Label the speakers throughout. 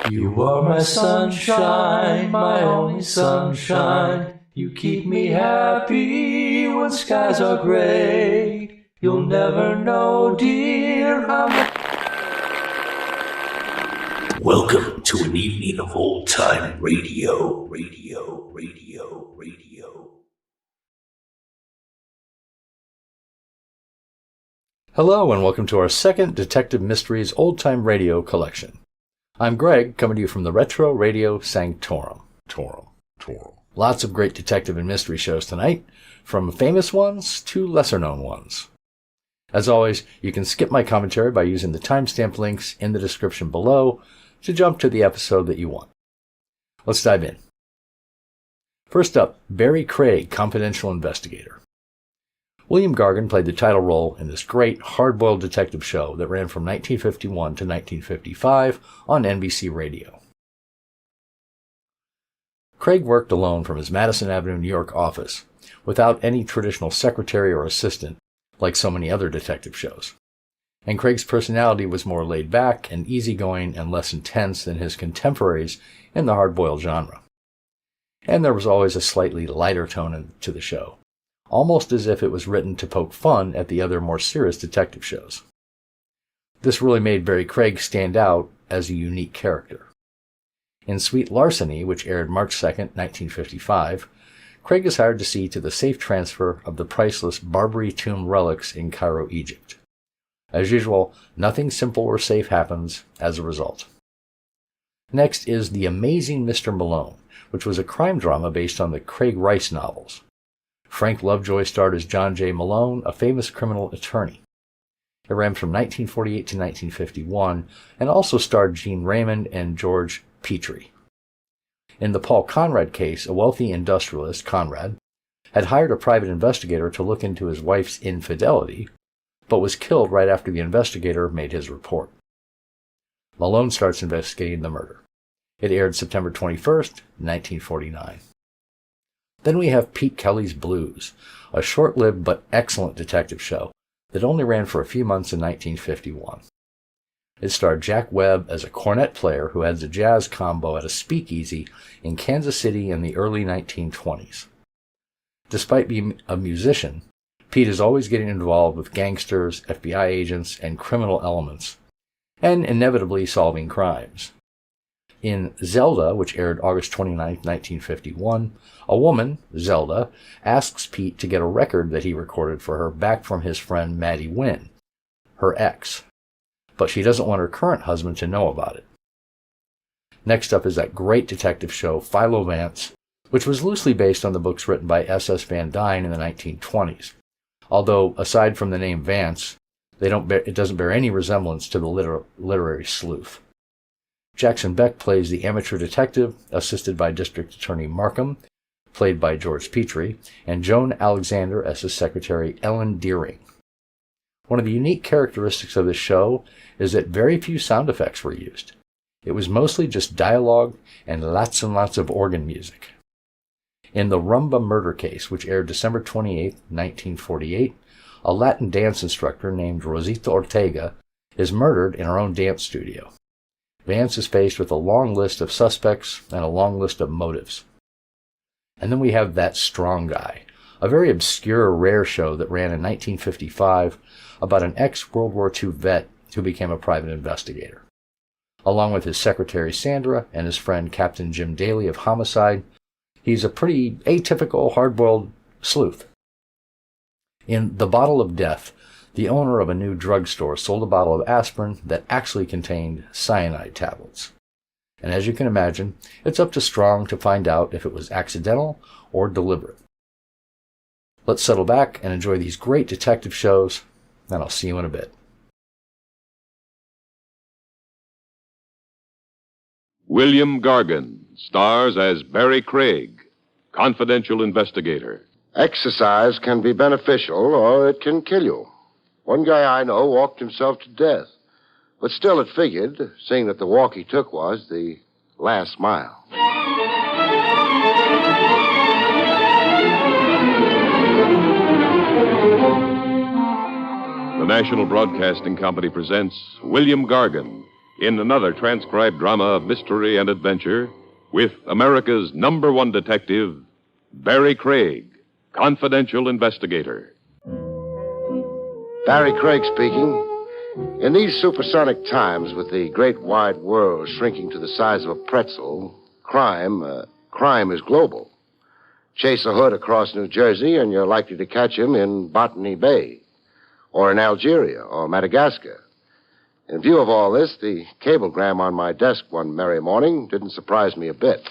Speaker 1: You are my sunshine, my only sunshine. You keep me happy when skies are gray. You'll never know, dear, how.
Speaker 2: Welcome to an evening of old-time radio.
Speaker 3: Hello and welcome to our second Detective Mysteries Old-Time Radio collection. I'm Greg, coming to you from the Retro Radio Sanctorum. Lots of great detective and mystery shows tonight, from famous ones to lesser-known ones. As always, you can skip my commentary by using the timestamp links in the description below to jump to the episode that you want. Let's dive in. First up, Barrie Craig, Confidential Investigator. William Gargan played the title role in this great, hard-boiled detective show that ran from 1951 to 1955 on NBC Radio. Craig worked alone from his Madison Avenue, New York office, without any traditional secretary or assistant, like so many other detective shows. And Craig's personality was more laid-back and easygoing and less intense than his contemporaries in the hard-boiled genre. And there was always a slightly lighter tone to the show, almost as if it was written to poke fun at the other more serious detective shows. This really made Barrie Craig stand out as a unique character. In Sweet Larceny, which aired March 2nd, 1955, Craig is hired to see to the safe transfer of the priceless Barrie tomb relics in Cairo, Egypt. As usual, nothing simple or safe happens as a result. Next is The Amazing Mr. Malone, which was a crime drama based on the Craig Rice novels. Frank Lovejoy starred as John J. Malone, a famous criminal attorney. It ran from 1948 to 1951 and also starred Gene Raymond and George Petrie. In the Paul Conrad case, a wealthy industrialist, Conrad, had hired a private investigator to look into his wife's infidelity, but was killed right after the investigator made his report. Malone starts investigating the murder. It aired September 21st, 1949. Then we have Pete Kelly's Blues, a short-lived but excellent detective show that only ran for a few months in 1951. It starred Jack Webb as a cornet player who has a jazz combo at a speakeasy in Kansas City in the early 1920s. Despite being a musician, Pete is always getting involved with gangsters, FBI agents, and criminal elements, and inevitably solving crimes. In Zelda, which aired August 29, 1951, a woman, Zelda, asks Pete to get a record that he recorded for her back from his friend Maddie Wynn, her ex, but she doesn't want her current husband to know about it. Next up is that great detective show, Philo, Vance, which was loosely based on the books written by S.S. Van Dyne in the 1920s, although, aside from the name Vance, it doesn't bear any resemblance to the literary sleuth. Jackson Beck plays the amateur detective, assisted by District Attorney Markham, played by George Petrie, and Joan Alexander as his secretary Ellen Deering. One of the unique characteristics of this show is that very few sound effects were used. It was mostly just dialogue and lots of organ music. In the Rhumba murder case, which aired December 28, 1948, a Latin dance instructor named Rosita Ortega is murdered in her own dance studio. Vance is faced with a long list of suspects and a long list of motives. And then we have That Strong Guy, a very obscure, rare show that ran in 1955 about an ex-World War II vet who became a private investigator. Along with his secretary Sandra and his friend Captain Jim Daly of Homicide, he's a pretty atypical, hard-boiled sleuth. In The Bottle of Death, the owner of a new drugstore sold a bottle of aspirin that actually contained cyanide tablets. And as you can imagine, it's up to Strong to find out if it was accidental or deliberate. Let's settle back and enjoy these great detective shows, and I'll see you in a bit.
Speaker 4: William Gargan stars as Barrie Craig, confidential investigator.
Speaker 5: Exercise can be beneficial or it can kill you. One guy I know walked himself to death. But still it figured, seeing that the walk he took was the last mile.
Speaker 4: The National Broadcasting Company presents William Gargan in another transcribed drama of mystery and adventure with America's #1 detective, Barrie Craig, confidential investigator.
Speaker 5: Barrie Craig speaking. In these supersonic times, with the great wide world shrinking to the size of a pretzel, crime is global. Chase a hood across New Jersey, and you're likely to catch him in Botany Bay, or in Algeria, or Madagascar. In view of all this, the cablegram on my desk one merry morning didn't surprise me a bit.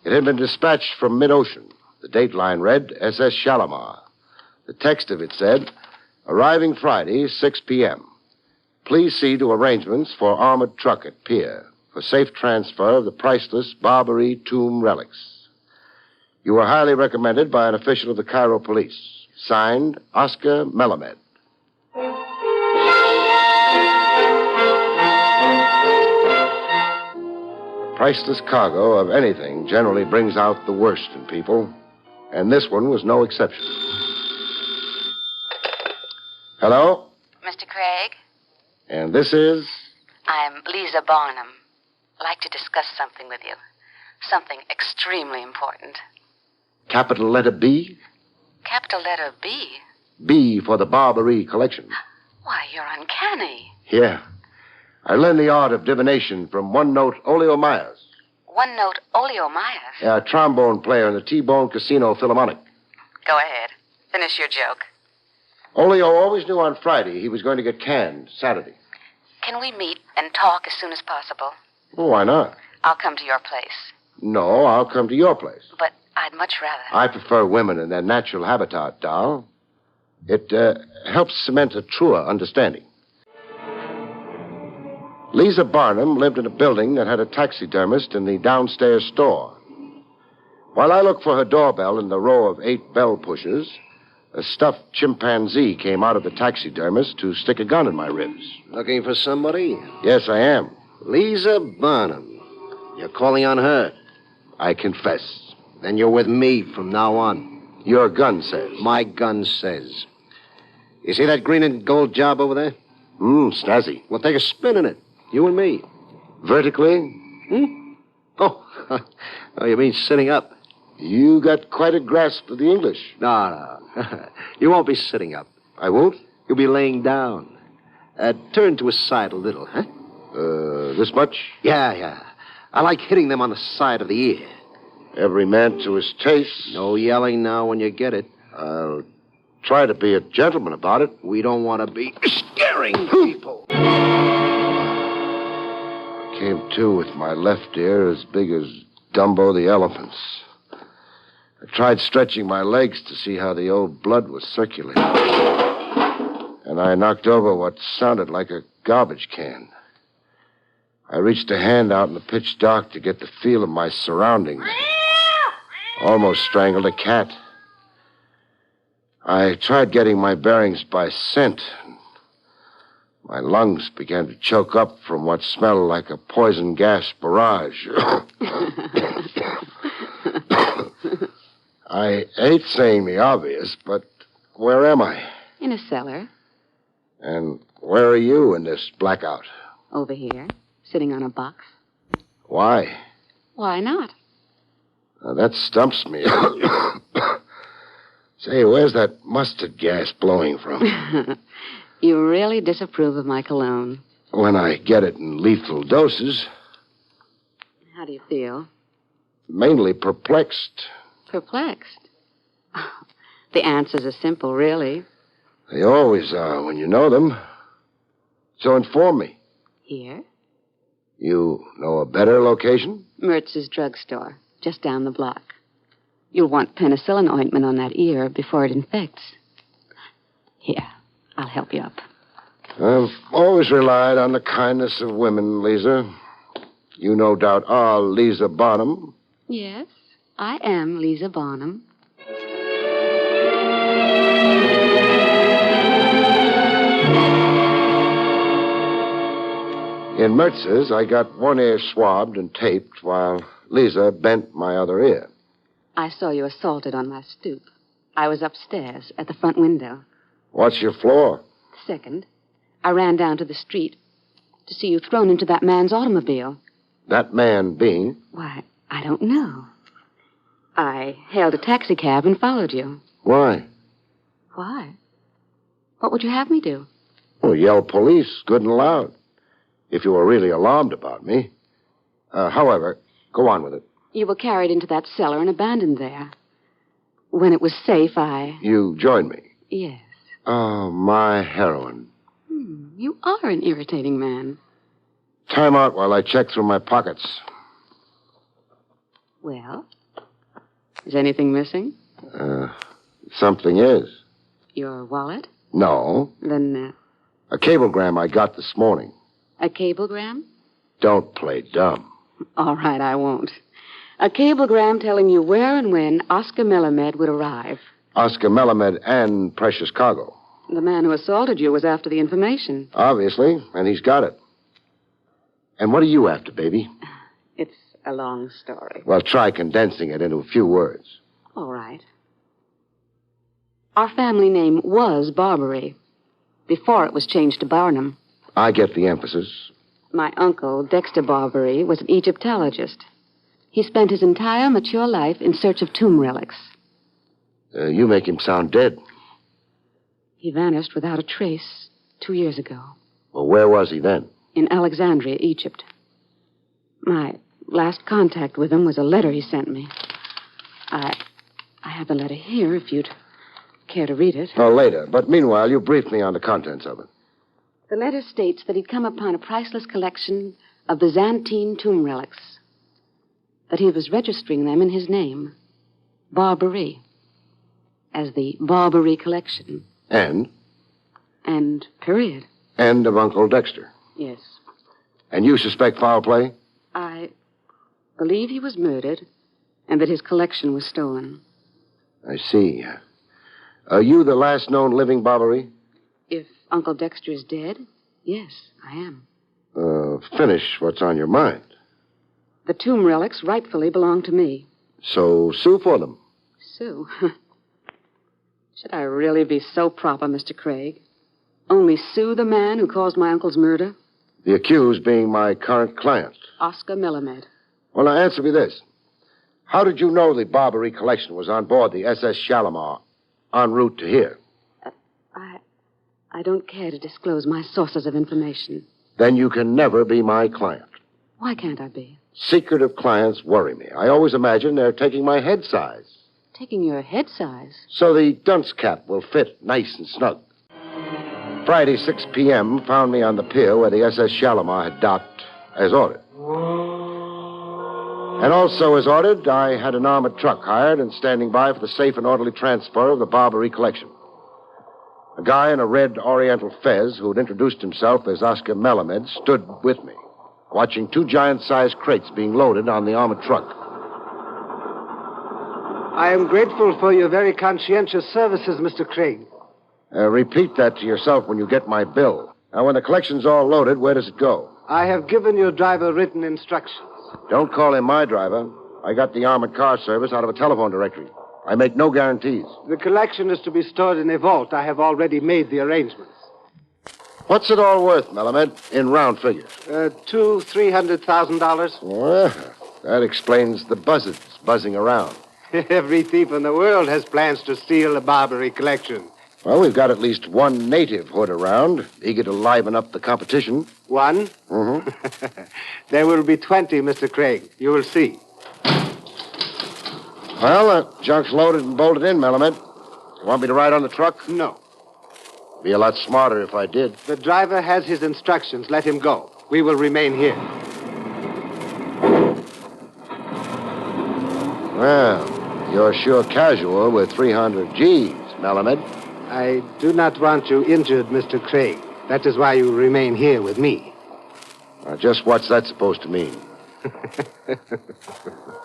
Speaker 5: It had been dispatched from mid-ocean. The date line read, SS Shalimar. The text of it said, arriving Friday, 6 p.m. Please see to arrangements for armored truck at pier for safe transfer of the priceless Barrie tomb relics. You were highly recommended by an official of the Cairo police. Signed, Oscar Melamed. Priceless cargo of anything generally brings out the worst in people, and this one was no exception. Hello?
Speaker 6: Mr. Craig?
Speaker 5: And this is?
Speaker 6: I'm Lisa Barnum. I'd like to discuss something with you. Something extremely important.
Speaker 5: Capital letter B?
Speaker 6: Capital letter B?
Speaker 5: B for the Barrie collection.
Speaker 6: Why, you're uncanny.
Speaker 5: Yeah. I learned the art of divination from one-note Olio Myers.
Speaker 6: One-note Olio Myers?
Speaker 5: A trombone player in the T-Bone Casino Philharmonic.
Speaker 6: Go ahead. Finish your joke.
Speaker 5: Olio always knew on Friday he was going to get canned Saturday.
Speaker 6: Can we meet and talk as soon as possible?
Speaker 5: Well, why not?
Speaker 6: I'll come to your place.
Speaker 5: No, I'll come to your place.
Speaker 6: But I'd much rather.
Speaker 5: I prefer women in their natural habitat, doll. It helps cement a truer understanding. Lisa Barnum lived in a building that had a taxidermist in the downstairs store. While I looked for her doorbell in the row of 8 bell pushers, a stuffed chimpanzee came out of the taxidermist to stick a gun in my ribs.
Speaker 7: Looking for somebody?
Speaker 5: Yes, I am.
Speaker 7: Lisa Barnum. You're calling on her?
Speaker 5: I confess.
Speaker 7: Then you're with me from now on.
Speaker 5: Your gun says.
Speaker 7: My gun says. You see that green and gold job over there?
Speaker 5: Snazzy.
Speaker 7: We'll take a spin in it. You and me.
Speaker 5: Vertically?
Speaker 7: Oh, you mean sitting up?
Speaker 5: You got quite a grasp of the English.
Speaker 7: No. You won't be sitting up.
Speaker 5: I won't?
Speaker 7: You'll be laying down. Turn to a side a little, huh?
Speaker 5: This much?
Speaker 7: Yeah. I like hitting them on the side of the ear.
Speaker 5: Every man to his taste.
Speaker 7: No yelling now when you get it.
Speaker 5: I'll try to be a gentleman about it.
Speaker 7: We don't want to be scaring people.
Speaker 5: I came to with my left ear as big as Dumbo the elephant's. I tried stretching my legs to see how the old blood was circulating. And I knocked over what sounded like a garbage can. I reached a hand out in the pitch dark to get the feel of my surroundings. Almost strangled a cat. I tried getting my bearings by scent. My lungs began to choke up from what smelled like a poison gas barrage. I hate saying the obvious, but where am I?
Speaker 6: In a cellar.
Speaker 5: And where are you in this blackout?
Speaker 6: Over here, sitting on a box.
Speaker 5: Why?
Speaker 6: Why not?
Speaker 5: Now, that stumps me. Say, where's that mustard gas blowing from?
Speaker 6: You really disapprove of my cologne.
Speaker 5: When I get it in lethal doses.
Speaker 6: How do you feel?
Speaker 5: Mainly perplexed.
Speaker 6: Perplexed? Oh, the answers are simple, really.
Speaker 5: They always are when you know them. So inform me.
Speaker 6: Here?
Speaker 5: You know a better location?
Speaker 6: Mertz's drugstore, just down the block. You'll want penicillin ointment on that ear before it infects. Here, I'll help you up.
Speaker 5: I've always relied on the kindness of women, Lisa. You no doubt are Lisa Barnum.
Speaker 6: Yes, I am Lisa Barnum.
Speaker 5: In Mertz's, I got one ear swabbed and taped while Lisa bent my other ear.
Speaker 6: I saw you assaulted on my stoop. I was upstairs at the front window.
Speaker 5: What's your floor?
Speaker 6: Second, I ran down to the street. to see you thrown into that man's automobile.
Speaker 5: That man being?
Speaker 6: Why, I don't know. I hailed a taxicab and followed you.
Speaker 5: Why?
Speaker 6: Why? What would you have me do?
Speaker 5: Well, yell police, good and loud. If you were really alarmed about me. However, go on with it.
Speaker 6: You were carried into that cellar and abandoned there. When it was safe,
Speaker 5: You joined me?
Speaker 6: Yes.
Speaker 5: Oh, my heroine.
Speaker 6: You are an irritating man.
Speaker 5: Time out while I check through my pockets.
Speaker 6: Well, is anything missing?
Speaker 5: Something is.
Speaker 6: Your wallet?
Speaker 5: No.
Speaker 6: Then,
Speaker 5: A cablegram I got this morning.
Speaker 6: a cablegram?
Speaker 5: Don't play dumb.
Speaker 6: All right, I won't. A cablegram telling you where and when Oscar Melamed would arrive.
Speaker 5: Oscar Melamed and precious cargo.
Speaker 6: The man who assaulted you was after the information.
Speaker 5: Obviously, and he's got it. And what are you after, baby?
Speaker 6: It's a long story.
Speaker 5: Well, try condensing it into a few words.
Speaker 6: All right. Our family name was Barrie, before it was changed to Barnum.
Speaker 5: I get the emphasis.
Speaker 6: My uncle, Dexter Barrie, was an Egyptologist. He spent his entire mature life in search of tomb relics.
Speaker 5: You make him sound dead.
Speaker 6: He vanished without a trace 2 years ago.
Speaker 5: Well, where was he then?
Speaker 6: In Alexandria, Egypt. My last contact with him was a letter he sent me. I have the letter here, if you'd care to read it.
Speaker 5: Oh, later. But meanwhile, you brief me on the contents of it.
Speaker 6: The letter states that he'd come upon a priceless collection of Byzantine tomb relics. That he was registering them in his name, Barrie, as the Barrie collection.
Speaker 5: And?
Speaker 6: And period.
Speaker 5: And of Uncle Dexter.
Speaker 6: Yes.
Speaker 5: And you suspect foul play?
Speaker 6: I believe he was murdered and that his collection was stolen.
Speaker 5: I see. Are you the last known living Barrie?
Speaker 6: If Uncle Dexter is dead, yes, I am.
Speaker 5: Finish what's on your mind.
Speaker 6: The tomb relics rightfully belong to me.
Speaker 5: So sue for them.
Speaker 6: Sue? Should I really be so proper, Mr. Craig? Only sue the man who caused my uncle's murder?
Speaker 5: The accused being my current client.
Speaker 6: Oscar Melamed.
Speaker 5: Well, now answer me this. How did you know the Barrie collection was on board the SS Shalimar en route to here?
Speaker 6: I don't care to disclose my sources of information.
Speaker 5: Then you can never be my client.
Speaker 6: Why can't I be?
Speaker 5: Secretive clients worry me. I always imagine they're taking my head size.
Speaker 6: Taking your head size?
Speaker 5: So the dunce cap will fit nice and snug. Friday, 6 p.m., found me on the pier where the SS Shalimar had docked, as ordered. And also, as ordered, I had an armored truck hired and standing by for the safe and orderly transfer of the Barrie collection. A guy in a red oriental fez who had introduced himself as Oscar Melamed stood with me, watching 2 giant-sized crates being loaded on the armored truck.
Speaker 8: I am grateful for your very conscientious services, Mr. Craig.
Speaker 5: Repeat that to yourself when you get my bill. Now, when the collection's all loaded, where does it go?
Speaker 8: I have given your driver written instructions.
Speaker 5: Don't call him my driver. I got the armored car service out of a telephone directory. I make no guarantees.
Speaker 8: The collection is to be stored in a vault. I have already made the arrangements.
Speaker 5: What's it all worth, Melamed, in round figures?
Speaker 8: $300,000.
Speaker 5: Well, that explains the buzzards buzzing around.
Speaker 8: Every thief in the world has plans to steal the Barrie collection.
Speaker 5: Well, we've got at least one native hood around, eager to liven up the competition.
Speaker 8: One?
Speaker 5: Mm-hmm.
Speaker 8: There will be 20, Mr. Craig. You will see.
Speaker 5: Well, that junk's loaded and bolted in, Melamed. You want me to ride on the truck?
Speaker 8: No.
Speaker 5: Be a lot smarter if I did.
Speaker 8: The driver has his instructions. Let him go. We will remain here.
Speaker 5: Well, you're sure casual with 300 G's, Melamed.
Speaker 8: I do not want you injured, Mr. Craig. That is why you remain here with me.
Speaker 5: Just what's that supposed to mean?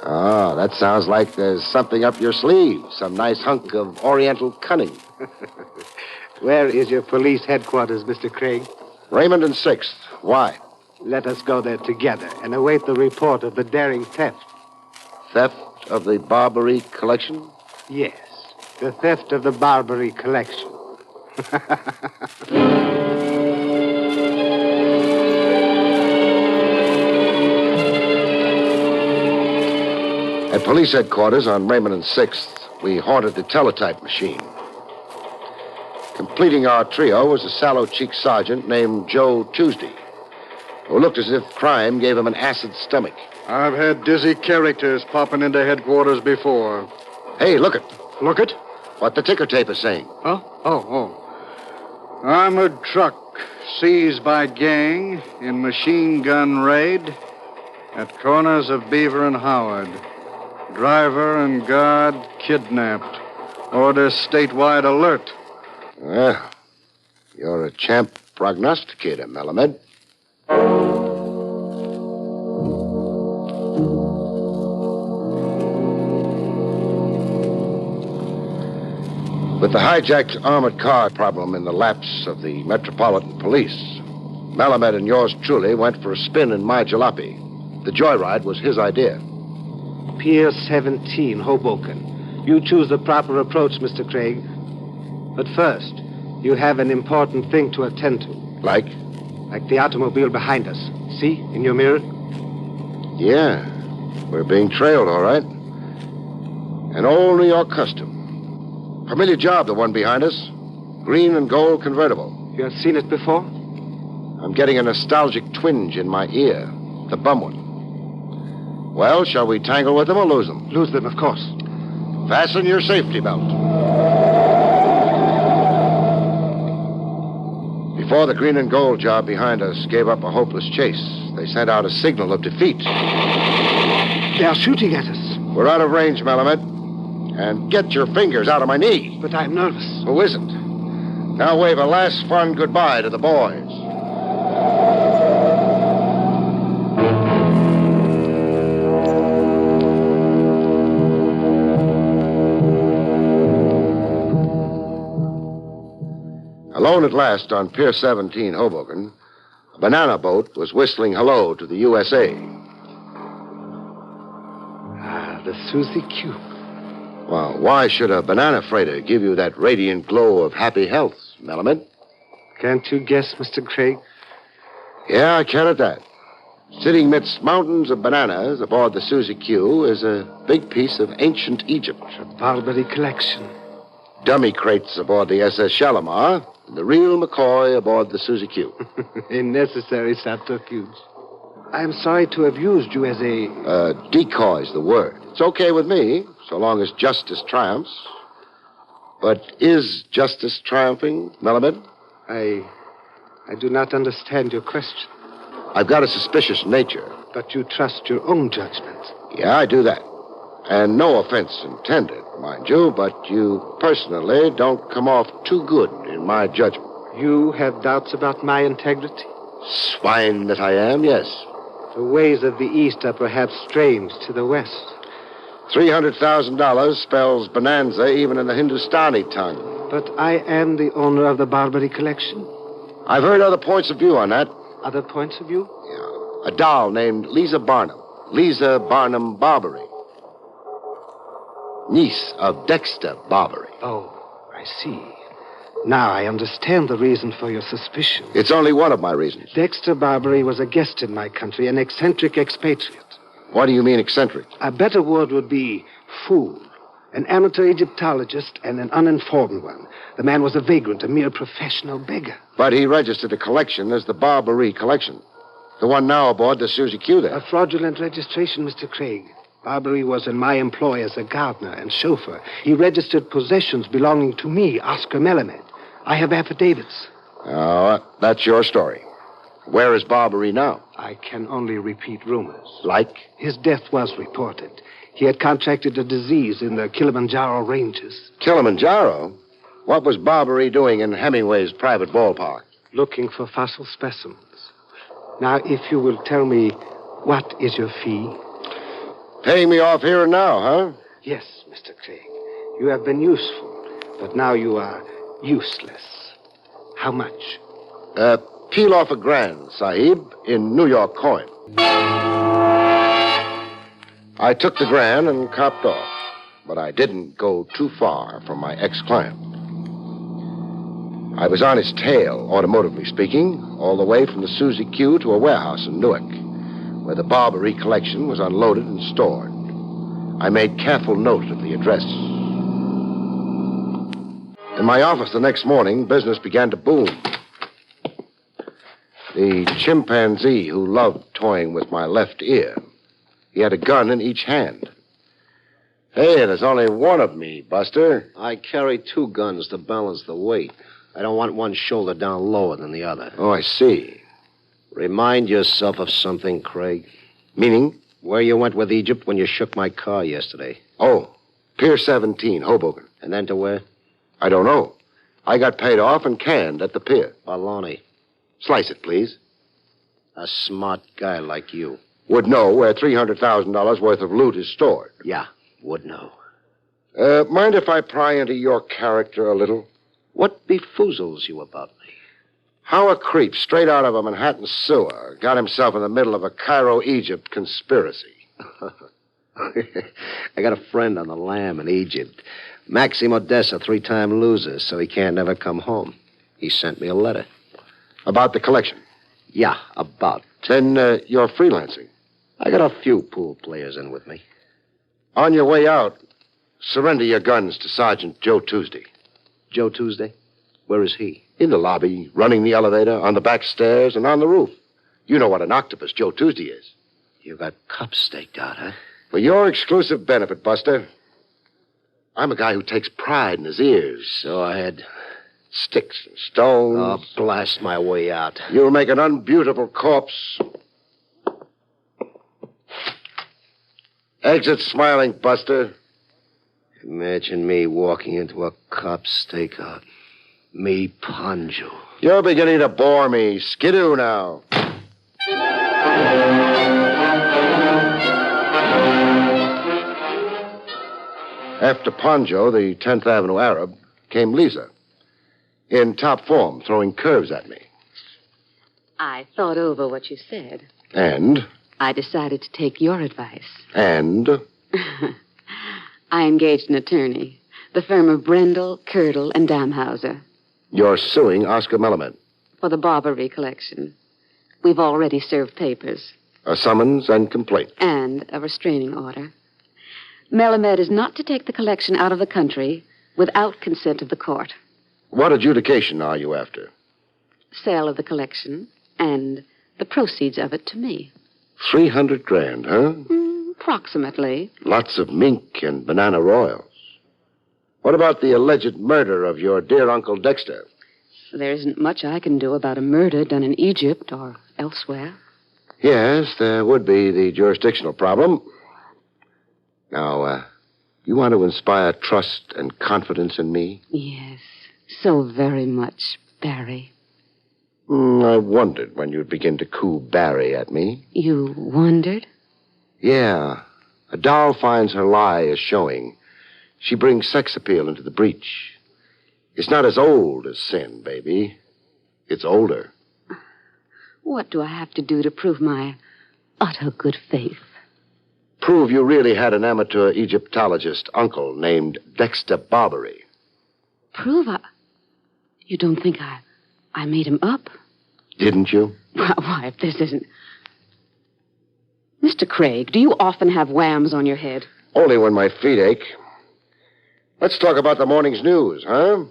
Speaker 5: Oh, that sounds like there's something up your sleeve. Some nice hunk of oriental cunning.
Speaker 8: Where is your police headquarters, Mr. Craig?
Speaker 5: Raymond and 6th. Why?
Speaker 8: Let us go there together and await the report of the daring theft.
Speaker 5: Theft of the Barrie collection?
Speaker 8: Yes, the theft of the Barrie collection.
Speaker 5: At police headquarters on Raymond and 6th, we haunted the teletype machine. Completing our trio was a sallow-cheeked sergeant named Joe Tuesday, who looked as if crime gave him an acid stomach.
Speaker 9: I've had dizzy characters popping into headquarters before.
Speaker 5: Hey, look it.
Speaker 9: Look it?
Speaker 5: What the ticker tape is saying.
Speaker 9: Huh? Oh. Armored truck seized by gang in machine gun raid at corners of Beaver and Howard. Driver and guard kidnapped. Order statewide alert.
Speaker 5: Well, you're a champ prognosticator, Malamed. With the hijacked armored car problem in the laps of the Metropolitan Police, Malamed and yours truly went for a spin in my jalopy. The joyride was his idea.
Speaker 8: Pier 17, Hoboken. You choose the proper approach, Mr. Craig. But first, you have an important thing to attend to.
Speaker 5: Like?
Speaker 8: Like the automobile behind us. See, in your mirror?
Speaker 5: Yeah, we're being trailed, all right. An old New York custom. Familiar job, the one behind us. Green and gold convertible.
Speaker 8: You have seen it before?
Speaker 5: I'm getting a nostalgic twinge in my ear. The bum one. Well, shall we tangle with them or lose them?
Speaker 8: Lose them, of course.
Speaker 5: Fasten your safety belt. Before the green and gold job behind us gave up a hopeless chase, they sent out a signal of defeat.
Speaker 8: They are shooting at us.
Speaker 5: We're out of range, Malamed. And get your fingers out of my knee.
Speaker 8: But I'm nervous.
Speaker 5: Who isn't? Now wave a last fond goodbye to the boys. Alone at last on Pier 17, Hoboken, a banana boat was whistling hello to the USA.
Speaker 8: Ah, the Susie Q.
Speaker 5: Well, why should a banana freighter give you that radiant glow of happy health, Malamed?
Speaker 8: Can't you guess, Mr. Craig?
Speaker 5: Yeah, I can at that. Sitting midst mountains of bananas aboard the Susie Q is a big piece of ancient Egypt.
Speaker 8: A Barrie collection.
Speaker 5: Dummy crates aboard the SS Shalimar, and the real McCoy aboard the Susie Q.
Speaker 8: A necessary subterfuge. I'm sorry to have used you as a...
Speaker 5: Decoy's the word. It's okay with me, so long as justice triumphs. But is justice triumphing, Malamed?
Speaker 8: I do not understand your question.
Speaker 5: I've got a suspicious nature.
Speaker 8: But you trust your own judgment.
Speaker 5: Yeah, I do that. And no offense intended, mind you, but you personally don't come off too good in my judgment.
Speaker 8: You have doubts about my integrity?
Speaker 5: Swine that I am, yes.
Speaker 8: The ways of the East are perhaps strange to the West.
Speaker 5: $300,000 spells bonanza even in the Hindustani tongue.
Speaker 8: But I am the owner of the Barrie collection.
Speaker 5: I've heard other points of view on that.
Speaker 8: Other points of view?
Speaker 5: Yeah. A doll named Lisa Barnum. Lisa Barnum Barrie. Niece of Dexter Barrie.
Speaker 8: Oh, I see. Now I understand the reason for your suspicion.
Speaker 5: It's only one of my reasons.
Speaker 8: Dexter Barrie was a guest in my country, an eccentric expatriate.
Speaker 5: What do you mean eccentric?
Speaker 8: A better word would be fool. An amateur Egyptologist and an uninformed one. The man was a vagrant, a mere professional beggar.
Speaker 5: But he registered a collection as the Barrie collection. The one now aboard the Susie Q there.
Speaker 8: A fraudulent registration, Mr. Craig. Barrie was in my employ as a gardener and chauffeur. He registered possessions belonging to me, Oscar Melamed. I have affidavits.
Speaker 5: Oh, that's your story. Where is Barrie now?
Speaker 8: I can only repeat rumors.
Speaker 5: Like?
Speaker 8: His death was reported. He had contracted a disease in the Kilimanjaro ranges.
Speaker 5: Kilimanjaro? What was Barrie doing in Hemingway's private ballpark?
Speaker 8: Looking for fossil specimens. Now, if you will tell me, what is your fee?
Speaker 5: Paying me off here and now, huh?
Speaker 8: Yes, Mr. Craig. You have been useful, but now you are useless. How much?
Speaker 5: Peel off $1,000, Sahib, in New York coin. I took the $1,000 and copped off, but I didn't go too far from my ex-client. I was on his tail, automotively speaking, all the way from the Susie Q to a warehouse in Newark, where the Barrie collection was unloaded and stored. I made careful note of the address. In my office the next morning, business began to boom. The chimpanzee who loved toying with my left ear, he had a gun in each hand. Hey, there's only one of me, Buster.
Speaker 7: I carry 2 guns to balance the weight. I don't want one shoulder down lower than the other.
Speaker 5: Oh, I see.
Speaker 7: Remind yourself of something, Craig.
Speaker 5: Meaning?
Speaker 7: Where you went with Egypt when you shook my car yesterday.
Speaker 5: Oh, Pier 17, Hoboken.
Speaker 7: And then to where?
Speaker 5: I don't know. I got paid off and canned at the pier.
Speaker 7: Baloney.
Speaker 5: Slice it, please.
Speaker 7: A smart guy like you.
Speaker 5: Would know where $300,000 worth of loot is stored.
Speaker 7: Yeah, would know.
Speaker 5: Mind if I pry into your character a little?
Speaker 7: What befoozles you about me?
Speaker 5: How a creep straight out of a Manhattan sewer got himself in the middle of a Cairo, Egypt conspiracy.
Speaker 7: I got a friend on the lam in Egypt. Maxim Odessa, 3-time loser, so he can't never come home. He sent me a letter.
Speaker 5: About the collection?
Speaker 7: Yeah, about.
Speaker 5: Then you're freelancing?
Speaker 7: I got a few pool players in with me.
Speaker 5: On your way out, surrender your guns to Sergeant Joe Tuesday.
Speaker 7: Joe Tuesday? Where is he?
Speaker 5: In the lobby, running the elevator, on the back stairs, and on the roof. You know what an octopus Joe Tuesday is.
Speaker 7: You got cups staked out, huh?
Speaker 5: For your exclusive benefit, Buster, I'm a guy who takes pride in his ears.
Speaker 7: So I had...
Speaker 5: Sticks and stones.
Speaker 7: Oh, blast my way out.
Speaker 5: You'll make an unbeautiful corpse. Exit smiling, Buster.
Speaker 7: Imagine me walking into a cop's stakeout. Me poncho.
Speaker 5: You're beginning to bore me. Skidoo now. After Ponjo, the 10th Avenue Arab, came Lisa. In top form, throwing curves at me.
Speaker 6: I thought over what you said.
Speaker 5: And?
Speaker 6: I decided to take your advice.
Speaker 5: And?
Speaker 6: I engaged an attorney. The firm of Brendel, Curdle, and Damhauser.
Speaker 5: You're suing Oscar Melamed.
Speaker 6: For the Barrie collection. We've already served papers.
Speaker 5: A summons and complaint.
Speaker 6: And a restraining order. Melamed is not to take the collection out of the country without consent of the court.
Speaker 5: What adjudication are you after?
Speaker 6: Sale of the collection and the proceeds of it to me.
Speaker 5: $300,000, huh?
Speaker 6: Approximately.
Speaker 5: Lots of mink and banana royals. What about the alleged murder of your dear Uncle Dexter?
Speaker 6: There isn't much I can do about a murder done in Egypt or elsewhere.
Speaker 5: Yes, there would be the jurisdictional problem. Now, you want to inspire trust and confidence in me?
Speaker 6: Yes, so very much, Barrie.
Speaker 5: I wondered when you'd begin to coo Barrie at me.
Speaker 6: You wondered?
Speaker 5: Yeah. A doll finds her lie is showing. She brings sex appeal into the breach. It's not as old as sin, baby. It's older.
Speaker 6: What do I have to do to prove my utter good faith?
Speaker 5: Prove you really had an amateur Egyptologist uncle named Dexter Barrie.
Speaker 6: Prove You don't think I made him up?
Speaker 5: Didn't you?
Speaker 6: Why, if this isn't... Mr. Craig, do you often have whams on your head?
Speaker 5: Only when my feet ache. Let's talk about the morning's news, huh?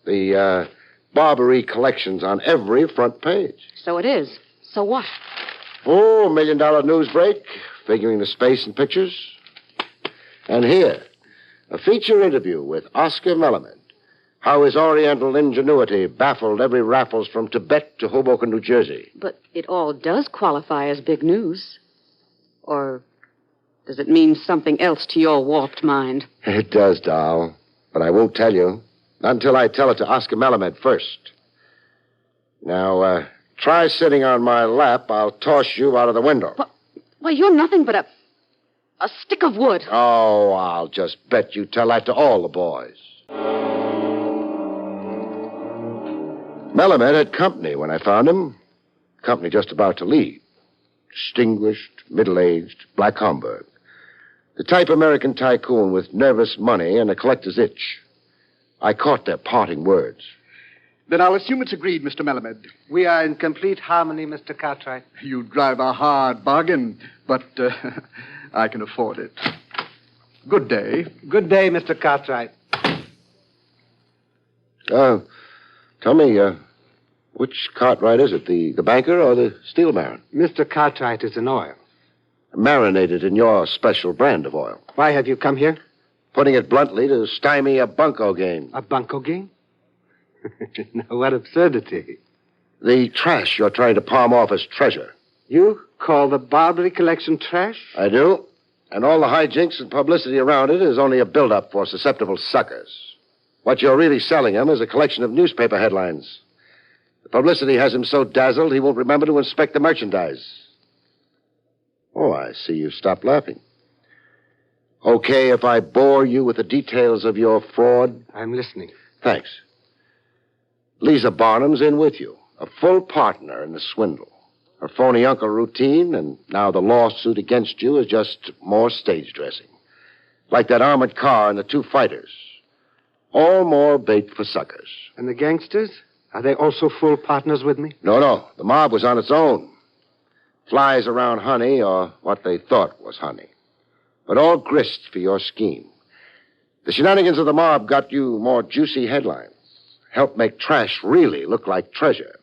Speaker 5: The Barrie collection's on every front page.
Speaker 6: So it is. So what?
Speaker 5: Oh, $1 million news break, figuring the space and pictures. And here, a feature interview with Oscar Melamed. How his Oriental ingenuity baffled every Raffles from Tibet to Hoboken, New Jersey.
Speaker 6: But it all does qualify as big news. Or does it mean something else to your warped mind?
Speaker 5: It does, doll. But I won't tell you. Not until I tell it to Oscar Melamed first. Now, try sitting on my lap. I'll toss you out of the window.
Speaker 6: Why, you're nothing but a stick of wood.
Speaker 5: Oh, I'll just bet you tell that to all the boys. Melamed had company when I found him. Company just about to leave. Distinguished, middle-aged, black Homburg. The type American tycoon with nervous money and a collector's itch. I caught their parting words.
Speaker 10: Then I'll assume it's agreed, Mr. Melamed.
Speaker 8: We are in complete harmony, Mr. Cartwright.
Speaker 10: You drive a hard bargain, but I can afford it. Good day.
Speaker 8: Good day, Mr. Cartwright.
Speaker 5: Tell me, which Cartwright is it? The banker or the steel baron?
Speaker 8: Mr. Cartwright is in oil.
Speaker 5: Marinated in your special brand of oil.
Speaker 8: Why have you come here?
Speaker 5: Putting it bluntly, to stymie a bunco game.
Speaker 8: A bunco game? Now, what absurdity.
Speaker 5: The trash you're trying to palm off as treasure.
Speaker 8: You call the Barrie collection trash?
Speaker 5: I do. And all the hijinks and publicity around it is only a build-up for susceptible suckers. What you're really selling him is a collection of newspaper headlines. The publicity has him so dazzled he won't remember to inspect the merchandise. Oh, I see you stopped laughing. Okay if I bore you with the details of your fraud?
Speaker 8: I'm listening.
Speaker 5: Thanks. Lisa Barnum's in with you, a full partner in the swindle. Her phony uncle routine, and now the lawsuit against you is just more stage dressing. Like that armored car and the two fighters. All more bait for suckers.
Speaker 8: And the gangsters? Are they also full partners with me?
Speaker 5: No. The mob was on its own. Flies around honey, or what they thought was honey. But all grist for your scheme. The shenanigans of the mob got you more juicy headlines. Helped make trash really look like treasure.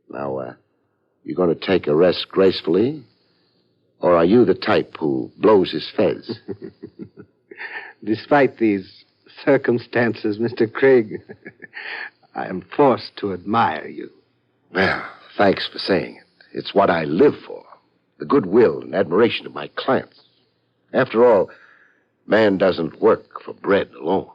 Speaker 5: Now, you going to take a rest gracefully? Or are you the type who blows his fez?
Speaker 8: Despite these circumstances, Mr. Craig, I am forced to admire you.
Speaker 5: Well, thanks for saying it. It's what I live for. The goodwill and admiration of my clients. After all, man doesn't work for bread alone.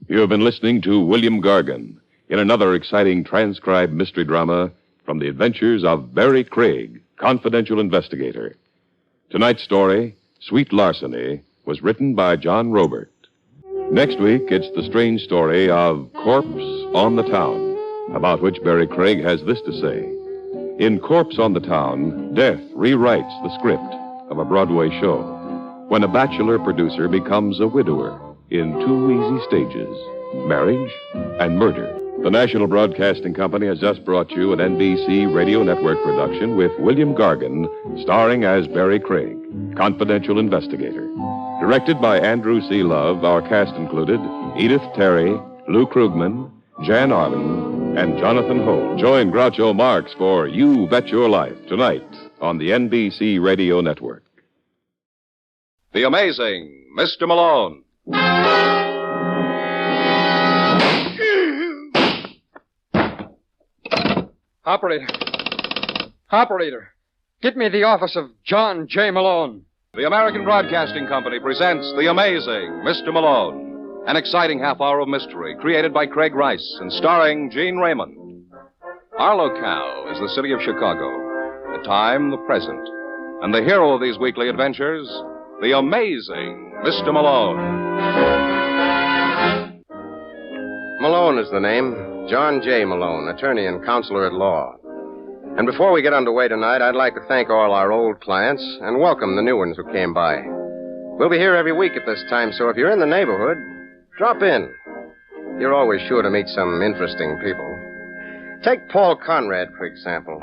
Speaker 4: You have been listening to William Gargan in another exciting transcribed mystery drama from the adventures of Barrie Craig, confidential investigator. Tonight's story, Sweet Larceny, was written by John Robert. Next week, it's the strange story of Corpse on the Town, about which Barrie Craig has this to say. In Corpse on the Town, Death rewrites the script of a Broadway show when a bachelor producer becomes a widower in two easy stages, marriage and murder. The National Broadcasting Company has just brought you an NBC Radio Network production with William Gargan starring as Barrie Craig, confidential investigator. Directed by Andrew C. Love, our cast included Edith Terry, Lou Krugman, Jan Arden, and Jonathan Holmes. Join Groucho Marx for You Bet Your Life tonight on the NBC Radio Network. The Amazing Mr. Malone.
Speaker 11: Operator, get me the office of John J. Malone.
Speaker 4: The American Broadcasting Company presents The Amazing Mr. Malone, an exciting half hour of mystery created by Craig Rice and starring Gene Raymond. Our locale is the city of Chicago, the time, the present, and the hero of these weekly adventures, The Amazing Mr. Malone.
Speaker 7: Malone is the name. John J. Malone, attorney and counselor at law. And before we get underway tonight, I'd like to thank all our old clients and welcome the new ones who came by. We'll be here every week at this time, so if you're in the neighborhood, drop in. You're always sure to meet some interesting people. Take Paul Conrad, for example.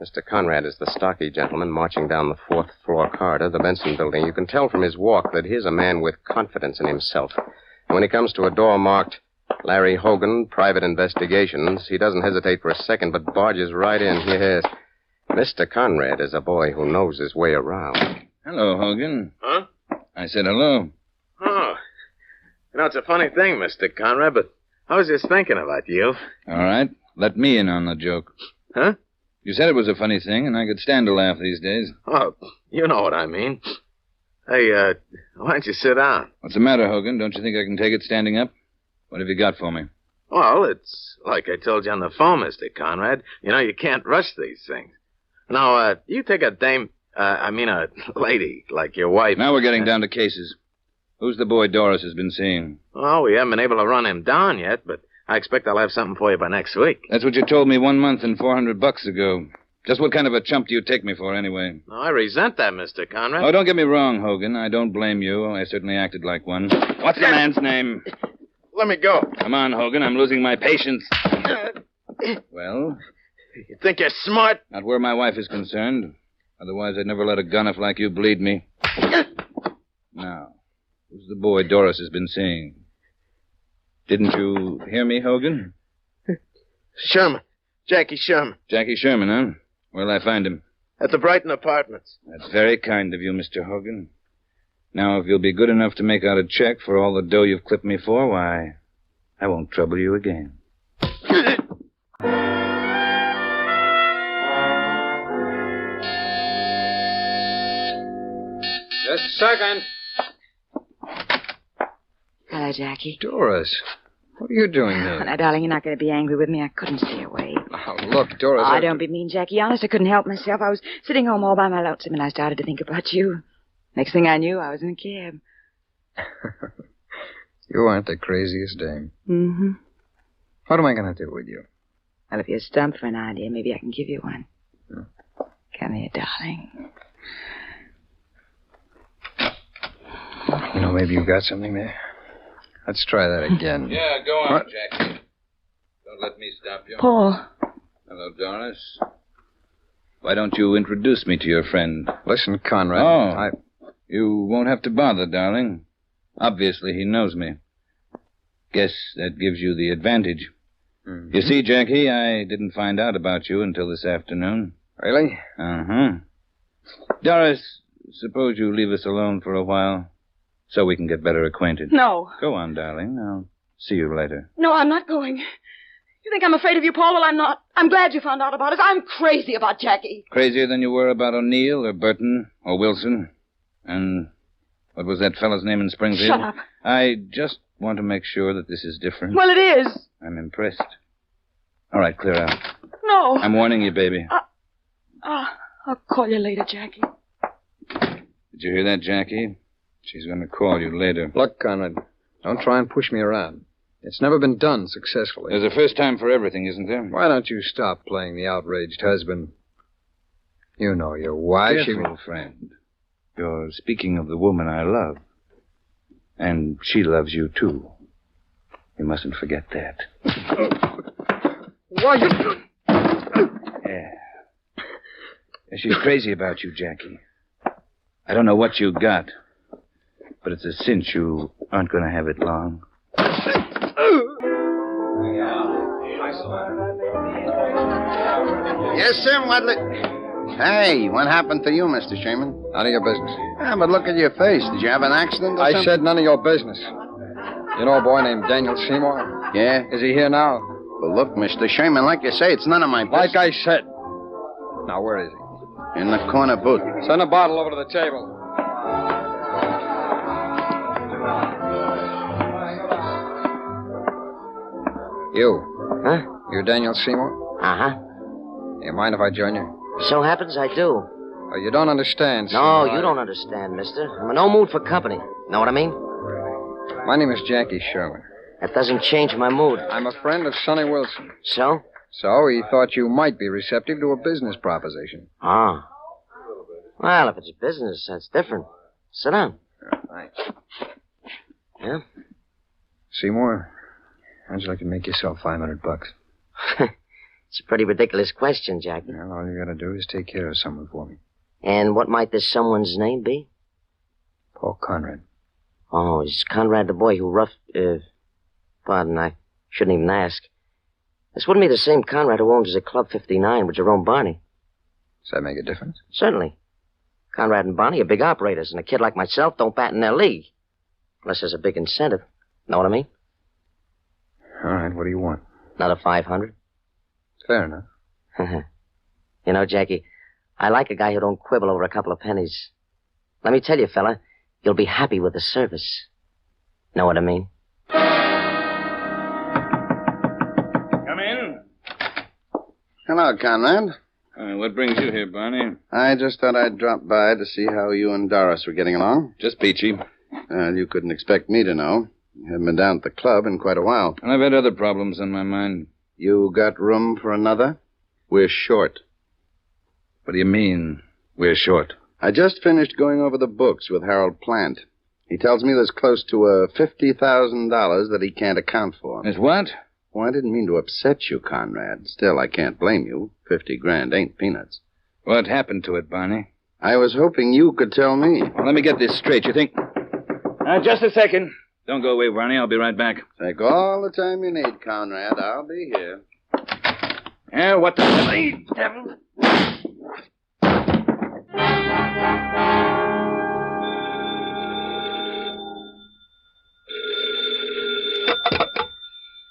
Speaker 7: Mr. Conrad is the stocky gentleman marching down the fourth-floor corridor of the Benson building. You can tell from his walk that he's a man with confidence in himself. And when he comes to a door marked Larry Hogan, Private Investigations, he doesn't hesitate for a second, but barges right in. Yes. Mr. Conrad is a boy who knows his way around.
Speaker 12: Hello, Hogan.
Speaker 13: Huh?
Speaker 12: I said hello.
Speaker 13: Oh. You know, it's a funny thing, Mr. Conrad, but I was just thinking about you.
Speaker 12: All right. Let me in on the joke.
Speaker 13: Huh?
Speaker 12: You said it was a funny thing, and I could stand a laugh these days.
Speaker 13: Oh, you know what I mean. Hey, why don't you sit down?
Speaker 12: What's the matter, Hogan? Don't you think I can take it standing up? What have you got for me?
Speaker 13: Well, it's like I told you on the phone, Mr. Conrad. You know, you can't rush these things. Now, you take a a lady, like your wife.
Speaker 12: Now we're getting down to cases. Who's the boy Doris has been seeing?
Speaker 13: Oh, we haven't been able to run him down yet, but I expect I'll have something for you by next week.
Speaker 12: That's what you told me 1 month and $400 ago. Just what kind of a chump do you take me for, anyway?
Speaker 13: No, I resent that, Mr. Conrad.
Speaker 12: Oh, don't get me wrong, Hogan. I don't blame you. I certainly acted like one. What's the man's name?
Speaker 13: Let me go.
Speaker 12: Come on, Hogan. I'm losing my patience. Well?
Speaker 13: You think you're smart?
Speaker 12: Not where my wife is concerned. Otherwise, I'd never let a gunner like you bleed me. Now, who's the boy Doris has been seeing? Didn't you hear me, Hogan?
Speaker 13: Sherman. Jackie Sherman.
Speaker 12: Jackie Sherman, huh? Where'll I find him?
Speaker 13: At the Brighton Apartments.
Speaker 12: That's very kind of you, Mr. Hogan. Now, if you'll be good enough to make out a check for all the dough you've clipped me for, why, I won't trouble you again.
Speaker 11: Just a second.
Speaker 14: Hello, Jackie.
Speaker 11: Doris, what are you doing there?
Speaker 14: Now, darling, you're not going to be angry with me. I couldn't stay away.
Speaker 11: Oh, look, Doris.
Speaker 14: Oh, don't be mean, Jackie. Honest, I couldn't help myself. I was sitting home all by my lonesome, and I started to think about you. Next thing I knew, I was in a cab.
Speaker 11: You aren't the craziest dame.
Speaker 14: Mm-hmm.
Speaker 11: What am I going to do with you?
Speaker 14: Well, if you're stumped for an idea, maybe I can give you one. Come here, darling.
Speaker 11: You know, maybe you've got something there. Let's try that again.
Speaker 12: Yeah, go on, Jackie. Don't let me stop you.
Speaker 14: Paul.
Speaker 12: Hello, Doris. Why don't you introduce me to your friend?
Speaker 11: Listen, Conrad.
Speaker 12: You won't have to bother, darling. Obviously, he knows me. Guess that gives you the advantage. Mm-hmm. You see, Jackie, I didn't find out about you until this afternoon.
Speaker 11: Really?
Speaker 12: Uh-huh. Doris, suppose you leave us alone for a while so we can get better acquainted.
Speaker 14: No.
Speaker 12: Go on, darling. I'll see you later.
Speaker 14: No, I'm not going. You think I'm afraid of you, Paul? Well, I'm not. I'm glad you found out about us. I'm crazy about Jackie.
Speaker 12: Crazier than you were about O'Neill or Burton or Wilson? And what was that fellow's name in Springfield?
Speaker 14: Shut up.
Speaker 12: I just want to make sure that this is different.
Speaker 14: Well, it is.
Speaker 12: I'm impressed. All right, clear out.
Speaker 14: No.
Speaker 12: I'm warning you, baby.
Speaker 14: I'll call you later, Jackie.
Speaker 12: Did you hear that, Jackie? She's going to call you later.
Speaker 11: Look, Conrad, don't try and push me around. It's never been done successfully.
Speaker 12: There's a first time for everything, isn't there?
Speaker 11: Why don't you stop playing the outraged husband? You know your wife.
Speaker 12: Careful, friend. You're speaking of the woman I love. And she loves you, too. You mustn't forget that.
Speaker 11: Why, you...
Speaker 12: Yeah. She's crazy about you, Jackie. I don't know what you got, but it's a cinch you aren't going to have it long.
Speaker 7: Yes, sir, what'll it... Hey, what happened to you, Mr. Sherman?
Speaker 11: None of your business.
Speaker 7: Yeah, but look at your face. Did you have an accident or
Speaker 11: I
Speaker 7: something?
Speaker 11: said none of your business. You know a boy named Daniel Seymour?
Speaker 7: Yeah?
Speaker 11: Is he here now?
Speaker 7: Well, look, Mr. Sherman, like you say, it's none of my business.
Speaker 11: Like I said. Now, where is he?
Speaker 7: In the corner booth.
Speaker 11: Send a bottle over to the table. You.
Speaker 15: Huh?
Speaker 11: You're Daniel Seymour?
Speaker 15: Uh-huh.
Speaker 11: You mind if I join you?
Speaker 15: So happens I do.
Speaker 11: Oh, you don't understand,
Speaker 15: No,
Speaker 11: Seymour.
Speaker 15: you don't understand, mister. I'm in no mood for company. Know what I mean?
Speaker 11: My name is Jackie Sherman.
Speaker 15: That doesn't change my mood.
Speaker 11: I'm a friend of Sonny Wilson.
Speaker 15: So?
Speaker 11: So he thought you might be receptive to a business proposition.
Speaker 15: Ah. Well, if it's business, that's different. Sit down.
Speaker 11: Thanks.
Speaker 15: Yeah?
Speaker 11: Seymour, how'd you like to make yourself $500?
Speaker 15: It's a pretty ridiculous question, Jackie.
Speaker 11: Well, all you gotta do is take care of someone for me.
Speaker 15: And what might this someone's name be?
Speaker 11: Paul Conrad.
Speaker 15: Oh, is Conrad the boy who roughed... Pardon, I shouldn't even ask. This wouldn't be the same Conrad who owns the Club 59 with Jerome Barney.
Speaker 11: Does that make a difference?
Speaker 15: Certainly. Conrad and Barney are big operators, and a kid like myself don't bat in their league. Unless there's a big incentive. Know what I mean?
Speaker 11: All right, what do you want?
Speaker 15: Another 500.
Speaker 11: Fair enough.
Speaker 15: You know, Jackie, I like a guy who don't quibble over a couple of pennies. Let me tell you, fella, you'll be happy with the service. Know what I mean?
Speaker 12: Come in.
Speaker 7: Hello, Conrad.
Speaker 12: What brings you here, Barney?
Speaker 7: I just thought I'd drop by to see how you and Doris were getting along.
Speaker 12: Just peachy.
Speaker 7: You couldn't expect me to know. You haven't been down at the club in quite a while.
Speaker 12: And I've had other problems on my mind.
Speaker 7: You got room for another? We're short.
Speaker 12: What do you mean, we're short?
Speaker 7: I just finished going over the books with Harold Plant.
Speaker 9: He tells me there's close to $50,000 that he can't account for.
Speaker 12: Is what?
Speaker 9: Well, I didn't mean to upset you, Conrad. Still, I can't blame you. 50 grand ain't peanuts.
Speaker 12: What happened to it, Barney?
Speaker 9: I was hoping you could tell me.
Speaker 12: Well, let me get this straight. You think... just a second. Don't go away, Barney. I'll be right back.
Speaker 9: Take all the time you need, Conrad. I'll be here.
Speaker 12: Yeah, what the devil?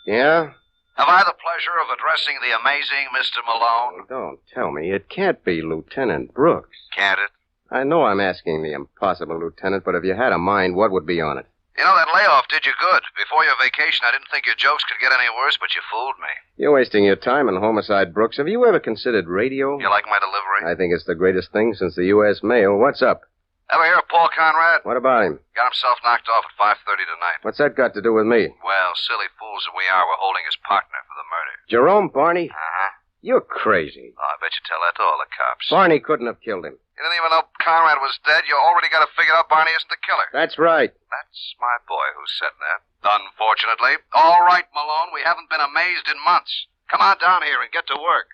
Speaker 7: Yeah?
Speaker 16: Have I the pleasure of addressing the amazing Mr. Malone?
Speaker 7: Don't tell me. It can't be Lieutenant Brooks.
Speaker 16: Can't it?
Speaker 7: I know I'm asking the impossible, Lieutenant, but if you had a mind, what would be on it?
Speaker 16: You know, that layoff did you good. Before your vacation, I didn't think your jokes could get any worse, but you fooled me.
Speaker 7: You're wasting your time in homicide, Brooks. Have you ever considered radio?
Speaker 16: You like my delivery?
Speaker 7: I think it's the greatest thing since the U.S. mail. What's up?
Speaker 16: Ever hear of Paul Conrad?
Speaker 7: What about him?
Speaker 16: Got himself knocked off at 5:30 tonight.
Speaker 7: What's that got to do with me?
Speaker 16: Well, silly fools that we are, we're holding his partner for the murder.
Speaker 7: Jerome Barney?
Speaker 16: Uh-huh.
Speaker 7: You're crazy.
Speaker 16: Oh, I bet you tell that to all the cops.
Speaker 7: Barney couldn't have killed him.
Speaker 16: You didn't even know Conrad was dead. You already got it figured out Barney isn't the killer.
Speaker 7: That's right.
Speaker 16: That's my boy who said that. Unfortunately. All right, Malone, we haven't been amazed in months. Come on down here and get to work.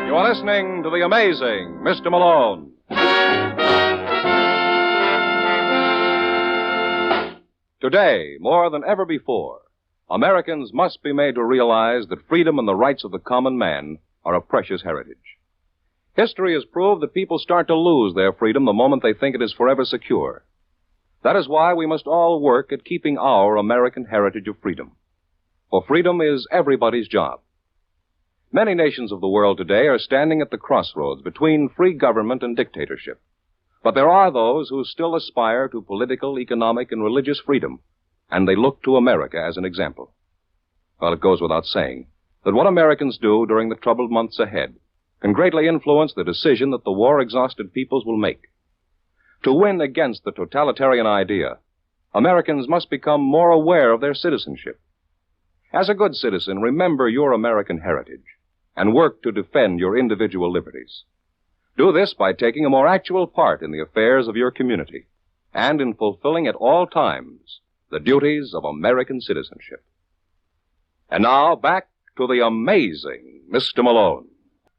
Speaker 17: You are listening to the amazing Mr. Malone. Today, more than ever before, Americans must be made to realize that freedom and the rights of the common man are a precious heritage. History has proved that people start to lose their freedom the moment they think it is forever secure. That is why we must all work at keeping our American heritage of freedom. For freedom is everybody's job. Many nations of the world today are standing at the crossroads between free government and dictatorship. But there are those who still aspire to political, economic, and religious freedom, and they look to America as an example. Well, it goes without saying that what Americans do during the troubled months ahead can greatly influence the decision that the war-exhausted peoples will make. To win against the totalitarian idea, Americans must become more aware of their citizenship. As a good citizen, remember your American heritage and work to defend your individual liberties. Do this by taking a more actual part in the affairs of your community and in fulfilling at all times the duties of American citizenship. And now, back to the amazing Mr. Malone.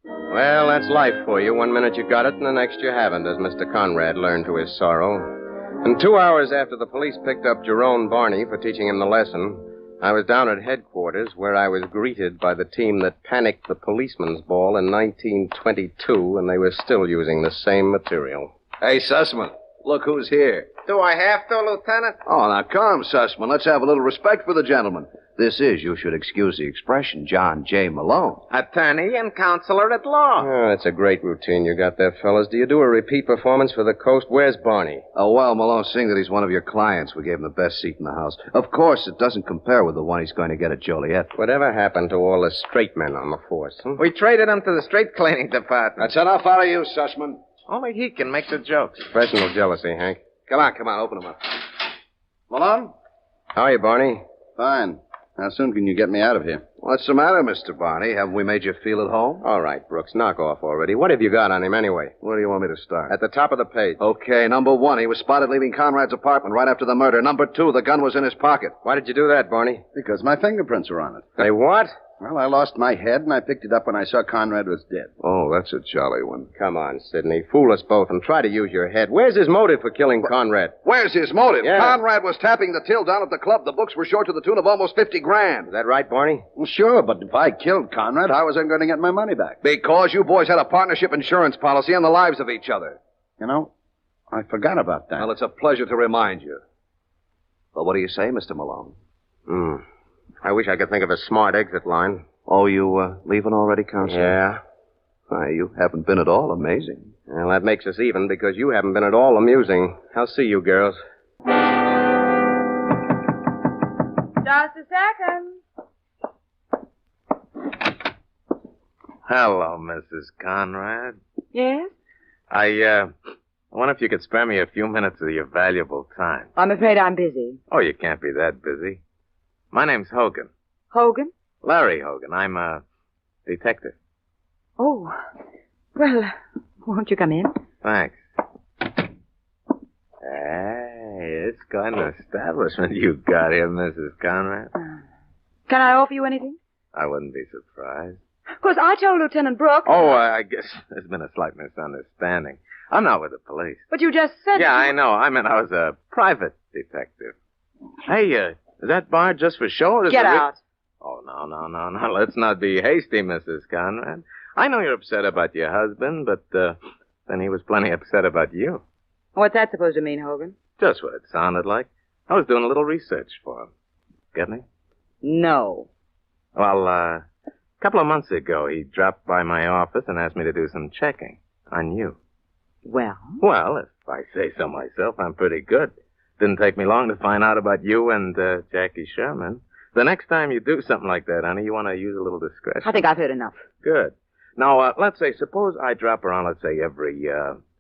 Speaker 7: Well, that's life for you. 1 minute you got it, and the next you haven't, as Mr. Conrad learned to his sorrow. And 2 hours after the police picked up Jerome Barney for teaching him the lesson, I was down at headquarters where I was greeted by the team that panicked the policeman's ball in 1922, and they were still using the same material.
Speaker 18: Hey, Sussman, look who's here.
Speaker 7: Do I have to, Lieutenant?
Speaker 18: Oh, now come, Sussman. Let's have a little respect for the gentleman. This is, you should excuse the expression, John J. Malone.
Speaker 7: Attorney and counselor at law. Oh, that's a great routine you got there, fellas. Do you do a repeat performance for the coast? Where's Barney?
Speaker 18: Oh, well, Malone, seeing that he's one of your clients, we gave him the best seat in the house. Of course, it doesn't compare with the one he's going to get at Joliet.
Speaker 7: Whatever happened to all the straight men on the force?
Speaker 13: We traded him to the straight cleaning department.
Speaker 18: That's enough out of you, Sussman.
Speaker 13: Only he can make the jokes.
Speaker 7: Professional jealousy, Hank.
Speaker 18: Come on, open him up. Malone?
Speaker 7: How are you, Barney?
Speaker 18: Fine. How soon can you get me out of here? What's the matter, Mr. Barney? Haven't we made you feel at home?
Speaker 7: All right, Brooks, knock off already. What have you got on him anyway?
Speaker 18: Where do you want me to start?
Speaker 7: At the top of the page.
Speaker 18: Okay, number 1, he was spotted leaving Conrad's apartment right after the murder. Number 2, the gun was in his pocket.
Speaker 7: Why did you do that, Barney?
Speaker 18: Because my fingerprints are on it.
Speaker 7: They what?
Speaker 18: Well, I lost my head, and I picked it up when I saw Conrad was dead.
Speaker 9: Oh, that's a jolly one.
Speaker 7: Come on, Sidney. Fool us both and try to use your head. Where's his motive for killing Conrad?
Speaker 18: Where's his motive?
Speaker 7: Yeah.
Speaker 18: Conrad was tapping the till down at the club. The books were short to the tune of almost 50 grand.
Speaker 7: Is that right, Barney?
Speaker 18: Well, sure, but if I killed Conrad, how was I going to get my money back? Because you boys had a partnership insurance policy on the lives of each other. You know, I forgot about that. Well, it's a pleasure to remind you. But what do you say, Mr. Malone?
Speaker 7: I wish I could think of a smart exit line.
Speaker 18: Oh, you leaving already, Counselor?
Speaker 7: Yeah.
Speaker 18: Why, you haven't been at all amazing.
Speaker 7: Well, that makes us even because you haven't been at all amusing. I'll see you girls.
Speaker 14: Just a second.
Speaker 13: Hello, Mrs. Conrad.
Speaker 14: Yes?
Speaker 13: I wonder if you could spare me a few minutes of your valuable time.
Speaker 14: I'm afraid I'm busy.
Speaker 13: Oh, you can't be that busy. My name's Hogan.
Speaker 14: Hogan?
Speaker 13: Larry Hogan. I'm a detective.
Speaker 14: Oh. Well, won't you come in?
Speaker 13: Thanks. Hey, it's kind of establishment you got here, Mrs. Conrad.
Speaker 14: Can I offer you anything?
Speaker 13: I wouldn't be surprised.
Speaker 14: Of course, I told Lieutenant Brooks.
Speaker 13: Oh, I guess there's been a slight misunderstanding. I'm not with the police.
Speaker 14: But you just said...
Speaker 13: Yeah, I know. I meant I was a private detective. Hey, is that bar just for show? Or is
Speaker 14: Get out.
Speaker 13: Oh, no. Let's not be hasty, Mrs. Conrad. I know you're upset about your husband, but then he was plenty upset about you.
Speaker 14: What's that supposed to mean, Hogan?
Speaker 13: Just what it sounded like. I was doing a little research for him. Get me?
Speaker 14: No.
Speaker 13: Well, a couple of months ago, he dropped by my office and asked me to do some checking on you.
Speaker 14: Well?
Speaker 13: Well, if I say so myself, I'm pretty good. Didn't take me long to find out about you and Jackie Sherman. The next time you do something like that, honey, you want to use a little discretion.
Speaker 14: I think I've heard enough.
Speaker 13: Good. Now, let's say, suppose I drop around, let's say, every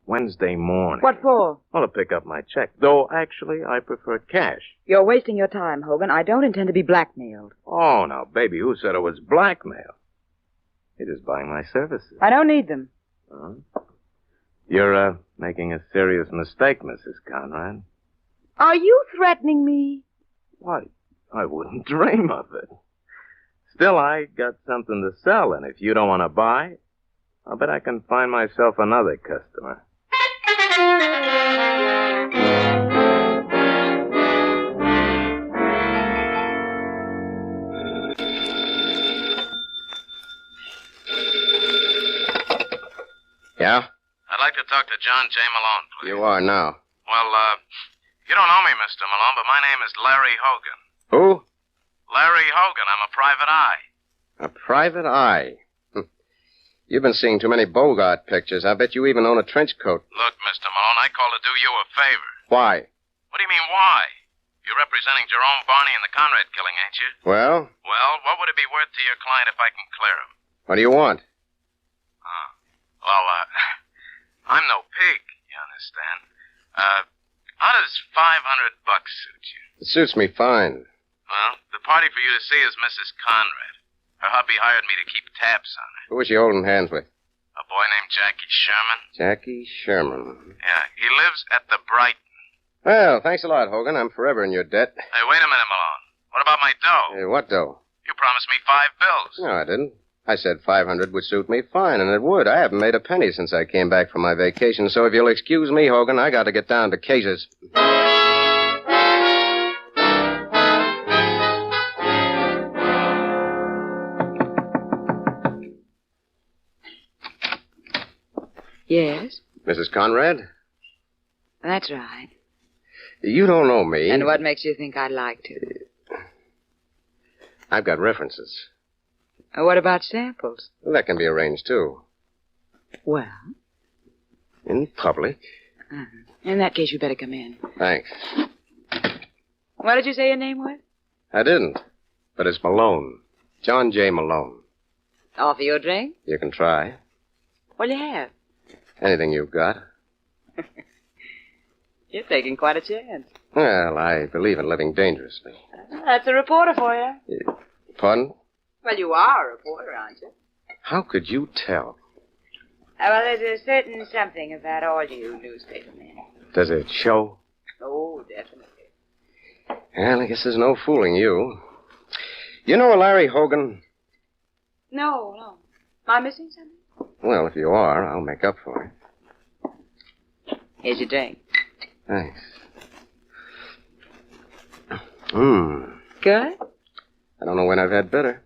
Speaker 13: Wednesday morning.
Speaker 14: What for?
Speaker 13: Well, to pick up my check. Though, actually, I prefer cash.
Speaker 14: You're wasting your time, Hogan. I don't intend to be blackmailed.
Speaker 13: Oh, now, baby, who said it was blackmail? You're just buying my services.
Speaker 14: I don't need them.
Speaker 13: You're making a serious mistake, Mrs. Conrad.
Speaker 14: Are you threatening me?
Speaker 13: Why, I wouldn't dream of it. Still, I got something to sell, and if you don't want to buy, I'll bet I can find myself another customer.
Speaker 7: Yeah?
Speaker 13: I'd like to talk to John J. Malone, please.
Speaker 7: You are now.
Speaker 13: Well, you don't know me, Mr. Malone, but my name is Larry Hogan.
Speaker 7: Who?
Speaker 13: Larry Hogan. I'm a private eye.
Speaker 7: A private eye. You've been seeing too many Bogart pictures. I bet you even own a trench coat.
Speaker 13: Look, Mr. Malone, I called to do you a favor.
Speaker 7: Why?
Speaker 13: What do you mean, why? You're representing Jerome Barney in the Conrad killing, ain't you?
Speaker 7: Well?
Speaker 13: Well, what would it be worth to your client if I can clear him?
Speaker 7: What do you want?
Speaker 13: Well, I'm no pig, you understand. How does $500 suit you?
Speaker 7: It suits me fine.
Speaker 13: Well, the party for you to see is Mrs. Conrad. Her hubby hired me to keep tabs on her.
Speaker 7: Who was she holding hands with?
Speaker 13: A boy named Jackie Sherman.
Speaker 7: Jackie Sherman.
Speaker 13: Yeah, he lives at the Brighton.
Speaker 7: Well, thanks a lot, Hogan. I'm forever in your debt.
Speaker 13: Hey, wait a minute, Malone. What about my dough?
Speaker 7: What dough?
Speaker 13: You promised me 5 bills.
Speaker 7: No, I didn't. I said 500 would suit me fine, and it would. I haven't made a penny since I came back from my vacation, so if you'll excuse me, Hogan, I got to get down to cases.
Speaker 14: Yes?
Speaker 7: Mrs. Conrad?
Speaker 14: That's right.
Speaker 7: You don't know me.
Speaker 14: And what makes you think I'd like to?
Speaker 7: I've got references.
Speaker 14: What about samples?
Speaker 7: Well, that can be arranged, too.
Speaker 14: Well?
Speaker 7: In public.
Speaker 14: In that case, you better come in.
Speaker 7: Thanks.
Speaker 14: What did you say your name was?
Speaker 7: I didn't. But it's Malone. John J. Malone.
Speaker 14: Offer you a drink?
Speaker 7: You can try.
Speaker 14: What'll you have?
Speaker 7: Anything you've got.
Speaker 14: You're taking quite a chance.
Speaker 7: Well, I believe in living dangerously.
Speaker 14: That's a reporter for you.
Speaker 7: Pardon?
Speaker 14: Well, you are a reporter, aren't you?
Speaker 7: How could you tell?
Speaker 14: Well, there's a certain something about all you newspaper men.
Speaker 7: Does it show?
Speaker 14: Oh, definitely.
Speaker 7: Well, I guess there's no fooling you. You know a Larry Hogan?
Speaker 14: No. Am I missing something?
Speaker 7: Well, if you are, I'll make up for it.
Speaker 14: Here's your drink.
Speaker 7: Thanks.
Speaker 14: Good?
Speaker 7: I don't know when I've had better.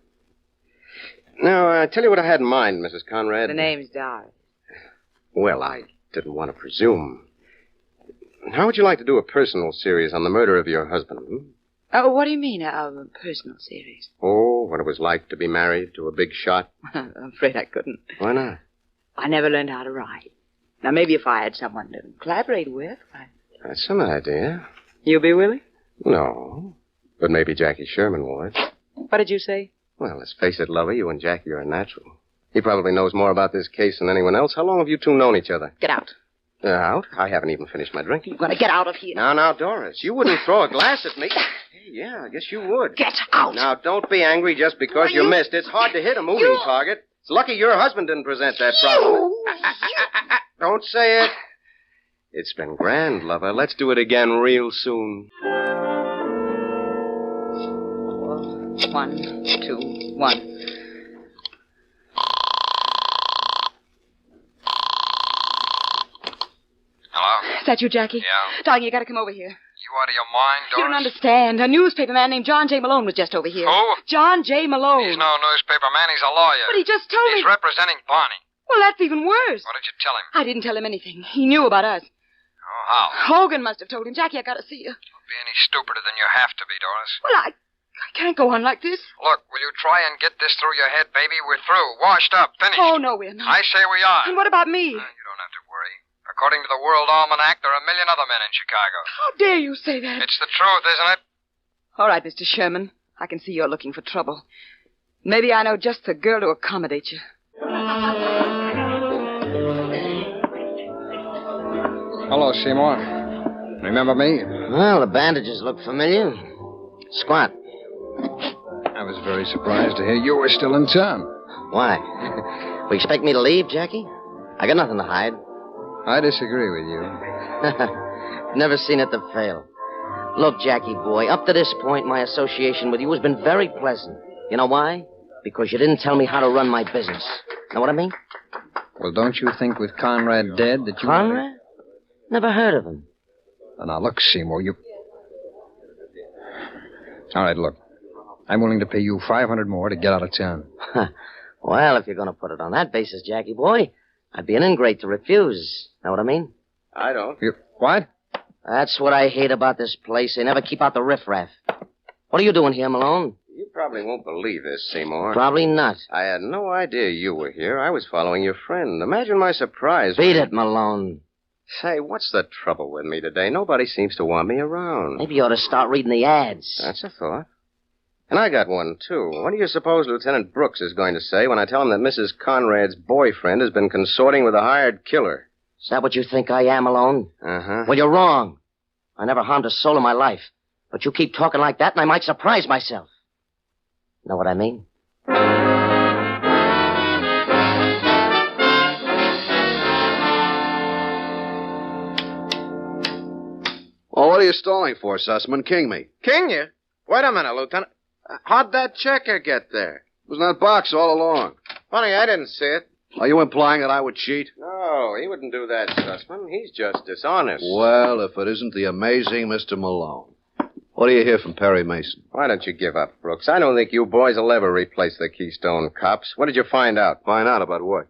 Speaker 7: Now, tell you what I had in mind, Mrs. Conrad.
Speaker 14: The name's Doris.
Speaker 7: Well, I didn't want to presume. How would you like to do a personal series on the murder of your husband?
Speaker 14: Oh, what do you mean, a personal series?
Speaker 7: Oh, what it was like to be married to a big shot.
Speaker 14: I'm afraid I couldn't.
Speaker 7: Why not?
Speaker 14: I never learned how to write. Now, maybe if I had someone to collaborate with,
Speaker 7: That's an idea.
Speaker 14: You'll be willing?
Speaker 7: No, but maybe Jackie Sherman would.
Speaker 14: What did you say?
Speaker 7: Well, let's face it, lover, you and Jackie are a natural. He probably knows more about this case than anyone else. How long have you two known each other?
Speaker 14: Get out.
Speaker 7: Out? I haven't even finished my drink.
Speaker 14: You've got to get out of here.
Speaker 7: Now, Doris, you wouldn't throw a glass at me. Hey, yeah, I guess you would.
Speaker 14: Get out.
Speaker 7: Now, don't be angry just because you missed. It's hard to hit a moving target. It's lucky your husband didn't present that problem. Don't say it. It's been grand, lover. Let's do it again real soon.
Speaker 14: 1, 2, 1.
Speaker 11: Hello?
Speaker 14: Is that you, Jackie?
Speaker 11: Yeah.
Speaker 14: Darling, you gotta come over here.
Speaker 11: You out of your mind, Doris?
Speaker 14: You don't understand. A newspaper man named John J. Malone was just over here.
Speaker 11: Who?
Speaker 14: John J. Malone.
Speaker 11: He's no newspaper man. He's a lawyer.
Speaker 14: But he just told me...
Speaker 11: He's representing Barney.
Speaker 14: Well, that's even worse.
Speaker 11: What did you tell him?
Speaker 14: I didn't tell him anything. He knew about us.
Speaker 11: Oh, how?
Speaker 14: Hogan must have told him. Jackie, I gotta see you.
Speaker 11: Don't be any stupider than you have to be, Doris.
Speaker 14: Well, I can't go on like this.
Speaker 11: Look, will you try and get this through your head, baby? We're through. Washed up. Finished.
Speaker 14: Oh, no, we're not.
Speaker 11: I say we are.
Speaker 14: And what about me?
Speaker 11: You don't have to worry. According to the World Almanac, there are a million other men in Chicago.
Speaker 14: How dare you say that?
Speaker 11: It's the truth, isn't it?
Speaker 14: All right, Mr. Sherman. I can see you're looking for trouble. Maybe I know just the girl to accommodate you.
Speaker 11: Hello, Seymour. Remember me?
Speaker 15: Well, the bandages look familiar. Squat.
Speaker 11: I was very surprised to hear you were still in town.
Speaker 15: Why? We expect me to leave, Jackie? I got nothing to hide.
Speaker 11: I disagree with you.
Speaker 15: Never seen it to fail. Look, Jackie boy, up to this point, my association with you has been very pleasant. You know why? Because you didn't tell me how to run my business. Know what I mean?
Speaker 11: Well, don't you think with Conrad dead that you...
Speaker 15: Conrad? Never heard of him.
Speaker 11: Now, look, Seymour, you... All right, look. I'm willing to pay you $500 more to get out of town.
Speaker 15: Well, if you're going to put it on that basis, Jackie boy, I'd be an ingrate to refuse. Know what I mean?
Speaker 7: I don't.
Speaker 11: What?
Speaker 15: That's what I hate about this place. They never keep out the riffraff. What are you doing here, Malone?
Speaker 7: You probably won't believe this, Seymour.
Speaker 15: Probably not.
Speaker 7: I had no idea you were here. I was following your friend. Imagine my surprise.
Speaker 15: Beat it, Malone.
Speaker 7: Say, what's the trouble with me today? Nobody seems to want me around.
Speaker 15: Maybe you ought to start reading the ads.
Speaker 7: That's a thought. And I got one, too. What do you suppose Lieutenant Brooks is going to say when I tell him that Mrs. Conrad's boyfriend has been consorting with a hired killer?
Speaker 15: Is that what you think I am, Malone?
Speaker 7: Uh-huh.
Speaker 15: Well, you're wrong. I never harmed a soul in my life. But you keep talking like that, and I might surprise myself. Know what I mean?
Speaker 18: Well, what are you stalling for, Sussman? King me.
Speaker 7: King you? Wait a minute, Lieutenant. How'd that checker get there?
Speaker 18: It was in that box all along.
Speaker 7: Funny, I didn't see it.
Speaker 18: Are you implying that I would cheat?
Speaker 7: No, he wouldn't do that, Sussman. He's just dishonest.
Speaker 18: Well, if it isn't the amazing Mr. Malone. What do you hear from Perry Mason?
Speaker 7: Why don't you give up, Brooks? I don't think you boys will ever replace the Keystone cops. What did you find out?
Speaker 18: Find out about what?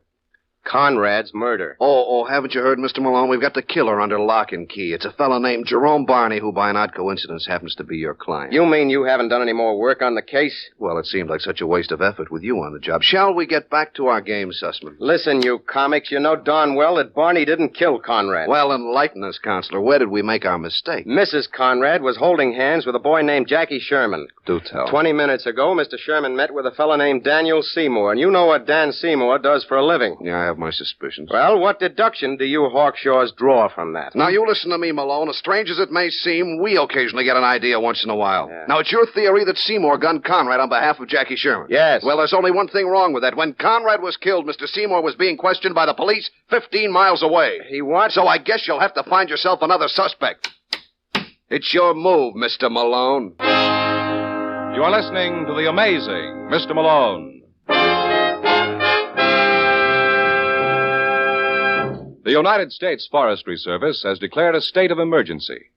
Speaker 7: Conrad's murder.
Speaker 18: Oh, haven't you heard, Mr. Malone? We've got the killer under lock and key. It's a fellow named Jerome Barney, who by an odd coincidence happens to be your client.
Speaker 7: You mean you haven't done any more work on the case?
Speaker 18: Well, it seemed like such a waste of effort with you on the job. Shall we get back to our game, Sussman?
Speaker 7: Listen, you comics, you know darn well that Barney didn't kill Conrad.
Speaker 18: Well, enlighten us, Counselor. Where did we make our mistake?
Speaker 7: Mrs. Conrad was holding hands with a boy named Jackie Sherman.
Speaker 18: Do tell.
Speaker 7: 20 minutes ago, Mr. Sherman met with a fellow named Daniel Seymour, and you know what Dan Seymour does for a living.
Speaker 18: Yeah, I have my suspicions.
Speaker 7: Well, what deduction do you Hawkshaws draw from that?
Speaker 18: Now, you listen to me, Malone. As strange as it may seem, we occasionally get an idea once in a while. Yeah. Now, it's your theory that Seymour gunned Conrad on behalf of Jackie Sherman.
Speaker 7: Yes.
Speaker 18: Well, there's only one thing wrong with that. When Conrad was killed, Mr. Seymour was being questioned by the police 15 miles away.
Speaker 7: He what?
Speaker 18: So I guess you'll have to find yourself another suspect. It's your move, Mr. Malone.
Speaker 17: You are listening to the amazing Mr. Malone. The United States Forestry Service has declared a state of emergency.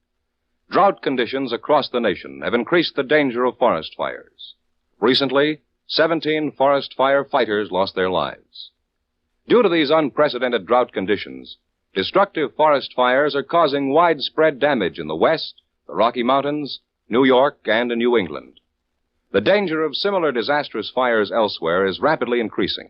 Speaker 17: Drought conditions across the nation have increased the danger of forest fires. Recently, 17 forest fire fighters lost their lives. Due to these unprecedented drought conditions, destructive forest fires are causing widespread damage in the West, the Rocky Mountains, New York, and in New England. The danger of similar disastrous fires elsewhere is rapidly increasing.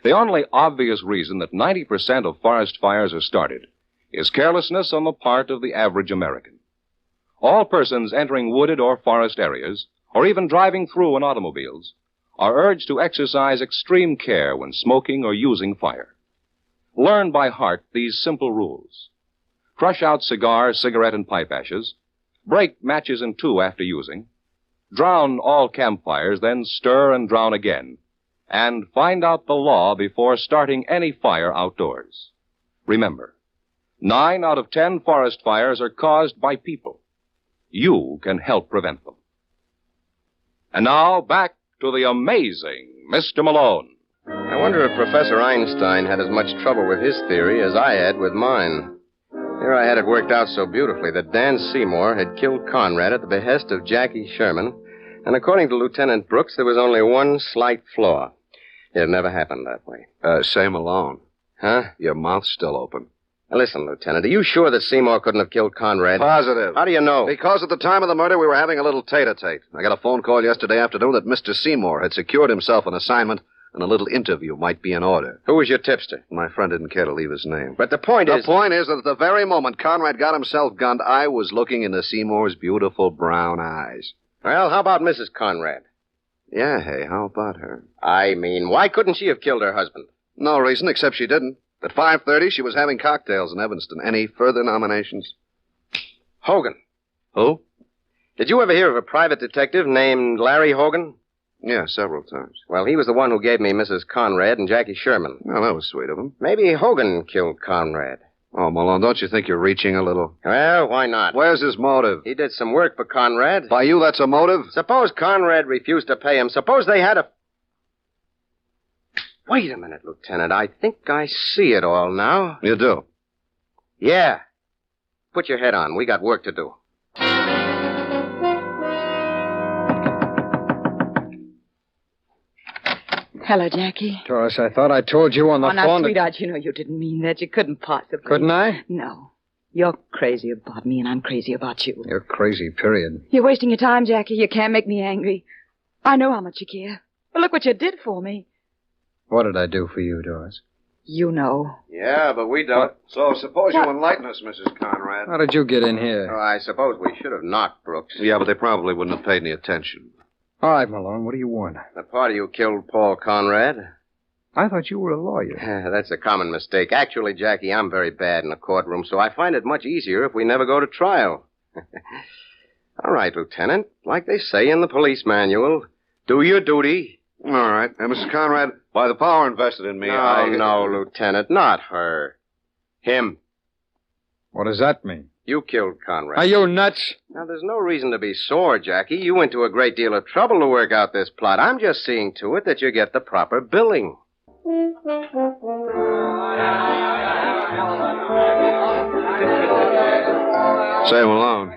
Speaker 17: The only obvious reason that 90% of forest fires are started is carelessness on the part of the average American. All persons entering wooded or forest areas, or even driving through in automobiles, are urged to exercise extreme care when smoking or using fire. Learn by heart these simple rules. Crush out cigar, cigarette, and pipe ashes. Break matches in two after using. Drown all campfires, then stir and drown again. And find out the law before starting any fire outdoors. Remember, 9 out of 10 forest fires are caused by people. You can help prevent them. And now, back to the amazing Mr. Malone.
Speaker 7: I wonder if Professor Einstein had as much trouble with his theory as I had with mine. Here I had it worked out so beautifully that Dan Seymour had killed Conrad at the behest of Jackie Sherman, and according to Lieutenant Brooks, there was only one slight flaw. It never happened that way.
Speaker 18: Say, Malone.
Speaker 7: Huh?
Speaker 18: Your mouth's still open.
Speaker 7: Now, listen, Lieutenant, are you sure that Seymour couldn't have killed Conrad?
Speaker 18: Positive.
Speaker 7: How do you know?
Speaker 18: Because at the time of the murder, we were having a little tete-a-tete. I got a phone call yesterday afternoon that Mr. Seymour had secured himself an assignment and a little interview might be in order.
Speaker 7: Who was your tipster?
Speaker 18: My friend didn't care to leave his name.
Speaker 7: But the point is...
Speaker 18: The point is that at the very moment Conrad got himself gunned, I was looking into Seymour's beautiful brown eyes.
Speaker 7: Well, how about Mrs. Conrad?
Speaker 18: Yeah, hey, how about her?
Speaker 7: I mean, why couldn't she have killed her husband?
Speaker 18: No reason, except she didn't. At 5:30, she was having cocktails in Evanston. Any further nominations?
Speaker 7: Hogan.
Speaker 18: Who?
Speaker 7: Did you ever hear of a private detective named Larry Hogan?
Speaker 18: Yeah, several times.
Speaker 7: Well, he was the one who gave me Mrs. Conrad and Jackie Sherman.
Speaker 18: Well, that was sweet of him.
Speaker 7: Maybe Hogan killed Conrad.
Speaker 18: Oh, Malone, don't you think you're reaching a little?
Speaker 7: Well, why not?
Speaker 18: Where's his motive?
Speaker 7: He did some work for Conrad.
Speaker 18: By you, that's a motive?
Speaker 7: Suppose Conrad refused to pay him. Suppose they had a... Wait a minute, Lieutenant. I think I see it all now.
Speaker 18: You do?
Speaker 7: Yeah. Put your head on. We got work to do.
Speaker 14: Hello, Jackie.
Speaker 11: Doris, I thought I told you on the
Speaker 14: Oh, now,
Speaker 11: phone...
Speaker 14: sweetheart, you know you didn't mean that. You couldn't possibly.
Speaker 11: Couldn't I?
Speaker 14: No. You're crazy about me, and I'm crazy about you.
Speaker 11: You're crazy, period.
Speaker 14: You're wasting your time, Jackie. You can't make me angry. I know how much you care. But look what you did for me.
Speaker 11: What did I do for you, Doris?
Speaker 14: You know.
Speaker 18: Yeah, but we don't. So suppose you enlighten us, Mrs. Conrad.
Speaker 11: How did you get in here?
Speaker 7: Oh, I suppose we should have knocked Brooks.
Speaker 18: Yeah, but they probably wouldn't have paid any attention.
Speaker 11: All right, Malone, what do you want?
Speaker 7: The party who killed Paul Conrad.
Speaker 11: I thought you were a lawyer.
Speaker 7: That's a common mistake. Actually, Jackie, I'm very bad in a courtroom, so I find it much easier if we never go to trial. All right, Lieutenant. Like they say in the police manual, do your duty.
Speaker 18: All right. And Mrs. Conrad, by the power invested in me,
Speaker 7: No, Lieutenant, not her. Him.
Speaker 11: What does that mean?
Speaker 7: You killed Conrad.
Speaker 11: Are you nuts?
Speaker 7: Now, there's no reason to be sore, Jackie. You went to a great deal of trouble to work out this plot. I'm just seeing to it that you get the proper billing.
Speaker 18: Say, Malone.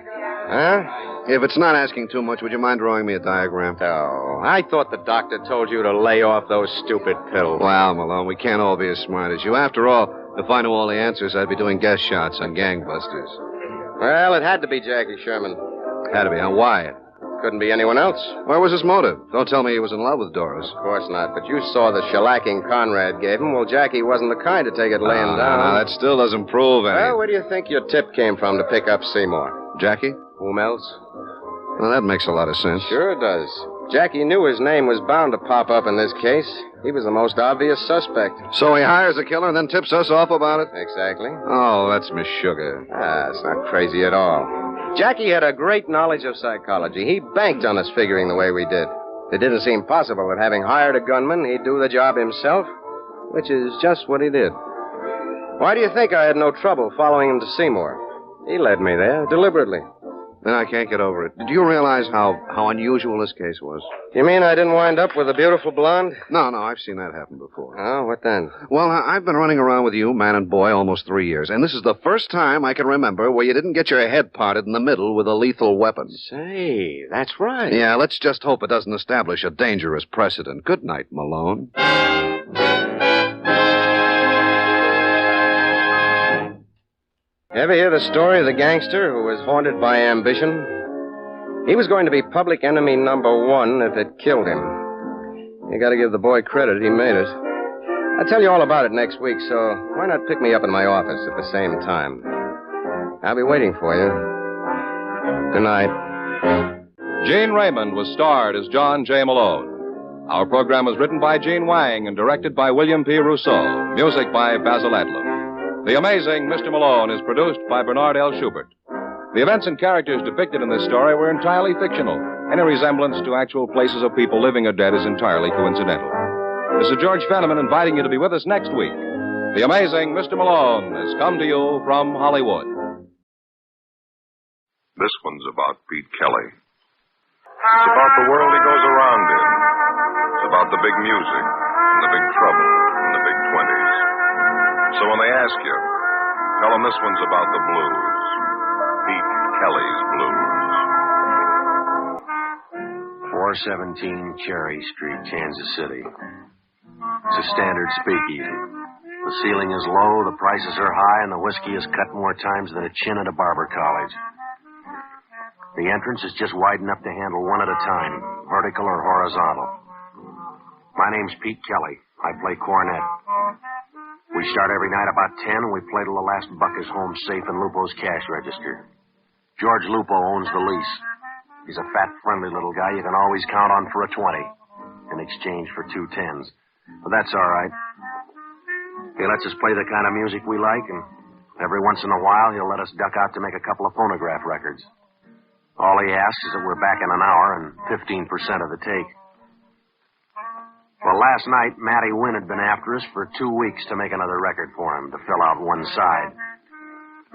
Speaker 7: Huh?
Speaker 18: If it's not asking too much, would you mind drawing me a diagram?
Speaker 7: Oh, I thought the doctor told you to lay off those stupid pills.
Speaker 18: Well, Malone, we can't all be as smart as you. After all, if I knew all the answers, I'd be doing guest shots on gangbusters.
Speaker 7: Well, it had to be Jackie Sherman.
Speaker 18: Had to be, huh? Why?
Speaker 7: Couldn't be anyone else.
Speaker 18: What was his motive? Don't tell me he was in love with Doris.
Speaker 7: Of course not, but you saw the shellacking Conrad gave him. Well, Jackie wasn't the kind to take it laying down.
Speaker 18: No, that still doesn't prove anything.
Speaker 7: Well, where do you think your tip came from to pick up Seymour?
Speaker 18: Jackie?
Speaker 7: Whom else?
Speaker 18: Well, that makes a lot of sense.
Speaker 7: Sure it does. Jackie knew his name was bound to pop up in this case. He was the most obvious suspect.
Speaker 18: So he hires a killer and then tips us off about it?
Speaker 7: Exactly.
Speaker 18: Oh, that's Miss Sugar.
Speaker 7: It's not crazy at all. Jackie had a great knowledge of psychology. He banked on us figuring the way we did. It didn't seem possible that having hired a gunman, he'd do the job himself, which is just what he did. Why do you think I had no trouble following him to Seymour? He led me there, deliberately.
Speaker 18: Then I can't get over it. Did you realize how unusual this case was?
Speaker 7: You mean I didn't wind up with a beautiful blonde?
Speaker 18: No, I've seen that happen before.
Speaker 7: Oh, what then?
Speaker 18: Well, I've been running around with you, man and boy, almost 3 years, and this is the first time I can remember where you didn't get your head parted in the middle with a lethal weapon.
Speaker 7: Say, that's right.
Speaker 18: Yeah, let's just hope it doesn't establish a dangerous precedent. Good night, Malone.
Speaker 7: Ever hear the story of the gangster who was haunted by ambition? He was going to be public enemy number one if it killed him. You gotta give the boy credit, he made it. I'll tell you all about it next week, so why not pick me up in my office at the same time? I'll be waiting for you. Good night.
Speaker 17: Gene Raymond was starred as John J. Malone. Our program was written by Gene Wang and directed by William P. Rousseau. Music by Basil Adlam. The Amazing Mr. Malone is produced by Bernard L. Schubert. The events and characters depicted in this story were entirely fictional. Any resemblance to actual places of people living or dead is entirely coincidental. This is George Fenneman inviting you to be with us next week The amazing Mr. Malone has come to you from Hollywood.
Speaker 19: This one's about Pete Kelly. It's about the world he goes around in. It's about the big music, and the big trouble, and the big 20s. So when they ask you, tell them this one's about the blues. Pete Kelly's blues.
Speaker 20: 417 Cherry Street, Kansas City. It's a standard speakeasy. The ceiling is low, the prices are high, and the whiskey is cut more times than a chin at a barber college. The entrance is just wide enough to handle one at a time, vertical or horizontal. My name's Pete Kelly. I play cornet. We start every night about 10, and we play till the last buck is home safe in Lupo's cash register. George Lupo owns the lease. He's a fat, friendly little guy you can always count on for a 20 in exchange for 2 10s. But that's all right. He lets us play the kind of music we like, and every once in a while he'll let us duck out to make a couple of phonograph records. All he asks is that we're back in an hour and 15% of the take. Well, last night, Matty Wynn had been after us for 2 weeks to make another record for him, to fill out one side.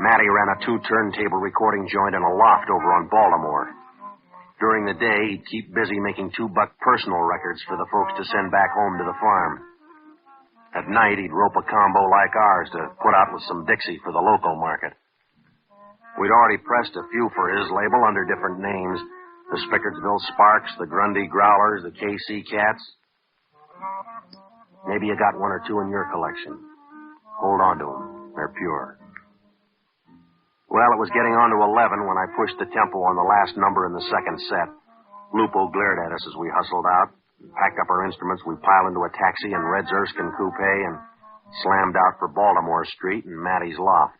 Speaker 20: Matty ran a 2-turntable recording joint in a loft over on Baltimore. During the day, he'd keep busy making $2 personal records for the folks to send back home to the farm. At night, he'd rope a combo like ours to put out with some Dixie for the local market. We'd already pressed a few for his label under different names. The Spickersville Sparks, the Grundy Growlers, the KC Cats. Maybe you got 1 or 2 in your collection. Hold on to them. They're pure. Well, it was getting on to 11 when I pushed the tempo on the last number in the second set. Lupo glared at us as we hustled out. Packed up our instruments, we piled into a taxi in Red's Erskine coupe and slammed out for Baltimore Street and Matty's loft.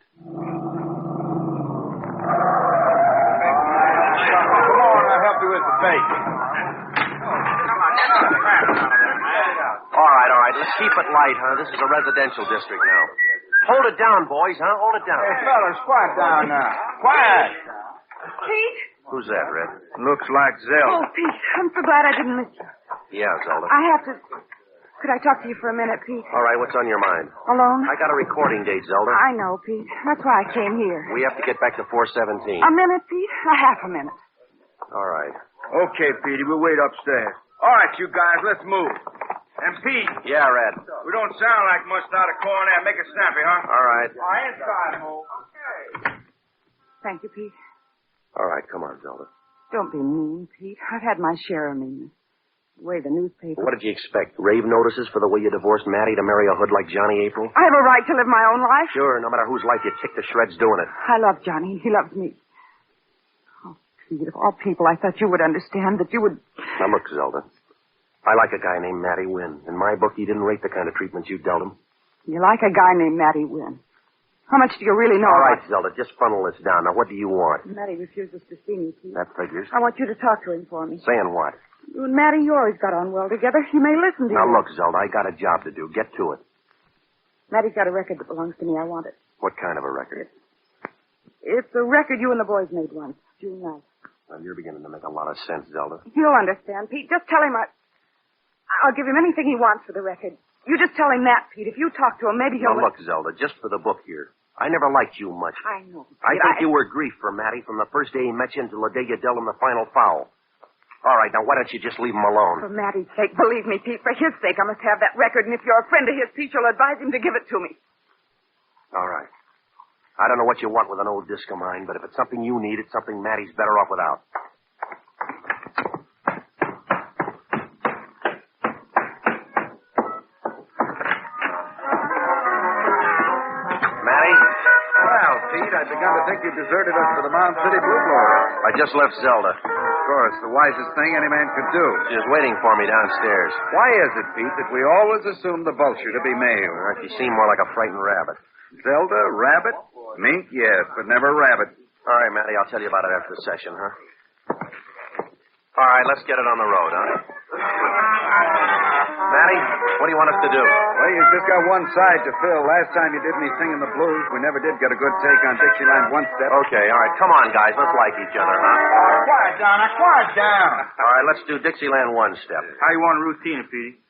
Speaker 20: All right. Let's keep it light, huh? This is a residential district now. Hold it down, boys, huh? Hold it down.
Speaker 21: Hey, fellas, quiet down now. Quiet.
Speaker 14: Pete?
Speaker 20: Who's that, Red?
Speaker 21: Looks like Zelda.
Speaker 14: Oh, Pete, I'm so glad I didn't miss you.
Speaker 20: Yeah, Zelda.
Speaker 14: I have to... Could I talk to you for a minute, Pete?
Speaker 20: All right, what's on your mind?
Speaker 14: Alone?
Speaker 20: I got a recording date, Zelda.
Speaker 14: I know, Pete. That's why I came here.
Speaker 20: We have to get back to 417.
Speaker 14: A minute, Pete? A half a minute.
Speaker 20: All right.
Speaker 21: Okay, Petey, we'll wait upstairs. All right, you guys, let's move. And Pete.
Speaker 20: Yeah, Red.
Speaker 21: We don't sound like much out of cornet. Make it snappy, huh?
Speaker 20: All right.
Speaker 21: All right, inside, Mo. Okay.
Speaker 14: Thank you, Pete.
Speaker 20: All right, come on, Zelda.
Speaker 14: Don't be mean, Pete. I've had my share of meanness. The way the newspaper...
Speaker 20: What did you expect? Rave notices for the way you divorced Matty to marry a hood like Johnny April?
Speaker 14: I have a right to live my own life.
Speaker 20: Sure, no matter whose life you kick to shreds doing it.
Speaker 14: I love Johnny. He loves me. Oh, Pete, of all people, I thought you would understand, that you would...
Speaker 20: Now, look, Zelda. I like a guy named Matty Wynn. In my book, he didn't rate the kind of treatment you dealt him.
Speaker 14: You like a guy named Matty Wynn. How much do you really know
Speaker 20: All right,
Speaker 14: about...
Speaker 20: Zelda, just funnel this down. Now, what do you want?
Speaker 14: Matty refuses to see me, Pete.
Speaker 20: That figures.
Speaker 14: I want you to talk to him for me.
Speaker 20: Saying what?
Speaker 14: You and Matty, you always got on well together. He may listen to you.
Speaker 20: Now, look, Zelda, I got a job to do. Get to it.
Speaker 14: Matty's got a record that belongs to me. I want it.
Speaker 20: What kind of a record?
Speaker 14: It's a record you and the boys made once, June night.
Speaker 20: Well, you're beginning to make a lot of sense, Zelda.
Speaker 14: You'll understand, Pete. Just tell him I'll give him anything he wants for the record. You just tell him that, Pete. If you talk to him, maybe he'll...
Speaker 20: Now, look, Zelda, just for the book here. I never liked you much.
Speaker 14: I know.
Speaker 20: I think you were grief for Matty from the first day he met you until the day you dealt him the final foul. All right, now, why don't you just leave him alone?
Speaker 14: For Matty's sake, believe me, Pete, for his sake, I must have that record, and if you're a friend of his, Pete, you'll advise him to give it to me.
Speaker 20: All right. I don't know what you want with an old disc of mine, but if it's something you need, it's something Matty's better off without. Matty?
Speaker 21: Well, Pete, I'd begun to think you deserted us for the Mound City Blue Blowers.
Speaker 20: I just left Zelda.
Speaker 21: Of course, the wisest thing any man could do.
Speaker 20: She's waiting for me downstairs.
Speaker 21: Why is it, Pete, that we always assume the vulture to be male?
Speaker 20: She seemed more like a frightened rabbit.
Speaker 21: Zelda, rabbit? Mink, yes, but never rabbit.
Speaker 20: All right, Matty, I'll tell you about it after the session, huh? All right, let's get it on the road, huh? Matty, what do you want us to do?
Speaker 21: Well, you've just got one side to fill. Last time you did me singing the blues, we never did get a good take on Dixieland One Step.
Speaker 20: Okay, all right, come on, guys. Let's like each other, huh?
Speaker 21: Quiet down, now, quiet down.
Speaker 20: All right, let's do Dixieland One Step.
Speaker 21: How you want to routine it, Petey?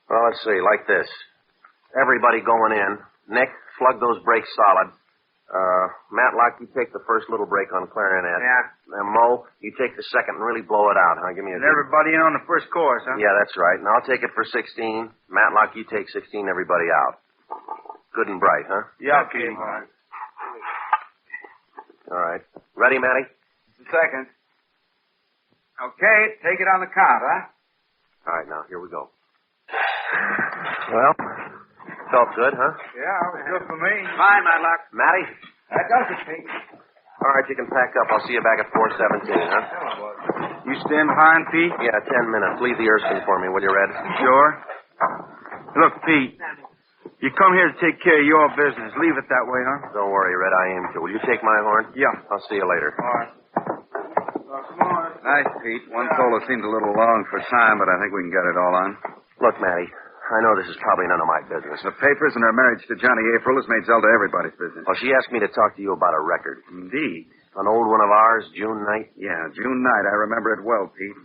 Speaker 20: Well, let's see, like this. Everybody going in, Nick, slug those brakes solid. Matlock, you take the first little break on clarinet.
Speaker 21: Yeah.
Speaker 20: Now, Mo, you take the second and really blow it out, huh? Give me a...
Speaker 21: And everybody in on the first chorus, huh?
Speaker 20: Yeah, that's right. And I'll take it for 16. Matlock, you take 16, everybody out. Good and bright, huh?
Speaker 21: Yeah, okay.
Speaker 20: All right. Ready, Matty?
Speaker 21: Just a second. Okay, take it on the count, huh?
Speaker 20: All right, now, here we go. Well, felt good, huh?
Speaker 21: Yeah, it was good for me. Fine, Matlock.
Speaker 20: Matty?
Speaker 21: That does it, Pete.
Speaker 20: All right, you can pack up. I'll see you back at 4:17, huh?
Speaker 21: You stand behind, Pete?
Speaker 20: Yeah, 10 minutes. Leave the Erskine for me, will you, Red?
Speaker 21: Sure. Look, Pete, you come here to take care of your business. Leave it that way, huh?
Speaker 20: Don't worry, Red. I aim to. Will you take my horn?
Speaker 21: Yeah.
Speaker 20: I'll see you later.
Speaker 21: All right.
Speaker 9: Nice, Pete. One solo seemed a little long for time, but I think we can get it all on.
Speaker 20: Look, Matty, I know this is probably none of my business.
Speaker 9: The papers and her marriage to Johnny April has made Zelda everybody's business.
Speaker 20: Well, she asked me to talk to you about a record.
Speaker 9: Indeed.
Speaker 20: An old one of ours, June night?
Speaker 9: Yeah, June night. I remember it well, Pete.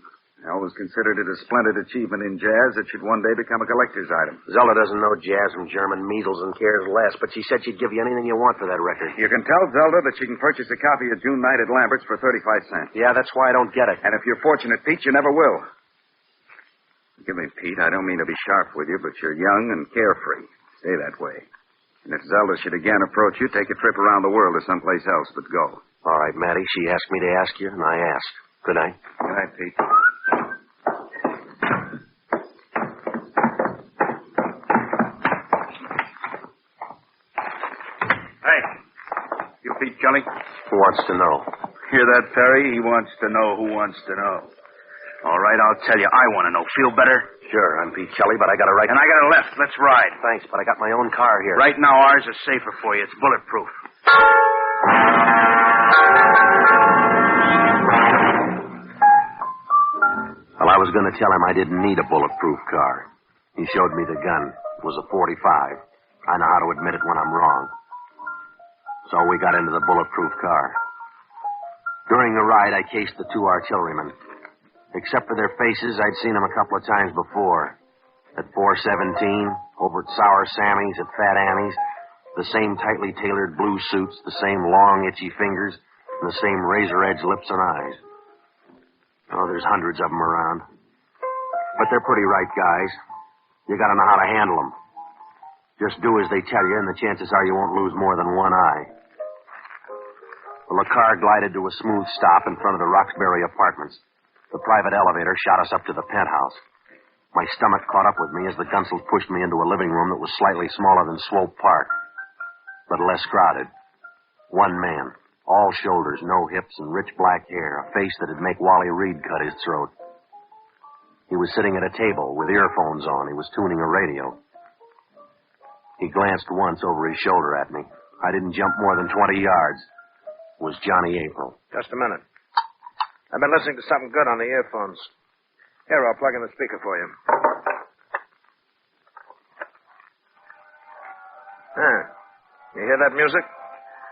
Speaker 9: I always considered it a splendid achievement in jazz that should one day become a collector's item.
Speaker 20: Zelda doesn't know jazz from German measles and cares less, but she said she'd give you anything you want for that record.
Speaker 9: You can tell Zelda that she can purchase a copy of June night at Lambert's for 35 cents.
Speaker 20: Yeah, that's why I don't get it.
Speaker 9: And if you're fortunate, Pete, you never will. Forgive me, Pete. I don't mean to be sharp with you, but you're young and carefree. Stay that way. And if Zelda should again approach you, take a trip around the world or someplace else, but go.
Speaker 20: All right, Matty. She asked me to ask you, and I asked. Good night.
Speaker 9: Good night, Pete.
Speaker 21: Hey, you Pete Kelly?
Speaker 20: Who wants to know?
Speaker 21: Hear that, Perry? He wants to know who wants to know. All right, I'll tell you. I want to know. Feel better?
Speaker 20: Sure, I'm Pete Kelly, but I got a right...
Speaker 21: And I got a left. Let's ride.
Speaker 20: Thanks, but I got my own car here.
Speaker 21: Right now, ours is safer for you. It's bulletproof.
Speaker 20: Well, I was going to tell him I didn't need a bulletproof car. He showed me the gun. It was a .45. I know how to admit it when I'm wrong. So we got into the bulletproof car. During the ride, I cased the two artillerymen. Except for their faces, I'd seen them a couple of times before. At 417, over at Sour Sammy's, at Fat Annie's, the same tightly tailored blue suits, the same long, itchy fingers, and the same razor-edged lips and eyes. Oh, there's hundreds of them around. But they're pretty right guys. You gotta know how to handle them. Just do as they tell you, and the chances are you won't lose more than one eye. Well, the car glided to a smooth stop in front of the Roxbury apartments. The private elevator shot us up to the penthouse. My stomach caught up with me as the Gunsels pushed me into a living room that was slightly smaller than Swope Park, but less crowded. One man, all shoulders, no hips, and rich black hair, a face that'd make Wally Reed cut his throat. He was sitting at a table with earphones on. He was tuning a radio. He glanced once over his shoulder at me. I didn't jump more than 20 yards. It was Johnny April.
Speaker 1: Just a minute. I've been listening to something good on the earphones. Here, I'll plug in the speaker for you. You hear that music?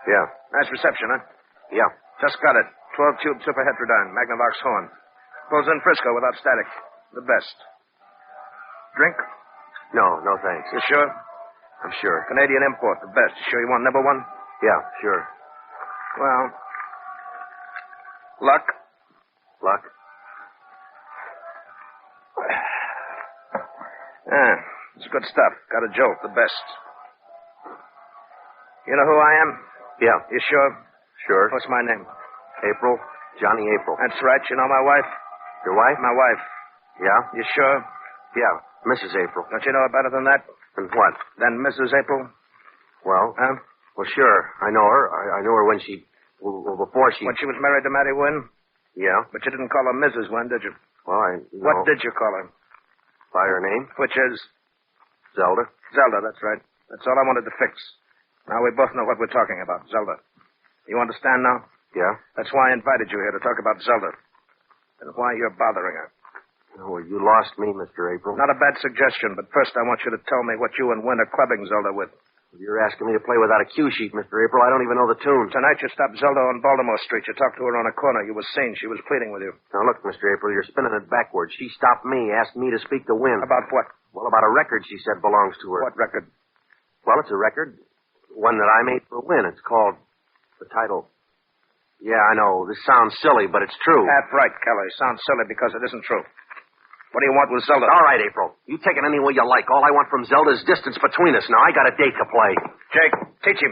Speaker 20: Yeah.
Speaker 1: Nice reception, huh?
Speaker 20: Yeah.
Speaker 1: Just got it. 12-tube superheterodyne, Magnavox horn. Pulls in Frisco without static. The best. Drink?
Speaker 20: No, thanks.
Speaker 1: You sure?
Speaker 20: I'm sure.
Speaker 1: Canadian import, the best. You sure you want number one?
Speaker 20: Yeah, sure.
Speaker 1: Well, luck?
Speaker 20: Luck?
Speaker 1: Yeah, it's good stuff. Got a jolt, the best. You know who I am?
Speaker 20: Yeah.
Speaker 1: You sure?
Speaker 20: Sure.
Speaker 1: What's my name?
Speaker 20: April. Johnny April.
Speaker 1: That's right. You know my wife?
Speaker 20: Your wife?
Speaker 1: My wife.
Speaker 20: Yeah?
Speaker 1: You sure?
Speaker 20: Yeah, Mrs. April.
Speaker 1: Don't you know her better than that?
Speaker 20: And what?
Speaker 1: Than Mrs. April?
Speaker 20: Well?
Speaker 1: Huh?
Speaker 20: Well, sure. I know her. I knew her when she... Well, before she...
Speaker 1: When she was married to Matty Wynn?
Speaker 20: Yeah.
Speaker 1: But you didn't call her Mrs. Wynn, did you?
Speaker 20: Well, no.
Speaker 1: What did you call her?
Speaker 20: By her name?
Speaker 1: Which is?
Speaker 20: Zelda.
Speaker 1: Zelda, that's right. That's all I wanted to fix. Now we both know what we're talking about, Zelda. You understand now?
Speaker 20: Yeah?
Speaker 1: That's why I invited you here to talk about Zelda. And why you're bothering her.
Speaker 20: Oh, you lost me, Mr. April.
Speaker 1: Not a bad suggestion, but first I want you to tell me what you and Wynn are clubbing Zelda with.
Speaker 20: You're asking me to play without a cue sheet, Mr. April. I don't even know the tune.
Speaker 1: Tonight you stopped Zelda on Baltimore Street. You talked to her on a corner. You were seen. She was pleading with you.
Speaker 20: Now, look, Mr. April, you're spinning it backwards. She stopped me, asked me to speak to Wynn.
Speaker 1: About what?
Speaker 20: Well, about a record she said belongs to her.
Speaker 1: What record?
Speaker 20: Well, it's a record. One that I made for a win. It's called... The title... Yeah, I know. This sounds silly, but it's true.
Speaker 1: That's right, Kelly. Sounds silly because it isn't true. What do you want with Zelda?
Speaker 20: All right, April. You take it any way you like. All I want from Zelda is distance between us. Now, I got a date to play.
Speaker 1: Jake, teach him.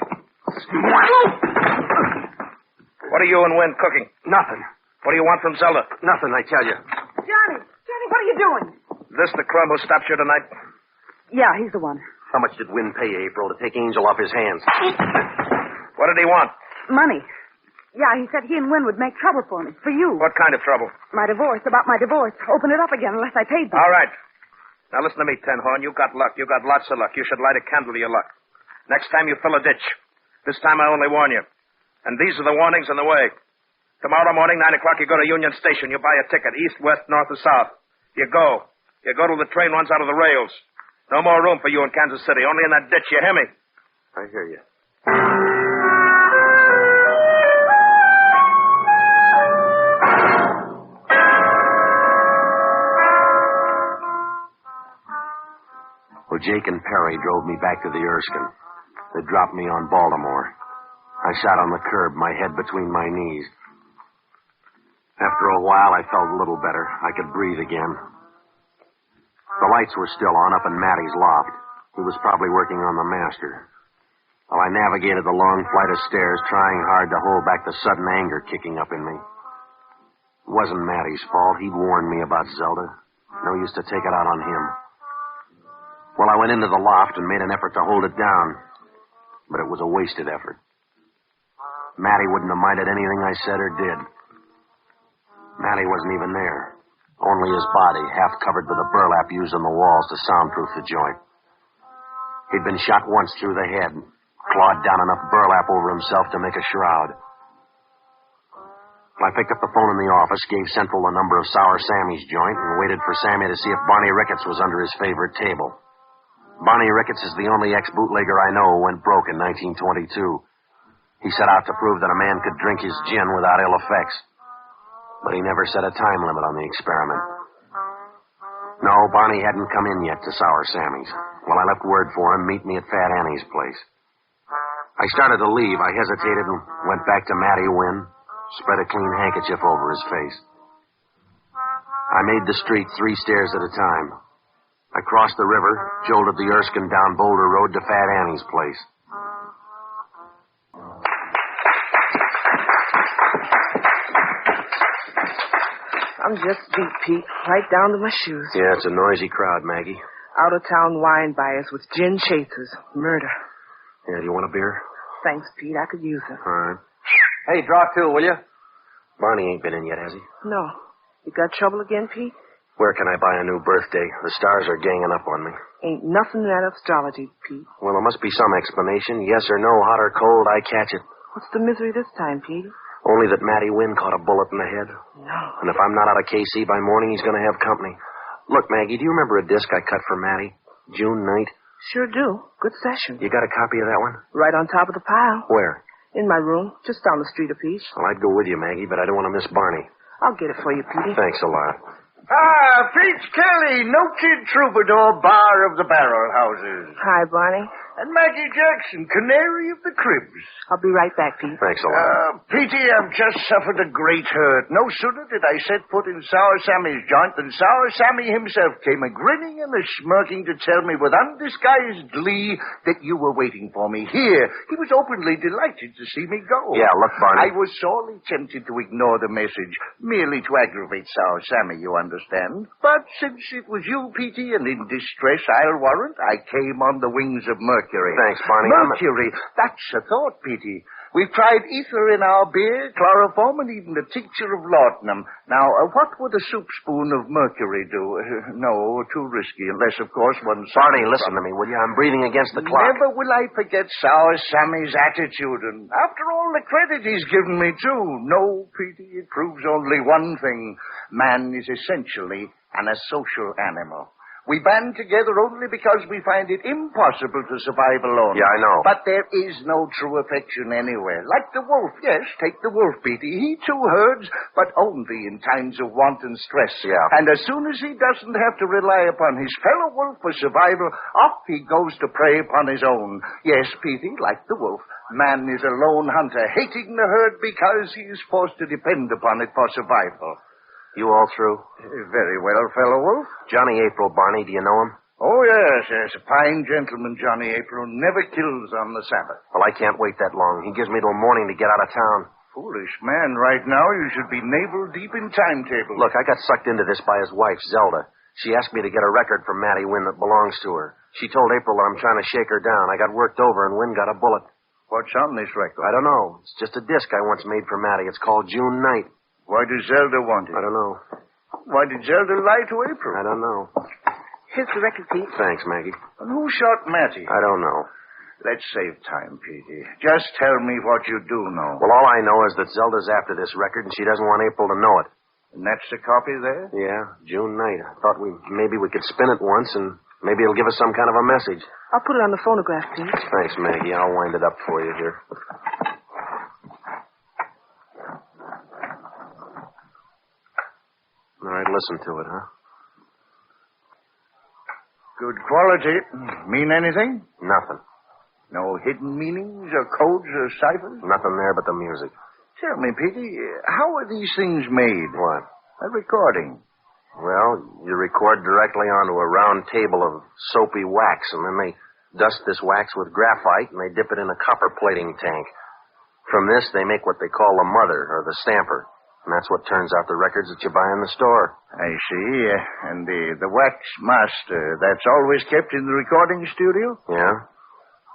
Speaker 1: What are you and Wynn cooking?
Speaker 20: Nothing.
Speaker 1: What do you want from Zelda?
Speaker 20: Nothing, I tell you.
Speaker 14: Johnny, what are you doing?
Speaker 1: This the crumb who stopped you tonight?
Speaker 14: Yeah, he's the one.
Speaker 20: How much did Wynn pay you, April, to take Angel off his hands?
Speaker 1: What did he want?
Speaker 14: Money. Yeah, he said he and Wynn would make trouble for me. For you.
Speaker 1: What kind of trouble?
Speaker 14: My divorce. About my divorce. Open it up again unless I paid them.
Speaker 1: All right. Now listen to me, Ten Horn. You got luck. You got lots of luck. You should light a candle to your luck. Next time you fill a ditch. This time I only warn you. And these are the warnings on the way. Tomorrow morning, 9 o'clock, you go to Union Station. You buy a ticket, east, west, north, or south. You go. You go till the train runs out of the rails. No more room for you in Kansas City. Only in that ditch. You hear me?
Speaker 20: I hear you. Well, Jake and Perry drove me back to the Erskine. They dropped me on Baltimore. I sat on the curb, my head between my knees. After a while, I felt a little better. I could breathe again. The lights were still on up in Matty's loft. He was probably working on the master. While I navigated the long flight of stairs, trying hard to hold back the sudden anger kicking up in me. It wasn't Matty's fault. He'd warned me about Zelda. No use to take it out on him. Well, I went into the loft and made an effort to hold it down. But it was a wasted effort. Matty wouldn't have minded anything I said or did. Matty wasn't even there. Only his body, half covered with the burlap used on the walls to soundproof the joint. He'd been shot once through the head, clawed down enough burlap over himself to make a shroud. I picked up the phone in the office, gave Central the number of Sour Sammy's joint, and waited for Sammy to see if Barney Ricketts was under his favorite table. Barney Ricketts is the only ex-bootlegger I know who went broke in 1922. He set out to prove that a man could drink his gin without ill effects. But he never set a time limit on the experiment. No, Barney hadn't come in yet to Sour Sammy's. Well, I left word for him, meet me at Fat Annie's place. I started to leave. I hesitated and went back to Matty Wynn, spread a clean handkerchief over his face. I made the street 3 stairs at a time. I crossed the river, jolted the Erskine down Boulder Road to Fat Annie's place.
Speaker 2: I'm just beat, Pete. Right down to my shoes.
Speaker 20: Yeah, it's a noisy crowd, Maggie.
Speaker 2: Out-of-town wine buyers with gin chasers. Murder.
Speaker 20: Yeah, do you want a beer?
Speaker 2: Thanks, Pete. I could use it.
Speaker 20: All right.
Speaker 18: Hey, draw 2, will you?
Speaker 20: Barney ain't been in yet, has he?
Speaker 2: No. You got trouble again, Pete?
Speaker 20: Where can I buy a new birthday? The stars are ganging up on me.
Speaker 2: Ain't nothing in that astrology, Pete.
Speaker 20: Well, there must be some explanation. Yes or no, hot or cold, I catch it.
Speaker 2: What's the misery this time, Pete?
Speaker 20: Only that Matty Wynn caught a bullet in the head.
Speaker 2: No.
Speaker 20: And if I'm not out of KC by morning, he's going to have company. Look, Maggie, do you remember a disc I cut for Matty? June night?
Speaker 2: Sure do. Good session.
Speaker 20: You got a copy of that one?
Speaker 2: Right on top of the pile.
Speaker 20: Where?
Speaker 2: In my room, just down the street a piece.
Speaker 20: Well, I'd go with you, Maggie, but I don't want to miss Barney.
Speaker 2: I'll get it for you, Petey.
Speaker 20: Thanks a lot.
Speaker 22: Pete Kelly, noted troubadour, bar of the barrel houses.
Speaker 2: Hi, Barney.
Speaker 22: And Maggie Jackson, canary of the cribs.
Speaker 2: I'll be right back, Pete.
Speaker 20: Thanks a lot.
Speaker 22: Petey, I've just suffered a great hurt. No sooner did I set foot in Sour Sammy's joint than Sour Sammy himself came a-grinning and a-smirking to tell me with undisguised glee that you were waiting for me here. He was openly delighted to see me go.
Speaker 20: Yeah, look, Barney.
Speaker 22: I was sorely tempted to ignore the message, merely to aggravate Sour Sammy, you understand. But since it was you, Petey, and in distress, I'll warrant, I came on the wings of Mercury.
Speaker 20: Thanks, Barney.
Speaker 22: Mercury. That's a thought, Petey. We've tried ether in our beer, chloroform, and even the tincture of laudanum. Now, what would a soup spoon of mercury do? No, too risky, unless, of course, one...
Speaker 20: Barney, listen to me, will you? I'm breathing against the clock.
Speaker 22: Never will I forget Sour Sammy's attitude, and after all the credit he's given me, too. No, Petey, it proves only one thing. Man is essentially an asocial animal. We band together only because we find it impossible to survive alone.
Speaker 7: Yeah, I know.
Speaker 22: But there is no true affection anywhere. Like the wolf, yes, take the wolf, Petey. He too herds, but only in times of want and stress.
Speaker 7: Yeah.
Speaker 22: And as soon as he doesn't have to rely upon his fellow wolf for survival, off he goes to prey upon his own. Yes, Petey, like the wolf, man is a lone hunter, hating the herd because he is forced to depend upon it for survival.
Speaker 7: You all through?
Speaker 22: Very well, fellow wolf.
Speaker 7: Johnny April, Barney, do you know him?
Speaker 22: Oh, yes. A fine gentleman, Johnny April, never kills on the Sabbath.
Speaker 7: Well, I can't wait that long. He gives me till morning to get out of town.
Speaker 22: Foolish man, right now you should be navel deep in timetables.
Speaker 7: Look, I got sucked into this by his wife, Zelda. She asked me to get a record from Mattie Wynn that belongs to her. She told April that I'm trying to shake her down. I got worked over and Wynn got a bullet.
Speaker 22: What's on this record?
Speaker 7: I don't know. It's just a disc I once made for Mattie. It's called June Night.
Speaker 22: Why does Zelda want it?
Speaker 7: I don't know.
Speaker 22: Why did Zelda lie to April?
Speaker 7: I don't know.
Speaker 2: Here's the record, Pete.
Speaker 7: Thanks, Maggie.
Speaker 22: And who shot Mattie?
Speaker 7: I don't know.
Speaker 22: Let's save time, Petey. Just tell me what you do know.
Speaker 7: Well, all I know is that Zelda's after this record and she doesn't want April to know it.
Speaker 22: And that's the copy there?
Speaker 7: Yeah, June Night. I thought maybe we could spin it once and maybe it'll give us some kind of a message.
Speaker 2: I'll put it on the phonograph, Pete.
Speaker 7: Thanks, Maggie. I'll wind it up for you here. All right, listen to it, huh?
Speaker 22: Good quality. Mean anything?
Speaker 7: Nothing.
Speaker 22: No hidden meanings or codes or ciphers?
Speaker 7: Nothing there but the music.
Speaker 22: Tell me, Petey, how are these things made?
Speaker 7: What?
Speaker 22: A recording.
Speaker 7: Well, you record directly onto a round table of soapy wax, and then they dust this wax with graphite, and they dip it in a copper plating tank. From this, they make what they call the mother, or the stamper. And that's what turns out the records that you buy in the store.
Speaker 22: I see. And the wax master, that's always kept in the recording studio?
Speaker 7: Yeah?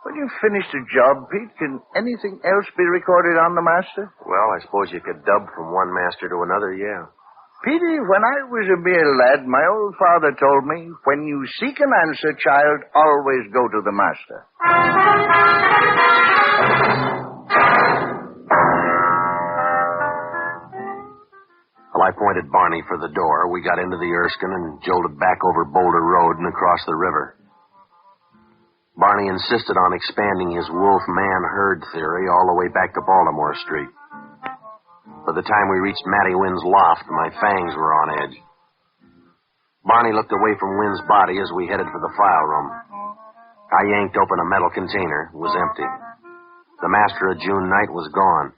Speaker 22: When you've finished a job, Pete, can anything else be recorded on the master?
Speaker 7: Well, I suppose you could dub from one master to another, yeah.
Speaker 22: Petey, when I was a mere lad, my old father told me, when you seek an answer, child, always go to the master.
Speaker 7: Well, I pointed Barney for the door. We got into the Erskine and jolted back over Boulder Road and across the river. Barney insisted on expanding his wolf-man-herd theory all the way back to Baltimore Street. By the time we reached Mattie Wynn's loft, my fangs were on edge. Barney looked away from Wynn's body as we headed for the file room. I yanked open a metal container. It was empty. The master of June Night was gone.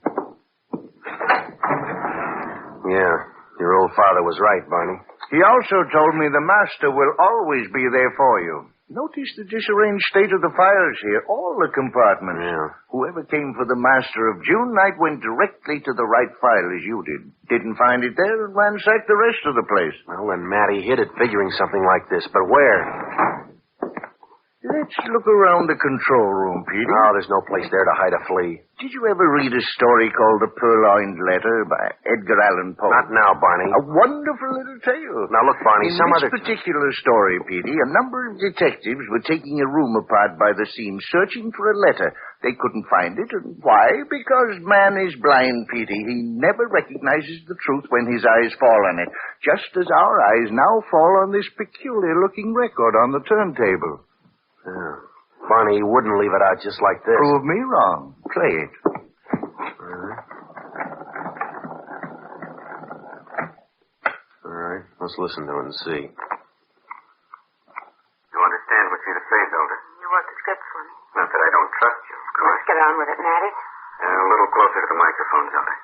Speaker 7: Yeah, your old father was right, Barney.
Speaker 22: He also told me the master will always be there for you. Notice the disarranged state of the files here, all the compartments.
Speaker 7: Yeah.
Speaker 22: Whoever came for the master of June Night went directly to the right file as you did. Didn't find it there and ransacked the rest of the place.
Speaker 7: Well, then Mattie hid it figuring something like this, but where?
Speaker 22: Let's look around the control room, Peter.
Speaker 7: No, there's no place there to hide a flea.
Speaker 22: Did you ever read a story called The Purloined Letter by Edgar Allan Poe?
Speaker 7: Not now, Barney.
Speaker 22: A wonderful little tale.
Speaker 7: Now, look, Barney,
Speaker 22: In
Speaker 7: this
Speaker 22: particular story, Petey, a number of detectives were taking a room apart by the seams, searching for a letter. They couldn't find it, and why? Because man is blind, Petey. He never recognizes the truth when his eyes fall on it, just as our eyes now fall on this peculiar-looking record on the turntable.
Speaker 7: Yeah. Barney, you wouldn't leave it out just like this.
Speaker 22: Prove me wrong. Play it.
Speaker 7: All right. Let's listen to it and see.
Speaker 3: You understand what you're to say, Zelda?
Speaker 6: You worked it good for me.
Speaker 3: Not that I don't trust you, of course.
Speaker 6: Let's get on with it, Mattie.
Speaker 3: A little closer to the microphone, Zelda.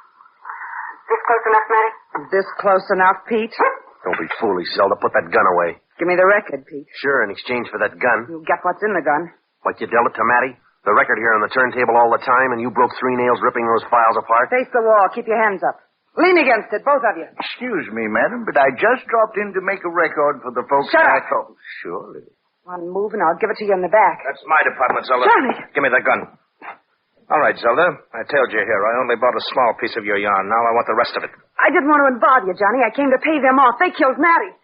Speaker 6: This close enough, Mattie?
Speaker 2: This close enough, Pete?
Speaker 7: Don't be foolish, Zelda. Put that gun away.
Speaker 2: Give me the record, Pete.
Speaker 7: Sure, in exchange for that gun.
Speaker 2: You'll get what's in the gun.
Speaker 7: Like you dealt it to Mattie? The record here on the turntable all the time, and you broke 3 nails ripping those files apart?
Speaker 2: Face the wall. Keep your hands up. Lean against it, both of you.
Speaker 22: Excuse me, madam, but I just dropped in to make a record for the folks
Speaker 2: Shut
Speaker 22: back
Speaker 2: up.
Speaker 22: home. Surely.
Speaker 2: One move, and I'll give it to you in the back.
Speaker 1: That's my department, Zelda.
Speaker 2: Johnny!
Speaker 1: Give me the gun. All right, Zelda. I told you here, I only bought a small piece of your yarn. Now I want the rest of it.
Speaker 2: I didn't want to involve you, Johnny. I came to pay them off. They killed Mattie.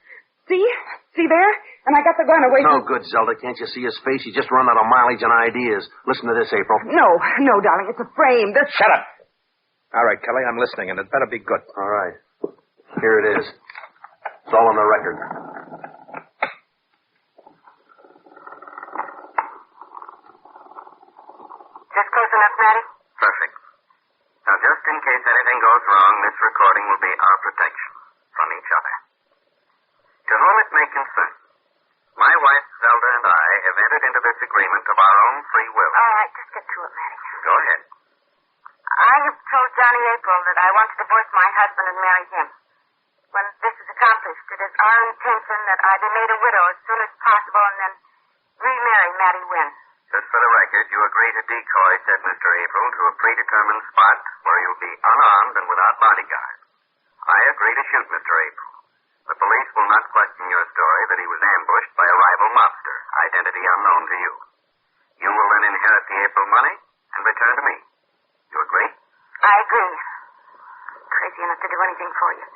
Speaker 2: See? See there? And I got the gun away
Speaker 7: No
Speaker 2: from...
Speaker 7: good, Zelda. Can't you see his face? He's just run out of mileage and ideas. Listen to this, April.
Speaker 2: No, darling. It's a frame. This...
Speaker 1: Shut up. All right, Kelly, I'm listening, and it better be good.
Speaker 7: All right. Here it is. It's all on the record.
Speaker 6: enough, Matty?
Speaker 3: Perfect. Now, just in case anything goes wrong, this recording will be our protection from each other. To whom it may concern, my wife, Zelda, and I have entered into this agreement of our own free will.
Speaker 6: All right, just get to it, Matty.
Speaker 3: Go ahead.
Speaker 6: I have told Johnny April that I want to divorce my husband and marry him. When this is accomplished, it is our intention that I be made a widow as soon as possible and then remarry Matty Wynn.
Speaker 3: Just for the record, you agree to decoy said Mr. April to a predetermined spot where you'll be unarmed and without bodyguard. I agree to shoot Mr. April. The police will not question your story that he was ambushed by a rival mobster, identity unknown to you. You will then inherit the April money and return to me. You agree?
Speaker 6: I agree. Crazy enough to do anything for you.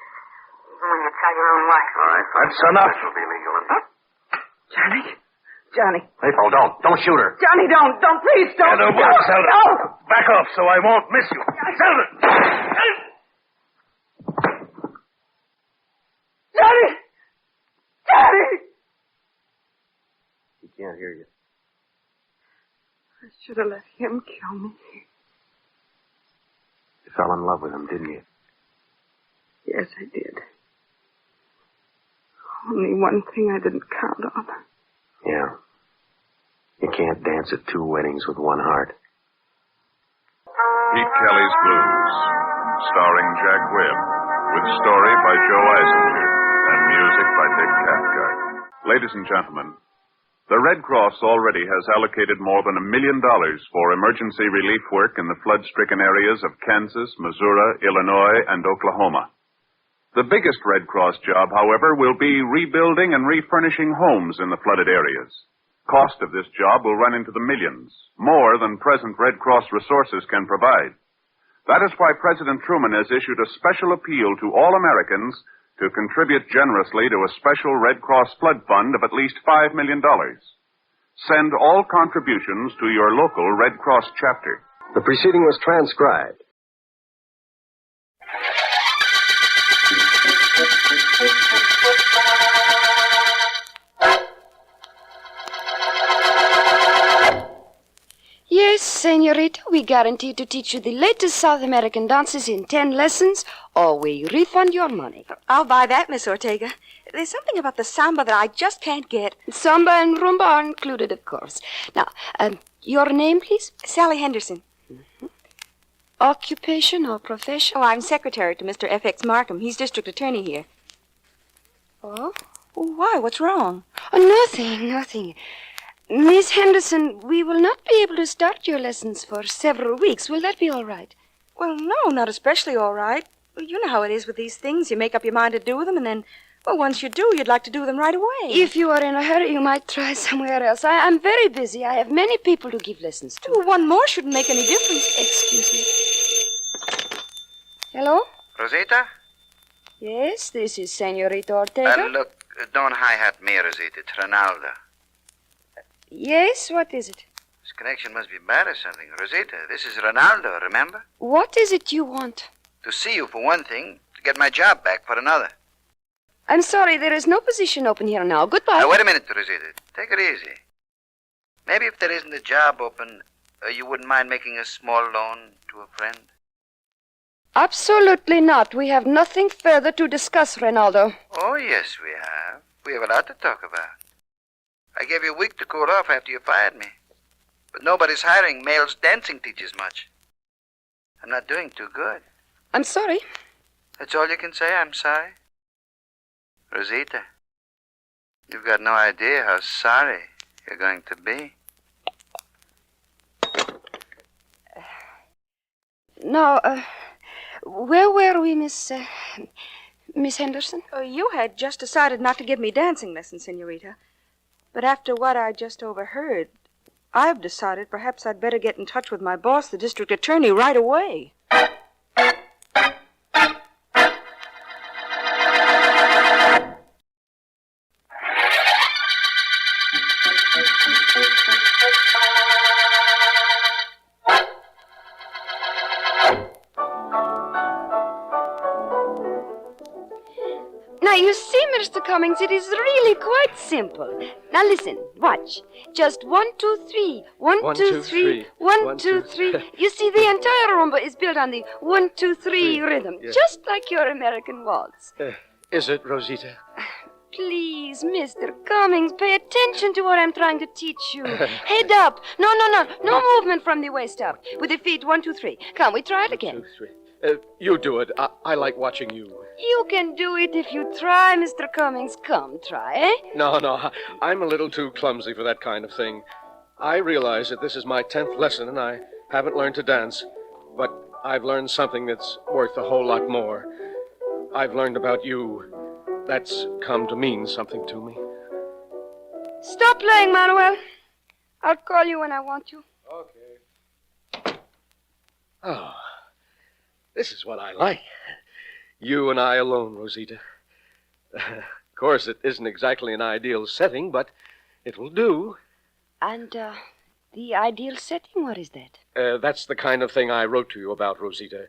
Speaker 6: Even when you tell your own wife.
Speaker 3: All right.
Speaker 21: That's enough.
Speaker 3: This will be legal.
Speaker 2: Johnny. Johnny.
Speaker 18: April, don't shoot her.
Speaker 2: Johnny, don't. Please, don't.
Speaker 21: Get over, Zelda.
Speaker 2: No.
Speaker 21: Back off so I won't miss you. Zelda!
Speaker 2: Johnny! Johnny!
Speaker 18: He can't hear you.
Speaker 2: I should have let him kill me.
Speaker 20: You fell in love with him, didn't you?
Speaker 2: Yes, I did. Only one thing I didn't count on.
Speaker 20: Yeah. You can't dance at two weddings with one heart.
Speaker 19: Pete Kelly's Blues, starring Jack Webb, with story by Joe Eisinger and music by Dick Cathcart. Ladies and gentlemen, the Red Cross already has allocated more than $1 million for emergency relief work in the flood-stricken areas of Kansas, Missouri, Illinois, and Oklahoma. The biggest Red Cross job, however, will be rebuilding and refurnishing homes in the flooded areas. Cost of this job will run into the millions, more than present Red Cross resources can provide. That is why President Truman has issued a special appeal to all Americans to contribute generously to a special Red Cross flood fund of at least $5 million. Send all contributions to your local Red Cross chapter.
Speaker 8: The proceeding was transcribed.
Speaker 10: Yes, senorita, we guarantee to teach you the latest South American dances in 10 lessons, or we refund your money.
Speaker 23: I'll buy that, Miss Ortega. There's something about the samba that I just can't get.
Speaker 10: Samba and rumba are included, of course. Now, your name, please?
Speaker 23: Sally Henderson.
Speaker 10: Mm-hmm. Occupation or profession?
Speaker 23: Oh, I'm secretary to Mr. F.X. Markham. He's district attorney here.
Speaker 10: Oh?
Speaker 23: Why? What's wrong?
Speaker 10: Oh, nothing. Miss Henderson, we will not be able to start your lessons for several weeks. Will that be all right?
Speaker 23: Well, no, not especially all right. Well, you know how it is with these things. You make up your mind to do them, and then, well, once you do, you'd like to do them right away.
Speaker 10: If you are in a hurry, you might try somewhere else. I'm very busy. I have many people to give lessons to.
Speaker 23: Well, one more shouldn't make any difference.
Speaker 10: Excuse me. Hello?
Speaker 16: Rosita?
Speaker 10: Yes, this is Senorita Ortega.
Speaker 16: Look, don't hi-hat me, Rosita. It's Ronaldo.
Speaker 10: Yes, what is it?
Speaker 16: This connection must be bad or something. Rosita, this is Ronaldo, remember?
Speaker 10: What is it you want?
Speaker 16: To see you for one thing, to get my job back for another.
Speaker 10: I'm sorry, there is no position open here now. Goodbye.
Speaker 16: Now, wait a minute, Rosita. Take it easy. Maybe if there isn't a job open, you wouldn't mind making a small loan to a friend?
Speaker 10: Absolutely not. We have nothing further to discuss, Ronaldo.
Speaker 16: Oh, yes, we have. We have a lot to talk about. I gave you a week to cool off after you fired me. But nobody's hiring males dancing teachers much. I'm not doing too good.
Speaker 10: I'm sorry.
Speaker 16: That's all you can say, I'm sorry? Rosita, you've got no idea how sorry you're going to be.
Speaker 10: Now, where were we, Miss Henderson?
Speaker 23: You had just decided not to give me dancing lessons, Senorita. But after what I just overheard, I've decided perhaps I'd better get in touch with my boss, the district attorney, right away.
Speaker 10: Now, you see, Mr. Cummings, it is really quite simple. Now, listen. Watch. Just 1, 2, 3. 1, 2, 3. 1, 2, 3. You see, the entire Rhumba is built on the 1, 2, 3 rhythm, just like your American waltz.
Speaker 4: Is it, Rosita?
Speaker 10: Please, Mr. Cummings, pay attention to what I'm trying to teach you. Head up. No movement from the waist up. With the feet, 1, 2, 3. Come, we try it again.
Speaker 4: 1, 2, 3. You do it. I like watching you.
Speaker 10: You can do it if you try, Mr. Cummings. Come, try, eh?
Speaker 4: No, I'm a little too clumsy for that kind of thing. I realize that this is my 10th lesson and I haven't learned to dance. But I've learned something that's worth a whole lot more. I've learned about you. That's come to mean something to me.
Speaker 10: Stop playing, Manuel. I'll call you when I want you.
Speaker 4: Okay. Oh, this is what I like. You and I alone, Rosita. Of course, it isn't exactly an ideal setting, but it will do.
Speaker 10: And, the ideal setting, what is that?
Speaker 4: That's the kind of thing I wrote to you about, Rosita.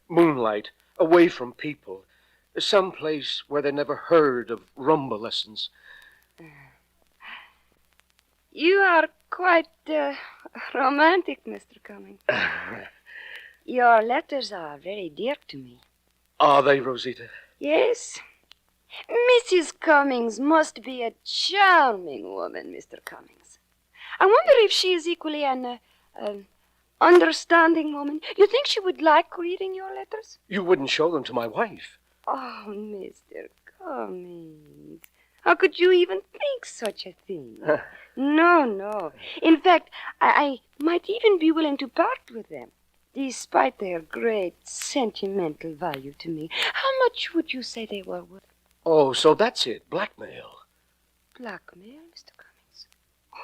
Speaker 4: Moonlight, away from people. Some place where they never heard of Rhumba lessons.
Speaker 10: You are quite romantic, Mr. Cummings. Your letters are very dear to me.
Speaker 4: Are they, Rosita?
Speaker 10: Yes. Mrs. Cummings must be a charming woman, Mr. Cummings. I wonder if she is equally an understanding woman. You think she would like reading your letters?
Speaker 4: You wouldn't show them to my wife.
Speaker 10: Oh, Mr. Cummings. How could you even think such a thing? No. In fact, I might even be willing to part with them, despite their great sentimental value to me. How much would you say they were worth?
Speaker 4: Oh, so that's it. Blackmail.
Speaker 10: Blackmail, Mr. Cummings?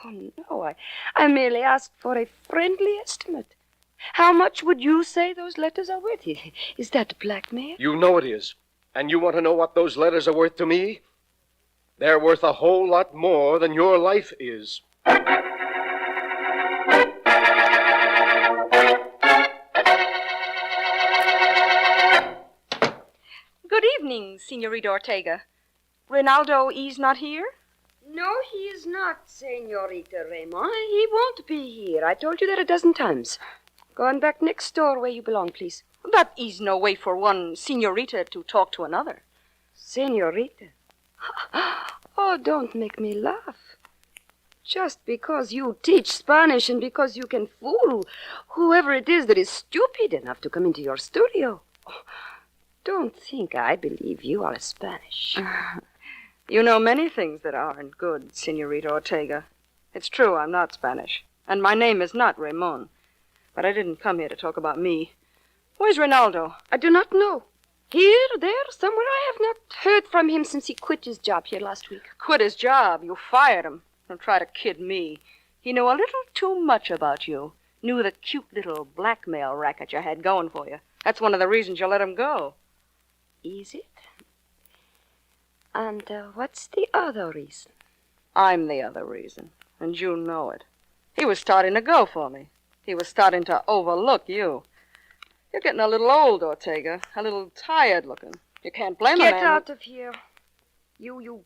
Speaker 10: Oh, no. I merely asked for a friendly estimate. How much would you say those letters are worth? Is that blackmail?
Speaker 4: You know it is. And you want to know what those letters are worth to me? They're worth a whole lot more than your life is.
Speaker 23: Good evening, Senorita Ortega. Rinaldo is not here?
Speaker 10: No, he is not, Senorita Raymond. He won't be here. I told you that a dozen times. Go on back next door where you belong, please.
Speaker 23: That is no way for one senorita to talk to another.
Speaker 10: Senorita? Oh, don't make me laugh. Just because you teach Spanish and because you can fool whoever it is that is stupid enough to come into your studio. Don't think I believe you are Spanish.
Speaker 23: You know many things that aren't good, Senorita Ortega. It's true, I'm not Spanish. And my name is not Ramon. But I didn't come here to talk about me. Where's Rinaldo?
Speaker 10: I do not know. Here, there, somewhere. I have not heard from him since he quit his job here last week.
Speaker 23: Quit his job? You fired him. Don't try to kid me. He knew a little too much about you. Knew the cute little blackmail racket you had going for you. That's one of the reasons you let him go.
Speaker 10: Is it? And what's the other reason?
Speaker 23: I'm the other reason, and you know it. He was starting to go for me. He was starting to overlook you. You're getting a little old, Ortega. A little tired looking. You can't blame a man.
Speaker 10: Get out of here. You,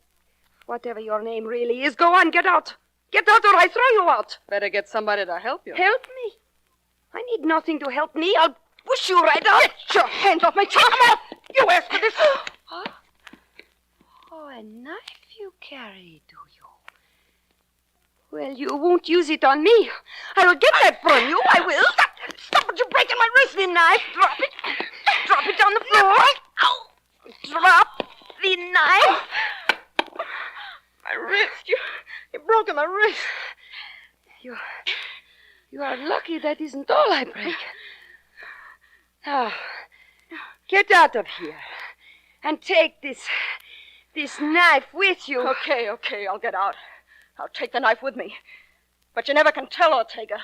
Speaker 10: whatever your name really is, go on, get out. Get out or I throw you out.
Speaker 23: Better get somebody to help you.
Speaker 10: Help me? I need nothing to help me. I'll push you right out.
Speaker 23: Get your hands off my child. You asked for this.
Speaker 10: Huh? Oh, a knife you carry, do you? Well, you won't use it on me. I will get that from you. I will. Stop it. You're breaking my wrist. The knife. Drop it. Drop it on the floor. Ow. Drop the knife.
Speaker 23: My wrist. You've broken my wrist.
Speaker 10: You are lucky that isn't all I break. Now, get out of here. And take this knife with you.
Speaker 23: Okay, I'll get out. I'll take the knife with me. But you never can tell, Ortega.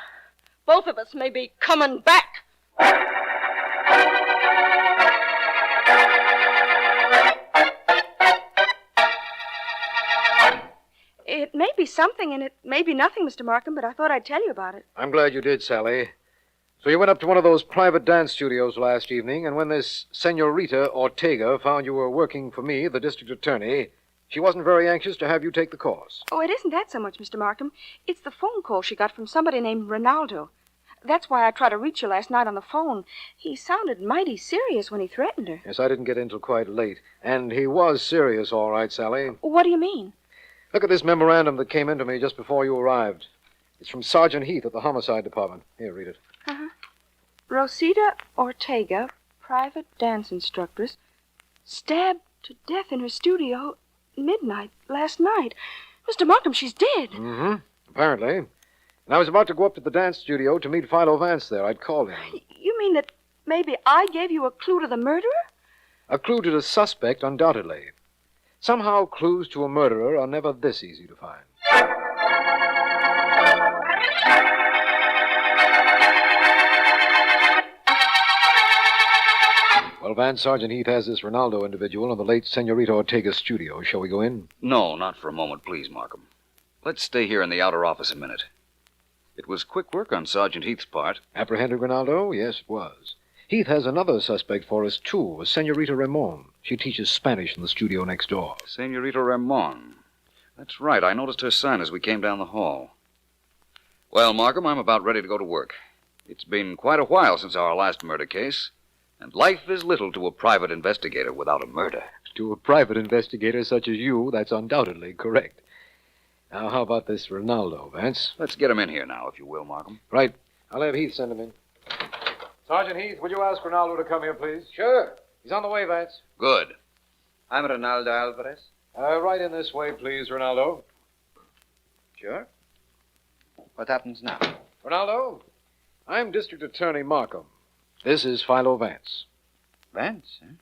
Speaker 23: Both of us may be coming back. It may be something, and it may be nothing, Mr. Markham, but I thought I'd tell you about it.
Speaker 9: I'm glad you did, Sally. So you went up to one of those private dance studios last evening, and when this Senorita Ortega found you were working for me, the district attorney,
Speaker 5: She wasn't very anxious to have you take the course.
Speaker 2: Oh, it isn't that so much, Mr. Markham. It's the phone call she got from somebody named Ronaldo. That's why I tried to reach her last night on the phone. He sounded mighty serious when he threatened her.
Speaker 5: Yes, I didn't get in till quite late. And he was serious, all right, Sally.
Speaker 2: What do you mean?
Speaker 5: Look at this memorandum that came into me just before you arrived. It's from Sergeant Heath at the Homicide Department. Here, read it.
Speaker 2: Uh-huh. Rosita Ortega, private dance instructress, stabbed to death in her studio midnight last night. Mr. Markham, she's dead.
Speaker 5: Mm-hmm. Apparently. And I was about to go up to the dance studio to meet Philo Vance there. I'd called him.
Speaker 2: You mean that maybe I gave you a clue to the murderer?
Speaker 5: A clue to the suspect, undoubtedly. Somehow, clues to a murderer are never this easy to find. Well, Vance, Sergeant Heath has this Ronaldo individual in the late Senorita Ortega's studio. Shall we go in?
Speaker 12: No, not for a moment, please, Markham. Let's stay here in the outer office a minute. It was quick work on Sergeant Heath's part.
Speaker 5: Apprehended Ronaldo? Yes, it was. Heath has another suspect for us, too, a Senorita Ramon. She teaches Spanish in the studio next door.
Speaker 12: Senorita Ramon. That's right. I noticed her sign as we came down the hall. Well, Markham, I'm about ready to go to work. It's been quite a while since our last murder case, and life is little to a private investigator without a murder.
Speaker 5: To a private investigator such as you, that's undoubtedly correct. Now, how about this Ronaldo, Vance?
Speaker 12: Let's get him in here now, if you will, Markham.
Speaker 5: Right. I'll have Heath send him in. Sergeant Heath, would you ask Ronaldo to come here, please?
Speaker 21: Sure.
Speaker 5: He's on the way, Vance.
Speaker 12: Good.
Speaker 21: I'm Ronaldo Alvarez.
Speaker 5: Right in this way, please, Ronaldo.
Speaker 21: Sure. What happens now?
Speaker 5: Ronaldo, I'm District Attorney Markham. This is Philo Vance.
Speaker 21: Vance, eh?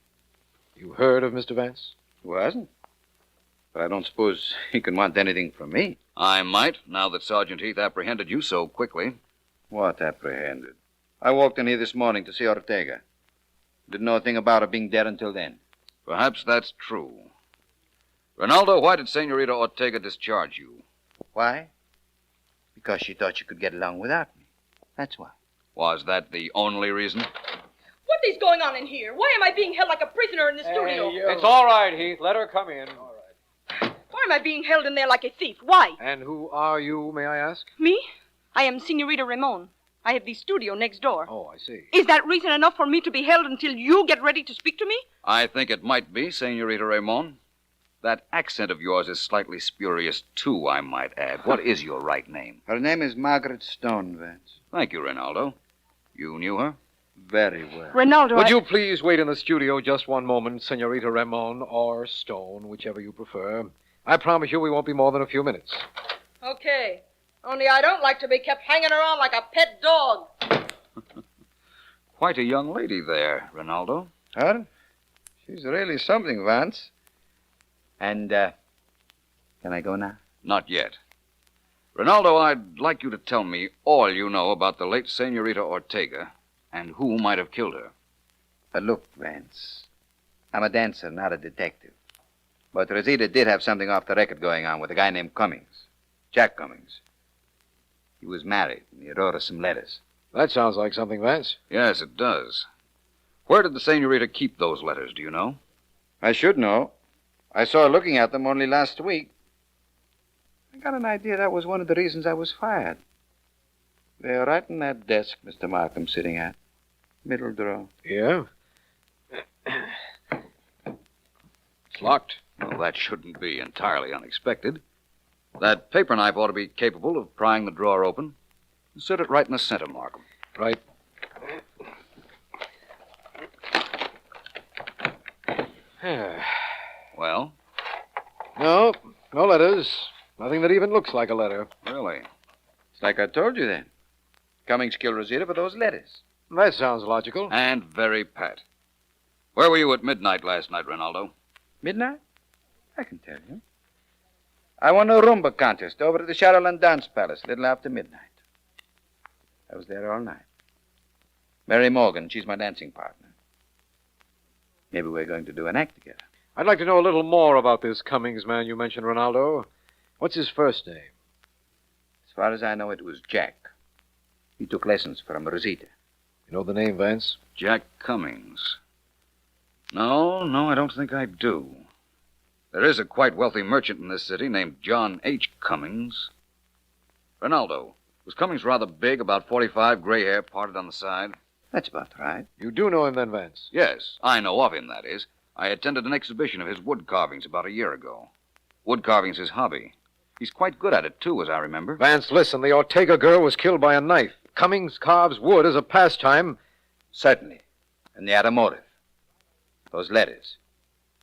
Speaker 5: You heard of Mr. Vance?
Speaker 21: Who hasn't? But I don't suppose he can want anything from me.
Speaker 12: I might, now that Sergeant Heath apprehended you so quickly.
Speaker 21: What apprehended? I walked in here this morning to see Ortega. Didn't know a thing about her being dead until then.
Speaker 12: Perhaps that's true. Ronaldo, why did Senorita Ortega discharge you?
Speaker 21: Why? Because she thought she could get along without me. That's why.
Speaker 12: Was that the only reason?
Speaker 13: What is going on in here? Why am I being held like a prisoner in the studio?
Speaker 5: It's all right, Heath. Let her come in. All right.
Speaker 13: Why am I being held in there like a thief? Why?
Speaker 5: And who are you, may I ask?
Speaker 13: Me? I am Senorita Ramon. I have the studio next door.
Speaker 5: Oh, I see.
Speaker 13: Is that reason enough for me to be held until you get ready to speak to me?
Speaker 12: I think it might be, Senorita Ramon. That accent of yours is slightly spurious, too, I might add. What is your right name?
Speaker 21: Her name is Margaret Stone, Vance.
Speaker 12: Thank you, Ronaldo. You knew her?
Speaker 21: Very well.
Speaker 13: Ronaldo,
Speaker 5: Would you please wait in the studio just one moment, Senorita Ramon, or Stone, whichever you prefer. I promise you we won't be more than a few minutes.
Speaker 13: Okay. Only I don't like to be kept hanging around like a pet dog.
Speaker 12: Quite a young lady there, Ronaldo.
Speaker 21: Her? She's really something, Vance. And, can I go now?
Speaker 12: Not yet. Ronaldo, I'd like you to tell me all you know about the late Senorita Ortega and who might have killed her.
Speaker 21: Look, Vance, I'm a dancer, not a detective. But Rosita did have something off the record going on with a guy named Cummings. Jack Cummings. He was married, and he wrote us some letters.
Speaker 5: That sounds like something, Vance.
Speaker 12: Yes, it does. Where did the Senorita keep those letters, do you know?
Speaker 21: I should know. I saw her looking at them only last week. I got an idea that was one of the reasons I was fired. They're right in that desk Mr. Markham's sitting at. Middle drawer.
Speaker 5: Yeah? It's locked.
Speaker 12: Well, that shouldn't be entirely unexpected. That paper knife ought to be capable of prying the drawer open. Insert it right in the center, Markham.
Speaker 5: Right.
Speaker 12: Well?
Speaker 5: No letters. Nothing that even looks like a letter.
Speaker 12: Really?
Speaker 21: It's like I told you then. Cummings killed Rosita for those letters.
Speaker 5: That sounds logical.
Speaker 12: And very pat. Where were you at midnight last night, Ronaldo?
Speaker 21: Midnight? I can tell you. I won a Rhumba contest over at the Shadowland Dance Palace a little after midnight. I was there all night. Mary Morgan, she's my dancing partner. Maybe we're going to do an act together.
Speaker 5: I'd like to know a little more about this Cummings man you mentioned, Ronaldo. What's his first name?
Speaker 21: As far as I know, it was Jack. He took lessons from Rosita.
Speaker 5: You know the name, Vance?
Speaker 12: Jack Cummings. No, I don't think I do. There is a quite wealthy merchant in this city named John H. Cummings. Ronaldo, was Cummings rather big, about 45, gray hair parted on the side?
Speaker 21: That's about right.
Speaker 5: You do know him then, Vance?
Speaker 12: Yes, I know of him, that is. I attended an exhibition of his wood carvings about a year ago. Wood carving's his hobby. He's quite good at it, too, as I remember.
Speaker 5: Vance, listen. The Ortega girl was killed by a knife. Cummings carves wood as a pastime.
Speaker 21: Certainly. And they had a motive. Those letters.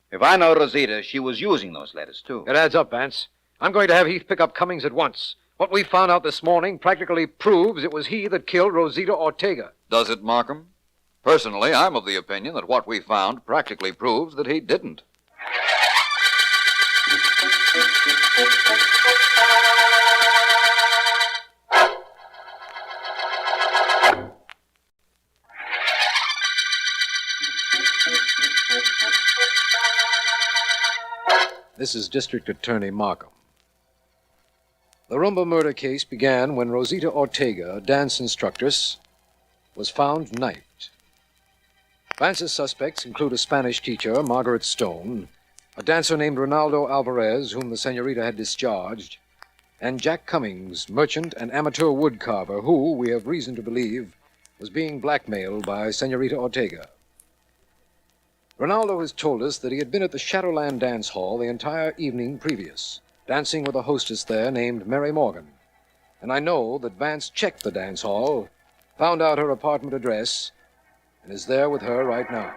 Speaker 21: If I know Rosita, she was using those letters, too.
Speaker 5: It adds up, Vance. I'm going to have Heath pick up Cummings at once. What we found out this morning practically proves it was he that killed Rosita Ortega.
Speaker 12: Does it, Markham? Personally, I'm of the opinion that what we found practically proves that he didn't.
Speaker 5: This is District Attorney Markham. The Rhumba murder case began when Rosita Ortega, a dance instructress, was found knifed. Vance's suspects include a Spanish teacher, Margaret Stone, a dancer named Ronaldo Alvarez, whom the senorita had discharged, and Jack Cummings, merchant and amateur woodcarver, who, we have reason to believe, was being blackmailed by Senorita Ortega. Ronaldo has told us that he had been at the Shadowland Dance Hall the entire evening previous, dancing with a hostess there named Mary Morgan. And I know that Vance checked the dance hall, found out her apartment address, and is there with her right now.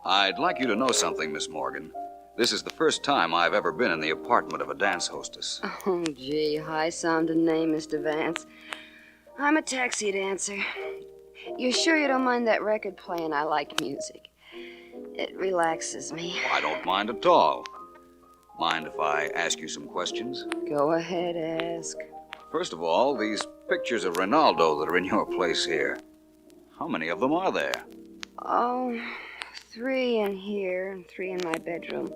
Speaker 12: I'd like you to know something, Miss Morgan. This is the first time I've ever been in the apartment of a dance hostess.
Speaker 10: Oh, gee, high-sounding name, Mr. Vance. I'm a taxi dancer. You're sure you don't mind that record playing? I like music. It relaxes me.
Speaker 12: I don't mind at all. Mind if I ask you some questions?
Speaker 10: Go ahead, ask.
Speaker 12: First of all, these pictures of Ronaldo that are in your place here. How many of them are there?
Speaker 10: Oh, 3 in here and 3 in my bedroom.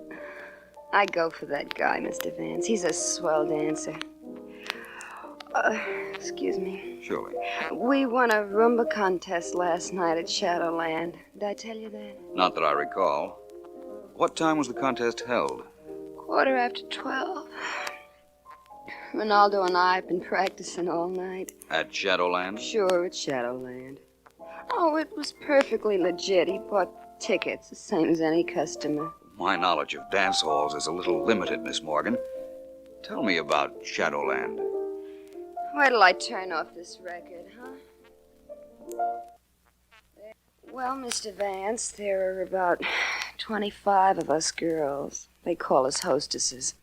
Speaker 10: I go for that guy, Mr. Vance. He's a swell dancer. Excuse me.
Speaker 12: Surely.
Speaker 10: We won a Rhumba contest last night at Shadowland. Did I tell you that?
Speaker 12: Not that I recall. What time was the contest held?
Speaker 10: 12:15. Ronaldo and I have been practicing all night.
Speaker 12: At Shadowland?
Speaker 10: Sure, at Shadowland. Oh, it was perfectly legit. He bought tickets, the same as any customer.
Speaker 12: My knowledge of dance halls is a little limited, Miss Morgan. Tell me about Shadowland.
Speaker 10: Where till I turn off this record, huh? Well, Mr. Vance, there are about 25 of us girls. They call us hostesses.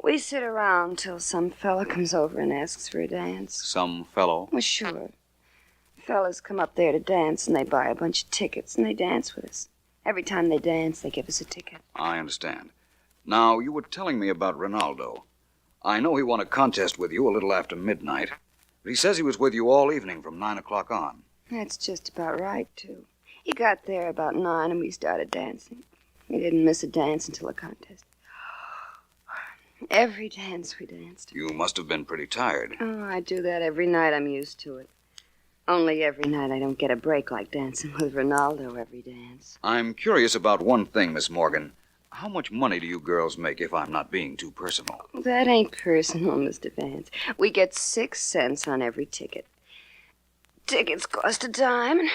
Speaker 10: We sit around till some fella comes over and asks for a dance.
Speaker 12: Some fellow?
Speaker 10: Well, sure. Fellas come up there to dance, and they buy a bunch of tickets, and they dance with us. Every time they dance, they give us a ticket.
Speaker 12: I understand. Now, you were telling me about Ronaldo. I know he won a contest with you a little after midnight, but he says he was with you all evening from 9 o'clock on.
Speaker 10: That's just about right, too. He got there about 9, and we started dancing. We didn't miss a dance until the contest. Every dance we danced.
Speaker 12: You must have been pretty tired.
Speaker 10: Oh, I do that every night. I'm used to it. Only every night I don't get a break like dancing with Ronaldo every dance.
Speaker 12: I'm curious about one thing, Miss Morgan. How much money do you girls make, if I'm not being too personal?
Speaker 10: That ain't personal, Mr. Vance. We get 6 cents on every ticket. Tickets cost a dime, and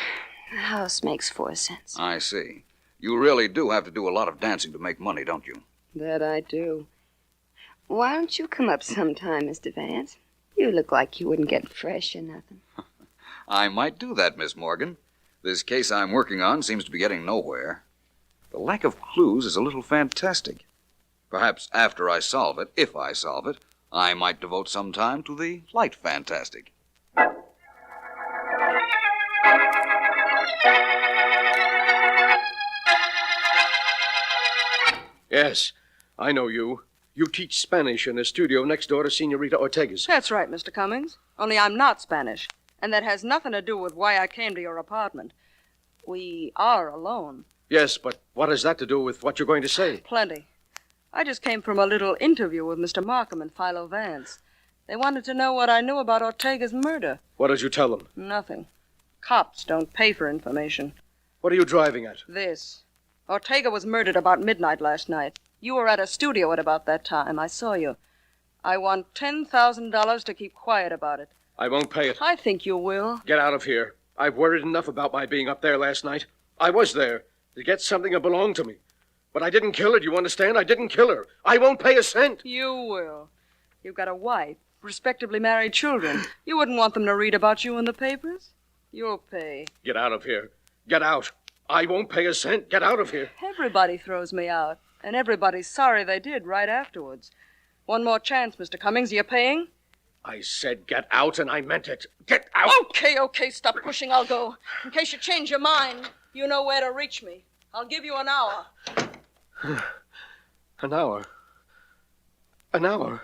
Speaker 10: the house makes 4 cents.
Speaker 12: I see. You really do have to do a lot of dancing to make money, don't you?
Speaker 10: That I do. Why don't you come up sometime, Mr. Vance? You look like you wouldn't get fresh or nothing.
Speaker 12: I might do that, Miss Morgan. This case I'm working on seems to be getting nowhere. The lack of clues is a little fantastic. Perhaps after I solve it, if I solve it, I might devote some time to the light fantastic.
Speaker 4: Yes, I know you. You teach Spanish in a studio next door to Senorita Ortega's.
Speaker 23: That's right, Mr. Cummings. Only I'm not Spanish. And that has nothing to do with why I came to your apartment. We are alone.
Speaker 4: Yes, but what has that to do with what you're going to say?
Speaker 23: Plenty. I just came from a little interview with Mr. Markham and Philo Vance. They wanted to know what I knew about Ortega's murder.
Speaker 4: What did you tell them?
Speaker 23: Nothing. Cops don't pay for information.
Speaker 4: What are you driving at?
Speaker 23: This. Ortega was murdered about midnight last night. You were at a studio at about that time. I saw you. I want $10,000 to keep quiet about it.
Speaker 4: I won't pay it.
Speaker 23: I think you will.
Speaker 4: Get out of here. I've worried enough about my being up there last night. I was there to get something that belonged to me. But I didn't kill her, do you understand? I didn't kill her. I won't pay a cent.
Speaker 23: You will. You've got a wife, respectably married children. You wouldn't want them to read about you in the papers? You'll pay.
Speaker 4: Get out of here. Get out. I won't pay a cent. Get out of here.
Speaker 23: Everybody throws me out, and everybody's sorry they did right afterwards. One more chance, Mr. Cummings. Are you paying?
Speaker 4: I said get out, and I meant it. Get out!
Speaker 23: Okay, stop pushing. I'll go. In case you change your mind, you know where to reach me. I'll give you an hour.
Speaker 4: An hour? An hour?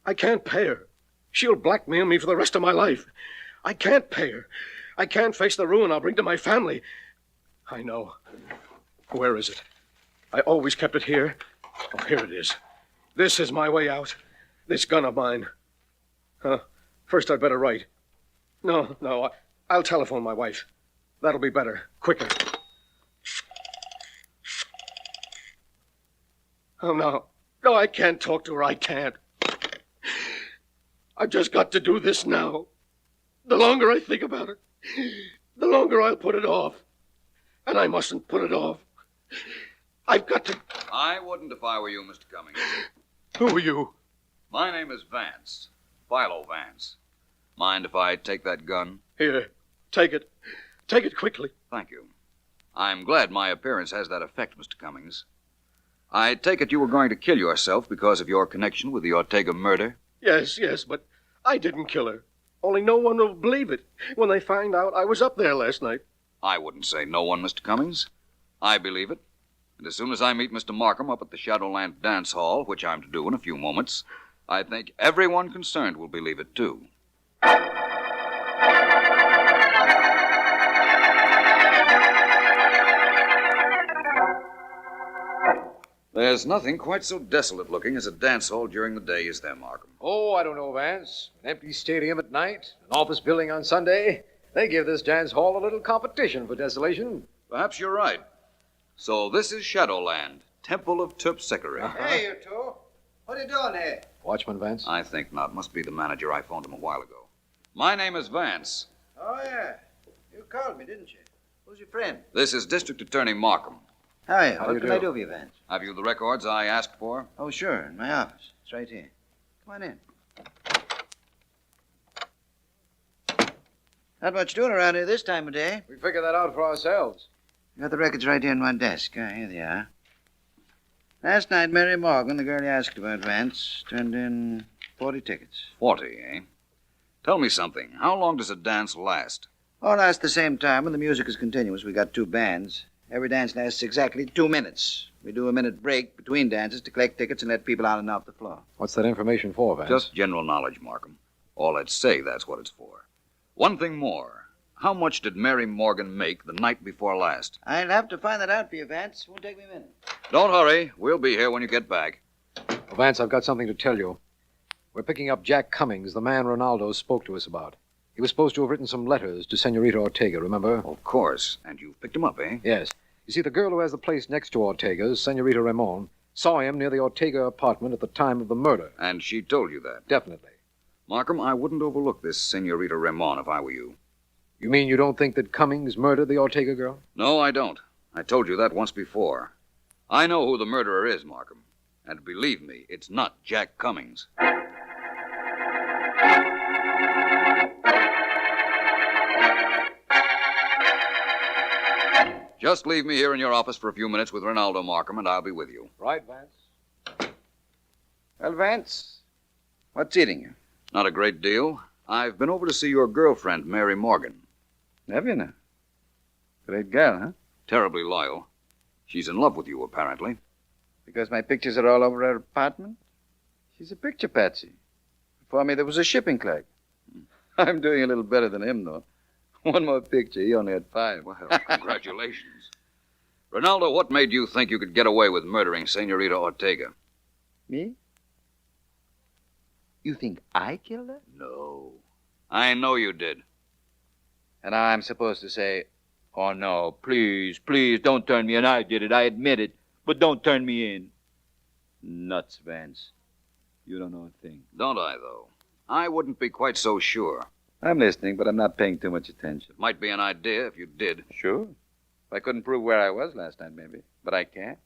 Speaker 4: I can't pay her. She'll blackmail me for the rest of my life. I can't pay her. I can't face the ruin I'll bring to my family. I know. Where is it? I always kept it here. Oh, here it is. This is my way out. This gun of mine. First I'd better write. No, I'll telephone my wife. That'll be better. Quicker. Oh, no. No, I can't talk to her. I can't. I've just got to do this now. The longer I think about it, the longer I'll put it off. And I mustn't put it off. I've got to...
Speaker 12: I wouldn't if I were you, Mr. Cummings.
Speaker 4: Who are you?
Speaker 12: My name is Vance. Philo Vance. Mind if I take that gun?
Speaker 4: Here, take it. Take it quickly.
Speaker 12: Thank you. I'm glad my appearance has that effect, Mr. Cummings. I take it you were going to kill yourself because of your connection with the Ortega murder?
Speaker 4: Yes, but I didn't kill her. Only no one will believe it when they find out I was up there last night.
Speaker 12: I wouldn't say no one, Mr. Cummings. I believe it. And as soon as I meet Mr. Markham up at the Shadowland Dance Hall, which I'm to do in a few moments, I think everyone concerned will believe it, too. There's nothing quite so desolate looking as a dance hall during the day, is there, Markham?
Speaker 5: Oh, I don't know, Vance. An empty stadium at night, an office building on Sunday. They give this dance hall a little competition for desolation.
Speaker 12: Perhaps you're right. So this is Shadowland, Temple of Terpsichore.
Speaker 21: Hey, you two. What are you doing here?
Speaker 5: Watchman, Vance?
Speaker 12: I think not. Must be the manager. I phoned him a while ago. My name is Vance.
Speaker 21: Oh, yeah. You called me, didn't you? Who's your friend?
Speaker 12: This is District Attorney Markham.
Speaker 21: Hi, what can I do for you, Vance?
Speaker 12: Have you the records I asked for?
Speaker 21: Oh, sure, in my office. It's right here. Come on in. Not much doing around here this time of day.
Speaker 5: We figured that out for ourselves.
Speaker 21: Got the records right here on my desk. Here they are. Last night, Mary Morgan, the girl you asked about, Vance, turned in 40 tickets.
Speaker 12: 40, eh? Tell me something. How long does a dance last?
Speaker 21: All lasts the same time, and the music is continuous. We got two bands. Every dance lasts exactly 2 minutes. We do a minute break between dances to collect tickets and let people on and off the floor.
Speaker 5: What's that information for, Vance?
Speaker 12: Just general knowledge, Markham. All I'd say that's what it's for. One thing more. How much did Mary Morgan make the night before last?
Speaker 21: I'll have to find that out for you, Vance. Won't take me a minute.
Speaker 12: Don't hurry. We'll be here when you get back.
Speaker 5: Well, Vance, I've got something to tell you. We're picking up Jack Cummings, the man Ronaldo spoke to us about. He was supposed to have written some letters to Senorita Ortega, remember?
Speaker 12: Of course. And you picked him up, eh?
Speaker 5: Yes. You see, the girl who has the place next to Ortega's, Senorita Ramon, saw him near the Ortega apartment at the time of the murder.
Speaker 12: And she told you that?
Speaker 5: Definitely.
Speaker 12: Markham, I wouldn't overlook this Senorita Ramon if I were you.
Speaker 5: You mean you don't think that Cummings murdered the Ortega girl?
Speaker 12: No, I don't. I told you that once before. I know who the murderer is, Markham. And believe me, it's not Jack Cummings. Just leave me here in your office for a few minutes with Ronaldo, Markham, and I'll be with you.
Speaker 5: Right, Vance.
Speaker 21: Well, Vance, what's eating you?
Speaker 12: Not a great deal. I've been over to see your girlfriend, Mary Morgan.
Speaker 21: Have you now? Great girl, huh?
Speaker 12: Terribly loyal. She's in love with you, apparently.
Speaker 21: Because my pictures are all over her apartment? She's a picture patsy. Before me, there was a shipping clerk. I'm doing a little better than him, though. One more picture. He only had 5.
Speaker 12: Well, congratulations. Ronaldo, what made you think you could get away with murdering Senorita Ortega?
Speaker 21: Me? You think I killed her?
Speaker 12: No. I know you did.
Speaker 21: And I'm supposed to say, oh, no, please, don't turn me in. I did it. I admit it. But don't turn me in. Nuts, Vance. You don't know a thing.
Speaker 12: Don't I, though? I wouldn't be quite so sure.
Speaker 21: I'm listening, but I'm not paying too much attention.
Speaker 12: Might be an idea if you did.
Speaker 21: Sure. If I couldn't prove where I was last night, maybe. But I can't.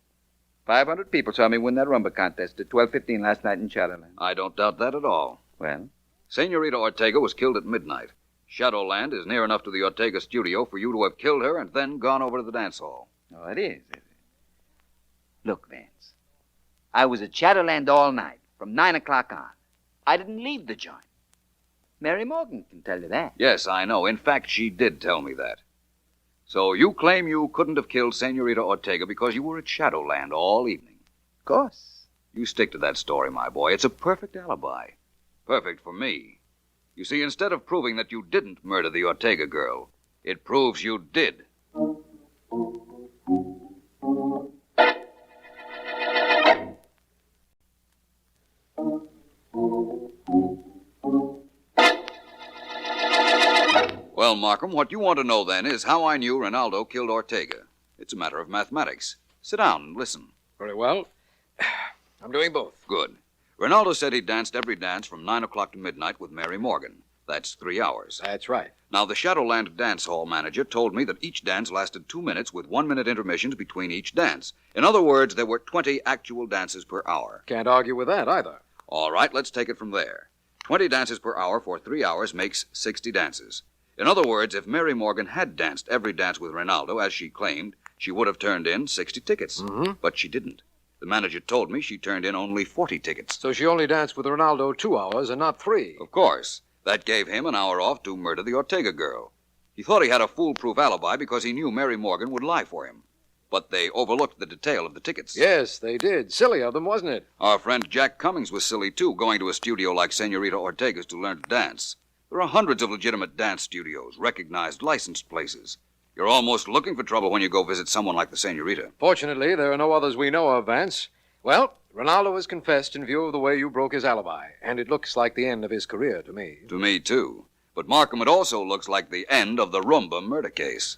Speaker 21: 500 people saw me win that Rhumba contest at 12:15 last night in Shadowland.
Speaker 12: I don't doubt that at all.
Speaker 21: Well?
Speaker 12: Senorita Ortega was killed at midnight. Shadowland is near enough to the Ortega studio for you to have killed her and then gone over to the dance hall.
Speaker 21: Oh, it is it? Look, Vance. I was at Shadowland all night, from 9 o'clock on. I didn't leave the joint. Mary Morgan can tell you that.
Speaker 12: Yes, I know. In fact, she did tell me that. So you claim you couldn't have killed Senorita Ortega because you were at Shadowland all evening.
Speaker 21: Of course.
Speaker 12: You stick to that story, my boy. It's a perfect alibi. Perfect for me. You see, instead of proving that you didn't murder the Ortega girl, it proves you did. Well, Markham, what you want to know then is how I knew Ronaldo killed Ortega. It's a matter of mathematics. Sit down and listen.
Speaker 5: Very well. I'm doing both.
Speaker 12: Good. Ronaldo said he danced every dance from 9 o'clock to midnight with Mary Morgan. That's 3 hours.
Speaker 5: That's right.
Speaker 12: Now, the Shadowland dance hall manager told me that each dance lasted 2 minutes with 1-minute intermissions between each dance. In other words, there were 20 actual dances per hour.
Speaker 5: Can't argue with that either.
Speaker 12: All right, let's take it from there. 20 dances per hour for 3 hours makes 60 dances. In other words, if Mary Morgan had danced every dance with Ronaldo, as she claimed, she would have turned in 60 tickets.
Speaker 5: Mm-hmm.
Speaker 12: But she didn't. The manager told me she turned in only 40 tickets.
Speaker 5: So she only danced with Ronaldo 2 hours and not 3.
Speaker 12: Of course. That gave him an hour off to murder the Ortega girl. He thought he had a foolproof alibi because he knew Mary Morgan would lie for him. But they overlooked the detail of the tickets.
Speaker 5: Yes, they did. Silly of them, wasn't it?
Speaker 12: Our friend Jack Cummings was silly, too, going to a studio like Senorita Ortega's to learn to dance. There are hundreds of legitimate dance studios, recognized, licensed places. You're almost looking for trouble when you go visit someone like the Senorita.
Speaker 5: Fortunately, there are no others we know of, Vance. Well, Ronaldo has confessed in view of the way you broke his alibi, and it looks like the end of his career to me.
Speaker 12: To me, too. But Markham, it also looks like the end of the Rhumba murder case.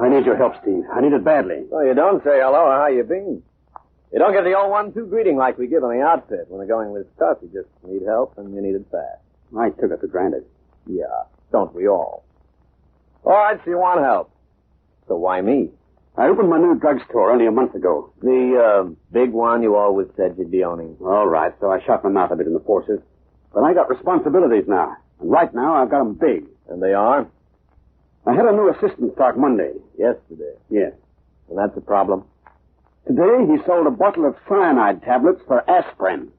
Speaker 18: I need your help, Steve. I need it badly.
Speaker 11: Well, you don't say hello or how you been. You don't get the old 1-2 greeting like we give on the outfit. When the going was tough, you just need help, and you need it fast.
Speaker 18: I took it for granted.
Speaker 11: Yeah, don't we all? All right, so you want help. So why me?
Speaker 18: I opened my new drugstore only a month ago.
Speaker 11: The, big one you always said you'd be owning.
Speaker 18: All right, so I shot my mouth a bit in the forces. But I got responsibilities now. And right now, I've got them big.
Speaker 11: And they are?
Speaker 18: I had a new assistant start Monday.
Speaker 11: Yesterday?
Speaker 18: Yes.
Speaker 11: And that's a problem?
Speaker 18: Today, he sold a bottle of cyanide tablets for aspirin.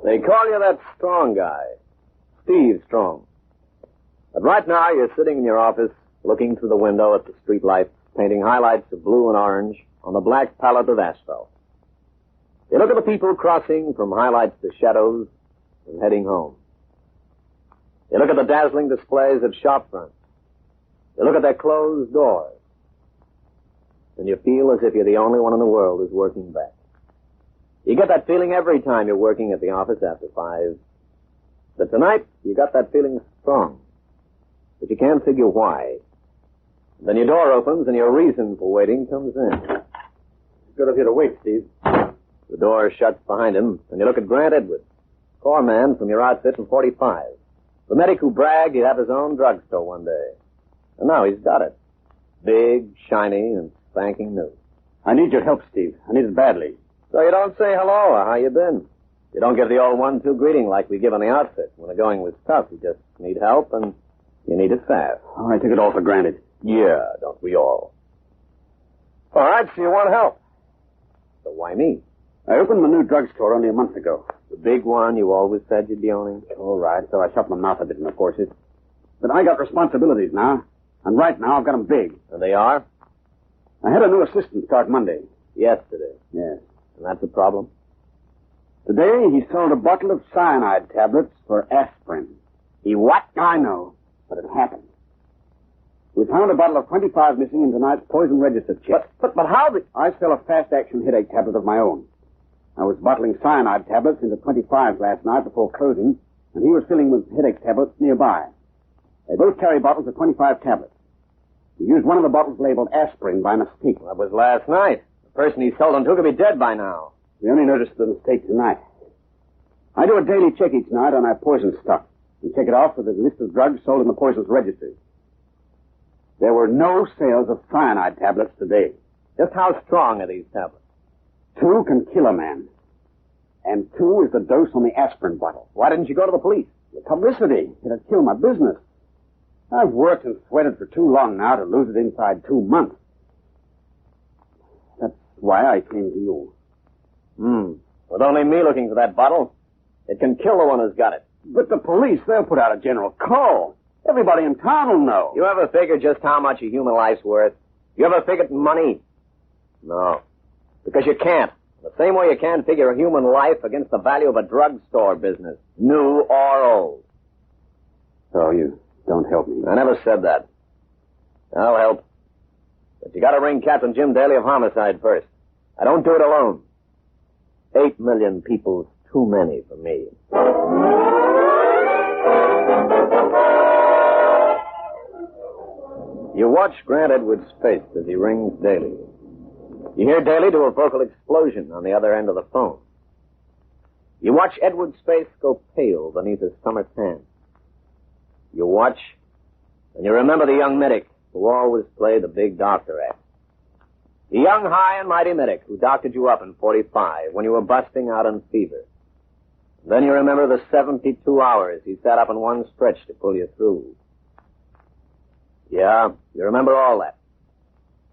Speaker 11: They call you that Strong guy. Steve Strong. But right now, you're sitting in your office, looking through the window at the street lights, painting highlights of blue and orange on the black palette of asphalt. You look at the people crossing from highlights to shadows and heading home. You look at the dazzling displays at shop fronts. You look at their closed doors. And you feel as if you're the only one in the world who's working back. You get that feeling every time you're working at the office after 5. But tonight, you got that feeling strong. But you can't figure why. Then your door opens and your reason for waiting comes in.
Speaker 18: It's good of you to wait, Steve.
Speaker 11: The door shuts behind him, and you look at Grant Edwards, corps man from your outfit in 45. The medic who bragged he'd have his own drugstore one day. And now he's got it. Big, shiny, and spanking new.
Speaker 18: I need your help, Steve. I need it badly.
Speaker 11: So you don't say hello or how you been. You don't give the old 1-2 greeting like we give on the outfit. When the going was tough, you just need help, and you need it fast.
Speaker 18: Oh, I took it all for granted.
Speaker 11: Yeah, don't we all? All right, so you want help. So why me?
Speaker 18: I opened my new drugstore only a month ago.
Speaker 11: The big one you always said you'd be owning?
Speaker 18: All right, so I shut my mouth a bit in the forces. But I got responsibilities now. And right now, I've got them big.
Speaker 11: And they are?
Speaker 14: I had a new assistant start Monday.
Speaker 11: Yesterday.
Speaker 14: Yes.
Speaker 11: And that's a problem?
Speaker 14: Today, he sold a bottle of cyanide tablets for aspirin.
Speaker 11: He what?
Speaker 14: I know, but it happened. We found a bottle of 25 missing in tonight's poison register check.
Speaker 11: But how did...
Speaker 14: I sell a fast-action headache tablet of my own. I was bottling cyanide tablets into 25s last night before closing, and he was filling with headache tablets nearby. They both carry bottles of 25 tablets. He used one of the bottles labeled aspirin by mistake.
Speaker 11: That was last night. The person he sold them to could be dead by now.
Speaker 14: We only noticed the mistake tonight. I do a daily check each night on our poison stock and check it off with a list of drugs sold in the poisons register. There were no sales of cyanide tablets today.
Speaker 11: Just how strong are these tablets?
Speaker 14: 2 can kill a man. And 2 is the dose on the aspirin bottle.
Speaker 11: Why didn't you go to the police?
Speaker 14: The publicity. It'd kill my business. I've worked and sweated for too long now to lose it inside 2 months. That's why I came to you.
Speaker 11: With only me looking for that bottle, it can kill the one who's got it.
Speaker 14: But the police, they'll put out a general call. Everybody in town will know.
Speaker 11: You ever figure just how much a human life's worth? You ever figured money? No. Because you can't. The same way you can't figure a human life against the value of a drugstore business, new or old.
Speaker 14: So you don't help me?
Speaker 11: I never said that. I'll help. But you gotta ring Captain Jim Daly of Homicide first. I don't do it alone. 8 million people's too many for me. You watch Grant Edwards' face as he rings Daly. You hear Daly do a vocal explosion on the other end of the phone. You watch Edwards' face go pale beneath his summer tan. You watch, and you remember the young medic who always played the big doctor act. The young, high and mighty medic who doctored you up in 45 when you were busting out in fever. And then you remember the 72 hours he sat up in one stretch to pull you through. Yeah, you remember all that.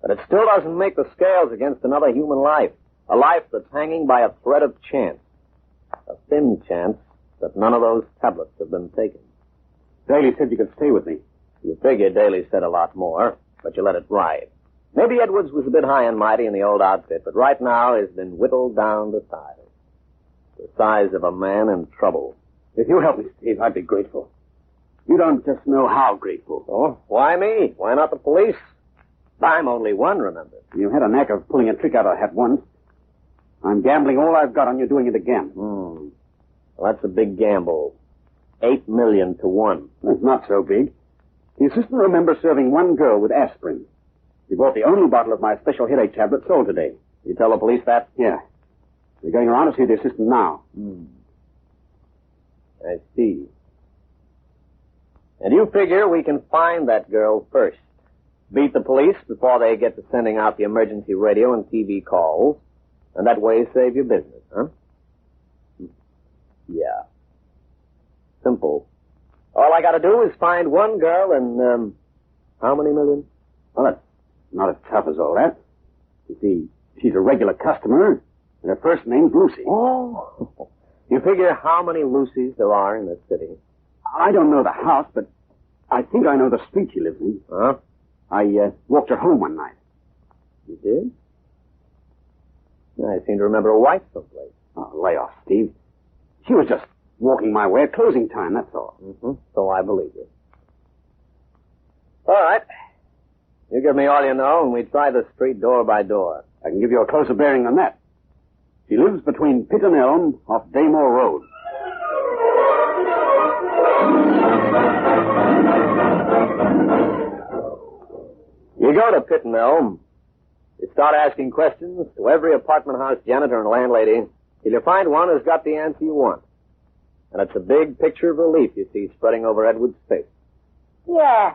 Speaker 11: But it still doesn't make the scales against another human life. A life that's hanging by a thread of chance. A thin chance that none of those tablets have been taken.
Speaker 14: Daly said you could stay with me.
Speaker 11: You figured Daly said a lot more, but you let it ride. Maybe Edwards was a bit high and mighty in the old outfit, but right now he's been whittled down to size. The size of a man in trouble.
Speaker 14: If you help me, Steve, I'd be grateful. You don't just know how grateful.
Speaker 11: Oh, why me? Why not the police? I'm only one, remember.
Speaker 14: You had a knack of pulling a trick out of a hat once. I'm gambling all I've got on you doing it again.
Speaker 11: Well, that's a big gamble. 8 million to 1.
Speaker 14: That's not so big. The assistant remembers serving one girl with aspirin. He bought the only bottle of my special headache tablet sold today.
Speaker 11: You tell the police that?
Speaker 14: Yeah. We're going around to see the assistant now.
Speaker 11: I see. And you figure we can find that girl first. Beat the police before they get to sending out the emergency radio and TV calls, and that way save your business, huh? Yeah. Simple. All I gotta do is find one girl and, how many million?
Speaker 14: Well, that's not as tough as all that. You see, she's a regular customer, and her first name's Lucy.
Speaker 11: Oh. You figure how many Lucys there are in the city?
Speaker 14: I don't know the house, but I think I know the street she lives in.
Speaker 11: Huh?
Speaker 14: I walked her home one night.
Speaker 11: You did? I seem to remember a wife someplace.
Speaker 14: Oh, lay off, Steve. She was just walking my way at closing time, that's all.
Speaker 11: So I believe you. All right. You give me all you know, and we try the street door by door.
Speaker 14: I can give you a closer bearing than that. She lives between Pitt and Elm off Daymore Road.
Speaker 11: You go to Pitt and Elm. You start asking questions to every apartment house janitor and landlady till you find one who's got the answer you want. And it's a big picture of relief you see spreading over Edward's face.
Speaker 6: Yeah.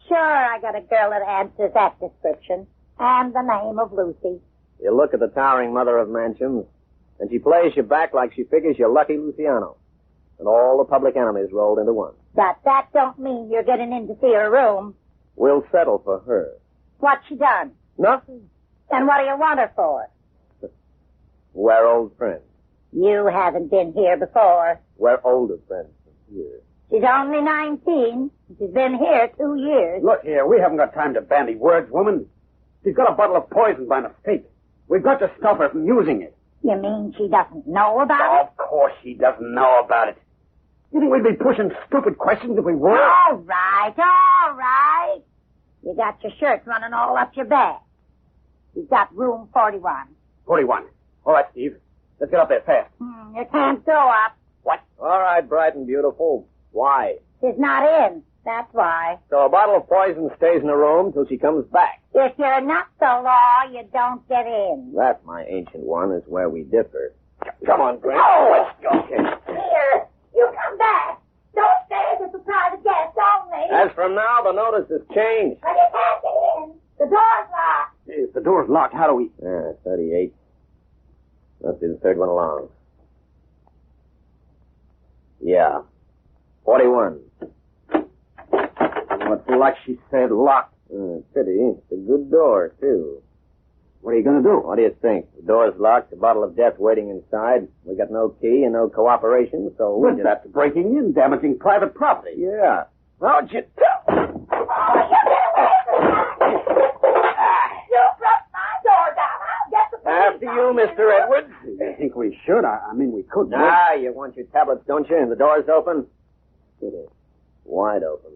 Speaker 6: Sure, I got a girl that answers that description. And the name of Lucy.
Speaker 11: You look at the towering mother of mansions, and she plays you back like she figures you're Lucky Luciano. And all the public enemies rolled into one.
Speaker 6: But that don't mean you're getting in to see her room.
Speaker 11: We'll settle for her.
Speaker 6: What's she done?
Speaker 11: Nothing.
Speaker 6: Then what do you want her for?
Speaker 11: We're old friends.
Speaker 6: You haven't been here before.
Speaker 11: We're older friends than here.
Speaker 6: She's only 19. She's been here 2 years.
Speaker 14: Look here, we haven't got time to bandy words, woman. She's got a bottle of poison by mistake. We've got to stop her from using it.
Speaker 6: You mean she doesn't know about it?
Speaker 14: Of course she doesn't know about it. You think we'd be pushing stupid questions if we were?
Speaker 6: All right. You got your shirts running all up your back. You've got room 41.
Speaker 14: 41. All right, Steve. Let's get up there fast.
Speaker 6: You can't go up.
Speaker 14: What?
Speaker 11: All right, bright and beautiful. Why?
Speaker 6: She's not in. That's why.
Speaker 11: So a bottle of poison stays in the room till she comes back.
Speaker 6: If you're not the law, you don't get in.
Speaker 11: That, my ancient one, is where we differ. Come on, Grant.
Speaker 6: No.
Speaker 11: Let's go.
Speaker 6: Here, you come back. Don't stay as a private guest only.
Speaker 11: As from now, the notice has changed.
Speaker 6: But you can't get in. The door's locked.
Speaker 14: If the door's locked, how do we...
Speaker 11: 38. Must be the third one along. Yeah. 41.
Speaker 14: What's like she said, locked.
Speaker 11: Pity. It's a good door, too.
Speaker 14: What are you going to do?
Speaker 11: What do you think? The door's locked, a bottle of death waiting inside. We got no key and no cooperation, so
Speaker 14: Well, that's breaking in, damaging private property.
Speaker 11: Yeah. How'd you tell?
Speaker 6: You broke my door down. I'll get the police.
Speaker 11: After you, Mr. Edwards.
Speaker 14: I think we should. I mean, we could.
Speaker 11: Ah, you want your tablets, don't you? And the door's open? It is. Wide open.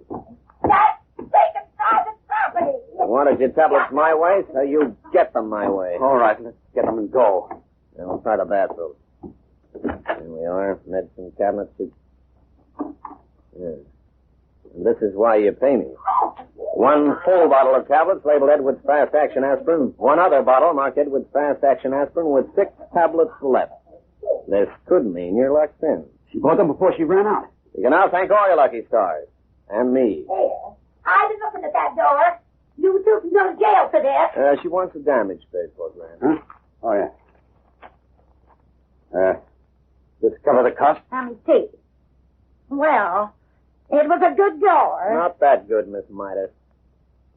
Speaker 6: That's taking private property.
Speaker 11: I wanted your tablets my way, so you get them my way.
Speaker 14: All right, let's get them and go.
Speaker 11: Now, we'll try the bathroom. Here we are. Medicine cabinets. Yeah. And this is why you pay me. 1 full bottle of tablets labeled Edwards Fast Action Aspirin. 1 other bottle marked Edwards Fast Action Aspirin with 6 tablets left. This could mean you're locked in.
Speaker 14: She bought them before she ran out.
Speaker 11: You can now thank all your lucky stars. And me.
Speaker 6: Here. I've been looking at that door. You two can go to jail for this.
Speaker 11: She wants a damage paid for, Grant.
Speaker 14: Huh? Oh, yeah. This cover the cost?
Speaker 6: Let me see. Well, it was a good door.
Speaker 11: Not that good, Miss Midas.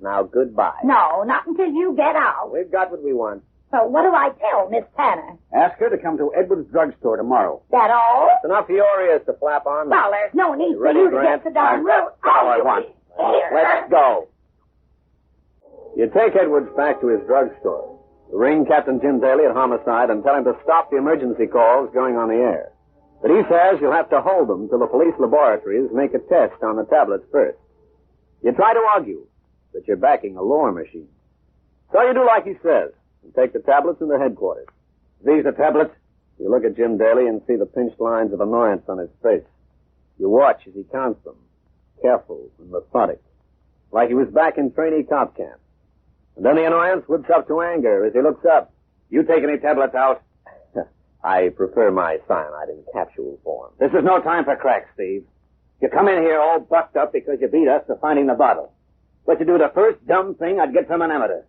Speaker 11: Now, goodbye.
Speaker 6: No, not until you get out.
Speaker 11: We've got what we want.
Speaker 6: So what do I tell Miss Tanner?
Speaker 14: Ask her to come to Edwards Drugstore tomorrow.
Speaker 6: That all?
Speaker 11: It's enough for your ears to flap on.
Speaker 6: Well, there's no need for
Speaker 11: Ready,
Speaker 6: you to
Speaker 11: Grant?
Speaker 6: get the darn route.
Speaker 11: That's all I want.
Speaker 6: Here.
Speaker 11: Let's go. You take Edwards back to his drugstore. Ring Captain Jim Daly at Homicide and tell him to stop the emergency calls going on the air. But he says you'll have to hold them till the police laboratories make a test on the tablets first. You try to argue that you're backing a lore machine. So you do like he says and take the tablets into headquarters. These are tablets? You look at Jim Daly and see the pinched lines of annoyance on his face. You watch as he counts them, careful and methodic, like he was back in trainee cop camp. And then the annoyance whips up to anger as he looks up. You take any tablets out? I prefer my cyanide in capsule form.
Speaker 14: This is no time for cracks, Steve. You come in here all bucked up because you beat us to finding the bottle. But you do the first dumb thing I'd get from an amateur.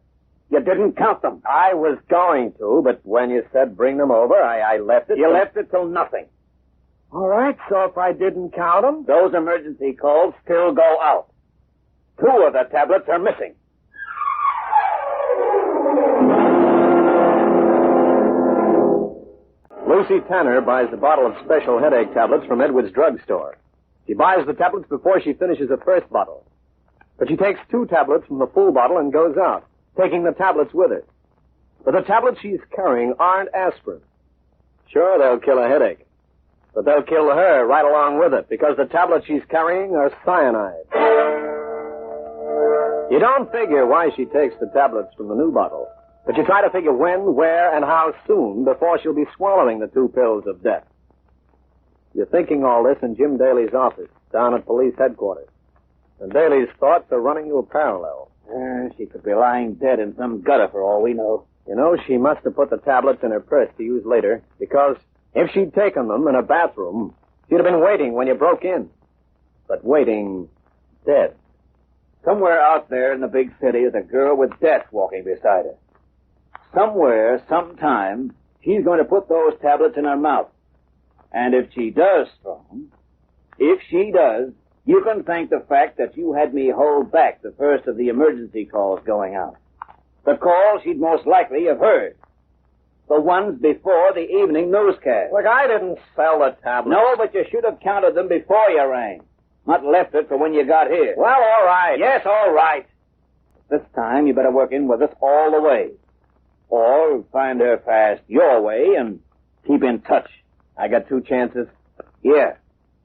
Speaker 14: You didn't count them.
Speaker 11: I was going to, but when you said bring them over, I left it.
Speaker 14: You left it till nothing.
Speaker 11: All right, so if I didn't count them?
Speaker 14: Those emergency calls still go out. 2 of the tablets are missing.
Speaker 11: Lucy Tanner buys a bottle of special headache tablets from Edwards Drugstore. She buys the tablets before she finishes the first bottle. But she takes 2 tablets from the full bottle and goes out, taking the tablets with her. But the tablets she's carrying aren't aspirin. Sure, they'll kill a headache. But they'll kill her right along with it, because the tablets she's carrying are cyanide. You don't figure why she takes the tablets from the new bottle. But you try to figure when, where, and how soon before she'll be swallowing the 2 pills of death. You're thinking all this in Jim Daly's office, down at police headquarters. And Daly's thoughts are running you a parallel.
Speaker 14: She could be lying dead in some gutter for all we know.
Speaker 11: You know, she must have put the tablets in her purse to use later, because if she'd taken them in a bathroom, she'd have been waiting when you broke in. But waiting dead.
Speaker 14: Somewhere out there in the big city is a girl with death walking beside her. Somewhere, sometime, she's going to put those tablets in her mouth. And if she does, Strong, if she does, you can thank the fact that you had me hold back the first of the emergency calls going out. The calls she'd most likely have heard. The ones before the evening newscast.
Speaker 11: Look, I didn't sell the tablets.
Speaker 14: No, but you should have counted them before you rang. Not left it for when you got here.
Speaker 11: Well, all right.
Speaker 14: Yes, all right.
Speaker 15: This time you better work in with us all the way. Or find her fast your way and keep in touch.
Speaker 11: I got 2 chances?
Speaker 15: Yeah,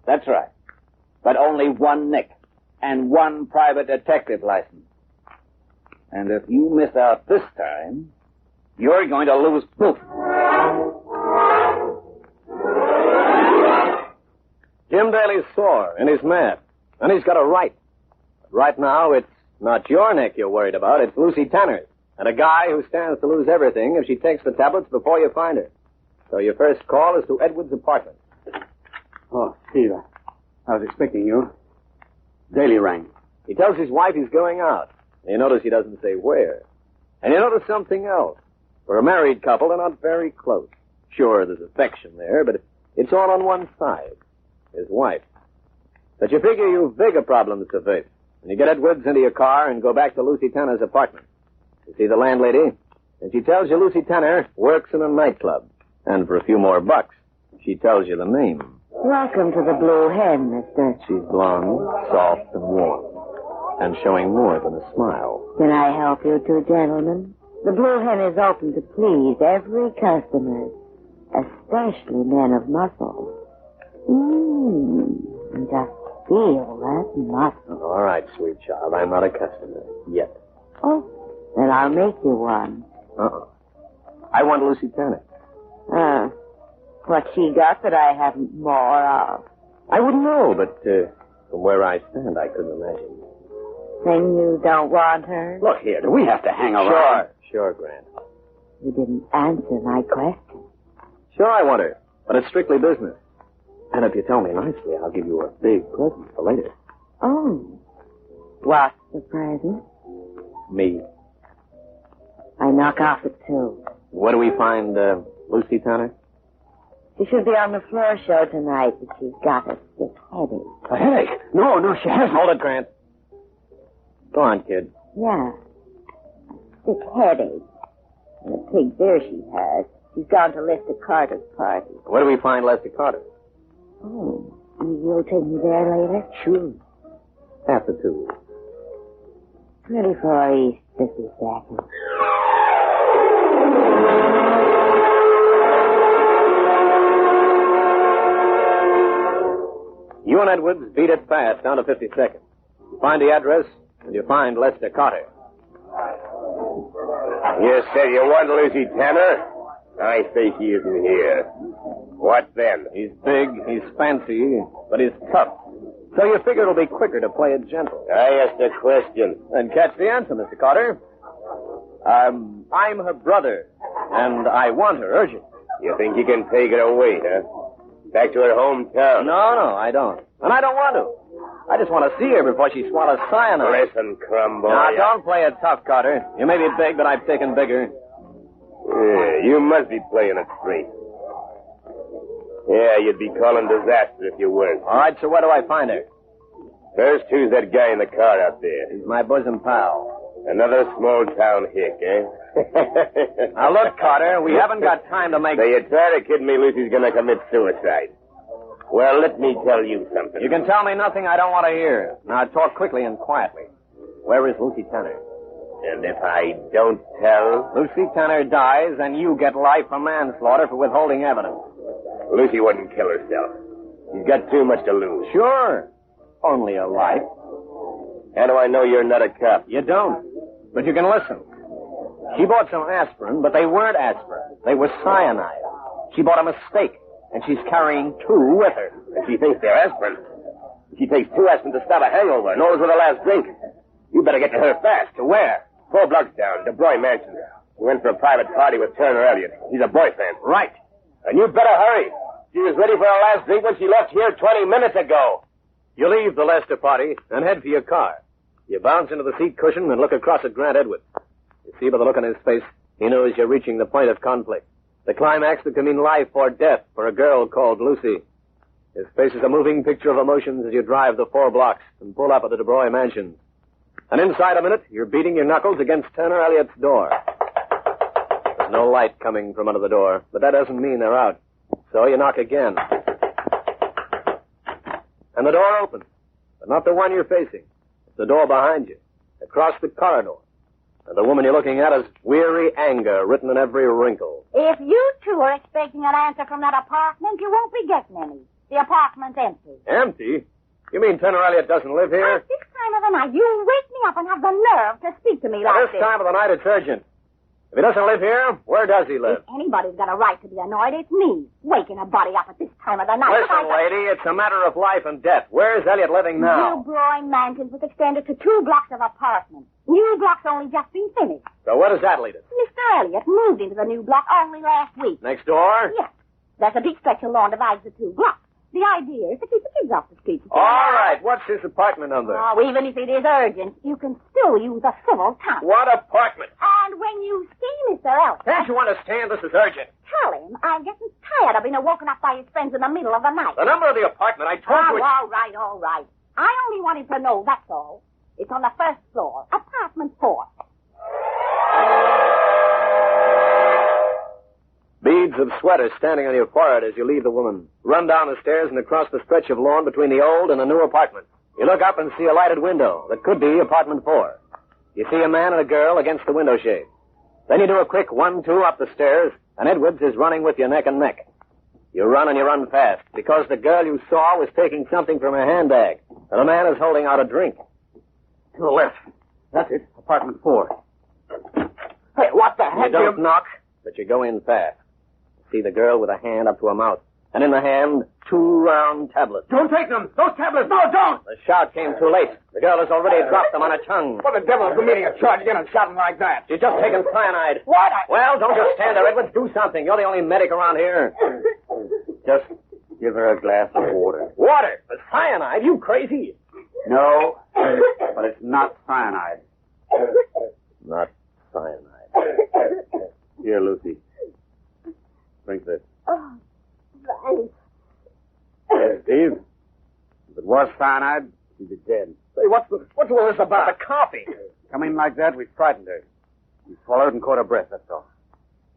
Speaker 15: that's right. But only 1 nick and 1 private detective license. And if you miss out this time, you're going to lose both.
Speaker 11: Jim Daly's sore and he's mad. And he's got a right. But right now, it's not your neck you're worried about. It's Lucy Tanner's. And a guy who stands to lose everything if she takes the tablets before you find her. So your first call is to Edward's apartment.
Speaker 14: Oh, Steve, I was expecting you. Daly rang.
Speaker 11: He tells his wife he's going out. You notice he doesn't say where. And you notice something else. For a married couple, they're not very close. Sure, there's affection there, but it's all on one side. His wife. But you figure you've bigger problems to face. And you get Edwards into your car and go back to Lucy Tanner's apartment. You see the landlady, and she tells you Lucy Tanner works in a nightclub. And for a few more bucks, she tells you the name.
Speaker 17: Welcome to the Blue Hen, mister.
Speaker 11: She's blonde, soft, and warm. And showing more than a smile.
Speaker 17: Can I help you two gentlemen? The Blue Hen is open to please every customer, especially men of muscle. And just feel that muscle.
Speaker 11: All right, sweet child. I'm not a customer. Yet.
Speaker 17: Oh, then I'll make you one.
Speaker 11: I want Lucy Tanner.
Speaker 17: What she got that I haven't more of?
Speaker 11: I wouldn't know, but from where I stand, I couldn't imagine.
Speaker 17: Then you don't want her?
Speaker 14: Look here, do we have to hang around?
Speaker 11: Sure, Grant.
Speaker 17: You didn't answer my question.
Speaker 11: Sure, I want her, but it's strictly business. And if you tell me nicely, I'll give you a big present for later.
Speaker 17: Oh. What's the present?
Speaker 11: Me.
Speaker 17: I knock off at 2.
Speaker 11: Where do we find Lucy Tanner?
Speaker 17: She should be on the floor show tonight, but she's got a sick headache.
Speaker 14: A headache? No, she hasn't.
Speaker 11: Hold it, Grant. Go on, kid.
Speaker 17: Yeah. A sick headache. And a big beer she has. She's gone to Lester Carter's party.
Speaker 11: Where do we find Lester Carter?
Speaker 17: Oh, you'll take me there later?
Speaker 11: Sure. After 2.
Speaker 17: 24 East, 52nd.
Speaker 11: You and Edwards beat it fast down to 52nd. You find the address, and you find Lester Carter.
Speaker 22: You said you want Lucy Tanner? I say she isn't here. What then?
Speaker 11: He's big, he's fancy, but he's tough. So you figure it'll be quicker to play it gentle.
Speaker 22: I asked a question.
Speaker 11: Then catch the answer, Mr. Carter. I'm her brother, and I want her urgent.
Speaker 22: You think you can take her away, huh? Back to her hometown?
Speaker 11: No, I don't. And I don't want to. I just want to see her before she swallows cyanide.
Speaker 22: Listen, crumb boy.
Speaker 11: Now, don't play it tough, Carter. You may be big, but I've taken bigger.
Speaker 22: Yeah, you must be playing it straight. Yeah, you'd be calling disaster if you weren't.
Speaker 11: All right, so where do I find her?
Speaker 22: First, who's that guy in the car out there?
Speaker 11: He's my bosom pal.
Speaker 22: Another small-town hick, eh?
Speaker 11: Now, look, Carter, we haven't got time to make...
Speaker 22: So you try to kid me Lucy's going to commit suicide. Well, let me tell you something.
Speaker 11: You can tell me nothing I don't want to hear. Now, talk quickly and quietly. Where is Lucy Tanner?
Speaker 22: And if I don't tell?
Speaker 11: Lucy Tanner dies, and you get life for manslaughter for withholding evidence.
Speaker 22: Lucy wouldn't kill herself. She's got too much to lose.
Speaker 11: Sure. Only a life.
Speaker 22: How do I know you're not a cop?
Speaker 11: You don't. But you can listen. She bought some aspirin, but they weren't aspirin. They were cyanide. She bought a mistake, and she's carrying 2 with her.
Speaker 22: And she thinks they're aspirin. She takes 2 aspirin to stop a hangover, and knows with her last drink. You better get to her fast.
Speaker 11: To where?
Speaker 22: 4 blocks down, DeBroy Mansion. We went for a private party with Turner Elliott. He's a boyfriend.
Speaker 11: Right.
Speaker 22: And you better hurry. She was ready for her last drink when she left here 20 minutes ago.
Speaker 11: You leave the Lester party and head for your car. You bounce into the seat cushion and look across at Grant Edwards. You see by the look on his face, he knows you're reaching the point of conflict. The climax that can mean life or death for a girl called Lucy. His face is a moving picture of emotions as you drive the 4 blocks and pull up at the DeBroy Mansion. And inside a minute, you're beating your knuckles against Turner Elliott's door. There's no light coming from under the door, but that doesn't mean they're out. So you knock again. And the door opens, but not the one you're facing. It's the door behind you, across the corridor, And the woman you're looking at is weary anger written in every wrinkle.
Speaker 6: If you two are expecting an answer from that apartment, you won't be getting any. The apartment's empty.
Speaker 11: Empty? You mean Tenor Elliott doesn't live here?
Speaker 6: At this time of the night, you wake me up and have the nerve to speak to me like
Speaker 11: At this time of the night, it's urgent. If he doesn't live here, where does he live?
Speaker 6: If anybody's got a right to be annoyed, it's me. Waking a body up at this time of the night.
Speaker 11: Listen, lady, it's a matter of life and death. Where's Elliott living now?
Speaker 6: New Broyne Mansions was extended to 2 blocks of apartments. New block's only just been finished.
Speaker 11: So where does that lead us?
Speaker 6: Mr. Elliott moved into the new block only last week.
Speaker 11: Next door?
Speaker 6: Yes. There's a big stretch of lawn divides the 2 blocks. The idea is to keep the kids off the street.
Speaker 11: All right. What's his apartment number?
Speaker 6: Oh, even if it is urgent, you can still use a civil tongue.
Speaker 11: What apartment?
Speaker 6: And when you see Mr. Elliott...
Speaker 11: Can't you understand this is urgent?
Speaker 6: Tell him I'm getting tired of being woken up by his friends in the middle of the night.
Speaker 11: The number of the apartment, I told you...
Speaker 6: All right. I only wanted to know, that's all. It's on the 1st floor, apartment 4.
Speaker 11: Beads of sweat are standing on your forehead as you leave the woman. Run down the stairs and across the stretch of lawn between the old and the new apartment. You look up and see a lighted window that could be apartment 4. You see a man and a girl against the window shade. Then you do a quick 1-2 up the stairs, and Edwards is running with you neck and neck. You run and you run fast, because the girl you saw was taking something from her handbag, and the man is holding out a drink.
Speaker 14: To the left. That's it. Apartment 4. Hey, what the heck?
Speaker 11: You don't knock, but you go in fast. See the girl with a hand up to her mouth, and in the hand, 2 round tablets.
Speaker 14: Don't take them! Those tablets! No, don't!
Speaker 11: The shout came too late. The girl has already dropped them on her tongue.
Speaker 14: What the devil is the meaning of charging in and shouting like that?
Speaker 11: She's just taken cyanide.
Speaker 14: What?
Speaker 11: Well, don't just stand there, Edwards. Do something. You're the only medic around here.
Speaker 14: Just give her a glass of water.
Speaker 11: Water? The cyanide? You crazy?
Speaker 14: No, but it's not cyanide.
Speaker 11: Not cyanide. Here, Lucy. Drink this.
Speaker 6: Oh, Vance.
Speaker 11: Yes, Steve?
Speaker 14: If it was cyanide, she'd be dead.
Speaker 11: Say, what's all this about? The coffee.
Speaker 14: Come in like that, we frightened her. She swallowed and caught her breath, that's all.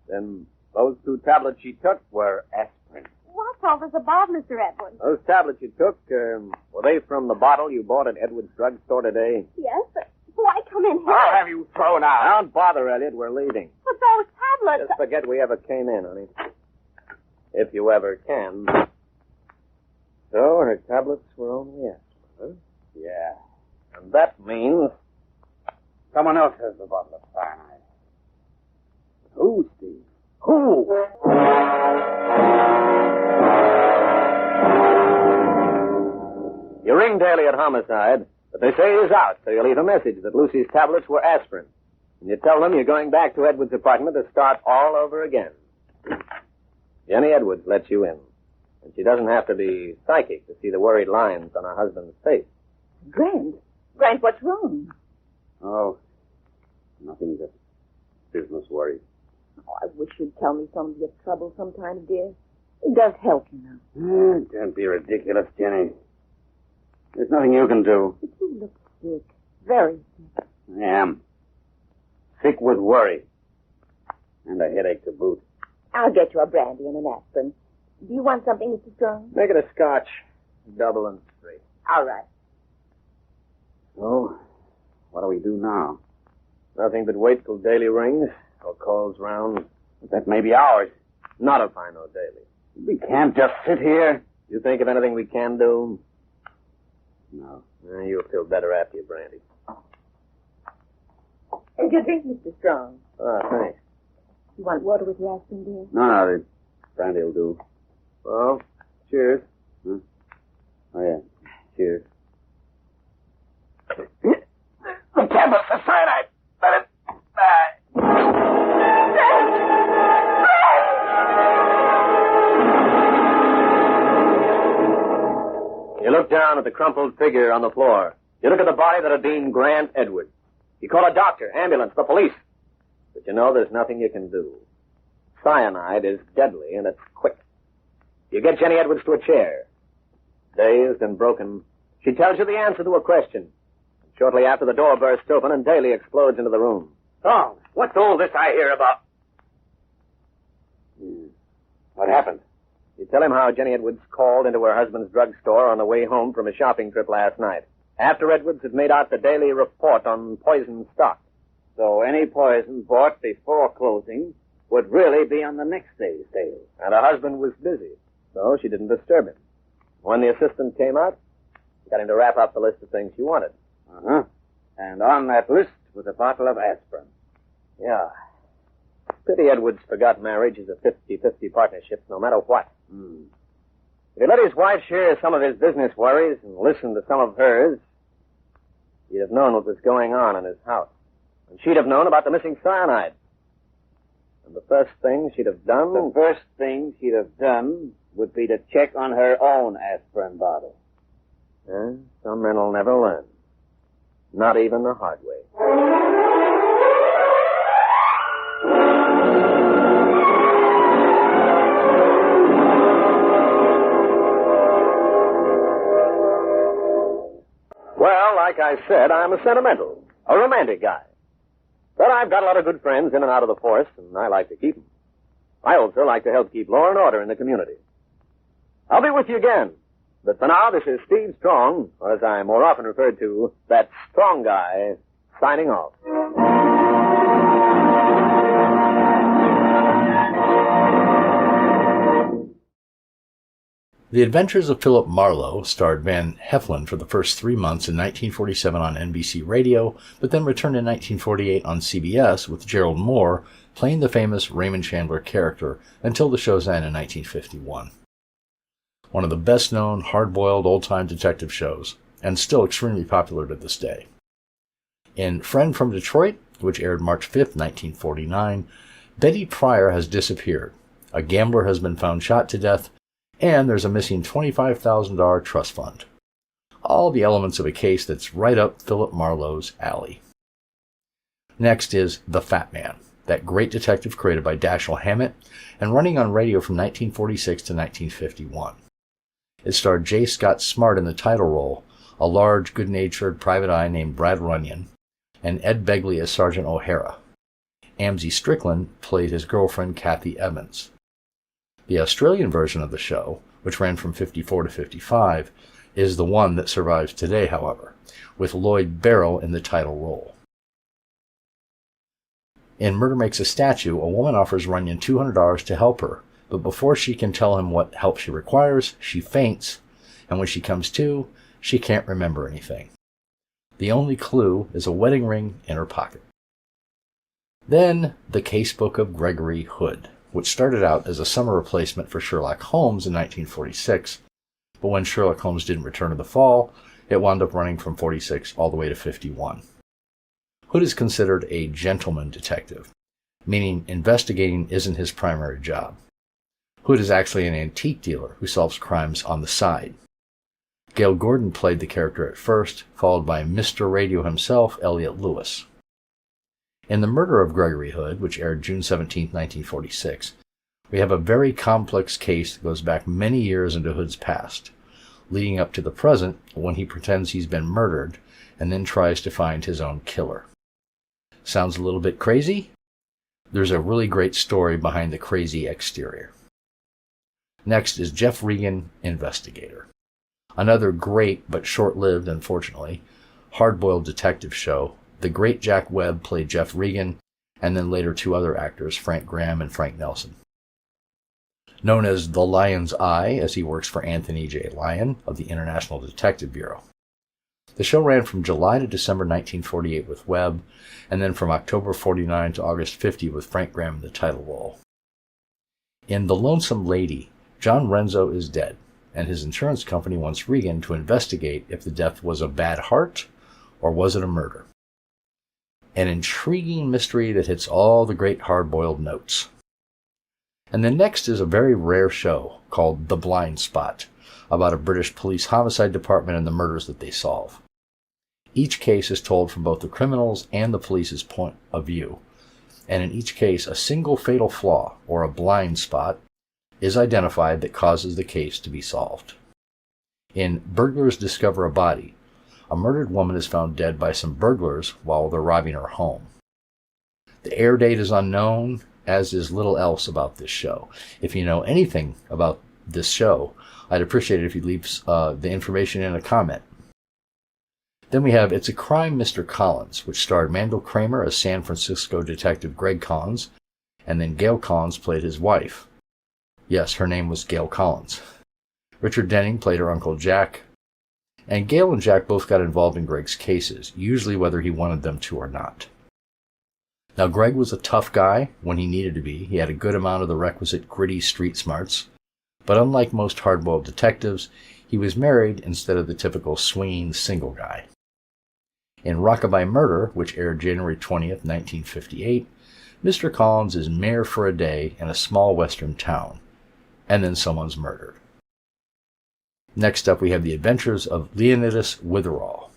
Speaker 11: Then those 2 tablets she took were aspirin.
Speaker 6: What's all this about, Mr. Edwards?
Speaker 11: Those tablets you took, were they from the bottle you bought at Edwards' drugstore today?
Speaker 6: Yes, but why come in here?
Speaker 14: I'll have you thrown out.
Speaker 11: Don't bother, Elliot. We're leaving.
Speaker 6: But those tablets...
Speaker 11: Just forget we ever came in, honey. If you ever can. So, her tablets were only aspirin, huh?
Speaker 14: Yeah.
Speaker 11: And that means...
Speaker 14: Someone else has the bottle of cyanide.
Speaker 11: Who, Steve? Who? You ring Daly at Homicide, but they say he's out, so you leave a message that Lucy's tablets were aspirin. And you tell them you're going back to Edwards' apartment to start all over again. Jenny Edwards lets you in. And she doesn't have to be psychic to see the worried lines on her husband's face.
Speaker 17: Grant, what's wrong?
Speaker 14: Oh, nothing, just business worries.
Speaker 17: Oh, I wish you'd tell me some of your trouble sometime, dear. It does help, you know.
Speaker 14: Don't be ridiculous, Jenny. There's nothing you can do.
Speaker 17: But you look sick. Very sick.
Speaker 14: I am. Sick with worry. And a headache to boot.
Speaker 17: I'll get you a brandy and an aspirin. Do you want something, Mr. Strong?
Speaker 11: Make it a scotch. Double and straight.
Speaker 17: All right.
Speaker 14: So, what do we do now?
Speaker 11: Nothing but wait till Daly rings or calls round.
Speaker 14: But that may be ours.
Speaker 11: Not if I know Daly.
Speaker 14: We can't just sit here.
Speaker 11: You think of anything we can do?
Speaker 14: No.
Speaker 11: You'll feel better after your brandy.
Speaker 17: Take a drink, Mr. Strong.
Speaker 11: Thanks.
Speaker 17: You want water with your aspirin, dear?
Speaker 14: No, the brandy will do.
Speaker 11: Well, cheers.
Speaker 14: Huh? Oh, yeah. Cheers.
Speaker 15: The tablets are cyanide. Let it...
Speaker 11: You look down at the crumpled figure on the floor. You look at the body that had been Grant Edwards. You call a doctor, ambulance, the police. But you know there's nothing you can do. Cyanide is deadly, and it's quick. You get Jenny Edwards to a chair. Dazed and broken, she tells you the answer to a question. Shortly after, the door bursts open, and Daly explodes into the room.
Speaker 15: Oh, what's all this I hear about?
Speaker 11: What happened? You tell him how Jenny Edwards called into her husband's drugstore on the way home from a shopping trip last night, after Edwards had made out the daily report on poisoned stock.
Speaker 15: So any poison bought before closing would really be on the next day's sale.
Speaker 11: And her husband was busy, so she didn't disturb him. When the assistant came out, she got him to wrap up the list of things she wanted.
Speaker 15: Uh-huh. And on that list was a bottle of aspirin.
Speaker 11: Yeah. Pity Edwards forgot marriage is a 50-50 partnership, no matter what. If he let his wife share some of his business worries and listen to some of hers, he'd have known what was going on in his house. And she'd have known about the missing cyanide. And the first thing she'd have done...
Speaker 15: The first thing she'd have done would be to check on her own aspirin bottle.
Speaker 11: Some men will never learn. Not even the hard way. Well, like I said, I'm a sentimental, a romantic guy. But I've got a lot of good friends in and out of the force, and I like to keep them. I also like to help keep law and order in the community. I'll be with you again. But for now, this is Steve Strong, or as I'm more often referred to, that strong guy, signing off.
Speaker 1: The Adventures of Philip Marlowe starred Van Heflin for the first 3 months in 1947 on NBC Radio, but then returned in 1948 on CBS with Gerald Moore playing the famous Raymond Chandler character until the show's end in 1951. One of the best-known, hard-boiled, old-time detective shows, and still extremely popular to this day. In Friend from Detroit, which aired March 5, 1949, Betty Pryor has disappeared. A gambler has been found shot to death, and there's a missing $25,000 trust fund. All the elements of a case that's right up Philip Marlowe's alley. Next is The Fat Man, that great detective created by Dashiell Hammett and running on radio from 1946 to 1951. It starred J. Scott Smart in the title role, a large, good-natured private eye named Brad Runyon, and Ed Begley as Sergeant O'Hara. Amzie Strickland played his girlfriend Kathy Evans. The Australian version of the show, which ran from 54 to 55, is the one that survives today, however, with Lloyd Barrow in the title role. In Murder Makes a Statue, a woman offers Runyon $200 to help her, but before she can tell him what help she requires, she faints, and when she comes to, she can't remember anything. The only clue is a wedding ring in her pocket. Then, the Casebook of Gregory Hood, which started out as a summer replacement for Sherlock Holmes in 1946, but when Sherlock Holmes didn't return in the fall, it wound up running from 46 all the way to 51. Hood is considered a gentleman detective, meaning investigating isn't his primary job. Hood is actually an antique dealer who solves crimes on the side. Gail Gordon played the character at first, followed by Mr. Radio himself, Elliot Lewis. In The Murder of Gregory Hood, which aired June 17, 1946, we have a very complex case that goes back many years into Hood's past, leading up to the present when he pretends he's been murdered and then tries to find his own killer. Sounds a little bit crazy? There's a really great story behind the crazy exterior. Next is Jeff Regan, Investigator. Another great, but short-lived, unfortunately, hard-boiled detective show. The great Jack Webb played Jeff Regan, and then later two other actors, Frank Graham and Frank Nelson. Known as the Lion's Eye, as he works for Anthony J. Lyon of the International Detective Bureau. The show ran from July to December 1948 with Webb, and then from October 49 to August 50 with Frank Graham in the title role. In The Lonesome Lady, John Renzo is dead, and his insurance company wants Regan to investigate if the death was a bad heart or was it a murder. An intriguing mystery that hits all the great hard-boiled notes. And then next is a very rare show called The Blind Spot, about a British police homicide department and the murders that they solve. Each case is told from both the criminal's and the police's point of view, and in each case a single fatal flaw, or a blind spot, is identified that causes the case to be solved. In Burglars Discover a Body, a murdered woman is found dead by some burglars while they're robbing her home. The air date is unknown, as is little else about this show. If you know anything about this show, I'd appreciate it if you'd leave the information in a comment. Then we have It's a Crime, Mr. Collins, which starred Mandel Kramer as San Francisco detective Greg Collins, and then Gail Collins played his wife. Yes, her name was Gail Collins. Richard Denning played her Uncle Jack, and Gail and Jack both got involved in Greg's cases, usually whether he wanted them to or not. Now, Greg was a tough guy when he needed to be. He had a good amount of the requisite gritty street smarts, but unlike most hard-boiled detectives, he was married instead of the typical swinging single guy. In Rockabye Murder, which aired January 20th, 1958, Mr. Collins is mayor for a day in a small western town, and then someone's murdered. Next up, we have The Adventures of Leonidas Witherall,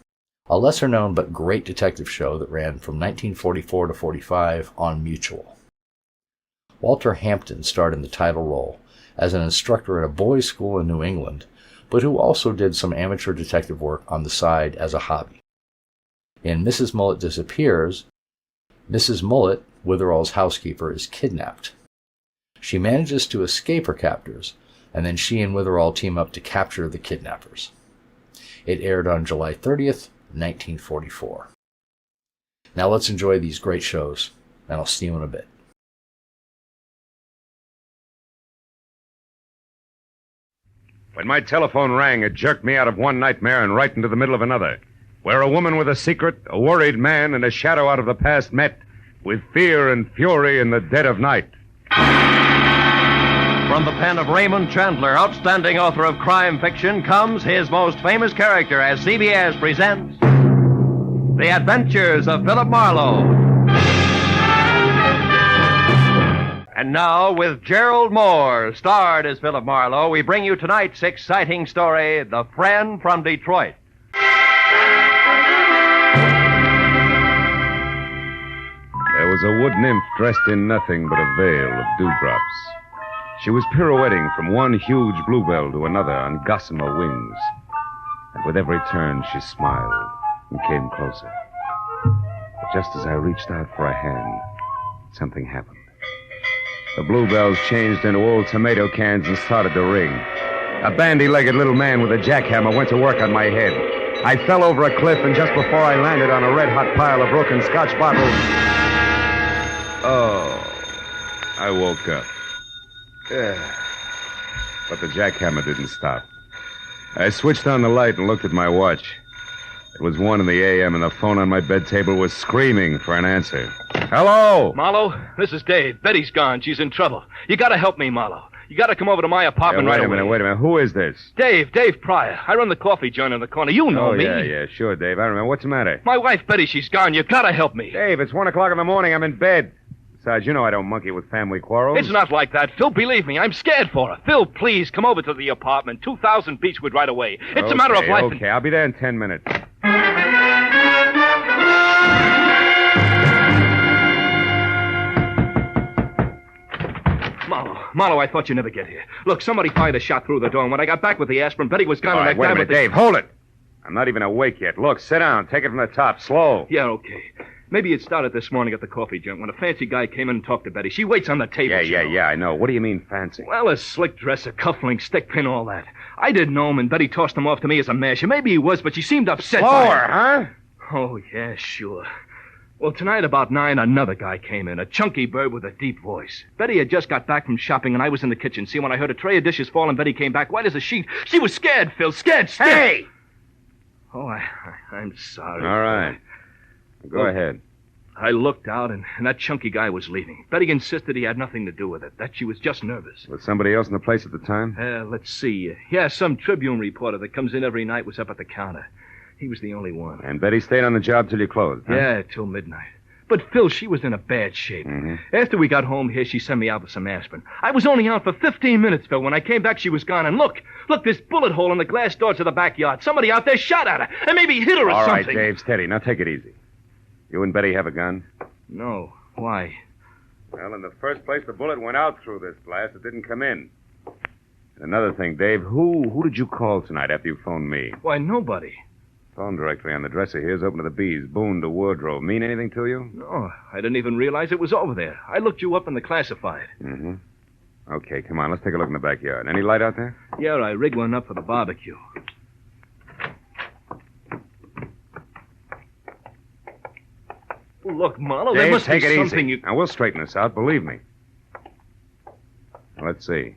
Speaker 1: a lesser-known but great detective show that ran from 1944 to 45 on Mutual. Walter Hampton starred in the title role as an instructor at a boys' school in New England, but who also did some amateur detective work on the side as a hobby. In Mrs. Mullett Disappears, Mrs. Mullett, Witherall's housekeeper, is kidnapped. She manages to escape her captors, and then she and Witherall team up to capture the kidnappers. It aired on July 30th, 1944. Now let's enjoy these great shows, and I'll see you in a bit.
Speaker 3: When my telephone rang, it jerked me out of one nightmare and right into the middle of another, where a woman with a secret, a worried man, and a shadow out of the past met with fear and fury in the dead of night.
Speaker 7: From the pen of Raymond Chandler, outstanding author of crime fiction, comes his most famous character as CBS presents The Adventures of Philip Marlowe. And now, with Gerald Moore, starred as Philip Marlowe, we bring you tonight's exciting story, The Friend from Detroit.
Speaker 3: There was a wood nymph dressed in nothing but a veil of dewdrops. She was pirouetting from one huge bluebell to another on gossamer wings. And with every turn, she smiled and came closer. But just as I reached out for a hand, something happened. The bluebells changed into old tomato cans and started to ring. A bandy-legged little man with a jackhammer went to work on my head. I fell over a cliff, and just before I landed on a red-hot pile of broken Scotch bottles... Oh, I woke up. But the jackhammer didn't stop. I switched on the light and looked at my watch. It was 1 in the a.m. and the phone on my bed table was screaming for an answer. Hello?
Speaker 20: Marlowe, this is Dave. Betty's gone. She's in trouble. You gotta help me, Marlowe. You gotta come over to my apartment right away.
Speaker 3: Wait a minute. Who is this?
Speaker 20: Dave Pryor. I run the coffee joint on the corner. You know me.
Speaker 3: Yeah, sure, Dave. I remember. What's the matter?
Speaker 20: My wife, Betty, she's gone. You gotta help me.
Speaker 3: Dave, it's 1 o'clock in the morning. I'm in bed. Besides, you know I don't monkey with family quarrels.
Speaker 20: It's not like that, Phil. Believe me, I'm scared for her. Phil, please, come over to the apartment. 2000 Beechwood right away. It's a matter of life.
Speaker 3: Okay, I'll be there in 10 minutes.
Speaker 20: Marlowe, I thought you'd never get here. Look, somebody fired a shot through the door, and when I got back with the aspirin, Betty was gone.
Speaker 3: All right, wait a minute, Dave, hold it. I'm not even awake yet. Look, sit down. Take it from the top. Slow.
Speaker 20: Yeah, okay. Maybe it started this morning at the coffee joint when a fancy guy came in and talked to Betty. She waits on the table.
Speaker 3: Yeah, I know. What do you mean fancy?
Speaker 20: Well, a slick dresser, cufflink, stick pin, all that. I didn't know him, and Betty tossed him off to me as a masher. Maybe he was, but she seemed upset.
Speaker 3: Slower, huh?
Speaker 20: Oh, yeah, sure. Well, tonight about 9, another guy came in, a chunky bird with a deep voice. Betty had just got back from shopping, and I was in the kitchen. See, when I heard a tray of dishes fall and Betty came back white as a sheet, she was scared, Phil, scared stiff.
Speaker 3: Hey!
Speaker 20: Oh, I'm sorry.
Speaker 3: All right. Go ahead.
Speaker 20: I looked out, and that chunky guy was leaving. Betty insisted he had nothing to do with it, that she was just nervous.
Speaker 3: Was somebody else in the place at the time?
Speaker 20: Let's see. Yeah, some Tribune reporter that comes in every night was up at the counter. He was the only one.
Speaker 3: And Betty stayed on the job till you closed, huh?
Speaker 20: Yeah, till midnight. But, Phil, she was in a bad shape.
Speaker 3: Mm-hmm.
Speaker 20: After we got home here, she sent me out with some aspirin. I was only out for 15 minutes, Phil. When I came back, she was gone. And look, this bullet hole in the glass door to the backyard. Somebody out there shot at her. And maybe hit her or something.
Speaker 3: All right, Dave, steady. Now take it easy. You and Betty have a gun?
Speaker 20: No. Why?
Speaker 3: Well, in the first place, the bullet went out through this glass. It didn't come in. And another thing, Dave, who did you call tonight after you phoned me?
Speaker 20: Why, nobody.
Speaker 3: Phone directory on the dresser here is open to the B's. Boone to wardrobe. Mean anything to you?
Speaker 20: No, I didn't even realize it was over there. I looked you up in the classified.
Speaker 3: Mm-hmm. Okay, come on. Let's take a look in the backyard. Any light out there?
Speaker 20: Yeah, I rigged one up for the barbecue. Look, Marlowe, there
Speaker 3: Dave,
Speaker 20: must be
Speaker 3: take it
Speaker 20: something
Speaker 3: easy. Now, we'll straighten this out, believe me. Now, let's see.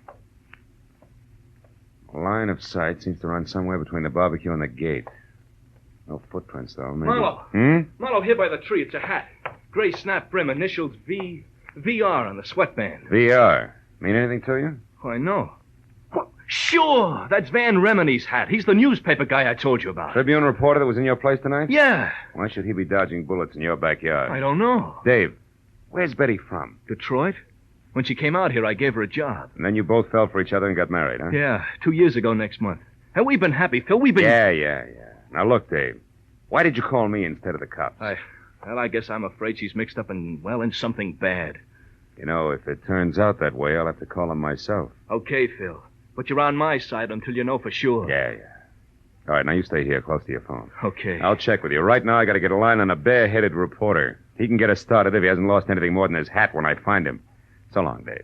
Speaker 3: The line of sight seems to run somewhere between the barbecue and the gate. No footprints, though. Maybe.
Speaker 20: Marlowe. Marlowe, here by the tree. It's a hat. Gray snap brim, initials VR on the sweatband.
Speaker 3: VR. Mean anything to you?
Speaker 20: Why, no. Well, sure. That's Van Remeny's hat. He's the newspaper guy I told you about.
Speaker 3: Tribune reporter that was in your place tonight?
Speaker 20: Yeah.
Speaker 3: Why should he be dodging bullets in your backyard?
Speaker 20: I don't know.
Speaker 3: Dave, where's Betty from?
Speaker 20: Detroit. When she came out here, I gave her a job.
Speaker 3: And then you both fell for each other and got married, huh?
Speaker 20: Yeah, 2 years ago next month. And we've been happy, Phil. We've been...
Speaker 3: Yeah. Now, look, Dave. Why did you call me instead of the cops?
Speaker 20: I guess I'm afraid she's mixed up in something bad.
Speaker 3: You know, if it turns out that way, I'll have to call him myself.
Speaker 20: Okay, Phil. But you're on my side until you know for sure.
Speaker 3: Yeah. All right, now you stay here close to your phone.
Speaker 20: Okay.
Speaker 3: I'll check with you. Right now, I got to get a line on a bare-headed reporter. He can get us started if he hasn't lost anything more than his hat when I find him. So long, Dave.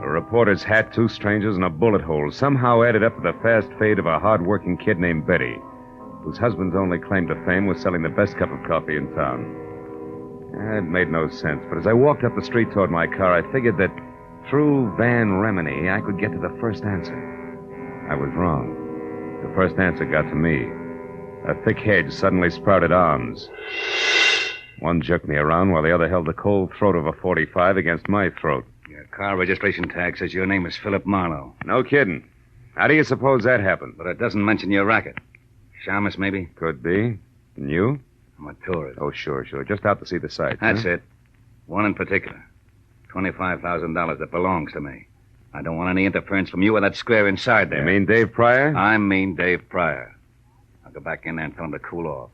Speaker 3: A reporter's hat, 2 strangers, and a bullet hole somehow added up to the fast fate of a hard-working kid named Betty, whose husband's only claim to fame was selling the best cup of coffee in town. It made no sense, but as I walked up the street toward my car, I figured that through Van Remeny, I could get to the first answer. I was wrong. The first answer got to me. A thick hedge suddenly sprouted arms. One jerked me around while the other held the cold throat of a .45 against my throat.
Speaker 8: Your car registration tag says your name is Philip Marlowe.
Speaker 3: No kidding. How do you suppose that happened?
Speaker 8: But it doesn't mention your racket. Shamus, maybe?
Speaker 3: Could be. And you?
Speaker 8: I'm a tourist.
Speaker 3: Oh, sure. Just out to see the sights.
Speaker 8: That's it. One in particular. $25,000 that belongs to me. I don't want any interference from you or that square inside there.
Speaker 3: You mean Dave Pryor?
Speaker 8: I mean Dave Pryor. I'll go back in there and tell him to cool off.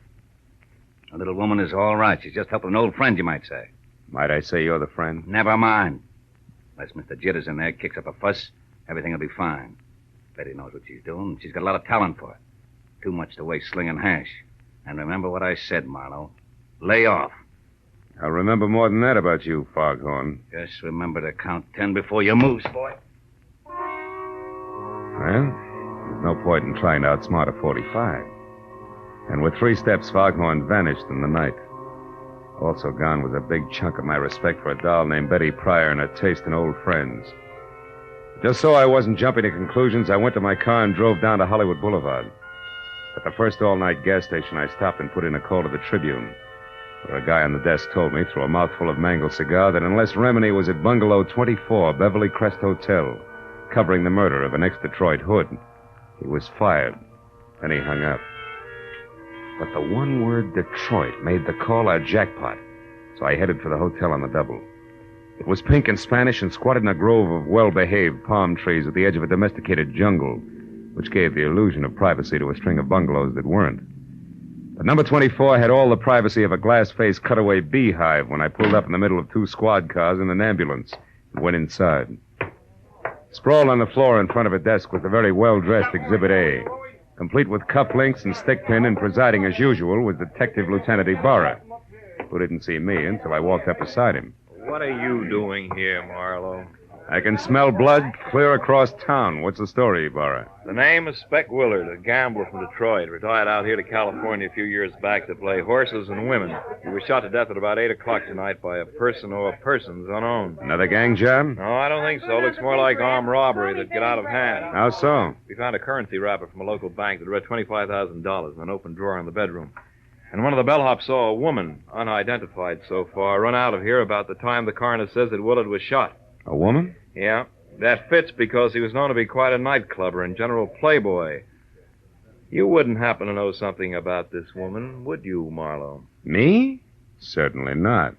Speaker 8: The little woman is all right. She's just helping an old friend, you might say.
Speaker 3: Might I say you're the friend?
Speaker 8: Never mind. Unless Mr. Jitters in there kicks up a fuss, everything will be fine. Betty knows what she's doing. She's got a lot of talent for it. Too much to waste slinging hash. And remember what I said, Marlowe. Lay off.
Speaker 3: I'll remember more than that about you, Foghorn.
Speaker 8: Just remember to count 10 before you move, boy.
Speaker 3: Well, there's no point in trying to outsmart a 45. And with 3 steps, Foghorn vanished in the night. Also gone was a big chunk of my respect for a doll named Betty Pryor and a taste in old friends. Just so I wasn't jumping to conclusions, I went to my car and drove down to Hollywood Boulevard. At the first all-night gas station, I stopped and put in a call to the Tribune, where a guy on the desk told me, through a mouthful of mangled cigar, that unless Remeny was at Bungalow 24, Beverly Crest Hotel, covering the murder of an ex-Detroit hood, he was fired. Then he hung up. But the one word Detroit made the call a jackpot, so I headed for the hotel on the double. It was pink and Spanish and squatted in a grove of well-behaved palm trees at the edge of a domesticated jungle, which gave the illusion of privacy to a string of bungalows that weren't. But number 24 had all the privacy of a glass-faced cutaway beehive when I pulled up in the middle of 2 squad cars and an ambulance and went inside. Sprawled on the floor in front of a desk was the very well-dressed Exhibit A, complete with cufflinks and stickpin, and presiding as usual was Detective Lieutenant Ibarra, who didn't see me until I walked up beside him.
Speaker 16: What are you doing here, Marlowe?
Speaker 3: I can smell blood clear across town. What's the story, Ibarra?
Speaker 16: The name is Spec Willard, a gambler from Detroit. Retired out here to California a few years back to play horses and women. He was shot to death at about 8 o'clock tonight by a person or persons unknown.
Speaker 3: Another gang job?
Speaker 16: No, I don't think so. Looks more like armed robbery that'd get out of hand.
Speaker 3: How so?
Speaker 16: We found a currency wrapper from a local bank that read $25,000 in an open drawer in the bedroom. And one of the bellhops saw a woman, unidentified so far, run out of here about the time the coroner says that Willard was shot.
Speaker 3: A woman?
Speaker 16: Yeah. That fits because he was known to be quite a nightclubber and general playboy. You wouldn't happen to know something about this woman, would you, Marlowe?
Speaker 3: Me? Certainly not.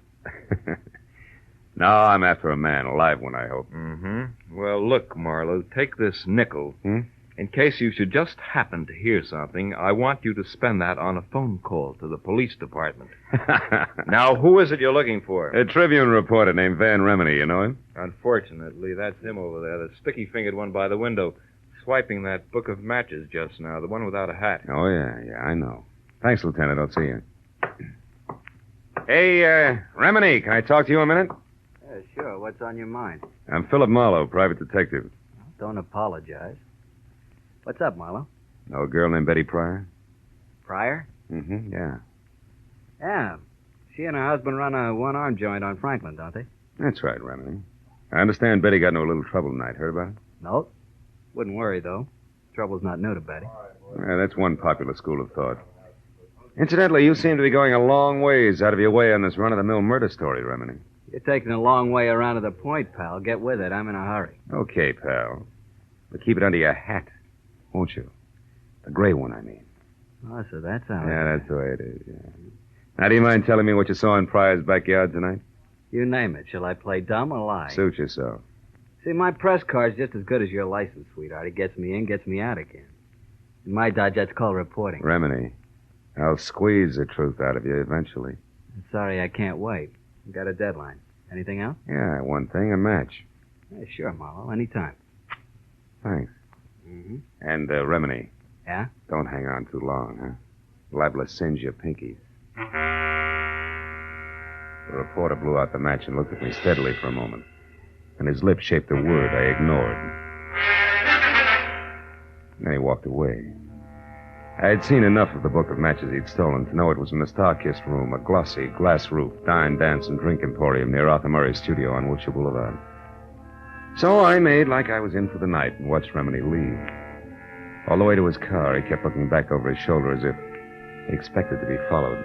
Speaker 3: No, I'm after a man, a live one, I hope.
Speaker 16: Mm-hmm. Well, look, Marlowe, take this nickel. In case you should just happen to hear something, I want you to spend that on a phone call to the police department. Now, who is it you're looking for?
Speaker 3: A Tribune reporter named Van Remeny, you know him?
Speaker 16: Unfortunately, that's him over there, the sticky-fingered one by the window, swiping that book of matches just now, the one without a hat.
Speaker 3: Oh, yeah, I know. Thanks, Lieutenant. I'll see you. Hey, Remeny, can I talk to you a minute?
Speaker 19: Yeah, sure. What's on your mind?
Speaker 3: I'm Philip Marlowe, private detective.
Speaker 19: Don't apologize. What's up, Marlowe?
Speaker 3: Know a girl named Betty Pryor?
Speaker 19: Pryor?
Speaker 3: Mm-hmm, yeah.
Speaker 19: Yeah. She and her husband run a one-arm joint on Franklin, don't they?
Speaker 3: That's right, Remini. I understand Betty got into a little trouble tonight. Heard about it?
Speaker 19: Nope. Wouldn't worry, though. Trouble's not new to Betty.
Speaker 3: Yeah, that's one popular school of thought. Incidentally, you seem to be going a long ways out of your way on this run-of-the-mill murder story, Remini.
Speaker 19: You're taking a long way around to the point, pal. Get with it. I'm in a hurry.
Speaker 3: Okay, pal. But keep it under your hat, won't you? The gray one, I mean.
Speaker 19: Oh, so that's how
Speaker 3: Yeah, that's the way it is, yeah. Now, do you mind telling me what you saw in Pryor's backyard tonight?
Speaker 19: You name it. Shall I play dumb or lie?
Speaker 3: Suit yourself.
Speaker 19: See, my press card's just as good as your license, sweetheart. It gets me in, gets me out again. In my dodge, that's called reporting.
Speaker 3: Remini, I'll squeeze the truth out of you eventually.
Speaker 19: I'm sorry I can't wait. I've got a deadline. Anything else?
Speaker 3: Yeah, one thing, a match.
Speaker 19: Yeah, sure, Marlowe. Anytime.
Speaker 3: Thanks.
Speaker 19: Mm-hmm.
Speaker 3: And, Remini.
Speaker 19: Yeah?
Speaker 3: Don't hang on too long, huh? Liable to singe your pinkies. The reporter blew out the match and looked at me steadily for a moment. And his lips shaped a word I ignored. Then he walked away. I had seen enough of the book of matches he'd stolen to know it was in the star-kissed room, a glossy, glass-roofed dine, dance, and drink emporium near Arthur Murray's studio on Wilshire Boulevard. So I made like I was in for the night and watched Remini leave. All the way to his car, he kept looking back over his shoulder as if he expected to be followed.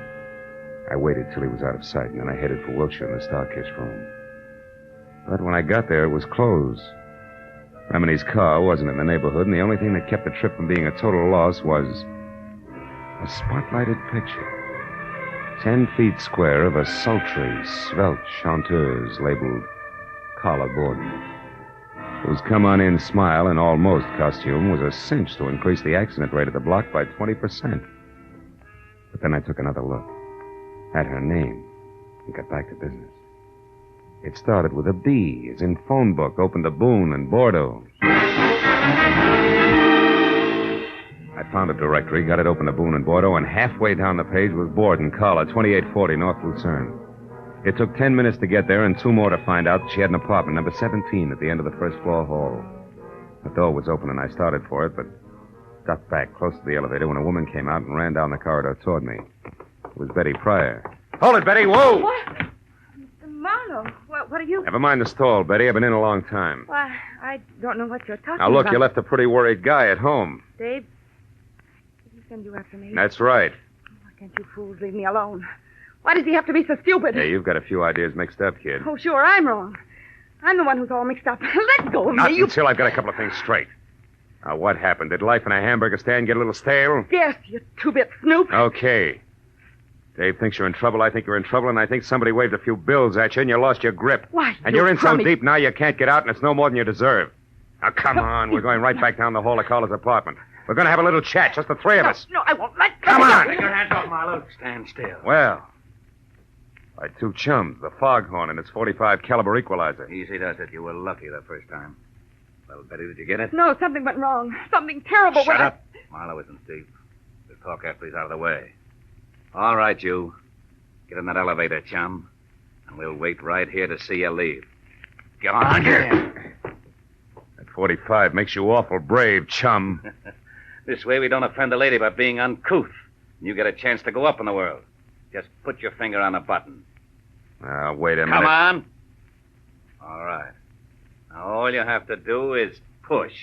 Speaker 3: I waited till he was out of sight, and then I headed for Wilshire in the star-kissed room. But when I got there, it was closed. Remini's car wasn't in the neighborhood, and the only thing that kept the trip from being a total loss was a spotlighted picture. 10 feet square of a sultry, svelte chanteuse labeled Carla Borden. Whose come-on-in smile in almost costume was a cinch to increase the accident rate of the block by 20%. But then I took another look at her name and got back to business. It started with a B, as in phone book, opened to Boone and Bordeaux. I found a directory, got it open to Boone and Bordeaux, and halfway down the page was Borden, Carla, 2840 North Lucerne. It took 10 minutes to get there and 2 more to find out she had an apartment, number 17, at the end of the first-floor hall. The door was open, and I started for it, but got back close to the elevator when a woman came out and ran down the corridor toward me. It was Betty Pryor. Hold it, Betty! Whoa!
Speaker 10: What? Marlowe, what are you...
Speaker 3: Never mind the stall, Betty. I've been in a long time.
Speaker 10: Why, I don't know what you're talking
Speaker 3: Now, look,
Speaker 10: about.
Speaker 3: you left a pretty worried guy at home.
Speaker 10: Dave, did he send you after me?
Speaker 3: That's right.
Speaker 10: Why can't you fools leave me alone? Why does he have to be so stupid?
Speaker 3: Hey, you've got a few ideas mixed up, kid.
Speaker 10: Oh, sure, I'm wrong. I'm the one who's all mixed up. Let go of
Speaker 3: Not
Speaker 10: me. You...
Speaker 3: until I've got a couple of things straight. Now, what happened? Did life in a hamburger stand get a little stale?
Speaker 10: Yes, you two-bit snoop.
Speaker 3: Okay. Dave thinks you're in trouble, I think you're in trouble, and I think somebody waved a few bills at you and you lost your grip.
Speaker 10: Why,
Speaker 3: and you're in so deep now you can't get out, and it's no more than you deserve. Now, come on. We're going right back down the hall to Carla's apartment. We're going to have a little chat, just the three of us.
Speaker 10: No, I won't let go.
Speaker 3: Come on.
Speaker 19: Take your hands off, Marlowe. Stand still.
Speaker 3: Well, my 2 chums, the foghorn and its .45 caliber equalizer.
Speaker 8: Easy does it. You were lucky the first time. Well, Betty, did you get it?
Speaker 10: No, something went wrong. Something terrible.
Speaker 8: Shut up. Marlowe isn't Steve. We'll talk after he's out of the way. All right, you. Get in that elevator, chum. And we'll wait right here to see you leave. Get on here.
Speaker 3: That .45 makes you awful brave, chum.
Speaker 8: This way we don't offend a lady by being uncouth. And you get a chance to go up in the world. Just put your finger on a button.
Speaker 3: Now, wait a minute.
Speaker 8: Come on. All right. Now, all you have to do is push.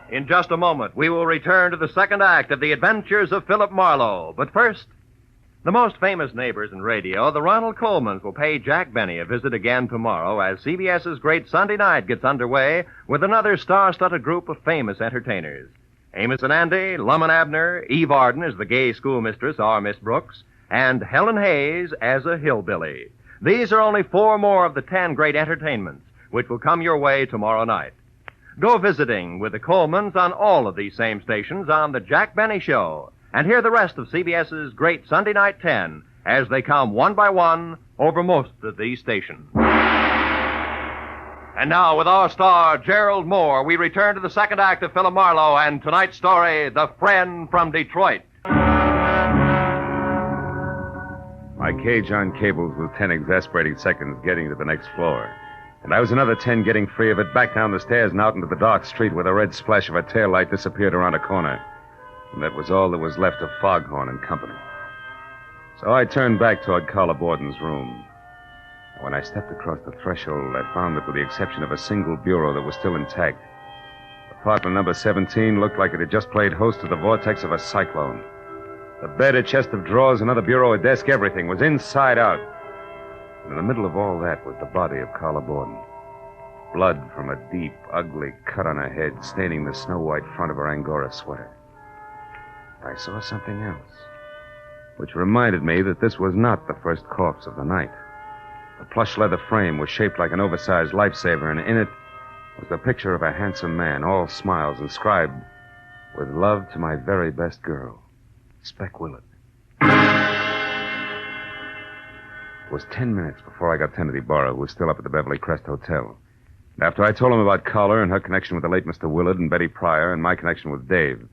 Speaker 7: In just a moment, we will return to the second act of The Adventures of Philip Marlowe. But first, the most famous neighbors in radio, the Ronald Colmans, will pay Jack Benny a visit again tomorrow as CBS's Great Sunday Night gets underway with another star-studded group of famous entertainers. Amos and Andy, Lum and Abner, Eve Arden as the gay schoolmistress, our Miss Brooks, and Helen Hayes as a hillbilly. These are only 4 more of the 10 great entertainments which will come your way tomorrow night. Go visiting with the Colmans on all of these same stations on The Jack Benny Show, and hear the rest of CBS's Great Sunday Night 10 as they come one by one over most of these stations. And now, with our star, Gerald Moore, we return to the second act of Philip Marlowe and tonight's story, The Friend from Detroit.
Speaker 3: My cage on cables was 10 exasperating seconds getting to the next floor. And I was another 10 getting free of it, back down the stairs and out into the dark street where the red splash of a taillight disappeared around a corner. And that was all that was left of Foghorn and company. So I turned back toward Carla Borden's room. When I stepped across the threshold, I found that with the exception of a single bureau that was still intact, apartment number 17 looked like it had just played host to the vortex of a cyclone. The bed, a chest of drawers, another bureau, a desk, everything was inside out. And in the middle of all that was the body of Carla Borden. Blood from a deep, ugly cut on her head, staining the snow-white front of her Angora sweater. I saw something else, which reminded me that this was not the first corpse of the night. The plush leather frame was shaped like an oversized lifesaver, and in it was the picture of a handsome man, all smiles, inscribed, "With love to my very best girl, Speck Willett." It was 10 minutes before I got Kennedy Barrow, who was still up at the Beverly Crest Hotel. And after I told him about Collar and her connection with the late Mr. Willard and Betty Pryor and my connection with Dave,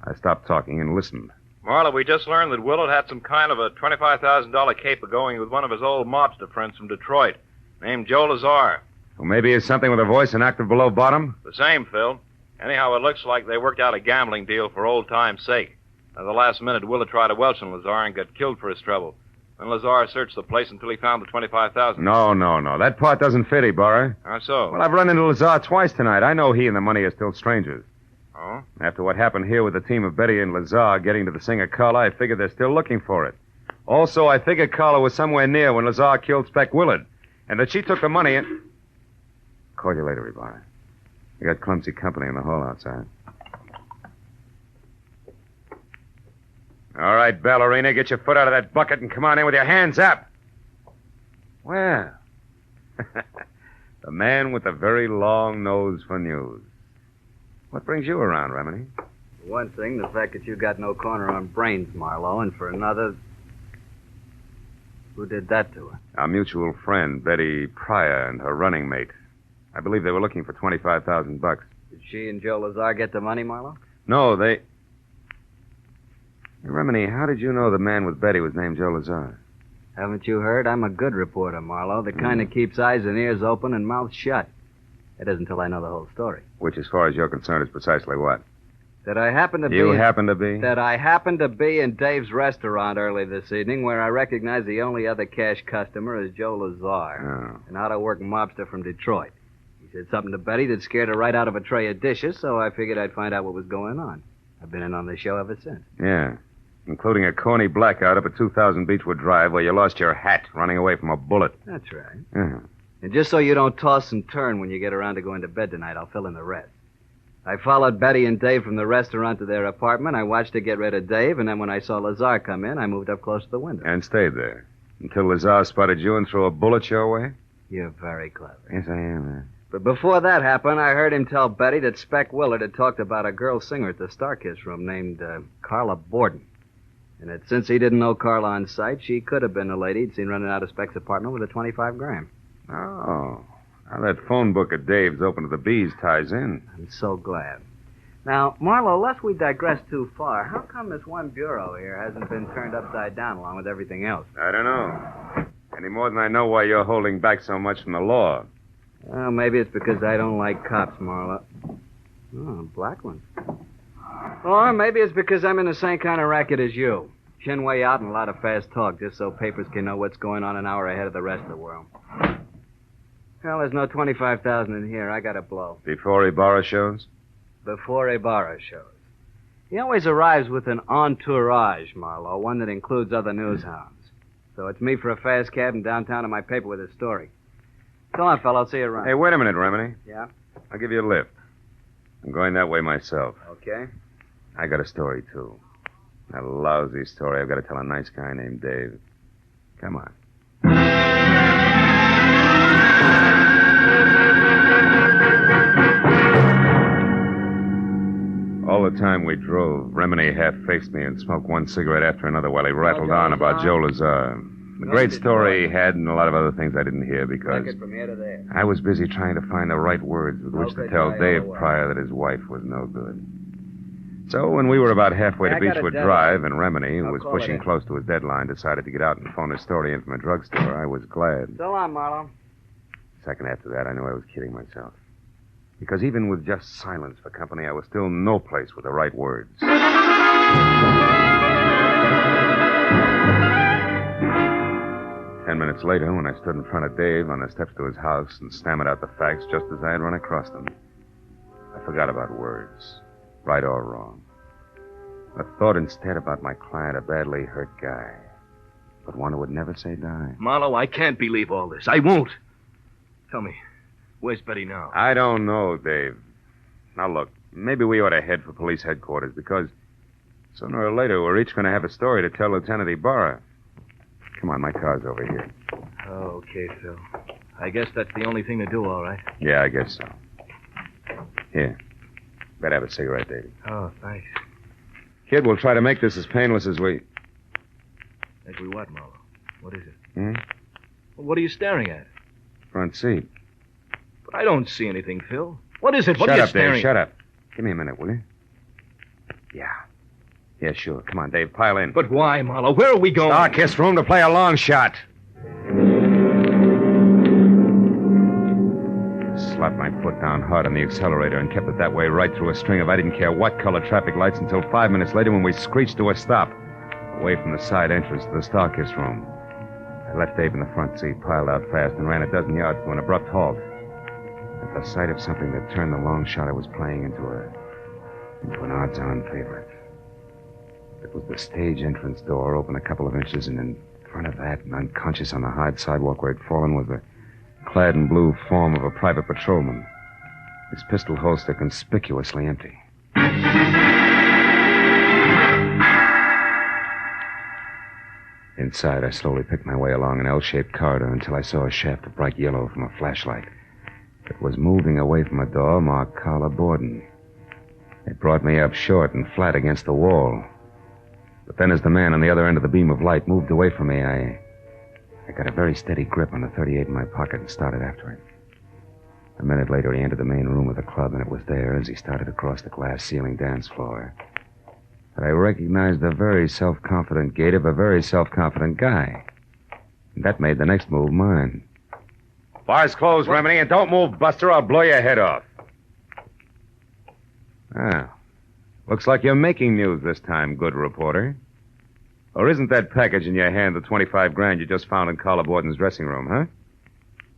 Speaker 3: I stopped talking and listened.
Speaker 2: Marlowe, we just learned that Willard had some kind of a $25,000 caper going with one of his old mobster friends from Detroit, named Joe Lazar.
Speaker 3: Well, maybe he's something with a voice and active below bottom?
Speaker 2: The same, Phil. Anyhow, it looks like they worked out a gambling deal for old time's sake. At the last minute, Willard tried to welch on Lazar and got killed for his trouble. Then Lazar searched the place until he found the $25,000.
Speaker 3: No. That part doesn't fit, Ibarra.
Speaker 2: How so?
Speaker 3: Well, I've run into Lazar twice tonight. I know he and the money are still strangers.
Speaker 2: Oh?
Speaker 3: After what happened here with the team of Betty and Lazar getting to the singer Carla, I figured they're still looking for it. Also, I figured Carla was somewhere near when Lazar killed Speck Willard, and that she took the money and... Call you later, Ibarra. I got clumsy company in the hall outside. All right, ballerina, get your foot out of that bucket and come on in with your hands up. Well, the man with the very long nose for news. What brings you around, Remini?
Speaker 19: For one thing, the fact that you got no corner on brains, Marlowe, and for another, who did that to her?
Speaker 3: Our mutual friend, Betty Pryor, and her running mate. I believe they were looking for $25,000.
Speaker 19: Did she and Joe Lazar get the money, Marlowe?
Speaker 3: No, they... Hey, Remini, how did you know the man with Betty was named Joe Lazar?
Speaker 19: Haven't you heard? I'm a good reporter, Marlowe. The kind that keeps eyes and ears open and mouth shut. It isn't until I know the whole story.
Speaker 3: Which, as far as you're concerned, is precisely what?
Speaker 19: That I happen to be...
Speaker 3: You happen to be?
Speaker 19: That I happened to be in Dave's restaurant early this evening, where I recognized the only other cash customer as Joe Lazar, an out-of-work mobster from Detroit. He said something to Betty that scared her right out of a tray of dishes, so I figured I'd find out what was going on. I've been in on the show ever since.
Speaker 3: Yeah, including a corny blackout up at 2000 Beechwood Drive where you lost your hat running away from a bullet.
Speaker 19: That's right.
Speaker 3: Yeah.
Speaker 19: And just so you don't toss and turn when you get around to going to bed tonight, I'll fill in the rest. I followed Betty and Dave from the restaurant to their apartment. I watched her get rid of Dave, and then when I saw Lazar come in, I moved up close to the window.
Speaker 3: And stayed there until Lazar spotted you and threw a bullet your way?
Speaker 19: You're very clever.
Speaker 3: Yes, I am, man.
Speaker 19: But before that happened, I heard him tell Betty that Speck Willard had talked about a girl singer at the Starkiss room named Carla Borden. And that since he didn't know Carla on sight, she could have been the lady he'd seen running out of Speck's apartment with a 25 gram.
Speaker 3: Oh. Now that phone book of Dave's open to the bees ties in.
Speaker 19: I'm so glad. Now, Marlowe, lest we digress too far, how come this one bureau here hasn't been turned upside down along with everything else?
Speaker 3: I don't know. Any more than I know why you're holding back so much from the law.
Speaker 19: Well, maybe it's because I don't like cops, Marlowe. Oh, a black one. Or maybe it's because I'm in the same kind of racket as you. Chin way out and a lot of fast talk, just so papers can know what's going on an hour ahead of the rest of the world. Well, there's no 25,000 in here. I got to blow.
Speaker 3: Before Ibarra shows?
Speaker 19: Before Ibarra shows. He always arrives with an entourage, Marlowe, one that includes other news hounds. So it's me for a fast cab and downtown to my paper with his story. Come on, fellow. I'll see you around.
Speaker 3: Hey, wait a minute, Remini.
Speaker 19: Yeah?
Speaker 3: I'll give you a lift. I'm going that way myself.
Speaker 19: Okay.
Speaker 3: I got a story, too. A lousy story I've got to tell a nice guy named Dave. Come on. All the time we drove, Remini half-faced me and smoked one cigarette after another while he rattled on about Joe Lazar. The great story he had and a lot of other things I didn't hear because
Speaker 19: from here to there.
Speaker 3: I was busy trying to find the right words with which to tell Dave Pryor that his wife was no good. So when we were about halfway to Beechwood Drive and Remini, who was pushing close to his deadline, decided to get out and phone his story in from a drugstore, I was glad.
Speaker 19: So long, Marlowe.
Speaker 3: A second after that, I knew I was kidding myself. Because even with just silence for company, I was still no place with the right words. 10 minutes later, when I stood in front of Dave on the steps to his house and stammered out the facts just as I had run across them, I forgot about words, right or wrong. I thought instead about my client, a badly hurt guy, but one who would never say die.
Speaker 20: Marlowe, I can't believe all this. I won't. Tell me, where's Betty now?
Speaker 3: I don't know, Dave. Now, look, maybe we ought to head for police headquarters, because sooner or later we're each going to have a story to tell Lieutenant Ibarra. Come on, my car's over here.
Speaker 20: Okay, Phil. I guess that's the only thing to do, all right.
Speaker 3: Yeah, I guess so. Here. Better have a cigarette, Davey.
Speaker 20: Oh, thanks.
Speaker 3: Kid, we'll try to make this as painless as we...
Speaker 20: As we what, Marlowe? What is it?
Speaker 3: Hmm?
Speaker 20: Well, what are you staring at?
Speaker 3: Front seat.
Speaker 20: But I don't see anything, Phil. What is it? What
Speaker 3: Shut
Speaker 20: are you
Speaker 3: up,
Speaker 20: staring
Speaker 3: Dave. Shut up. Give me a minute, will you? Yeah. Yeah, sure. Come on, Dave. Pile in.
Speaker 20: But why, Marlowe? Where are we going?
Speaker 3: Darkest room to play a long shot. Slapped my foot down hard on the accelerator and kept it that way right through a string of I didn't care what color traffic lights until 5 minutes later when we screeched to a stop, away from the side entrance to the Starkist room. I left Dave in the front seat, piled out fast, and ran a dozen yards to an abrupt halt. At the sight of something that turned the long shot I was playing into an odds-on favorite. It was the stage entrance door, open a couple of inches, and in front of that, and unconscious on the hard sidewalk where he'd fallen, was the clad in blue form of a private patrolman, his pistol holster conspicuously empty. Inside, I slowly picked my way along an L-shaped corridor until I saw a shaft of bright yellow from a flashlight. It was moving away from a door marked Carla Borden. It brought me up short and flat against the wall. But then as the man on the other end of the beam of light moved away from me, I got a very steady grip on the .38 in my pocket and started after him. A minute later, he entered the main room of the club, and it was there, as he started across the glass ceiling dance floor, that I recognized the very self-confident gait of a very self-confident guy. And that made the next move mine. Bar's closed, Remedy, and don't move, Buster, I'll blow your head off. Ah. Looks like you're making news this time, good reporter. Or isn't that package in your hand the 25 grand you just found in Carla Borden's dressing room, huh?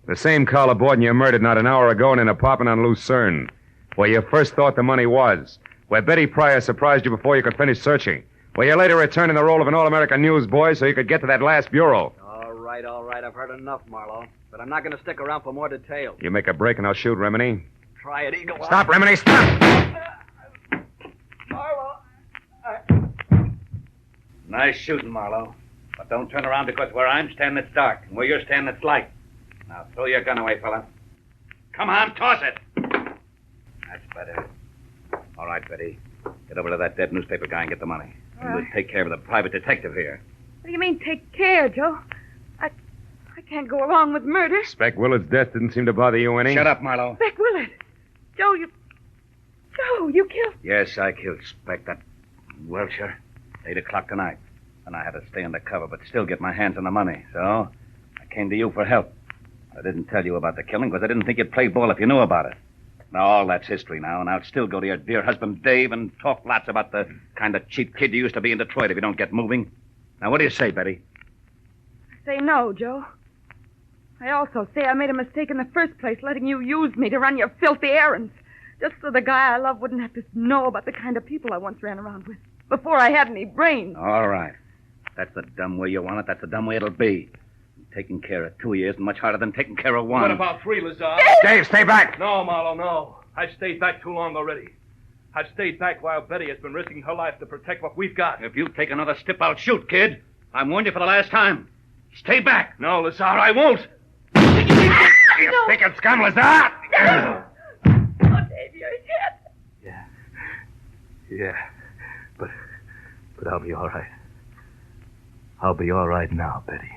Speaker 3: The same Carla Borden you murdered not an hour ago in an apartment on Lucerne, where you first thought the money was, where Betty Pryor surprised you before you could finish searching, where you later returned in the role of an all-American newsboy so you could get to that last bureau.
Speaker 19: All right. I've heard enough, Marlowe. But I'm not going to stick around for more details.
Speaker 3: You make a break and I'll shoot, Remedy.
Speaker 19: Try it, Eagle.
Speaker 3: Stop, Remedy, stop!
Speaker 8: Nice shooting, Marlowe. But don't turn around because where I'm standing, it's dark. And where you're standing, it's light. Now, throw your gun away, fella. Come on, toss it. That's better. All right, Betty. Get over to that dead newspaper guy and get the money. And we'll take care of the private detective here.
Speaker 10: What do you mean, take care, Joe? I can't go along with murder.
Speaker 3: Spec Willard's death didn't seem to bother you any.
Speaker 8: Shut up, Marlowe.
Speaker 10: Spec Willard. Joe, you killed...
Speaker 8: Yes, I killed Spec, that Welcher. 8 o'clock tonight. And I had to stay undercover, but still get my hands on the money. So, I came to you for help. I didn't tell you about the killing because I didn't think you'd play ball if you knew about it. Now, all that's history now, and I'll still go to your dear husband, Dave, and talk lots about the kind of cheap kid you used to be in Detroit if you don't get moving. Now, what do you say, Betty?
Speaker 10: I say no, Joe. I also say I made a mistake in the first place, letting you use me to run your filthy errands, just so the guy I love wouldn't have to know about the kind of people I once ran around with, before I had any brains.
Speaker 8: All right. That's the dumb way you want it. That's the dumb way it'll be. Taking care of 2 years is much harder than taking care of one.
Speaker 20: What about 3, Lazar?
Speaker 3: Dave, stay back!
Speaker 20: No, Marlowe, no. I've stayed back too long already. I've stayed back while Betty has been risking her life to protect what we've got.
Speaker 8: If you take another step, I'll shoot, kid. I warned you for the last time. Stay back.
Speaker 20: No, Lazar, I won't.
Speaker 3: You thinking scum, Lazar?
Speaker 10: Oh, Dave, you're hit.
Speaker 20: Yeah. But I'll be all right. I'll be all right now, Betty.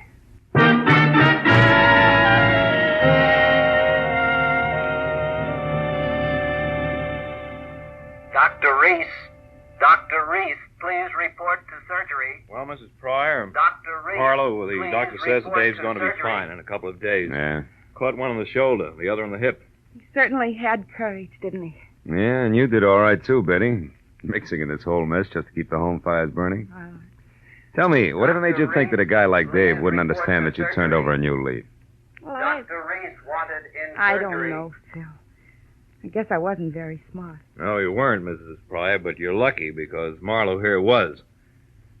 Speaker 9: Dr. Reese, please report to surgery.
Speaker 2: Well, Mrs. Pryor,
Speaker 9: Dr. Reese,
Speaker 2: Marlowe, the
Speaker 9: please
Speaker 2: doctor says that
Speaker 9: report
Speaker 2: Dave's
Speaker 9: to
Speaker 2: going to be
Speaker 9: surgery.
Speaker 2: fine in a couple of days.
Speaker 3: Yeah.
Speaker 16: Caught one on the shoulder, the other on the hip.
Speaker 4: He certainly had courage, didn't he?
Speaker 3: Yeah, and you did all right, too, Betty. Mixing in this whole mess just to keep the home fires burning. Tell me, whatever made you think that a guy like Dave wouldn't understand that you turned over a new leaf?
Speaker 4: Well, I don't know, Phil. I guess I wasn't very smart.
Speaker 16: No, you weren't, Mrs. Pryor, but you're lucky because Marlowe here was.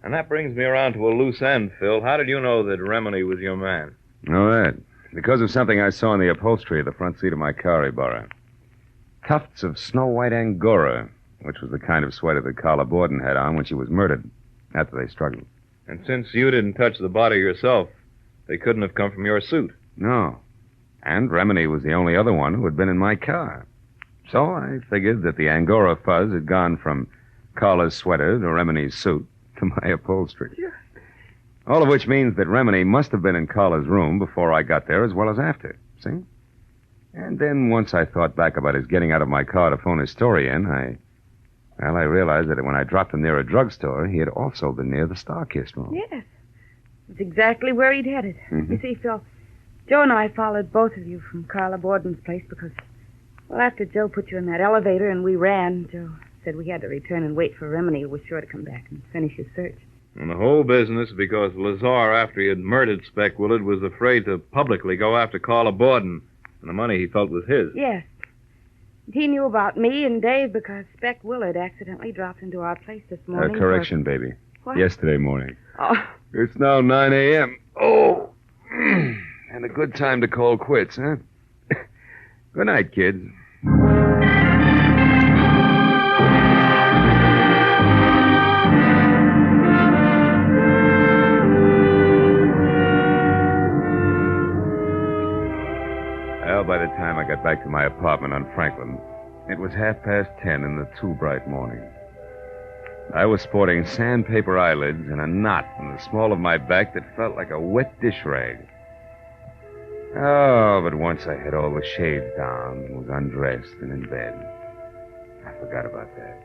Speaker 16: And that brings me around to a loose end, Phil. How did you know that Remini was your man?
Speaker 3: All right. Because of something I saw in the upholstery of the front seat of my car he borrowed. Tufts of snow-white angora, which was the kind of sweater that Carla Borden had on when she was murdered, after they struggled.
Speaker 16: And since you didn't touch the body yourself, they couldn't have come from your suit.
Speaker 3: No. And Remini was the only other one who had been in my car. So I figured that the angora fuzz had gone from Carla's sweater to Remini's suit to my upholstery. Yeah. All of which means that Remini must have been in Carla's room before I got there as well as after. See? And then once I thought back about his getting out of my car to phone his story in, I realized that when I dropped him near a drugstore, he had also been near the Star-Kissed room.
Speaker 4: Yes. It's exactly where he'd headed.
Speaker 3: Mm-hmm.
Speaker 4: You see, Phil, Joe and I followed both of you from Carla Borden's place because, well, after Joe put you in that elevator and we ran, Joe said we had to return and wait for Remini, who was sure to come back and finish his search.
Speaker 16: And the whole business because Lazar, after he had murdered Speck Willard, was afraid to publicly go after Carla Borden, and the money he felt was his.
Speaker 4: Yes. He knew about me and Dave because Speck Willard accidentally dropped into our place this morning.
Speaker 3: Correction, baby.
Speaker 4: What?
Speaker 3: Yesterday morning.
Speaker 4: Oh.
Speaker 3: It's now 9 a.m. Oh. And a good time to call quits, huh? Good night, kids. Well, by the time I got back to my apartment on Franklin, it was 10:30 in the too bright morning. I was sporting sandpaper eyelids and a knot in the small of my back that felt like a wet dish rag. Oh, but once I had all the shades down and was undressed and in bed, I forgot about that.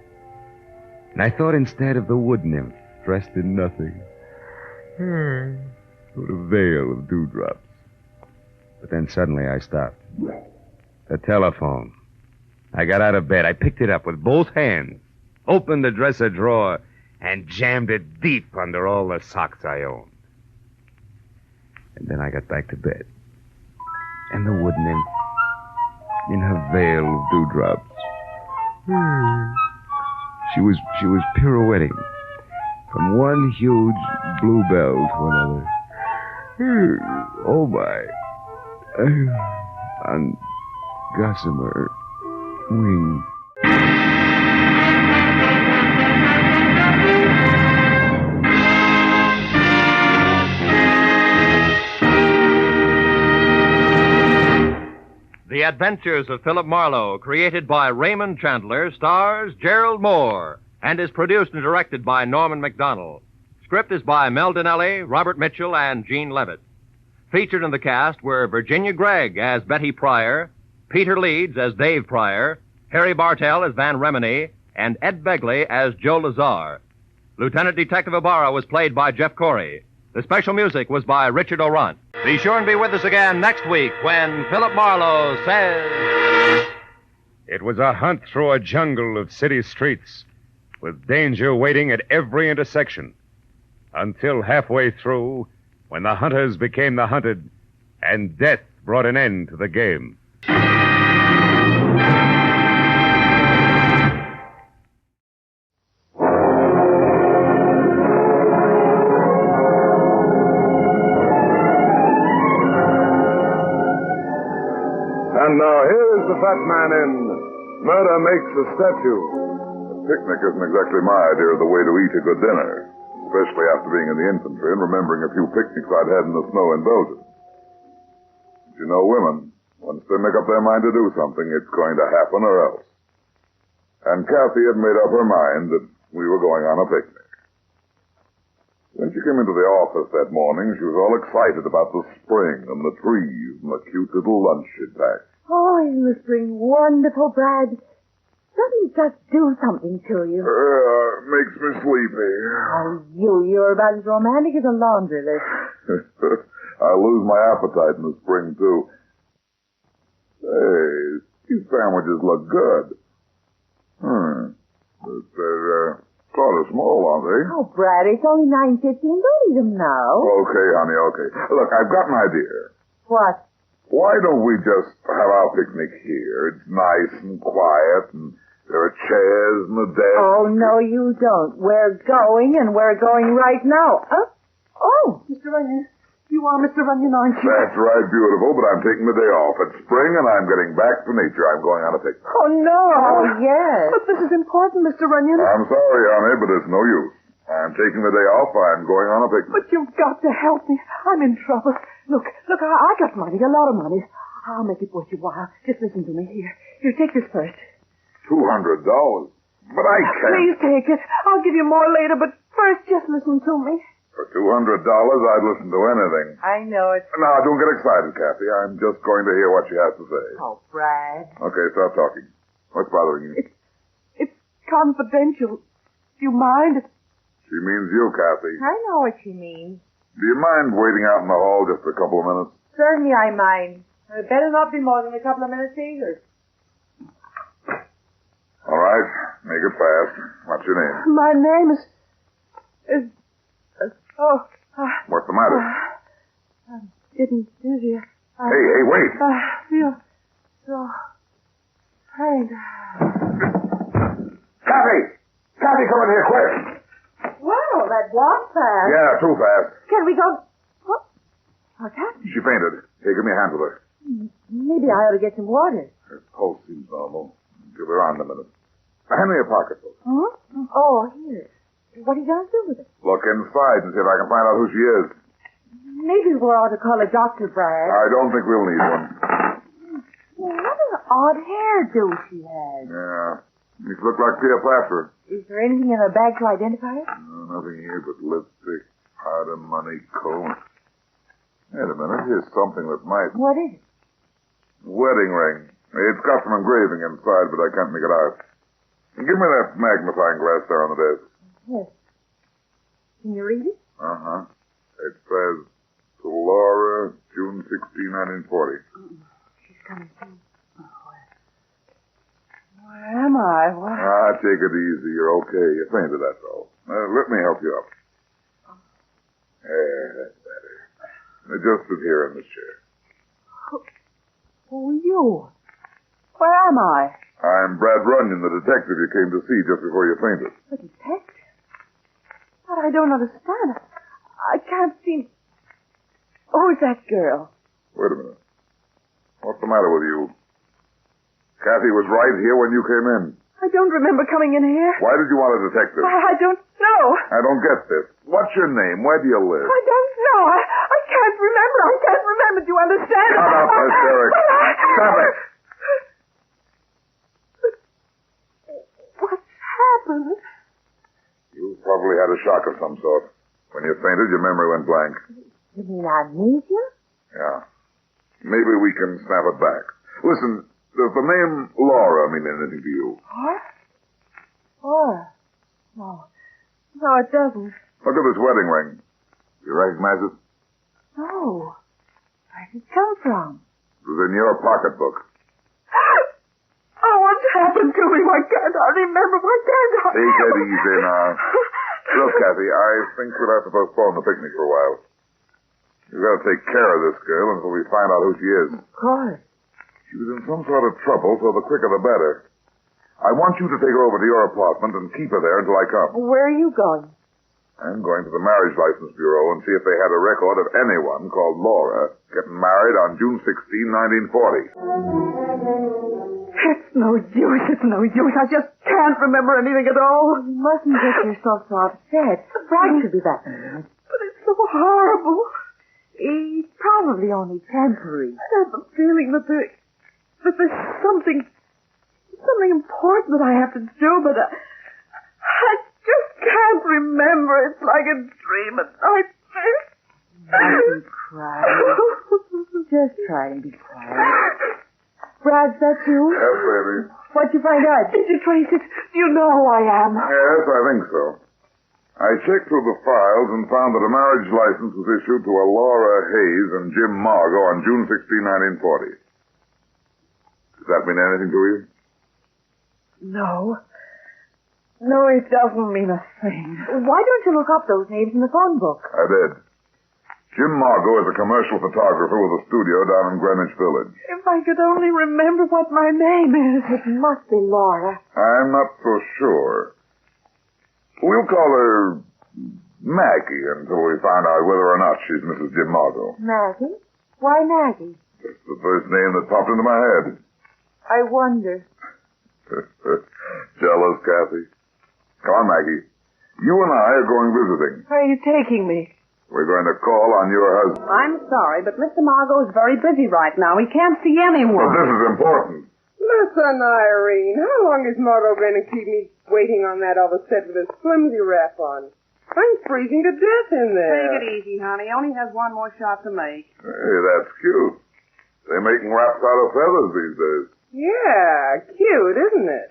Speaker 3: And I thought instead of the wood nymph dressed in nothing, with a veil of dewdrops. But then suddenly I stopped. The telephone. I got out of bed. I picked it up with both hands, opened the dresser drawer, and jammed it deep under all the socks I owned. And then I got back to bed. And the wood nymph, in her veil of dewdrops, she was pirouetting from one huge bluebell to another. Oh, my. On gossamer wings.
Speaker 7: The Adventures of Philip Marlowe, created by Raymond Chandler, stars Gerald Moore, and is produced and directed by Norman MacDonald. Script is by Mel Donnelly, Robert Mitchell, and Gene Levitt. Featured in the cast were Virginia Gregg as Betty Pryor, Peter Leeds as Dave Pryor, Harry Bartell as Van Remini, and Ed Begley as Joe Lazar. Lieutenant Detective Ibarra was played by Jeff Corey. The special music was by Richard O'Runt. Be sure and be with us again next week when Philip Marlowe says...
Speaker 3: It was a hunt through a jungle of city streets, with danger waiting at every intersection, until halfway through, when the hunters became the hunted, and death brought an end to the game.
Speaker 13: And now here is the fat man in Murder Makes a Statue. A picnic isn't exactly my idea of the way to eat a good dinner, especially after being in the infantry and remembering a few picnics I'd had in the snow in Belgium. But you know women, once they make up their mind to do something, it's going to happen or else. And Kathy had made up her mind that we were going on a picnic. When she came into the office that morning, she was all excited about the spring and the trees and the cute little lunch she'd packed.
Speaker 23: Oh, isn't the spring wonderful, Brad? Doesn't it just do something to you?
Speaker 13: Makes me sleepy.
Speaker 23: Oh, you're about as romantic as a laundry list.
Speaker 13: I lose my appetite in the spring, too. Hey, these sandwiches look good. But they're sort of small, aren't they?
Speaker 23: Oh, Brad, it's only 9:15. Don't eat them now.
Speaker 13: Okay, honey, okay. Look, I've got an idea.
Speaker 23: What?
Speaker 13: Why don't we just have our picnic here? It's nice and quiet, and there are chairs and a desk.
Speaker 23: Oh, no, you don't. We're going, and we're going right now. Huh? Oh, Mr. Runyon. You are Mr. Runyon, aren't you?
Speaker 13: That's right, beautiful, but I'm taking the day off. It's spring, and I'm getting back to nature. I'm going on a picnic.
Speaker 23: Oh, no. Oh, yes.
Speaker 5: But this is important, Mr. Runyon.
Speaker 13: I'm sorry, honey, but it's no use. I'm taking the day off. I'm going on a picnic.
Speaker 5: But you've got to help me. I'm in trouble. Look, I got money, a lot of money. I'll make it worth your while. Just listen to me. Here, take this first.
Speaker 13: $200? But I can't.
Speaker 5: Please take it. I'll give you more later, but first just listen to me.
Speaker 13: For $200, I'd listen to anything.
Speaker 23: I know it.
Speaker 13: Now, don't get excited, Kathy. I'm just going to hear what she has to say.
Speaker 23: Oh, Brad.
Speaker 13: Okay, stop talking. What's bothering you?
Speaker 5: It's confidential. Do you mind?
Speaker 13: She means you, Kathy.
Speaker 23: I know what she means.
Speaker 13: Do you mind waiting out in the hall just a couple of minutes?
Speaker 23: Certainly I mind. It better not be more than a couple of minutes either.
Speaker 13: All right. Make it fast. What's your name?
Speaker 5: My name is...
Speaker 13: What's the matter?
Speaker 5: I'm getting dizzy.
Speaker 13: Hey, wait.
Speaker 5: I feel so faint.
Speaker 13: Kathy! Kathy, come in here quick.
Speaker 23: Wow, that was fast.
Speaker 13: Yeah, too fast.
Speaker 23: Can we go... What's happened?
Speaker 13: She fainted. Hey, give me a hand with her.
Speaker 23: Maybe I ought to get some water.
Speaker 13: Her pulse seems normal. Give her on in a minute. Hand me your pocketbook.
Speaker 23: Huh? Oh, here. What are you going to do with it?
Speaker 13: Look inside and see if I can find out who she is.
Speaker 23: Maybe we ought to call a doctor, Brad.
Speaker 13: I don't think we'll need one.
Speaker 23: Well, what an odd hairdo she has.
Speaker 13: Yeah. Makes it look like Cleopatra.
Speaker 23: Is there anything in her bag to identify her?
Speaker 13: No, nothing here but lipstick, powder, money, comb. Wait a minute. Here's something that might...
Speaker 23: What is it?
Speaker 13: Wedding ring. It's got some engraving inside, but I can't make it out. Give me that magnifying glass there on the desk.
Speaker 23: Yes. Can you read it?
Speaker 13: Uh-huh. It says, to Laura, June 16, 1940.
Speaker 23: She's coming soon. Where am I? What?
Speaker 13: Take it easy. You're okay. You fainted, that's all. Let me help you up. That's better. Now just sit here in this chair.
Speaker 5: Oh, you. Where am I?
Speaker 13: I'm Brad Runyon, the detective you came to see just before you fainted.
Speaker 5: The detective? But I don't understand. I can't seem... Who's that girl?
Speaker 13: Wait a minute. What's the matter with you? Kathy was right here when you came in.
Speaker 5: I don't remember coming in here.
Speaker 13: Why did you want a detective?
Speaker 5: I don't know.
Speaker 13: I don't get this. What's your name? Where do you live?
Speaker 5: I don't know. I can't remember. I can't remember. Do you understand?
Speaker 13: Shut up, hysterics. Stop it.
Speaker 5: What's happened?
Speaker 13: You probably had a shock of some sort. When you fainted, your memory went blank.
Speaker 23: You mean amnesia?
Speaker 13: Yeah. Maybe we can snap it back. Listen, does the name Laura mean anything to you?
Speaker 5: What? Laura? No. No, it doesn't.
Speaker 13: Look at this wedding ring. You recognize it?
Speaker 23: No. Where did it come from?
Speaker 13: It was in your pocketbook.
Speaker 5: Oh, what's happened to me? Why can't I remember? Why can't I?
Speaker 13: Take it easy now. Look, Kathy, I think we'll have to postpone the picnic for a while. You've got to take care of this girl until we find out who she is.
Speaker 23: Of course.
Speaker 13: She was in some sort of trouble, so the quicker the better. I want you to take her over to your apartment and keep her there until I come.
Speaker 23: Where are you going?
Speaker 13: I'm going to the Marriage License Bureau and see if they had a record of anyone called Laura getting married on June 16, 1940.
Speaker 5: It's no use. It's no use. I just can't remember anything at all.
Speaker 23: You mustn't get yourself so upset. Brad should be back in a minute.
Speaker 5: But it's so horrible.
Speaker 23: It's probably only temporary.
Speaker 5: I have the feeling that there's something important that I have to do, but I just can't remember. It's like a dream at night.
Speaker 23: Don't cry. Just try and be quiet. Brad, that you?
Speaker 13: Yes, baby.
Speaker 23: What'd you find out?
Speaker 5: Did you trace it? Do you know who I am?
Speaker 13: Yes, I think so. I checked through the files and found that a marriage license was issued to a Laura Hayes and Jim Margot on June 16, 1940. Does that mean anything to you?
Speaker 5: No. No, it doesn't mean a thing.
Speaker 23: Why don't you look up those names in the phone book?
Speaker 13: I did. Jim Margot is a commercial photographer with a studio down in Greenwich Village.
Speaker 5: If I could only remember what my name is.
Speaker 23: It must be Laura.
Speaker 13: I'm not so sure. We'll call her Maggie until we find out whether or not she's Mrs. Jim Margot.
Speaker 23: Maggie? Why Maggie?
Speaker 13: That's the first name that popped into my head.
Speaker 23: I wonder.
Speaker 13: Jealous, Kathy? Come on, Maggie. You and I are going visiting.
Speaker 5: Where are you taking me?
Speaker 13: We're going to call on your husband.
Speaker 23: I'm sorry, but Mr. Margot is very busy right now. He can't see anyone.
Speaker 13: But this is important.
Speaker 12: Listen, Irene, how long is Margot going to keep me waiting on that other set with a flimsy wrap on? I'm freezing to death in there.
Speaker 23: Take it easy, honey. Only has one more shot to make.
Speaker 13: Hey, that's cute. They're making wraps out of feathers these days.
Speaker 12: Yeah, cute, isn't it?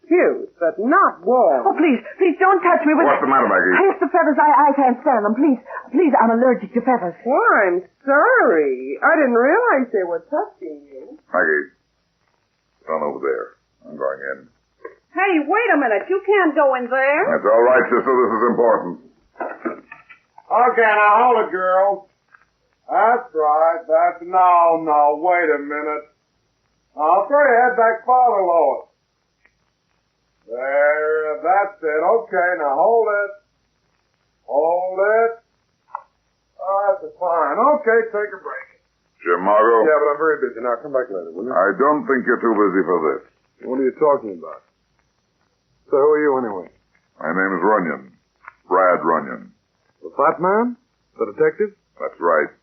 Speaker 12: Cute, but not warm.
Speaker 23: Oh, please don't touch me with...
Speaker 13: What's the matter, Maggie?
Speaker 23: It's the feathers. I can't stand them. Please, I'm allergic to feathers.
Speaker 12: Well, I'm sorry. I didn't realize they were touching you.
Speaker 13: Maggie, run over there. I'm going in.
Speaker 23: Hey, wait a minute. You can't go in there.
Speaker 13: That's all right, sister. This is important.
Speaker 18: Okay, now hold it, girls. That's right. No, wait a minute. I'll throw your head back farther, Lois. There, that's it. Okay, now hold it. Hold it. Oh, that's fine. Okay, take a break.
Speaker 13: Jim Margot?
Speaker 18: Yeah, but I'm very busy. Now, come back later, will you?
Speaker 13: I don't think you're too busy for this.
Speaker 18: What are you talking about? So who are you, anyway?
Speaker 13: My name is Runyon. Brad Runyon.
Speaker 18: The fat man? The detective?
Speaker 13: That's right.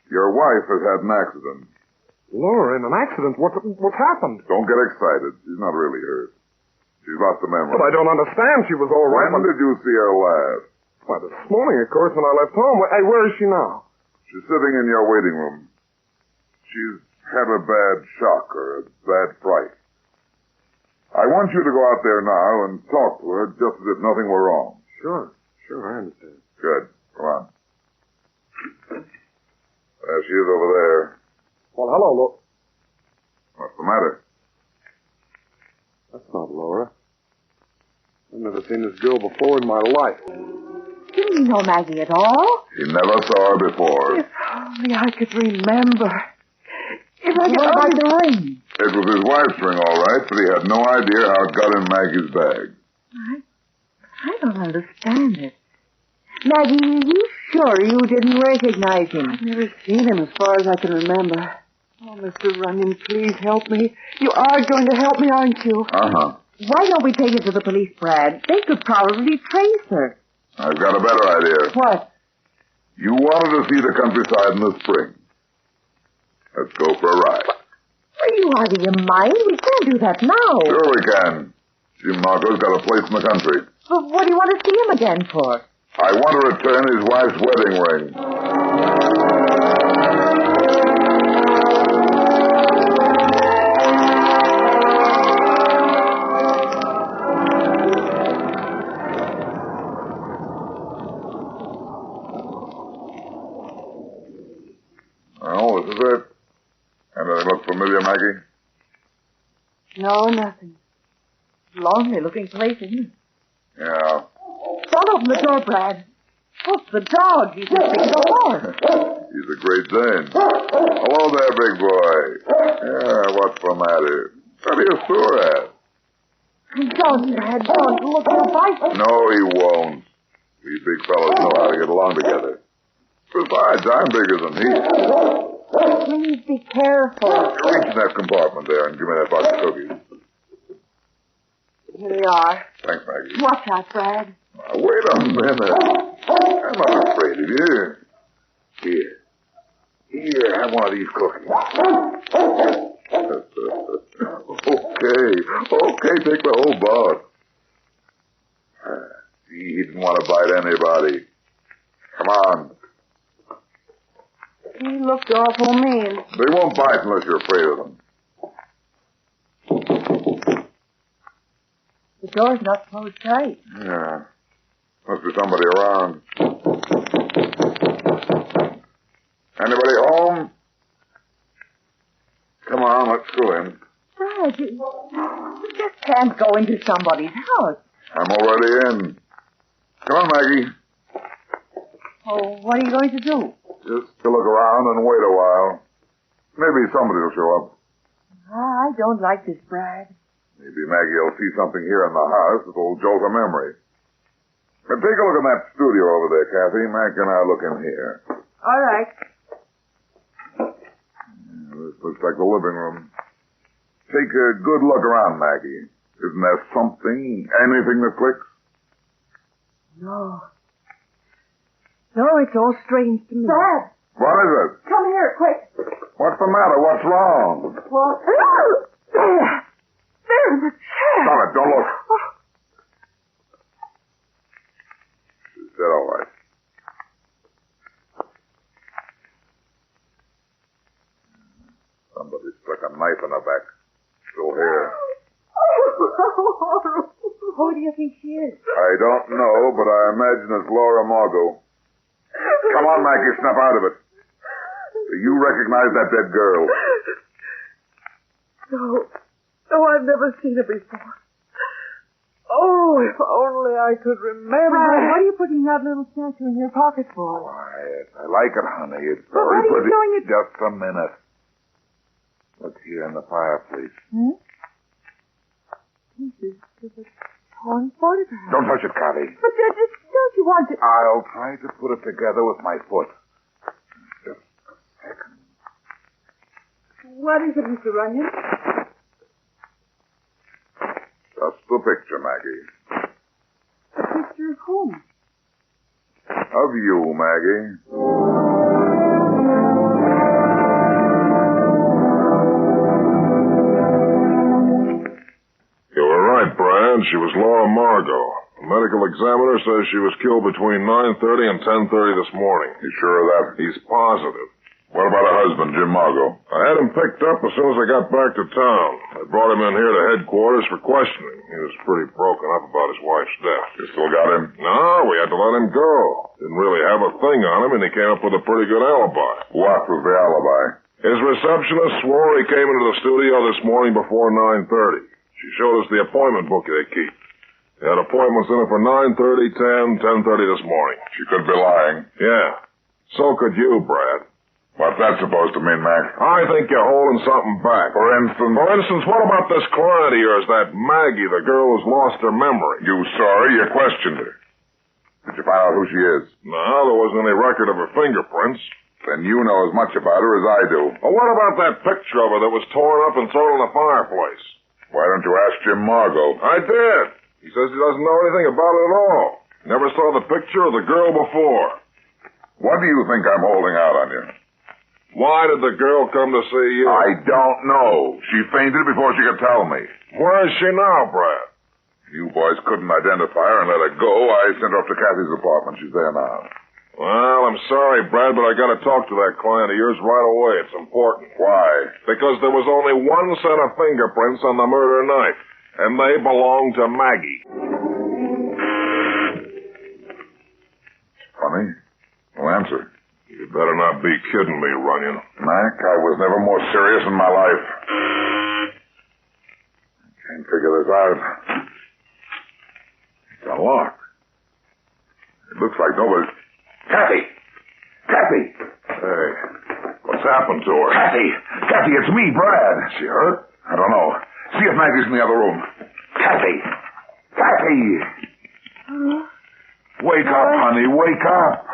Speaker 13: Your wife has had an accident.
Speaker 18: Laura, in an accident? What's happened?
Speaker 13: Don't get excited. She's not really hurt. She's lost her memory.
Speaker 18: But I don't understand. She was all right.
Speaker 13: When did you see her last?
Speaker 18: Why, this morning, of course, when I left home. Hey, where is she now?
Speaker 13: She's sitting in your waiting room. She's had a bad shock or a bad fright. I want you to go out there now and talk to her just as if nothing were wrong.
Speaker 18: Sure, I understand.
Speaker 13: Good. Come on. There she is over there.
Speaker 18: Well, hello, Laura.
Speaker 13: What's the matter?
Speaker 18: That's not Laura. I've never seen this girl before in my life.
Speaker 23: Didn't you know Maggie at all?
Speaker 13: He never saw her before.
Speaker 5: If only I could remember. If I could
Speaker 23: What about
Speaker 5: only...
Speaker 23: the ring?
Speaker 13: It was his wife's ring, all right, but he had no idea how it got in Maggie's bag.
Speaker 23: I don't understand it. Maggie, are you sure you didn't recognize him?
Speaker 5: I've never seen him as far as I can remember. Oh, Mr. Runyon, please help me. You are going to help me, aren't you?
Speaker 13: Uh-huh.
Speaker 23: Why don't we take her to the police, Brad? They could probably trace her.
Speaker 13: I've got a better idea.
Speaker 23: What?
Speaker 13: You wanted to see the countryside in the spring. Let's go for a ride.
Speaker 23: Are you out of your mind? We can't do that now.
Speaker 13: Sure we can. Jim Margot's got a place in the country.
Speaker 23: But what do you want to see him again for?
Speaker 13: I want to return his wife's wedding ring. Oh, this is it. Anything look familiar, Maggie?
Speaker 23: No, nothing. Lonely looking place, isn't it?
Speaker 13: Yeah.
Speaker 23: Don't open the door, Brad. What's the dog? He's as big as a horse.
Speaker 13: He's a great Dane. Hello there, big boy. Yeah, what's the matter? What are you sore at?
Speaker 23: Don't, Brad, don't. Look, he'll bite.
Speaker 13: No, he won't. We big fellas know how to get along together. Besides, I'm bigger than he is.
Speaker 23: Please be careful.
Speaker 13: You reach in that compartment there and give me that box of cookies.
Speaker 23: Here they are.
Speaker 13: Thanks, Maggie.
Speaker 23: Watch out, Brad.
Speaker 13: Now, wait a minute. I'm not afraid of you. Here, have one of these cookies. Okay, take the whole box. He didn't want to bite anybody. Come on.
Speaker 23: He looked awful mean.
Speaker 13: They won't bite unless you're afraid of them.
Speaker 23: The door's not closed tight.
Speaker 13: Yeah. Must be somebody around. Anybody home? Come on, let's
Speaker 23: You just can't go into somebody's house.
Speaker 13: I'm already in. Come on, Maggie.
Speaker 23: Oh, what are you going to do?
Speaker 13: Just to look around and wait a while. Maybe somebody will show up.
Speaker 23: I don't like this, Brad.
Speaker 13: Maybe Maggie will see something here in the house that will jolt her memory. But take a look in that studio over there, Kathy. Mac and I look in here.
Speaker 23: All right.
Speaker 13: This looks like the living room. Take a good look around, Maggie. Isn't there anything that clicks?
Speaker 23: No. No, it's all strange to me.
Speaker 5: Brad!
Speaker 13: What is it?
Speaker 5: Come here, quick.
Speaker 13: What's the matter? What's wrong?
Speaker 5: Well, there in the chair.
Speaker 13: Stop it. Don't look. She said all right. Somebody stuck a knife in her back. Still here.
Speaker 23: Who do you think she is?
Speaker 13: I don't know, but I imagine it's Laura Margot. Come on, Maggie, snap out of it. Do you recognize that dead girl?
Speaker 5: No. No, I've never seen her before. Oh, if only I could remember.
Speaker 23: Brad, what are you putting that little statue in your pocket for?
Speaker 13: Quiet. I like it, honey. It's
Speaker 23: But
Speaker 13: very
Speaker 23: what are you
Speaker 13: pretty.
Speaker 23: doing?
Speaker 13: Just a minute. Look here in the fireplace.
Speaker 23: This is a torn photograph.
Speaker 13: Don't touch it, Connie.
Speaker 23: But don't you want to...
Speaker 13: I'll try to put it together with my foot. Just a second.
Speaker 23: What is it, Mr. Runyon?
Speaker 13: Just the picture, Maggie.
Speaker 23: A picture of whom?
Speaker 13: Of you, Maggie.
Speaker 18: You were right, Brad. She was Laura Margot. The medical examiner says she was killed between 9:30 and 10:30 this morning.
Speaker 13: You sure of that?
Speaker 18: He's positive.
Speaker 13: What about her husband, Jim Margot?
Speaker 18: I had him picked up as soon as I got back to town. I brought him in here to headquarters for questioning. He was pretty broken up about his wife's death.
Speaker 13: You still got him?
Speaker 18: No, we had to let him go. Didn't really have a thing on him, and he came up with a pretty good alibi.
Speaker 13: What was the alibi?
Speaker 18: His receptionist swore he came into the studio this morning before 9:30. She showed us the appointment book they keep. They had appointments in it for 9:30, 10, 10:30 this morning.
Speaker 13: She could be lying.
Speaker 18: Yeah. So could you, Brad.
Speaker 13: What's that supposed to mean, Mac?
Speaker 18: I think you're holding something back.
Speaker 13: For instance,
Speaker 18: what about this client of yours, that Maggie, the girl who's lost her memory?
Speaker 13: You saw her, you questioned her. Did you find out who she is?
Speaker 18: No, there wasn't any record of her fingerprints.
Speaker 13: Then you know as much about her as I do.
Speaker 18: Well, what about that picture of her that was torn up and thrown in the fireplace?
Speaker 13: Why don't you ask Jim Margot?
Speaker 18: I did. He says he doesn't know anything about it at all. Never saw the picture of the girl before.
Speaker 13: What do you think I'm holding out on you?
Speaker 18: Why did the girl come to see you?
Speaker 13: I don't know. She fainted before she could tell me.
Speaker 18: Where is she now, Brad?
Speaker 13: You boys couldn't identify her and let her go. I sent her up to Kathy's apartment. She's there now.
Speaker 18: Well, I'm sorry, Brad, but I gotta talk to that client of yours right away. It's important.
Speaker 13: Why?
Speaker 18: Because there was only one set of fingerprints on the murder knife, and they belonged to Maggie.
Speaker 13: Funny. No answer.
Speaker 18: You better not be kidding me, Runyon.
Speaker 13: Mac, I was never more serious in my life. I can't figure this out. It's unlocked. It looks like nobody... Kathy! Kathy!
Speaker 18: Hey, what's happened to her?
Speaker 13: Kathy! Kathy, it's me, Brad. Is she hurt? I don't know. See if Maggie's in the other room. Kathy! Kathy! Wake up, honey. Wake up.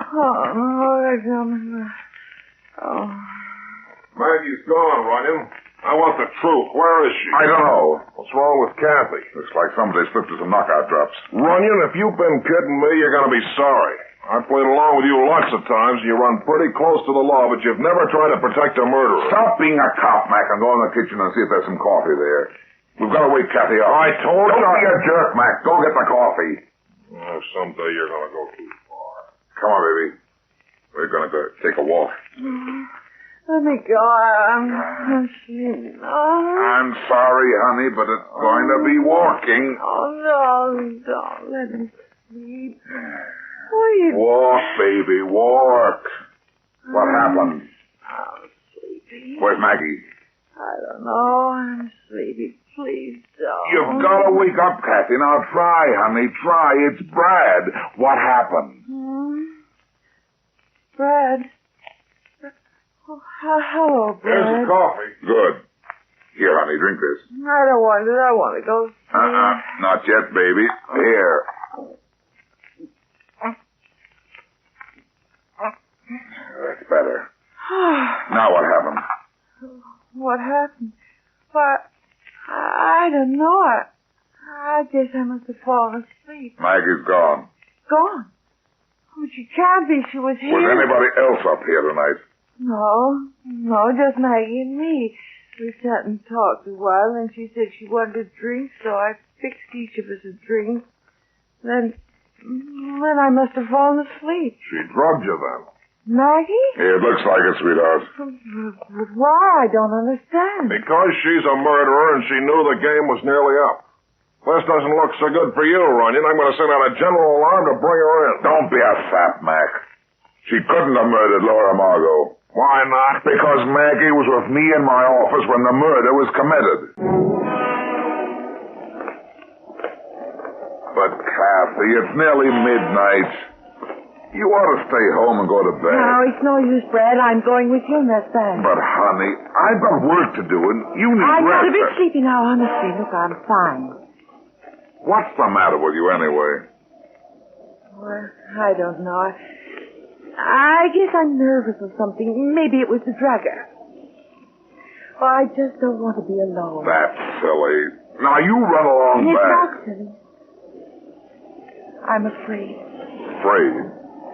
Speaker 18: Maggie's gone, Runyon. I want the truth. Where is she?
Speaker 13: I don't know.
Speaker 18: What's wrong with Kathy?
Speaker 13: Looks like somebody slipped her some knockout drops.
Speaker 18: Runyon, if you've been kidding me, you're going to be sorry. I've played along with you lots of times, and you run pretty close to the law, but you've never tried to protect a murderer.
Speaker 13: Stop being a cop, Mac, and go in the kitchen and see if there's some coffee there. We've got to wake Kathy up.
Speaker 18: I told you.
Speaker 13: Don't be a jerk, Mac. Go get the coffee.
Speaker 18: Oh, someday you're going to go too far.
Speaker 13: Come on, baby. We're going to go take a walk.
Speaker 5: Let me go. I'm sleeping.
Speaker 13: I'm sorry, honey, but it's going to be walking.
Speaker 5: Oh, no, don't let me sleep. Sleep.
Speaker 13: Walk, baby, walk. What happened?
Speaker 5: I'm sleepy.
Speaker 13: Where's Maggie?
Speaker 5: I don't know. I'm sleepy please don't.
Speaker 13: You've got to wake up, Kathy. Now try, honey, try. It's Brad. What happened?
Speaker 5: Brad. Oh, hello, Brad.
Speaker 13: Here's the coffee. Good. Here, honey, drink this.
Speaker 5: I don't want it. I want to go.
Speaker 13: Not yet, baby. Here. That's better. Now what happened?
Speaker 5: What happened? Why, I don't know. I guess I must have fallen asleep.
Speaker 13: Maggie's gone.
Speaker 5: Gone? Oh, she can't be. She was here.
Speaker 13: Was anybody else up here tonight?
Speaker 5: No, just Maggie and me. We sat and talked a while, and she said she wanted a drink, so I fixed each of us a drink. Then I must have fallen asleep.
Speaker 13: She drugged you then?
Speaker 5: Maggie?
Speaker 13: Yeah, it looks like it, sweetheart.
Speaker 5: But why? I don't understand.
Speaker 18: Because she's a murderer and she knew the game was nearly up. This doesn't look so good for you, Runyon. I'm going to send out a general alarm to bring her in.
Speaker 13: Don't be a sap, Mac. She couldn't have murdered Laura Margot.
Speaker 18: Why not?
Speaker 13: Because Maggie was with me in my office when the murder was committed. But, Kathy, it's nearly midnight. You ought to stay home and go to bed.
Speaker 5: No, it's no use, Brad. I'm going with you in that bag.
Speaker 13: But, honey, I've got work to do, and you need
Speaker 5: I'm
Speaker 13: rest.
Speaker 5: not a bit sleepy now, honestly. Look, I'm fine.
Speaker 13: What's the matter with you, anyway?
Speaker 5: Well, I don't know. I guess I'm nervous or something. Maybe it was the drugger. Oh, I just don't want to be alone.
Speaker 13: That's silly. Now, you run along
Speaker 5: It's
Speaker 13: back.
Speaker 5: not silly. I'm afraid.
Speaker 13: Afraid?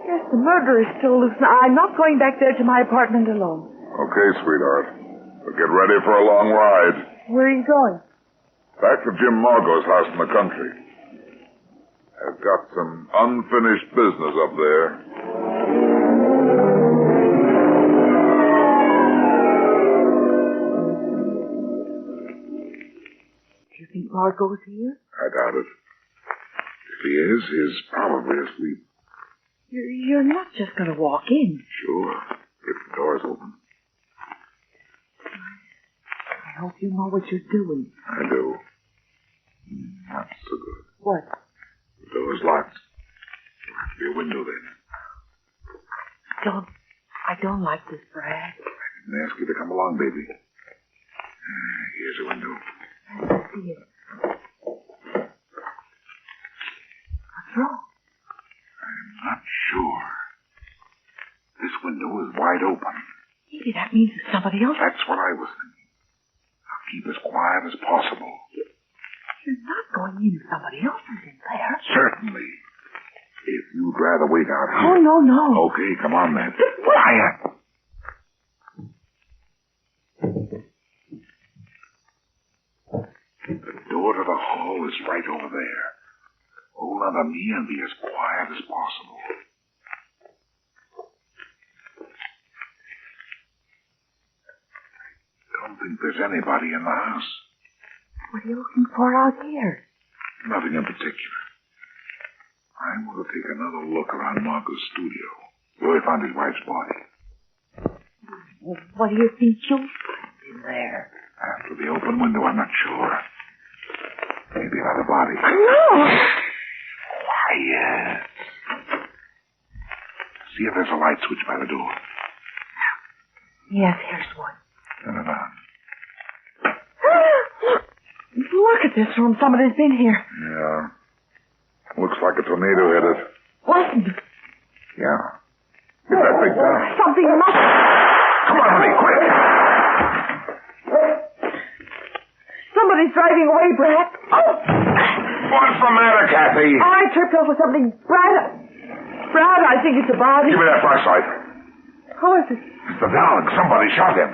Speaker 5: Yes, the murderer is still loose. Now, I'm not going back there to my apartment alone.
Speaker 13: Okay, sweetheart. But get ready for a long ride.
Speaker 5: Where are you going?
Speaker 13: Back to Jim Margot's house in the country. I've got some unfinished business up there.
Speaker 5: Do you think Margot's here?
Speaker 13: I doubt it. If he is, he's probably asleep.
Speaker 5: You're not just going to walk in.
Speaker 13: Sure. If the door's open.
Speaker 5: I hope you know what you're doing.
Speaker 13: I do. Not so good.
Speaker 5: What?
Speaker 13: The door's locked. There'll have to be a window then.
Speaker 5: I don't like this, Brad.
Speaker 13: I didn't ask you to come along, baby. Here's a window.
Speaker 5: I see it. What's wrong?
Speaker 13: I'm not sure. This window is wide open.
Speaker 5: Maybe that means there's somebody else.
Speaker 13: That's what I was thinking. I'll keep as quiet as possible.
Speaker 5: You're not going in if somebody else is in there.
Speaker 13: Certainly. If you'd rather wait out here.
Speaker 5: Oh, no.
Speaker 13: Okay, come on then. Quiet. The door to the hall is right over there. Hold on to me and be as quiet as possible. I don't think there's anybody in the house.
Speaker 5: What are you looking for out here?
Speaker 13: Nothing in particular. I want to take another look around Marco's studio, where he found his wife's body.
Speaker 5: What do you think you'll find in there?
Speaker 13: After the open window, I'm not sure. Maybe another body.
Speaker 5: No!
Speaker 13: Quiet. See if there's a light switch by the door.
Speaker 5: Yes, here's one.
Speaker 13: Turn it on.
Speaker 5: Look at this room. Somebody's been here.
Speaker 13: Yeah. Looks like a tornado hit it.
Speaker 5: Wasn't it?
Speaker 13: Yeah. It's that big town.
Speaker 5: Something must...
Speaker 13: Come on, honey, quick!
Speaker 5: Somebody's driving away, Brad. Oh!
Speaker 13: What's the matter, Kathy?
Speaker 5: I tripped over something. Brad, I think it's a body.
Speaker 13: Give me that flashlight.
Speaker 5: Who is it?
Speaker 13: It's the dog. Somebody shot him.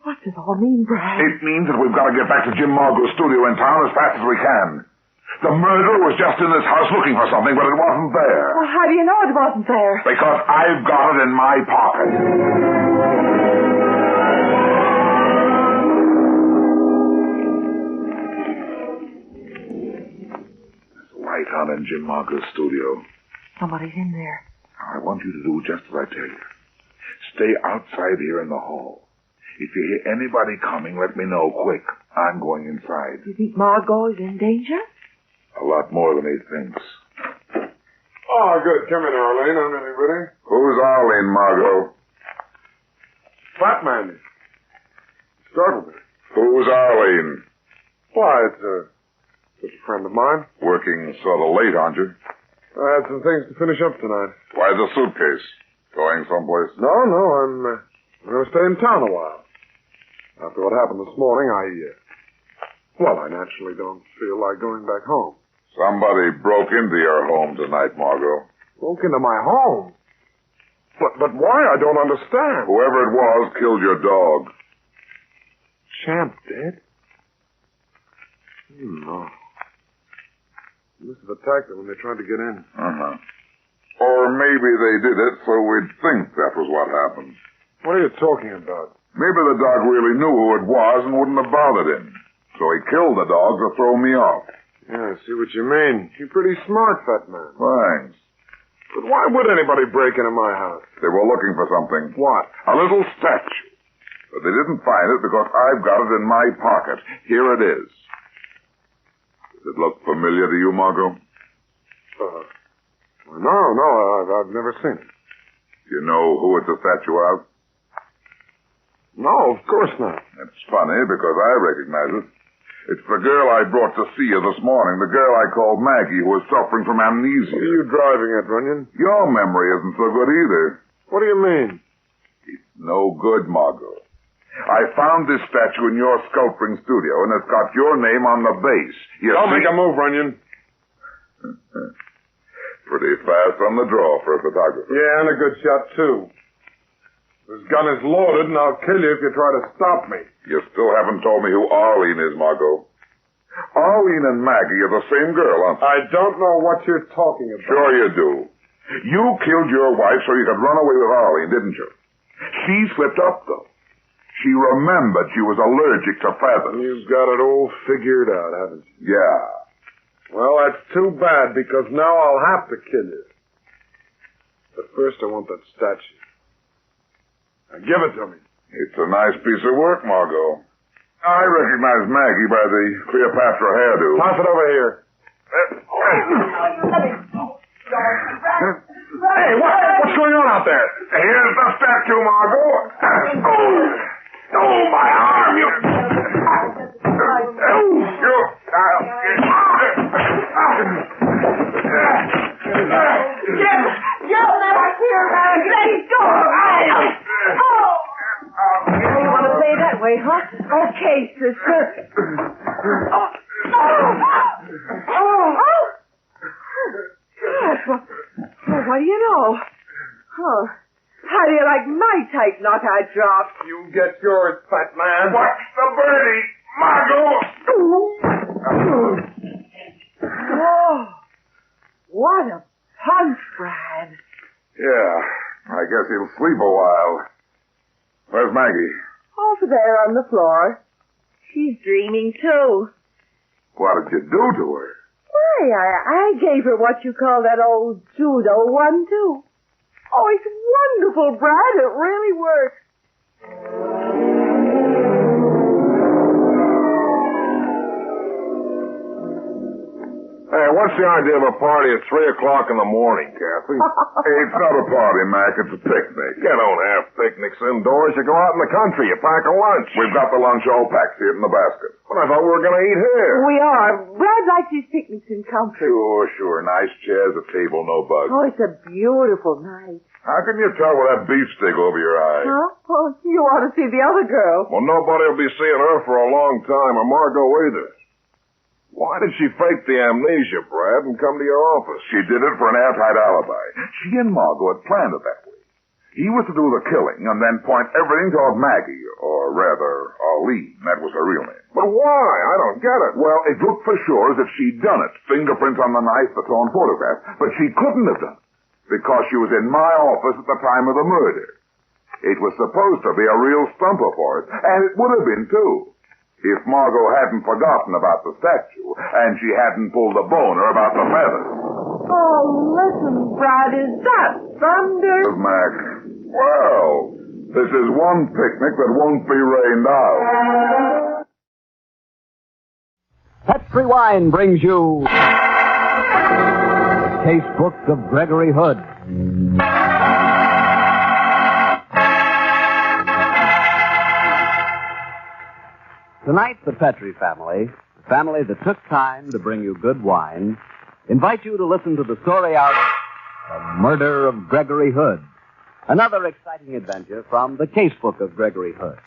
Speaker 5: What does it all mean, Brad?
Speaker 13: It means that we've got to get back to Jim Margot's studio in town as fast as we can. The murderer was just in this house looking for something, but it wasn't there.
Speaker 5: Well, how do you know it wasn't there?
Speaker 13: Because I've got it in my pocket. There's a light on in Jim Margot's studio.
Speaker 5: Somebody's in there.
Speaker 13: I want you to do just as I tell you. Stay outside here in the hall. If you hear anybody coming, let me know quick. I'm going inside.
Speaker 23: Do you think Margot is in danger?
Speaker 13: A lot more than he thinks.
Speaker 18: Oh, good. Come in, Arlene. I'm anybody.
Speaker 13: Who's Arlene, Margot?
Speaker 18: Fat man. Startled me.
Speaker 13: Who's Arlene?
Speaker 18: Why, it's just a friend of mine.
Speaker 13: Working sort of late, aren't you?
Speaker 18: I had some things to finish up tonight.
Speaker 13: Why the suitcase? Going someplace?
Speaker 18: No, I'm going to stay in town a while. After what happened this morning, I naturally don't feel like going back home.
Speaker 13: Somebody broke into your home tonight, Margot.
Speaker 18: Broke into my home? But why? I don't understand.
Speaker 13: Whoever it was killed your dog.
Speaker 18: Champ dead? No. They must have attacked them when they tried to get in.
Speaker 13: Uh-huh. Or maybe they did it so we'd think that was what happened.
Speaker 18: What are you talking about?
Speaker 13: Maybe the dog really knew who it was and wouldn't have bothered him. So he killed the dog to throw me off.
Speaker 18: Yeah, I see what you mean. You're pretty smart, fat man.
Speaker 13: Thanks.
Speaker 18: But why would anybody break into my house?
Speaker 13: They were looking for something.
Speaker 18: What?
Speaker 13: A little statue. But they didn't find it because I've got it in my pocket. Here it is. Does it look familiar to you, Margot?
Speaker 18: No, I've never seen it.
Speaker 13: Do you know who it's a statue of?
Speaker 18: No, of course not.
Speaker 13: It's funny because I recognize it. It's the girl I brought to see you this morning, the girl I called Maggie, who was suffering from amnesia.
Speaker 18: What are you driving at, Runyon?
Speaker 13: Your memory isn't so good either.
Speaker 18: What do you mean?
Speaker 13: It's no good, Margot. I found this statue in your sculpting studio, and it's got your name on the base.
Speaker 18: Don't make a move, Runyon.
Speaker 13: Pretty fast on the draw for a photographer.
Speaker 18: Yeah, and a good shot, too. This gun is loaded, and I'll kill you if you try to stop me.
Speaker 13: You still haven't told me who Arlene is, Margot. Arlene and Maggie are the same girl, aren't they?
Speaker 18: I don't know what you're talking about.
Speaker 13: Sure you do. You killed your wife so you could run away with Arlene, didn't you? She slipped up, though. She remembered she was allergic to feathers.
Speaker 18: You've got it all figured out, haven't you?
Speaker 13: Yeah.
Speaker 18: Well, that's too bad, because now I'll have to kill you. But first I want that statue. Now give it to me.
Speaker 13: It's a nice piece of work, Margot. I recognize Maggie by the Cleopatra hairdo.
Speaker 18: Toss it over here. Hey, what's going on out there?
Speaker 13: Here's the statue, Margot. Oh, my arm, you...
Speaker 23: Jim, never fear, man. Let it go. You want to play that way, huh? Okay, sister. Well, what do you know? Oh, how do you like my tight knockout drop?
Speaker 18: You get yours, fat man.
Speaker 13: What's the birdie? Margot!
Speaker 23: Whoa. What a punch, Brad.
Speaker 13: Yeah, I guess he'll sleep a while. Where's Maggie?
Speaker 23: Over there on the floor. She's dreaming, too.
Speaker 13: What did you do to her?
Speaker 23: Why, I gave her what you call that old judo one, too. Oh, it's wonderful, Brad. It really works.
Speaker 18: Hey, what's the idea of a party at 3 o'clock in the morning, Kathy?
Speaker 13: It's not a party, Mac. It's a picnic.
Speaker 18: You don't have picnics indoors. You go out in the country. You pack a lunch.
Speaker 13: We've got the lunch all packed. See it in the basket.
Speaker 18: But I thought we were going to eat here.
Speaker 23: We are. Brad likes his picnics in comfort.
Speaker 13: Sure. Nice chairs, a table, no bugs.
Speaker 23: Oh, it's a beautiful night.
Speaker 13: How can you tell with that beefsteak over your eye?
Speaker 23: Huh? Oh, you ought to see the other girl.
Speaker 18: Well, nobody will be seeing her for a long time, or Margot either. Why did she fake the amnesia, Brad, and come to your office?
Speaker 13: She did it for an airtight alibi. She and Margot had planned it that way. He was to do the killing and then point everything toward Maggie, or rather, Arlene. That was her real name.
Speaker 18: But why? I don't get it.
Speaker 13: Well, it looked for sure as if she'd done it. Fingerprints on the knife, the torn photograph. But she couldn't have done it because she was in my office at the time of the murder. It was supposed to be a real stumper for us, and it would have been, too. If Margot hadn't forgotten about the statue, and she hadn't pulled the boner about the feathers.
Speaker 23: Oh, listen, Brad, is that thunder?
Speaker 13: Mac, well, this is one picnic that won't be rained out.
Speaker 6: Petri Wine brings you the Casebook of Gregory Hood. Tonight, the Petri family, the family that took time to bring you good wine, invite you to listen to the story of The Murder of Gregory Hood. Another exciting adventure from the Casebook of Gregory Hood.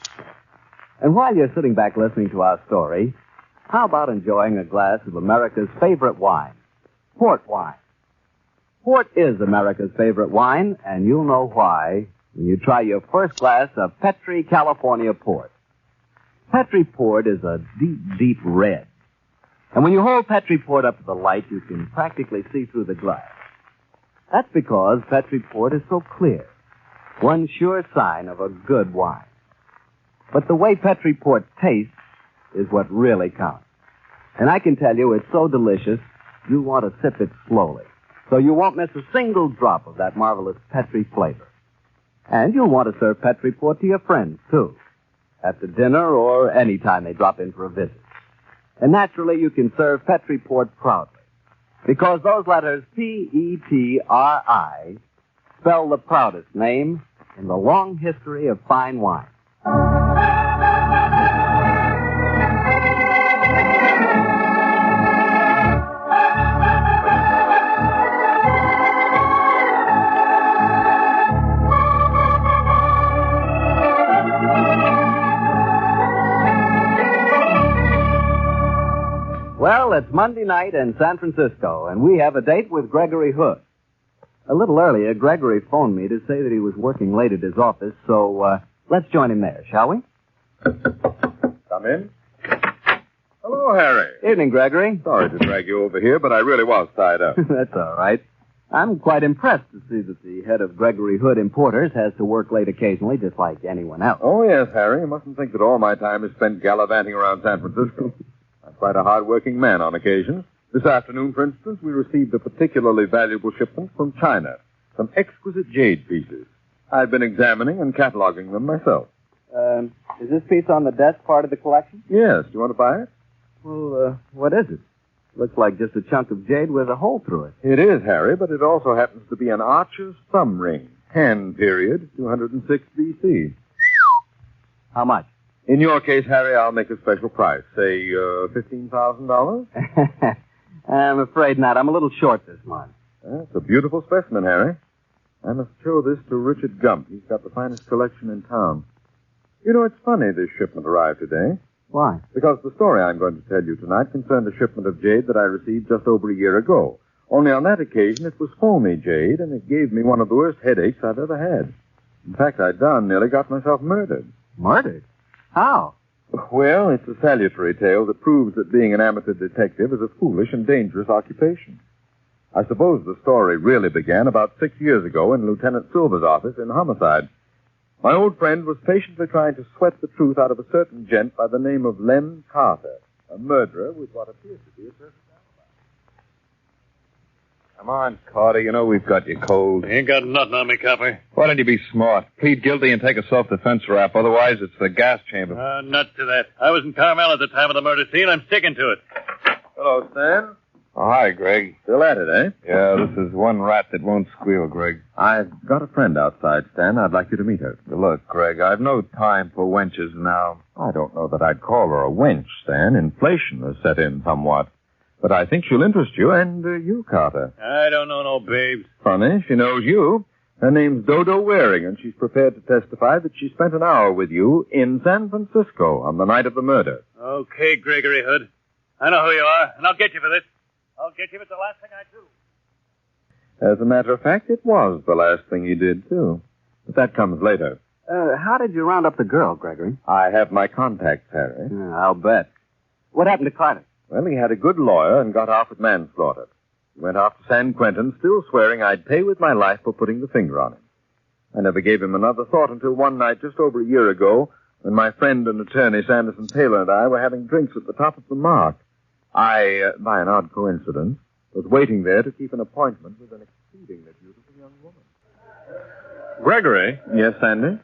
Speaker 6: And while you're sitting back listening to our story, how about enjoying a glass of America's favorite wine, port wine? Port is America's favorite wine, and you'll know why when you try your first glass of Petri California Port. Petri Port is a deep, deep red. And when you hold Petri Port up to the light, you can practically see through the glass. That's because Petri Port is so clear. One sure sign of a good wine. But the way Petri Port tastes is what really counts. And I can tell you it's so delicious, you'll want to sip it slowly. So you won't miss a single drop of that marvelous Petri flavor. And you'll want to serve Petri Port to your friends, too. After dinner or any time they drop in for a visit. And naturally, you can serve Petri Port proudly. Because those letters P-E-T-R-I spell the proudest name in the long history of fine wine. Well, it's Monday night in San Francisco, and we have a date with Gregory Hood. A little earlier, Gregory phoned me to say that he was working late at his office, so let's join him there, shall we?
Speaker 21: Come in. Hello, Harry.
Speaker 6: Evening, Gregory.
Speaker 21: Sorry to drag you over here, but I really was tied up.
Speaker 6: That's all right. I'm quite impressed to see that the head of Gregory Hood Importers has to work late occasionally, just like anyone else.
Speaker 21: Oh, yes, Harry. You mustn't think that all my time is spent gallivanting around San Francisco. I'm quite a hard-working man on occasion. This afternoon, for instance, we received a particularly valuable shipment from China. Some exquisite jade pieces. I've been examining and cataloging them myself.
Speaker 6: Is this piece on the desk part of the collection?
Speaker 21: Yes. Do you want to buy it?
Speaker 6: Well, what is it? Looks like just a chunk of jade with a hole through it.
Speaker 21: It is, Harry, but it also happens to be an archer's thumb ring. Han period, 206 B.C.
Speaker 6: How much?
Speaker 21: In your case, Harry, I'll make a special price. Say, $15,000?
Speaker 6: I'm afraid not. I'm a little short this month.
Speaker 21: That's a beautiful specimen, Harry. I must show this to Richard Gump. He's got the finest collection in town. You know, it's funny this shipment arrived today.
Speaker 6: Why?
Speaker 21: Because the story I'm going to tell you tonight concerned a shipment of jade that I received just over a year ago. Only on that occasion, it was phony jade, and it gave me one of the worst headaches I've ever had. In fact, I darn nearly got myself murdered.
Speaker 6: Murdered? How?
Speaker 21: Well, it's a salutary tale that proves that being an amateur detective is a foolish and dangerous occupation. I suppose the story really began about 6 years ago in Lieutenant Silver's office in homicide. My old friend was patiently trying to sweat the truth out of a certain gent by the name of Lem Carter, a murderer with what appears to be a perfect alibi.
Speaker 22: Come on, Carter. You know we've got you cold.
Speaker 24: You ain't got nothing on me, copper.
Speaker 22: Why don't you be smart? Plead guilty and take a self-defense rap. Otherwise, it's the gas chamber.
Speaker 24: Not to that. I was in Carmel at the time of the murder scene. I'm sticking to it.
Speaker 21: Hello, Stan.
Speaker 22: Oh, hi, Greg.
Speaker 21: Still at it, eh?
Speaker 22: Yeah, this is one rat that won't squeal, Greg.
Speaker 21: I've got a friend outside, Stan. I'd like you to meet her.
Speaker 22: Look, Greg, I've no time for wenches now.
Speaker 21: I don't know that I'd call her a wench, Stan. Inflation has set in somewhat. But I think she'll interest you, and you, Carter.
Speaker 24: I don't know no babes.
Speaker 21: Funny, she knows you. Her name's Dodo Waring, and she's prepared to testify that she spent an hour with you in San Francisco on the night of the murder.
Speaker 24: Okay, Gregory Hood. I know who you are, and I'll get you for this. I'll get you if it's the last thing I do.
Speaker 21: As a matter of fact, it was the last thing you did, too. But that comes later.
Speaker 6: How did you round up the girl, Gregory?
Speaker 21: I have my contacts, Harry.
Speaker 6: I'll bet. What happened to Carter?
Speaker 21: Well, he had a good lawyer and got off with manslaughter. He went off to San Quentin, still swearing I'd pay with my life for putting the finger on him. I never gave him another thought until one night just over a year ago when my friend and attorney, Sanderson Taylor, and I were having drinks at the top of the Mark. I, by an odd coincidence, was waiting there to keep an appointment with an exceedingly beautiful young woman.
Speaker 22: Gregory?
Speaker 21: Yes, Sandy?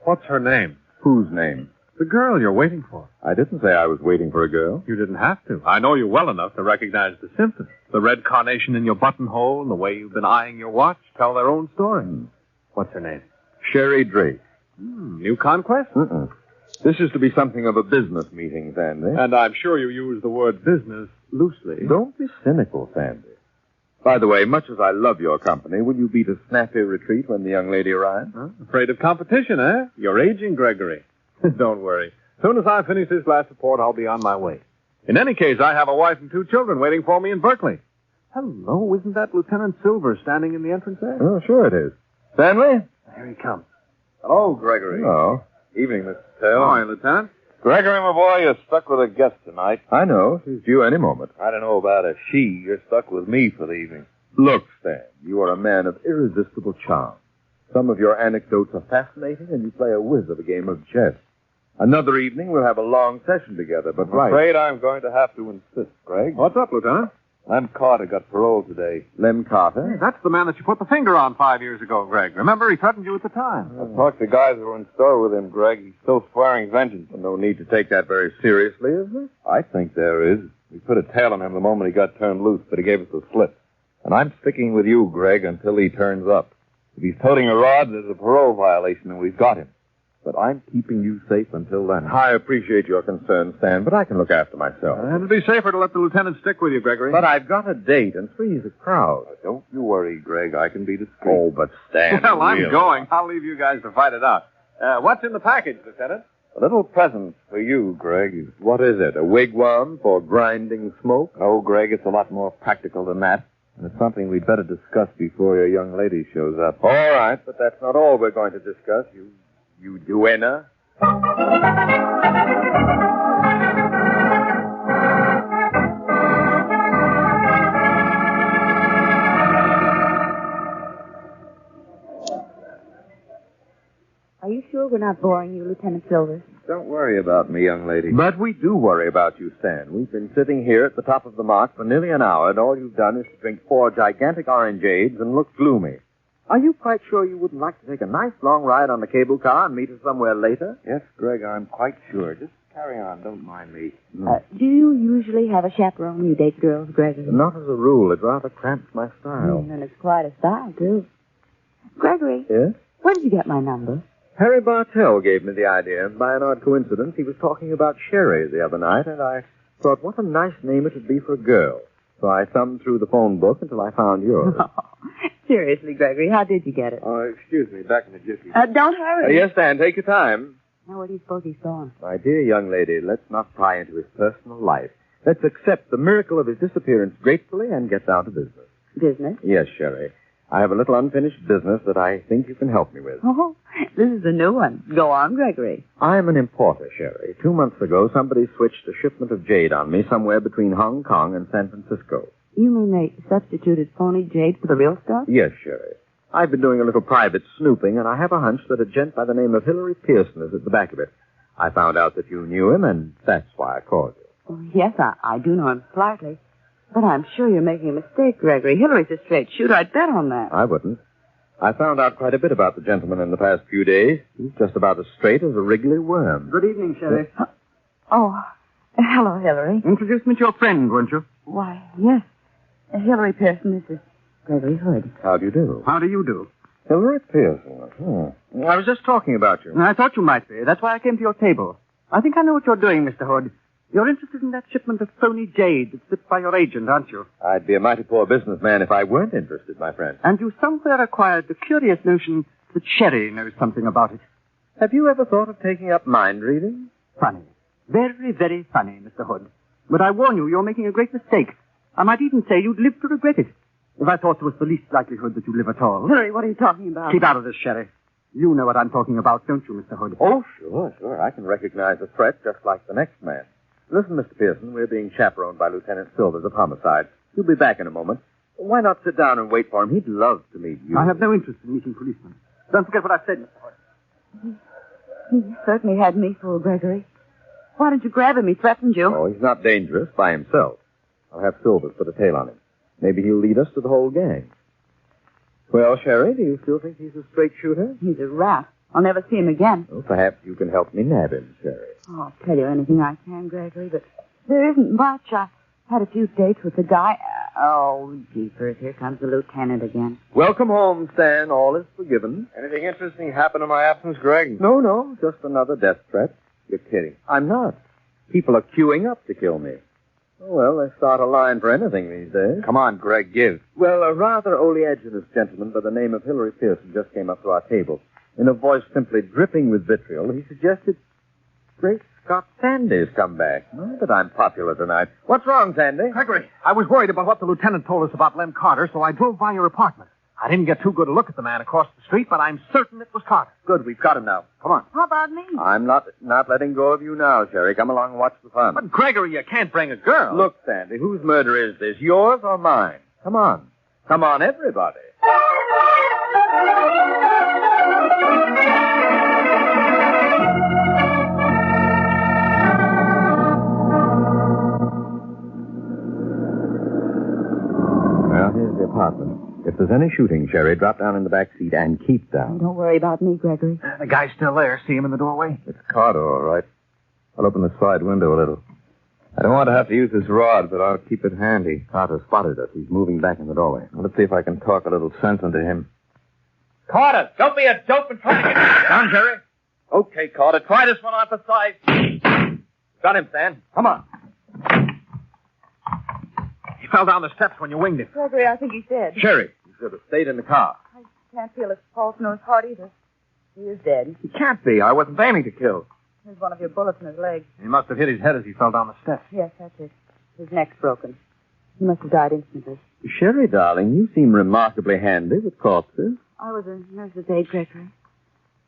Speaker 22: What's her name?
Speaker 21: Whose name?
Speaker 22: The girl you're waiting for.
Speaker 21: I didn't say I was waiting for a girl.
Speaker 22: You didn't have to. I know you well enough to recognize the symptoms. The red carnation in your buttonhole and the way you've been eyeing your watch tell their own story. What's her name?
Speaker 21: Sherry Drake.
Speaker 22: New conquest?
Speaker 21: This is to be something of a business meeting, Sandy.
Speaker 22: And I'm sure you use the word business loosely.
Speaker 21: Don't be cynical, Sandy. By the way, much as I love your company, will you beat a snappy retreat when the young lady arrives?
Speaker 22: Afraid of competition, eh? You're aging, Gregory. Don't worry. As soon as I finish this last report, I'll be on my way. In any case, I have a wife and 2 children waiting for me in Berkeley. Hello, isn't that Lieutenant Silver standing in the entrance there?
Speaker 21: Oh, sure it is. Stanley?
Speaker 22: Here he comes.
Speaker 21: Hello, Gregory. Oh. Evening, Mr. Taylor.
Speaker 22: Hi, Lieutenant.
Speaker 21: Gregory, my boy, you're stuck with a guest tonight. I know. She's due any moment. I don't know about a she. You're stuck with me for the evening. Look, Stan, you are a man of irresistible charm. Some of your anecdotes are fascinating, and you play a whiz of a game of chess. Another evening, we'll have a long session together, but
Speaker 22: I'm
Speaker 21: afraid I'm going to have to insist, Greg.
Speaker 22: What's up, Lieutenant?
Speaker 21: Lem Carter got parole today. Lem Carter?
Speaker 22: That's the man that you put the finger on 5 years ago, Greg. Remember, he threatened you at the time.
Speaker 21: I talked to guys who were in store with him, Greg. He's still swearing vengeance. No need to take that very seriously, is there? I think there is. We put a tail on him the moment he got turned loose, but he gave us the slip. And I'm sticking with you, Greg, until he turns up. If he's toting a rod, there's a parole violation, and we've got him. But I'm keeping you safe until then. I appreciate your concern, Stan, but I can look after myself.
Speaker 22: It'd be safer to let the lieutenant stick with you, Gregory.
Speaker 21: But I've got a date, and three's a crowd. Don't you worry, Greg. I can be discreet. Oh, but Stan,
Speaker 22: well, I'm
Speaker 21: really.
Speaker 22: going. I'll leave you guys to fight it out. What's in the package, Lieutenant?
Speaker 21: A little present for you, Greg. What is it? A wigwam for grinding smoke? No, Greg, it's a lot more practical than that. And it's something we'd better discuss before your young lady shows up. All right, but that's not all we're going to discuss. You duenna.
Speaker 4: Are you sure we're not boring you, Lieutenant Silver?
Speaker 21: Don't worry about me, young lady. But we do worry about you, Stan. We've been sitting here at the top of the mark for nearly an hour, and all you've done is to drink 4 gigantic orangeades and look gloomy. Are you quite sure you wouldn't like to take a nice long ride on the cable car and meet us somewhere later? Yes, Greg, I'm quite sure. Just carry on. Don't mind me.
Speaker 4: Do you usually have a chaperone you date girls, Gregory?
Speaker 21: Not as a rule. It rather cramps my style.
Speaker 4: And it's quite a style, too. Gregory?
Speaker 21: Yes?
Speaker 4: Where did you get my number?
Speaker 21: Harry Bartell gave me the idea. By an odd coincidence, he was talking about Sherry the other night, and I thought what a nice name it would be for a girl. So I thumbed through the phone book until I found yours.
Speaker 4: Seriously, Gregory, how did you get it?
Speaker 21: Oh, excuse me, back in a jiffy.
Speaker 4: Don't hurry.
Speaker 21: Yes, Dan, take your time.
Speaker 4: Now, where do you suppose he's gone?
Speaker 21: My dear young lady, let's not pry into his personal life. Let's accept the miracle of his disappearance gratefully and get down to business.
Speaker 4: Business?
Speaker 21: Yes, Sherry. I have a little unfinished business that I think you can help me with.
Speaker 4: Oh, this is a new one. Go on, Gregory.
Speaker 21: I'm an importer, Sherry. 2 months ago, somebody switched a shipment of jade on me somewhere between Hong Kong and San Francisco.
Speaker 4: You mean they substituted phony jade for the real stuff?
Speaker 21: Yes, Sherry. I've been doing a little private snooping, and I have a hunch that a gent by the name of Hilary Pearson is at the back of it. I found out that you knew him, and that's why I called you.
Speaker 4: Oh, yes, I do know him slightly. But I'm sure you're making a mistake, Gregory. Hillary's a straight shooter. I'd bet on that.
Speaker 21: I wouldn't. I found out quite a bit about the gentleman in the past few days. He's just about as straight as a wriggly worm.
Speaker 11: Good evening, Sherry.
Speaker 4: Oh, hello, Hillary.
Speaker 11: Introduce me to your friend, won't you?
Speaker 4: Why, yes. Hillary Pearson, this is Gregory Hood.
Speaker 21: How do you do?
Speaker 11: How do you do?
Speaker 21: Hilary Pearson. I was just talking about you.
Speaker 11: I thought you might be. That's why I came to your table. I think I know what you're doing, Mr. Hood. You're interested in that shipment of phony jade that slipped by your agent, aren't you?
Speaker 21: I'd be a mighty poor businessman if I weren't interested, my friend.
Speaker 11: And you somewhere acquired the curious notion that Sherry knows something about it.
Speaker 21: Have you ever thought of taking up mind reading?
Speaker 11: Funny. Very, very funny, Mr. Hood. But I warn you, you're making a great mistake. I might even say you'd live to regret it. If I thought there was the least likelihood that you'd live at all.
Speaker 4: Hillary, what are you talking about?
Speaker 11: Keep out of this, Sherry. You know what I'm talking about, don't you, Mr. Hood?
Speaker 21: Oh, sure. I can recognize a threat just like the next man. Listen, Mr. Pearson, we're being chaperoned by Lieutenant Silvers of Homicide. He'll be back in a moment. Why not sit down and wait for him? He'd love to meet you.
Speaker 11: I have no interest in meeting policemen. Don't forget what I said, Mr. Hood.
Speaker 4: He certainly had me fooled, Gregory. Why did you grab him? He threatened you.
Speaker 21: Oh, he's not dangerous by himself. I'll have Silvers put a tail on him. Maybe he'll lead us to the whole gang. Well, Sherry, do you still think he's a straight shooter?
Speaker 4: He's a rat. I'll never see him again.
Speaker 21: Well, perhaps you can help me nab him, Sherry.
Speaker 4: Oh, I'll tell you anything I can, Gregory, but there isn't much. I had a few dates with the guy. Oh, jeepers, here comes the lieutenant again.
Speaker 21: Welcome home, Stan. All is forgiven.
Speaker 22: Anything interesting happen in my absence, Greg?
Speaker 21: No, just another death threat. You're kidding. I'm not. People are queuing up to kill me. Oh, well, they start a line for anything these days.
Speaker 22: Come on, Greg, give.
Speaker 21: Well, a rather oleaginous gentleman by the name of Hilary Pearson just came up to our table. In a voice simply dripping with vitriol, he suggested, Great Scott, Sandy's come back. Oh, but I'm popular tonight. What's wrong, Sandy?
Speaker 22: Gregory, I was worried about what the lieutenant told us about Lem Carter, so I drove by your apartment. I didn't get too good a look at the man across the street, but I'm certain it was Carter.
Speaker 21: Good, we've got him now. Come on.
Speaker 4: How about me?
Speaker 21: I'm not letting go of you now, Sherry. Come along and watch the fun.
Speaker 22: But, Gregory, you can't bring a girl.
Speaker 21: Look, Sandy, whose murder is this, yours or mine? Come on. Come on, everybody. Well, here's the apartment. If there's any shooting, Sherry, drop down in the back seat and keep down.
Speaker 4: Don't worry about me, Gregory.
Speaker 22: The guy's still there. See him in the doorway?
Speaker 21: It's Carter, all right. I'll open the side window a little. I don't want to have to use this rod, but I'll keep it handy. Carter spotted us. He's moving back in the doorway. Let's see if I can talk a little sense into him.
Speaker 24: Carter, don't be a dope and try to get down, Jerry. Okay, Carter, try this one on for size. Got him, Stan. Come on.
Speaker 22: He fell down the steps when you winged him.
Speaker 4: Gregory, I think he's dead.
Speaker 21: Sherry, you should have stayed in the car.
Speaker 4: I can't feel his pulse nor his heart either. He is dead.
Speaker 21: He can't be. I wasn't aiming to kill.
Speaker 4: There's one of your bullets in his leg.
Speaker 22: He must have hit his head as he fell down the steps.
Speaker 4: Yes, that's it. His neck's broken. He must have died instantly.
Speaker 21: Sherry, darling, you seem remarkably handy with corpses.
Speaker 4: I was a nurse's aide, Gregory.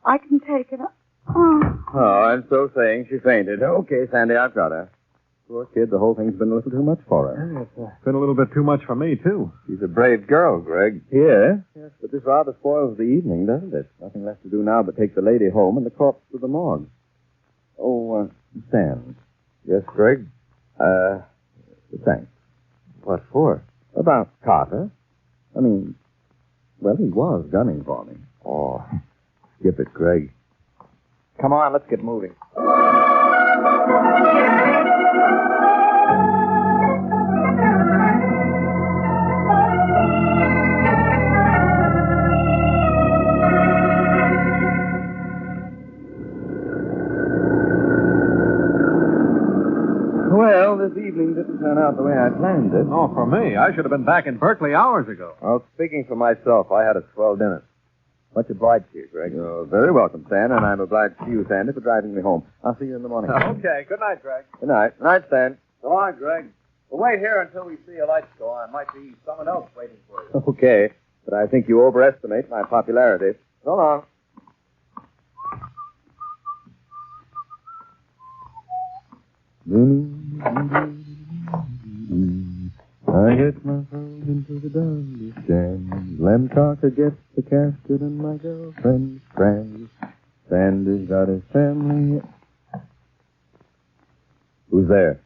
Speaker 4: I can take it. Oh,
Speaker 21: and so saying, she fainted. Okay, Sandy, I've got her. Poor kid, the whole thing's been a little too much for her.
Speaker 22: It's been a little bit too much for me, too.
Speaker 21: She's a brave girl, Greg. Yes, but this rather spoils the evening, doesn't it? Nothing left to do now but take the lady home and the corpse to the morgue. Oh, Stan. Yes, Greg? Thanks. What for? About Carter. I mean, well, he was gunning for me. Oh, skip it, Greg. Come on, let's get moving. Well, this evening didn't turn out the way I planned it.
Speaker 22: Oh, for me. I should have been back in Berkeley hours ago.
Speaker 21: Well, speaking for myself, I had a swell dinner. Much obliged to you, Greg. You're very welcome, Stan, and I'm obliged to you, Sandy, for driving me home. I'll see you in the morning.
Speaker 22: Okay. Good night, Greg.
Speaker 21: Good night. Good night, Stan.
Speaker 24: So long, Greg. We'll wait here until we see a light go on. Might be someone else waiting for you.
Speaker 21: Okay, but I think you overestimate my popularity. So long. I get myself into the doggy stand. Lem Carter gets the casket and my girlfriend's friends. Sandy's got his family. Who's there?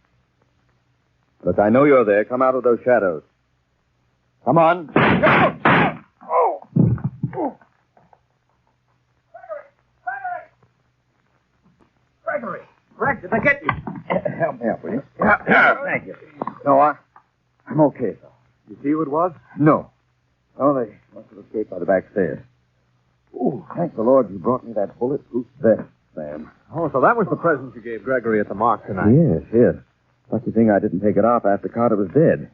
Speaker 21: Look, I know you're there. Come out of those shadows. Come on.
Speaker 24: Gregory! Greg, did I get you?
Speaker 21: Help me up, will you? Yeah, thank you. No, I'm okay, though.
Speaker 22: You see who it was?
Speaker 21: No. Oh, they must have escaped by the back stairs. Ooh, thank the Lord you brought me that bulletproof vest, Sam.
Speaker 22: Oh, so that was the present you gave Gregory at the mark tonight.
Speaker 21: Yes. Lucky thing I didn't take it off after Carter was dead.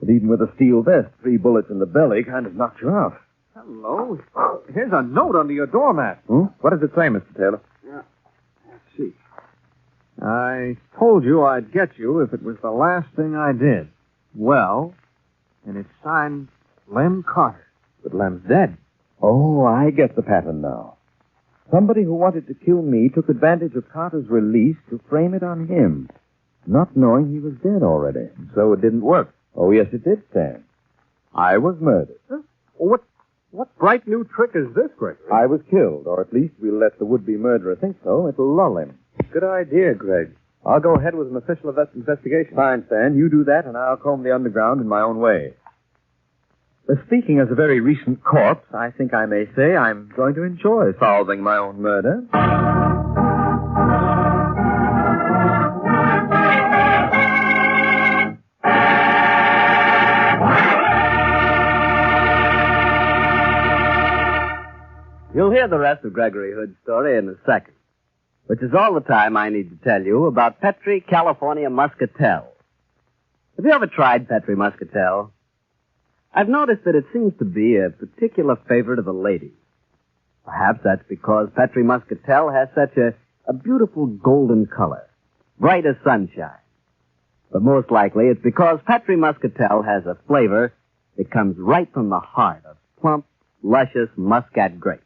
Speaker 21: But even with a steel vest, 3 bullets in the belly kind of knocked you out.
Speaker 22: Hello. Here's a note under your doormat.
Speaker 21: What does it say, Mr. Taylor?
Speaker 22: Let's see. I told you I'd get you if it was the last thing I did. Well, and it's signed Lem Carter.
Speaker 21: But Lem's dead. Oh, I get the pattern now. Somebody who wanted to kill me took advantage of Carter's release to frame it on him, not knowing he was dead already. So it didn't work. Oh, yes, it did, Stan. I was murdered.
Speaker 22: Huh? What bright new trick is this, Gregory?
Speaker 21: I was killed, or at least we'll let the would-be murderer think so. It'll lull him. Good idea, Greg. I'll go ahead with an official investigation. Fine, Stan. You do that, and I'll comb the underground in my own way. But speaking as a very recent corpse, I think I may say I'm going to enjoy solving my own murder.
Speaker 6: You'll hear the rest of Gregory Hood's story in a second, which is all the time I need to tell you about Petri California Muscatel. Have you ever tried Petri Muscatel? I've noticed that it seems to be a particular favorite of the ladies. Perhaps that's because Petri Muscatel has such a beautiful golden color, bright as sunshine. But most likely it's because Petri Muscatel has a flavor that comes right from the heart of plump, luscious Muscat grapes.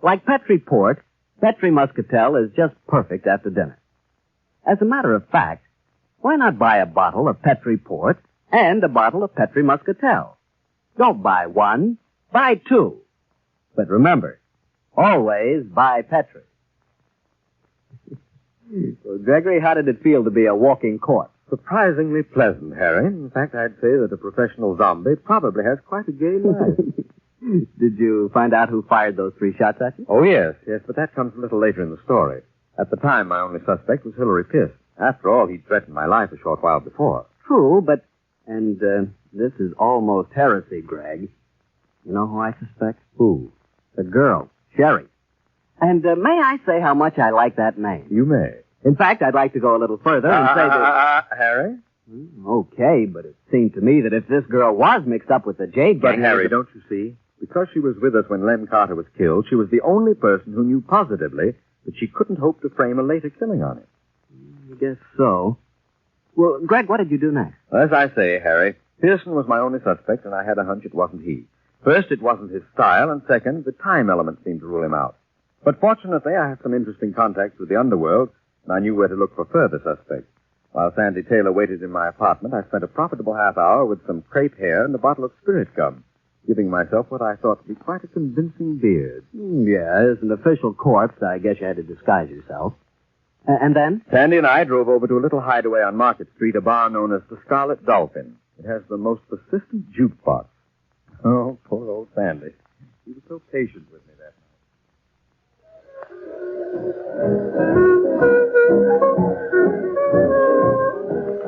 Speaker 6: Like Petri Port, Petri Muscatel is just perfect after dinner. As a matter of fact, why not buy a bottle of Petri Port and a bottle of Petri Muscatel? Don't buy one, buy two. But remember, always buy Petri. Well, Gregory, how did it feel to be a walking corpse?
Speaker 21: Surprisingly pleasant, Harry. In fact, I'd say that a professional zombie probably has quite a gay life.
Speaker 6: Did you find out who fired those 3 shots at you?
Speaker 21: Oh, yes, but that comes a little later in the story. At the time, my only suspect was Hilary Piss. After all, he'd threatened my life a short while before.
Speaker 6: True, but... And this is almost heresy, Greg. You know who I suspect?
Speaker 21: Who?
Speaker 6: The girl, Sherry. And may I say how much I like that name?
Speaker 21: You may.
Speaker 6: In fact, I'd like to go a little further and say that...
Speaker 21: Harry?
Speaker 6: Okay, but it seemed to me that if this girl was mixed up with the Jade
Speaker 21: But,
Speaker 6: gang...
Speaker 21: Harry, don't you see? Because she was with us when Lem Carter was killed, she was the only person who knew positively that she couldn't hope to frame a later killing on him.
Speaker 6: I guess so. Well, Greg, what did you do next?
Speaker 21: As I say, Harry, Pearson was my only suspect, and I had a hunch it wasn't he. First, it wasn't his style, and second, the time element seemed to rule him out. But fortunately, I have some interesting contacts with the underworld, and I knew where to look for further suspects. While Sandy Taylor waited in my apartment, I spent a profitable half hour with some crepe hair and a bottle of spirit gum, giving myself what I thought to be quite a convincing beard.
Speaker 6: Yeah, as an official corpse, I guess you had to disguise yourself. And then?
Speaker 21: Sandy and I drove over to a little hideaway on Market Street, a bar known as the Scarlet Dolphin. It has the most persistent jukebox. Oh, poor old Sandy. He was so patient with me that
Speaker 22: night.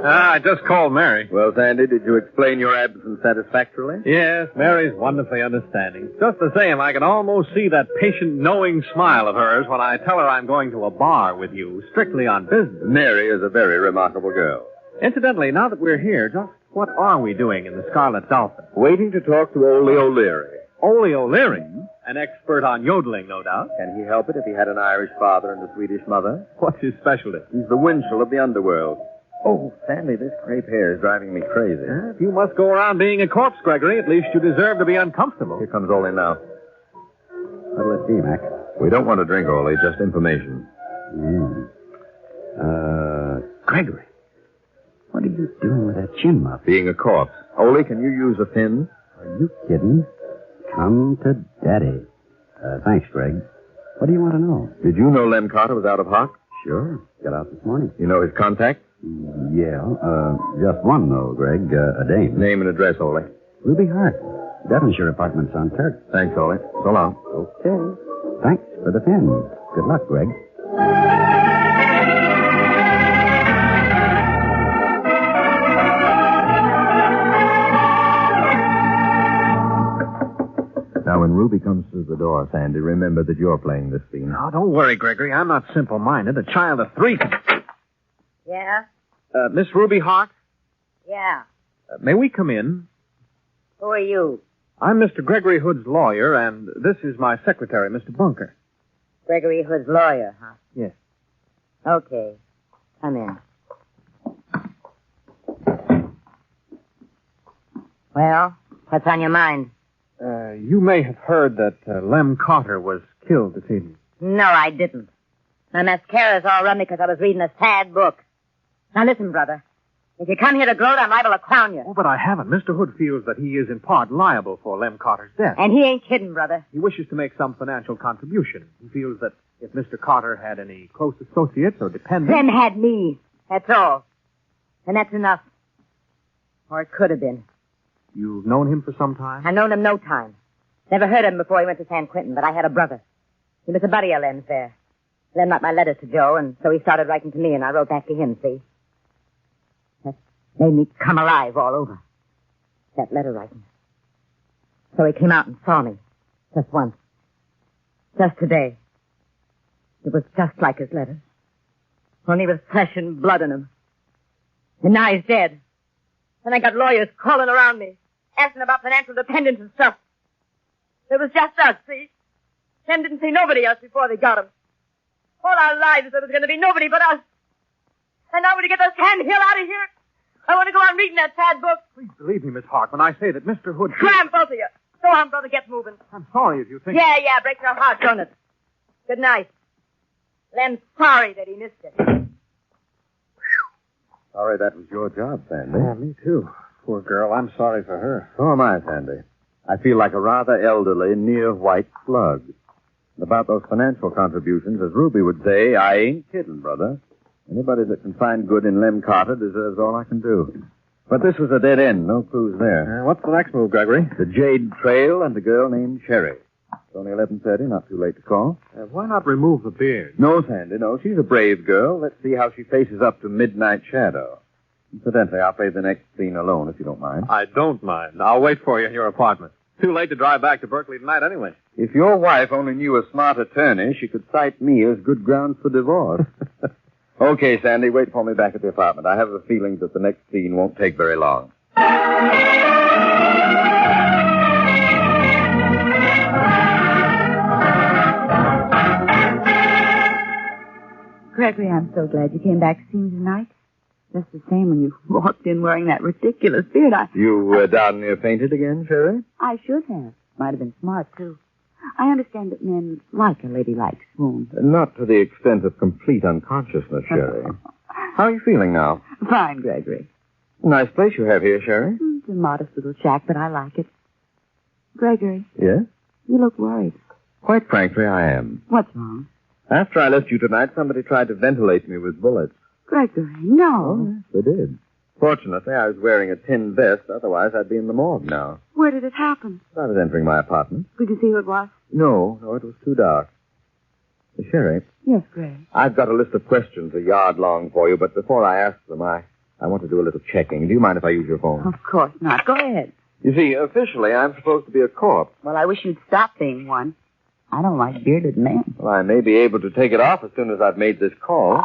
Speaker 22: I just called Mary.
Speaker 21: Well, Sandy, did you explain your absence satisfactorily?
Speaker 22: Yes, Mary's wonderfully understanding. Just the same, I can almost see that patient, knowing smile of hers when I tell her I'm going to a bar with you, strictly on business.
Speaker 21: Mary is a very remarkable girl.
Speaker 22: Incidentally, now that we're here, just what are we doing in the Scarlet Dolphin?
Speaker 21: Waiting to talk to Ole O'Leary.
Speaker 22: Ole O'Leary? An expert on yodeling, no doubt.
Speaker 21: Can he help it if he had an Irish father and a Swedish mother?
Speaker 22: What's his specialty?
Speaker 21: He's the Winchell of the underworld. Oh, Sandy, this crepe hair is driving me crazy.
Speaker 22: If you must go around being a corpse, Gregory, at least you deserve to be uncomfortable.
Speaker 21: Here comes Ole now.
Speaker 3: What'll it be, Mac?
Speaker 21: We don't want to drink, Ole, just information.
Speaker 3: Gregory, what are you doing with that chin muff?
Speaker 21: Being a corpse. Ole, can you use a pin?
Speaker 3: Are you kidding? Come to Daddy. Thanks, Greg. What do you want to know?
Speaker 21: Did you know Lem Carter was out of hock?
Speaker 3: Sure. Got out this morning.
Speaker 21: You know his contact?
Speaker 3: Yeah. Just one, though, Greg. A dame.
Speaker 21: Name and address, Ole.
Speaker 3: Ruby Hart. Devonshire Apartments on Turk.
Speaker 21: Thanks, Ole. So long.
Speaker 3: Okay. Thanks for the pin. Good luck, Greg.
Speaker 21: Now, when Ruby comes through the door, Sandy, remember that you're playing this scene.
Speaker 22: Oh, don't worry, Gregory. I'm not simple-minded. A child of 3.
Speaker 1: Yeah?
Speaker 22: Miss Ruby Hart?
Speaker 1: Yeah.
Speaker 22: May we come in?
Speaker 1: Who are you?
Speaker 22: I'm Mr. Gregory Hood's lawyer, and this is my secretary, Mr. Bunker.
Speaker 1: Gregory Hood's lawyer, huh?
Speaker 22: Yes.
Speaker 1: Okay. Come in. Well, what's on your mind?
Speaker 22: You may have heard that Lem Carter was killed this evening.
Speaker 1: No, I didn't. My mascara's all run because I was reading a sad book. Now listen, brother. If you come here to gloat, I'm liable to crown you.
Speaker 22: Oh, but I haven't. Mr. Hood feels that he is in part liable for Lem Carter's death.
Speaker 1: And he ain't kidding, brother.
Speaker 22: He wishes to make some financial contribution. He feels that if Mr. Carter had any close associates or dependents...
Speaker 1: Lem had me. That's all. And that's enough. Or it could have been.
Speaker 22: You've known him for some time?
Speaker 1: I've known him no time. Never heard of him before he went to San Quentin, but I had a brother. He was a buddy of Lem's there. Lem got my letters to Joe, and so he started writing to me, and I wrote back to him, see? That made me come alive all over. That letter writing. So he came out and saw me. Just once. Just today. It was just like his letters. Only with flesh and blood in him. And now he's dead. And I got lawyers crawling around me, asking about financial dependence and stuff. It was just us, see? Lem didn't see nobody else before they got him. All our lives there was going to be nobody but us. And now when you get the sand hill out of here, I want to go on reading that sad book.
Speaker 22: Please believe me, Miss Hart, when I say that Mr. Hood...
Speaker 1: Cram, both of you. Go on, brother, get moving.
Speaker 22: I'm sorry if you think...
Speaker 1: Yeah, break your heart, don't it? Good night. Lem's sorry that he missed it.
Speaker 21: Sorry that was your job, Sandy.
Speaker 22: Yeah, me too. Poor girl, I'm sorry for her.
Speaker 21: So am I, Sandy. I feel like a rather elderly, near-white slug. And about those financial contributions, as Ruby would say, I ain't kidding, brother. Anybody that can find good in Lem Carter deserves all I can do. But this was a dead end. No clues there.
Speaker 22: What's the next move, Gregory?
Speaker 21: The Jade Trail and a girl named Sherry. It's only 11:30, not too late to call.
Speaker 22: Why not remove the beard?
Speaker 21: No, Sandy, no. She's a brave girl. Let's see how she faces up to Midnight Shadow. Incidentally, I'll play the next scene alone, if you don't mind.
Speaker 22: I don't mind. I'll wait for you in your apartment. Too late to drive back to Berkeley tonight anyway.
Speaker 21: If your wife only knew a smart attorney, she could cite me as good grounds for divorce. Okay, Sandy, wait for me back at the apartment. I have a feeling that the next scene won't take very long.
Speaker 4: Gregory, I'm so glad you came back to see me tonight. Just the same when you walked in wearing that ridiculous beard.
Speaker 21: You down near fainted again, Sherry?
Speaker 4: I should have. Might have been smart, too. I understand that men like a ladylike swoon.
Speaker 21: Not to the extent of complete unconsciousness, Sherry. How are you feeling now?
Speaker 4: Fine, Gregory.
Speaker 21: Nice place you have here, Sherry.
Speaker 4: It's a modest little shack, but I like it. Gregory.
Speaker 21: Yes?
Speaker 4: You look worried.
Speaker 21: Quite frankly, I am.
Speaker 4: What's wrong?
Speaker 21: After I left you tonight, somebody tried to ventilate me with bullets.
Speaker 4: Gregory, no.
Speaker 21: Oh, yes, they did. Fortunately, I was wearing a tin vest. Otherwise, I'd be in the morgue now.
Speaker 4: Where did it happen?
Speaker 21: I was entering my apartment.
Speaker 4: Could you see who it was?
Speaker 21: No, it was too dark. Sherry.
Speaker 4: Yes, Greg.
Speaker 21: I've got a list of questions a yard long for you, but before I ask them, I want to do a little checking. Do you mind if I use your phone?
Speaker 4: Of course not. Go ahead.
Speaker 21: You see, officially, I'm supposed to be a corpse.
Speaker 4: Well, I wish you'd stop being one. I don't like bearded men.
Speaker 21: Well, I may be able to take it off as soon as I've made this call.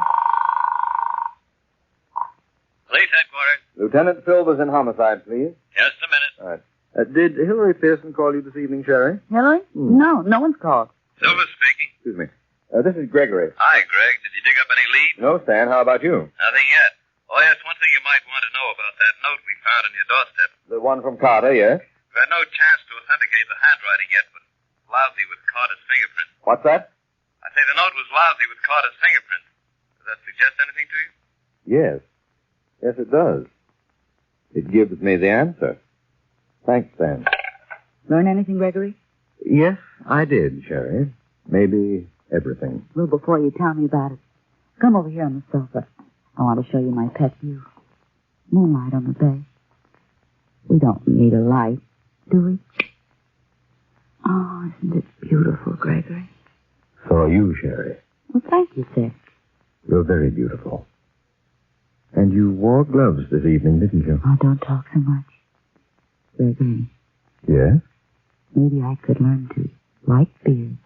Speaker 9: Police headquarters.
Speaker 21: Lieutenant Silver's in homicide, please.
Speaker 9: Just a minute.
Speaker 21: All right. Did Hillary Pearson call you this evening, Sherry?
Speaker 4: Hillary? No one's called.
Speaker 9: Silver speaking.
Speaker 21: Excuse me. This is Gregory.
Speaker 9: Hi, Greg. Did you dig up any leads?
Speaker 21: No, Stan. How about you?
Speaker 9: Nothing yet. Oh, yes, one thing you might want to know about that note we found on your doorstep.
Speaker 21: The one from Carter, yes?
Speaker 9: We've had no chance to authenticate the handwriting yet, but lousy with Carter's fingerprint.
Speaker 21: What's that?
Speaker 9: I say the note was lousy with Carter's fingerprint. Does that suggest anything to you?
Speaker 21: Yes. Yes, it does. It gives me the answer. Thanks, Stan.
Speaker 4: Learn anything, Gregory?
Speaker 21: Yes, I did, Sherry. Maybe everything.
Speaker 4: Well, before you tell me about it, come over here on the sofa. I want to show you my pet view. Moonlight on the bay. We don't need a light, do we? Oh, isn't it beautiful, Gregory?
Speaker 21: So are you, Sherry.
Speaker 4: Well, thank you, Sept.
Speaker 21: You're very beautiful. And you wore gloves this evening, didn't you?
Speaker 4: Oh, don't talk so much. Gregory.
Speaker 21: Yes?
Speaker 4: Maybe I could learn to like beards.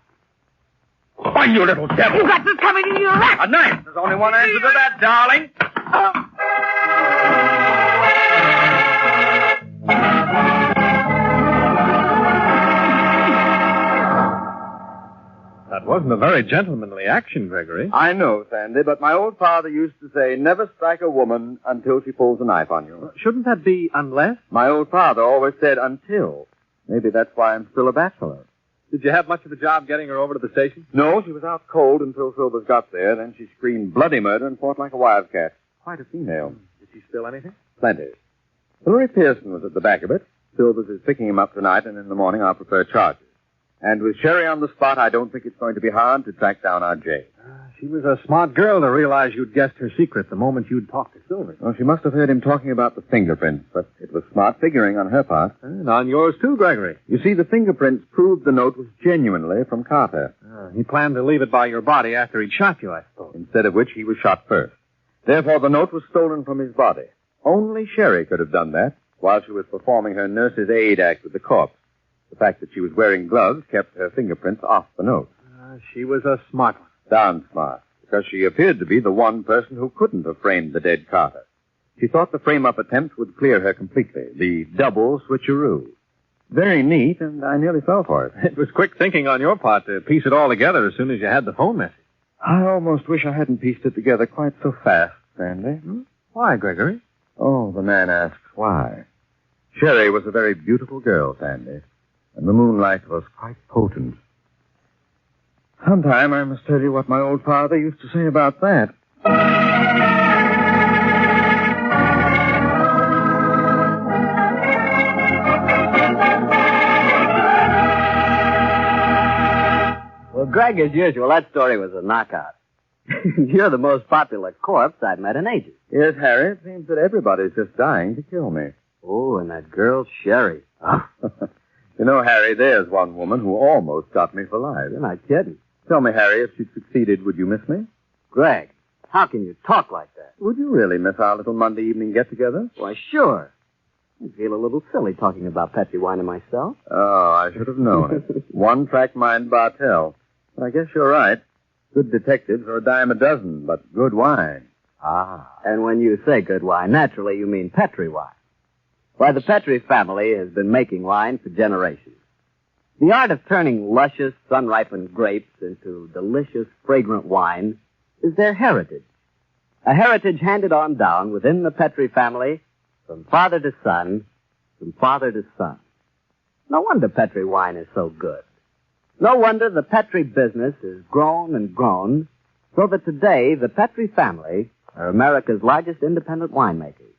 Speaker 24: Why, you little devil!
Speaker 4: You got this coming in your lap!
Speaker 24: A knife! There's only one answer to that, darling.
Speaker 22: That wasn't a very gentlemanly action, Gregory.
Speaker 21: I know, Sandy, but my old father used to say, never strike a woman until she pulls a knife on you.
Speaker 22: Shouldn't that be unless?
Speaker 21: My old father always said until. Maybe that's why I'm still a bachelor.
Speaker 22: Did you have much of a job getting her over to the station?
Speaker 21: No, she was out cold until Silvers got there. Then she screamed bloody murder and fought like a wildcat. Quite a female.
Speaker 22: Did she spill anything?
Speaker 21: Plenty. Hillary Pearson was at the back of it. Silvers is picking him up tonight, and in the morning I'll prepare charges. And with Sherry on the spot, I don't think it's going to be hard to track down our Jay.
Speaker 22: She was a smart girl to realize you'd guessed her secret the moment you'd talked to Silver.
Speaker 21: Well, she must have heard him talking about the fingerprints, but it was smart figuring on her part.
Speaker 22: And on yours, too, Gregory.
Speaker 21: You see, the fingerprints proved the note was genuinely from Carter.
Speaker 22: He planned to leave it by your body after he'd shot you, I suppose.
Speaker 21: Instead of which he was shot first. Therefore, the note was stolen from his body. Only Sherry could have done that while she was performing her nurse's aid act with the corpse. The fact that she was wearing gloves kept her fingerprints off the note.
Speaker 22: She was a smart one.
Speaker 21: Darn smart, because she appeared to be the one person who couldn't have framed the dead Carter. She thought the frame-up attempt would clear her completely, the double switcheroo. Very neat, and I nearly fell for it.
Speaker 22: It was quick thinking on your part to piece it all together as soon as you had the phone message.
Speaker 21: I almost wish I hadn't pieced it together quite so fast, Sandy.
Speaker 22: Why, Gregory?
Speaker 21: Oh, the man asks why. Sherry was a very beautiful girl, Sandy, and the moonlight was quite potent. Sometime I must tell you what my old father used to say about that.
Speaker 6: Well, Greg, as usual, that story was a knockout. You're the most popular corpse I've met in ages.
Speaker 21: Yes, Harry, it seems that everybody's just dying to kill me.
Speaker 6: Oh, and that girl, Sherry.
Speaker 21: You know, Harry, there's one woman who almost got me for life.
Speaker 6: You're not kidding.
Speaker 21: Tell me, Harry, if she'd succeeded, would you miss me?
Speaker 6: Greg, how can you talk like that?
Speaker 21: Would you really miss our little Monday evening get-together?
Speaker 6: Why, sure. I feel a little silly talking about Petri wine and myself.
Speaker 21: Oh, I should have known it. One-track mind Bartell. I guess you're right. Good detectives are a dime a dozen, but good wine.
Speaker 6: Ah. And when you say good wine, naturally you mean Petri wine. Why, the Petri family has been making wine for generations. The art of turning luscious, sun-ripened grapes into delicious, fragrant wine is their heritage. A heritage handed on down within the Petri family from father to son, from father to son. No wonder Petri wine is so good. No wonder the Petri business has grown and grown, so that today the Petri family are America's largest independent winemakers.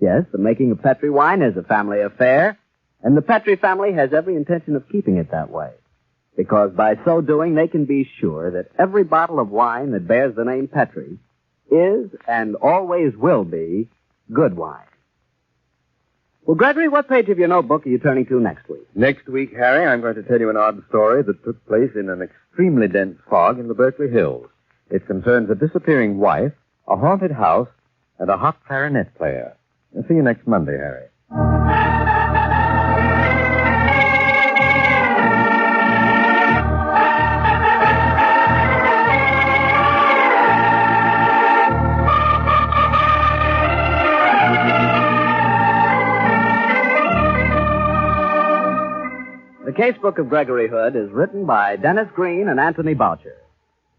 Speaker 6: Yes, the making of Petri wine is a family affair, and the Petri family has every intention of keeping it that way. Because by so doing, they can be sure that every bottle of wine that bears the name Petri is and always will be good wine. Well, Gregory, what page of your notebook are you turning to next week?
Speaker 21: Next week, Harry, I'm going to tell you an odd story that took place in an extremely dense fog in the Berkeley Hills. It concerns a disappearing wife, a haunted house, and a hot clarinet player. I'll see you next Monday, Harry.
Speaker 6: The Casebook of Gregory Hood is written by Dennis Green and Anthony Boucher.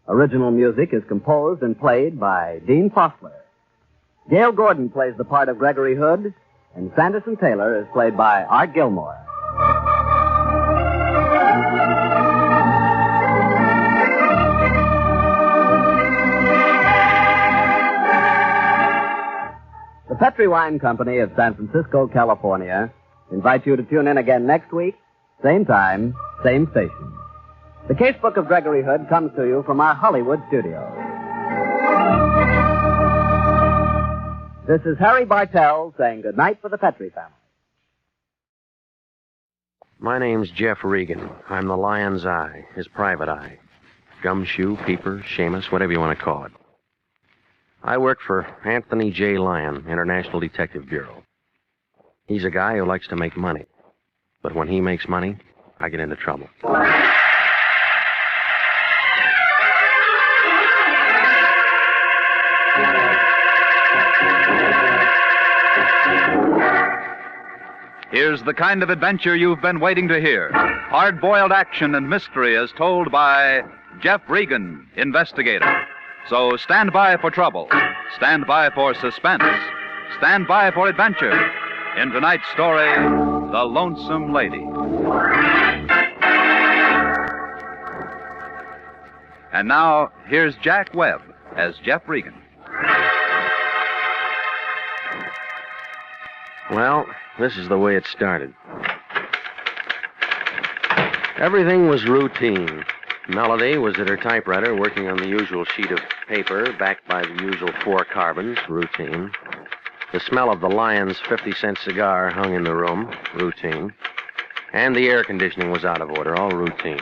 Speaker 6: Original music is composed and played by Dean Fossler. Gail Gordon plays the part of Gregory Hood, and Sanderson Taylor is played by Art Gilmore. The Petri Wine Company of San Francisco, California, invites you to tune in again next week, same time, same station. The Casebook of Gregory Hood comes to you from our Hollywood studios. This is Harry Bartell saying goodnight for the Petri family.
Speaker 14: My name's Jeff Regan. I'm the Lion's Eye, his private eye. Gumshoe, peeper, Seamus, whatever you want to call it. I work for Anthony J. Lyon, International Detective Bureau. He's a guy who likes to make money. But when he makes money, I get into trouble.
Speaker 15: Here's the kind of adventure you've been waiting to hear. Hard-boiled action and mystery as told by Jeff Regan, Investigator. So stand by for trouble. Stand by for suspense. Stand by for adventure. In tonight's story, The Lonesome Lady. And now, here's Jack Webb as Jeff Regan.
Speaker 14: Well, this is the way it started. Everything was routine. Melody was at her typewriter working on the usual sheet of paper, backed by the usual 4 carbons, routine. The smell of the Lion's 50-cent cigar hung in the room, routine. And the air conditioning was out of order, all routine.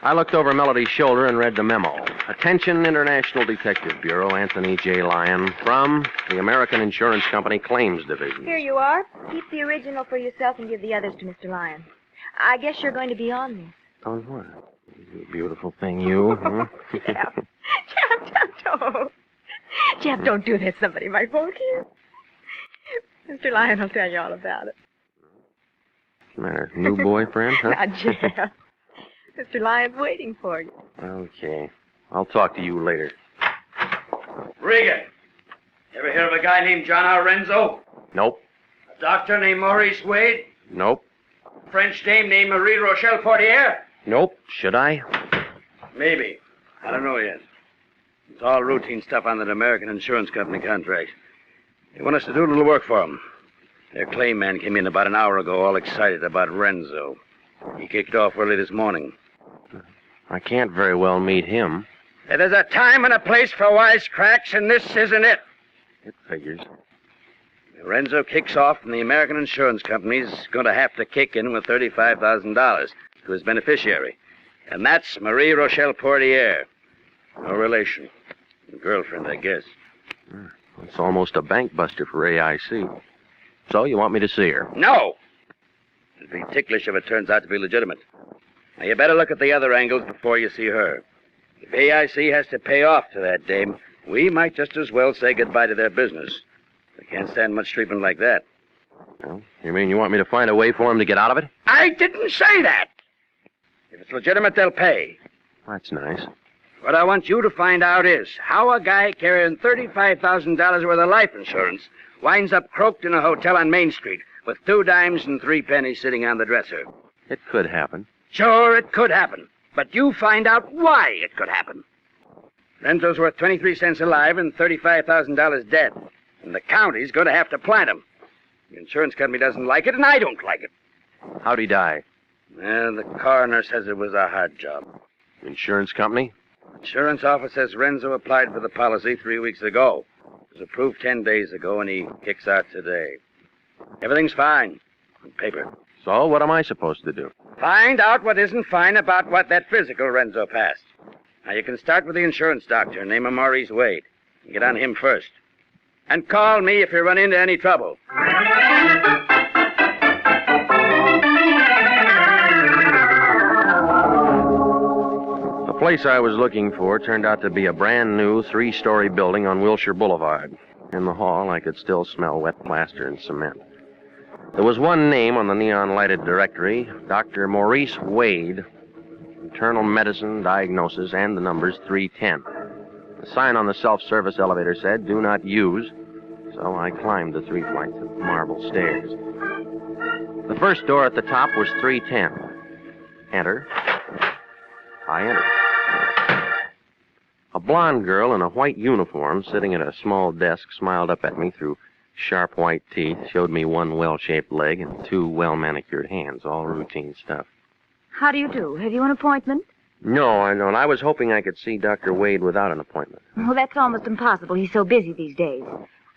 Speaker 14: I looked over Melody's shoulder and read the memo. Attention, International Detective Bureau, Anthony J. Lyon, from the American Insurance Company Claims Division.
Speaker 8: Here you are. Keep the original for yourself and give the others to Mr. Lyon. I guess you're going to be on this.
Speaker 14: On what? You beautiful thing, you. Huh?
Speaker 8: Jeff, don't do that. Somebody might walk in. Mr. Lyon will tell you all about it.
Speaker 14: What's the matter? New boyfriend, huh?
Speaker 8: Not Jeff. Mr. Lyon's waiting for you.
Speaker 14: Okay. I'll talk to you later.
Speaker 10: Regan, ever hear of a guy named John R. Renzo?
Speaker 14: Nope.
Speaker 10: A doctor named Maurice Wade?
Speaker 14: Nope.
Speaker 10: A French dame named Marie Rochelle Portier?
Speaker 14: Nope. Should I?
Speaker 10: Maybe. I don't know yet. It's all routine stuff on that American Insurance Company contract. They want us to do a little work for them. Their claim man came in about an hour ago, all excited about Renzo. He kicked off early this morning.
Speaker 14: I can't very well meet him.
Speaker 10: There's a time and a place for wisecracks, and this isn't it.
Speaker 14: It figures.
Speaker 10: Renzo kicks off, and the American Insurance Company's going to have to kick in with $35,000 to his beneficiary. And that's Marie Rochelle Portier. No relation. Girlfriend, I guess.
Speaker 14: It's almost a bank buster for AIC. So you want me to see her?
Speaker 10: No! It'd be ticklish if it turns out to be legitimate. Now, you better look at the other angles before you see her. If AIC has to pay off to that dame, we might just as well say goodbye to their business. They can't stand much treatment like that.
Speaker 14: Well, you mean you want me to find a way for him to get out of it?
Speaker 10: I didn't say that! If it's legitimate, they'll pay.
Speaker 14: That's nice.
Speaker 10: What I want you to find out is how a guy carrying $35,000 worth of life insurance winds up croaked in a hotel on Main Street with 2 dimes and 3 pennies sitting on the dresser.
Speaker 14: It could happen.
Speaker 10: Sure, it could happen. But you find out why it could happen. Renzo's worth 23 cents alive and $35,000 dead. And the county's going to have to plant him. The insurance company doesn't like it, and I don't like it.
Speaker 14: How'd he die?
Speaker 10: Well, the coroner says it was a hard job.
Speaker 14: Insurance company?
Speaker 10: Insurance office says Renzo applied for the policy 3 weeks ago. It was approved 10 days ago, and he kicks out today. Everything's fine. On paper.
Speaker 14: So what am I supposed to do?
Speaker 10: Find out what isn't fine about what that physical Renzo passed. Now, you can start with the insurance doctor, name him Maurice Wade. Get on him first. And call me if you run into any trouble.
Speaker 14: The place I was looking for turned out to be a brand new 3-story building on Wilshire Boulevard. In the hall, I could still smell wet plaster and cement. There was one name on the neon-lighted directory, Dr. Maurice Wade, internal medicine, diagnosis, and the numbers 310. The sign on the self-service elevator said, do not use, so I climbed the 3 flights of marble stairs. The first door at the top was 310. Enter. I entered. A blonde girl in a white uniform sitting at a small desk smiled up at me through sharp white teeth, showed me 1 well-shaped leg and 2 well-manicured hands, all routine stuff.
Speaker 8: How do you do? Have you an appointment?
Speaker 14: No, I don't. I was hoping I could see Dr. Wade without an appointment.
Speaker 8: Oh, that's almost impossible. He's so busy these days.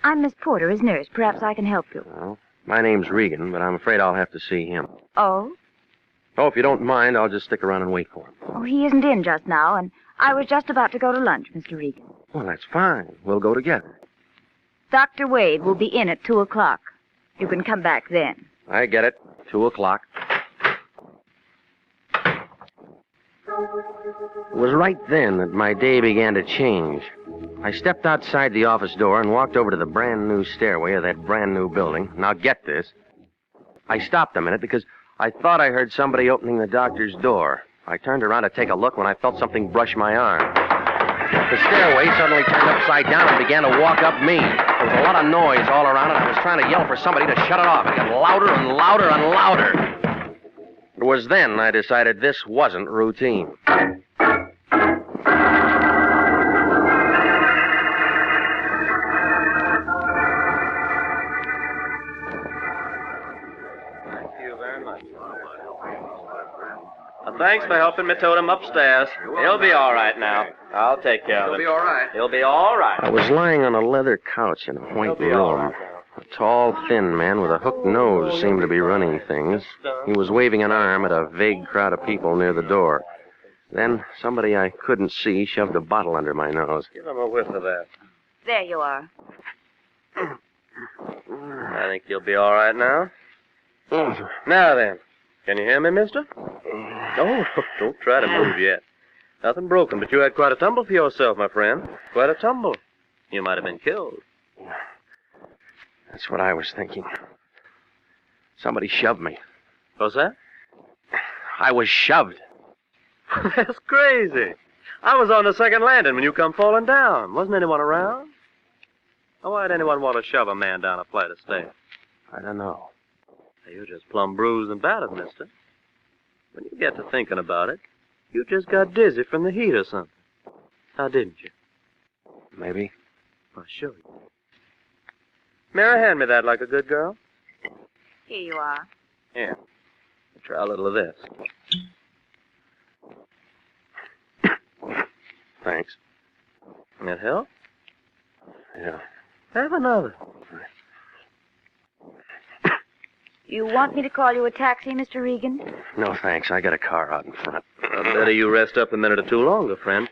Speaker 8: I'm Miss Porter, his nurse. Perhaps I can help you.
Speaker 14: Well, my name's Regan, but I'm afraid I'll have to see him.
Speaker 8: Oh?
Speaker 14: Oh, if you don't mind, I'll just stick around and wait for him.
Speaker 8: Oh, he isn't in just now, and I was just about to go to lunch, Mr. Regan.
Speaker 14: Well, that's fine. We'll go together.
Speaker 8: Dr. Wade will be in at 2 o'clock. You can come back then.
Speaker 14: I get it. 2 o'clock. It was right then that my day began to change. I stepped outside the office door and walked over to the brand new stairway of that brand new building. Now get this. I stopped a minute because I thought I heard somebody opening the doctor's door. I turned around to take a look when I felt something brush my arm. The stairway suddenly turned upside down and began to walk up me. There was a lot of noise all around it. I was trying to yell for somebody to shut it off. It got louder and louder and louder. It was then I decided this wasn't routine.
Speaker 2: Thank you very much.
Speaker 16: Thanks for helping me tote him upstairs. He'll be all right now. I'll take care of him.
Speaker 10: He'll be all right.
Speaker 16: He'll be all right.
Speaker 14: I was lying on a leather couch in a white room. A tall, thin man with a hooked nose seemed to be running things. He was waving an arm at a vague crowd of people near the door. Then somebody I couldn't see shoved a bottle under my nose.
Speaker 16: Give him a whiff of that.
Speaker 8: There you are.
Speaker 16: I think you'll be all right now. Now then, can you hear me, mister? No, don't try to move yet. Nothing broken, but you had quite a tumble for yourself, my friend. Quite a tumble. You might have been killed.
Speaker 14: That's what I was thinking. Somebody shoved me.
Speaker 16: What's that?
Speaker 14: I was shoved.
Speaker 16: That's crazy. I was on the second landing when you come falling down. Wasn't anyone around? Oh, why'd anyone want to shove a man down a flight of stairs?
Speaker 14: I don't know.
Speaker 16: You're just plumb bruised and battered, mister. When you get to thinking about it, you just got dizzy from the heat or something. Now, didn't you?
Speaker 14: Maybe.
Speaker 16: I'll show you. Mary, hand me that like a good girl.
Speaker 8: Here you are.
Speaker 16: Here. Try a little of this.
Speaker 14: Thanks.
Speaker 16: That help?
Speaker 14: Yeah.
Speaker 16: Have another.
Speaker 8: You want me to call you a taxi, Mr. Regan?
Speaker 14: No, thanks. I got a car out in front.
Speaker 16: Better you rest up a minute or two longer, friend.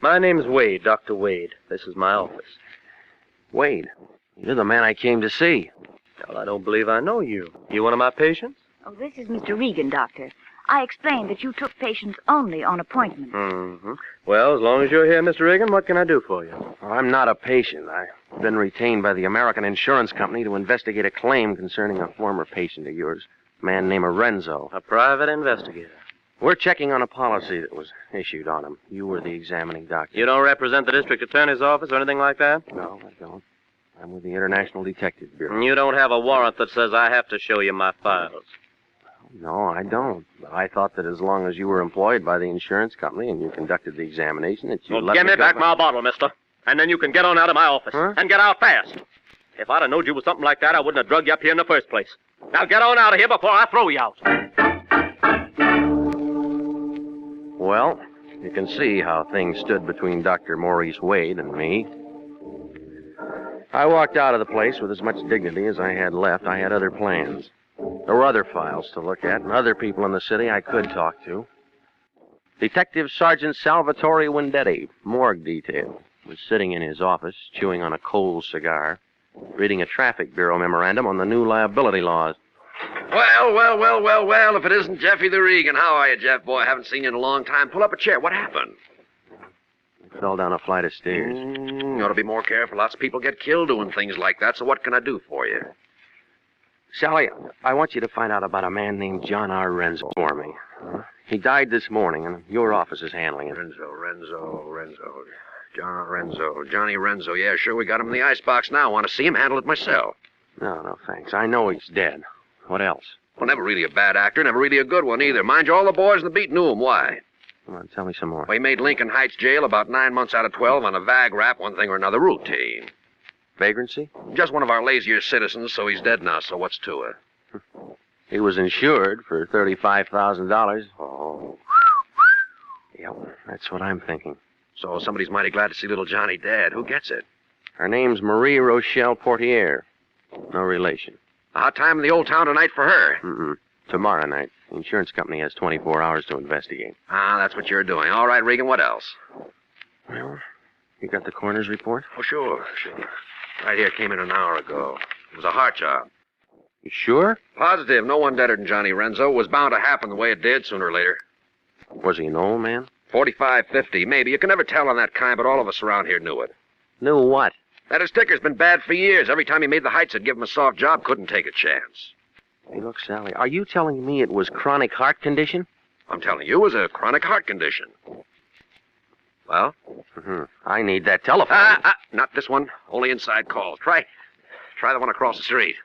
Speaker 16: My name's Wade, Dr. Wade. This is my office.
Speaker 14: Wade, you're the man I came to see.
Speaker 16: Well, I don't believe I know you. You one of my patients?
Speaker 8: Oh, this is Mr. Regan, Doctor. I explained that you took patients only on appointment.
Speaker 16: Mm-hmm. Well, as long as you're here, Mr. Regan, what can I do for you?
Speaker 14: Well, I'm not a patient. I've been retained by the American Insurance Company to investigate a claim concerning a former patient of yours, a man named Renzo.
Speaker 16: A private investigator.
Speaker 14: We're checking on a policy that was issued on him. You were the examining doctor.
Speaker 16: You don't represent the district attorney's office or anything like that?
Speaker 14: No, I don't. I'm with the International Detective Bureau.
Speaker 16: You don't have a warrant that says I have to show you my files.
Speaker 14: No, I don't. But I thought that as long as you were employed by the insurance company and you conducted the examination, that you let
Speaker 16: give me back my bottle, mister. And then you can get on out of my office.
Speaker 14: Huh?
Speaker 16: And get out fast. If I'd have known you was something like that, I wouldn't have drugged you up here in the first place. Now get on out of here before I throw you out.
Speaker 14: Well, you can see how things stood between Dr. Maurice Wade and me. I walked out of the place with as much dignity as I had left. I had other plans. There were other files to look at and other people in the city I could talk to. Detective Sergeant Salvatore Vendetti, morgue detail, was sitting in his office, chewing on a cold cigar, reading a traffic bureau memorandum on the new liability laws.
Speaker 10: Well, if it isn't Jeffy the Regan. How are you, Jeff, boy? I haven't seen you in a long time. Pull up a chair. What happened?
Speaker 14: I fell down a flight of stairs.
Speaker 10: You ought to be more careful. Lots of people get killed doing things like that, so what can I do for you?
Speaker 14: Sally, I want you to find out about a man named John R. Renzo for me. He died this morning, and your office is handling it.
Speaker 10: Renzo. John R. Renzo. Johnny Renzo. Yeah, sure, we got him in the icebox now. Want to see him? Handle it myself.
Speaker 14: No, thanks. I know he's dead. What else?
Speaker 10: Well, never really a bad actor, never really a good one either. Mind you, all the boys in the beat knew him. Why?
Speaker 14: Come on, tell me some more.
Speaker 10: Well, he made Lincoln Heights jail about 9 months out of 12 on a vag rap, one thing or another, routine.
Speaker 14: Vagrancy?
Speaker 10: Just one of our lazier citizens, so he's dead now, so what's to it?
Speaker 14: He was insured for $35,000.
Speaker 10: Oh.
Speaker 14: Yep, that's what I'm thinking.
Speaker 10: So somebody's mighty glad to see little Johnny dead. Who gets it?
Speaker 14: Her name's Marie Rochelle Portier. No relation.
Speaker 10: A hot time in the old town tonight for her.
Speaker 14: Mm-mm. Tomorrow night. The insurance company has 24 hours to investigate.
Speaker 10: Ah, that's what you're doing. All right, Regan, what else?
Speaker 14: Well, you got the coroner's report?
Speaker 10: Oh, sure. Right here, came in an hour ago. It was a heart job.
Speaker 14: You sure?
Speaker 10: Positive. No one deader than Johnny Renzo. It was bound to happen the way it did sooner or later.
Speaker 14: Was he an old man?
Speaker 10: 45, 50, maybe. You can never tell on that kind, but all of us around here knew it.
Speaker 14: Knew what?
Speaker 10: That his sticker's been bad for years. Every time he made the Heights, it'd give him a soft job. Couldn't take a chance.
Speaker 14: Hey, look, Sally, are you telling me it was chronic heart condition?
Speaker 10: I'm telling you, it was a chronic heart condition. Well?
Speaker 14: Mm-hmm. I need that telephone.
Speaker 10: Not this one. Only inside calls. Try the one across the street.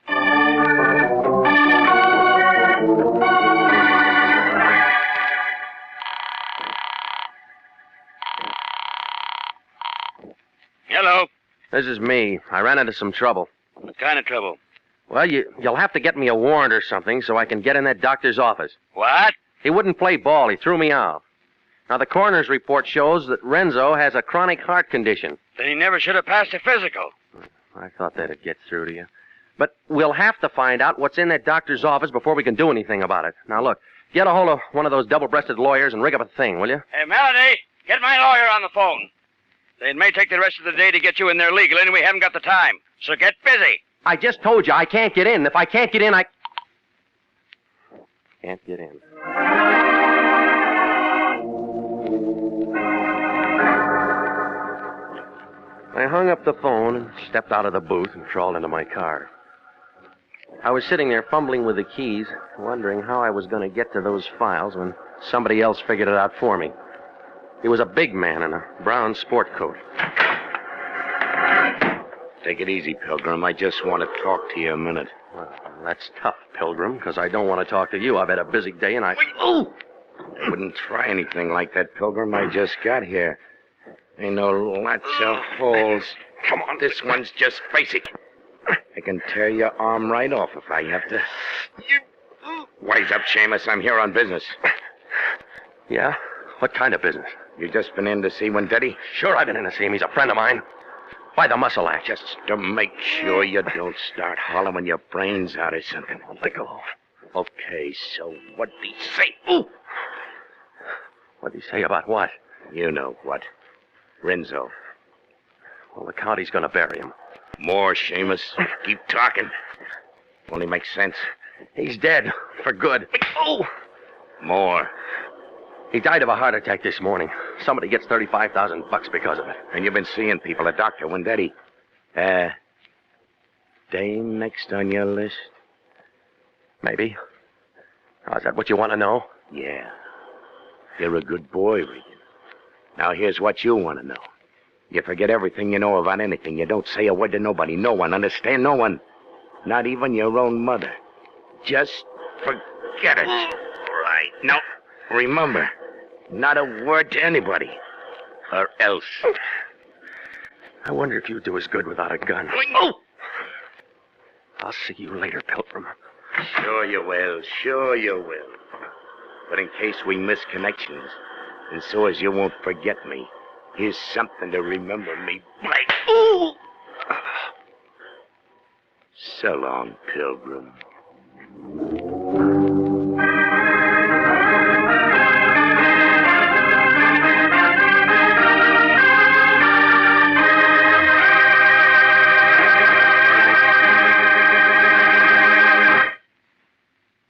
Speaker 10: Hello.
Speaker 14: This is me. I ran into some trouble.
Speaker 10: What kind of trouble?
Speaker 14: Well, you'll have to get me a warrant or something so I can get in that doctor's office.
Speaker 10: What?
Speaker 14: He wouldn't play ball. He threw me out. Now, the coroner's report shows that Renzo has a chronic heart condition.
Speaker 10: Then he never should have passed a physical.
Speaker 14: I thought that'd get through to you. But we'll have to find out what's in that doctor's office before we can do anything about it. Now, look, get a hold of one of those double-breasted lawyers and rig up a thing, will you?
Speaker 10: Hey, Melody, get my lawyer on the phone. It may take the rest of the day to get you in there legally, and we haven't got the time. So get busy.
Speaker 14: I just told you I can't get in. If I can't get in, I can't get in. I hung up the phone and stepped out of the booth and crawled into my car. I was sitting there fumbling with the keys, wondering how I was going to get to those files when somebody else figured it out for me. He was a big man in a brown sport coat.
Speaker 10: Take it easy, Pilgrim. I just want to talk to you a minute.
Speaker 14: Well, that's tough, Pilgrim, because I don't want to talk to you. I've had a busy day and I... Oh!
Speaker 10: I wouldn't try anything like that, Pilgrim. I just got here. I know lots of holes. Come on, this one's just basic. I can tear your arm right off if I have to. Wise up, Seamus. I'm here on business.
Speaker 14: Yeah? What kind of business?
Speaker 10: You just been in to see Wendetti?
Speaker 14: Sure, I've been in to see him. He's a friend of mine. Why the muscle act?
Speaker 10: Just to make sure you don't start hollowing your brains out or something.
Speaker 14: Let go.
Speaker 10: Okay, so what'd he say? Ooh!
Speaker 14: What'd he say about what?
Speaker 10: You know what. Renzo.
Speaker 14: Well, the county's gonna bury him.
Speaker 10: More, Seamus. Keep talking. Only makes sense.
Speaker 14: He's dead. For good. Oh!
Speaker 10: More.
Speaker 14: He died of a heart attack this morning. Somebody gets $35,000 because of it.
Speaker 10: And you've been seeing people. A doctor, Wendetti. Dame next on your list?
Speaker 14: Maybe. Oh, is that what you want to know?
Speaker 10: Yeah. You're a good boy, Regan. Now, here's what you want to know. You forget everything you know about anything. You don't say a word to nobody. No one. Understand? No one. Not even your own mother. Just forget it. Right. No. Remember, not a word to anybody. Or else.
Speaker 14: I wonder if you'd do as good without a gun.
Speaker 10: Oh!
Speaker 14: I'll see you later, Pilgrim.
Speaker 10: Sure you will. Sure you will. But in case we miss connections, and so as you won't forget me, here's something to remember me by. Ooh! So long, Pilgrim.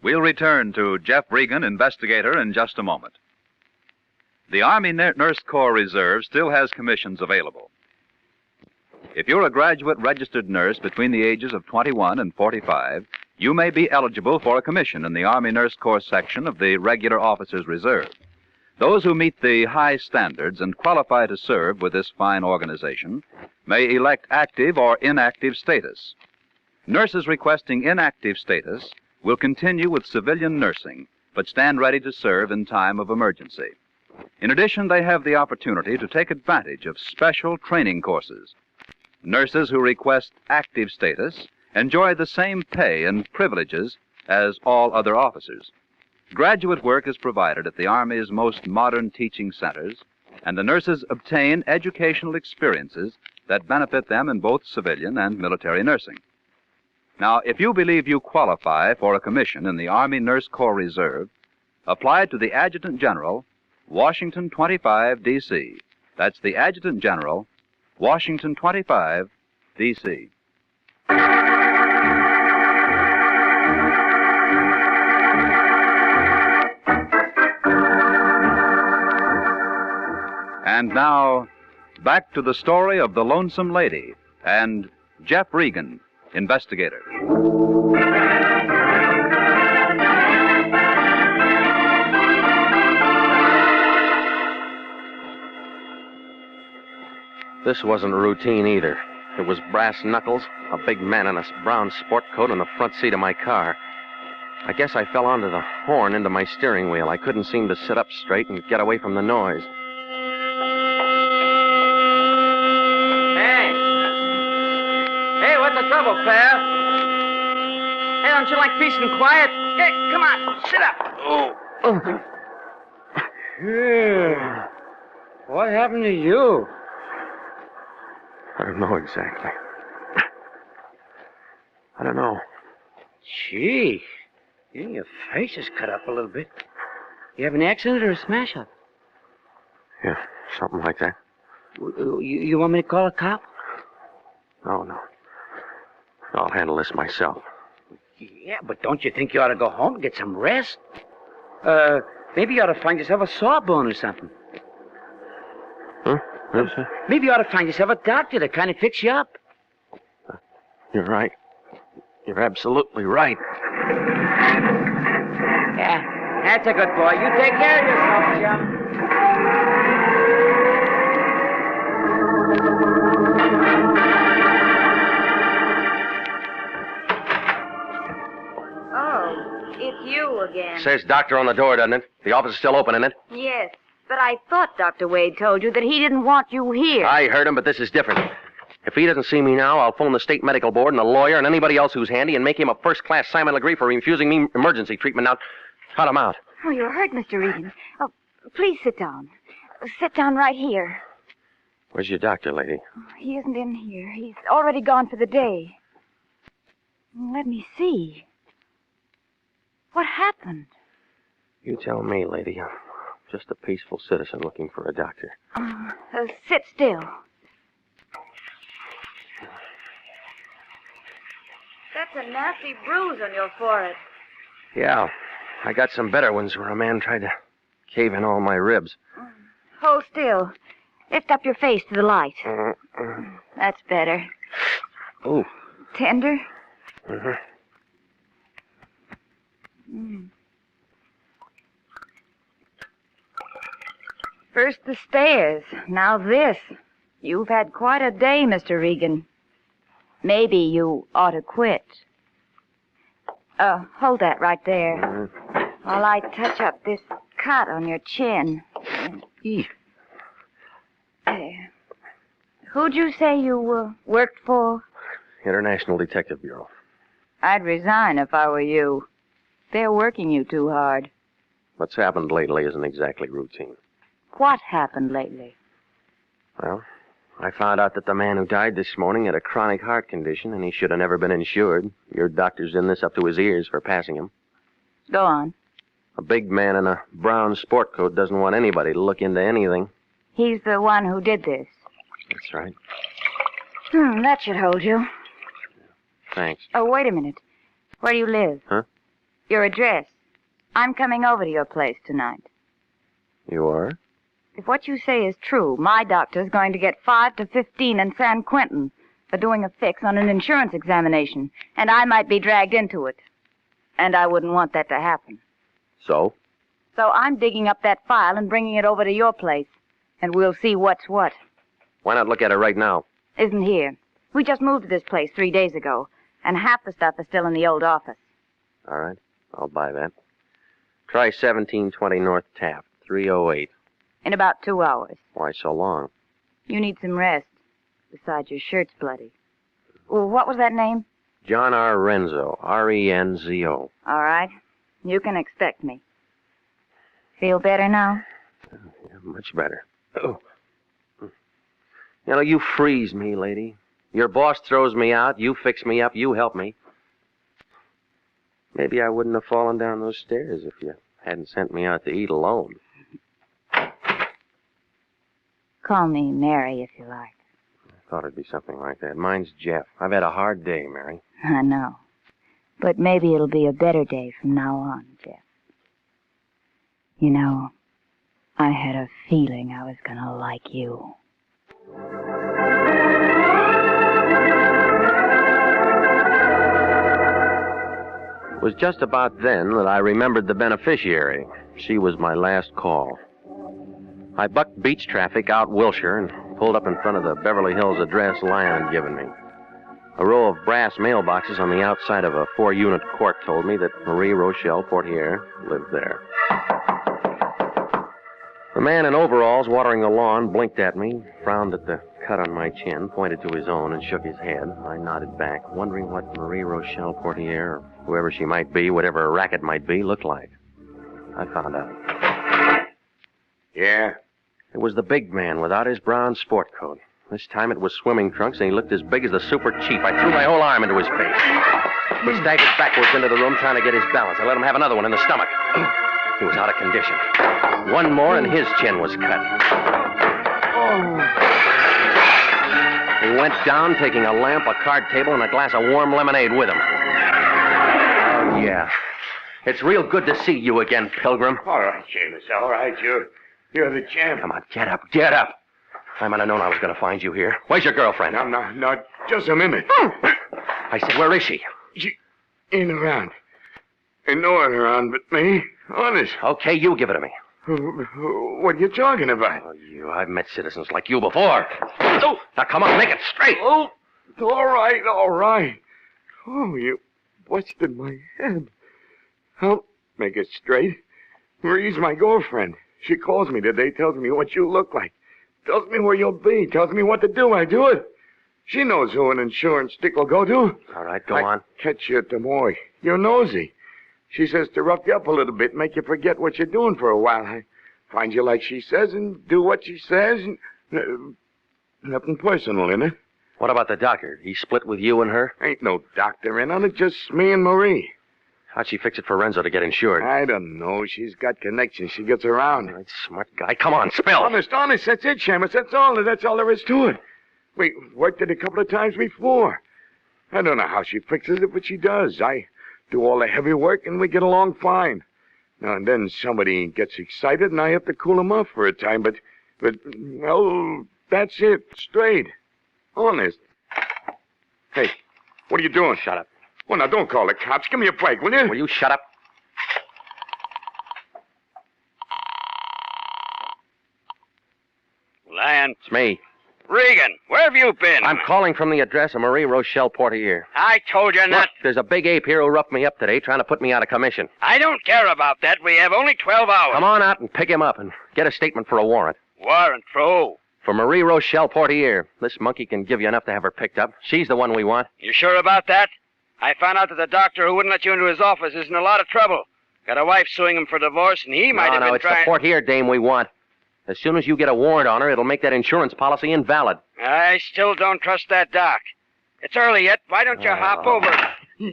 Speaker 15: We'll return to Jeff Regan, Investigator, in just a moment. The Army Nurse Corps Reserve still has commissions available. If you're a graduate registered nurse between the ages of 21 and 45, you may be eligible for a commission in the Army Nurse Corps section of the Regular Officers Reserve. Those who meet the high standards and qualify to serve with this fine organization may elect active or inactive status. Nurses requesting inactive status will continue with civilian nursing, but stand ready to serve in time of emergency. In addition, they have the opportunity to take advantage of special training courses. Nurses who request active status enjoy the same pay and privileges as all other officers. Graduate work is provided at the Army's most modern teaching centers, and the nurses obtain educational experiences that benefit them in both civilian and military nursing. Now, if you believe you qualify for a commission in the Army Nurse Corps Reserve, apply to the Adjutant General, Washington 25, D.C. That's the Adjutant General, Washington 25, D.C. And now, back to the story of the Lonesome Lady and Jeff Regan, Investigator.
Speaker 14: This wasn't routine either. It was brass knuckles, a big man in a brown sport coat in the front seat of my car. I guess I fell onto the horn into my steering wheel. I couldn't seem to sit up straight and get away from the noise.
Speaker 7: Hey, what's the trouble, pal? Hey, don't you like peace and quiet? Hey, come on, sit up.
Speaker 10: Oh, What happened to you?
Speaker 14: I don't know exactly. I don't know.
Speaker 10: Gee, your face is cut up a little bit. You have an accident or a smash-up?
Speaker 14: Yeah, something like that.
Speaker 10: You want me to call a cop?
Speaker 14: No. I'll handle this myself.
Speaker 10: Yeah, but don't you think you ought to go home and get some rest? Maybe you ought to find yourself a sawbone or something.
Speaker 14: Huh? What's that?
Speaker 10: Maybe you ought to find yourself a doctor to kind of fix you up.
Speaker 14: You're right. You're absolutely right.
Speaker 10: Yeah, that's a good boy. You take care of yourself, chum.
Speaker 8: Oh, it's you again.
Speaker 14: Says doctor on the door, doesn't it? The office is still open, isn't it?
Speaker 8: Yes, but I thought Dr. Wade told you that he didn't want you here.
Speaker 14: I heard him, but this is different. If he doesn't see me now, I'll phone the state medical board and the lawyer and anybody else who's handy and make him a first-class Simon Legree for refusing me emergency treatment. Now, cut him out.
Speaker 8: Oh, you're hurt, Mr. Regan. Oh, please sit down. Sit down right here.
Speaker 14: Where's your doctor, lady?
Speaker 8: He isn't in here. He's already gone for the day. Let me see. What happened?
Speaker 14: You tell me, lady. I'm just a peaceful citizen looking for a doctor.
Speaker 8: Sit still. That's a nasty bruise on your forehead.
Speaker 14: Yeah, I got some better ones where a man tried to cave in all my ribs.
Speaker 8: Hold still. Lift up your face to the light. That's better.
Speaker 14: Oh.
Speaker 8: Tender?
Speaker 14: Mm-hmm.
Speaker 8: First the stairs, now this. You've had quite a day, Mr. Regan. Maybe you ought to quit. Hold that right there. While I touch up this cut on your chin. There. Who'd you say you worked for?
Speaker 14: International Detective Bureau.
Speaker 8: I'd resign if I were you. They're working you too hard.
Speaker 14: What's happened lately isn't exactly routine.
Speaker 8: What happened lately?
Speaker 14: Well, I found out that the man who died this morning had a chronic heart condition, and he should have never been insured. Your doctor's in this up to his ears for passing him.
Speaker 8: Go on.
Speaker 14: A big man in a brown sport coat doesn't want anybody to look into anything.
Speaker 8: He's the one who did this.
Speaker 14: That's right.
Speaker 8: That should hold you.
Speaker 14: Thanks.
Speaker 8: Oh, wait a minute. Where do you live?
Speaker 14: Huh?
Speaker 8: Your address. I'm coming over to your place tonight.
Speaker 14: You are?
Speaker 8: If what you say is true, my doctor's going to get 5 to 15 in San Quentin for doing a fix on an insurance examination, and I might be dragged into it. And I wouldn't want that to happen.
Speaker 14: So?
Speaker 8: So I'm digging up that file and bringing it over to your place, and we'll see what's what.
Speaker 14: Why not look at it right now?
Speaker 8: Isn't here. We just moved to this place 3 days ago, and half the stuff is still in the old office.
Speaker 14: All right. I'll buy that. Try 1720 North Taft, 308.
Speaker 8: In about 2 hours.
Speaker 14: Why so long?
Speaker 8: You need some rest. Besides, your shirt's bloody. Well, what was that name?
Speaker 14: John R. Renzo, R-E-N-Z-O.
Speaker 8: All right. You can expect me. Feel better now?
Speaker 14: Yeah, much better. Oh. You know, you freeze me, lady. Your boss throws me out, you fix me up, you help me. Maybe I wouldn't have fallen down those stairs if you hadn't sent me out to eat alone.
Speaker 8: Call me Mary if you like.
Speaker 14: I thought it'd be something like that. Mine's Jeff. I've had a hard day, Mary.
Speaker 8: I know. But maybe it'll be a better day from now on, Jeff. You know, I had a feeling I was gonna like you.
Speaker 14: It was just about then that I remembered the beneficiary. She was my last call. I bucked beach traffic out Wilshire and pulled up in front of the Beverly Hills address Lyon had given me. A row of brass mailboxes on the outside of a 4-unit court told me that Marie Rochelle Portier lived there. The man in overalls watering the lawn blinked at me, frowned at the cut on my chin, pointed to his own, and shook his head. I nodded back, wondering what Marie Rochelle Portier, or whoever she might be, whatever her racket might be, looked like. I found out.
Speaker 10: Yeah?
Speaker 14: It was the big man without his brown sport coat. This time it was swimming trunks, and he looked as big as the super chief. I threw my whole arm into his face. He staggered backwards into the room trying to get his balance. I let him have another one in the stomach. He was out of condition. One more, and his chin was cut. He went down, taking a lamp, a card table, and a glass of warm lemonade with him. Oh, yeah. It's real good to see you again, Pilgrim.
Speaker 10: All right, Seamus, all right. You're the champ.
Speaker 14: Come on, get up, get up. I might have known I was going to find you here. Where's your girlfriend?
Speaker 10: No, just a minute.
Speaker 14: I said, where is she?
Speaker 10: She ain't around. Ain't no one around but me. Honest.
Speaker 14: Okay, you give it to me.
Speaker 10: What are you talking about?
Speaker 14: Oh, I've met citizens like you before. Oh, now come on, make it straight.
Speaker 10: Oh, all right. Oh, you busted my head. I'll make it straight. Marie's my girlfriend. She calls me today, tells me what you look like. Tells me where you'll be, tells me what to do. I do it. She knows who an insurance stick will go to.
Speaker 14: All right, go on.
Speaker 10: Catch you at the morgue. You're nosy. She says to rough you up a little bit, make you forget what you're doing for a while. I find you like she says and do what she says. And, nothing personal in it.
Speaker 14: What about the doctor? He split with you and her?
Speaker 10: Ain't no doctor in on it, just me and Marie.
Speaker 14: How'd she fix it for Renzo to get insured?
Speaker 10: I don't know. She's got connections. She gets around.
Speaker 14: Right, smart guy. Come on, spill.
Speaker 10: Honest. That's it, Seamus. That's all there is to it. We worked it a couple of times before. I don't know how she fixes it, but she does. I do all the heavy work, and we get along fine. Now and then somebody gets excited, and I have to cool them off for a time, but well, that's it. Straight. Honest. Hey, what are you doing?
Speaker 14: Shut up.
Speaker 10: Well, now, don't call the cops. Give me a break, will you?
Speaker 14: Will you shut up?
Speaker 10: Lion.
Speaker 14: It's me.
Speaker 10: Regan, where have you been?
Speaker 14: I'm calling from the address of Marie Rochelle Portier.
Speaker 10: I told you not.
Speaker 14: Look, there's a big ape here who roughed me up today trying to put me out of commission.
Speaker 10: I don't care about that. We have only 12 hours.
Speaker 14: Come on out and pick him up and get a statement for a warrant.
Speaker 10: Warrant for who?
Speaker 14: For Marie Rochelle Portier. This monkey can give you enough to have her picked up. She's the one we want.
Speaker 7: You sure about that? I found out that the doctor who wouldn't let you into his office is in a lot of trouble. Got a wife suing him for divorce, and he might have been
Speaker 14: it's
Speaker 7: trying...
Speaker 14: the Portier dame we want. As soon as you get a warrant on her, it'll make that insurance policy invalid.
Speaker 7: I still don't trust that doc. It's early yet. Why don't you hop over?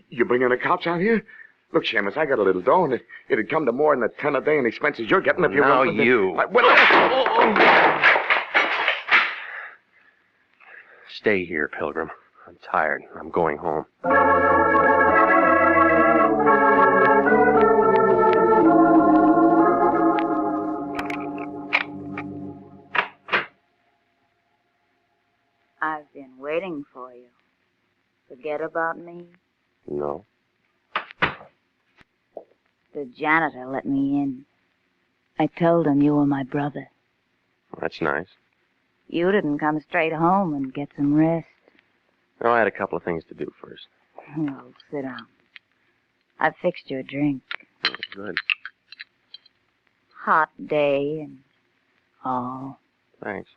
Speaker 10: You bringing the cops out here? Look, Seamus, I got a little dough, and it'd come to more than the 10 a day in expenses you're getting if you...
Speaker 14: Now you... Stay here, Pilgrim. I'm tired. I'm going home.
Speaker 8: I've been waiting for you. Forget about me?
Speaker 14: No.
Speaker 8: The janitor let me in. I told him you were my brother.
Speaker 14: That's nice.
Speaker 8: You didn't come straight home and get some rest.
Speaker 14: No, I had a couple of things to do first.
Speaker 8: Well, sit down. I've fixed your drink.
Speaker 14: Oh, good.
Speaker 8: Hot day and all.
Speaker 14: Thanks.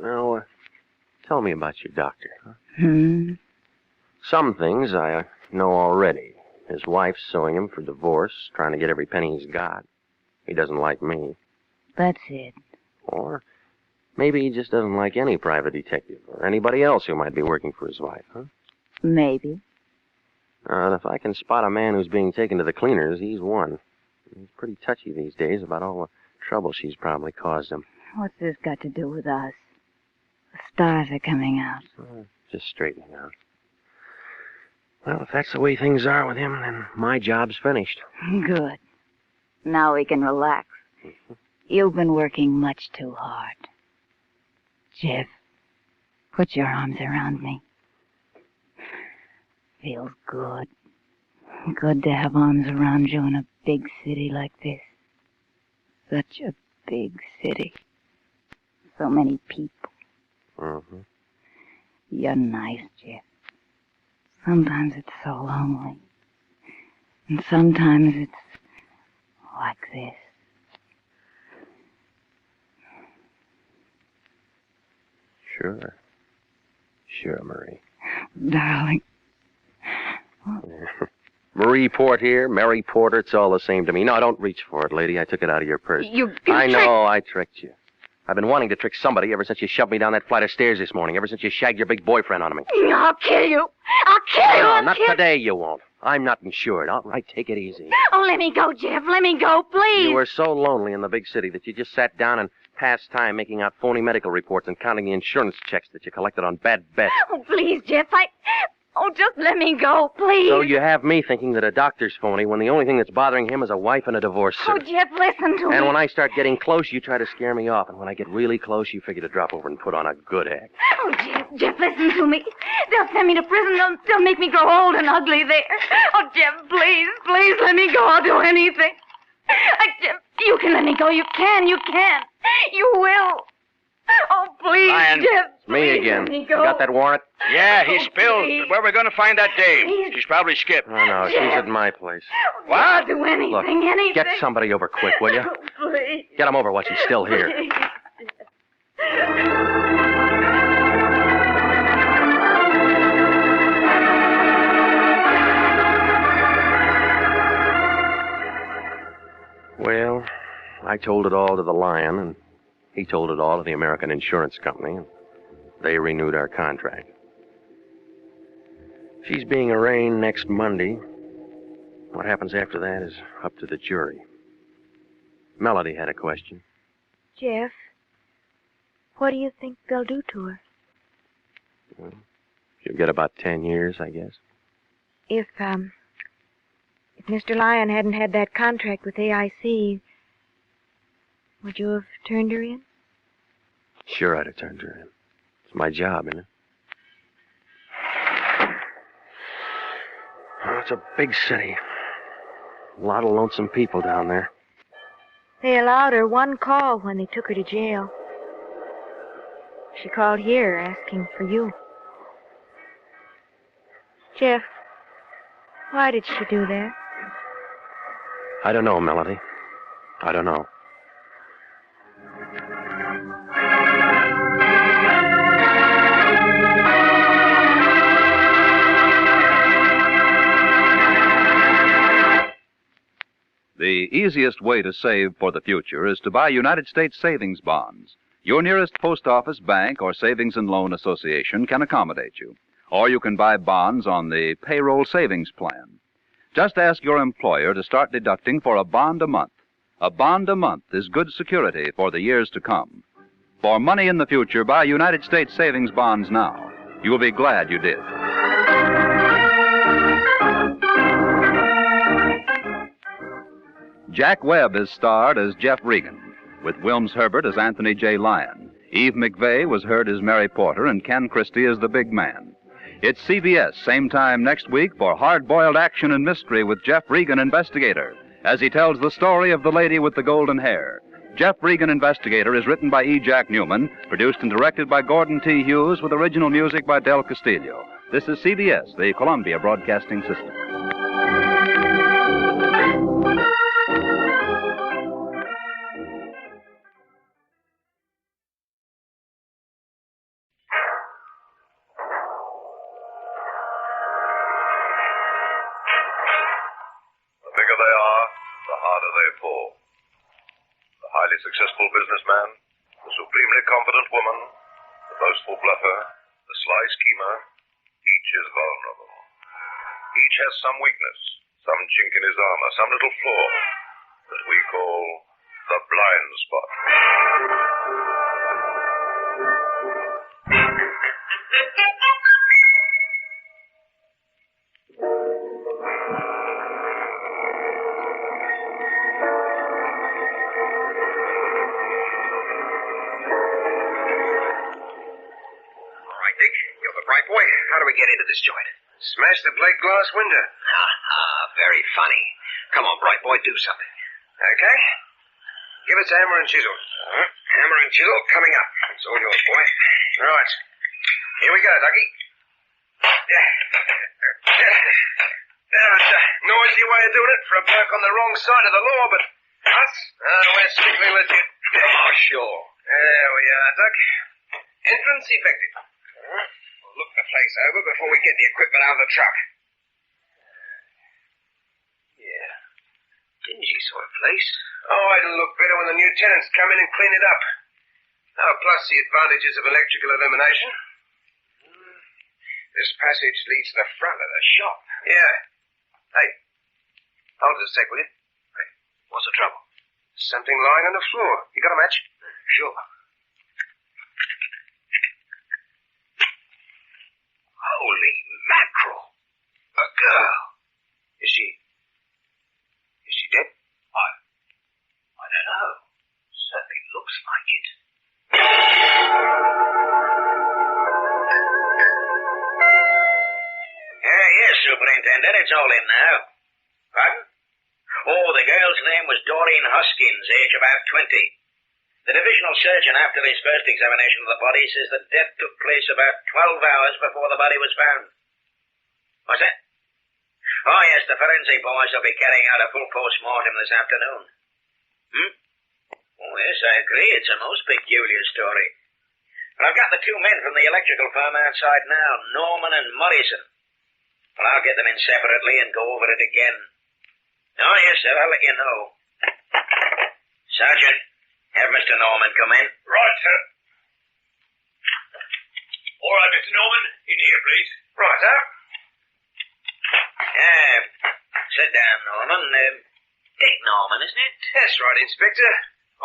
Speaker 14: Now, tell me about your doctor. Huh? Some things I know already. His wife's suing him for divorce, trying to get every penny he's got. He doesn't like me.
Speaker 8: That's it.
Speaker 14: Or maybe he just doesn't like any private detective or anybody else who might be working for his wife, huh?
Speaker 8: Maybe.
Speaker 14: If I can spot a man who's being taken to the cleaners, he's one. He's pretty touchy these days about all the trouble she's probably caused him.
Speaker 8: What's this got to do with us? The stars are coming out.
Speaker 14: Just straightening out. Well, if that's the way things are with him, then my job's finished.
Speaker 8: Good. Now we can relax. You've been working much too hard. Jeff, put your arms around me. Feels good. Good to have arms around you in a big city like this. Such a big city. So many people.
Speaker 14: Mm-hmm.
Speaker 8: You're nice, Jeff. Sometimes it's so lonely. And sometimes it's like this.
Speaker 14: Sure. Sure, Marie.
Speaker 8: Darling.
Speaker 14: Marie Portier, Mary Porter, it's all the same to me. No, don't reach for it, lady. I took it out of your purse. I know, I tricked you. I've been wanting to trick somebody ever since you shoved me down that flight of stairs this morning, ever since you shagged your big boyfriend on me.
Speaker 8: I'll kill you. I'll kill you.
Speaker 14: No, not today, you won't. I'm not insured. All right, take it easy.
Speaker 8: Oh, let me go, Jeff. Let me go, please.
Speaker 14: You were so lonely in the big city that you just sat down and passed time making out phony medical reports and counting the insurance checks that you collected on bad bets.
Speaker 8: Oh, please, Jeff. Oh, just let me go, please.
Speaker 14: So you have me thinking that a doctor's phony when the only thing that's bothering him is a wife and a divorce suit.
Speaker 8: Oh, Jeff, listen to me.
Speaker 14: And when I start getting close, you try to scare me off. And when I get really close, you figure to drop over and put on a good act.
Speaker 8: Oh, Jeff, listen to me. They'll send me to prison. They'll make me grow old and ugly there. Oh, Jeff, please let me go. I'll do anything. Jeff, you can let me go. You can. You will. Oh, please,
Speaker 10: Lion.
Speaker 8: Jeff.
Speaker 14: It's me again.
Speaker 8: Let me
Speaker 14: You
Speaker 8: go.
Speaker 14: got that warrant?
Speaker 10: Yeah, he spilled.
Speaker 8: please.
Speaker 10: But where are we going to find that dame? She's probably skipped.
Speaker 14: Oh, no, she's at my place.
Speaker 10: What?
Speaker 8: I'll do anything,
Speaker 14: Look,
Speaker 8: anything.
Speaker 14: get somebody over quick, will you?
Speaker 8: Oh, please.
Speaker 14: Get him over while she's still here.
Speaker 8: Please.
Speaker 14: Well, I told it all to the Lion, and he told it all to the American Insurance Company, and they renewed our contract. She's being arraigned next Monday. What happens after that is up to the jury. Melody had a question.
Speaker 12: Jeff, what do you think they'll do to her?
Speaker 14: Well, she'll get about 10 years, I guess.
Speaker 12: If Mr. Lyon hadn't had that contract with AIC, would you have turned her in?
Speaker 14: Sure I'd have turned her in. It's my job, isn't it? Oh, it's a big city. A lot of lonesome people down there.
Speaker 12: They allowed her one call when they took her to jail. She called here asking for you. Jeff, why did she do that?
Speaker 14: I don't know, Melody. I don't know.
Speaker 15: The easiest way to save for the future is to buy United States savings bonds. Your nearest post office, bank, or savings and loan association can accommodate you. Or you can buy bonds on the payroll savings plan. Just ask your employer to start deducting for a bond a month. A bond a month is good security for the years to come. For money in the future, buy United States savings bonds now. You will be glad you did. Jack Webb is starred as Jeff Regan, with Wilms Herbert as Anthony J. Lyon. Eve McVeigh was heard as Mary Porter, and Ken Christie as the big man. It's CBS, same time next week, for hard-boiled action and mystery with Jeff Regan, Investigator, as he tells the story of the lady with the golden hair. Jeff Regan, Investigator is written by E. Jack Newman, produced and directed by Gordon T. Hughes, with original music by Del Castillo. This is CBS, the Columbia Broadcasting System.
Speaker 13: Successful businessman, the supremely confident woman, the boastful bluffer, the sly schemer, each is vulnerable. Each has some weakness, some chink in his armor, some little flaw that we call the blind spot.
Speaker 17: Bright boy, how do we get into this joint?
Speaker 7: Smash the plate glass window.
Speaker 17: Very funny. Come on, bright boy, do something.
Speaker 7: Okay. Give us hammer and chisel.
Speaker 17: Hammer and chisel coming up.
Speaker 7: It's all yours, boy. Right. Here we go, Ducky. It's a noisy way of doing it for a bloke on the wrong side of the law, but us? We're strictly legit.
Speaker 17: Oh, sure.
Speaker 7: There we are, Duck. Entrance effective.
Speaker 17: We'll look the place over before we get the equipment out of the truck.
Speaker 5: sort of place. Oh, it'll look better when the new tenants come in and clean it up. Oh, plus the advantages of electrical illumination. This passage leads to the front of the shop. Yeah. Hey, hold it a sec, will you? Hey, what's the trouble? Something lying on the floor. You got a match? Sure. Holy mackerel! A girl. Is she dead? I don't know. Certainly looks like it.
Speaker 17: Yes, Superintendent, it's all in now. Pardon? Oh, the girl's name was Doreen Hoskins, age about 20. The divisional surgeon, after his first examination of the body, says that death took place about 12 hours before the body was found. What's that? Oh, yes, the forensic boys will be carrying out a full post-mortem this afternoon. Oh, yes, I agree. It's a most peculiar story. But I've got the two men from the electrical firm outside now, Norman and Morrison. Well, I'll get them in separately and go over it again. Oh, yes, sir, I'll let you know. Sergeant, have Mr. Norman come in.
Speaker 5: Right, sir. All right, Mr. Norman. In here, please. Right, sir.
Speaker 17: Sit down, Norman. Dick Norman, isn't it?
Speaker 5: That's right, Inspector.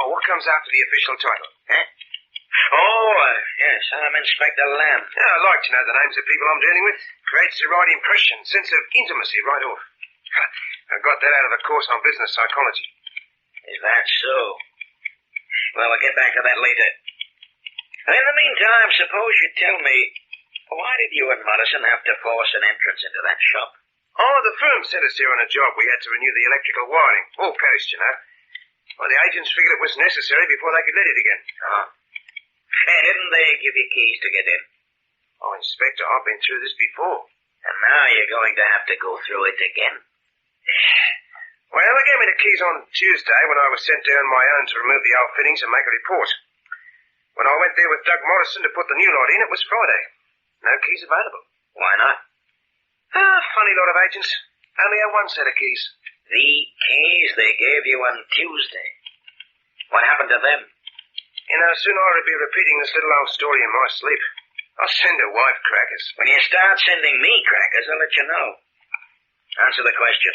Speaker 5: Oh, what comes after the official title?
Speaker 17: Huh? Oh, yes, I'm Inspector Lamb.
Speaker 5: Yeah, I like to know the names of people I'm dealing with. Creates the right impression, sense of intimacy right off. I got that out of a course on business psychology.
Speaker 17: Is that so? Well, we'll get back to that later. And in the meantime, suppose you tell me, why did you and Morrison have to force an entrance into that shop?
Speaker 5: Oh, the firm sent us here on a job. We had to renew the electrical wiring. All perished, you know. Well, the agents figured it was necessary before they could let it again.
Speaker 17: Oh. Hey, didn't they give you keys to get in?
Speaker 5: Oh, Inspector, I've been through this before.
Speaker 17: And now you're going to have to go through it again.
Speaker 5: Well, they gave me the keys on Tuesday when I was sent down my own to remove the old fittings and make a report. When I went there with Doug Morrison to put the new lot in, it was Friday. No keys available.
Speaker 17: Why not?
Speaker 5: Funny lot of agents. Only had one set of keys.
Speaker 17: The keys they gave you on Tuesday. What happened to them?
Speaker 5: You know, soon I'll be repeating this little old story in my sleep. I'll send her wife crackers.
Speaker 17: When you start sending me crackers, I'll let you know. Answer the question.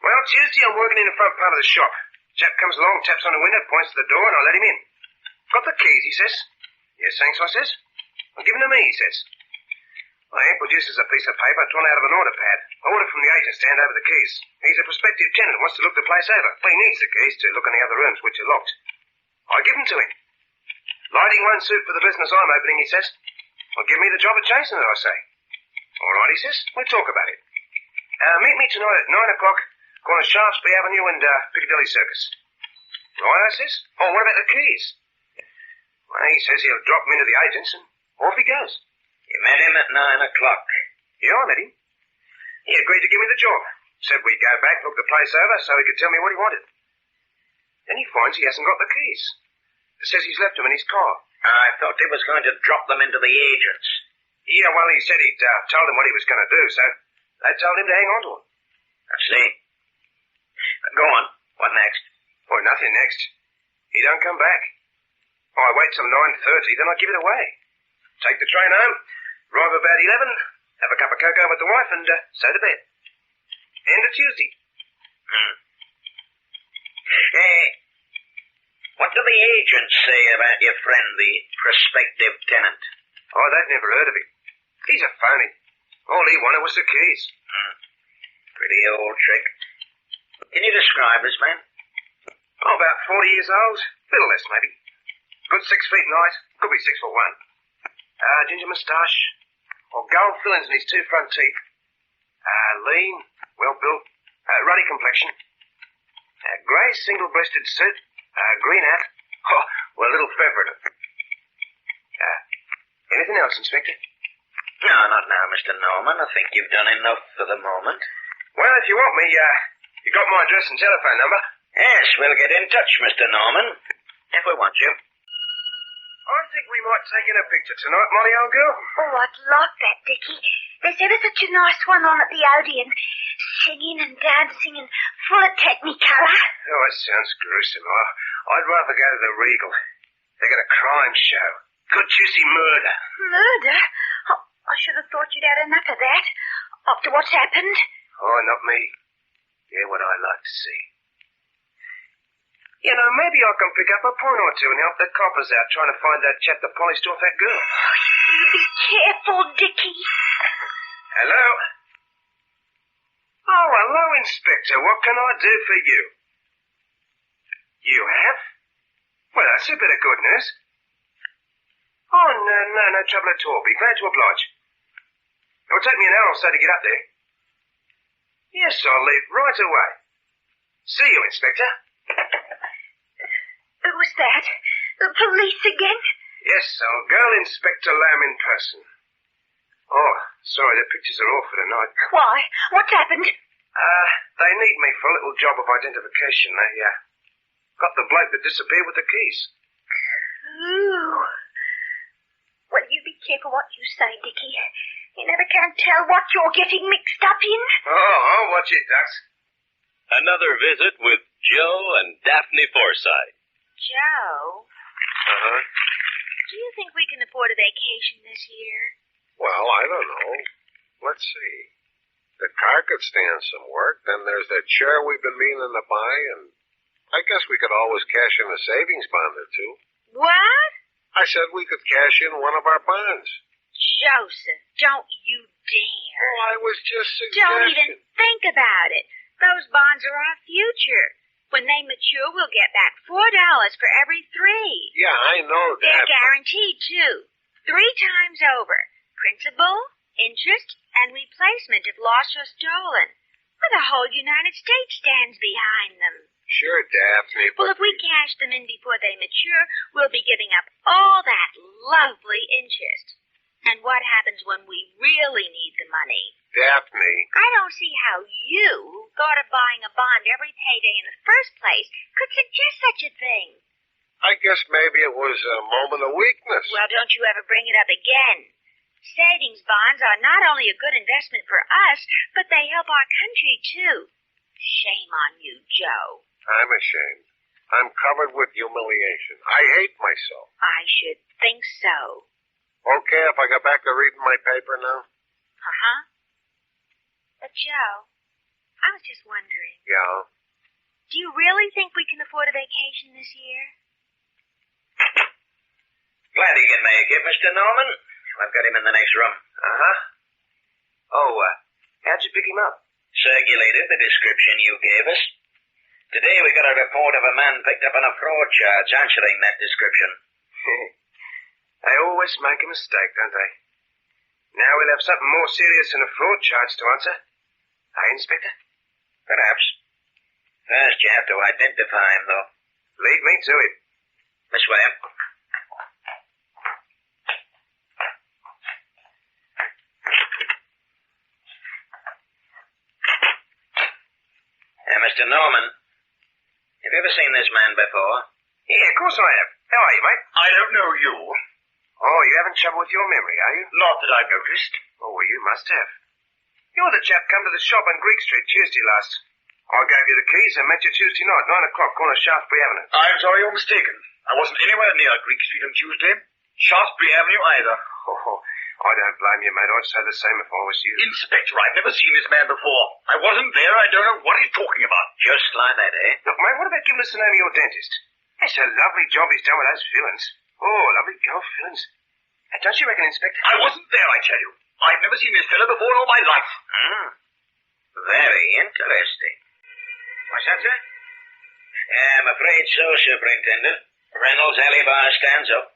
Speaker 5: Well, Tuesday I'm working in the front part of the shop. Chap comes along, taps on the window, points to the door, and I let him in. Got the keys, he says. Yes, thanks, I says. Well, give them to me, he says. Well, he produces a piece of paper torn out of an order pad. Order from the agent to hand over the keys. He's a prospective tenant, wants to look the place over. But he needs the keys to look in the other rooms, which are locked. I give them to him. Lighting won't suit for the business I'm opening, he says. Well, give me the job of chasing it, I say. All right, he says. We'll talk about it. Meet me tonight at 9 o'clock, corner Shaftesbury Avenue and Piccadilly Circus. Right, I says. Oh, what about the keys? Well, he says he'll drop them into the agents, and off he goes.
Speaker 17: You met him at 9 o'clock.
Speaker 5: Yeah, I met him. He agreed to give me the job. Said we'd go back, look the place over, so he could tell me what he wanted. Then he finds he hasn't got the keys. Says he's left them in his car.
Speaker 17: I thought he was going to drop them into the agents.
Speaker 5: Yeah, well, he said he'd told them what he was going to do, so they told him to hang on to them.
Speaker 17: I see. Go on. What next?
Speaker 5: Oh, nothing next. He don't come back. I wait till 9:30, then I give it away. Take the train home, arrive about 11, have a cup of cocoa with the wife, and so to bed. End of Tuesday.
Speaker 17: What do the agents say about your friend, the prospective tenant?
Speaker 5: Oh, they've never heard of him. He's a phony. All he wanted was the keys.
Speaker 17: Pretty old trick. Can you describe this man?
Speaker 5: Oh, about 40 years old. Little less, maybe. Good 6 feet in height. Could be 6'1". Ginger moustache. Or gold fillings in his 2 front teeth. Lean, well-built, ruddy complexion. Grey single-breasted suit. Green hat. Oh, well, a little feathered. Anything else, Inspector?
Speaker 17: No, not now, Mr. Norman. I think you've done enough for the moment.
Speaker 5: Well, if you want me, you got my address and telephone number.
Speaker 17: Yes, we'll get in touch, Mr. Norman, if we want you.
Speaker 5: I think we might take in a picture tonight, Molly, old girl.
Speaker 12: Oh, I'd like that, Dickie. There's ever such a nice one on at the Odeon. Singing and dancing and full of technicolor.
Speaker 5: Oh, that sounds gruesome. I'd rather go to the Regal. They got a crime show. Good juicy murder.
Speaker 12: Murder? Oh, I should have thought you'd had enough of that. After what's happened.
Speaker 5: Oh, not me. Yeah, what I like to see. You know, maybe I can pick up a point or two and help the coppers out trying to find that chap that polished off that girl.
Speaker 12: You be careful, Dickie.
Speaker 5: Hello? Oh, hello, Inspector. What can I do for you? You have? Well, that's a bit of good news. Oh, no trouble at all. Be glad to oblige. It'll take me an hour or so to get up there. Yes, I'll leave right away. See you, Inspector.
Speaker 12: Who was that? The police again?
Speaker 5: Yes, I'll go Inspector Lamb in person. Oh, sorry, the pictures are off for tonight.
Speaker 12: Why? What's happened?
Speaker 5: They need me for a little job of identification. They, got the bloke that disappeared with the keys.
Speaker 12: Ooh. Well, you be careful what you say, Dickie. You never can tell what you're getting mixed up in.
Speaker 5: Oh, I'll watch it, Dux.
Speaker 18: Another visit with Joe and Daphne Forsythe.
Speaker 12: Joe?
Speaker 18: Uh-huh.
Speaker 12: Do you think we can afford a vacation this year?
Speaker 19: Well, I don't know. Let's see. The car could stand some work. Then there's that chair we've been meaning to buy, and I guess we could always cash in a savings bond or two.
Speaker 12: What?
Speaker 19: I said we could cash in one of our bonds.
Speaker 12: Joseph, don't you dare.
Speaker 19: Oh, I was just suggesting.
Speaker 12: Don't even think about it. Those bonds are our future. When they mature, we'll get back $4 for every 3.
Speaker 19: Yeah, I know that.
Speaker 12: They're guaranteed, too. 3 times over. Principal, interest, and replacement if lost or stolen. Well, the whole United States stands behind them.
Speaker 19: Sure, Daphne.
Speaker 12: Well, if we cash them in before they mature, we'll be giving up all that lovely interest. And what happens when we really need the money?
Speaker 19: Daphne.
Speaker 12: I don't see how you, who thought of buying a bond every payday in the first place, could suggest such a thing.
Speaker 19: I guess maybe it was a moment of weakness.
Speaker 12: Well, don't you ever bring it up again. Savings bonds are not only a good investment for us, but they help our country, too. Shame on you, Joe.
Speaker 19: I'm ashamed. I'm covered with humiliation. I hate myself.
Speaker 12: I should think so.
Speaker 19: Okay, if I go back to reading my paper now?
Speaker 12: Uh-huh. But, Joe, I was just wondering.
Speaker 19: Yeah?
Speaker 12: Do you really think we can afford a vacation this year?
Speaker 17: Glad he can make it, Mr. Norman. I've got him in the next room.
Speaker 5: Uh-huh. Oh, how'd you pick him up?
Speaker 17: Circulated the description you gave us. Today we got a report of a man picked up on a fraud charge answering that description.
Speaker 5: They always make a mistake, don't they? Now we'll have something more serious than a fraud charge to answer. Eh, Inspector?
Speaker 17: Perhaps. First you have to identify him, though.
Speaker 5: Lead me to him.
Speaker 17: This way. Mr. Norman, have you ever seen this man before?
Speaker 5: Yeah, of course I have. How are you, mate?
Speaker 20: I don't know you.
Speaker 5: Oh, you having trouble with your memory, are you?
Speaker 20: Not that I've noticed.
Speaker 5: Oh, well, you must have. You're the chap come to the shop on Greek Street Tuesday last. I gave you the keys and met you Tuesday night, 9 o'clock, corner Shaftesbury Avenue.
Speaker 20: I'm sorry you're mistaken. I wasn't anywhere near Greek Street on Tuesday. Shaftesbury Avenue either.
Speaker 5: Oh, I don't blame you, mate. I'd say the same if I was you.
Speaker 20: Inspector, I've never seen this man before. I wasn't there. I don't know what he's talking about.
Speaker 17: Just like that, eh?
Speaker 5: Look, mate, what about giving us the name of your dentist? That's a lovely job he's done with those fillings. Oh, lovely girl fillings. Don't you reckon, Inspector?
Speaker 20: I wasn't there, I tell you. I've never seen this fellow before in all my life.
Speaker 17: Very interesting. What's that, sir? I'm afraid so, Superintendent. Reynolds' alibi stands up.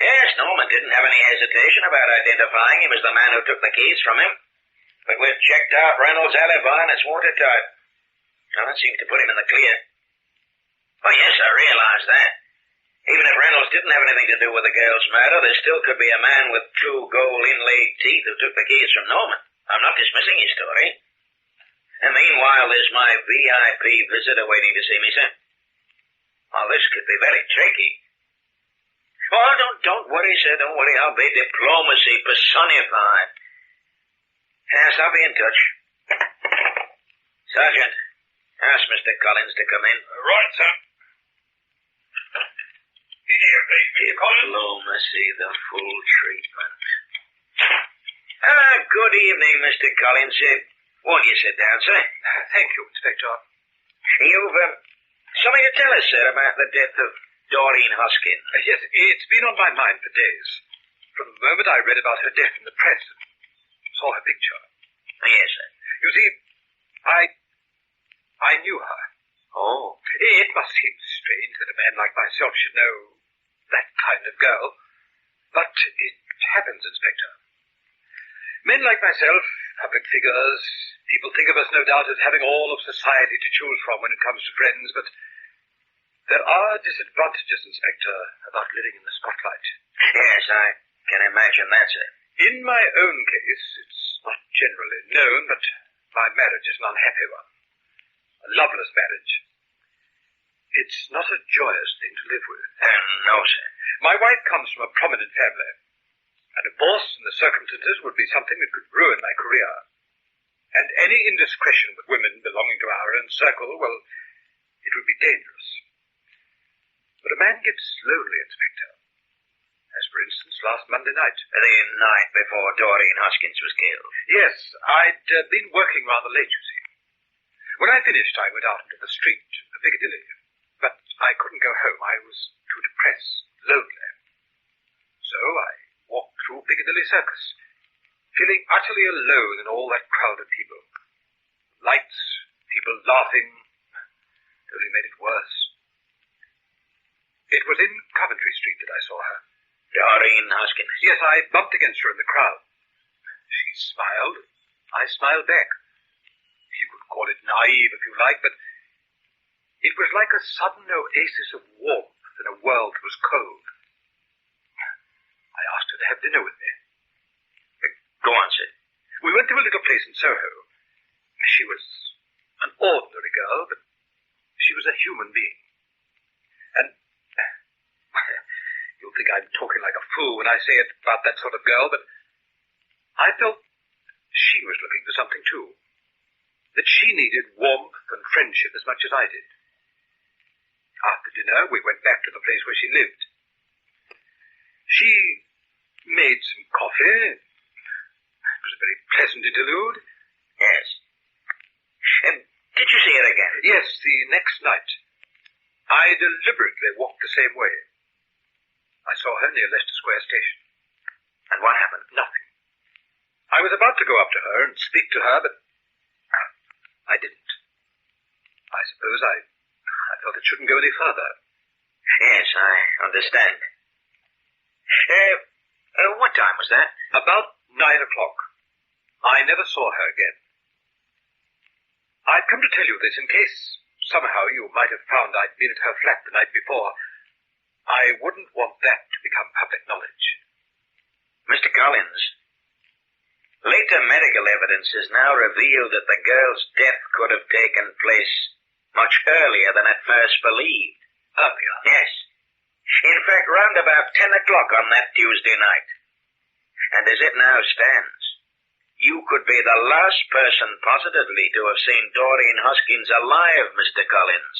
Speaker 17: Yes, Norman didn't have any hesitation about identifying him as the man who took the keys from him. But we've checked out Reynolds' alibi and it's watertight. Now, that seems to put him in the clear. Oh, yes, I realize that. Even if Reynolds didn't have anything to do with the girl's murder, there still could be a man with 2 gold-inlaid teeth who took the keys from Norman. I'm not dismissing his story. And meanwhile, there's my VIP visitor waiting to see me, sir. Oh, this could be very tricky. Oh, don't worry, sir, don't worry. I'll be diplomacy personified. Yes, I'll be in touch. Sergeant, Ask Mr. Collins to come in.
Speaker 20: Right, sir. In here, please, Mr. Collins.
Speaker 17: Diplomacy, the full treatment. Good evening, Mr. Collins. Won't you sit down, sir?
Speaker 20: Thank you, Inspector.
Speaker 17: You've something to tell us, sir, about the death of Doreen Hoskins.
Speaker 20: Yes, it's been on my mind for days. From the moment I read about her death in the press and saw her picture.
Speaker 17: Yes, sir.
Speaker 20: You see, I knew her.
Speaker 17: Oh.
Speaker 20: It must seem strange that a man like myself should know that kind of girl. But it happens, Inspector. Men like myself, public figures, people think of us no doubt as having all of society to choose from when it comes to friends, but there are disadvantages, Inspector, about living in the spotlight.
Speaker 17: Yes, I can imagine that, sir.
Speaker 20: In my own case, it's not generally known, but my marriage is an unhappy one. A loveless marriage. It's not a joyous thing to live with.
Speaker 17: No, sir.
Speaker 20: My wife comes from a prominent family. A divorce in the circumstances would be something that could ruin my career. And any indiscretion with women belonging to our own circle, well, it would be dangerous. But a man gets lonely, Inspector. As, for instance, last Monday night.
Speaker 17: The night before Doreen Hoskins was killed.
Speaker 20: Yes, I'd been working rather late, you see. When I finished, I went out into the street, Piccadilly. But I couldn't go home. I was too depressed, lonely. So I walked through Piccadilly Circus, feeling utterly alone in all that crowd of people. Lights, people laughing, only made it worse. It was in Coventry Street that I saw her.
Speaker 17: Doreen Hoskins?
Speaker 20: Yes, I bumped against her in the crowd. She smiled. I smiled back. You could call it naive if you like, but it was like a sudden oasis of warmth in a world that was cold. I asked her to have dinner with me.
Speaker 17: Go on, sir.
Speaker 20: We went to a little place in Soho. She was an ordinary girl, but she was a human being. And you'll think I'm talking like a fool when I say it about that sort of girl, but I felt she was looking for something too. That she needed warmth and friendship as much as I did. After dinner, we went back to the place where she lived. She made some coffee. It was a very pleasant interlude.
Speaker 17: Yes. Did you see her again?
Speaker 20: Yes, the next night. I deliberately walked the same way. I saw her near Leicester Square Station.
Speaker 17: And what happened?
Speaker 20: Nothing. I was about to go up to her and speak to her, but I didn't. I suppose I felt it shouldn't go any further.
Speaker 17: Yes, I understand. What time was that?
Speaker 20: About 9 o'clock. I never saw her again. I've come to tell you this in case somehow you might have found I'd been at her flat the night before. I wouldn't want that to become public knowledge.
Speaker 17: Mr. Collins, later medical evidence has now revealed that the girl's death could have taken place much earlier than at first believed.
Speaker 20: Earlier?
Speaker 17: Yes. In fact, round about 10 o'clock on that Tuesday night. And as it now stands, you could be the last person positively to have seen Doreen Hoskins alive, Mr. Collins.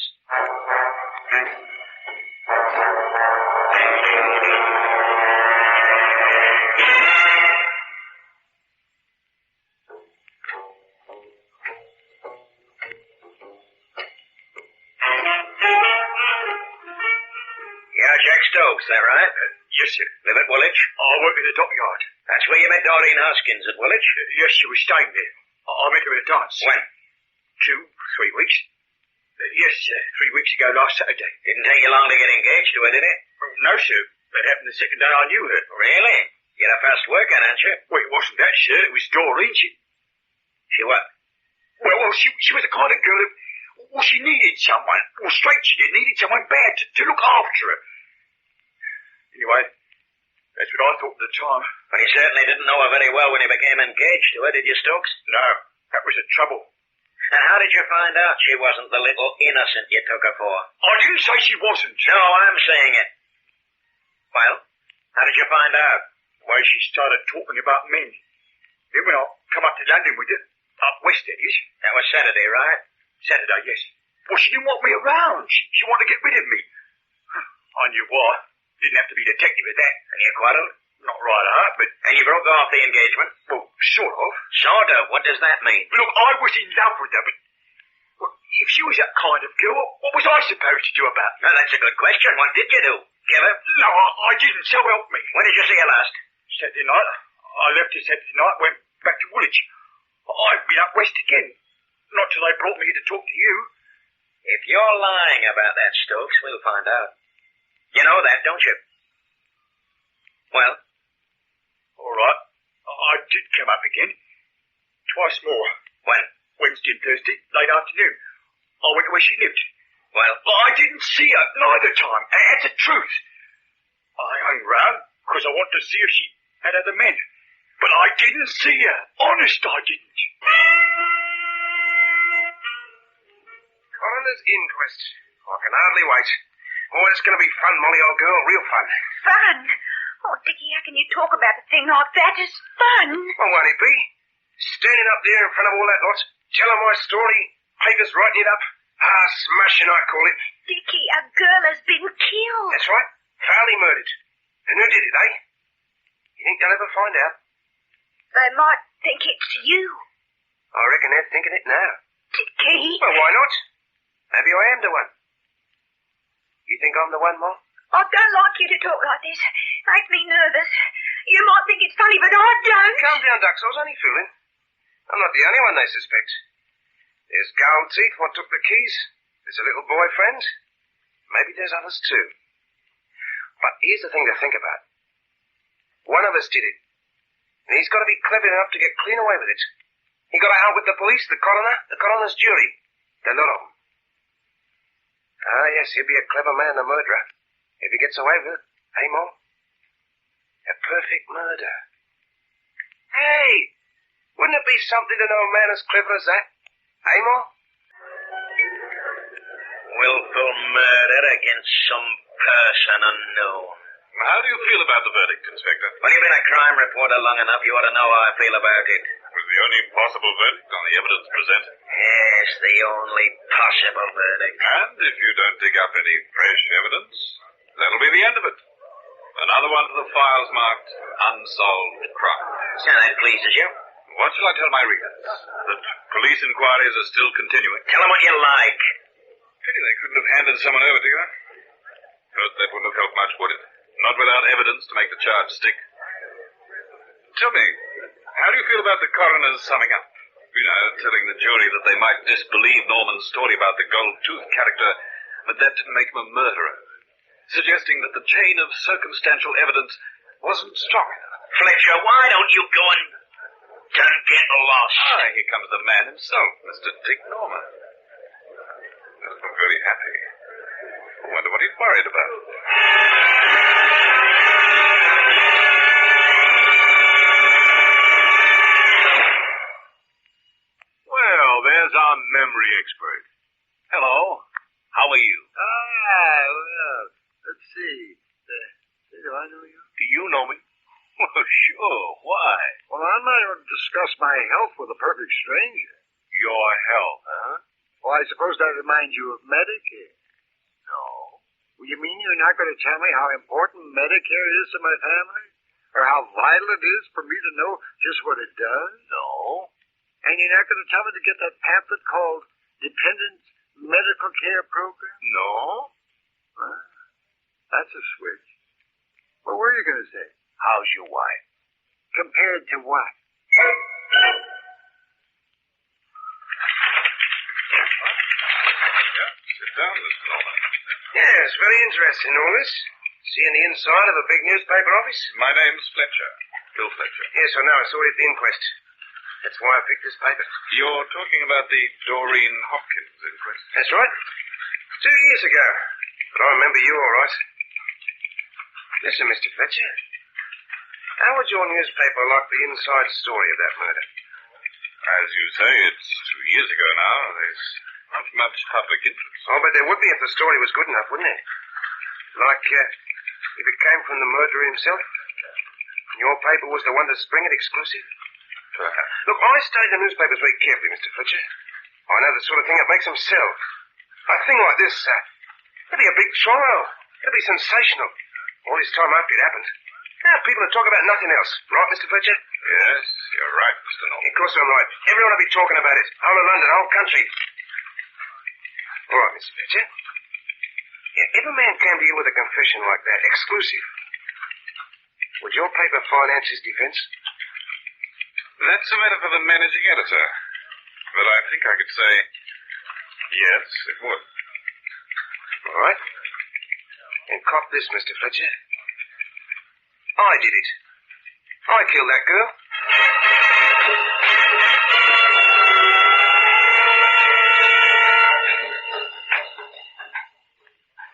Speaker 17: Is that right?
Speaker 20: Yes, sir.
Speaker 17: Live at Woolwich?
Speaker 20: I work in the dockyard.
Speaker 17: That's where you met Doreen Hoskins, at Woolwich?
Speaker 20: Yes, she was staying there. I met her at a dance.
Speaker 17: When?
Speaker 20: 3 weeks. Yes, sir. 3 weeks ago last Saturday.
Speaker 17: Didn't take you long to get engaged to her, did it?
Speaker 20: Oh, no, sir. That happened the second day I knew her.
Speaker 17: Really? You're a fast worker, aren't you?
Speaker 20: Well, it wasn't that, sir. It was Doreen.
Speaker 17: She what?
Speaker 20: Well, she was the kind of girl who... Well, she needed someone. Well, straight she did. Needed someone bad to look after her. Anyway, that's what I thought at the time.
Speaker 17: But you certainly didn't know her very well when you became engaged to her, did you, Stokes?
Speaker 20: No, that was the trouble.
Speaker 17: And how did you find out she wasn't the little innocent you took her for?
Speaker 20: I didn't say she wasn't.
Speaker 17: No, I'm saying it. Well, how did you find out?
Speaker 20: Why, she started talking about men. Then when I come up to London with her, up west that is.
Speaker 17: That was Saturday, right?
Speaker 20: Saturday, yes. Well, she didn't want me around. She wanted to get rid of me. I knew why. Didn't have to be detective at that.
Speaker 17: And you quarreled?
Speaker 20: Not right out, but...
Speaker 17: And you broke off the engagement?
Speaker 20: Well, sort of.
Speaker 17: Sort of? What does that mean?
Speaker 20: Look, I was in love with her, but... Well, if she was that kind of girl, what was I supposed to do about it?
Speaker 17: Well, that's a good question. What did you do? Kill her?
Speaker 20: No, I didn't, so help me.
Speaker 17: When did you see her last?
Speaker 20: Saturday night. I left her Saturday night, went back to Woolwich. I've been up west again. Not till they brought me here to talk to you.
Speaker 17: If you're lying about that, Stokes, we'll find out. You know that, don't you? Well?
Speaker 20: All right. I did come up again. Twice more.
Speaker 17: When?
Speaker 20: Wednesday and Thursday, late afternoon. I went to where she lived.
Speaker 17: Well?
Speaker 20: I didn't see her neither time. That's the truth. I hung round because I wanted to see if she had other men. But I didn't see her. Honest, I didn't.
Speaker 5: Coroner's inquest. I can hardly wait. Oh, it's going to be fun, Molly, old girl. Real fun.
Speaker 12: Fun? Oh, Dickie, how can you talk about a thing like that? It's fun.
Speaker 5: Well, won't it be? Standing up there in front of all that lot, telling my story, papers writing it up. Smashing, I call it.
Speaker 12: Dickie, a girl has been killed.
Speaker 5: That's right. Foully murdered. And who did it, eh? You think they'll ever find out?
Speaker 12: They might think it's you.
Speaker 5: I reckon they're thinking it now.
Speaker 12: Dickie.
Speaker 5: Well, why not? Maybe I am the one. You think I'm the one, Ma?
Speaker 12: I don't like you to talk like this. Makes me nervous. You might think it's funny, but I don't.
Speaker 5: Calm down, Dux. I was only fooling. I'm not the only one they suspect. There's Gold Teeth, what took the keys. There's a little boyfriend. Maybe there's others too. But here's the thing to think about. One of us did it. And he's got to be clever enough to get clean away with it. He got to outwit the police, the coroner's jury. The lot of them. Ah, yes, he'll be a clever man, the murderer. If he gets away with it, eh, Mo? A perfect murder. Hey! Wouldn't it be something to know a man as clever as that? Eh, Mo?
Speaker 17: Willful murder against some person unknown.
Speaker 9: How do you feel about the verdict, Inspector?
Speaker 17: Well, you've been a crime reporter long enough. You ought to know how I feel about it.
Speaker 9: It was the only possible verdict on the evidence presented.
Speaker 17: Yes, the only possible verdict.
Speaker 9: And if you don't dig up any fresh evidence, that'll be the end of it. Another one to the files marked unsolved crime.
Speaker 17: So that pleases you?
Speaker 9: What shall I tell my readers? That police inquiries are still continuing?
Speaker 17: Tell them what you like.
Speaker 9: Pity they couldn't have handed someone over to you. But that wouldn't have helped much, would it? Not without evidence to make the charge stick. Tell me, how do you feel about the coroner's summing up? You know, telling the jury that they might disbelieve Norman's story about the gold-toothed character, but that didn't make him a murderer. Suggesting that the chain of circumstantial evidence wasn't strong enough.
Speaker 17: Fletcher, why don't you go and don't get lost?
Speaker 9: Ah, here comes the man himself, Mr. Dick Norman. Doesn't look very happy. I wonder what he's worried about.
Speaker 1: Well, there's our memory expert. Hello. How are you?
Speaker 3: Well, let's see. Do I know you?
Speaker 1: Do you know me? Well, sure. Why?
Speaker 3: Well, I'm not going to discuss my health with a perfect stranger.
Speaker 1: Your health, huh?
Speaker 3: Well, I suppose that reminds you of Medicare.
Speaker 1: No.
Speaker 3: Well, you mean you're not going to tell me how important Medicare is to my family? Or how vital it is for me to know just what it does?
Speaker 1: No.
Speaker 3: And you're not going to tell me to get that pamphlet called Dependent Medical Care Program?
Speaker 1: No.
Speaker 3: Huh? That's a switch. What were you going to say?
Speaker 1: How's your wife?
Speaker 3: Compared to what?
Speaker 9: Sit down, Mr. Norman.
Speaker 5: Yes, very interesting, all this. Seeing the inside of a big newspaper office.
Speaker 9: My name's Fletcher. Bill Fletcher.
Speaker 5: Yes, I know. I saw it at the inquest. That's why I picked this paper.
Speaker 9: You're talking about the Doreen Hopkins inquest?
Speaker 5: That's right. 2 years ago. But I remember you all right. Listen, Mr. Fletcher. How would your newspaper like the inside story of that murder?
Speaker 9: As you say, it's 2 years ago now. There's not much public interest.
Speaker 5: Oh, but there would be if the story was good enough, wouldn't it? Like, if it came from the murderer himself? And your paper was the one to spring it exclusive?
Speaker 9: Perhaps.
Speaker 5: Look, I studied the newspapers very carefully, Mr. Fletcher. I know the sort of thing that makes them sell. A thing like this, it'll be a big trial. It'll be sensational. All this time after it happened. Now people will talk about nothing else. Right, Mr. Fletcher?
Speaker 9: Yes, you're right, Mr. Norman.
Speaker 5: Of course I'm right. Everyone will be talking about it. Whole of London, whole country. All right, Mr. Fletcher. If a man came to you with a confession like that, exclusive, would your paper finance his defense?
Speaker 9: That's a matter for the managing editor. But I think I could say, yes, it would.
Speaker 5: All right. And cop this, Mr. Fletcher. I did it. I killed that girl.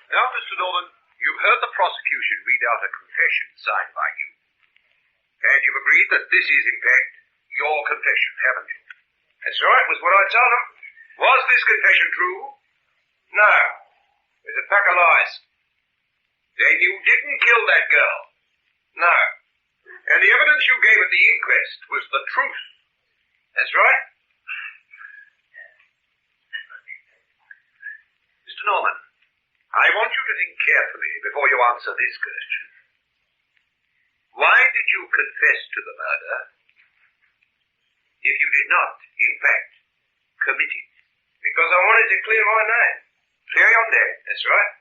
Speaker 20: Now, Mr. Norman, you've heard the prosecution read out a confession signed by you. And you've agreed that this is, in fact, your confession, haven't you?
Speaker 5: That's right, was what I told him.
Speaker 20: Was this confession true?
Speaker 5: No. It was a pack of lies.
Speaker 20: Then you didn't kill that girl?
Speaker 5: No.
Speaker 20: And the evidence you gave at the inquest was the truth?
Speaker 5: That's right.
Speaker 20: Mr. Norman, I want you to think carefully before you answer this question. Why did you confess to the murder if you did not, in fact, commit it?
Speaker 5: Because I wanted to clear my name.
Speaker 20: Clear your name?
Speaker 5: That's right.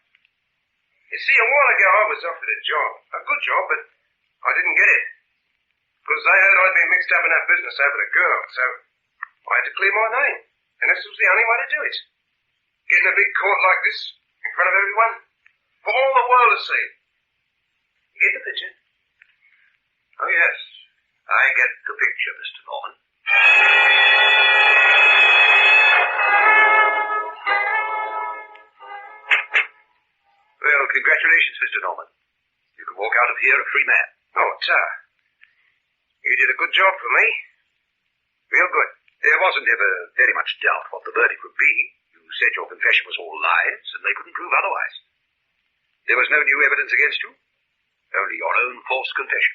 Speaker 5: You see, a while ago I was offered a job. A good job, but I didn't get it. Because they heard I'd been mixed up in that business over the girl, so I had to clear my name. And this was the only way to do it. Get in a big court like this, in front of everyone, for all the world to see. You get the picture?
Speaker 20: Oh, yes. I get the picture, Mr. Norman. Well, congratulations, Mr. Norman. You can walk out of here a free man.
Speaker 5: Oh, Tar. You did a good job for me. Real good.
Speaker 20: There wasn't ever very much doubt what the verdict would be. You said your confession was all lies, and they couldn't prove otherwise. There was no new evidence against you, only your own false confession.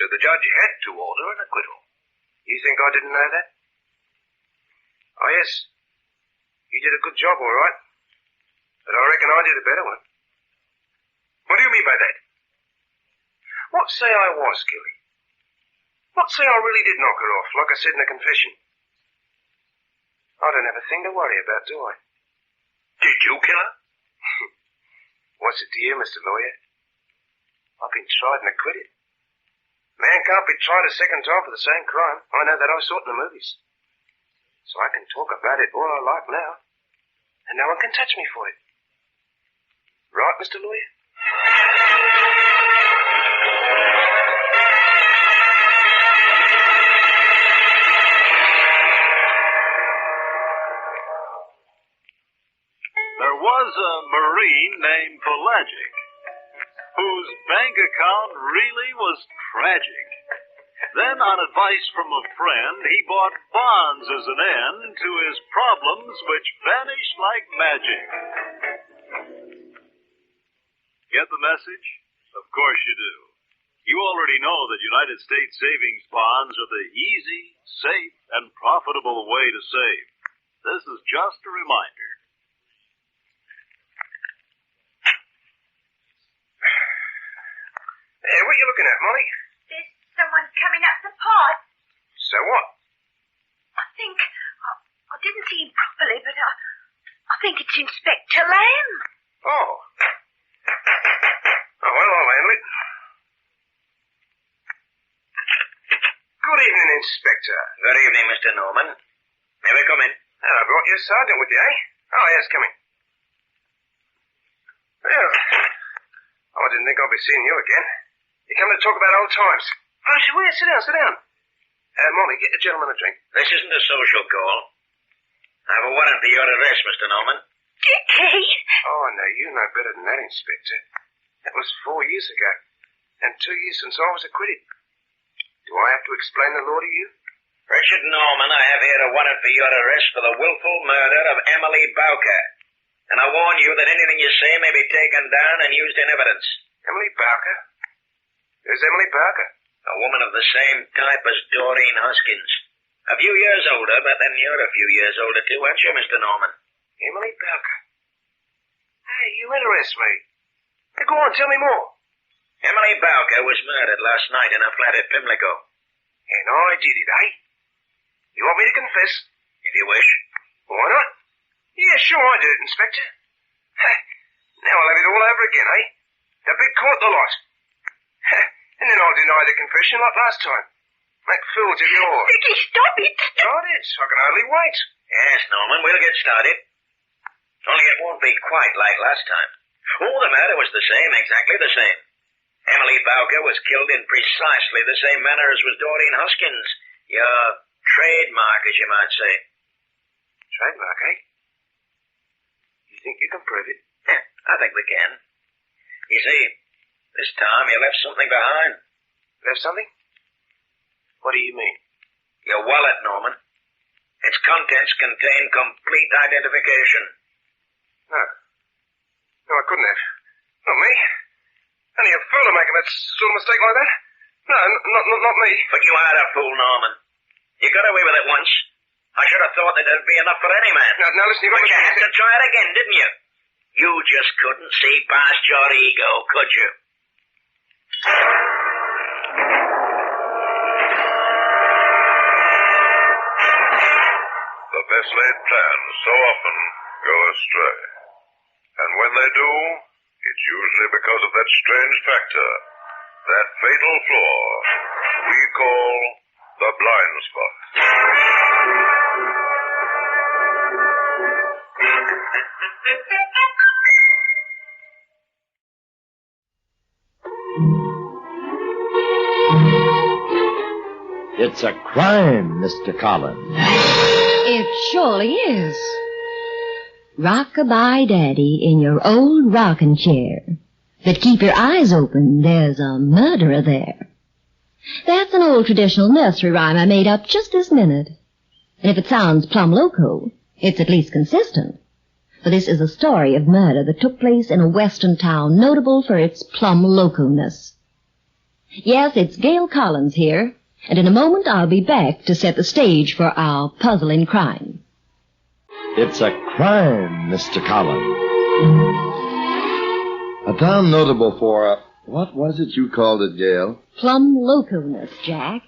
Speaker 20: So the judge had to order an acquittal.
Speaker 5: You think I didn't know that? Oh, yes. You did a good job, all right. But I reckon I did a better one.
Speaker 20: What do you mean by that?
Speaker 5: What say I was, Gilly? What say I really did knock her off, like I said in the confession? I don't have a thing to worry about, do I?
Speaker 20: Did you kill her?
Speaker 5: What's it to you, Mr. Lawyer? I've been tried and acquitted. Man can't be tried a second time for the same crime. I know that I saw it in the movies. So I can talk about it all I like now. And no one can touch me for it. Right, Mr. Lawyer?
Speaker 1: There was a Marine named Pelagic, whose bank account really was tragic. Then, on advice from a friend, he bought bonds as an end to his problems, which vanished like magic. Get the message? Of course you do. You already know that United States savings bonds are the easy, safe, and profitable way to save. This is just a reminder.
Speaker 5: Hey, what are you looking at, Molly?
Speaker 12: There's someone coming up the path.
Speaker 5: So what?
Speaker 12: I think... I didn't see him properly, but I think it's Inspector Lamb.
Speaker 5: Oh. Oh, well, I'll handle it. Good evening, Inspector.
Speaker 17: Good evening, Mr. Norman. May we come in?
Speaker 5: I brought your sergeant with you, eh? Oh, yes, come in. Well, I didn't think I'd be seeing you again. You come to talk about old times. Oh, sit down, sit down. Molly, get the gentleman a drink.
Speaker 17: This isn't a social call. I have a warrant for your arrest, Mr. Norman.
Speaker 12: Dickie!
Speaker 5: Oh, no, you know better than that, Inspector. That was 4 years ago. And 2 years since I was acquitted. Do I have to explain the law to you?
Speaker 17: Richard Norman, I have here a warrant for your arrest for the willful murder of Emily Bowker. And I warn you that anything you say may be taken down and used in evidence.
Speaker 5: Emily Bowker? Who's Emily Bowker?
Speaker 17: A woman of the same type as Doreen Hoskins. A few years older, but then you're a few years older too, aren't you, Mr. Norman?
Speaker 5: Emily Bowker. Hey, you interest me. Hey, go on, tell me more.
Speaker 17: Emily Bowker was murdered last night in her flat at Pimlico.
Speaker 5: And I did it, eh? You want me to confess?
Speaker 17: If you wish.
Speaker 5: Why not? Yeah, sure, I did it, Inspector. Now I'll have it all over again, eh? The big court, the lot. And then I'll deny the confession like last time. Make fools of you all.
Speaker 12: Vicky, stop it.
Speaker 5: Start it. I can hardly wait.
Speaker 17: Yes, Norman, we'll get started. Only it won't be quite like last time. Oh, the murder was the same, exactly the same. Emily Bowker was killed in precisely the same manner as was Doreen Hoskins. Your trademark, as you might say.
Speaker 5: Trademark, eh? You think you can prove it?
Speaker 17: Yeah, I think we can. You see, this time you left something behind.
Speaker 5: Left something? What do you mean?
Speaker 17: Your wallet, Norman. Its contents contain complete identification.
Speaker 5: No. No, I couldn't have. Not me. Only a fool to making that sort of mistake like that. No, not me.
Speaker 17: But you are a fool, Norman. You got away with it once. I should have thought that there'd be enough for any man.
Speaker 5: Now listen,
Speaker 17: But you had to try it again, didn't you? You just couldn't see past your ego, could you?
Speaker 13: The best laid plans so often go astray. And when they do, it's usually because of that strange factor, that fatal flaw we call the blind spot.
Speaker 4: It's a crime, Mr. Collins.
Speaker 11: It surely is. Rockabye, Daddy, in your old rocking chair. But keep your eyes open, there's a murderer there. That's an old traditional nursery rhyme I made up just this minute. And if it sounds plumb loco, it's at least consistent. For this is a story of murder that took place in a western town notable for its plumb loco-ness. Yes, it's Gail Collins here, and in a moment I'll be back to set the stage for our puzzling crime.
Speaker 4: It's a crime, Mr. Collins. A town notable for, what was it you called it, Gail?
Speaker 11: Plumb loco-ness, Jack.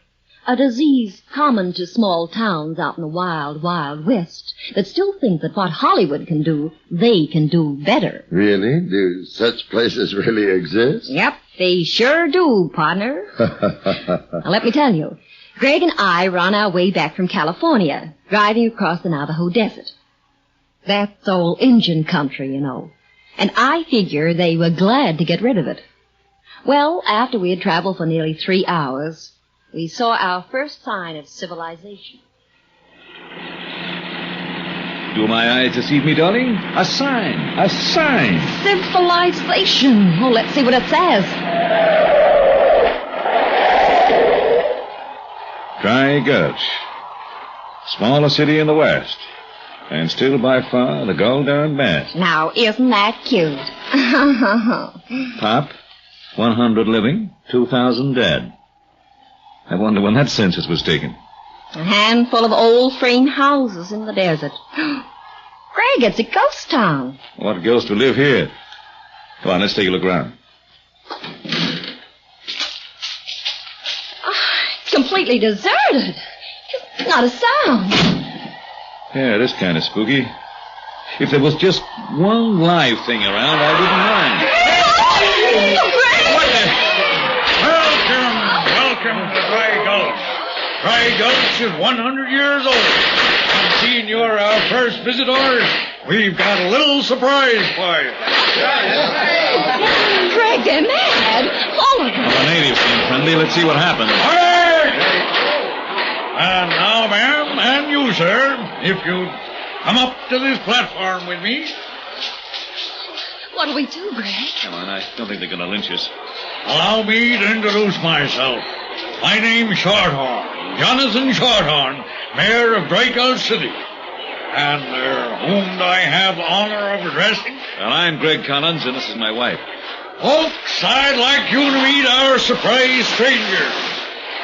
Speaker 11: A disease common to small towns out in the wild, wild west that still think that what Hollywood can do, they can do better.
Speaker 4: Really? Do such places really exist?
Speaker 11: Yep, they sure do, partner. Now, let me tell you, Greg and I were on our way back from California, driving across the Navajo Desert. That's old Indian country, you know. And I figure they were glad to get rid of it. Well, after we had traveled for nearly 3 hours, we saw our first sign of civilization.
Speaker 23: Do my eyes deceive me, darling? A sign! A sign!
Speaker 11: Civilization! Oh, let's see what it says.
Speaker 23: Dry Gulch. Smallest city in the West. And still by far the gold darn best.
Speaker 11: Now, isn't that cute?
Speaker 23: Pop, 100 living, 2,000 dead. I wonder when that census was taken.
Speaker 11: A handful of old frame houses in the desert. Greg, it's a ghost town.
Speaker 23: What ghost will live here? Come on, let's take a look around.
Speaker 11: It's completely deserted. Not a sound.
Speaker 23: Yeah, it is kind of spooky. If there was just one live thing around, I wouldn't mind.
Speaker 24: Welcome to Dry Gulch. Dry Gulch is 100 years old. And seeing you're our first visitors, we've got a little surprise for you.
Speaker 11: Greg, they're mad. Follow them.
Speaker 23: Well, the natives seem friendly. Let's see what happens.
Speaker 24: And now, ma'am, and you, sir, if you'd come up to this platform with me.
Speaker 11: What do we do, Greg?
Speaker 23: Come on, I don't think they're going to lynch us.
Speaker 24: Allow me to introduce myself. My name's Shorthorn, Jonathan Shorthorn, mayor of Dry Gulch City. And whom do I have the honor of addressing?
Speaker 23: Well, I'm Greg Collins, and this is my wife.
Speaker 24: Folks, I'd like you to meet our surprise strangers.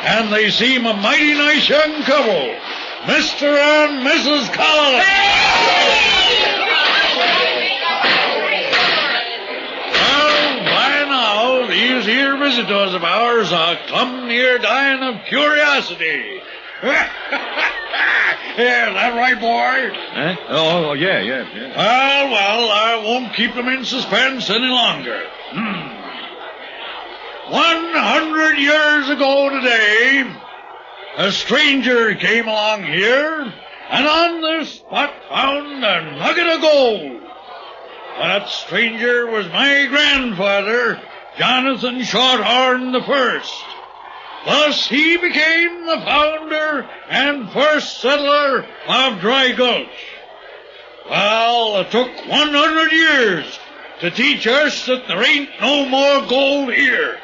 Speaker 24: And they seem a mighty nice young couple. Mr. and Mrs. Collins. Well, by now, these here visitors of ours are come near dying of curiosity. Yeah, is that right, boy?
Speaker 23: Huh? Oh, yeah.
Speaker 24: Well, I won't keep them in suspense any longer. 100 years ago today, a stranger came along here and on this spot found a nugget of gold. That stranger was my grandfather, Jonathan Shorthorn the First. Thus he became the founder and first settler of Dry Gulch. Well, it took 100 years to teach us that there ain't no more gold here.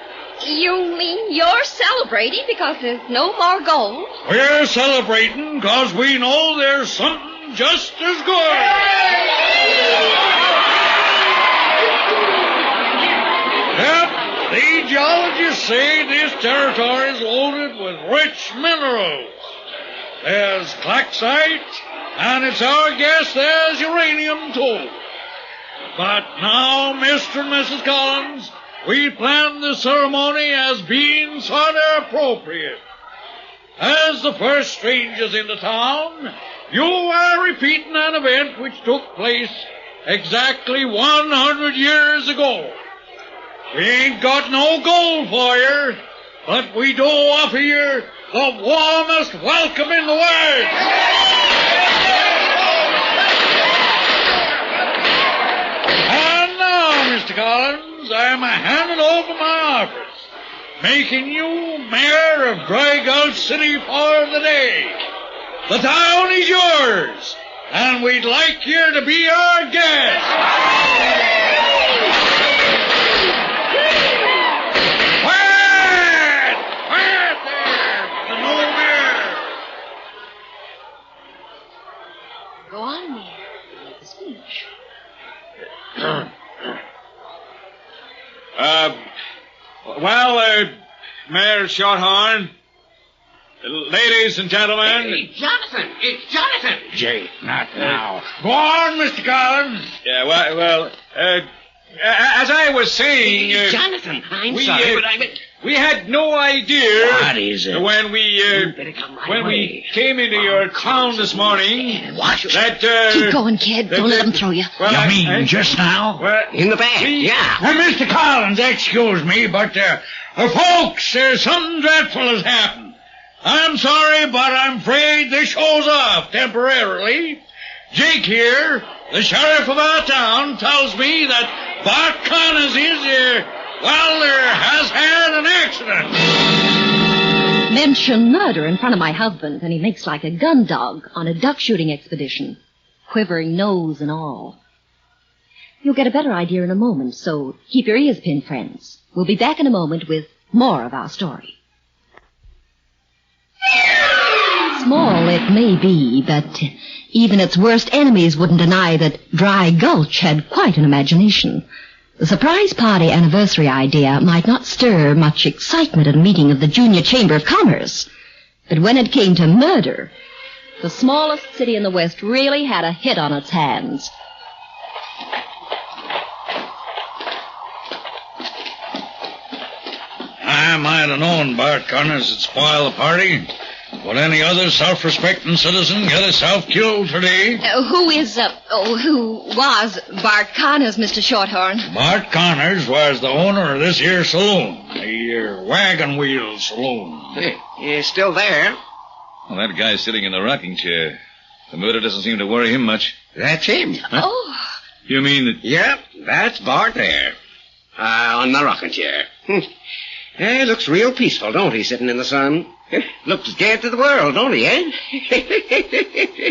Speaker 2: You mean you're celebrating because there's no more gold?
Speaker 24: We're celebrating because we know there's something just as good. Yep, the geologists say this territory is loaded with rich minerals. There's claxite, and it's our guess there's uranium, too. But now, Mr. and Mrs. Collins, we planned the ceremony as being sort of appropriate. As the first strangers into town, you are repeating an event which took place exactly 100 years ago. We ain't got no gold for you, but we do offer you the warmest welcome in the world. And now, Mr. Collins, I'm handing over my office, making you mayor of Dry Gulch City for the day. The town is yours, and we'd like you to be our guest. Quiet there! The no mayor!
Speaker 2: Go on, Mayor. Make the speech.
Speaker 24: Mayor Shorthorn, ladies and gentlemen.
Speaker 6: Hey, Jonathan! It's Jonathan!
Speaker 24: Jay, not now. Go on, Mr. Collins. Yeah, as I was saying...
Speaker 6: Jonathan, I'm sorry, but
Speaker 24: we had no idea...
Speaker 6: What is it?
Speaker 24: When we came into your town this morning... That,
Speaker 11: Keep going, kid. Don't let them throw you.
Speaker 24: Just now?
Speaker 6: In the back, yeah.
Speaker 24: Now, Mr. Collins, excuse me, but, folks, something dreadful has happened. I'm sorry, but I'm afraid this shows off temporarily. Jake here, the sheriff of our town, tells me that Bart Connors has had an accident.
Speaker 11: Mention murder in front of my husband, and he makes like a gun dog on a duck shooting expedition, quivering nose and all. You'll get a better idea in a moment, so keep your ears pinned, friends. We'll be back in a moment with more of our story. Small it may be, but even its worst enemies wouldn't deny that Dry Gulch had quite an imagination. The surprise party anniversary idea might not stir much excitement at a meeting of the Junior Chamber of Commerce, but when it came to murder, the smallest city in the West really had a hit on its hands.
Speaker 24: I might have known Bart Connors would spoil the party. Would any other self-respecting citizen get himself killed today?
Speaker 2: Who was Bart Connors, Mr. Shorthorn?
Speaker 24: Bart Connors was the owner of this here saloon, the Wagon Wheel Saloon.
Speaker 6: Hey, he's still there.
Speaker 23: Well, that guy's sitting in the rocking chair. The murder doesn't seem to worry him much.
Speaker 6: That's him.
Speaker 24: Huh?
Speaker 2: Oh.
Speaker 23: You mean that...
Speaker 6: Yep, that's Bart there. On the rocking chair. He looks real peaceful, don't he, sitting in the sun? Looks dead to the world, don't he, eh?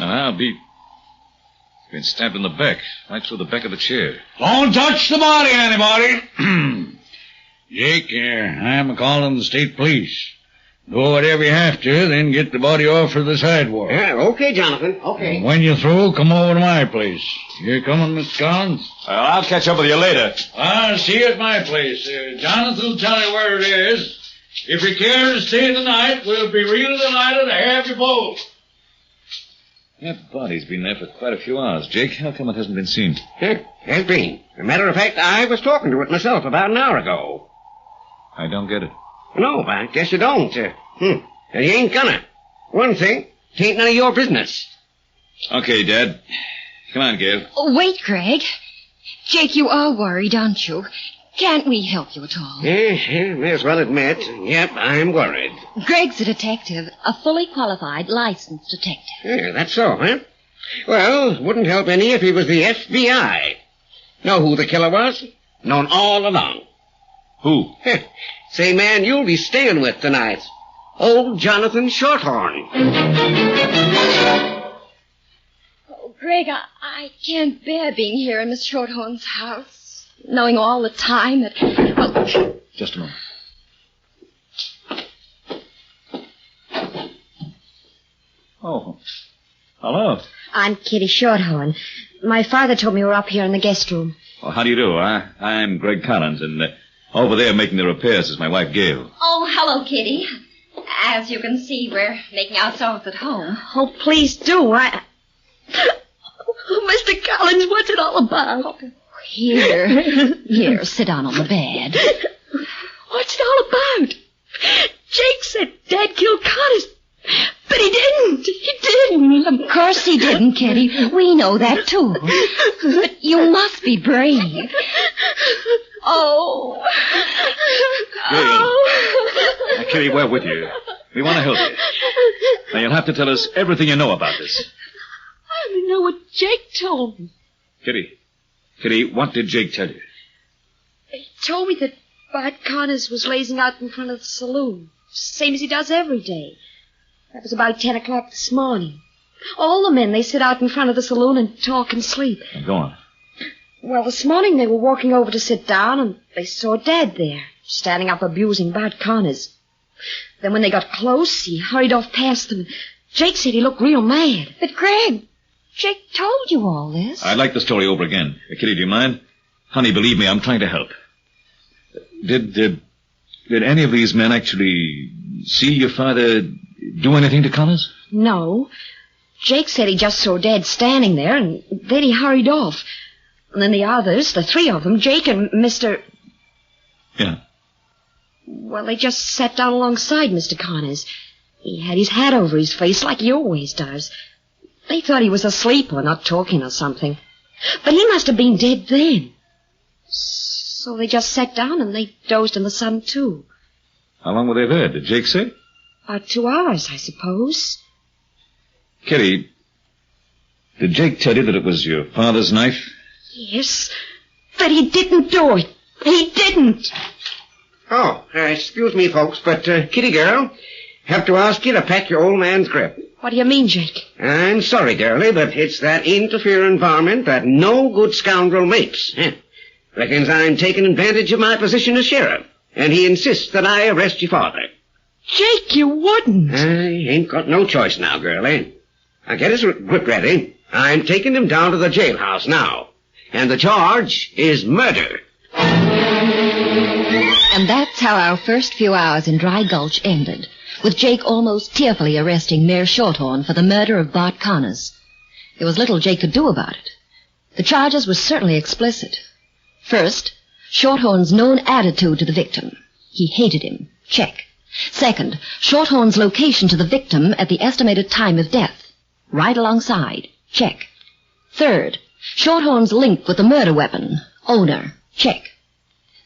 Speaker 23: I'll be... He's been stabbed in the back, right through the back of the chair.
Speaker 24: Don't touch the body, anybody. Jake, I'm calling the state police. Do whatever you have to, then get the body off of the sidewalk.
Speaker 6: Yeah, okay, Jonathan, okay.
Speaker 24: And when you're through, come over to my place. You coming, Mr. Collins?
Speaker 23: I'll catch up with you later.
Speaker 24: I'll see you at my place. Jonathan will tell you where it is. If you care to stay the night, we'll be real delighted to have you both.
Speaker 23: That body's been there for quite a few hours. Jake, how come it hasn't been seen?
Speaker 6: It has been. As a matter of fact, I was talking to it myself about an hour ago.
Speaker 23: I don't get it.
Speaker 6: No, I guess you don't. You ain't gonna. One thing, it ain't none of your business.
Speaker 23: Okay, Dad. Come on, Gail.
Speaker 2: Oh, wait, Greg. Jake, you are worried, aren't you? Can't we help you at all?
Speaker 6: May as well admit, yep, I'm worried.
Speaker 2: Greg's a detective, a fully qualified, licensed detective.
Speaker 6: Yeah, that's so, huh? Well, wouldn't help any if he was the FBI. Know who the killer was? Known all along.
Speaker 23: Who?
Speaker 6: Same man you'll be staying with tonight. Old Jonathan Shorthorn.
Speaker 2: Oh, Greg, I can't bear being here in Miss Shorthorn's house. Knowing all the time that... Well...
Speaker 23: Just a moment. Oh. Hello.
Speaker 10: I'm Kitty Shorthorn. My father told me you were up here in the guest room.
Speaker 23: Well, how do you do? I'm Greg Collins, and over there making the repairs is my wife, Gail.
Speaker 2: Oh, hello, Kitty. As you can see, we're making ourselves at home.
Speaker 10: Oh, please do.
Speaker 2: Oh, Mr. Collins, what's it all about?
Speaker 11: Here, sit down on the bed.
Speaker 2: What's it all about? Jake said Dad killed Connors, but he didn't. He didn't.
Speaker 11: Of course he didn't, Kitty. We know that, too. But you must be brave.
Speaker 2: Oh.
Speaker 23: Gail. Now, Kitty, we're with you. We want to help you. Now, you'll have to tell us everything you know about this.
Speaker 2: I only know what Jake told me.
Speaker 23: Kitty, what did Jake tell you?
Speaker 10: He told me that Bart Connors was lazing out in front of the saloon, same as he does every day. That was about 10 o'clock this morning. All the men, they sit out in front of the saloon and talk and sleep.
Speaker 23: Go on.
Speaker 10: Well, this morning they were walking over to sit down, and they saw Dad there, standing up abusing Bart Connors. Then when they got close, he hurried off past them. Jake said he looked real mad.
Speaker 11: But, Greg, Jake told you all this.
Speaker 23: I'd like the story over again. Kitty, do you mind? Honey, believe me, I'm trying to help. Did any of these men actually see your father do anything to Connors?
Speaker 10: No. Jake said he just saw Dad standing there, and then he hurried off. And then the others, the three of them, Jake and Mr...
Speaker 23: Yeah.
Speaker 10: Well, they just sat down alongside Mr. Connors. He had his hat over his face like he always does. They thought he was asleep or not talking or something. But he must have been dead then. So they just sat down and they dozed in the sun, too.
Speaker 23: How long were they there? Did Jake say?
Speaker 10: About 2 hours, I suppose.
Speaker 23: Kitty, did Jake tell you that it was your father's knife?
Speaker 10: Yes, but he didn't do it. He didn't.
Speaker 6: Oh, excuse me, folks, but, Kitty girl, have to ask you to pack your old man's grip.
Speaker 10: What do you mean, Jake?
Speaker 6: I'm sorry, girlie, but it's that interfering varmint that no good scoundrel makes. Reckons I'm taking advantage of my position as sheriff, and he insists that I arrest your father.
Speaker 10: Jake, you wouldn't.
Speaker 6: I ain't got no choice now, girlie. Now get his grip ready. I'm taking him down to the jailhouse now. And the charge is murder.
Speaker 11: And that's how our first few hours in Dry Gulch ended, with Jake almost tearfully arresting Mayor Shorthorn for the murder of Bart Connors. There was little Jake could do about it. The charges were certainly explicit. First, Shorthorn's known attitude to the victim. He hated him. Check. Second, Shorthorn's location to the victim at the estimated time of death. Right alongside. Check. Third, Shorthorn's link with the murder weapon. Owner. Check.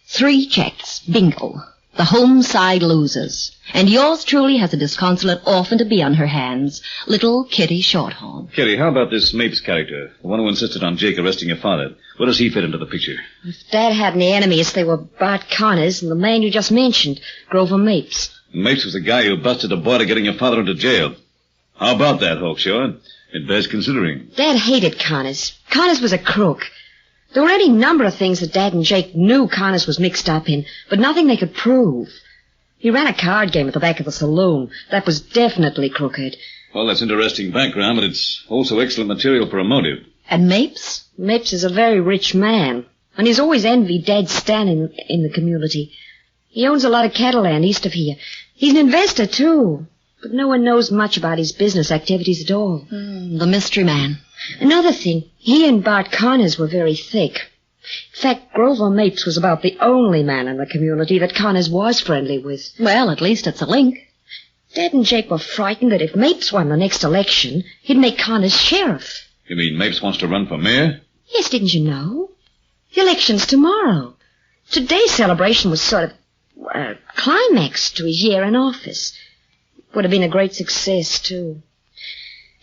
Speaker 11: 3 checks. Bingo. The home side loses. And yours truly has a disconsolate orphan to be on her hands. Little Kitty Shorthorn.
Speaker 23: Kitty, how about this Mapes character? The one who insisted on Jake arresting your father. Where does he fit into the picture?
Speaker 10: If Dad had any enemies, they were Bart Connors and the man you just mentioned, Grover Mapes.
Speaker 23: Mapes was the guy who busted a boy to getting your father into jail. How about that, Hawkshaw? It bears considering.
Speaker 10: Dad hated Connors. Connors was a crook. There were any number of things that Dad and Jake knew Connors was mixed up in, but nothing they could prove. He ran a card game at the back of the saloon. That was definitely crooked.
Speaker 23: Well, that's interesting background, but it's also excellent material for a motive.
Speaker 11: And Mapes?
Speaker 10: Mapes is a very rich man, and he's always envied Dad's standing in the community. He owns a lot of cattle land east of here. He's an investor, too. but no one knows much about his business activities at all.
Speaker 2: The mystery man.
Speaker 10: Another thing, he and Bart Connors were very thick. In fact, Grover Mapes was about the only man in the community that Connors was friendly with.
Speaker 2: Well, at least it's a link.
Speaker 10: Dad and Jake were frightened that if Mapes won the next election, he'd make Connors sheriff.
Speaker 23: You mean Mapes wants to run for mayor?
Speaker 10: Yes, didn't you know? The election's tomorrow. Today's celebration was sort of a climax to his year in office. Would have been a great success, too.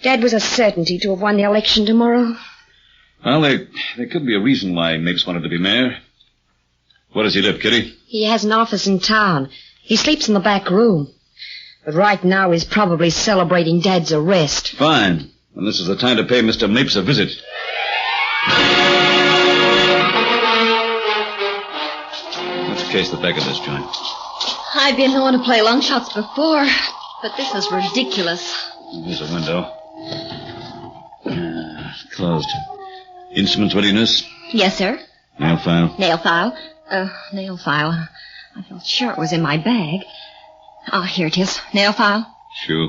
Speaker 10: Dad was a certainty to have won the election tomorrow.
Speaker 23: Well, there could be a reason why Mapes wanted to be mayor. Where does he live, Kitty?
Speaker 10: He has an office in town. He sleeps in the back room. But right now he's probably celebrating Dad's arrest.
Speaker 23: Fine. And this is the time to pay Mr. Mapes a visit. Let's case the back of this joint.
Speaker 2: I've been known to play long shots before, but this is ridiculous.
Speaker 23: Here's a window. Closed. Instruments readiness?
Speaker 2: Yes, sir.
Speaker 23: Nail file?
Speaker 2: Nail file? Nail file. I felt sure it was in my bag. Ah, here it is. Nail file.
Speaker 23: Shoe.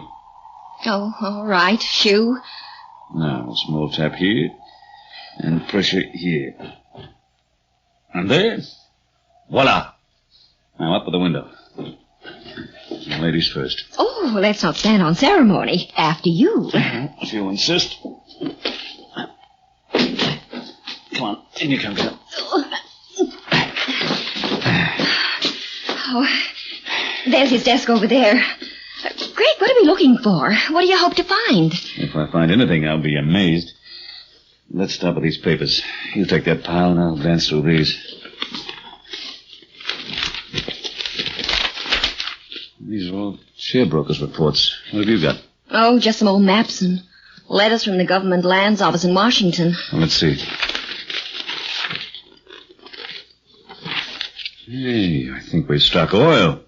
Speaker 2: Oh, all right. Shoe.
Speaker 23: Now, small tap here. And pressure here. And there. Voila. Now up with the window. Ladies first.
Speaker 2: Oh, let's not stand on ceremony. After you.
Speaker 23: If you insist. Come on, in you come, girl.
Speaker 2: Oh, there's his desk over there. Greg, what are we looking for? What do you hope to find?
Speaker 23: If I find anything, I'll be amazed. Let's start with these papers. You take that pile and I'll advance through these. These are all sharebrokers' reports. What have you got?
Speaker 2: Oh, just some old maps and letters from the government lands office in Washington.
Speaker 23: Well, let's see. Hey, I think we've struck oil.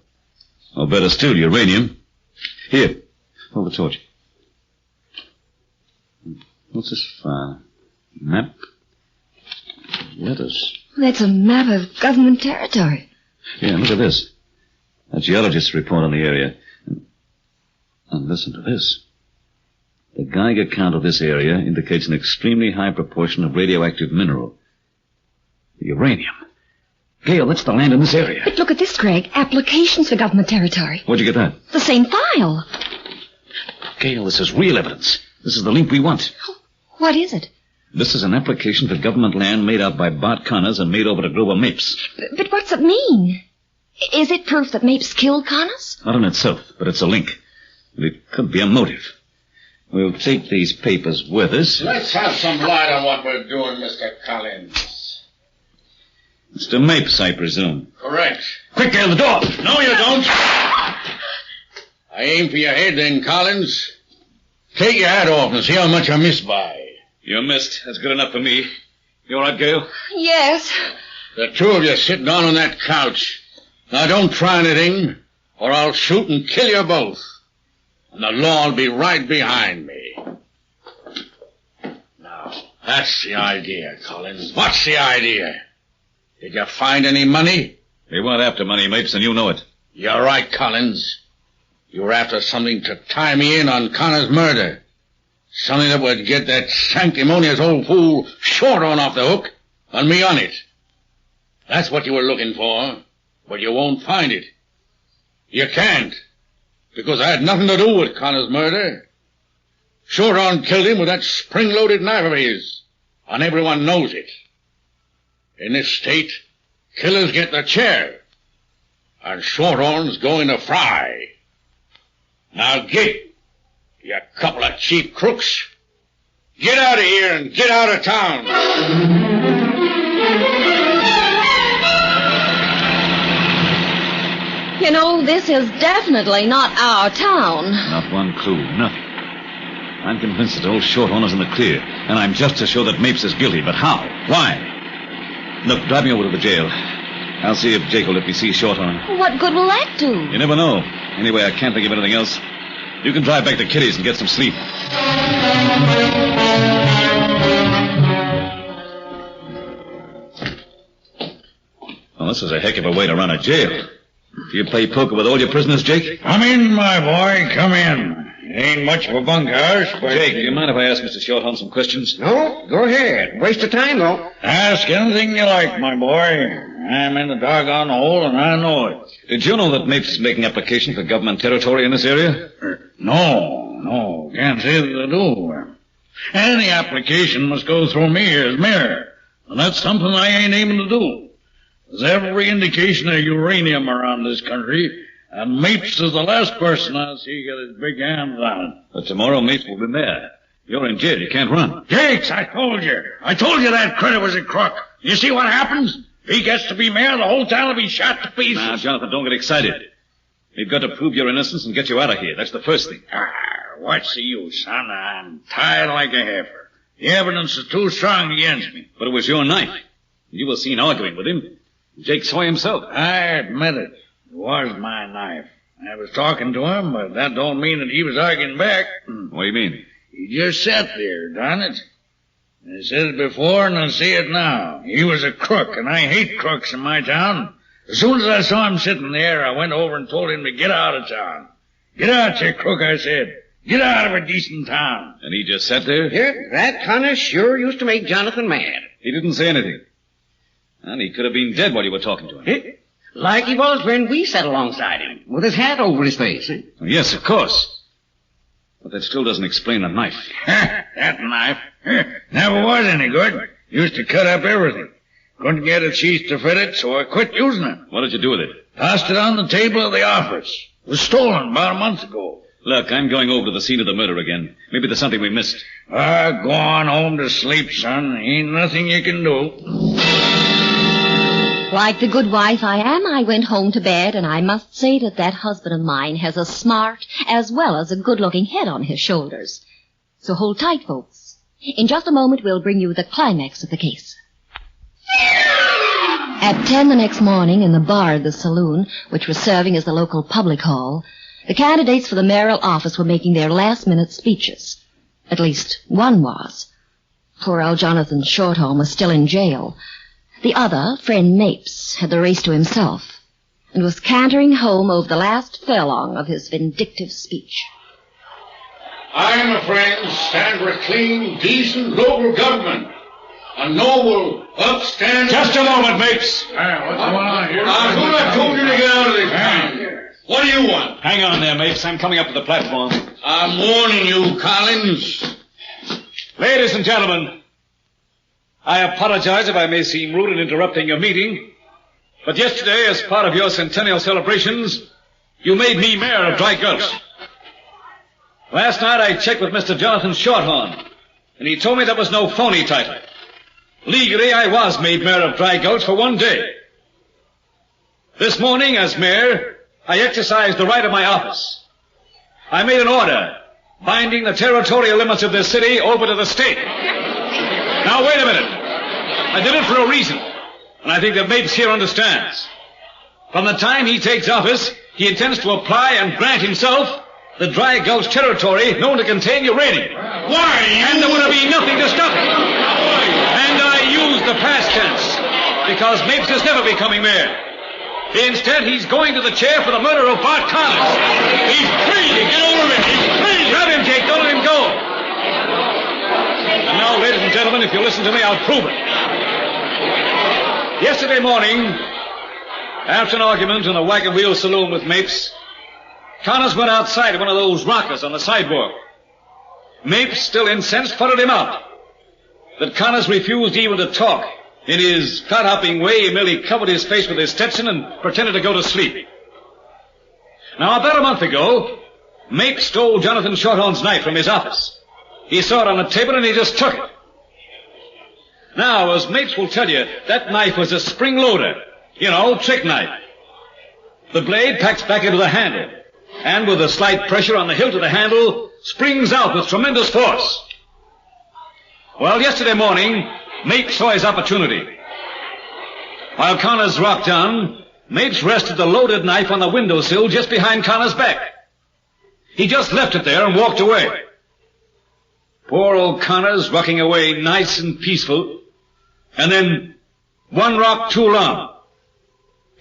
Speaker 23: Or better still, uranium. Here, hold the torch. What's this file? Map? Letters.
Speaker 2: That's a map of government territory.
Speaker 23: Yeah, look at this. A geologist's report on the area. And listen to this. The Geiger count of this area indicates an extremely high proportion of radioactive mineral. Uranium. Gail, that's the land in this area.
Speaker 2: But look at this, Greg. Applications for government territory.
Speaker 23: Where'd you get that?
Speaker 2: The same file.
Speaker 23: Gail, this is real evidence. This is the link we want.
Speaker 2: What is it?
Speaker 23: This is an application for government land made out by Bart Connors and made over to Grover Mapes.
Speaker 2: But what's it mean? Is it proof that Mapes killed Connors?
Speaker 23: Not in itself, but it's a link. It could be a motive. We'll take these papers with us.
Speaker 24: Let's have some light on what we're doing, Mr. Collins.
Speaker 23: Mr. Mapes, I presume.
Speaker 24: Correct.
Speaker 23: Quick, Gail, the door!
Speaker 24: No, you don't. I aim for your head then, Collins. Take your hat off and see how much I missed by.
Speaker 23: You missed. That's good enough for me. You all right, Gail?
Speaker 2: Yes.
Speaker 24: The two of you sit down on that couch. Now, don't try anything, or I'll shoot and kill you both. And the law will be right behind me. Now, that's the idea, Collins. What's the idea? Did you find any money?
Speaker 23: They weren't after money, Mapes, and you know it.
Speaker 24: You're right, Collins. You were after something to tie me in on Connor's murder. Something that would get that sanctimonious old fool Shorthorn off the hook, and me on it. That's what you were looking for, but you won't find it. You can't, because I had nothing to do with Connor's murder. Shorthorn killed him with that spring-loaded knife of his, and everyone knows it. In this state, killers get the chair, and Shorthorn's going to fry. Now get, you couple of cheap crooks. Get out of here and get out of town.
Speaker 2: You know, this is definitely not our town.
Speaker 23: Not one clue, nothing. I'm convinced that old Shorthorn is in the clear, and I'm just as sure that Mapes is guilty, but how? Why? Look, drive me over to the jail. I'll see if Jake will let me see Shorthorn.
Speaker 2: What good will that do?
Speaker 23: You never know. Anyway, I can't think of anything else. You can drive back to Kitty's and get some sleep. Well, this is a heck of a way to run a jail. Do you play poker with all your prisoners, Jake?
Speaker 24: Come in, my boy, come in. It ain't much of a bunkhouse, but...
Speaker 23: Jake, do you mind if I ask Mr. Shorthorn some questions?
Speaker 6: No, go ahead. Waste of time, though.
Speaker 24: Ask anything you like, my boy. I'm in the doggone hole, and I know it.
Speaker 23: Did you know that Mapes is making application for government territory in this area?
Speaker 24: No. Can't say that I do. Any application must go through me as mayor, and that's something I ain't aiming to do. There's every indication of uranium around this country, and Mapes is the last person I see get his big hands on it.
Speaker 23: But tomorrow Mapes will be mayor. You're in jail. You can't run.
Speaker 24: Jakes, I told you that critter was a crook. You see what happens? If he gets to be mayor, the whole town will be shot to pieces.
Speaker 23: Now, Jonathan, don't get excited. We've got to prove your innocence and get you out of here. That's the first thing.
Speaker 24: What's the use, son? I'm tired like a heifer. The evidence is too strong against me.
Speaker 23: But it was your knife. You were seen arguing with him. Jake saw himself.
Speaker 24: I admit it. It was my knife. I was talking to him, but that don't mean that he was arguing back.
Speaker 23: What do you mean?
Speaker 24: He just sat there, done it. I said it before, and I say it now. He was a crook, and I hate crooks in my town. As soon as I saw him sitting there, I went over and told him to get out of town. Get out, you crook, I said. Get out of a decent town.
Speaker 23: And he just sat there?
Speaker 6: Yeah, that kind of sure used to make Jonathan mad.
Speaker 23: He didn't say anything. And he could have been dead while you were talking to him.
Speaker 6: Like he was when we sat alongside him, with his hat over his face.
Speaker 23: Yes, of course. But that still doesn't explain a knife.
Speaker 24: That knife? Never was any good. Used to cut up everything. Couldn't get a sheath to fit it, so I quit using it.
Speaker 23: What did you do with it?
Speaker 24: Tossed it on the table of the office. It was stolen about a month ago.
Speaker 23: Look, I'm going over to the scene of the murder again. Maybe there's something we missed.
Speaker 24: Go on home to sleep, son. Ain't nothing you can do.
Speaker 11: Like the good wife I am, I went home to bed, and I must say that husband of mine has a smart as well as a good-looking head on his shoulders. So hold tight, folks. In just a moment, we'll bring you the climax of the case. At 10 the next morning, in the bar of the saloon, which was serving as the local public hall, the candidates for the mayoral office were making their last-minute speeches. At least one was. Poor old Jonathan Shorthorn was still in jail. The other, friend Mapes, had the race to himself, and was cantering home over the last furlong of his vindictive speech.
Speaker 24: I, my friends, stand for clean, decent local government. A noble, upstanding...
Speaker 23: Just a moment, Mapes.
Speaker 24: What's going on here? I told you to get out of this town. What do you want?
Speaker 23: Hang on there, Mapes. I'm coming up to the platform.
Speaker 24: I'm warning you, Collins.
Speaker 23: Ladies and gentlemen, I apologize if I may seem rude in interrupting your meeting, but yesterday, as part of your centennial celebrations, you made me mayor of Dry Gulch. Last night I checked with Mr. Jonathan Shorthorn, and he told me that was no phony title. Legally, I was made mayor of Dry Gulch for one day. This morning, as mayor, I exercised the right of my office. I made an order binding the territorial limits of this city over to the state. Now, wait a minute. I did it for a reason, and I think that Mapes here understands. From the time he takes office, he intends to apply and grant himself the Dry Gulch territory known to contain uranium.
Speaker 24: Why?
Speaker 23: And there would be nothing to stop it. And I use the past tense, because Mapes is never becoming mayor. Instead, he's going to the chair for the murder of Bart Connors. He's free! Get over it! He's free! Grab him, Jake! Don't let him go! And now, ladies and gentlemen, if you listen to me, I'll prove it. Yesterday morning, after an argument in the Wagon Wheel Saloon with Mapes, Connors went outside one of those rockers on the sidewalk. Mapes, still incensed, followed him out. But Connors refused even to talk. In his clod-hopping way, he merely covered his face with his Stetson and pretended to go to sleep. Now, about a month ago, Mapes stole Jonathan Shorthorn's knife from his office. He saw it on the table and he just took it. Now, as Mapes will tell you, that knife was a spring loader. You know, trick knife. The blade packs back into the handle, and with a slight pressure on the hilt of the handle, springs out with tremendous force. Well, yesterday morning, Mapes saw his opportunity. While Connors rocked on, Mapes rested the loaded knife on the windowsill just behind Connors' back. He just left it there and walked away. Poor old Connors rocking away nice and peaceful, and then one rock too long.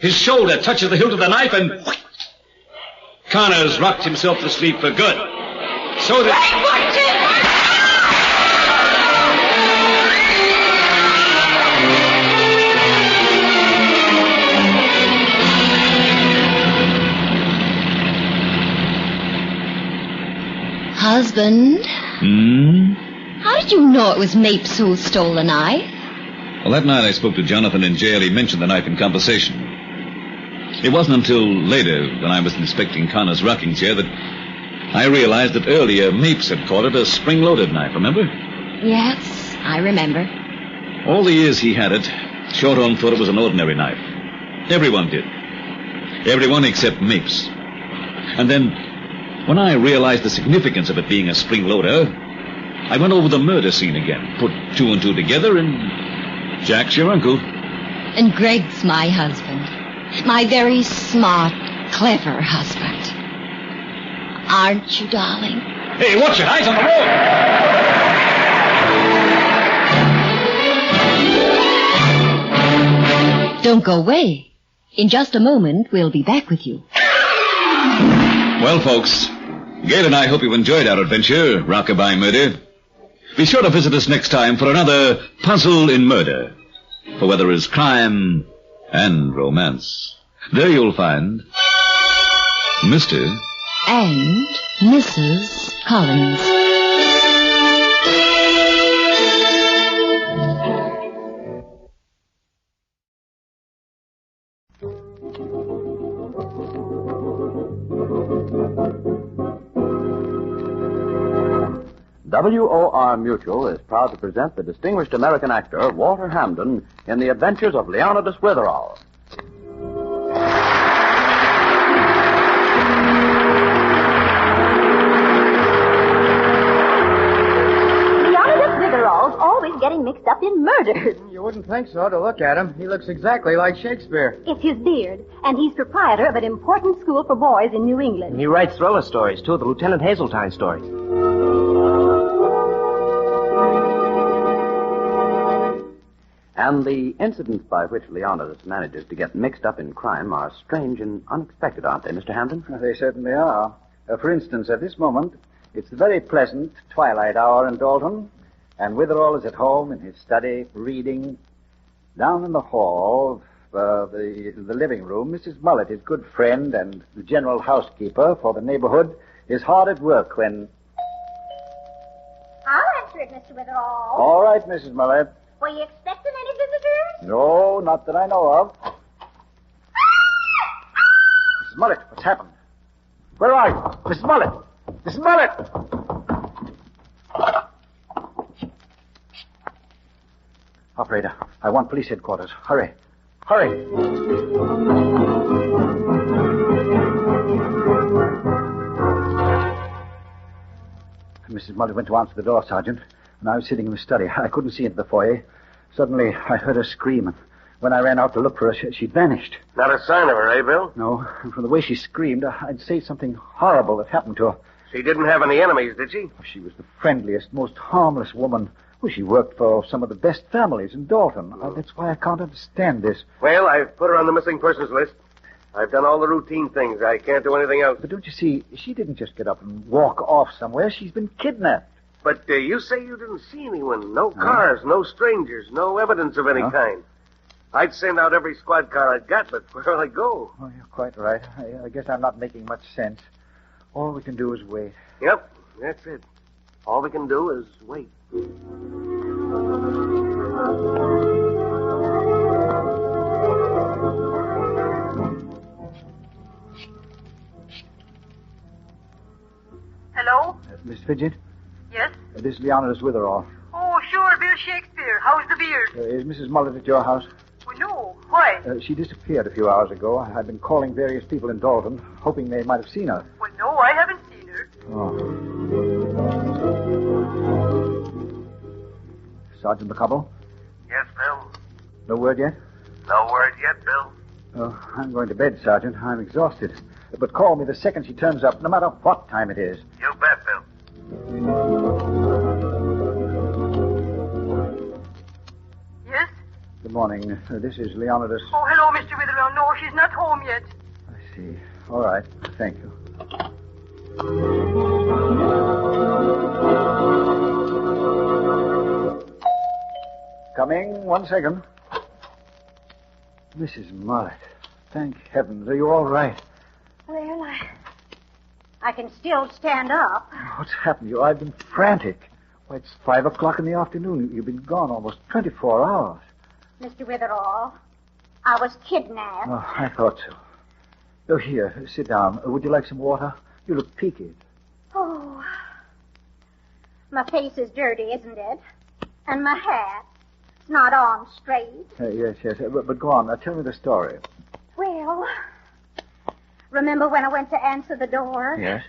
Speaker 23: His shoulder touches the hilt of the knife and... Connors rocked himself to sleep for good. So that...
Speaker 11: Husband?
Speaker 23: Hmm?
Speaker 11: How did you know it was Mapes who stole the knife?
Speaker 23: Well, that night I spoke to Jonathan in jail. He mentioned the knife in conversation. It wasn't until later, when I was inspecting Connor's rocking chair, that I realized that earlier Mapes had called it a spring-loaded knife, remember?
Speaker 11: Yes, I remember.
Speaker 23: All the years he had it, Shorthorn thought it was an ordinary knife. Everyone did. Everyone except Mapes. And then, when I realized the significance of it being a spring-loader, I went over the murder scene again, put two and two together, and Jack's your uncle.
Speaker 11: And Greg's my husband. My very smart, clever husband. Aren't you, darling?
Speaker 23: Hey, watch it. Eyes on the road.
Speaker 11: Don't go away. In just a moment, we'll be back with you.
Speaker 23: Well, folks, Gail and I hope you enjoyed our adventure, Rockabye Murder. Be sure to visit us next time for another Puzzle in Murder. For where there is crime and romance, there you'll find Mr.
Speaker 11: And Mrs. Collins.
Speaker 8: WOR Mutual is proud to present the distinguished American actor Walter Hamden in The Adventures of Leonidas Witherall.
Speaker 16: Leonidas Witherall's always getting mixed up in murders.
Speaker 21: You wouldn't think so to look at him. He looks exactly like Shakespeare.
Speaker 16: It's his beard, and he's proprietor of an important school for boys in New England.
Speaker 22: He writes thriller stories, too, the Lieutenant Hazeltine stories.
Speaker 8: And the incidents by which Leonidas manages to get mixed up in crime are strange and unexpected, aren't they, Mr. Hamden?
Speaker 21: They certainly are. For instance, at this moment, it's the very pleasant twilight hour in Dalton, and Witherall is at home in his study, reading. Down in the hall, the living room, Mrs. Mullett, his good friend and the general housekeeper for the neighborhood, is hard at work when...
Speaker 16: I'll answer it, Mr. Witherall.
Speaker 21: All right, Mrs. Mullett.
Speaker 16: Were you expecting any visitors?
Speaker 21: No, not that I know of. Mrs. Mullett, what's happened? Where are you? Mrs. Mullett! Mrs. Mullett! Operator, I want police headquarters. Hurry. Hurry. Mrs. Mullett went to answer the door, Sergeant, and I was sitting in the study. I couldn't see into the foyer. Suddenly, I heard her scream, and when I ran out to look for her, she'd vanished.
Speaker 19: Not a sign of her, eh, Bill?
Speaker 21: No, and from the way she screamed, I'd say something horrible had happened to her.
Speaker 19: She didn't have any enemies, did she?
Speaker 21: She was the friendliest, most harmless woman. Well, she worked for some of the best families in Dalton. That's why I can't understand this.
Speaker 19: Well, I've put her on the missing persons list. I've done all the routine things. I can't do anything else.
Speaker 21: But don't you see, she didn't just get up and walk off somewhere. She's been kidnapped.
Speaker 19: But you say you didn't see anyone. No cars, no strangers, no evidence of any kind. I'd send out every squad car I've got, but where'll I go?
Speaker 21: Oh, you're quite right. I guess I'm not making much sense. All we can do is wait.
Speaker 19: Yep, that's it. All we can do is wait.
Speaker 25: Hello?
Speaker 21: Miss Fidget?
Speaker 25: Yes?
Speaker 21: This is Leonidas Witherall.
Speaker 25: Oh, sure, Bill Shakespeare. How's the beard?
Speaker 21: Is Mrs. Mullett at your house?
Speaker 25: Well, no. Why?
Speaker 21: She disappeared a few hours ago. I've been calling various people in Dalton, hoping they might have seen her.
Speaker 25: Well, no, I haven't seen her.
Speaker 21: Oh. Sergeant McCubble?
Speaker 19: Yes, Bill?
Speaker 21: No word yet?
Speaker 19: No word yet, Bill?
Speaker 21: Oh, I'm going to bed, Sergeant. I'm exhausted. But call me the second she turns up, no matter what time it is.
Speaker 19: You bet, Bill.
Speaker 25: Yes?
Speaker 21: Good morning. This is Leonidas.
Speaker 25: Oh, hello, Mr. Witherall. No, she's He's not home yet.
Speaker 21: I see. All right. Thank you. Coming. 1 second. Mrs. Mullett. Thank heavens. Are you all right?
Speaker 3: Well, I can still stand up.
Speaker 21: What's happened to you? I've been frantic. Why, it's 5 o'clock in the afternoon. You've been gone almost 24 hours.
Speaker 3: Mr. Witherall, I was kidnapped.
Speaker 21: Oh, I thought so. Oh, here, sit down. Would you like some water? You look peaked.
Speaker 3: Oh, my face is dirty, isn't it? And my hat's not on straight.
Speaker 21: Yes. But go on. Now, tell me the story.
Speaker 3: Well, remember when I went to answer the door?
Speaker 21: Yes.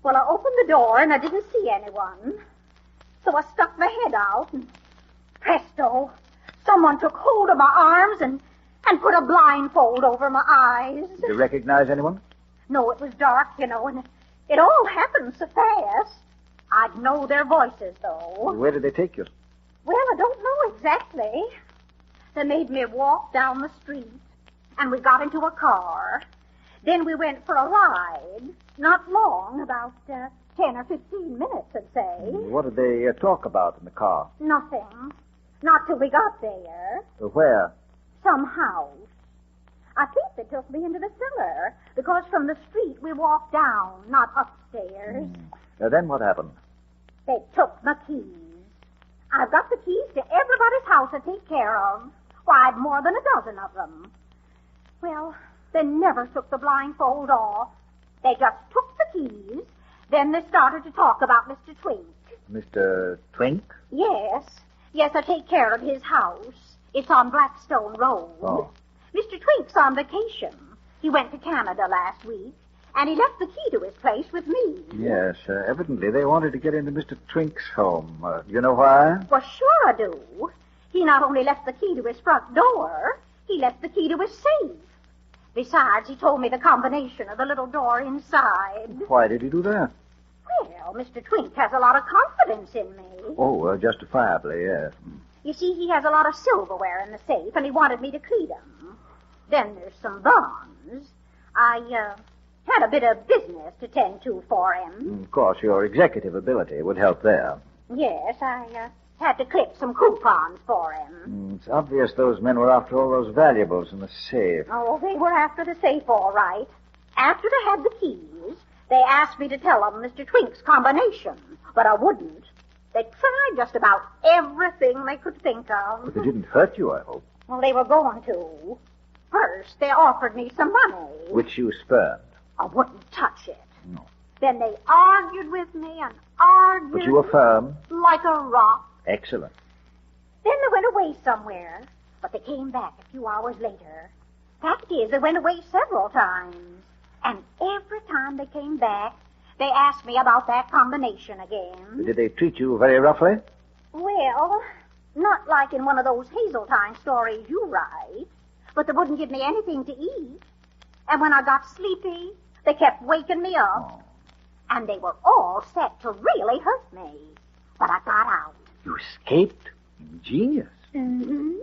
Speaker 3: Well, I opened the door and I didn't see anyone. So I stuck my head out and presto, someone took hold of my arms and put a blindfold over my eyes.
Speaker 21: Did you recognize anyone?
Speaker 3: No, it was dark, and it all happened so fast. I'd know their voices, though.
Speaker 21: Where did they take you?
Speaker 3: Well, I don't know exactly. They made me walk down the street, and we got into a car. Then we went for a ride. Not long, about 10 or 15 minutes, I'd say.
Speaker 21: What did they talk about in the car?
Speaker 3: Nothing. Not till we got there.
Speaker 21: Where?
Speaker 3: Some house. I think they took me into the cellar, because from the street we walked down, not upstairs.
Speaker 21: Then what happened?
Speaker 3: They took my keys. I've got the keys to everybody's house I take care of. Why, I'd more than a dozen of them. Well, they never took the blindfold off. They just took the keys. Then they started to talk about Mr. Twink.
Speaker 21: Mr. Twink?
Speaker 3: Yes, I take care of his house. It's on Blackstone Road.
Speaker 21: Oh.
Speaker 3: Mr. Twink's on vacation. He went to Canada last week, and he left the key to his place with me.
Speaker 21: Yes, evidently they wanted to get into Mr. Twink's home. You know why?
Speaker 3: Well, sure I do. He not only left the key to his front door, he left the key to his safe. Besides, he told me the combination of the little door inside.
Speaker 21: Why did he do that?
Speaker 3: Well, Mr. Twink has a lot of confidence in me.
Speaker 21: Oh, justifiably, yes.
Speaker 3: You see, he has a lot of silverware in the safe, and he wanted me to clean them. Then there's some bonds. I had a bit of business to tend to for him.
Speaker 21: Of course, your executive ability would help there.
Speaker 3: Yes, I had to clip some coupons for him.
Speaker 21: It's obvious those men were after all those valuables in the safe.
Speaker 3: Oh, they were after the safe, all right. After they had the keys, they asked me to tell them Mr. Twink's combination, but I wouldn't. They tried just about everything they could think of.
Speaker 21: But they didn't hurt you, I hope.
Speaker 3: Well, they were going to. First, they offered me some money.
Speaker 21: Which you spurned.
Speaker 3: I wouldn't touch it.
Speaker 21: No.
Speaker 3: Then they argued with me and argued.
Speaker 21: But you were firm?
Speaker 3: Like a rock.
Speaker 21: Excellent.
Speaker 3: Then they went away somewhere, but they came back a few hours later. Fact is, they went away several times. And every time they came back, they asked me about that combination again.
Speaker 21: Did they treat you very roughly?
Speaker 3: Well, not like in one of those Hazeltine stories you write, but they wouldn't give me anything to eat. And when I got sleepy, they kept waking me up.
Speaker 21: Oh.
Speaker 3: And they were all set to really hurt me. But I got out.
Speaker 21: You escaped? Ingenious.
Speaker 3: Mm-hmm.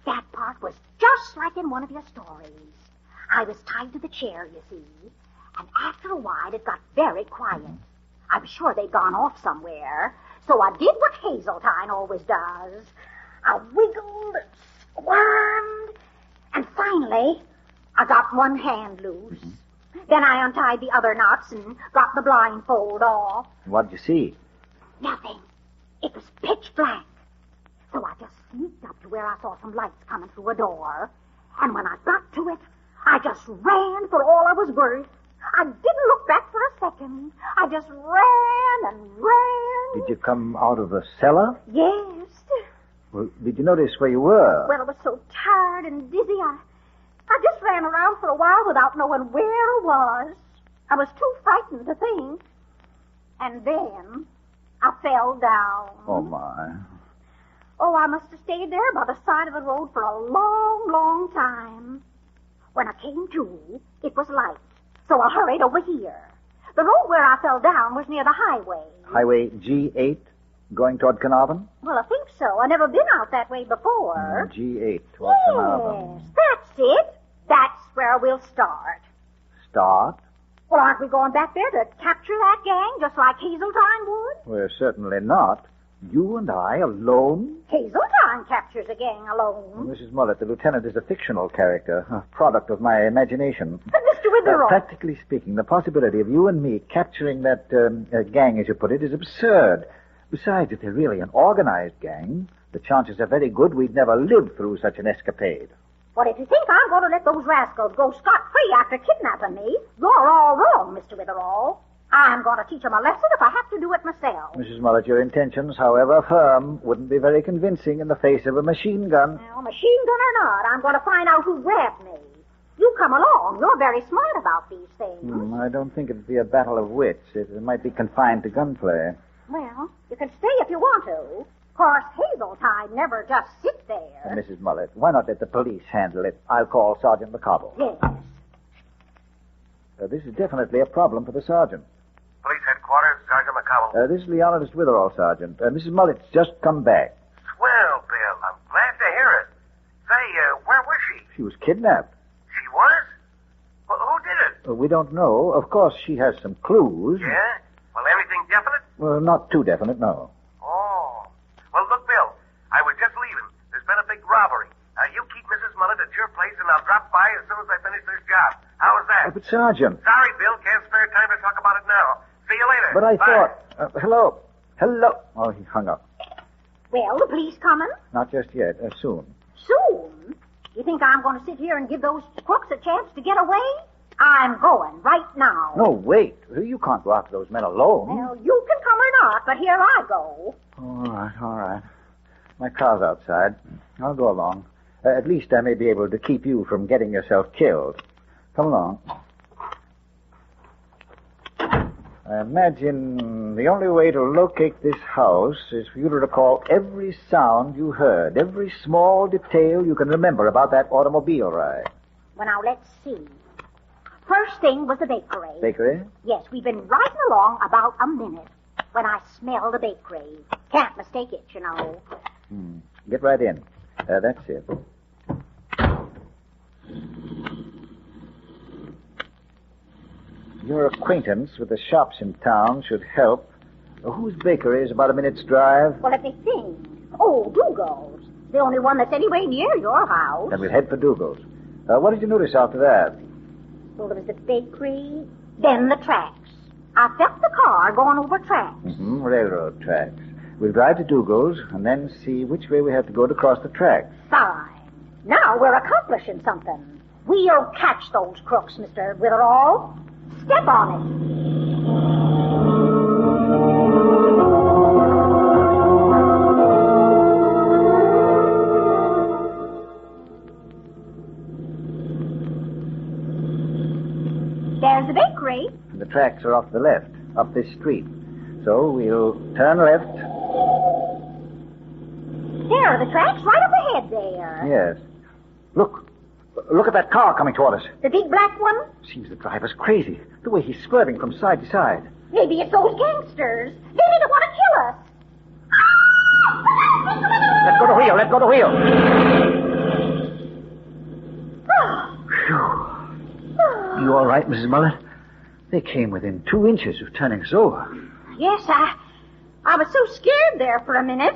Speaker 3: That part was just like in one of your stories. I was tied to the chair, you see. And after a while, it got very quiet. I'm sure they'd gone off somewhere. So I did what Hazeltine always does. I wiggled and squirmed. And finally, I got one hand loose. Then I untied the other knots and got the blindfold off.
Speaker 21: What'd you see?
Speaker 3: Nothing. It was pitch black. So I just sneaked up to where I saw some lights coming through a door. And when I got to it, I just ran for all I was worth. I didn't look back for a second. I just ran and ran.
Speaker 21: Did you come out of the cellar?
Speaker 3: Yes.
Speaker 21: Well, did you notice where you were?
Speaker 3: Well, I was so tired and dizzy, I just ran around for a while without knowing where I was. I was too frightened to think. And then I fell down.
Speaker 21: Oh, my.
Speaker 3: Oh, I must have stayed there by the side of the road for a long, long time. When I came to, it was light, so I hurried over here. The road where I fell down was near the highway.
Speaker 21: Highway G8, going toward Carnarvon?
Speaker 3: Well, I think so. I've never been out that way before.
Speaker 21: G8 toward Carnarvon.
Speaker 3: Yes, that's it. That's where we'll start.
Speaker 21: Start?
Speaker 3: Well, aren't we going back there to capture that gang just like Hazeltine would?
Speaker 21: We're certainly not. You and I alone?
Speaker 3: Hazeltine captures a gang alone.
Speaker 21: Mrs. Mullett, the lieutenant is a fictional character, a product of my imagination.
Speaker 3: But Mr. Witherall...
Speaker 21: Practically speaking, the possibility of you and me capturing that gang, as you put it, is absurd. Besides, if they're really an organized gang, the chances are very good we'd never live through such an escapade.
Speaker 3: Well, if you think I'm going to let those rascals go scot-free after kidnapping me, you're all wrong, Mr. Witherall. I'm going to teach them a lesson if I have to do it myself.
Speaker 21: Mrs. Mullett, your intentions, however firm, wouldn't be very convincing in the face of a machine gun.
Speaker 3: Well, machine gun or not, I'm going to find out who grabbed me. You come along. You're very smart about these things.
Speaker 21: I don't think it'd be a battle of wits. It might be confined to gunplay.
Speaker 3: Well, you can stay if you want to. Of course, Hazeltine never just sits there.
Speaker 21: Mrs. Mullett, why not let the police handle it? I'll call Sergeant McCobble.
Speaker 3: Yes.
Speaker 21: This is definitely a problem for the sergeant.
Speaker 7: Police headquarters, Sergeant McCobble.
Speaker 21: This is Leonidas Witherall, Sergeant. Mrs. Mullett's just come back.
Speaker 7: Swell, Bill. I'm glad to hear it. Say, where was she?
Speaker 21: She was kidnapped.
Speaker 7: She was? Well, who did it?
Speaker 21: We don't know. Of course, she has some clues.
Speaker 7: Yeah? Well, anything definite?
Speaker 21: Well, not too definite, no.
Speaker 7: Oh. Well, look, Bill, I was just leaving. There's been a big robbery. You keep Mrs. Mullett at your place, and I'll drop by as soon as I finish this job. How's that?
Speaker 21: But, Sergeant...
Speaker 7: Sorry, Bill, can't spare time to talk about it now. See you later.
Speaker 21: But I
Speaker 7: Bye.
Speaker 21: thought... hello. Hello. Oh, he hung up.
Speaker 3: Well, the police coming?
Speaker 21: Not just yet. Soon.
Speaker 3: Soon? You think I'm going to sit here and give those crooks a chance to get away? I'm going right now.
Speaker 21: No, wait. You can't go after those men alone.
Speaker 3: Well, you can come or not, but here I go.
Speaker 21: All right. My car's outside. I'll go along. At least I may be able to keep you from getting yourself killed. Come along. I imagine the only way to locate this house is for you to recall every sound you heard, every small detail you can remember about that automobile ride.
Speaker 3: Well, now, let's see. First thing was the bakery.
Speaker 21: Bakery?
Speaker 3: Yes, we've been riding along about a minute when I smelled the bakery. Can't mistake it, you know.
Speaker 21: Get right in. That's it. Your acquaintance with the shops in town should help. Whose bakery is about a minute's drive?
Speaker 3: Well, let me think. Oh, Dougal's. The only one that's anywhere near your house.
Speaker 21: Then we'll head for Dougal's. What did you notice after that?
Speaker 3: Well, there was the bakery, then the tracks. I felt the car going over tracks.
Speaker 21: Railroad tracks. We'll drive to Dougal's and then see which way we have to go to cross the tracks.
Speaker 3: Fine. Now we're accomplishing something. We'll catch those crooks, Mr. Witherall. Step on it. There's the bakery.
Speaker 21: The tracks are off the left, up this street. So we'll turn left.
Speaker 3: There are the tracks right up ahead there.
Speaker 21: Yes. Look at that car coming toward us.
Speaker 3: The big black one?
Speaker 21: Seems the driver's crazy. The way he's swerving from side to side.
Speaker 3: Maybe it's those gangsters. They didn't want to kill us.
Speaker 21: Let go the wheel. Let go the wheel. Phew. You all right, Mrs. Mullett? They came within 2 inches of turning us over.
Speaker 3: Yes, I was so scared there for a minute.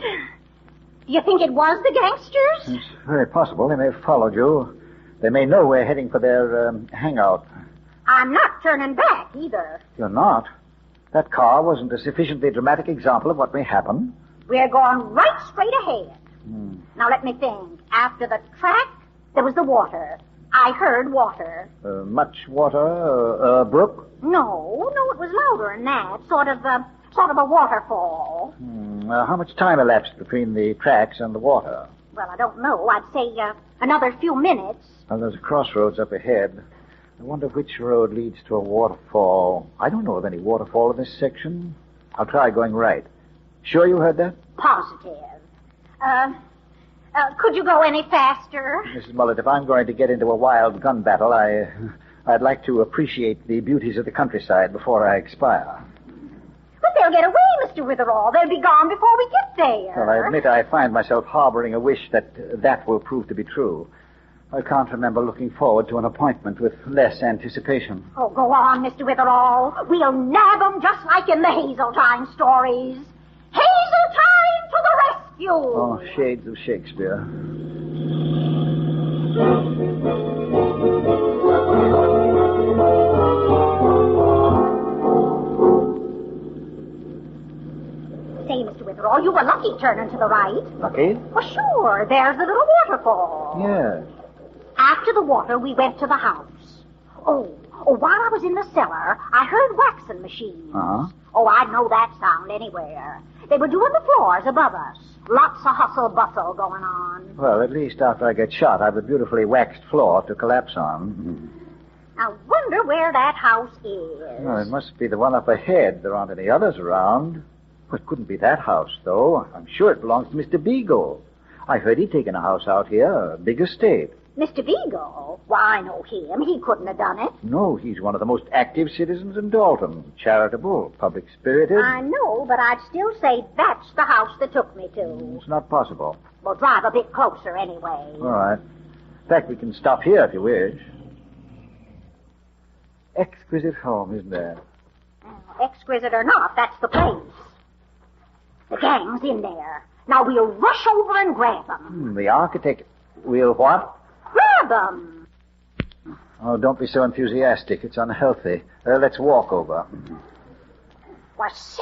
Speaker 3: Do you think it was the gangsters?
Speaker 21: It's very possible. They may have followed you. They may know we're heading for their hangout.
Speaker 3: I'm not turning back, either.
Speaker 21: You're not? That car wasn't a sufficiently dramatic example of what may happen.
Speaker 3: We're going right straight ahead. Now, let me think. After the track, there was the water. I heard water.
Speaker 21: Much water? Brook?
Speaker 3: No, it was louder than that. Sort of a waterfall.
Speaker 21: How much time elapsed between the tracks and the water?
Speaker 3: Well, I don't know. I'd say another few minutes.
Speaker 21: Well, there's a crossroads up ahead. I wonder which road leads to a waterfall. I don't know of any waterfall in this section. I'll try going right. Sure you heard that?
Speaker 3: Positive. Could you go any faster?
Speaker 21: Mrs. Mullett, if I'm going to get into a wild gun battle, I'd like to appreciate the beauties of the countryside before I expire.
Speaker 3: But they'll get away, Mr. Witherall. They'll be gone before we get there.
Speaker 21: Well, I admit I find myself harboring a wish that will prove to be true. I can't remember looking forward to an appointment with less anticipation.
Speaker 3: Oh, go on, Mr. Witherall. We'll nab 'em just like in the Hazeltine stories. Hazeltine to the rescue!
Speaker 21: Oh, shades of Shakespeare.
Speaker 3: Say, Mr. Witherall, you were lucky turning to the right.
Speaker 21: Lucky?
Speaker 3: Well, sure. There's the little waterfall.
Speaker 21: Yes.
Speaker 3: After the water, we went to the house. Oh, while I was in the cellar, I heard waxing machines.
Speaker 21: Uh-huh.
Speaker 3: Oh, I'd know that sound anywhere. They were doing the floors above us. Lots of hustle-bustle going on.
Speaker 21: Well, at least after I get shot, I have a beautifully waxed floor to collapse on.
Speaker 3: I wonder where that house is.
Speaker 21: Well, it must be the one up ahead. There aren't any others around. Well, it couldn't be that house, though. I'm sure it belongs to Mr. Beagle. I heard he'd taken a house out here, a big estate.
Speaker 3: Mr. Beagle? Why, I know him. He couldn't have done it.
Speaker 21: No, he's one of the most active citizens in Dalton. Charitable, public-spirited.
Speaker 3: I know, but I'd still say that's the house that took me to.
Speaker 21: It's not possible.
Speaker 3: Well, drive a bit closer anyway.
Speaker 21: All right. In fact, we can stop here if you wish. Exquisite home, isn't there?
Speaker 3: Exquisite or not, that's the place. The gang's in there. Now we'll rush over and grab them.
Speaker 21: The architect... We'll what?
Speaker 3: Grab them!
Speaker 21: Oh, don't be so enthusiastic. It's unhealthy. Let's walk over.
Speaker 3: Well, say,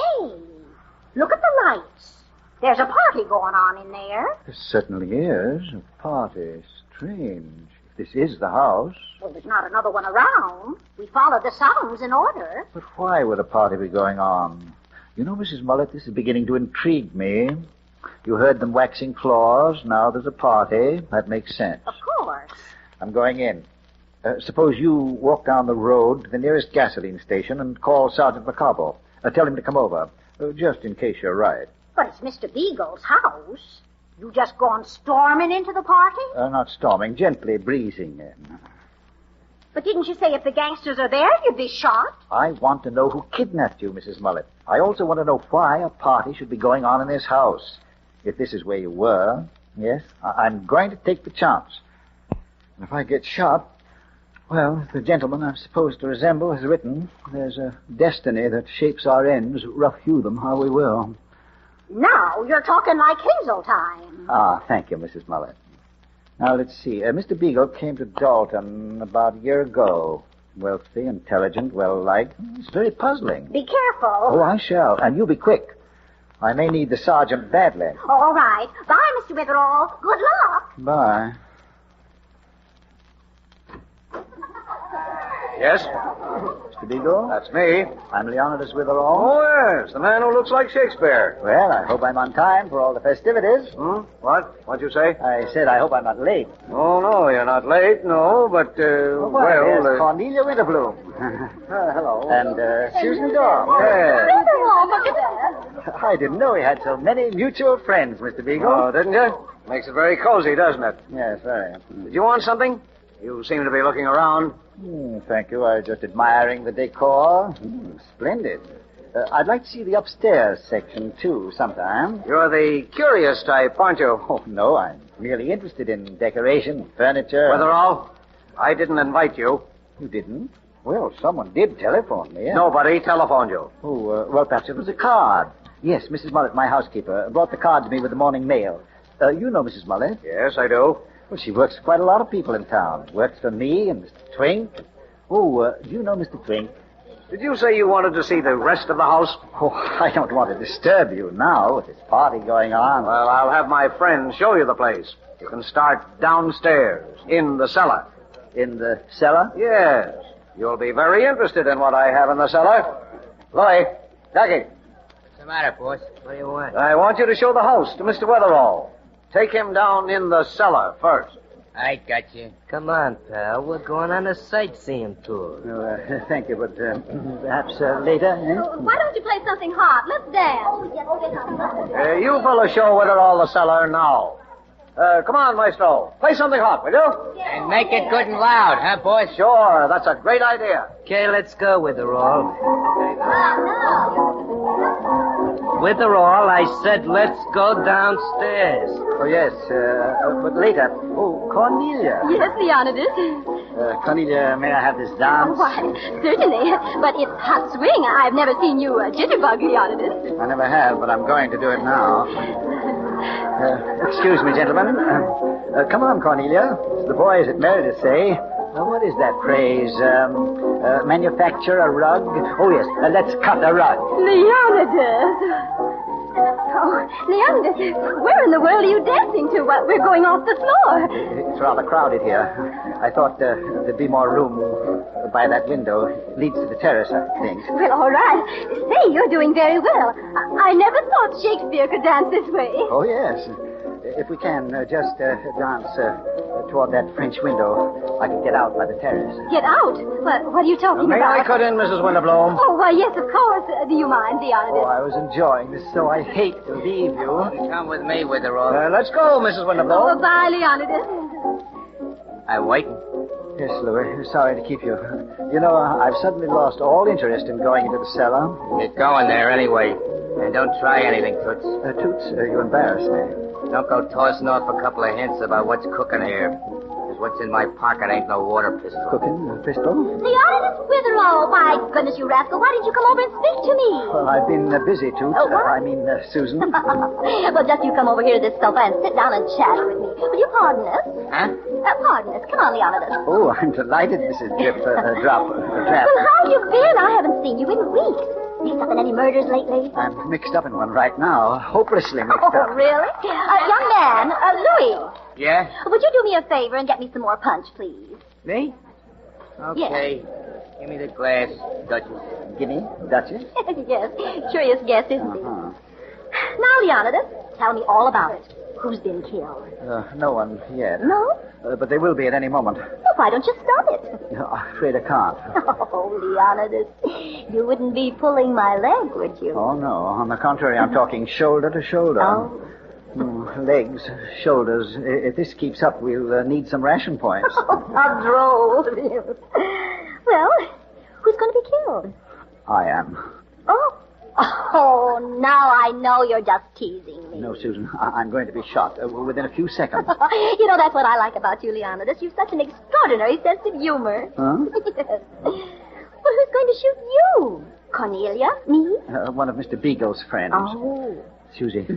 Speaker 3: look at the lights. There's a party going on in there.
Speaker 21: There certainly is. A party. Strange. If this is the house.
Speaker 3: Well, there's not another one around. We followed the sounds in order.
Speaker 21: But why would a party be going on? You know, Mrs. Mullett, this is beginning to intrigue me. You heard them waxing floors. Now there's a party. That makes sense.
Speaker 3: Of course.
Speaker 21: I'm going in. Suppose you walk down the road to the nearest gasoline station and call Sergeant Rockabye. Tell him to come over, just in case you're right.
Speaker 3: But it's Mr. Beagle's house. You just gone storming into the party?
Speaker 21: Not storming, gently breezing in.
Speaker 3: But didn't you say if the gangsters are there, you'd be shot?
Speaker 21: I want to know who kidnapped you, Mrs. Mullett. I also want to know why a party should be going on in this house. If this is where you were, yes, I'm going to take the chance. And if I get shot, well, the gentleman I'm supposed to resemble has written, there's a destiny that shapes our ends, rough hew them how we will.
Speaker 3: Now you're talking like Hazeltine.
Speaker 21: Ah, thank you, Mrs. Mullett. Now, let's see. Mr. Beagle came to Dalton about a year ago. Wealthy, intelligent, well-liked. It's very puzzling.
Speaker 3: Be careful.
Speaker 21: Oh, I shall. And you be quick. I may need the sergeant badly.
Speaker 3: All right. Bye, Mr. Witherall. Good luck.
Speaker 21: Bye.
Speaker 9: Yes?
Speaker 21: Mr. Beagle?
Speaker 9: That's me.
Speaker 21: I'm Leonidas Witherall.
Speaker 9: Oh, yes. The man who looks like Shakespeare.
Speaker 21: Well, I hope I'm on time for all the festivities.
Speaker 9: What? What'd you say?
Speaker 21: I said I hope I'm not late.
Speaker 9: Oh, no, you're not late, no, but,
Speaker 21: there's Cornelia Winterbloom. Hello. And, Susan Dorr.
Speaker 9: Yes.
Speaker 21: I didn't know we had so many mutual friends, Mr. Beagle.
Speaker 9: Oh, didn't you? Makes it very cozy, doesn't it?
Speaker 21: Yes, very.
Speaker 9: Did you want something? You seem to be looking around.
Speaker 21: Thank you. I was just admiring the decor. Splendid. I'd like to see the upstairs section, too, sometime.
Speaker 9: You're the curious type, aren't you?
Speaker 21: Oh, no, I'm really interested in decoration, furniture.
Speaker 9: Witherall, I didn't invite you.
Speaker 21: You didn't? Well, someone did telephone me.
Speaker 9: Nobody telephoned you.
Speaker 21: Oh, well, perhaps it was a card. Yes, Mrs. Mullett, my housekeeper, brought the card to me with the morning mail. You know Mrs. Mullett?
Speaker 9: Yes, I do.
Speaker 21: Well, she works for quite a lot of people in town. Works for me and Mr. Twink. Oh, do you know Mr. Twink?
Speaker 9: Did you say you wanted to see the rest of the house?
Speaker 21: Oh, I don't want to disturb you now with this party going on.
Speaker 9: Well, I'll have my friend show you the place. You can start downstairs, in the cellar.
Speaker 21: In the cellar?
Speaker 9: Yes. You'll be very interested in what I have in the cellar. Louis, Ducky.
Speaker 14: What's the matter, boss? What do you want?
Speaker 9: I want you to show the house to Mr. Witherall. Take him down in the cellar first.
Speaker 14: I got you. Come on, pal. We're going on a sightseeing tour.
Speaker 21: Thank you, but perhaps later, eh?
Speaker 16: Why don't you play something hot? Let's dance.
Speaker 9: You fellas show Witherall the cellar now. Come on, Maestro. Play something hot, will you?
Speaker 14: And make it good and loud, huh, boys?
Speaker 9: Sure, that's a great idea.
Speaker 14: Okay, let's go, Witherall. Witherall, I said let's go downstairs.
Speaker 21: Oh, yes, but later. Oh, Cornelia.
Speaker 16: Yes, Leonidas.
Speaker 21: Cornelia, may I have this dance?
Speaker 16: Why, certainly. But it's hot swing. I've never seen you jitterbug, Leonidas.
Speaker 21: I never have, but I'm going to do it now. Excuse me, gentlemen. Come on, Cornelia. The boys at Meredith say. What is that phrase? Manufacture a rug? Oh, yes. Let's cut a rug.
Speaker 16: Leonidas. Oh, Leonidas, where in the world are you dancing to? We're going off the floor.
Speaker 21: It's rather crowded here. I thought there'd be more room by that window. Leads to the terrace, I think.
Speaker 16: Well, all right. Say, you're doing very well. I never thought Shakespeare could dance this way.
Speaker 21: Oh, yes. If we can, just dance toward that French window, I can get out by the terrace.
Speaker 16: Get out? What are you talking
Speaker 21: May
Speaker 16: about?
Speaker 21: I cut in, Mrs. Winterblom?
Speaker 16: Oh, why, yes, of course. Do you mind, Leonidas?
Speaker 21: Oh, I was enjoying this, so I hate to leave you.
Speaker 14: Come with me, Witherall.
Speaker 21: Let's go, Mrs. Winterblom.
Speaker 16: Oh, bye, Leonidas.
Speaker 14: I'm waiting.
Speaker 21: Yes, Louis. Sorry to keep you. You know, I've suddenly lost all interest in going into the cellar.
Speaker 14: Get going there anyway. And don't try anything, Toots.
Speaker 21: Toots, you embarrass me.
Speaker 14: Don't go tossing off a couple of hints about what's cooking here. Because what's in my pocket ain't no water pistol.
Speaker 21: Cooking? A pistol?
Speaker 16: Leonidas Witherall, my goodness, you rascal. Why didn't you come over and speak to me?
Speaker 21: Well, I've been busy, Toots.
Speaker 16: Oh, what?
Speaker 21: Susan.
Speaker 16: Well, just you come over here to this sofa and sit down and chat with me. Will you pardon us?
Speaker 21: Huh?
Speaker 16: Pardon us. Come on, Leonidas.
Speaker 21: Oh, I'm delighted, Mrs. Trap.
Speaker 16: Well, how have you been? I haven't seen you in weeks. Mixed up in any murders lately?
Speaker 21: I'm mixed up in one right now. Hopelessly mixed up.
Speaker 16: Oh, really? Young man, Louis.
Speaker 14: Yeah?
Speaker 16: Would you do me a favor and get me some more punch, please?
Speaker 14: Me? Okay.
Speaker 16: Yes.
Speaker 14: Give me the glass, Duchess.
Speaker 21: Gimme, Duchess?
Speaker 16: Yes. Curious guess, isn't he? Now, Leonidas, tell me all about it. Who's been killed?
Speaker 21: No one yet.
Speaker 16: No?
Speaker 21: But they will be at any moment.
Speaker 16: Well, why don't you stop it?
Speaker 21: I'm afraid I can't.
Speaker 16: Oh, Leonidas, you wouldn't be pulling my leg, would you?
Speaker 21: Oh, no. On the contrary, I'm talking shoulder to shoulder.
Speaker 16: Oh.
Speaker 21: Legs, shoulders. If this keeps up, we'll need some ration points.
Speaker 16: Oh, how droll of you. Well, who's going to be killed?
Speaker 21: I am.
Speaker 16: Oh, now I know you're just teasing me.
Speaker 21: No, Susan, I'm going to be shot within a few seconds.
Speaker 16: You know, that's what I like about you, Leonidas. You've such an extraordinary sense of humor.
Speaker 21: Huh?
Speaker 16: Yes. Well, who's going to shoot you? Cornelia? Me?
Speaker 21: One of Mr. Beagle's friends.
Speaker 16: Oh.
Speaker 21: Susie,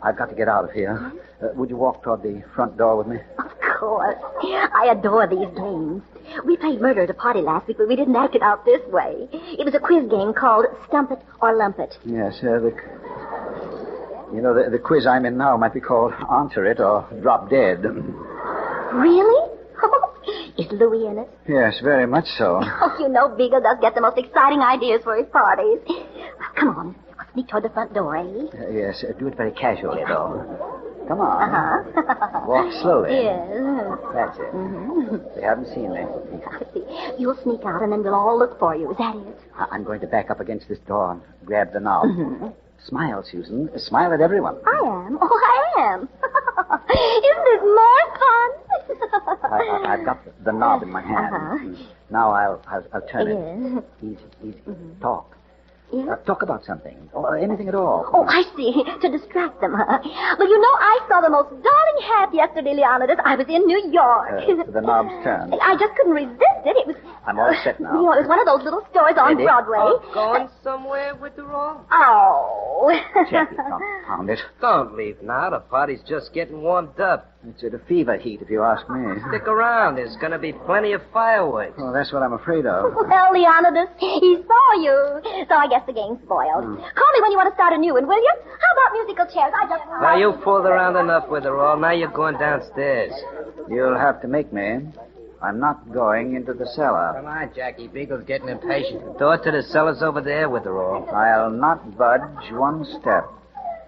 Speaker 21: I've got to get out of here. Would you walk toward the front door with me?
Speaker 16: Of course. I adore these games. We played murder at a party last week, but we didn't act it out this way. It was a quiz game called Stump It or Lump It.
Speaker 21: Yes, the quiz I'm in now might be called Answer It or Drop Dead.
Speaker 16: Really? Is Louis in it?
Speaker 21: Yes, very much so.
Speaker 16: Oh, you know Beagle does get the most exciting ideas for his parties. Come on. Let's sneak toward the front door, eh?
Speaker 21: Yes, do it very casually, though. Come on.
Speaker 16: Uh-huh.
Speaker 21: Walk slowly.
Speaker 16: Yes.
Speaker 21: That's it.
Speaker 16: Mm-hmm.
Speaker 21: They haven't seen me.
Speaker 16: I see. You'll sneak out, and then we'll all look for you. Is that it?
Speaker 21: I'm going to back up against this door and grab the knob.
Speaker 16: Mm-hmm.
Speaker 21: Smile, Susan. Smile at everyone.
Speaker 16: I am. Oh, I am. Isn't this more fun?
Speaker 21: I've got the knob in my hand.
Speaker 16: Uh-huh.
Speaker 21: Now I'll turn
Speaker 16: Yes.
Speaker 21: it. Easy. Talk.
Speaker 16: Yes?
Speaker 21: Talk about something. Or anything at all.
Speaker 16: Oh, I see. To distract them, huh? Well, you know, I saw the most darling hat yesterday, Leonidas. I was in New York.
Speaker 21: The knob's turned.
Speaker 16: I just couldn't resist it. It was...
Speaker 21: I'm all set now.
Speaker 16: You know, it was one of those little stores on
Speaker 21: Ready?
Speaker 16: Broadway.
Speaker 14: Going somewhere with the roll?
Speaker 16: Oh.
Speaker 21: Jackie, confound it.
Speaker 14: Don't leave now. The party's just getting warmed up.
Speaker 21: It's at a fever heat, if you ask me.
Speaker 14: Stick around. There's going to be plenty of fireworks.
Speaker 21: Oh, that's what I'm afraid of.
Speaker 16: Well, Leonidas, he saw you. So I guess the game's spoiled. Call me when you want to start a new one, will you? How about musical chairs? I just...
Speaker 14: Now, you fooled around enough with her all. Now you're going downstairs.
Speaker 21: You'll have to make me. I'm not going into the cellar.
Speaker 14: Come on, Jackie. Beagle's getting impatient. The door to the cellar's over there with her all.
Speaker 21: I'll not budge one step.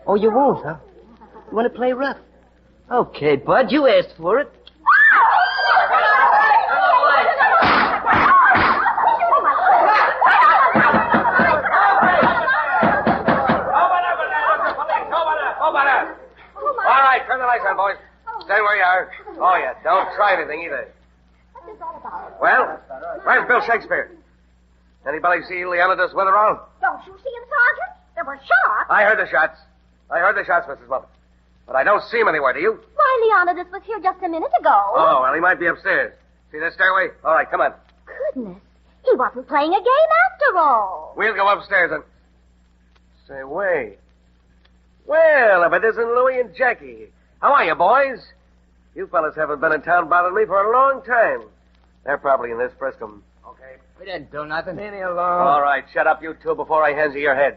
Speaker 14: Oh, you won't, huh? You want to play rough? Okay, Bud, you asked for it.
Speaker 7: All right, turn the lights on, boys. Stay where you are. Oh, yeah, don't try anything either.
Speaker 3: What's this all about?
Speaker 7: Well, where's Bill Shakespeare? Anybody see Leonidas Witherall?
Speaker 3: Don't you see him, Sergeant? There were shots.
Speaker 7: I heard the shots, Mrs. Mullett. But I don't see him anywhere, do you?
Speaker 16: Why, Leonidas was here just a minute ago.
Speaker 7: Oh, well, he might be upstairs. See this stairway? All right, come on.
Speaker 16: Goodness. He wasn't playing a game after all.
Speaker 7: We'll go upstairs and... Say, wait. Well, if it isn't Louie and Jackie. How are you, boys? You fellas haven't been in town bothering me for a long time. They're probably in this Friscom.
Speaker 14: Okay. We didn't do nothing.
Speaker 7: Leave me alone. All right, shut up, you two, before I hands you your heads.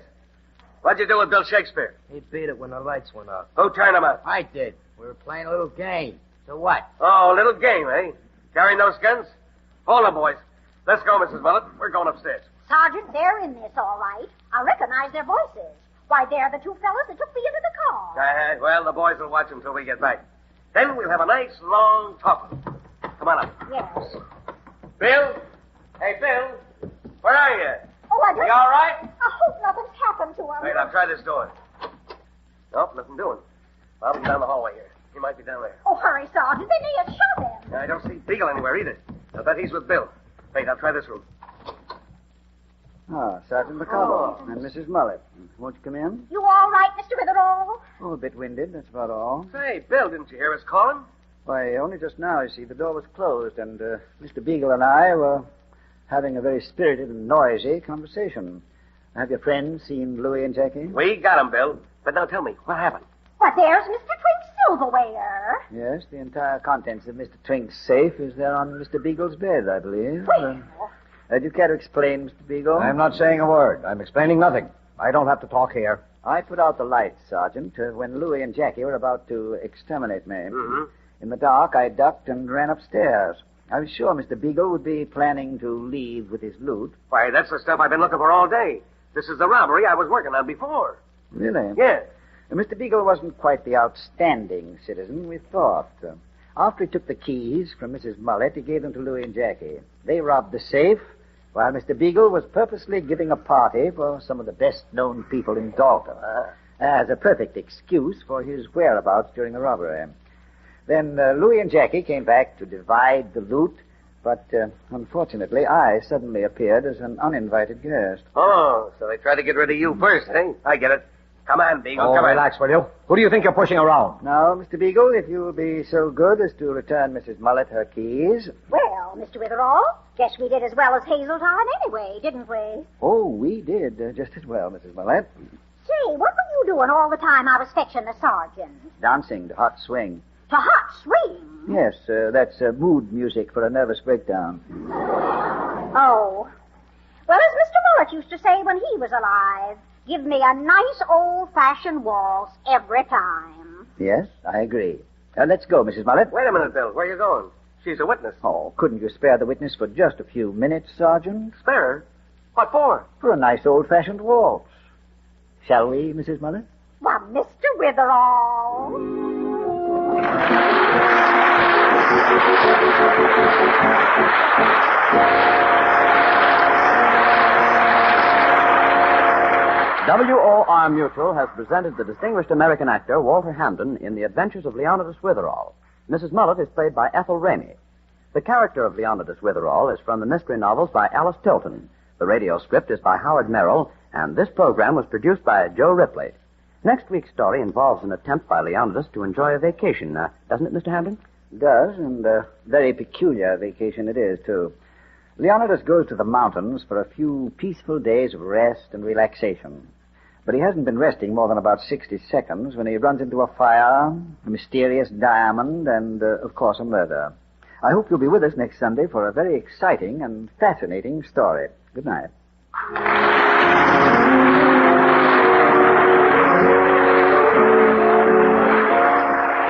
Speaker 7: What'd you do with Bill Shakespeare?
Speaker 14: He beat it when the lights went out.
Speaker 7: Who turned him out?
Speaker 14: I did. We were playing a little game. So what?
Speaker 7: Oh, a little game, eh? Carrying those guns? Hold on, boys. Let's go, Mrs. Mullett. We're going upstairs.
Speaker 3: Sergeant, they're in this all right. I recognize their voices. Why, they're the two fellas that took me into the car.
Speaker 7: Well, the boys will watch them till we get back. Then we'll have a nice, long talk. Come on up.
Speaker 3: Yes.
Speaker 7: Bill? Hey, Bill. Where are you?
Speaker 3: Oh, I just...
Speaker 7: You all right?
Speaker 3: I hope nothing's happened to him.
Speaker 7: Wait, I'll try this door. Nope, nothing doing. I'll be down the hallway here. He might be down there.
Speaker 3: Oh, hurry, Sergeant. They may have shot him.
Speaker 7: I don't see Beagle anywhere either. I'll bet he's with Bill. Wait, I'll try this room.
Speaker 21: Ah, Sergeant McConnell and Mrs. Mullett. Won't you come in?
Speaker 3: You all right, Mr. Witherall?
Speaker 21: Oh, a bit winded, that's about all.
Speaker 7: Say, Bill, didn't you hear us calling?
Speaker 21: Why, only just now, you see, the door was closed, and Mr. Beagle and I were having a very spirited and noisy conversation. Have your friends seen Louie and Jackie?
Speaker 7: We got 'em, Bill. But now tell me, what happened?
Speaker 3: Why, there's Mr. Twink's silverware.
Speaker 21: Yes, the entire contents of Mr. Twink's safe is there on Mr. Beagle's bed, I believe.
Speaker 3: Well...
Speaker 21: do you care to explain, Mr. Beagle?
Speaker 9: I'm not saying a word. I'm explaining nothing. I don't have to talk here.
Speaker 21: I put out the lights, Sergeant, when Louie and Jackie were about to exterminate me.
Speaker 7: Mm-hmm.
Speaker 21: In the dark, I ducked and ran upstairs. I was sure Mr. Beagle would be planning to leave with his loot.
Speaker 7: Why, that's the stuff I've been looking for all day. This is the robbery I was working on before.
Speaker 21: Really?
Speaker 7: Yeah.
Speaker 21: Mr. Beagle wasn't quite the outstanding citizen we thought. After he took the keys from Mrs. Mullett, he gave them to Louie and Jackie. They robbed the safe, while Mr. Beagle was purposely giving a party for some of the best-known people in Dalton, as a perfect excuse for his whereabouts during the robbery. Then Louie and Jackie came back to divide the loot, but unfortunately I suddenly appeared as an uninvited guest.
Speaker 7: Oh, so they tried to get rid of you first, eh? I get it. Come on, Beagle,
Speaker 9: Oh,
Speaker 7: come on.
Speaker 9: relax, will you? Who do you think you're pushing around?
Speaker 21: Now, Mr. Beagle, if you will be so good as to return Mrs. Mullett her keys.
Speaker 3: Well, Mr. Witherall, guess we did as well as Hazeltine anyway, didn't we?
Speaker 21: Oh, we did just as well, Mrs. Mullett.
Speaker 3: Say, what were you doing all the time I was fetching the sergeant?
Speaker 21: Dancing to hot swing.
Speaker 3: To hot swing?
Speaker 21: Yes, that's mood music for a nervous breakdown.
Speaker 3: Oh. Well, as Mr. Mullett used to say when he was alive, give me a nice old-fashioned waltz every time.
Speaker 21: Yes, I agree. Let's go, Mrs. Mullett.
Speaker 7: Wait a minute, Bill. Where are you going? She's a witness.
Speaker 21: Oh, couldn't you spare the witness for just a few minutes, Sergeant?
Speaker 7: Spare her? What for?
Speaker 21: For a nice old-fashioned waltz. Shall we, Mrs. Mullett?
Speaker 3: Why, Mr. Witherall.
Speaker 8: WOR Mutual has presented the distinguished American actor Walter Hamden in The Adventures of Leonidas Witherall. Mrs. Mullett is played by Ethel Ramey. The character of Leonidas Witherall is from the mystery novels by Alice Tilton. The radio script is by Howard Merrill, and this program was produced by Joe Ripley. Next week's story involves an attempt by Leonidas to enjoy a vacation, doesn't it, Mr. Hamden?
Speaker 21: It does, and a very peculiar vacation it is, too. Leonidas goes to the mountains for a few peaceful days of rest and relaxation. But he hasn't been resting more than about 60 seconds when he runs into a fire, a mysterious diamond, and, of course, a murder. I hope you'll be with us next Sunday for a very exciting and fascinating story. Good night.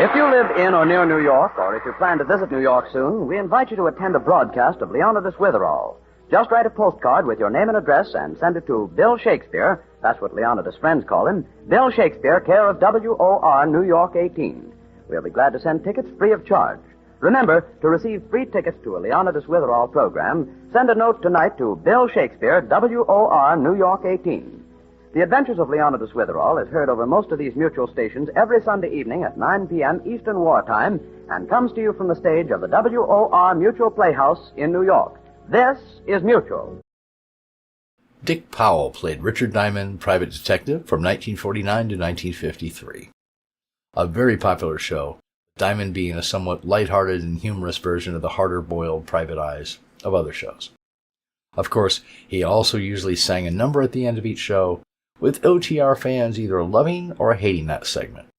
Speaker 8: If you live in or near New York, or if you plan to visit New York soon, we invite you to attend a broadcast of Leonidas Witherall. Just write a postcard with your name and address and send it to Bill Shakespeare. That's what Leonidas' friends call him. Bill Shakespeare, care of WOR, New York 18. We'll be glad to send tickets free of charge. Remember, to receive free tickets to a Leonidas Witherall program, send a note tonight to Bill Shakespeare, WOR, New York 18. The The Adventures of Leonidas Witherall is heard over most of these mutual stations every Sunday evening at 9 p.m. Eastern Wartime and comes to you from the stage of the WOR Mutual Playhouse in New York. This is Mutual.
Speaker 1: Dick Powell played Richard Neiman, private detective, from 1949 to 1953. A very popular show, Diamond being a somewhat lighthearted and humorous version of the harder-boiled private eyes of other shows. Of course, he also usually sang a number at the end of each show, with OTR fans either loving or hating that segment.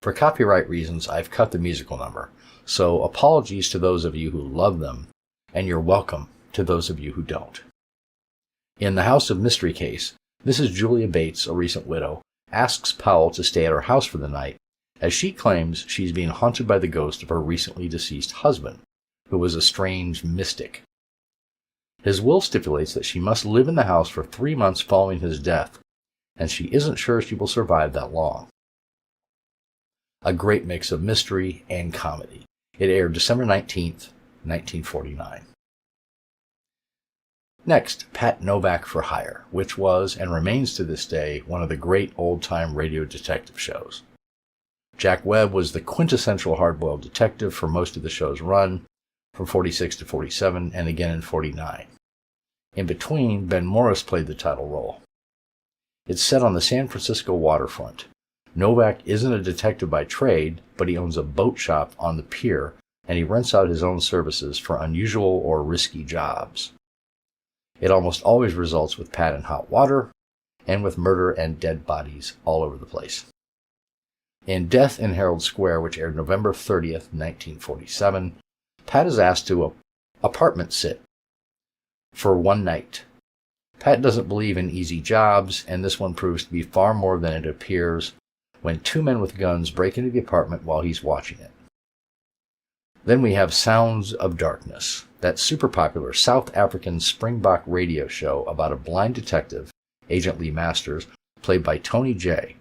Speaker 1: For copyright reasons, I've cut the musical number, so apologies to those of you who love them, and you're welcome to those of you who don't. In the House of Mystery case, Mrs. Julia Bates, a recent widow, asks Powell to stay at her house for the night, as she claims she's being haunted by the ghost of her recently deceased husband, who was a strange mystic. His will stipulates that she must live in the house for 3 months following his death, and she isn't sure she will survive that long. A great mix of mystery and comedy. It aired December 19th, 1949. Next, Pat Novak for Hire, which was and remains to this day one of the great old-time radio detective shows. Jack Webb was the quintessential hard-boiled detective for most of the show's run, from 46 to 47 and again in 49. In between, Ben Morris played the title role. It's set on the San Francisco waterfront. Novak isn't a detective by trade, but he owns a boat shop on the pier, and he rents out his own services for unusual or risky jobs. It almost always results with Pat in hot water, and with murder and dead bodies all over the place. In Death in Herald Square, which aired November 30th, 1947, Pat is asked to apartment sit for one night. Pat doesn't believe in easy jobs, and this one proves to be far more than it appears when 2 men with guns break into the apartment while he's watching it. Then we have Sounds of Darkness, that super popular South African Springbok radio show about a blind detective, Agent Lee Masters, played by Tony Jay,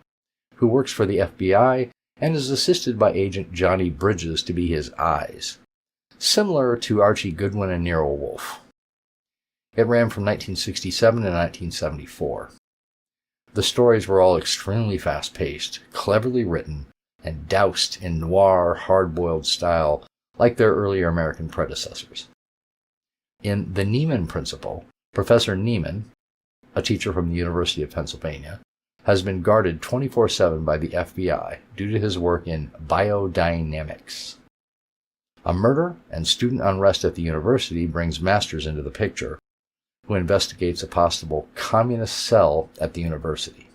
Speaker 1: who works for the FBI and is assisted by Agent Johnny Bridges to be his eyes, similar to Archie Goodwin and Nero Wolfe. It ran from 1967 to 1974. The stories were all extremely fast-paced, cleverly written, and doused in noir, hard-boiled style like their earlier American predecessors. In The Neiman Principle, Professor Neiman, a teacher from the University of Pennsylvania, has been guarded 24/7 by the FBI due to his work in biodynamics. A murder and student unrest at the university brings Masters into the picture, who investigates a possible communist cell at the university.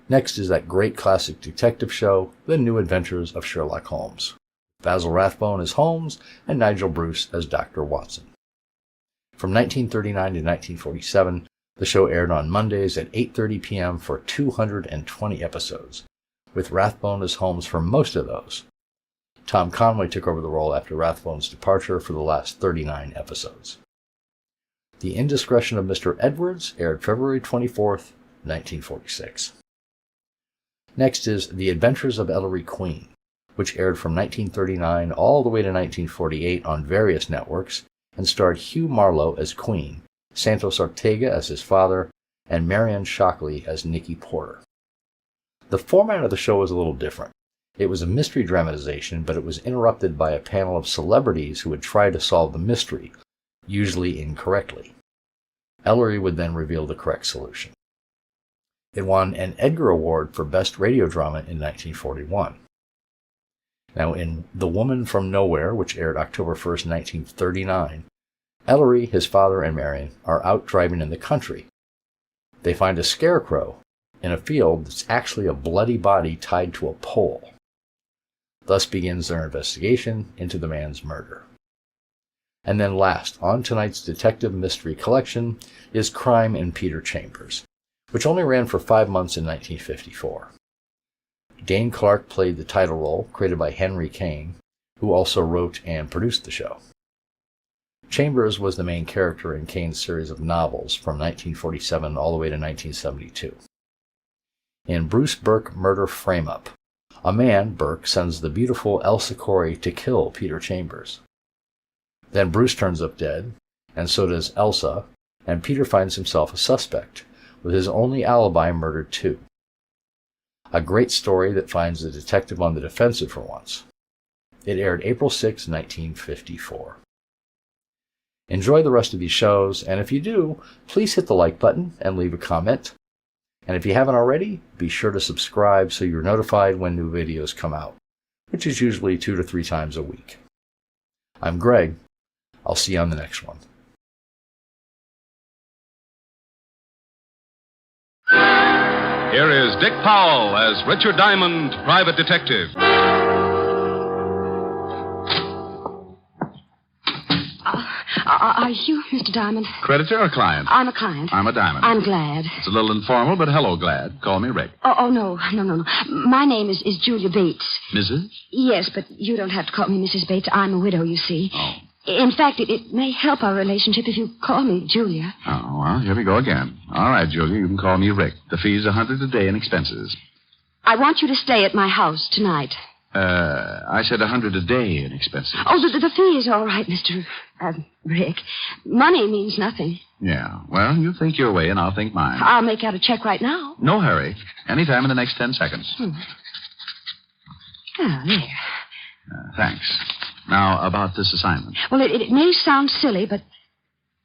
Speaker 1: Next is that great classic detective show, The New Adventures of Sherlock Holmes. Basil Rathbone as Holmes and Nigel Bruce as Dr. Watson. From 1939 to 1947, the show aired on Mondays at 8:30 p.m. for 220 episodes, with Rathbone as Holmes for most of those. Tom Conway took over the role after Rathbone's departure for the last 39 episodes. The Indiscretion of Mr. Edwards aired February 24th, 1946. Next is The Adventures of Ellery Queen, which aired from 1939 all the way to 1948 on various networks and starred Hugh Marlowe as Queen, Santos Ortega as his father, and Marion Shockley as Nicky Porter. The format of the show was a little different. It was a mystery dramatization, but it was interrupted by a panel of celebrities who would try to solve the mystery, usually incorrectly. Ellery would then reveal the correct solution. It won an Edgar Award for Best Radio Drama in 1941. Now, in The Woman from Nowhere, which aired October 1st, 1939, Ellery, his father, and Marion are out driving in the country. They find a scarecrow in a field that's actually a bloody body tied to a pole. Thus begins their investigation into the man's murder. And then last, on tonight's Detective Mystery Collection, is Crime in Peter Chambers, which only ran for 5 months in 1954. Dane Clark played the title role, created by Henry Kane, who also wrote and produced the show. Chambers was the main character in Kane's series of novels from 1947 all the way to 1972. In Bruce Burke Murder Frame-Up, a man, Burke, sends the beautiful Elsa Corey to kill Peter Chambers. Then Bruce turns up dead, and so does Elsa, and Peter finds himself a suspect, with his only alibi murdered too. A great story that finds the detective on the defensive for once. It aired April 6, 1954. Enjoy the rest of these shows, and if you do, please hit the like button and leave a comment. And if you haven't already, be sure to subscribe so you're notified when new videos come out, which is usually 2 to 3 times a week. I'm Greg. I'll see you on the next one.
Speaker 5: Here is Dick Powell as Richard Diamond, private detective.
Speaker 10: Are you Mr. Diamond?
Speaker 12: Creditor or client?
Speaker 10: I'm a client.
Speaker 12: I'm a Diamond.
Speaker 10: I'm glad.
Speaker 12: It's a little informal, but hello, glad. Call me Rick.
Speaker 10: Oh, no. My name is Julia Bates.
Speaker 12: Mrs.?
Speaker 10: Yes, but you don't have to call me Mrs. Bates. I'm a widow, you see.
Speaker 12: Oh.
Speaker 10: In fact, it may help our relationship if you call me Julia.
Speaker 12: Oh, well, here we go again. All right, Julia, you can call me Rick. The fee's $100 a day in expenses.
Speaker 10: I want you to stay at my house tonight.
Speaker 12: I said $100 a day in expenses.
Speaker 10: Oh, the fee is all right, Mr. Rick. Money means nothing.
Speaker 12: Yeah, well, you think your way and I'll think mine.
Speaker 10: I'll make out a check right now.
Speaker 12: No hurry. Anytime in the next 10 seconds.
Speaker 10: Oh, there.
Speaker 12: Thanks. Now, about this assignment.
Speaker 10: Well, it may sound silly, but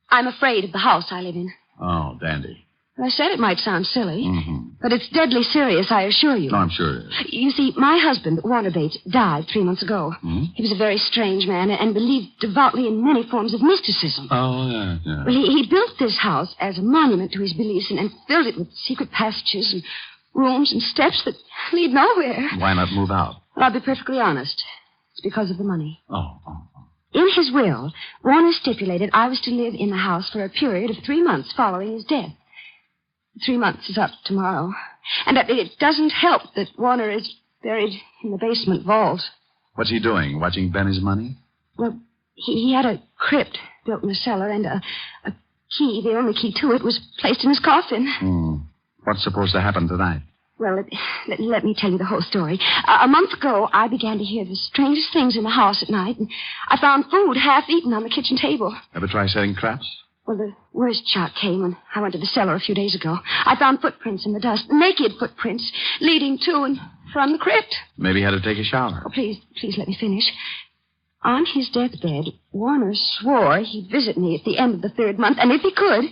Speaker 10: I'm afraid of the house I live in.
Speaker 12: Oh, dandy.
Speaker 10: I said it might sound silly,
Speaker 12: Mm-hmm.
Speaker 10: but it's deadly serious, I assure you.
Speaker 12: No, I'm sure it is.
Speaker 10: You see, my husband, Warner Bates, died 3 months ago.
Speaker 12: Hmm?
Speaker 10: He was a very strange man and believed devoutly in many forms of mysticism.
Speaker 12: Oh, yeah.
Speaker 10: Well, he built this house as a monument to his beliefs and filled it with secret passages and rooms and steps that lead nowhere.
Speaker 12: Why not move out?
Speaker 10: Well, I'll be perfectly honest. It's because of the money.
Speaker 12: Oh.
Speaker 10: In his will, Warner stipulated I was to live in the house for a period of 3 months following his death. 3 months is up tomorrow. And it doesn't help that Warner is buried in the basement vault.
Speaker 12: What's he doing? Watching Benny's money?
Speaker 10: Well, he had a crypt built in the cellar, and a key, the only key to it, was placed in his coffin.
Speaker 12: What's supposed to happen tonight?
Speaker 10: Well, let me tell you the whole story. A month ago, I began to hear the strangest things in the house at night, and I found food half-eaten on the kitchen table.
Speaker 12: Ever try setting traps?
Speaker 10: Well, the worst shot came when I went to the cellar a few days ago. I found footprints in the dust, naked footprints, leading to and from the crypt.
Speaker 12: Maybe he had to take a shower.
Speaker 10: Oh, please let me finish. On his deathbed, Warner swore he'd visit me at the end of the 3rd month, and if he could,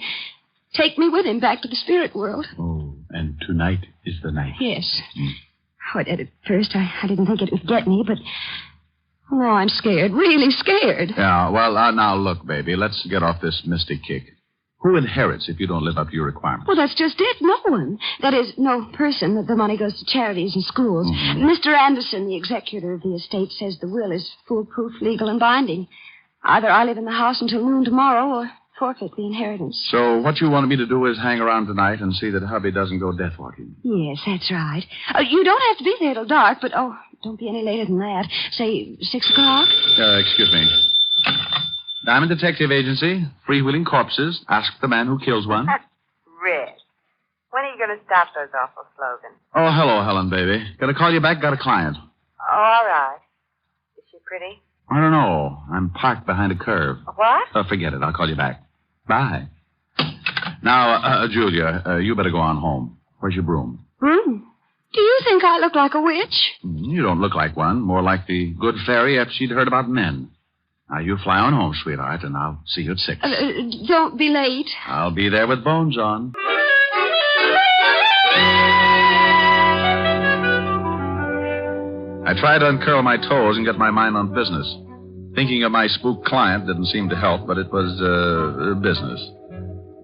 Speaker 10: take me with him back to the spirit world.
Speaker 12: Oh, and tonight is the night.
Speaker 10: Yes. Oh, at first, I didn't think it would get me, but... Oh, I'm scared, really scared.
Speaker 12: Yeah, well, now look, baby, let's get off this mystic kick. Who inherits if you don't live up to your requirements?
Speaker 10: Well, that's just it. No one. That is, no person. The money goes to charities and schools.
Speaker 12: Mm-hmm.
Speaker 10: Mr. Anderson, the executor of the estate, says the will is foolproof, legal, and binding. Either I live in the house until noon tomorrow or forfeit the inheritance.
Speaker 12: So what you wanted me to do is hang around tonight and see that hubby doesn't go death walking.
Speaker 10: Yes, that's right. You don't have to be there till dark, but, don't be any later than that. Say 6 o'clock?
Speaker 12: Excuse me. Diamond Detective Agency, freewheeling corpses. Ask the man who kills one.
Speaker 25: Rick, when are you going to stop those awful slogans?
Speaker 12: Oh, hello, Helen, baby. Gonna call you back, got a client.
Speaker 25: Oh, all right. Is she pretty?
Speaker 12: I don't know. I'm parked behind a curve.
Speaker 25: What?
Speaker 12: Forget it. I'll call you back. Bye. Now, Julia, you better go on home. Where's your broom?
Speaker 10: Broom? Do you think I look like a witch?
Speaker 12: You don't look like one. More like the good fairy after she'd heard about men. Now, you fly on home, sweetheart, and I'll see you at 6.
Speaker 10: Don't be late.
Speaker 12: I'll be there with bones on. I tried to uncurl my toes and get my mind on business. Thinking of my spook client didn't seem to help, but it was, business.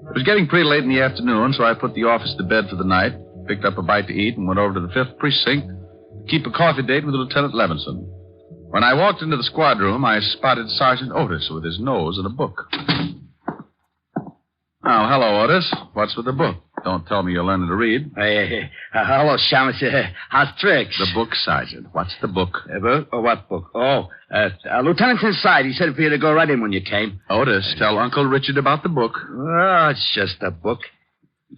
Speaker 12: It was getting pretty late in the afternoon, so I put the office to bed for the night, picked up a bite to eat, and went over to the 5th Precinct to keep a coffee date with Lieutenant Levinson. When I walked into the squad room, I spotted Sergeant Otis with his nose in a book. Oh, hello, Otis. What's with the book? Don't tell me you're learning to read.
Speaker 15: Hello, Shamus. How's tricks?
Speaker 12: The book, Sergeant. What's the book?
Speaker 15: What book? Lieutenant's inside. He said for you to go right in when you came.
Speaker 12: Otis, tell Uncle Richard about the book.
Speaker 15: Oh, it's just a book.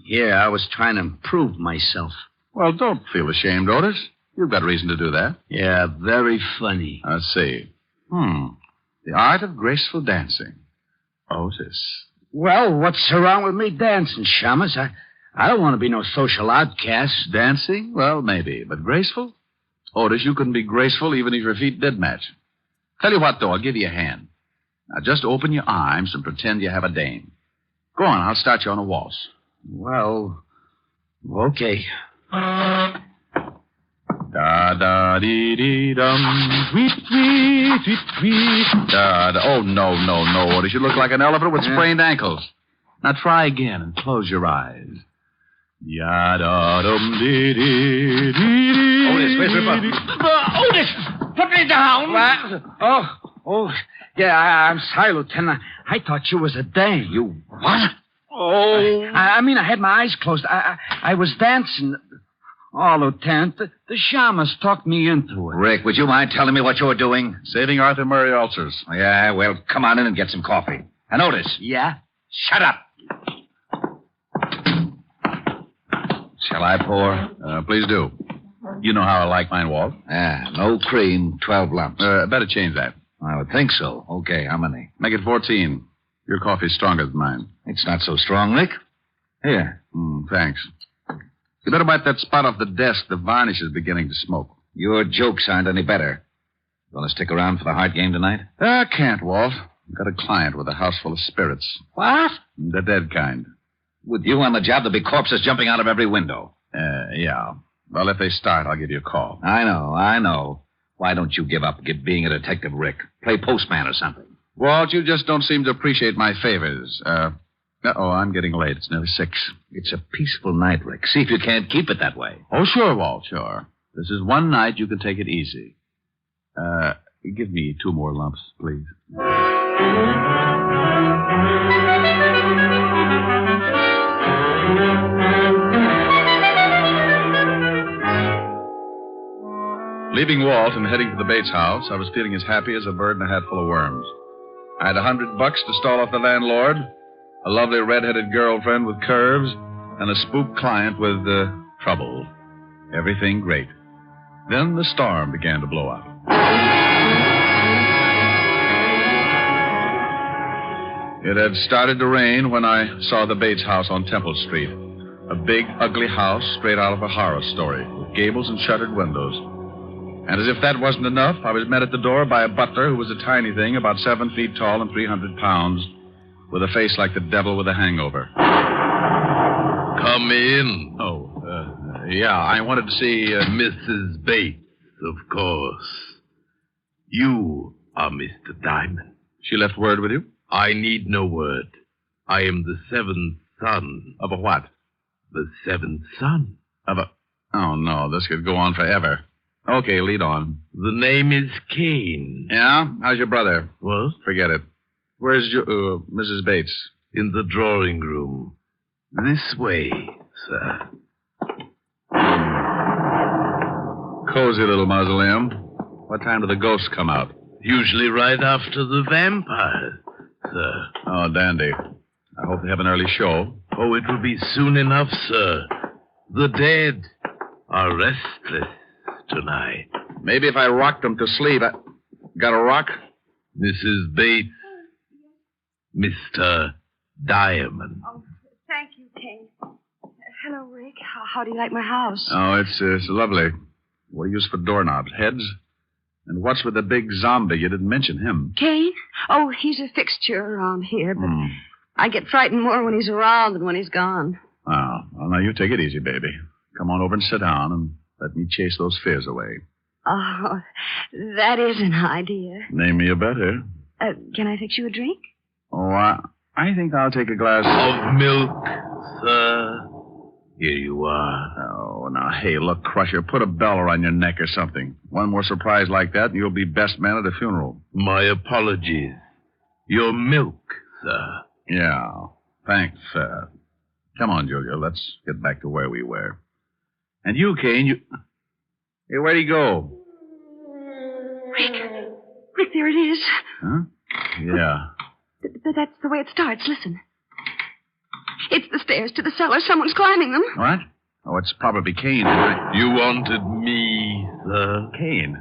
Speaker 15: Yeah, I was trying to improve myself.
Speaker 12: Well, don't feel ashamed, Otis. You've got reason to do that.
Speaker 15: Yeah, very funny.
Speaker 12: Let's see. The art of graceful dancing. Otis,
Speaker 15: Well, what's wrong with me dancing, Shamus? I don't want to be no social outcast.
Speaker 12: Dancing? Well, maybe. But graceful? Otis, you couldn't be graceful even if your feet did match. Tell you what, though, I'll give you a hand. Now, just open your arms and pretend you have a dame. Go on, I'll start you on a waltz.
Speaker 15: Well, okay.
Speaker 12: Da-da-dee-dee-dum, tweet-tweet, tweet-tweet. Da-da. Oh, no, Otis. You look like an elephant with sprained ankles. Now try again and close your eyes. Ya-da-dum-dee-dee-dee-dee.
Speaker 15: Otis, where's Ripper? Otis! Put me down! What? Oh, yeah, I'm sorry, Lieutenant. I thought you was a dame.
Speaker 12: You what?
Speaker 15: Oh. I mean, I had my eyes closed. I was dancing. Oh, Lieutenant, the shamus talked me into it.
Speaker 9: Rick, would you mind telling me what you're doing?
Speaker 12: Saving Arthur Murray ulcers.
Speaker 9: Yeah, well, come on in and get some coffee. And Otis.
Speaker 15: Yeah?
Speaker 9: Shut up. Shall I pour?
Speaker 12: Please do. You know how I like mine, Walt.
Speaker 9: No cream, 12 lumps.
Speaker 12: Better change that.
Speaker 9: I would think so. Okay, how many?
Speaker 12: Make it 14. Your coffee's stronger than mine.
Speaker 9: It's not so strong, Rick. Here.
Speaker 12: Thanks. You better wipe that spot off the desk. The varnish is beginning to smoke.
Speaker 9: Your jokes aren't any better. You want to stick around for the Hart game tonight?
Speaker 12: I can't, Walt. I've got a client with a house full of spirits.
Speaker 9: What?
Speaker 12: The dead kind.
Speaker 9: With you on the job, there'll be corpses jumping out of every window.
Speaker 12: Yeah. Well, if they start, I'll give you a call.
Speaker 9: I know. Why don't you give up being a detective, Rick? Play postman or something.
Speaker 12: Walt, you just don't seem to appreciate my favors. I'm getting late. It's nearly 6.
Speaker 9: It's a peaceful night, Rick. See if you can't keep it that way.
Speaker 12: Oh, sure, Walt, sure. This is one night you can take it easy. Give me 2 more lumps, please. Leaving Walt and heading to the Bates house, I was feeling as happy as a bird in a hat full of worms. I had $100 to stall off the landlord, a lovely red-headed girlfriend with curves, and a spook client with trouble. Everything great. Then the storm began to blow up. It had started to rain when I saw the Bates house on Temple Street. A big, ugly house straight out of a horror story, with gables and shuttered windows. And as if that wasn't enough, I was met at the door by a butler who was a tiny thing, about 7 feet tall and 300 pounds, with a face like the devil with a hangover.
Speaker 4: Come in.
Speaker 12: Yeah, I wanted to see
Speaker 4: Mrs. Bates, of course. You are Mr. Diamond.
Speaker 12: She left word with you?
Speaker 4: I need no word. I am the 7th son.
Speaker 12: Of a what?
Speaker 4: The 7th son.
Speaker 12: Of a... Oh, no, this could go on forever. Okay, lead on.
Speaker 4: The name is Kane.
Speaker 12: Yeah? How's your brother?
Speaker 4: What?
Speaker 12: Forget it. Where's Mrs. Bates?
Speaker 4: In the drawing room. This way, sir.
Speaker 12: Cozy little mausoleum. What time do the ghosts come out?
Speaker 4: Usually right after the vampires, sir.
Speaker 12: Oh, dandy. I hope they have an early show.
Speaker 4: Oh, it will be soon enough, sir. The dead are restless tonight.
Speaker 12: Maybe if I rocked them to sleep. Got a rock?
Speaker 4: Mrs. Bates. Mr. Diamond.
Speaker 10: Oh, thank you, Kane. Hello, Rick. How do you like my house?
Speaker 12: Oh, it's lovely. What do you use for doorknobs? Heads? And what's with the big zombie? You didn't mention him.
Speaker 10: Kane? Oh, he's a fixture around here, but I get frightened more when he's around than when he's gone.
Speaker 12: Oh, well, now you take it easy, baby. Come on over and sit down and let me chase those fears away.
Speaker 10: Oh, that is an idea.
Speaker 12: Name me a better.
Speaker 10: Can I fix you a drink?
Speaker 12: Oh, I think I'll take a glass
Speaker 4: of milk, sir. Here you are.
Speaker 12: Oh, now, hey, look, Crusher, put a bell around your neck or something. One more surprise like that, and you'll be best man at a funeral.
Speaker 4: My apologies. Your milk, sir.
Speaker 12: Yeah, thanks, sir. Come on, Julia, let's get back to where we were. And you, Kane, Hey, where'd he go?
Speaker 10: Rick, there it is.
Speaker 12: Huh? Yeah.
Speaker 10: That's the way it starts. Listen. It's the stairs to the cellar. Someone's climbing them.
Speaker 12: What? Oh, it's probably Kane.
Speaker 4: You wanted me, sir.
Speaker 12: Kane?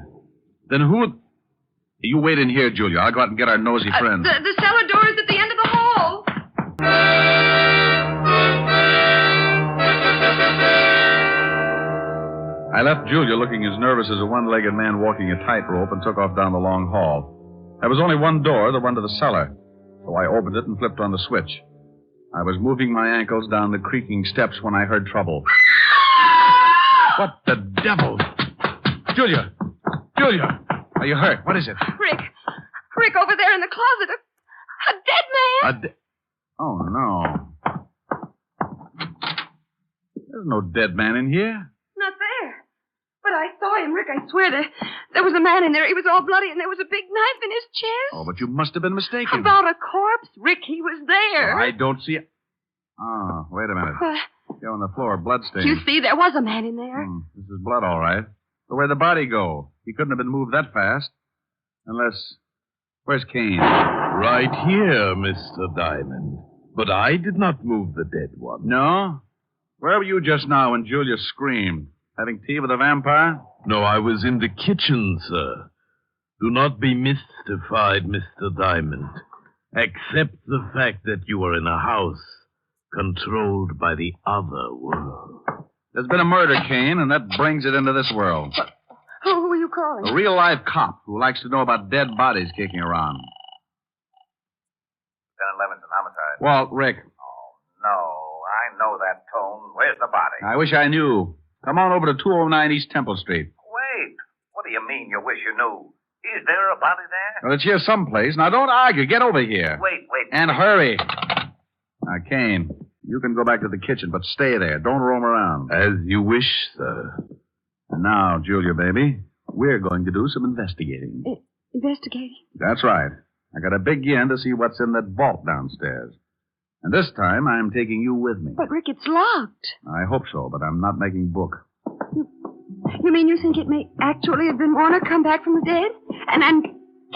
Speaker 12: Then who... You wait in here, Julia. I'll go out and get our nosy friend.
Speaker 10: The cellar door is at the end of the hall.
Speaker 12: I left Julia looking as nervous as a one-legged man walking a tightrope and took off down the long hall. There was only one door, the one to the cellar, so I opened it and flipped on the switch. I was moving my ankles down the creaking steps when I heard trouble. What the devil? Julia! Julia! Are you hurt? What is it?
Speaker 10: Rick, over there in the closet. A dead man.
Speaker 12: Oh, no. There's no dead man in here.
Speaker 10: Not there. But I saw him, Rick. I swear there was a man in there. He was all bloody, and there was a big knife in his chest.
Speaker 12: Oh, but you must have been mistaken.
Speaker 10: About a corpse? Rick, he was there.
Speaker 12: I don't see it. Oh, wait a minute. Go on the floor, bloodstains.
Speaker 10: You see, there was a man in there.
Speaker 12: This is blood, all right. But where'd the body go? He couldn't have been moved that fast. Unless... Where's Kane?
Speaker 4: Right here, Mr. Diamond. But I did not move the dead one.
Speaker 12: No? Where were you just now when Julia screamed? Having tea with a vampire?
Speaker 4: No, I was in the kitchen, sir. Do not be mystified, Mr. Diamond. Accept the fact that you are in a house controlled by the other world.
Speaker 12: There's been a murder, Kane, and that brings it into this world.
Speaker 10: Who were you calling?
Speaker 12: A real-life cop who likes to know about dead bodies kicking around.
Speaker 2: Lieutenant Levinson, homicide.
Speaker 12: Walt, Rick.
Speaker 2: Oh, no. I know that tone. Where's the body?
Speaker 12: I wish I knew. Come on over to 209 East Temple Street.
Speaker 2: Wait. What do you mean you wish you knew? Is there a body there?
Speaker 12: Well, it's here someplace. Now, don't argue. Get over here.
Speaker 2: Wait.
Speaker 12: And hurry. Now, Kane, you can go back to the kitchen, but stay there. Don't roam around.
Speaker 4: As you wish, sir.
Speaker 12: And now, Julia, baby, we're going to do some investigating.
Speaker 10: Investigating?
Speaker 12: That's right. I got to begin to see what's in that vault downstairs. And this time, I'm taking you with me.
Speaker 10: But, Rick, it's locked.
Speaker 12: I hope so, but I'm not making book.
Speaker 10: You mean you think it may actually have been Warner come back from the dead? And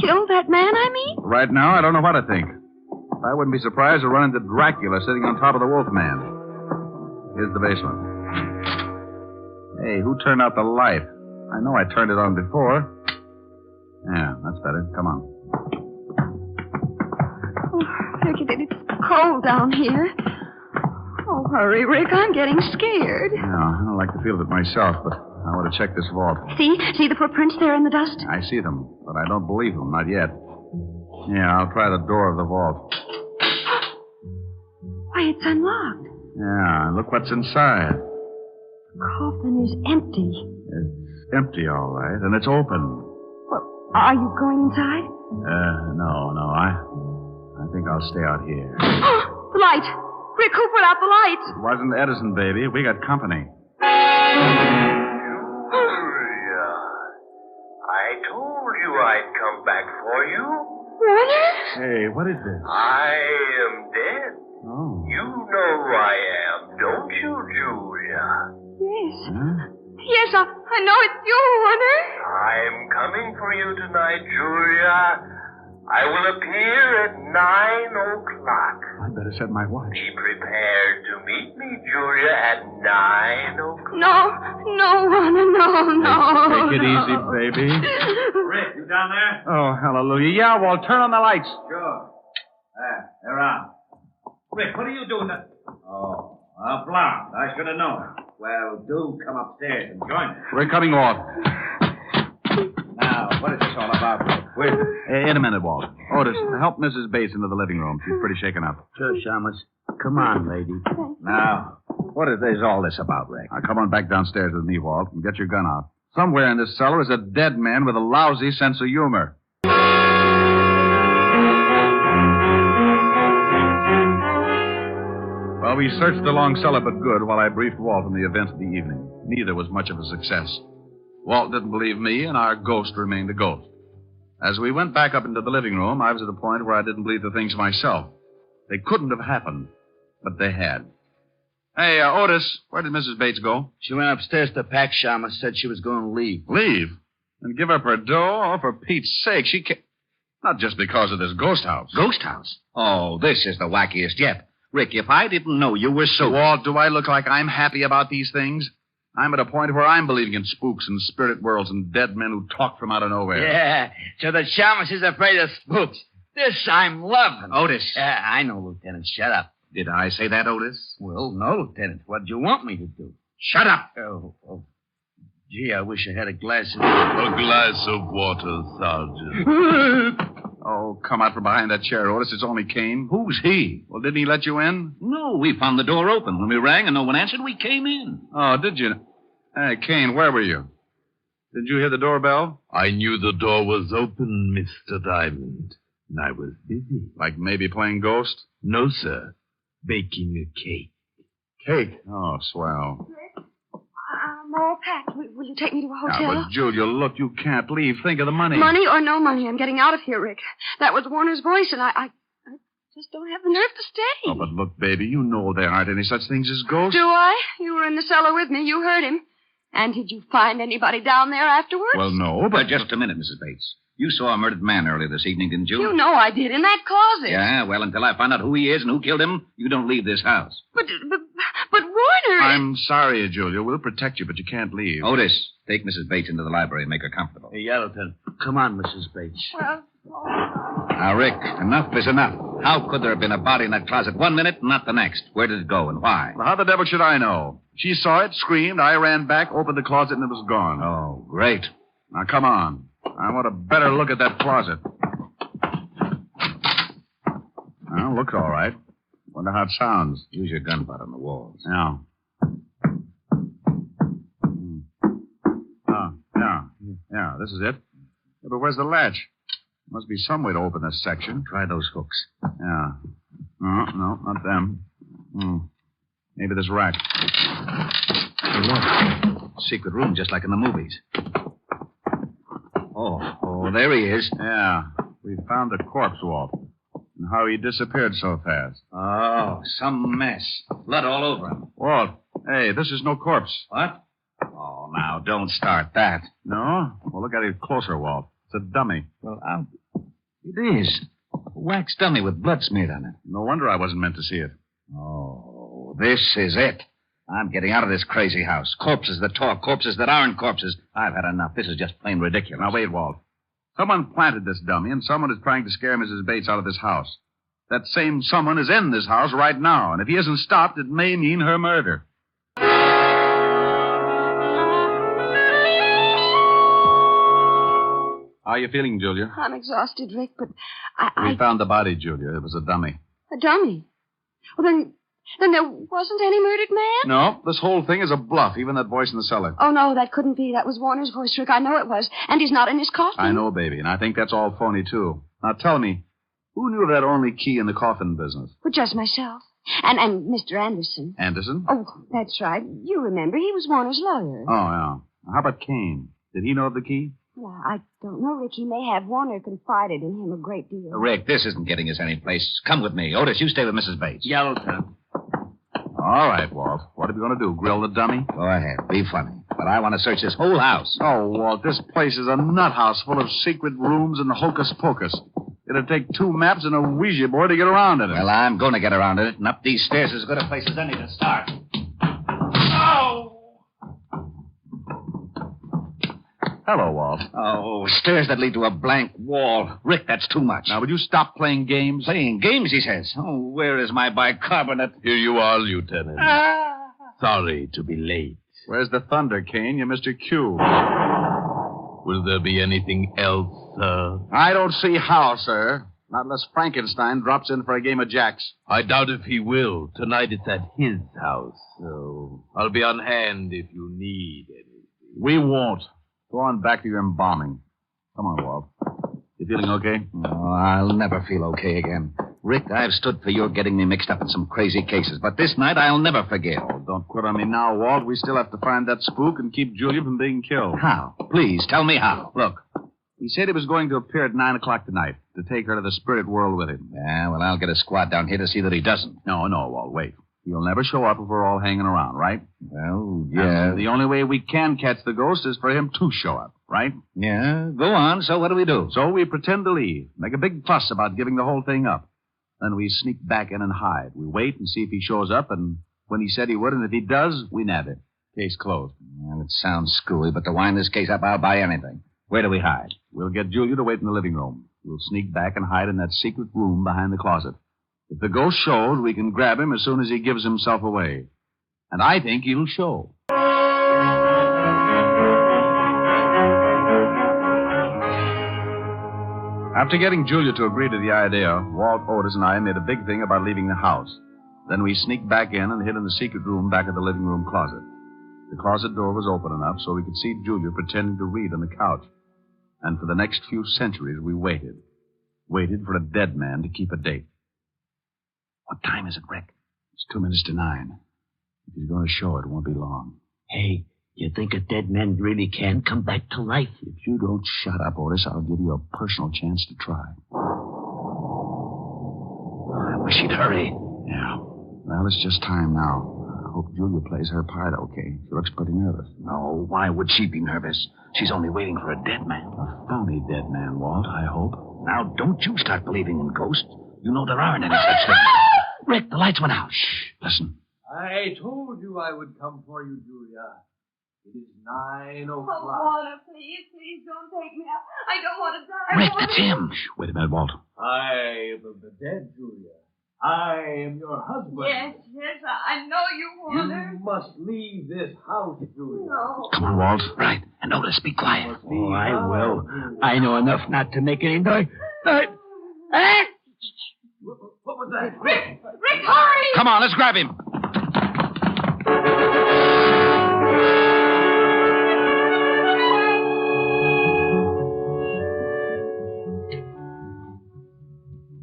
Speaker 10: kill that man, I mean?
Speaker 12: Right now, I don't know what to think. I wouldn't be surprised to run into Dracula sitting on top of the Wolfman. Here's the basement. Hey, who turned out the light? I know I turned it on before. Yeah, that's better. Come on.
Speaker 10: Oh, Rick, it's cold down here. Oh, hurry, Rick. I'm getting scared.
Speaker 12: Yeah, I don't like the feel of it myself, but I want to check this vault.
Speaker 10: See the footprints there in the dust?
Speaker 12: I see them, but I don't believe them. Not yet. Yeah, I'll try the door of the vault.
Speaker 10: Why, it's unlocked.
Speaker 12: Yeah, look what's inside.
Speaker 10: The coffin is empty.
Speaker 12: It's empty, all right, and it's open.
Speaker 10: Well, are you going inside?
Speaker 12: No. I think I'll stay out here.
Speaker 10: The light! Rick, who put out the light?
Speaker 12: It wasn't Edison, baby. We got company.
Speaker 2: I told you I'd come back for you.
Speaker 10: Warner?
Speaker 12: Hey, what is this?
Speaker 2: I am dead.
Speaker 12: Oh.
Speaker 2: You know who I am, don't you, Julia?
Speaker 10: Yes.
Speaker 12: Huh?
Speaker 10: Yes, I know it's you, Warner.
Speaker 2: I'm coming for you tonight, Julia. I will appear at 9 o'clock.
Speaker 12: I better set my watch.
Speaker 2: Be prepared to meet me, Julia, at 9 o'clock.
Speaker 10: No, Warner, no.
Speaker 12: Take it easy, baby.
Speaker 24: Rick, you down there?
Speaker 12: Oh, hallelujah. Yeah, Walt, turn on the lights.
Speaker 24: Sure. They're on. Rick, what are you doing there? Oh, a blonde. I should have known. Well, do come upstairs and join us.
Speaker 12: We're coming, Walt.
Speaker 24: Now, what is this all about, Rick?
Speaker 12: Wait. In a minute, Walt. Otis, help Mrs. Bates into the living room. She's pretty shaken up.
Speaker 9: Sure, Shamus. Come on, lady.
Speaker 24: Now, what is all this about, Rick?
Speaker 12: Now, come on back downstairs with me, Walt, and get your gun out. Somewhere in this cellar is a dead man with a lousy sense of humor. Well, we searched the long cellar but good while I briefed Walt on the events of the evening. Neither was much of a success. Walt didn't believe me, and our ghost remained a ghost. As we went back up into the living room, I was at a point where I didn't believe the things myself. They couldn't have happened, but they had. Hey, Otis, where did Mrs. Bates go?
Speaker 9: She went upstairs to pack, Shamus. Said she was going to leave.
Speaker 12: Leave? And give up her dough? Oh, for Pete's sake, she can't... Not just because of this ghost house.
Speaker 9: Ghost house? Oh, this is the wackiest yet. Rick, if I didn't know you were so...
Speaker 12: Walt, do I look like I'm happy about these things? I'm at a point where I'm believing in spooks and spirit worlds and dead men who talk from out of nowhere.
Speaker 9: Yeah, so the Shamus is afraid of spooks. This I'm loving. Otis. I know, Lieutenant. Shut up.
Speaker 12: Did I say that, Otis?
Speaker 9: Well, no, Lieutenant. What do you want me to do?
Speaker 12: Shut up.
Speaker 9: Oh. Gee, I wish I had a glass of...
Speaker 4: A glass of water, Sergeant.
Speaker 12: Oh, come out from behind that chair, Otis. It's only Kane.
Speaker 23: Who's he?
Speaker 12: Well, didn't he let you in?
Speaker 23: No, we found the door open. When we rang and no one answered, we came in.
Speaker 12: Oh, did you? Hey, Kane, where were you? Did you hear the doorbell?
Speaker 4: I knew the door was open, Mr. Diamond, and I was busy.
Speaker 12: Like maybe playing Ghost?
Speaker 4: No, sir. Baking a cake.
Speaker 12: Cake? Oh, swell.
Speaker 10: I'm all packed. Will you take me to a hotel?
Speaker 12: Now, but Julia, look, you can't leave. Think of the money.
Speaker 10: Money or no money, I'm getting out of here, Rick. That was Warner's voice, and I just don't have the nerve to stay.
Speaker 12: Oh, but look, baby, you know there aren't any such things as ghosts.
Speaker 10: Do I? You were in the cellar with me. You heard him. And did you find anybody down there afterwards?
Speaker 12: Well, no,
Speaker 23: But just a minute, Mrs. Bates. You saw a murdered man earlier this evening, didn't you?
Speaker 10: You know I did, in that closet.
Speaker 23: Yeah, well, until I find out who he is and who killed him, you don't leave this house.
Speaker 10: But Warner...
Speaker 12: I'm sorry, Julia. We'll protect you, but you can't leave.
Speaker 23: Otis, take Mrs. Bates into the library and make her comfortable.
Speaker 9: Hey, Yellowton, come on, Mrs. Bates.
Speaker 10: Well...
Speaker 23: Now, Rick, enough is enough. How could there have been a body in that closet one minute and not the next? Where did it go and why?
Speaker 12: Well, how the devil should I know? She saw it, screamed, I ran back, opened the closet, and it was gone.
Speaker 23: Oh, great.
Speaker 12: Now, come on. I want a better look at that closet. Well, looks all right. Wonder how it sounds.
Speaker 23: Use your gun butt on the walls.
Speaker 12: Yeah. Yeah, this is it. Yeah, but where's the latch? Must be some way to open this section.
Speaker 23: Try those hooks.
Speaker 12: Yeah. No, not them. Maybe this rack.
Speaker 23: Hey, look. Secret room, just like in the movies. Oh, there he is.
Speaker 12: Yeah. We found the corpse, Walt. And how he disappeared so fast.
Speaker 23: Oh, some mess. Blood all over him.
Speaker 12: Walt, hey, this is no corpse.
Speaker 23: What? Oh, now, don't start that.
Speaker 12: No? Well, look at it closer, Walt. It's a dummy.
Speaker 23: Well, it is. A wax dummy with blood smeared on it.
Speaker 12: No wonder I wasn't meant to see it.
Speaker 23: Oh, this is it. I'm getting out of this crazy house. Corpses that talk, corpses that aren't corpses. I've had enough. This is just plain ridiculous.
Speaker 12: Now, wait, Walt. Someone planted this dummy, and someone is trying to scare Mrs. Bates out of this house. That same someone is in this house right now, and if he isn't stopped, it may mean her murder. How are you feeling, Julia?
Speaker 10: I'm exhausted, Rick, but
Speaker 12: We found the body, Julia. It was a dummy.
Speaker 10: A dummy? Well, then there wasn't any murdered man?
Speaker 12: No, this whole thing is a bluff, even that voice in the cellar.
Speaker 10: Oh, no, that couldn't be. That was Warner's voice, Rick. I know it was. And he's not in his coffin.
Speaker 12: I know, baby, and I think that's all phony, too. Now, tell me, who knew of that only key in the coffin business?
Speaker 10: Well, just myself. And Mr. Anderson.
Speaker 12: Anderson?
Speaker 10: Oh, that's right. You remember, he was Warner's lawyer.
Speaker 12: Oh, yeah. How about Kane? Did he know of the key?
Speaker 10: Well, I don't know, Rick. He may have. Warner confided in him a great deal.
Speaker 23: Rick, this isn't getting us any place. Come with me. Otis, you stay with Mrs. Bates.
Speaker 9: Yellowton.
Speaker 12: All right, Walt. What are we going to do? Grill the dummy?
Speaker 23: Go ahead. Be funny. But I want to search this whole house.
Speaker 12: Oh, Walt, this place is a nut house full of secret rooms and hocus pocus. It'll take 2 maps and a Ouija board to get around in it.
Speaker 23: Well, I'm going to get around in it, and up these stairs is as good a place as any to start.
Speaker 12: Oh! Hello, Walt.
Speaker 23: Oh, stairs that lead to a blank wall. Rick, that's too much.
Speaker 12: Now, would you stop playing games?
Speaker 23: Playing games, he says. Oh, where is my bicarbonate?
Speaker 4: Here you are, Lieutenant. Sorry to be late.
Speaker 12: Where's the thunder, Kane? You're Mr. Q.
Speaker 4: Will there be anything else, sir?
Speaker 12: I don't see how, sir. Not unless Frankenstein drops in for a game of jacks.
Speaker 4: I doubt if he will. Tonight it's at his house, so I'll be on hand if you need anything.
Speaker 12: We won't. Go on back to your embalming. Come on, Walt. You feeling okay?
Speaker 23: Oh, I'll never feel okay again. Rick, I've stood for your getting me mixed up in some crazy cases, but this night I'll never forgive.
Speaker 12: Oh, don't quit on me now, Walt. We still have to find that spook and keep Julia from being killed.
Speaker 23: How? Please, tell me how.
Speaker 12: Look, he said he was going to appear at 9 o'clock tonight to take her to the spirit world with him.
Speaker 23: Yeah, well, I'll get a squad down here to see that he doesn't.
Speaker 12: No, Walt, wait. He'll never show up if we're all hanging around, right?
Speaker 23: Well, yeah.
Speaker 12: And the only way we can catch the ghost is for him to show up, right?
Speaker 23: Yeah, go on. So what do we do?
Speaker 12: So we pretend to leave, make a big fuss about giving the whole thing up. Then we sneak back in and hide. We wait and see if he shows up, and when he said he would, and if he does, we nab him. Case closed.
Speaker 23: Well, it sounds screwy, but to wind this case up, I'll buy anything. Where do we hide?
Speaker 12: We'll get Julia to wait in the living room. We'll sneak back and hide in that secret room behind the closet. If the ghost shows, we can grab him as soon as he gives himself away. And I think he'll show. After getting Julia to agree to the idea, Walt, Otis, and I made a big thing about leaving the house. Then we sneaked back in and hid in the secret room back of the living room closet. The closet door was open enough so we could see Julia pretending to read on the couch. And for the next few centuries, we waited. Waited for a dead man to keep a date. What time is it, Rick? It's 2 minutes to 9. If he's going to show it won't be long.
Speaker 6: Hey, you think a dead man really can come back to life?
Speaker 12: If you don't shut up, Otis, I'll give you a personal chance to try.
Speaker 6: I wish he'd hurry.
Speaker 12: Yeah. Well, it's just time now. I hope Julia plays her part okay. She looks pretty nervous.
Speaker 6: No, why would she be nervous? She's only waiting for a dead man.
Speaker 12: A phony dead man, Walt, I hope.
Speaker 6: Now, don't you start believing in ghosts. You know there aren't any such things. Rick, the lights went out. Shh, listen.
Speaker 13: I told you I would come for you, Julia. It is 9 o'clock.
Speaker 17: Oh, Walter, please don't take me out. I don't want to die.
Speaker 6: Rick, that's him. Shh, wait a minute, Walt.
Speaker 13: I am the dead, Julia. I am your husband.
Speaker 17: Yes, I know you, Walter.
Speaker 13: You must leave this house, Julia.
Speaker 17: No.
Speaker 6: Come on, Walt. Right. And Otis, be quiet. Oh, I will. I know enough not to make any noise.
Speaker 13: What was that?
Speaker 17: Rick, hurry!
Speaker 12: Come on, let's grab him.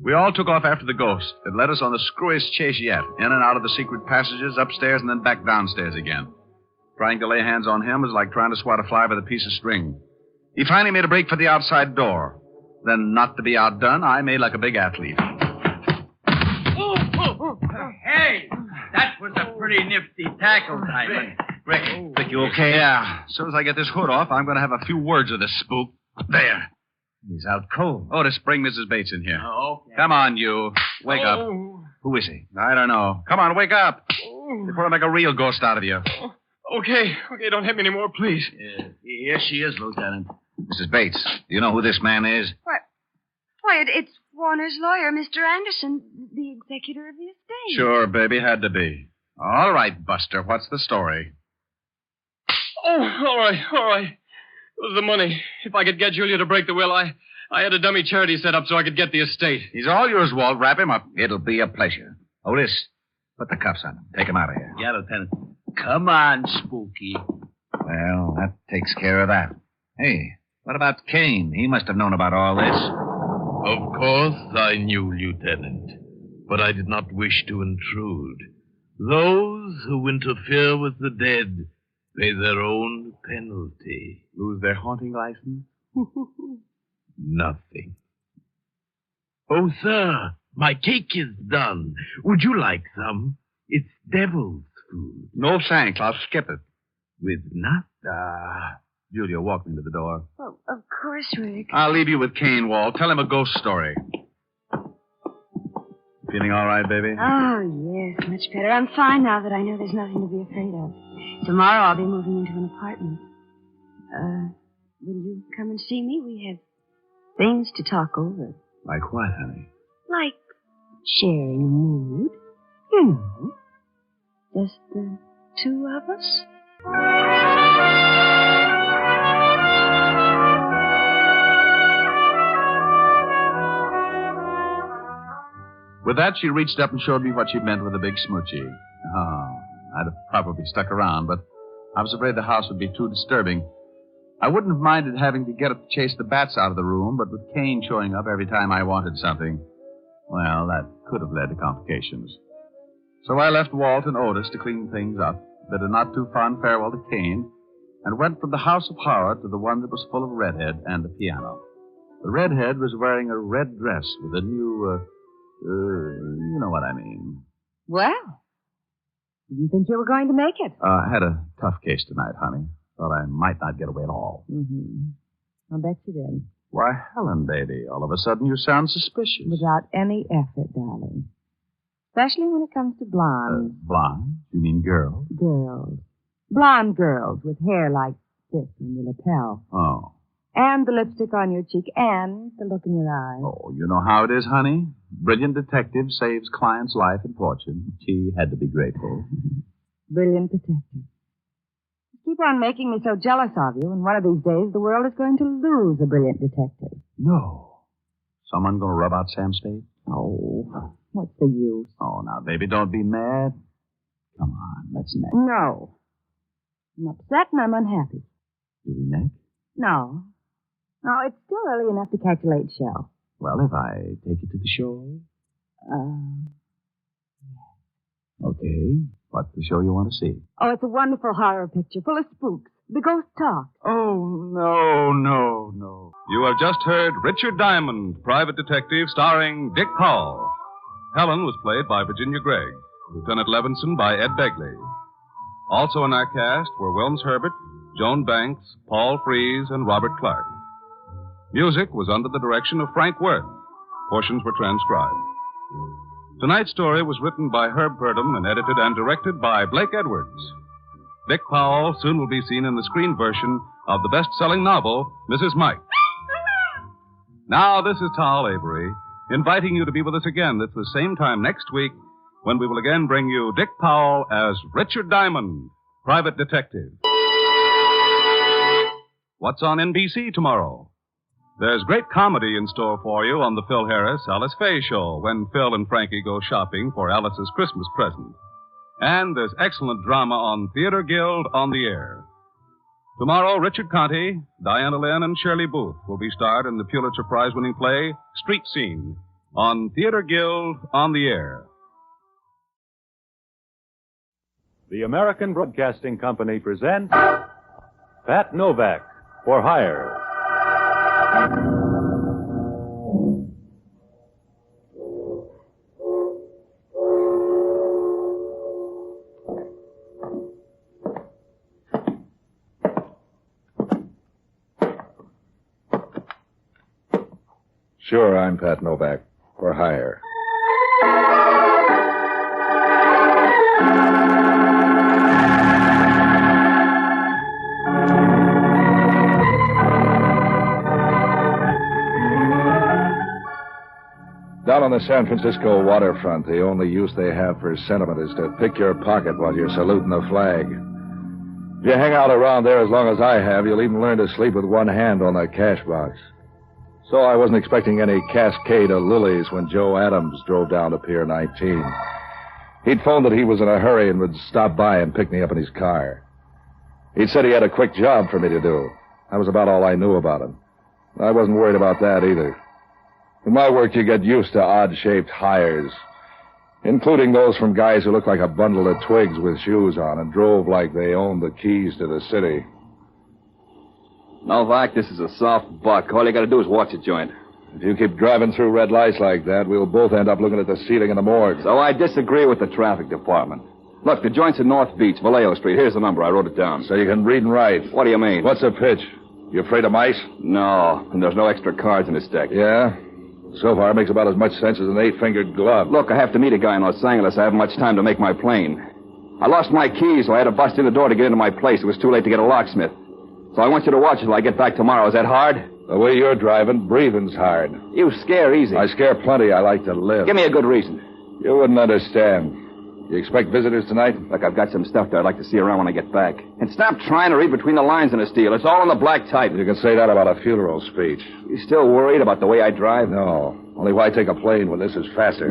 Speaker 12: We all took off after the ghost. It led us on the screwiest chase yet, in and out of the secret passages, upstairs, and then back downstairs again. Trying to lay hands on him was like trying to swat a fly with a piece of string. He finally made a break for the outside door. Then, not to be outdone, I made like a big athlete.
Speaker 9: Hey, that was a pretty nifty tackle, Neiman.
Speaker 12: Rick, you okay? Yeah. As soon as I get this hood off, I'm going to have a few words with this spook. There. He's out cold. Otis, bring Mrs. Bates in here.
Speaker 9: Oh, okay.
Speaker 12: Come on, you. Wake up. Who is he? I don't know. Come on, wake up. Before I make a real ghost out of you.
Speaker 13: Okay, don't hit me anymore, please.
Speaker 9: Here she is, Lieutenant.
Speaker 12: Mrs. Bates, do you know who this man is?
Speaker 10: Why, it's Warner's lawyer, Mr. Anderson, the executor of the estate.
Speaker 12: Sure, baby, had to be. All right, Buster, what's the story?
Speaker 13: Oh, all right. It was the money. If I could get Julia to break the will, I had a dummy charity set up so I could get the estate.
Speaker 12: He's all yours, Walt. Wrap him up. It'll be a pleasure. Otis, put the cuffs on him. Take him out of here.
Speaker 9: Yeah, Lieutenant. Come on, Spooky.
Speaker 12: Well, that takes care of that. Hey, what about Kane? He must have known about all this.
Speaker 4: Of course I knew, Lieutenant, but I did not wish to intrude. Those who interfere with the dead pay their own penalty.
Speaker 12: Lose their haunting license?
Speaker 4: Nothing. Oh, sir, my cake is done. Would you like some? It's devil's food.
Speaker 12: No thanks, I'll skip it.
Speaker 4: With nuts?
Speaker 12: Julia, walk me to the door.
Speaker 10: Oh, of course, Rick.
Speaker 12: I'll leave you with Kane, Walt. Tell him a ghost story. Feeling all right, baby?
Speaker 10: Oh, yes, much better. I'm fine now that I know there's nothing to be afraid of. Tomorrow I'll be moving into an apartment. Will you come and see me? We have things to talk over.
Speaker 12: Like what, honey?
Speaker 10: Like sharing a mood. You know. Just the two of us.
Speaker 12: With that, she reached up and showed me what she meant with a big smoochie. Oh, I'd have probably stuck around, but I was afraid the house would be too disturbing. I wouldn't have minded having to get up to chase the bats out of the room, but with Kane showing up every time I wanted something, well, that could have led to complications. So I left Walt and Otis to clean things up, bid a not-too-fond farewell to Kane, and went from the house of horror to the one that was full of redhead and a piano. The redhead was wearing a red dress with a new, you know what I mean.
Speaker 10: Well, didn't think you were going to make it.
Speaker 12: I had a tough case tonight, honey. Thought I might not get away at all.
Speaker 10: Mm-hmm. I'll bet you did.
Speaker 12: Why, Helen, baby, all of a sudden you sound suspicious.
Speaker 10: Without any effort, darling. Especially when it comes to blondes.
Speaker 12: Blonde? You mean girls?
Speaker 10: Girls. Blonde girls with hair like this on your lapel.
Speaker 12: Oh.
Speaker 10: And the lipstick on your cheek and the look in your eye.
Speaker 12: Oh, you know how it is, honey? Brilliant detective saves client's life and fortune. She had to be grateful.
Speaker 10: Brilliant detective. Keep on making me so jealous of you, and one of these days the world is going to lose a brilliant detective.
Speaker 12: No. Someone going to rub out Sam's face?
Speaker 11: Oh, what's the use?
Speaker 12: Oh, now, baby, don't be mad. Come on, let's neck.
Speaker 11: No. I'm upset and I'm unhappy.
Speaker 12: Do we neck?
Speaker 11: No. No, it's still early enough to catch a late show.
Speaker 12: Well, if I take you to the show. Okay. What's the show you want to see?
Speaker 11: Oh, it's a wonderful horror picture full of spooks. The ghost talk.
Speaker 12: Oh, no.
Speaker 5: You have just heard Richard Diamond, Private Detective, starring Dick Powell. Helen was played by Virginia Gregg. Lieutenant Levinson by Ed Begley. Also in our cast were Wilms Herbert, Joan Banks, Paul Frees, and Robert Clark. Music was under the direction of Frank Worth. Portions were transcribed. Tonight's story was written by Herb Purdom and edited and directed by Blake Edwards. Dick Powell soon will be seen in the screen version of the best-selling novel, Mrs. Mike. Now, this is Tal Avery, inviting you to be with us again at the same time next week when we will again bring you Dick Powell as Richard Diamond, Private Detective. What's on NBC tomorrow? There's great comedy in store for you on the Phil Harris Alice Faye Show when Phil and Frankie go shopping for Alice's Christmas present. And there's excellent drama on Theater Guild on the Air. Tomorrow, Richard Conte, Diana Lynn, and Shirley Booth will be starred in the Pulitzer Prize-winning play Street Scene on Theater Guild on the Air.
Speaker 18: The American Broadcasting Company presents Pat Novak for Hire.
Speaker 19: Sure, I'm Pat Novak for hire. Down on the San Francisco waterfront, the only use they have for sentiment is to pick your pocket while you're saluting the flag. If you hang out around there as long as I have, you'll even learn to sleep with one hand on the cash box. So I wasn't expecting any cascade of lilies when Joe Adams drove down to Pier 19. He'd phoned that he was in a hurry and would stop by and pick me up in his car. He'd said he had a quick job for me to do. That was about all I knew about him. I wasn't worried about that either. In my work, you get used to odd-shaped hires, including those from guys who looked like a bundle of twigs with shoes on and drove like they owned the keys to the city.
Speaker 20: Novak, this is a soft buck. All you gotta do is watch a joint.
Speaker 19: If you keep driving through red lights like that, we'll both end up looking at the ceiling in the morgue.
Speaker 20: So I disagree with the traffic department. Look, the joint's in North Beach, Vallejo Street. Here's the number. I wrote it down.
Speaker 19: So you can read and write.
Speaker 20: What do you mean?
Speaker 19: What's the pitch? You afraid of mice?
Speaker 20: No, and there's no extra cards in this deck.
Speaker 19: Yeah? So far, it makes about as much sense as an 8-fingered glove.
Speaker 20: Look, I have to meet a guy in Los Angeles. I haven't much time to make my plane. I lost my keys, so I had to bust in the door to get into my place. It was too late to get a locksmith. So I want you to watch till I get back tomorrow. Is that hard?
Speaker 19: The way you're driving, breathing's hard.
Speaker 20: You scare easy.
Speaker 19: I scare plenty. I like to live.
Speaker 20: Give me a good reason.
Speaker 19: You wouldn't understand. You expect visitors tonight?
Speaker 20: Look, I've got some stuff that I'd like to see around when I get back. And stop trying to read between the lines in this deal. It's all in the black type.
Speaker 19: You can say that about a funeral speech.
Speaker 20: You still worried about the way I drive?
Speaker 19: No. Only why take a plane when this is faster?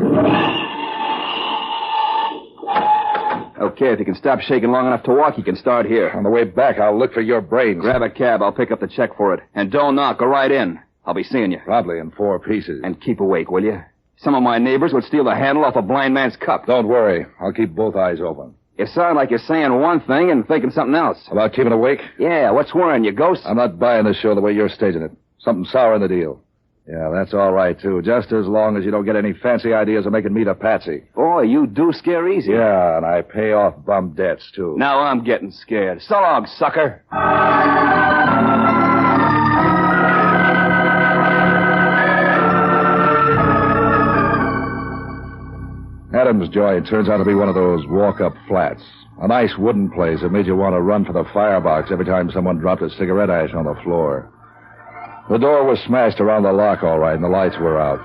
Speaker 20: Okay, if you can stop shaking long enough to walk, you can start here.
Speaker 19: On the way back, I'll look for your brains.
Speaker 20: Grab a cab. I'll pick up the check for it. And don't knock. Go right in. I'll be seeing you.
Speaker 19: Probably in 4 pieces.
Speaker 20: And keep awake, will you? Some of my neighbors would steal the handle off a blind man's cup.
Speaker 19: Don't worry. I'll keep both eyes open.
Speaker 20: You sound like you're saying one thing and thinking something else.
Speaker 19: About keeping awake?
Speaker 20: Yeah, what's worrying you, ghost?
Speaker 19: I'm not buying this show the way you're staging it. Something sour in the deal. Yeah, that's all right, too. Just as long as you don't get any fancy ideas of making me the patsy.
Speaker 20: Boy, you do scare easy.
Speaker 19: Yeah, and I pay off bum debts, too.
Speaker 20: Now I'm getting scared. So long, sucker.
Speaker 19: Adams' joint turns out to be one of those walk-up flats. A nice wooden place that made you want to run for the firebox every time someone dropped a cigarette ash on the floor. The door was smashed around the lock all right, and the lights were out.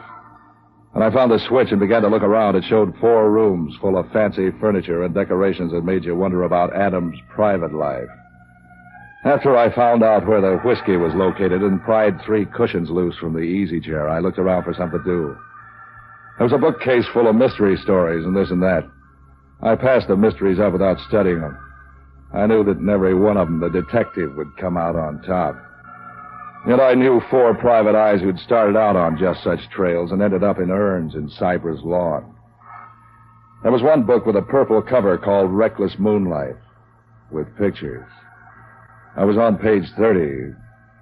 Speaker 19: When I found the switch and began to look around, it showed 4 rooms full of fancy furniture and decorations that made you wonder about Adams' private life. After I found out where the whiskey was located and pried 3 cushions loose from the easy chair, I looked around for something to do. There was a bookcase full of mystery stories and this and that. I passed the mysteries up without studying them. I knew that in every one of them the detective would come out on top. Yet I knew 4 private eyes who'd started out on just such trails and ended up in urns in Cypress Lawn. There was one book with a purple cover called Reckless Moonlight, with pictures. I was on page 30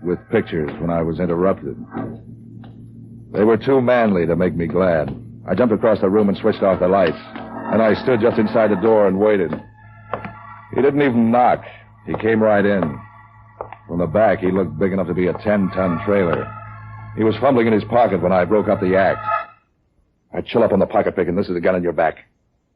Speaker 19: with pictures when I was interrupted. They were too manly to make me glad. I jumped across the room and switched off the lights, and I stood just inside the door and waited. He didn't even knock. He came right in. From the back, he looked big enough to be a 10-ton trailer. He was fumbling in his pocket when I broke up the act. I chill up on the pocket pick, and this is a gun in your back.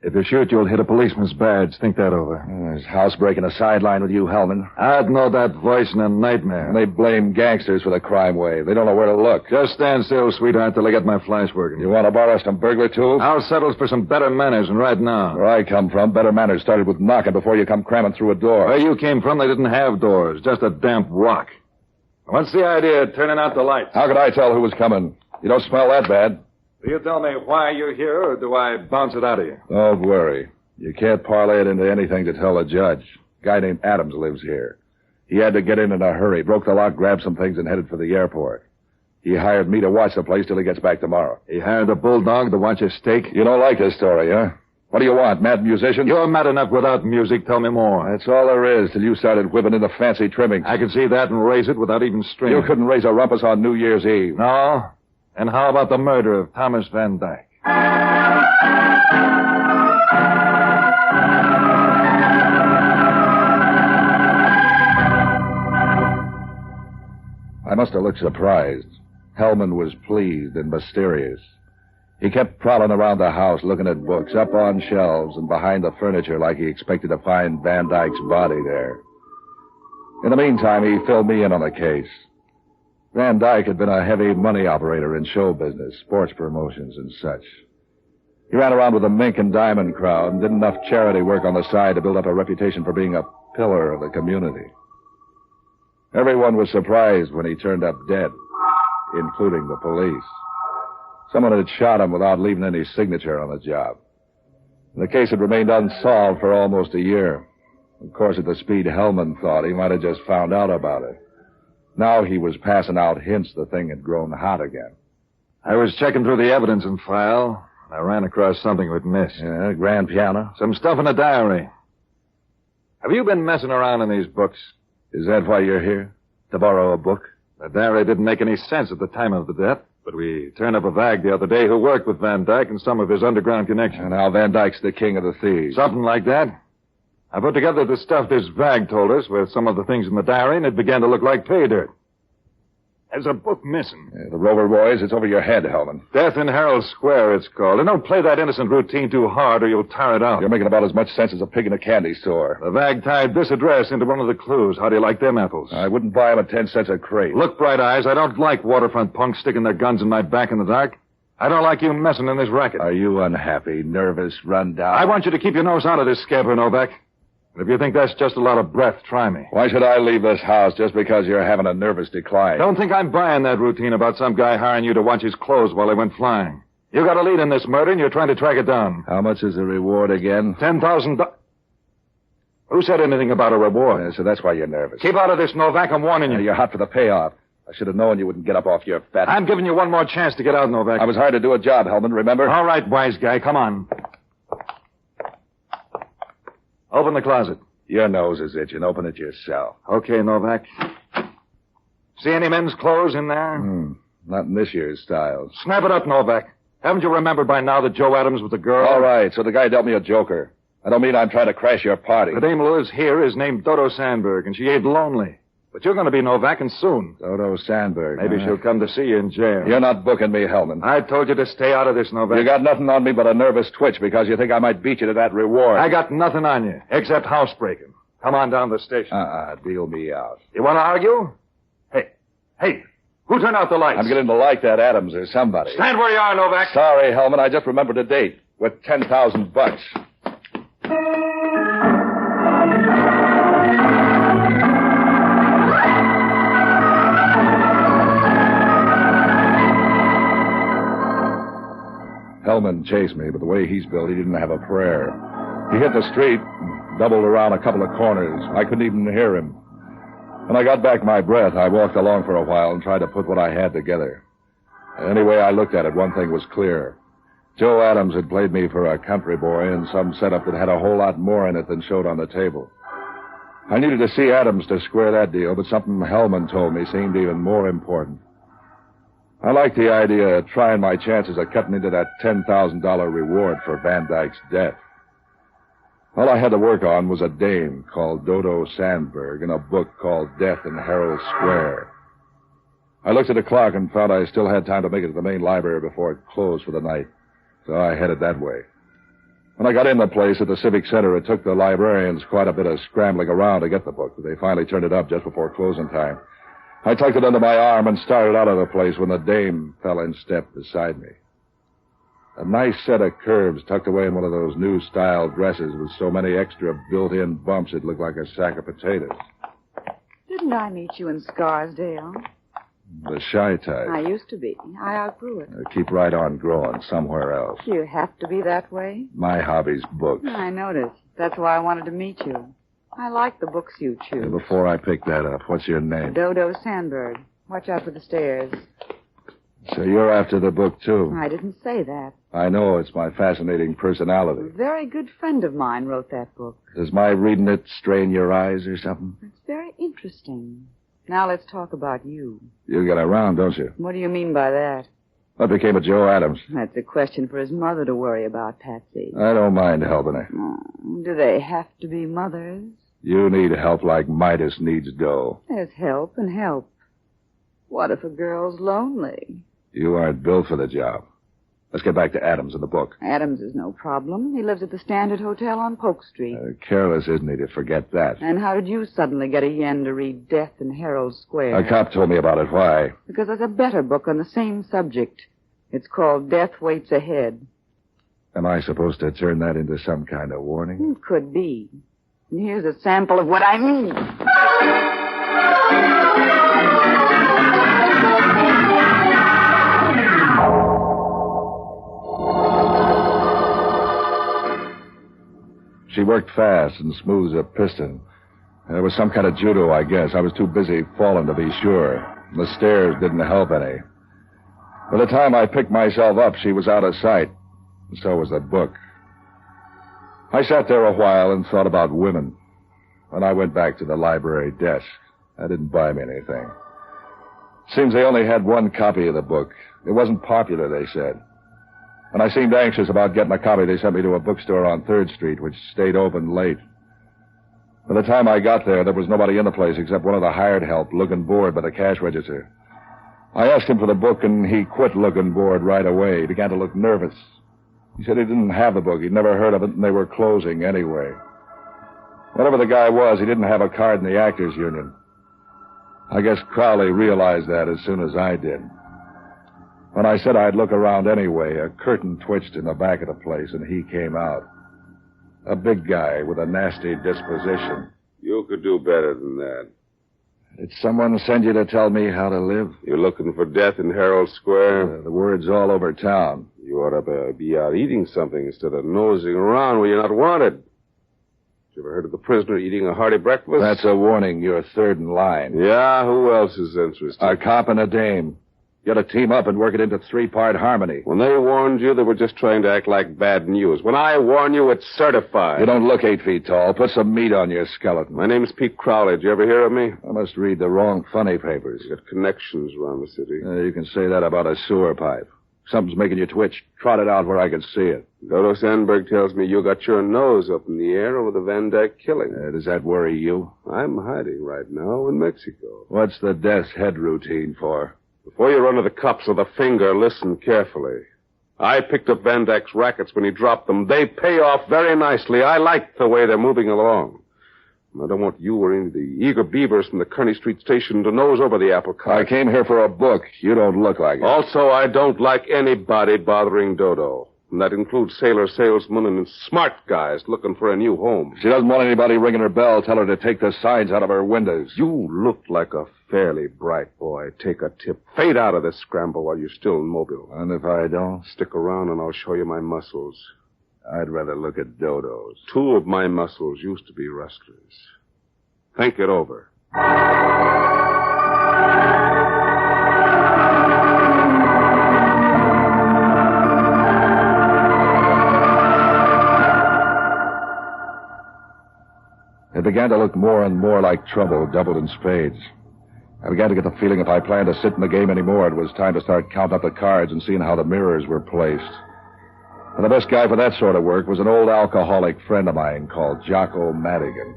Speaker 12: If you shoot, you'll hit a policeman's badge. Think that over.
Speaker 19: There's housebreaking a sideline with you, Hellman.
Speaker 12: I'd know that voice in a nightmare.
Speaker 19: And they blame gangsters for the crime wave. They don't know where to look.
Speaker 12: Just stand still, sweetheart, till I get my flash working.
Speaker 19: You want to borrow some burglar tools?
Speaker 12: I'll settle for some better manners, and right now.
Speaker 19: Where I come from, better manners started with knocking before you come cramming through a door.
Speaker 12: Where you came from, they didn't have doors. Just a damp rock. What's the idea of turning out the lights?
Speaker 19: How could I tell who was coming? You don't smell that bad.
Speaker 12: Do you tell me why you're here, or do I bounce it out of you?
Speaker 19: Don't worry. You can't parlay it into anything to tell a judge. A guy named Adams lives here. He had to get in a hurry, broke the lock, grabbed some things, and headed for the airport. He hired me to watch the place till he gets back tomorrow.
Speaker 12: He hired a bulldog to watch his steak?
Speaker 19: You don't like this story, huh? What do you want, mad musician?
Speaker 12: You're mad enough without music. Tell me more.
Speaker 19: That's all there is till you started whipping into fancy trimmings.
Speaker 12: I could see that and raise it without even stringing.
Speaker 19: You couldn't raise a rumpus on New Year's Eve.
Speaker 12: No? And how about the murder of Thomas Van Dyke?
Speaker 19: I must have looked surprised. Hellman was pleased and mysterious. He kept prowling around the house, looking at books, up on shelves and behind the furniture like he expected to find Van Dyke's body there. In the meantime, he filled me in on the case. Van Dyke had been a heavy money operator in show business, sports promotions and such. He ran around with the mink and diamond crowd and did enough charity work on the side to build up a reputation for being a pillar of the community. Everyone was surprised when he turned up dead, including the police. Someone had shot him without leaving any signature on the job. The case had remained unsolved for almost a year. Of course, at the speed Hellman thought, he might have just found out about it. Now he was passing out hints the thing had grown hot again.
Speaker 12: I was checking through the evidence and file. I ran across something we'd missed.
Speaker 19: Yeah, grand piano?
Speaker 12: Some stuff in a diary. Have you been messing around in these books?
Speaker 19: Is that why you're here? To borrow a book?
Speaker 12: The diary didn't make any sense at the time of the death, but we turned up a vag the other day who worked with Van Dyke and some of his underground connections.
Speaker 19: And now Van Dyke's the king of the thieves.
Speaker 12: Something like that. I put together the stuff this vag told us with some of the things in the diary, and it began to look like pay dirt. There's a book missing.
Speaker 19: Yeah, the Rover Boys, it's over your head, Hellman.
Speaker 12: Death in Herald Square, it's called. And don't play that innocent routine too hard or you'll tire it out.
Speaker 19: You're making about as much sense as a pig in a candy store.
Speaker 12: The vag tied this address into one of the clues. How do you like them apples?
Speaker 19: I wouldn't buy them at 10 cents a crate.
Speaker 12: Look, Bright Eyes, I don't like waterfront punks sticking their guns in my back in the dark. I don't like you messing in this racket.
Speaker 19: Are you unhappy, nervous, run down?
Speaker 12: I want you to keep your nose out of this scamper, Novak. And if you think that's just a lot of breath, try me.
Speaker 19: Why should I leave this house just because you're having a nervous decline?
Speaker 12: Don't think I'm buying that routine about some guy hiring you to watch his clothes while he went flying. You got a lead in this murder, and you're trying to track it down.
Speaker 19: How much is the reward again?
Speaker 12: $10,000. Who said anything about a reward?
Speaker 19: Yeah, so that's why you're nervous.
Speaker 12: Keep out of this, Novak. I'm warning you.
Speaker 19: You're hot for the payoff. I should have known you wouldn't get up off your fat...
Speaker 12: I'm giving you one more chance to get out, Novak.
Speaker 19: I was hired to do a job, Hellman, remember?
Speaker 12: All right, wise guy. Come on. Open the closet.
Speaker 19: Your nose is itching. Open it yourself.
Speaker 12: Okay, Novak. See any men's clothes in there?
Speaker 19: Not in this year's styles.
Speaker 12: Snap it up, Novak. Haven't you remembered by now that Joe Adams was the girl?
Speaker 19: All right, so the guy dealt me a joker. I don't mean I'm trying to crash your party.
Speaker 12: The dame who lives here is named Dodo Sandberg, and she ain't lonely. But you're going to be Novak, and soon.
Speaker 19: Dodo Sandberg.
Speaker 12: Maybe she'll come to see you in jail.
Speaker 19: You're not booking me, Hellman.
Speaker 12: I told you to stay out of this, Novak.
Speaker 19: You got nothing on me but a nervous twitch because you think I might beat you to that reward.
Speaker 12: I got nothing on you, except housebreaking. Come on down to the station.
Speaker 19: Deal me out.
Speaker 12: You want to argue? Hey, who turned out the lights?
Speaker 19: I'm getting to like that Adams or somebody.
Speaker 12: Stand where you are, Novak.
Speaker 19: Sorry, Hellman, I just remembered a date with $10,000. Hellman chased me, but the way he's built, he didn't have a prayer. He hit the street, doubled around a couple of corners. I couldn't even hear him. When I got back my breath, I walked along for a while and tried to put what I had together. Any way I looked at it, one thing was clear. Joe Adams had played me for a country boy in some setup that had a whole lot more in it than showed on the table. I needed to see Adams to square that deal, but something Hellman told me seemed even more important. I liked the idea of trying my chances of cutting into that $10,000 reward for Van Dyke's death. All I had to work on was a dame called Dodo Sandberg and a book called Death in Herald Square. I looked at the clock and found I still had time to make it to the main library before it closed for the night, so I headed that way. When I got in the place at the Civic Center, it took the librarians quite a bit of scrambling around to get the book, but they finally turned it up just before closing time. I tucked it under my arm and started out of the place when the dame fell in step beside me. A nice set of curves tucked away in one of those new-style dresses with so many extra built-in bumps it looked like a sack of potatoes.
Speaker 11: Didn't I meet you in Scarsdale?
Speaker 19: The shy type.
Speaker 11: I used to be. I outgrew it.
Speaker 19: Keep right on growing somewhere else.
Speaker 11: You have to be that way?
Speaker 19: My hobby's books.
Speaker 11: I noticed. That's why I wanted to meet you. I like the books you choose.
Speaker 19: Before I pick that up, what's your name?
Speaker 11: Dodo Sandberg. Watch out for the stairs.
Speaker 19: So you're after the book, too?
Speaker 11: I didn't say that.
Speaker 19: I know it's my fascinating personality.
Speaker 11: A very good friend of mine wrote that book.
Speaker 19: Does my reading it strain your eyes or something?
Speaker 11: It's very interesting. Now let's talk about you.
Speaker 19: You get around, don't you?
Speaker 11: What do you mean by that?
Speaker 19: What became of Joe Adams?
Speaker 11: That's a question for his mother to worry about, Patsy.
Speaker 19: I don't mind helping her.
Speaker 11: Do they have to be mothers?
Speaker 19: You need help like Midas needs dough.
Speaker 11: There's help and help. What if a girl's lonely?
Speaker 19: You aren't built for the job. Let's get back to Adams and the book.
Speaker 11: Adams is no problem. He lives at the Standard Hotel on Polk Street.
Speaker 19: Careless, isn't he, to forget that?
Speaker 11: And how did you suddenly get a yen to read Death in Herald Square?
Speaker 19: A cop told me about it. Why?
Speaker 11: Because there's a better book on the same subject. It's called Death Waits Ahead.
Speaker 19: Am I supposed to turn that into some kind of warning?
Speaker 11: It could be. And here's a sample of what I mean.
Speaker 19: She worked fast and smooth as a piston. There was some kind of judo, I guess. I was too busy falling to be sure. The stairs didn't help any. By the time I picked myself up, she was out of sight. And so was the book. I sat there a while and thought about women. When I went back to the library desk, I didn't buy me anything. Seems they only had one copy of the book. It wasn't popular, they said. When I seemed anxious about getting a copy, they sent me to a bookstore on 3rd Street, which stayed open late. By the time I got there was nobody in the place except one of the hired help looking bored by the cash register. I asked him for the book, and he quit looking bored right away. He began to look nervous. He said he didn't have the book. He'd never heard of it, and they were closing anyway. Whatever the guy was, he didn't have a card in the Actors Union. I guess Crowley realized that as soon as I did. When I said I'd look around anyway, a curtain twitched in the back of the place, and he came out. A big guy with a nasty disposition.
Speaker 3: You could do better than that.
Speaker 19: Did someone send you to tell me how to live?
Speaker 3: You're looking for Death in Herald Square?
Speaker 19: The word's all over town.
Speaker 3: You ought to be out eating something instead of nosing around where you're not wanted. You ever heard of the prisoner eating a hearty breakfast?
Speaker 19: That's a warning. You're third in line.
Speaker 3: Yeah, who else is interested?
Speaker 19: A cop and a dame. You ought to team up and work it into 3-part harmony.
Speaker 3: When they warned you, they were just trying to act like bad news. When I warn you, it's certified.
Speaker 19: You don't look 8 feet tall. Put some meat on your skeleton.
Speaker 3: My name's Pete Crowley. Did you ever hear of me?
Speaker 19: I must read the wrong funny papers.
Speaker 3: You got connections around the city.
Speaker 19: You can say that about a sewer pipe. Something's making you twitch. Trot it out where I can see it.
Speaker 3: Dodo Sandberg tells me you got your nose up in the air over the Van Dyke killing.
Speaker 19: Does that worry you?
Speaker 3: I'm hiding right now in Mexico.
Speaker 19: What's the death's head routine for?
Speaker 3: Before you run to the cops with a finger, listen carefully. I picked up Van Dyke's rackets when he dropped them. They pay off very nicely. I like the way they're moving along. I don't want you or any of the eager beavers from the Kearney Street station to nose over the apple cart.
Speaker 19: I came here for a book. You don't look like it.
Speaker 3: Also, I don't like anybody bothering Dodo. And that includes sailor salesmen and smart guys looking for a new home.
Speaker 19: If she doesn't want anybody ringing her bell, tell her to take the signs out of her windows.
Speaker 3: You look like a fairly bright boy. Take a tip. Fade out of this scramble while you're still in Mobile.
Speaker 19: And if I don't?
Speaker 3: Stick around and I'll show you my muscles.
Speaker 19: I'd rather look at dodos.
Speaker 3: 2 of my muscles used to be rustlers. Think it over.
Speaker 19: It began to look more and more like trouble, doubled in spades. I began to get the feeling if I planned to sit in the game anymore, it was time to start counting up the cards and seeing how the mirrors were placed. And the best guy for that sort of work was an old alcoholic friend of mine called Jocko Madigan.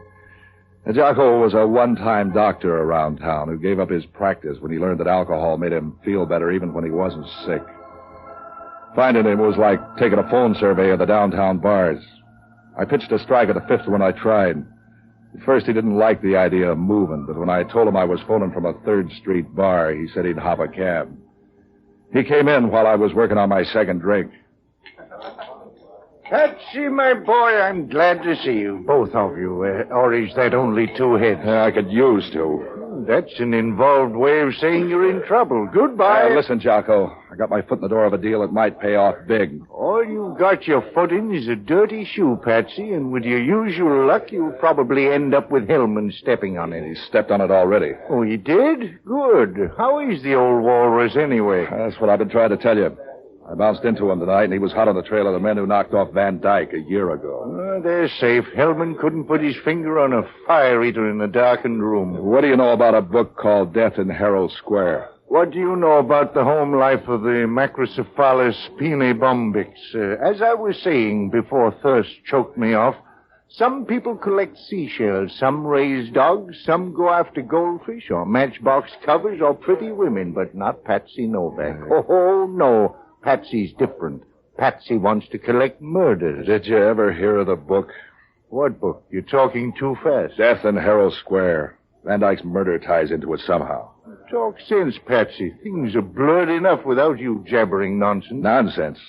Speaker 19: And Jocko was a one-time doctor around town who gave up his practice when he learned that alcohol made him feel better even when he wasn't sick. Finding him was like taking a phone survey of the downtown bars. I pitched a strike at the 5th one I tried. At first, he didn't like the idea of moving, but when I told him I was phoning from a 3rd Street bar, he said he'd hop a cab. He came in while I was working on my second drink.
Speaker 7: Patsy, my boy, I'm glad to see you, both of you. Or is that only 2 heads?
Speaker 19: I could use 2.
Speaker 7: That's an involved way of saying you're in trouble. Goodbye.
Speaker 19: Listen, Jocko, I got my foot in the door of a deal that might pay off big.
Speaker 7: All you've got your foot in is a dirty shoe, Patsy, and with your usual luck, you'll probably end up with Hellman stepping on it.
Speaker 19: He stepped on it already.
Speaker 7: Oh, he did? Good. How is the old walrus anyway?
Speaker 19: That's what I've been trying to tell you. I bounced into him tonight, and he was hot on the trail of the men who knocked off Van Dyke a year ago.
Speaker 7: They're safe. Hellman couldn't put his finger on a fire eater in a darkened room.
Speaker 19: What do you know about a book called Death in Herald Square?
Speaker 7: What do you know about the home life of the Macrocephalus pinebombix? As I was saying before thirst choked me off, some people collect seashells, some raise dogs, some go after goldfish or matchbox covers or pretty women, but not Patsy Novak. Oh, no. Patsy's different. Patsy wants to collect murders.
Speaker 19: Did you ever hear of the book?
Speaker 7: What book? You're talking too fast.
Speaker 19: Death in Herald Square. Van Dyke's murder ties into it somehow.
Speaker 7: Talk sense, Patsy. Things are blurred enough without you jabbering nonsense.
Speaker 19: Nonsense.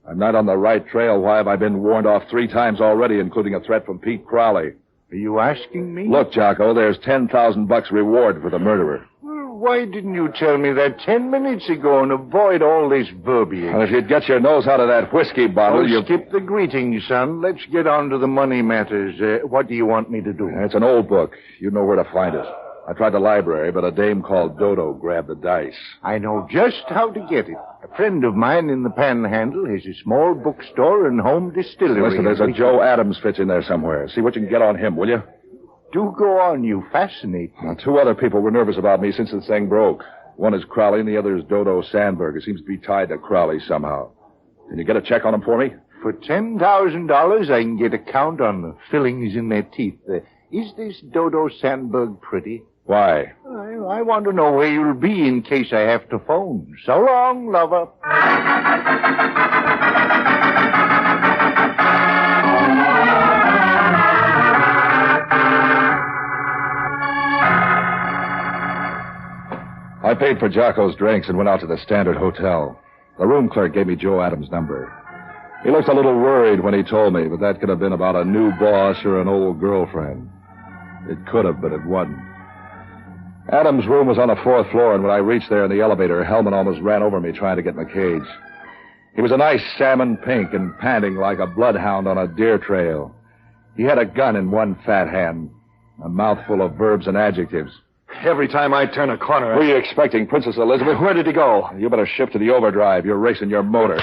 Speaker 19: I'm not on the right trail. Why have I been warned off 3 times already, including a threat from Pete Crowley?
Speaker 7: Are you asking me?
Speaker 19: Look, Jocko, there's $10,000 reward for the murderer.
Speaker 7: Why didn't you tell me that 10 minutes ago and avoid all this verbiage?
Speaker 19: Well, if you'd get your nose out of that whiskey bottle, you...
Speaker 7: Skip the greetings, son. Let's get on to the money matters. What do you want me to do?
Speaker 19: It's an old book. You know where to find it. I tried the library, but a dame called Dodo grabbed the dice.
Speaker 7: I know just how to get it. A friend of mine in the Panhandle has a small bookstore and home distillery.
Speaker 19: Listen, there's a Joe Adams fits in there somewhere. See what you can get on him, will you?
Speaker 7: Do go on, you fascinate me.
Speaker 19: 2 other people were nervous about me since the thing broke. One is Crowley and the other is Dodo Sandberg. It seems to be tied to Crowley somehow. Can you get a check on him for me?
Speaker 7: For $10,000, I can get a count on the fillings in their teeth. Is this Dodo Sandberg pretty?
Speaker 19: Why?
Speaker 7: I want to know where you'll be in case I have to phone. So long, lover.
Speaker 19: I paid for Jocko's drinks and went out to the Standard Hotel. The room clerk gave me Joe Adams' number. He looked a little worried when he told me, but that could have been about a new boss or an old girlfriend. It could have, but it wasn't. Adams' room was on the 4th floor, and when I reached there in the elevator, Hellman almost ran over me trying to get in the cage. He was a nice salmon pink and panting like a bloodhound on a deer trail. He had a gun in one fat hand, a mouthful of verbs and adjectives.
Speaker 14: Every time I turn a corner...
Speaker 19: Who are you expecting, Princess Elizabeth?
Speaker 14: Where did he go?
Speaker 19: You better shift to the overdrive. You're racing your motor.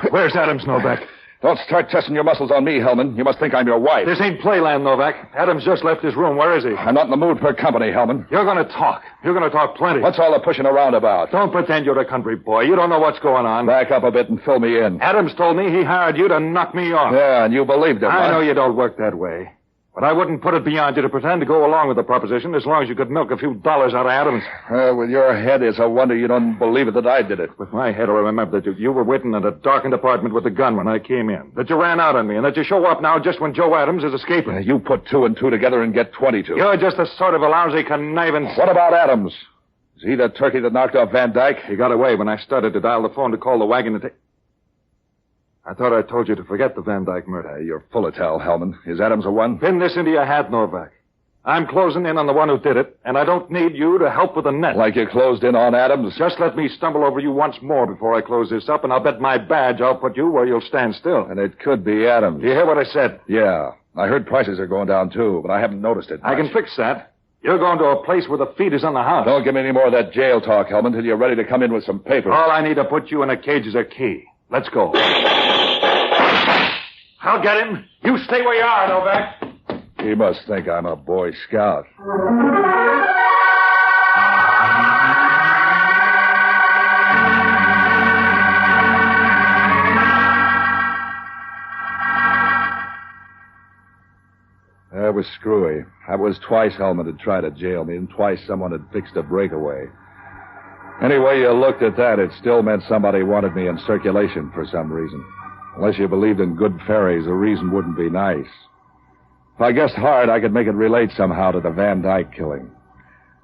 Speaker 14: Where's Adams, Novak?
Speaker 19: Don't start testing your muscles on me, Hellman. You must think I'm your wife.
Speaker 14: This ain't playland, Novak. Adams just left his room. Where is he?
Speaker 19: I'm not in the mood for company, Hellman.
Speaker 14: You're going to talk. You're going to talk plenty.
Speaker 19: What's all the pushing around about?
Speaker 14: Don't pretend you're a country boy. You don't know what's going on.
Speaker 19: Back up a bit and fill me in.
Speaker 14: Adams told me he hired you to knock me off.
Speaker 19: Yeah, and you believed him.
Speaker 14: I know you don't work that way. But I wouldn't put it beyond you to pretend to go along with the proposition as long as you could milk a few dollars out of Adams.
Speaker 19: With your head, it's a wonder you don't believe it that I did it.
Speaker 14: With my head, I remember that you were waiting in a darkened apartment with a gun when I came in. That you ran out on me, and that you show up now just when Joe Adams is escaping.
Speaker 19: You put 2 and 2 together and get 22.
Speaker 14: You're just the sort of a lousy conniving...
Speaker 19: What about Adams? Is he the turkey that knocked off Van Dyke?
Speaker 14: He got away when I started to dial the phone to call the wagon to take... I thought I told you to forget the Van Dyke murder.
Speaker 19: You're full of tell, Hellman. Is Adams the one?
Speaker 14: Pin this into your hat, Novak. I'm closing in on the one who did it, and I don't need you to help with the net.
Speaker 19: Like you closed in on Adams?
Speaker 14: Just let me stumble over you once more before I close this up, and I'll bet my badge I'll put you where you'll stand still.
Speaker 19: And it could be Adams.
Speaker 14: Do you hear what I said?
Speaker 19: Yeah. I heard prices are going down, too, but I haven't noticed it much.
Speaker 14: I can fix that. You're going to a place where the feet is on the house.
Speaker 19: Don't give me any more of that jail talk, Hellman, till you're ready to come in with some papers.
Speaker 14: All I need to put you in a cage is a key. Let's go. I'll get him. You stay where you are, Novak.
Speaker 19: He must think I'm a Boy Scout. That was screwy. That was twice Hellman had tried to jail me, and twice someone had fixed a breakaway. Any way you looked at that, it still meant somebody wanted me in circulation for some reason. Unless you believed in good fairies, the reason wouldn't be nice. If I guessed hard, I could make it relate somehow to the Van Dyke killing.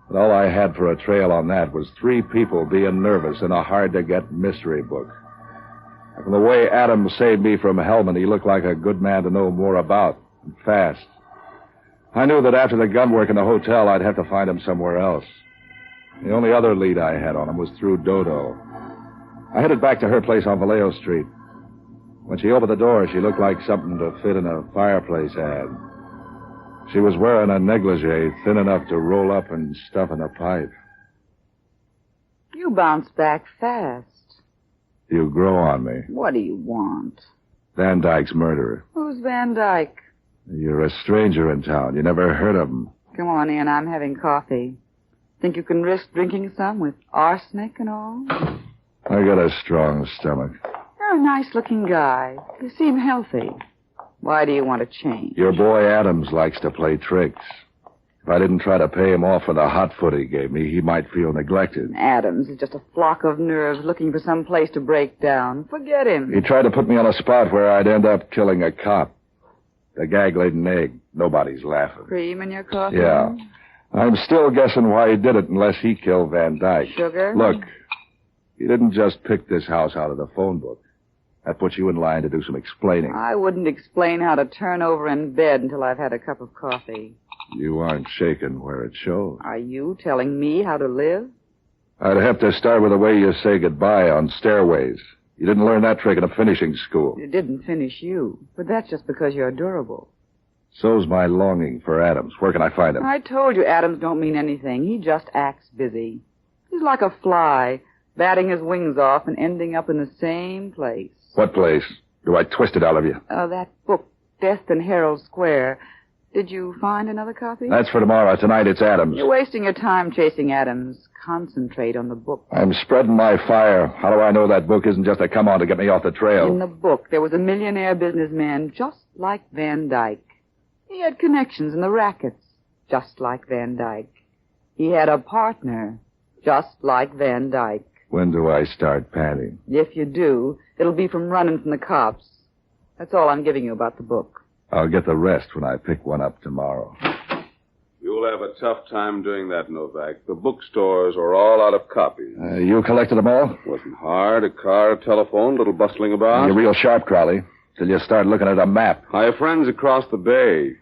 Speaker 19: But all I had for a trail on that was 3 people being nervous in a hard-to-get mystery book. And from the way Adams saved me from Hellman, he looked like a good man to know more about, and fast. I knew that after the gun work in the hotel, I'd have to find him somewhere else. The only other lead I had on him was through Dodo. I headed back to her place on Vallejo Street. When she opened the door, she looked like something to fit in a fireplace ad. She was wearing a negligee thin enough to roll up and stuff in a pipe.
Speaker 11: You bounced back fast.
Speaker 19: You grow on me.
Speaker 11: What do you want?
Speaker 19: Van Dyke's murderer.
Speaker 11: Who's Van Dyke?
Speaker 19: You're a stranger in town. You never heard of him.
Speaker 11: Come on in. I'm having coffee. Think you can risk drinking some with arsenic and all?
Speaker 19: I got a strong stomach.
Speaker 11: You're a nice-looking guy. You seem healthy. Why do you want to change?
Speaker 19: Your boy Adams likes to play tricks. If I didn't try to pay him off for the hot foot he gave me, he might feel neglected.
Speaker 11: Adams is just a flock of nerves looking for some place to break down. Forget him.
Speaker 19: He tried to put me on a spot where I'd end up killing a cop. The gag laid an egg. Nobody's laughing.
Speaker 11: Cream in your coffee?
Speaker 19: Yeah. I'm still guessing why he did it unless he killed Van Dyke.
Speaker 11: Sugar?
Speaker 19: Look, he didn't just pick this house out of the phone book. That puts you in line to do some explaining.
Speaker 11: I wouldn't explain how to turn over in bed until I've had a cup of coffee.
Speaker 19: You aren't shaken where it shows.
Speaker 11: Are you telling me how to live?
Speaker 19: I'd have to start with the way you say goodbye on stairways. You didn't learn that trick in a finishing school.
Speaker 11: It didn't finish you, but that's just because you're durable.
Speaker 19: So's my longing for Adams. Where can I find him?
Speaker 11: I told you Adams don't mean anything. He just acts busy. He's like a fly, batting his wings off and ending up in the same place.
Speaker 19: What place? Do I twist it out of you?
Speaker 11: That book, Death in Herald Square. Did you find another copy?
Speaker 19: That's for tomorrow. Tonight it's Adams.
Speaker 11: You're wasting your time chasing Adams. Concentrate on the book.
Speaker 19: I'm spreading my fire. How do I know that book isn't just a come-on to get me off the trail?
Speaker 11: In the book, there was a millionaire businessman just like Van Dyke. He had connections in the rackets, just like Van Dyke. He had a partner, just like Van Dyke.
Speaker 19: When do I start panting?
Speaker 11: If you do, it'll be from running from the cops. That's all I'm giving you about the book.
Speaker 19: I'll get the rest when I pick one up tomorrow.
Speaker 3: You'll have a tough time doing that, Novak. The bookstores are all out of copies.
Speaker 19: You collected them all?
Speaker 3: Wasn't hard. A car, a telephone, little bustling about.
Speaker 19: You're real sharp, Crowley, till you start looking at a map.
Speaker 3: I have friends across the bay.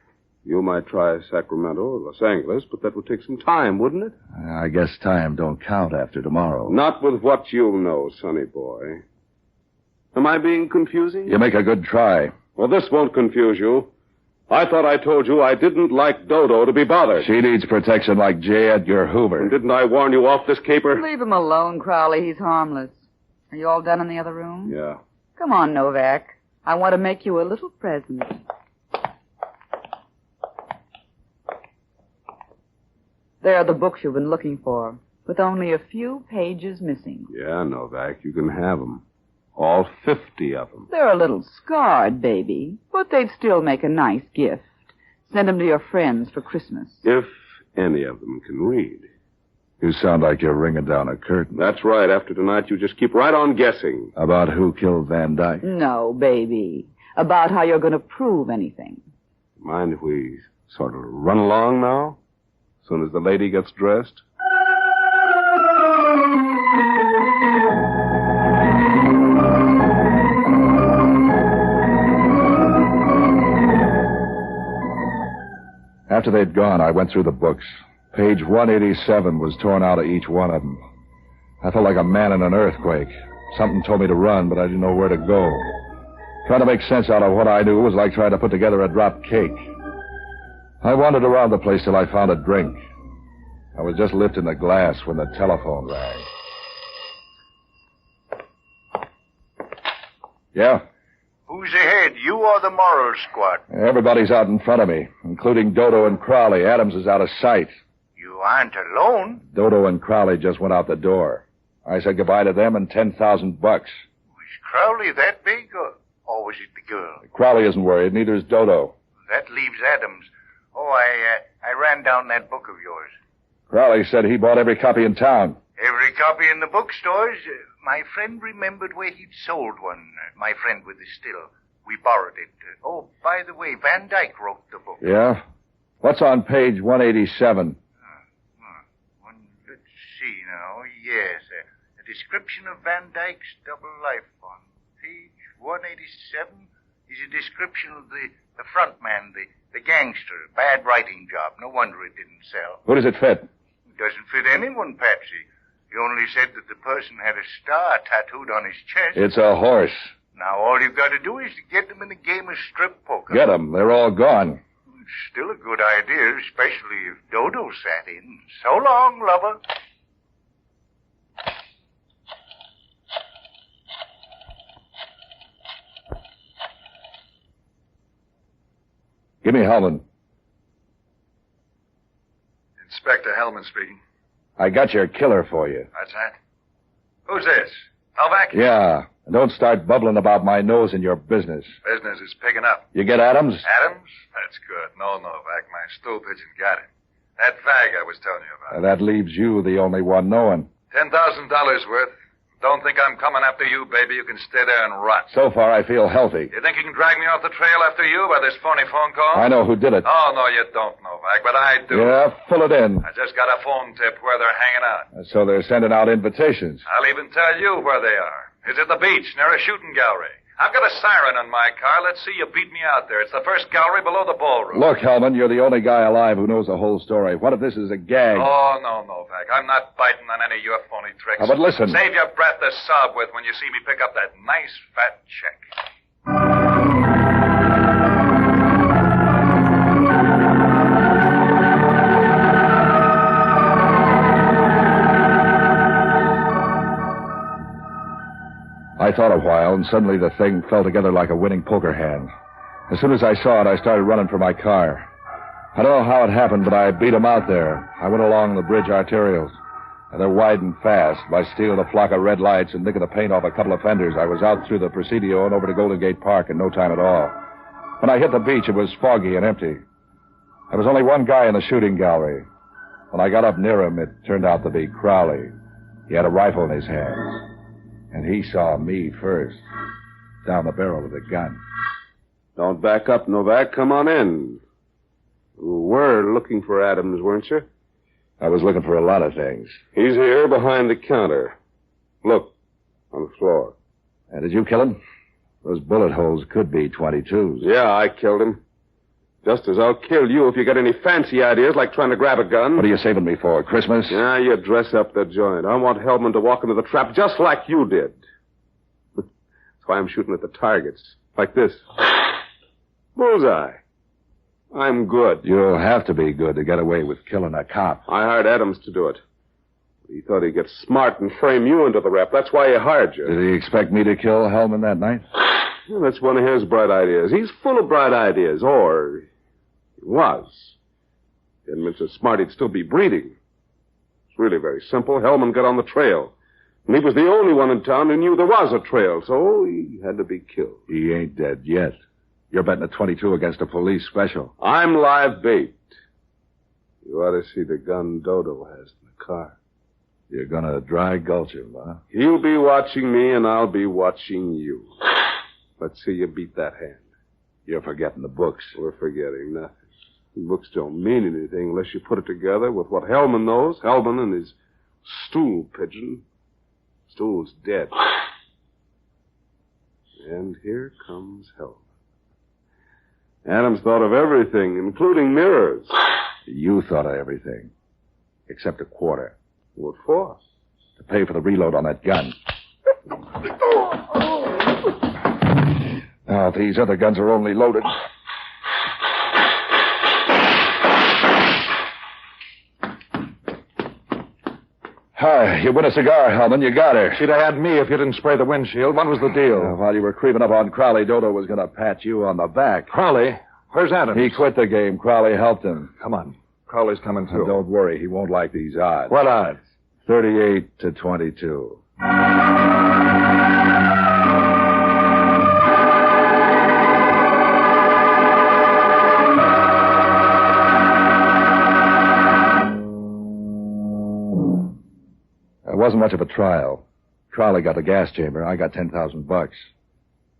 Speaker 3: You might try Sacramento or Los Angeles, but that would take some time, wouldn't it?
Speaker 19: I guess time don't count after tomorrow.
Speaker 3: Not with what you'll know, sonny boy. Am I being confusing?
Speaker 19: You make a good try.
Speaker 3: Well, this won't confuse you. I thought I told you I didn't like Dodo to be bothered.
Speaker 19: She needs protection like J. Edgar Hoover.
Speaker 3: And didn't I warn you off this caper?
Speaker 11: Leave him alone, Crowley. He's harmless. Are you all done in the other room?
Speaker 3: Yeah.
Speaker 11: Come on, Novak. I want to make you a little present. There are the books you've been looking for, with only a few pages missing.
Speaker 3: Yeah, Novak, you can have them. All 50 of them.
Speaker 11: They're a little scarred, baby, but they'd still make a nice gift. Send them to your friends for Christmas.
Speaker 3: If any of them can read.
Speaker 19: You sound like you're ringing down a curtain.
Speaker 3: That's right. After tonight, you just keep right on guessing.
Speaker 19: About who killed Van Dyke?
Speaker 11: No, baby. About how you're going to prove anything.
Speaker 3: Mind if we sort of run along now? As soon as the lady gets dressed?
Speaker 19: After they'd gone, I went through the books. Page 187 was torn out of each one of them. I felt like a man in an earthquake. Something told me to run, but I didn't know where to go. Trying to make sense out of what I knew was like trying to put together a drop cake. I wandered around the place till I found a drink. I was just lifting the glass when the telephone rang. Yeah?
Speaker 7: Who's ahead, you or the moral squad?
Speaker 19: Everybody's out in front of me, including Dodo and Crowley. Adams is out of sight.
Speaker 7: You aren't alone.
Speaker 19: Dodo and Crowley just went out the door. I said goodbye to them and $10,000.
Speaker 7: Was Crowley that big, or was it the girl?
Speaker 19: Crowley isn't worried, neither is Dodo.
Speaker 7: That leaves Adams. Oh, I ran down that book of yours.
Speaker 19: Crowley said he bought every copy in town.
Speaker 7: Every copy in the bookstores. My friend remembered where he'd sold one. My friend with the still. We borrowed it. Oh, by the way, Van Dyke wrote the book.
Speaker 19: Yeah? What's on page 187?
Speaker 7: Let's see now. Yes, a description of Van Dyke's double life on page 187 is a description of the front man, the gangster. Bad writing job. No wonder it didn't sell.
Speaker 19: Who does it fit?
Speaker 7: It doesn't fit anyone, Patsy. He only said that the person had a star tattooed on his chest.
Speaker 19: It's a horse.
Speaker 7: Now all you've got to do is to get them in a game of strip poker.
Speaker 19: Get them. They're all gone.
Speaker 7: It's still a good idea, especially if Dodo sat in. So long, lover.
Speaker 19: Give me Hellman.
Speaker 12: Inspector Hellman speaking.
Speaker 19: I got your killer for you.
Speaker 12: That's that. Who's this? Novak?
Speaker 19: Yeah. And don't start bubbling about my nose in your business.
Speaker 12: Business is picking up.
Speaker 19: You get Adams?
Speaker 12: Adams? That's good. No, Novak. My stool pigeon got him. That fag I was telling you about.
Speaker 19: That leaves you the only one knowing.
Speaker 12: $10,000 worth. Don't think I'm coming after you, baby. You can stay there and rot.
Speaker 19: So far, I feel healthy.
Speaker 12: You think you can drag me off the trail after you by this phony phone call?
Speaker 19: I know who did it.
Speaker 12: Oh, no, you don't, Novak, but I do.
Speaker 19: Yeah, fill it in.
Speaker 12: I just got a phone tip where they're hanging out.
Speaker 19: So they're sending out invitations.
Speaker 12: I'll even tell you where they are. It's at the beach near a shooting gallery. I've got a siren on my car. Let's see you beat me out there. It's the first gallery below the ballroom.
Speaker 19: Look, Hellman, you're the only guy alive who knows the whole story. What if this is a gag?
Speaker 12: Oh, no, Novak. I'm not biting on any of your phony tricks.
Speaker 19: But listen.
Speaker 12: Save your breath to sob with when you see me pick up that nice fat check.
Speaker 19: I thought a while, and suddenly the thing fell together like a winning poker hand. As soon as I saw it, I started running for my car. I don't know how it happened, but I beat 'em out there. I went along the bridge arterials. And they're widening fast. By stealing a flock of red lights and nicking the paint off a couple of fenders, I was out through the Presidio and over to Golden Gate Park in no time at all. When I hit the beach, it was foggy and empty. There was only one guy in the shooting gallery. When I got up near him, it turned out to be Crowley. He had a rifle in his hands. And he saw me first, down the barrel of the gun.
Speaker 3: Don't back up, Novak. Come on in. You were looking for Adams, weren't you?
Speaker 19: I was looking for a lot of things.
Speaker 3: He's here behind the counter. Look, on the floor.
Speaker 19: And did you kill him? Those bullet holes could be 22s.
Speaker 3: Yeah, I killed him. Just as I'll kill you if you get any fancy ideas like trying to grab a gun.
Speaker 19: What are you saving me for, Christmas?
Speaker 3: Yeah, you dress up the joint. I want Hellman to walk into the trap just like you did. That's why I'm shooting at the targets. Like this. Bullseye. I'm good.
Speaker 19: You'll have to be good to get away with killing a cop.
Speaker 3: I hired Adams to do it. He thought he'd get smart and frame you into the rep. That's why he hired you.
Speaker 19: Did he expect me to kill Hellman that night?
Speaker 3: Well, that's one of his bright ideas. He's full of bright ideas, or he was. If he hadn't been so smart, he'd still be breeding. It's really very simple. Hellman got on the trail. And he was the only one in town who knew there was a trail, so he had to be killed.
Speaker 19: He ain't dead yet. You're betting a 22 against a police special.
Speaker 3: I'm live bait. You ought to see the gun Dodo has in the car.
Speaker 19: You're gonna dry gulch him, huh?
Speaker 3: He'll be watching me, and I'll be watching you. Let's see you beat that hand.
Speaker 19: You're forgetting the books.
Speaker 3: We're forgetting nothing. The books don't mean anything unless you put it together with what Hellman knows. Hellman and his stool pigeon. Stool's dead. And here comes Hellman. Adams thought of everything, including mirrors.
Speaker 19: You thought of everything. Except a quarter.
Speaker 3: What for?
Speaker 19: To pay for the reload on that gun. Now, these other guns are only loaded. Hi, you win a cigar, Hellman. You got her.
Speaker 14: She'd have had me if you didn't spray the windshield. What was the deal?
Speaker 19: While you were creeping up on Crowley, Dodo was going to pat you on the back.
Speaker 14: Crowley? Where's Adams?
Speaker 19: He quit the game. Crowley helped him.
Speaker 14: Come on. Crowley's coming through.
Speaker 19: Don't worry. He won't like these odds.
Speaker 14: What odds?
Speaker 19: 38 to 22. It wasn't much of a trial. Crowley got the gas chamber. I got $10,000.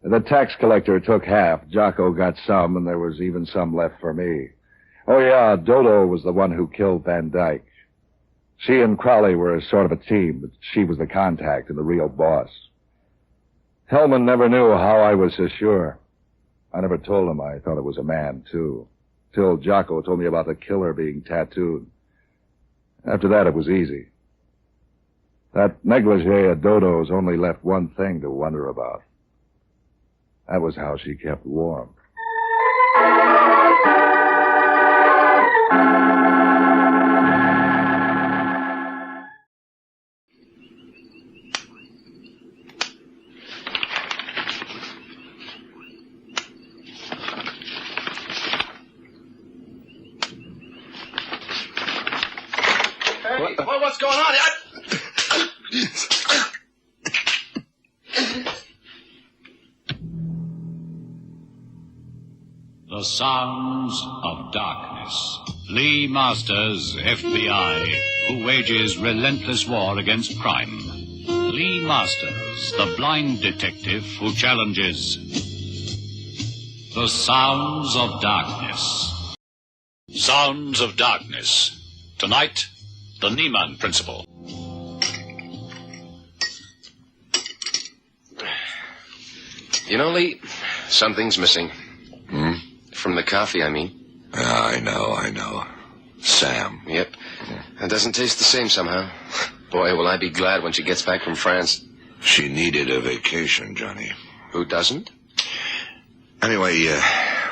Speaker 19: The tax collector took half. Jocko got some, and there was even some left for me. Oh, yeah, Dodo was the one who killed Van Dyke. She and Crowley were sort of a team, but she was the contact and the real boss. Hellman never knew how I was so sure. I never told him I thought it was a man, too, till Jocko told me about the killer being tattooed. After that, it was easy. That negligee of Dodo's only left one thing to wonder about. That was how she kept warm.
Speaker 1: What's going on?
Speaker 8: The Sounds of Darkness. Lee Masters, FBI, who wages relentless war against crime. Lee Masters, the blind detective who challenges. The Sounds of Darkness. Sounds of Darkness. Tonight, the Neiman Principle.
Speaker 16: You know, Lee, something's missing. From the coffee, I mean.
Speaker 21: I know. Sam.
Speaker 16: Yep. It doesn't taste the same somehow. Boy, will I be glad when she gets back from France.
Speaker 21: She needed a vacation, Johnny.
Speaker 16: Who doesn't?
Speaker 21: Anyway,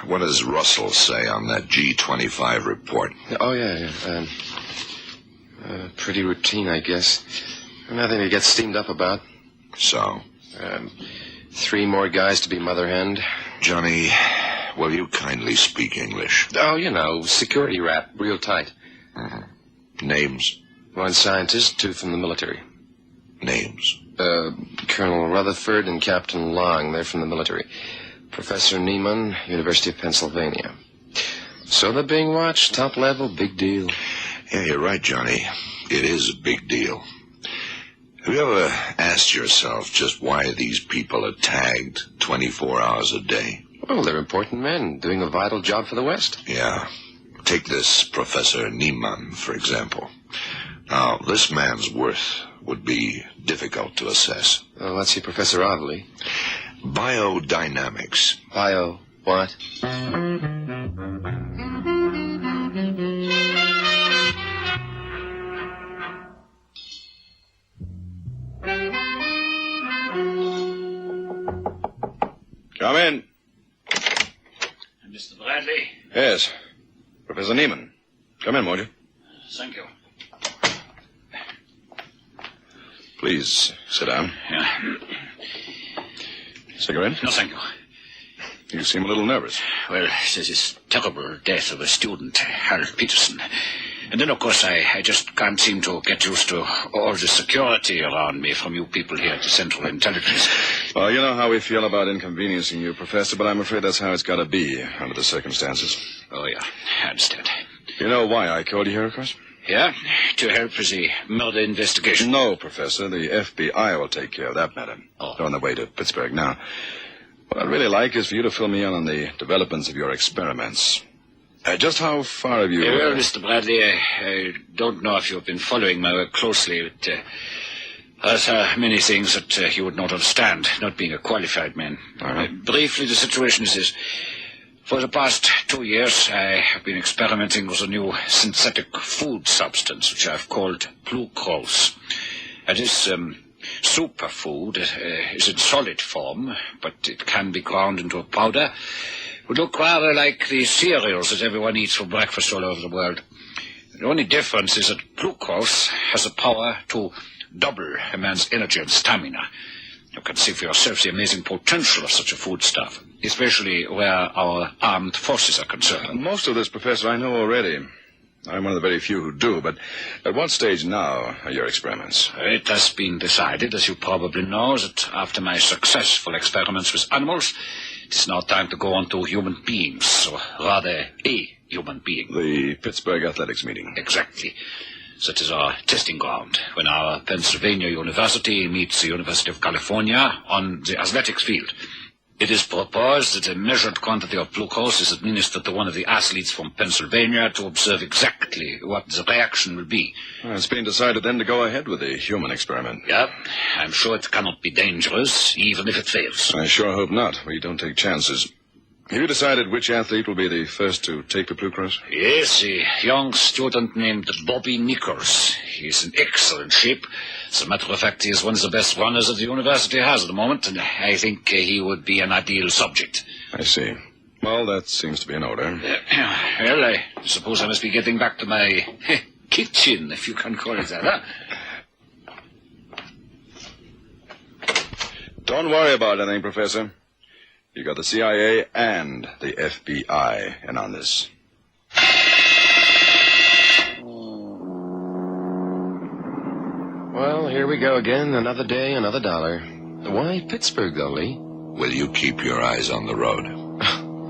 Speaker 21: what does Russell say on that G25 report?
Speaker 16: Oh, yeah. Pretty routine, I guess. Nothing to get steamed up about.
Speaker 21: So?
Speaker 16: 3 more guys to be mother hen.
Speaker 21: Johnny, will you kindly speak English?
Speaker 16: Oh, you know, security rap, real tight.
Speaker 21: Names?
Speaker 16: 1 scientist, 2 from the military.
Speaker 21: Names?
Speaker 16: Colonel Rutherford and Captain Long, they're from the military. Professor Neiman, University of Pennsylvania. So they're being watched, top level, big deal.
Speaker 21: Yeah, you're right, Johnny. It is a big deal. Have you ever asked yourself just why these people are tagged 24 hours a day?
Speaker 16: Well, they're important men doing a vital job for the West.
Speaker 21: Yeah. Take this Professor Neiman, for example. Now, this man's worth would be difficult to assess.
Speaker 16: Well, let's see Professor Oddly.
Speaker 21: Biodynamics.
Speaker 16: Bio what?
Speaker 5: Come in.
Speaker 6: Mr. Bradley?
Speaker 5: Yes. Professor Neiman. Come in, won't you?
Speaker 6: Thank you.
Speaker 5: Please, sit down.
Speaker 6: Yeah.
Speaker 5: Cigarette?
Speaker 6: No, thank you.
Speaker 5: You seem a little nervous.
Speaker 6: Well, there's this terrible death of a student, Harold Peterson. And then, of course, I just can't seem to get used to all the security around me from you people here at the Central Intelligence.
Speaker 5: Well, you know how we feel about inconveniencing you, Professor, but I'm afraid that's how it's got to be under the circumstances.
Speaker 6: Oh, yeah, I understand.
Speaker 5: You know why I called you here, of course?
Speaker 6: Yeah? To help with the murder investigation?
Speaker 5: No, Professor. The FBI will take care of that matter.
Speaker 6: Oh.
Speaker 5: They're on their way to Pittsburgh now. What I'd really like is for you to fill me in on the developments of your experiments. Just how far have you...
Speaker 6: Well, Mr. Bradley, I don't know if you've been following my work closely, but there's many things that you would not understand, not being a qualified man.
Speaker 5: All right.
Speaker 6: Briefly, the situation is this. For the past 2 years, I have been experimenting with a new synthetic food substance, which I've called glucose. This superfood is in solid form, but it can be ground into a powder. It would look rather like the cereals that everyone eats for breakfast all over the world. The only difference is that glucose has the power to double a man's energy and stamina. You can see for yourself the amazing potential of such a foodstuff, especially where our armed forces are concerned.
Speaker 12: Most of this, Professor, I know already. I'm one of the very few who do, but at what stage now are your experiments?
Speaker 6: It has been decided, as you probably know, that after my successful experiments with animals, it is now time to go on to human beings, or rather a human being.
Speaker 12: The Pittsburgh Athletics meeting.
Speaker 6: Exactly. That is our testing ground, when our Pennsylvania University meets the University of California on the athletics field. It is proposed that a measured quantity of glucose is administered to one of the athletes from Pennsylvania to observe exactly what the reaction will be.
Speaker 12: Well, it's been decided then to go ahead with the human experiment.
Speaker 6: Yeah, I'm sure it cannot be dangerous, even if it fails.
Speaker 12: I sure hope not. We don't take chances. Have you decided which athlete will be the first to take the glucose?
Speaker 6: Yes, a young student named Bobby Nichols. He's in excellent shape. As a matter of fact, he is one of the best runners that the university has at the moment, and I think he would be an ideal subject.
Speaker 12: I see. Well, that seems to be in order.
Speaker 6: Well, I suppose I must be getting back to my kitchen, if you can call it that, huh?
Speaker 12: Don't worry about anything, Professor. You got the CIA and the FBI in on this.
Speaker 16: Well, here we go again. Another day, another dollar. Why Pittsburgh, though, Lee?
Speaker 21: Will you keep your eyes on the road?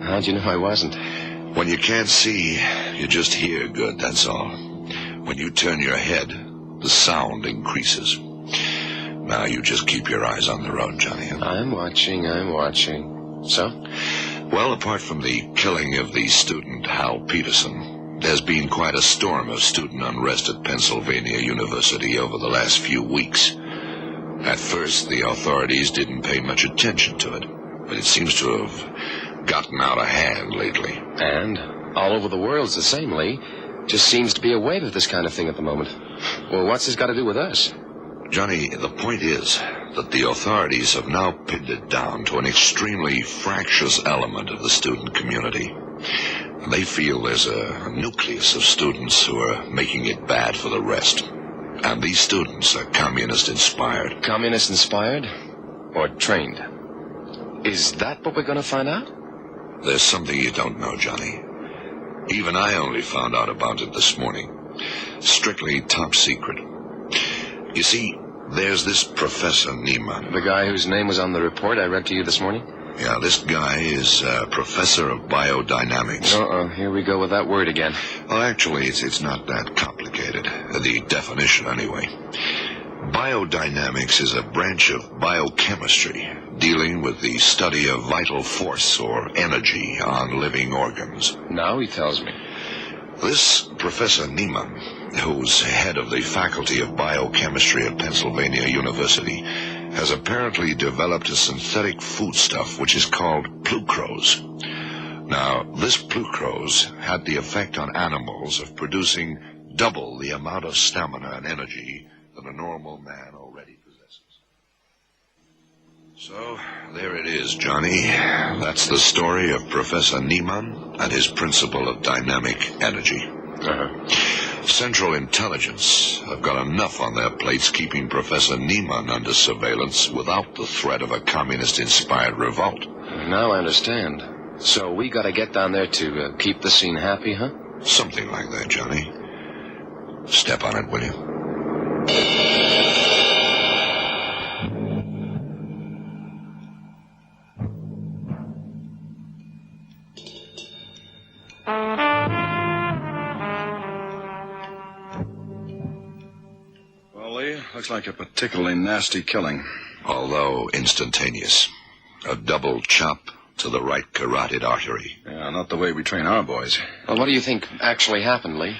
Speaker 16: How'd you know I wasn't?
Speaker 21: When you can't see, you just hear good, that's all. When you turn your head, the sound increases. Now you just keep your eyes on the road, Johnny.
Speaker 16: I'm watching. So?
Speaker 21: Well, apart from the killing of the student, Hal Peterson, there's been quite a storm of student unrest at Pennsylvania University over the last few weeks. At first, the authorities didn't pay much attention to it, but it seems to have gotten out of hand lately.
Speaker 16: And all over the world's the same, Lee. Just seems to be a wave of this kind of thing at the moment. Well, what's this got to do with us?
Speaker 21: Johnny, the point is that the authorities have now pinned it down to an extremely fractious element of the student community. They feel there's a nucleus of students who are making it bad for the rest. And these students are communist-inspired.
Speaker 16: Communist-inspired? Or trained? Is that what we're going to find out?
Speaker 21: There's something you don't know, Johnny. Even I only found out about it this morning. Strictly top secret. You see, there's this Professor Neiman.
Speaker 16: The guy whose name was on the report I read to you this morning?
Speaker 21: Yeah, this guy is Professor of Biodynamics.
Speaker 16: Here we go with that word again.
Speaker 21: Well, actually, it's not that complicated. The definition, anyway. Biodynamics is a branch of biochemistry dealing with the study of vital force or energy on living organs.
Speaker 16: Now he tells me.
Speaker 21: This Professor Neiman, who's head of the Faculty of Biochemistry at Pennsylvania University, has apparently developed a synthetic foodstuff which is called glucose. Now, this glucose had the effect on animals of producing double the amount of stamina and energy that a normal man already possesses. So, there it is, Johnny. That's the story of Professor Neiman and his principle of dynamic energy. Central Intelligence have got enough on their plates keeping Professor Neiman under surveillance without the threat of a communist-inspired revolt.
Speaker 16: Now I understand. So we got to get down there to keep the scene happy, huh?
Speaker 21: Something like that, Johnny. Step on it, will you?
Speaker 12: Well, Lee, looks like a particularly nasty killing.
Speaker 21: Although instantaneous. A double chop to the right carotid artery.
Speaker 12: Yeah, not the way we train our boys.
Speaker 16: Well, what do you think actually happened, Lee?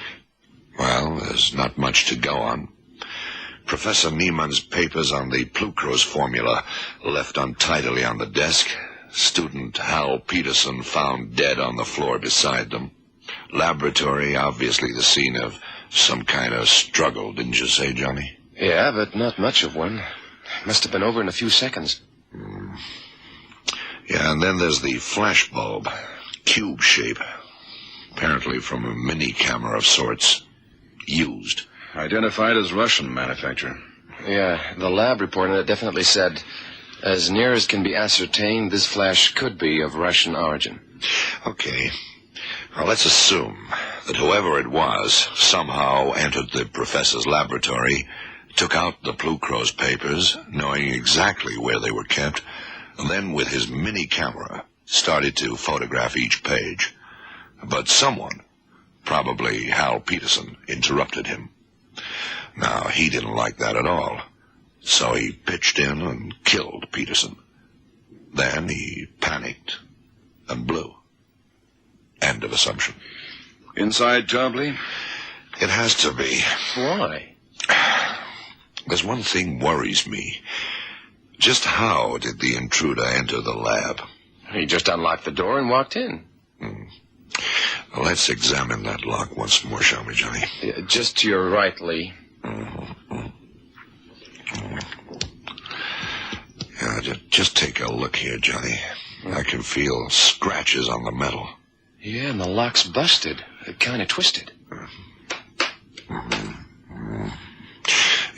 Speaker 21: Well, there's not much to go on. Professor Neiman's papers on the glucose formula left untidily on the desk. Student Hal Peterson found dead on the floor beside them. Laboratory, obviously the scene of some kind of struggle, didn't you say, Johnny?
Speaker 16: Yeah, but not much of one. Must have been over in a few seconds.
Speaker 21: Yeah, and then there's the flash bulb. Cube shape. Apparently from a mini camera of sorts. Used.
Speaker 12: Identified as Russian manufacturer.
Speaker 16: Yeah, the lab report on it definitely said, as near as can be ascertained, this flash could be of Russian origin.
Speaker 21: Okay. Now, let's assume that whoever it was somehow entered the professor's laboratory, took out the Plucrose papers, knowing exactly where they were kept, and then with his mini camera started to photograph each page. But someone, probably Hal Peterson, interrupted him. Now, he didn't like that at all, so he pitched in and killed Peterson. Then he panicked and blew. End of assumption.
Speaker 12: Inside Tobley?
Speaker 21: It has to be.
Speaker 16: Why?
Speaker 21: There's one thing worries me. Just how did the intruder enter the lab?
Speaker 16: He just unlocked the door and walked in.
Speaker 21: Well, let's examine that lock once more, shall we, Johnny?
Speaker 16: Yeah, just to your right, Lee.
Speaker 21: Yeah, just take a look here, Johnny. I can feel scratches on the metal.
Speaker 16: Yeah, and the lock's busted. Kind of twisted.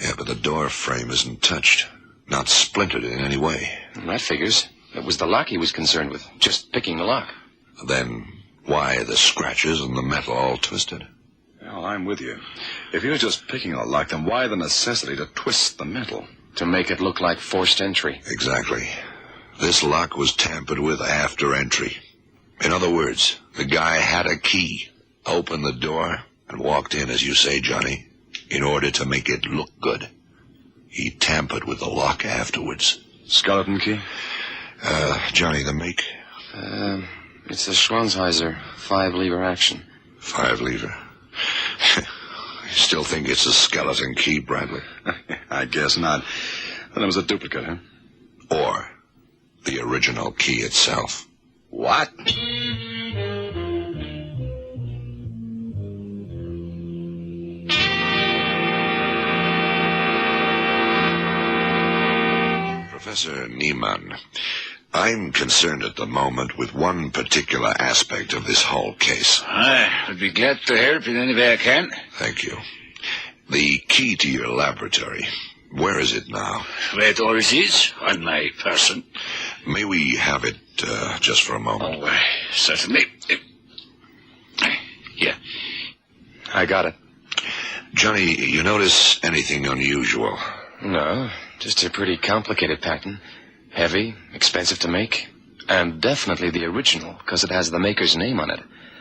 Speaker 21: Yeah, but the door frame isn't touched. Not splintered in any way.
Speaker 16: That figures. It was the lock he was concerned with. Just picking the lock.
Speaker 21: Then why the scratches and the metal all twisted?
Speaker 12: Well, I'm with you. If you're just picking a lock, then why the necessity to twist the metal?
Speaker 16: To make it look like forced entry.
Speaker 21: Exactly. This lock was tampered with after entry. In other words, the guy had a key, opened the door, and walked in, as you say, Johnny, in order to make it look good. He tampered with the lock afterwards.
Speaker 12: Skeleton key?
Speaker 21: Johnny, the make?
Speaker 16: It's the Schwanzheiser 5-lever action.
Speaker 21: 5-lever? You still think it's a skeleton key, Bradley?
Speaker 12: I guess not. Then it was a duplicate, huh?
Speaker 21: Or the original key itself.
Speaker 12: What?
Speaker 21: Professor Neiman, I'm concerned at the moment with one particular aspect of this whole case.
Speaker 6: I would be glad to help in any way I can.
Speaker 21: Thank you. The key to your laboratory. Where is it now?
Speaker 6: Where it always is, on my person.
Speaker 21: May we have it just for a moment?
Speaker 6: Oh, certainly. Here.
Speaker 16: I got it.
Speaker 21: Johnny, you notice anything unusual?
Speaker 16: No, just a pretty complicated pattern. Heavy, expensive to make, and definitely the original, because it has the maker's name on it.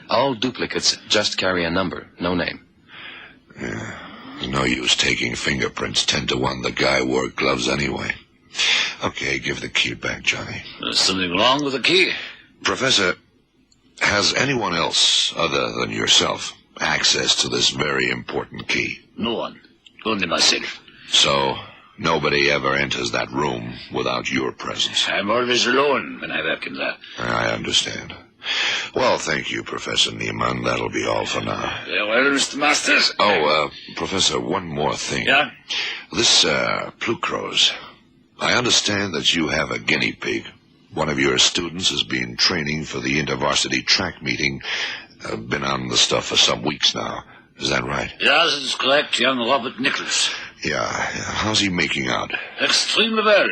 Speaker 16: All duplicates just carry a number, no name.
Speaker 21: Yeah, there's no use taking fingerprints 10 to 1. The guy wore gloves anyway. Okay, give the key back, Johnny.
Speaker 6: There's something wrong with the key?
Speaker 21: Professor, has anyone else, other than yourself, access to this very important key?
Speaker 6: No one. Only myself.
Speaker 21: So, nobody ever enters that room without your presence?
Speaker 6: I'm always alone when I work in there.
Speaker 21: I understand. Well, thank you, Professor Neiman. That'll be all for now.
Speaker 6: Very well, Mr. Masters.
Speaker 21: Professor, one more thing.
Speaker 6: Yeah?
Speaker 21: This, Plucrose. I understand that you have a guinea pig. One of your students has been training for the intervarsity track meeting. Been on the stuff for some weeks now. Is that right?
Speaker 6: Yes, it's correct, young Robert Nichols.
Speaker 21: Yeah. How's he making out?
Speaker 6: Extremely well.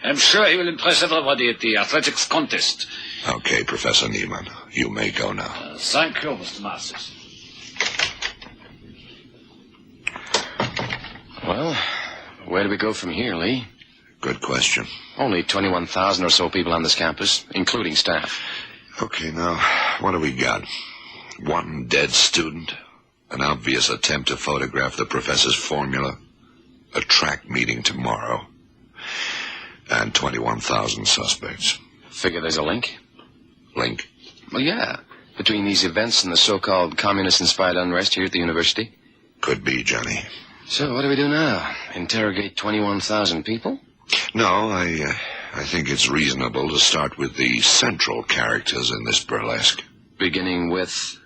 Speaker 6: I'm sure he will impress everybody at the athletics contest.
Speaker 21: Okay, Professor Neiman. You may go now.
Speaker 6: Thank you, Mr. Masters.
Speaker 16: Well, where do we go from here, Lee?
Speaker 21: Good question.
Speaker 16: Only 21,000 or so people on this campus, including staff.
Speaker 21: Okay, now, what do we got? One dead student, an obvious attempt to photograph the professor's formula, a track meeting tomorrow, and 21,000 suspects.
Speaker 16: Figure there's a link?
Speaker 21: Link?
Speaker 16: Well, yeah. Between these events and the so-called communist-inspired unrest here at the university.
Speaker 21: Could be, Johnny.
Speaker 16: So what do we do now? Interrogate 21,000 people?
Speaker 21: No, I think it's reasonable to start with the central characters in this burlesque.
Speaker 16: Beginning with...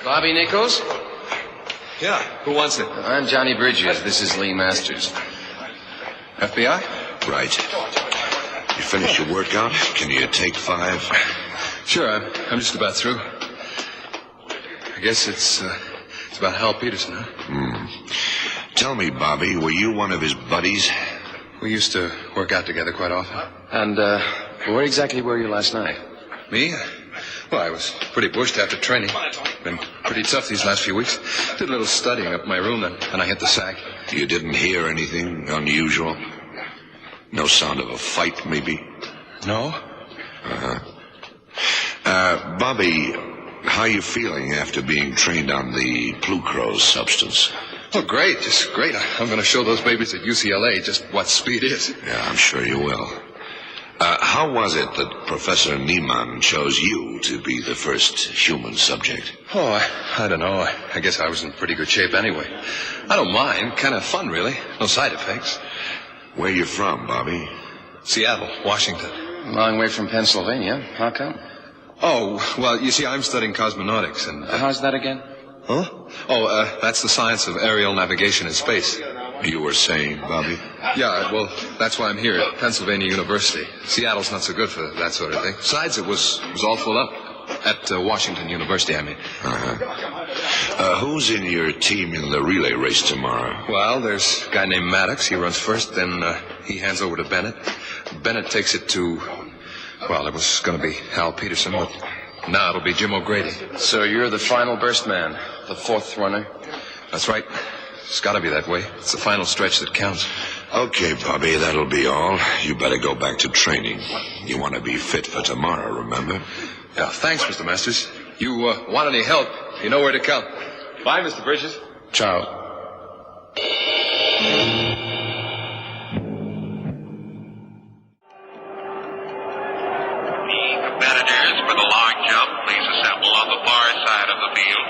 Speaker 16: Bobby Nichols?
Speaker 1: Yeah, who wants it?
Speaker 16: I'm Johnny Bridges. This is Lee Masters.
Speaker 1: FBI?
Speaker 21: Right. You finished your workout? Can you take 5?
Speaker 1: Sure, I'm just about through. I guess it's about Hal Peterson, huh?
Speaker 21: Tell me, Bobby, were you one of his buddies?
Speaker 1: We used to work out together quite often.
Speaker 16: And, where exactly were you last night?
Speaker 1: Me? Well, I was pretty bushed after training. Been pretty tough these last few weeks. Did a little studying up in my room, and I hit the sack.
Speaker 21: You didn't hear anything unusual? No sound of a fight, maybe?
Speaker 1: No.
Speaker 21: Bobby, how are you feeling after being trained on the Plucrose substance?
Speaker 1: Oh, great. Just great. I'm going to show those babies at UCLA just what speed is.
Speaker 21: Yeah, I'm sure you will. How was it that Professor Neiman chose you to be the first human subject?
Speaker 1: Oh, I don't know. I guess I was in pretty good shape anyway. I don't mind. Kind of fun, really. No side effects.
Speaker 21: Where you from, Bobby?
Speaker 1: Seattle, Washington.
Speaker 16: Long way from Pennsylvania. How come?
Speaker 1: Oh, well, you see, I'm studying cosmonautics, and...
Speaker 16: How's that again?
Speaker 1: Huh? Oh, that's the science of aerial navigation in space.
Speaker 21: You were saying, Bobby?
Speaker 1: Yeah, well, that's why I'm here at Pennsylvania University. Seattle's not so good for that sort of thing. Besides, it was all full up. At Washington University, I mean.
Speaker 21: Who's in your team in the relay race tomorrow?
Speaker 1: Well, there's a guy named Maddox. He runs first, then he hands over to Bennett. Bennett takes it to... Well, it was going to be Hal Peterson, but now it'll be Jim O'Grady.
Speaker 16: So you're the final burst man, the 4th runner?
Speaker 1: That's right. It's got to be that way. It's the final stretch that counts.
Speaker 21: Okay, Bobby, that'll be all. You better go back to training. You want to be fit for tomorrow, remember?
Speaker 1: Yeah, thanks, Mr. Masters. You want any help, you know where to come. Bye, Mr. Bridges.
Speaker 16: Ciao.
Speaker 2: Competitors for the long jump, please assemble on the far side of the field.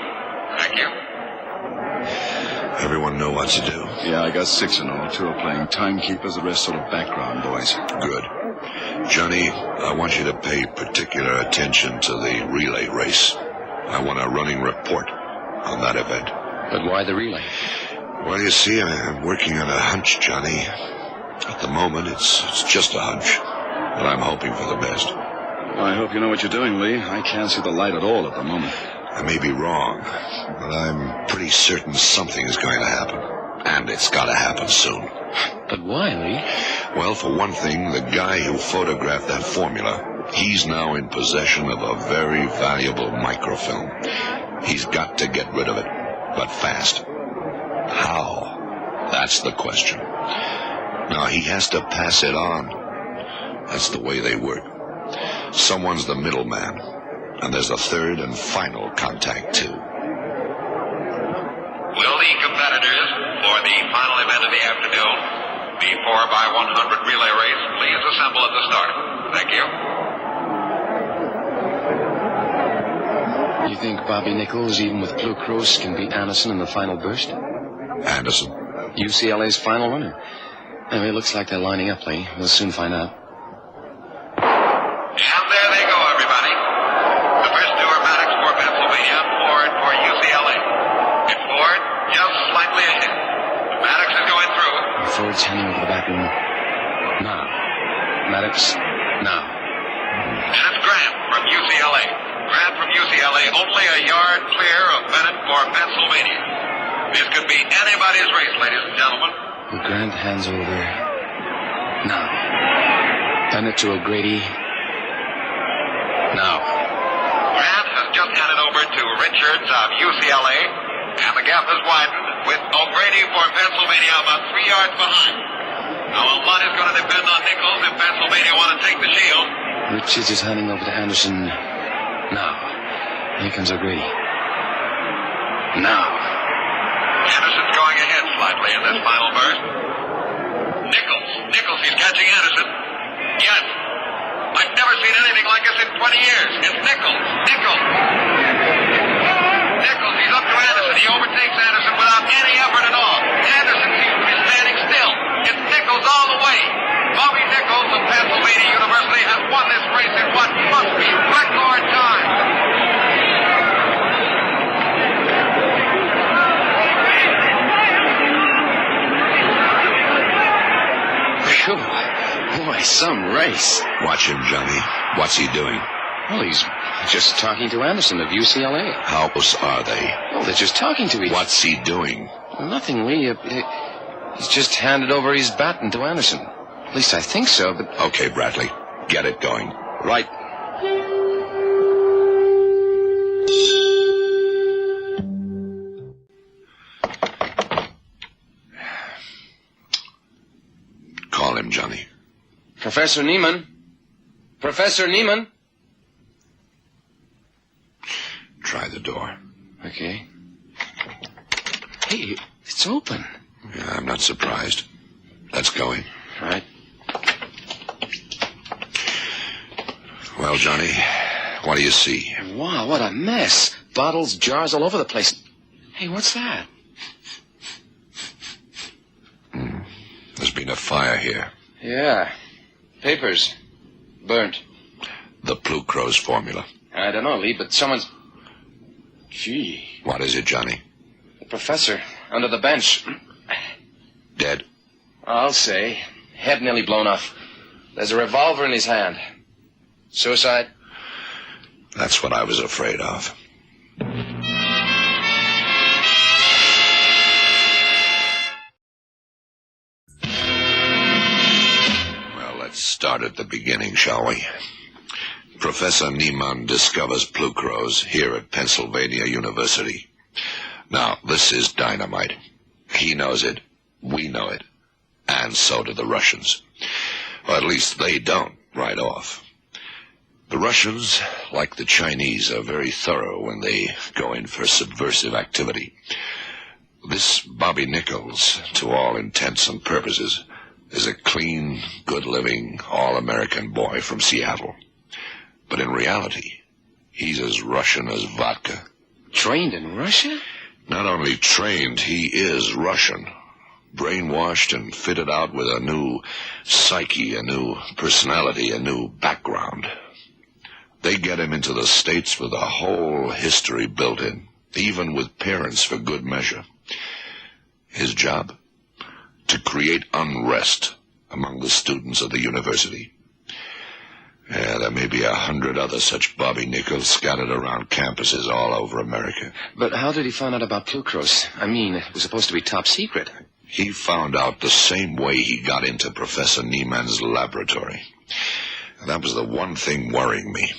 Speaker 2: Thank you.
Speaker 21: Everyone know what to do?
Speaker 15: Yeah, I got 6 in all. 2 are playing timekeepers, the rest sort of background boys.
Speaker 21: Good. Johnny, I want you to pay particular attention to the relay race. I want a running report on that event.
Speaker 16: But why the relay?
Speaker 21: Well, you see, I'm working on a hunch, Johnny. At the moment, it's just a hunch. But I'm hoping for the best.
Speaker 15: I hope you know what you're doing, Lee. I can't see the light at all at the moment.
Speaker 21: I may be wrong, but I'm pretty certain something is going to happen. And it's got to happen soon.
Speaker 16: But why, Lee?
Speaker 21: Well, for one thing, the guy who photographed that formula, he's now in possession of a very valuable microfilm. He's got to get rid of it, but fast. How? That's the question. Now, he has to pass it on. That's the way they work. Someone's the middleman, and there's a third and final contact, too.
Speaker 2: Will the competitors for the final event of the afternoon, the 4x100 relay race, please assemble at the start. Thank you.
Speaker 16: You think Bobby Nichols, even with Plucrose, can beat Anderson in the final burst?
Speaker 21: Anderson?
Speaker 16: UCLA's final runner. Anyway, it looks like they're lining up, Lee. We'll soon find out.
Speaker 2: And there they go, everybody. The first 2 are Maddox for Pennsylvania, Ford for UCLA. And Ford just slightly ahead. Maddox is going through.
Speaker 16: Ford's handing over the back room. Now. Maddox, now.
Speaker 2: And it's Grant from UCLA. Grant from UCLA, only a yard clear of Bennett for Pennsylvania. This could be anybody's race, ladies and gentlemen.
Speaker 16: Grant hands over. Now. Bennett to O'Grady. Now.
Speaker 2: Grant has just handed over to Richards of UCLA, and the gap has widened with O'Grady for Pennsylvania about 3 yards behind. Now, a lot is going to depend on Nichols if Pennsylvania want to take the shield.
Speaker 16: Richards is handing over to Anderson. Now. Here comes O'Grady. Now.
Speaker 2: Anderson's going ahead slightly in this final burst. Nichols, he's catching Anderson. Yes. I've never seen anything like this in 20 years. It's Nichols. Nichols. He's up to Anderson. He overtakes Anderson without any effort at all. Anderson seems to be standing still. It's Nichols all the way. Bobby Nichols of Pennsylvania University has won this race in what must be record time.
Speaker 16: Phew. Boy, some race.
Speaker 21: Watch him, Johnny. What's he doing?
Speaker 16: Well, he's just talking to Anderson of UCLA.
Speaker 21: How close are they?
Speaker 16: Oh, they're just talking to each other.
Speaker 21: What's he doing?
Speaker 16: Nothing, Lee. He's just handed over his baton to Anderson. At least I think so, but...
Speaker 21: Okay, Bradley. Get it going.
Speaker 16: Right.
Speaker 21: Call him, Johnny.
Speaker 16: Professor Neiman? Professor Neiman?
Speaker 21: Try the door.
Speaker 16: Okay. Hey, it's open.
Speaker 21: Yeah, I'm not surprised. Let's go in.
Speaker 16: All right.
Speaker 21: Well, Johnny, what do you see?
Speaker 16: Wow, what a mess. Bottles, jars all over the place. Hey, what's that?
Speaker 21: There's been a fire here.
Speaker 16: Yeah. Papers. Burnt.
Speaker 21: The Blue Crow's formula.
Speaker 16: I don't know, Lee, but someone's... Gee.
Speaker 21: What is it, Johnny?
Speaker 16: The professor, under the bench.
Speaker 21: Dead?
Speaker 16: I'll say. Head nearly blown off. There's a revolver in his hand. Suicide?
Speaker 21: That's what I was afraid of. Well, let's start at the beginning, shall we? Professor Neiman discovers Blue Crows here at Pennsylvania University. Now, this is dynamite. He knows it. We know it. And so do the Russians. Or at least they don't, right off. The Russians, like the Chinese, are very thorough when they go in for subversive activity. This Bobby Nichols, to all intents and purposes, is a clean, good-living, all-American boy from Seattle. But in reality, he's as Russian as vodka.
Speaker 16: Trained in Russia?
Speaker 21: Not only trained, he is Russian. Brainwashed and fitted out with a new psyche, a new personality, a new background. They get him into the States with a whole history built in, even with parents for good measure. His job? To create unrest among the students of the university. Yeah, there may be 100 other such Bobby Nichols scattered around campuses all over America.
Speaker 16: But how did he find out about Blue Crows? I mean, it was supposed to be top secret.
Speaker 21: He found out the same way he got into Professor Neiman's laboratory. And that was the one thing worrying me.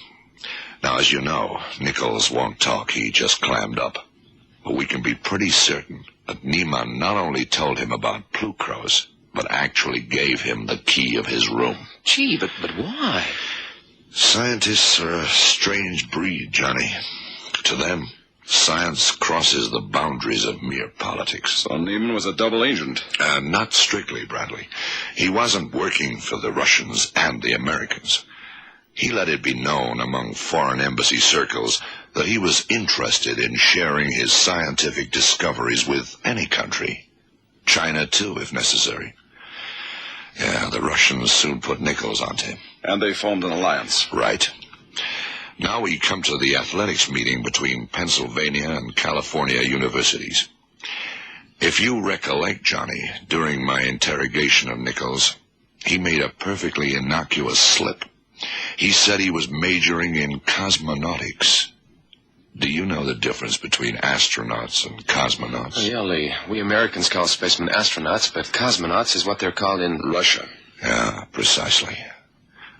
Speaker 21: Now, as you know, Nichols won't talk. He just clammed up. But we can be pretty certain that Neiman not only told him about Blue Crows, but actually gave him the key of his room.
Speaker 16: Gee, but why?
Speaker 21: Scientists are a strange breed, Johnny. To them, science crosses the boundaries of mere politics.
Speaker 15: So Neiman was a double agent?
Speaker 21: Not strictly, Bradley. He wasn't working for the Russians and the Americans. He let it be known among foreign embassy circles that he was interested in sharing his scientific discoveries with any country. China, too, if necessary. Yeah, the Russians soon put Nichols onto him.
Speaker 15: And they formed an alliance.
Speaker 21: Right. Now we come to the athletics meeting between Pennsylvania and California universities. If you recollect, Johnny, during my interrogation of Nichols, he made a perfectly innocuous slip. He said he was majoring in cosmonautics. Do you know the difference between astronauts and cosmonauts?
Speaker 16: Oh, yeah, Lee. We Americans call spacemen astronauts, but cosmonauts is what they're called in Russia.
Speaker 21: Yeah, precisely.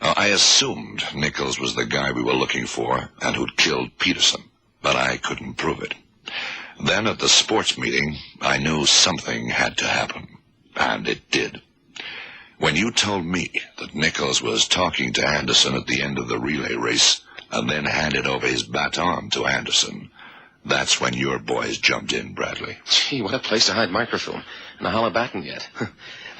Speaker 21: I assumed Nichols was the guy we were looking for and who'd killed Peterson, but I couldn't prove it. Then at the sports meeting, I knew something had to happen, and it did. When you told me that Nichols was talking to Anderson at the end of the relay race and then handed over his baton to Anderson, that's when your boys jumped in, Bradley.
Speaker 16: Gee, what a place to hide microfilm and a hollow baton yet.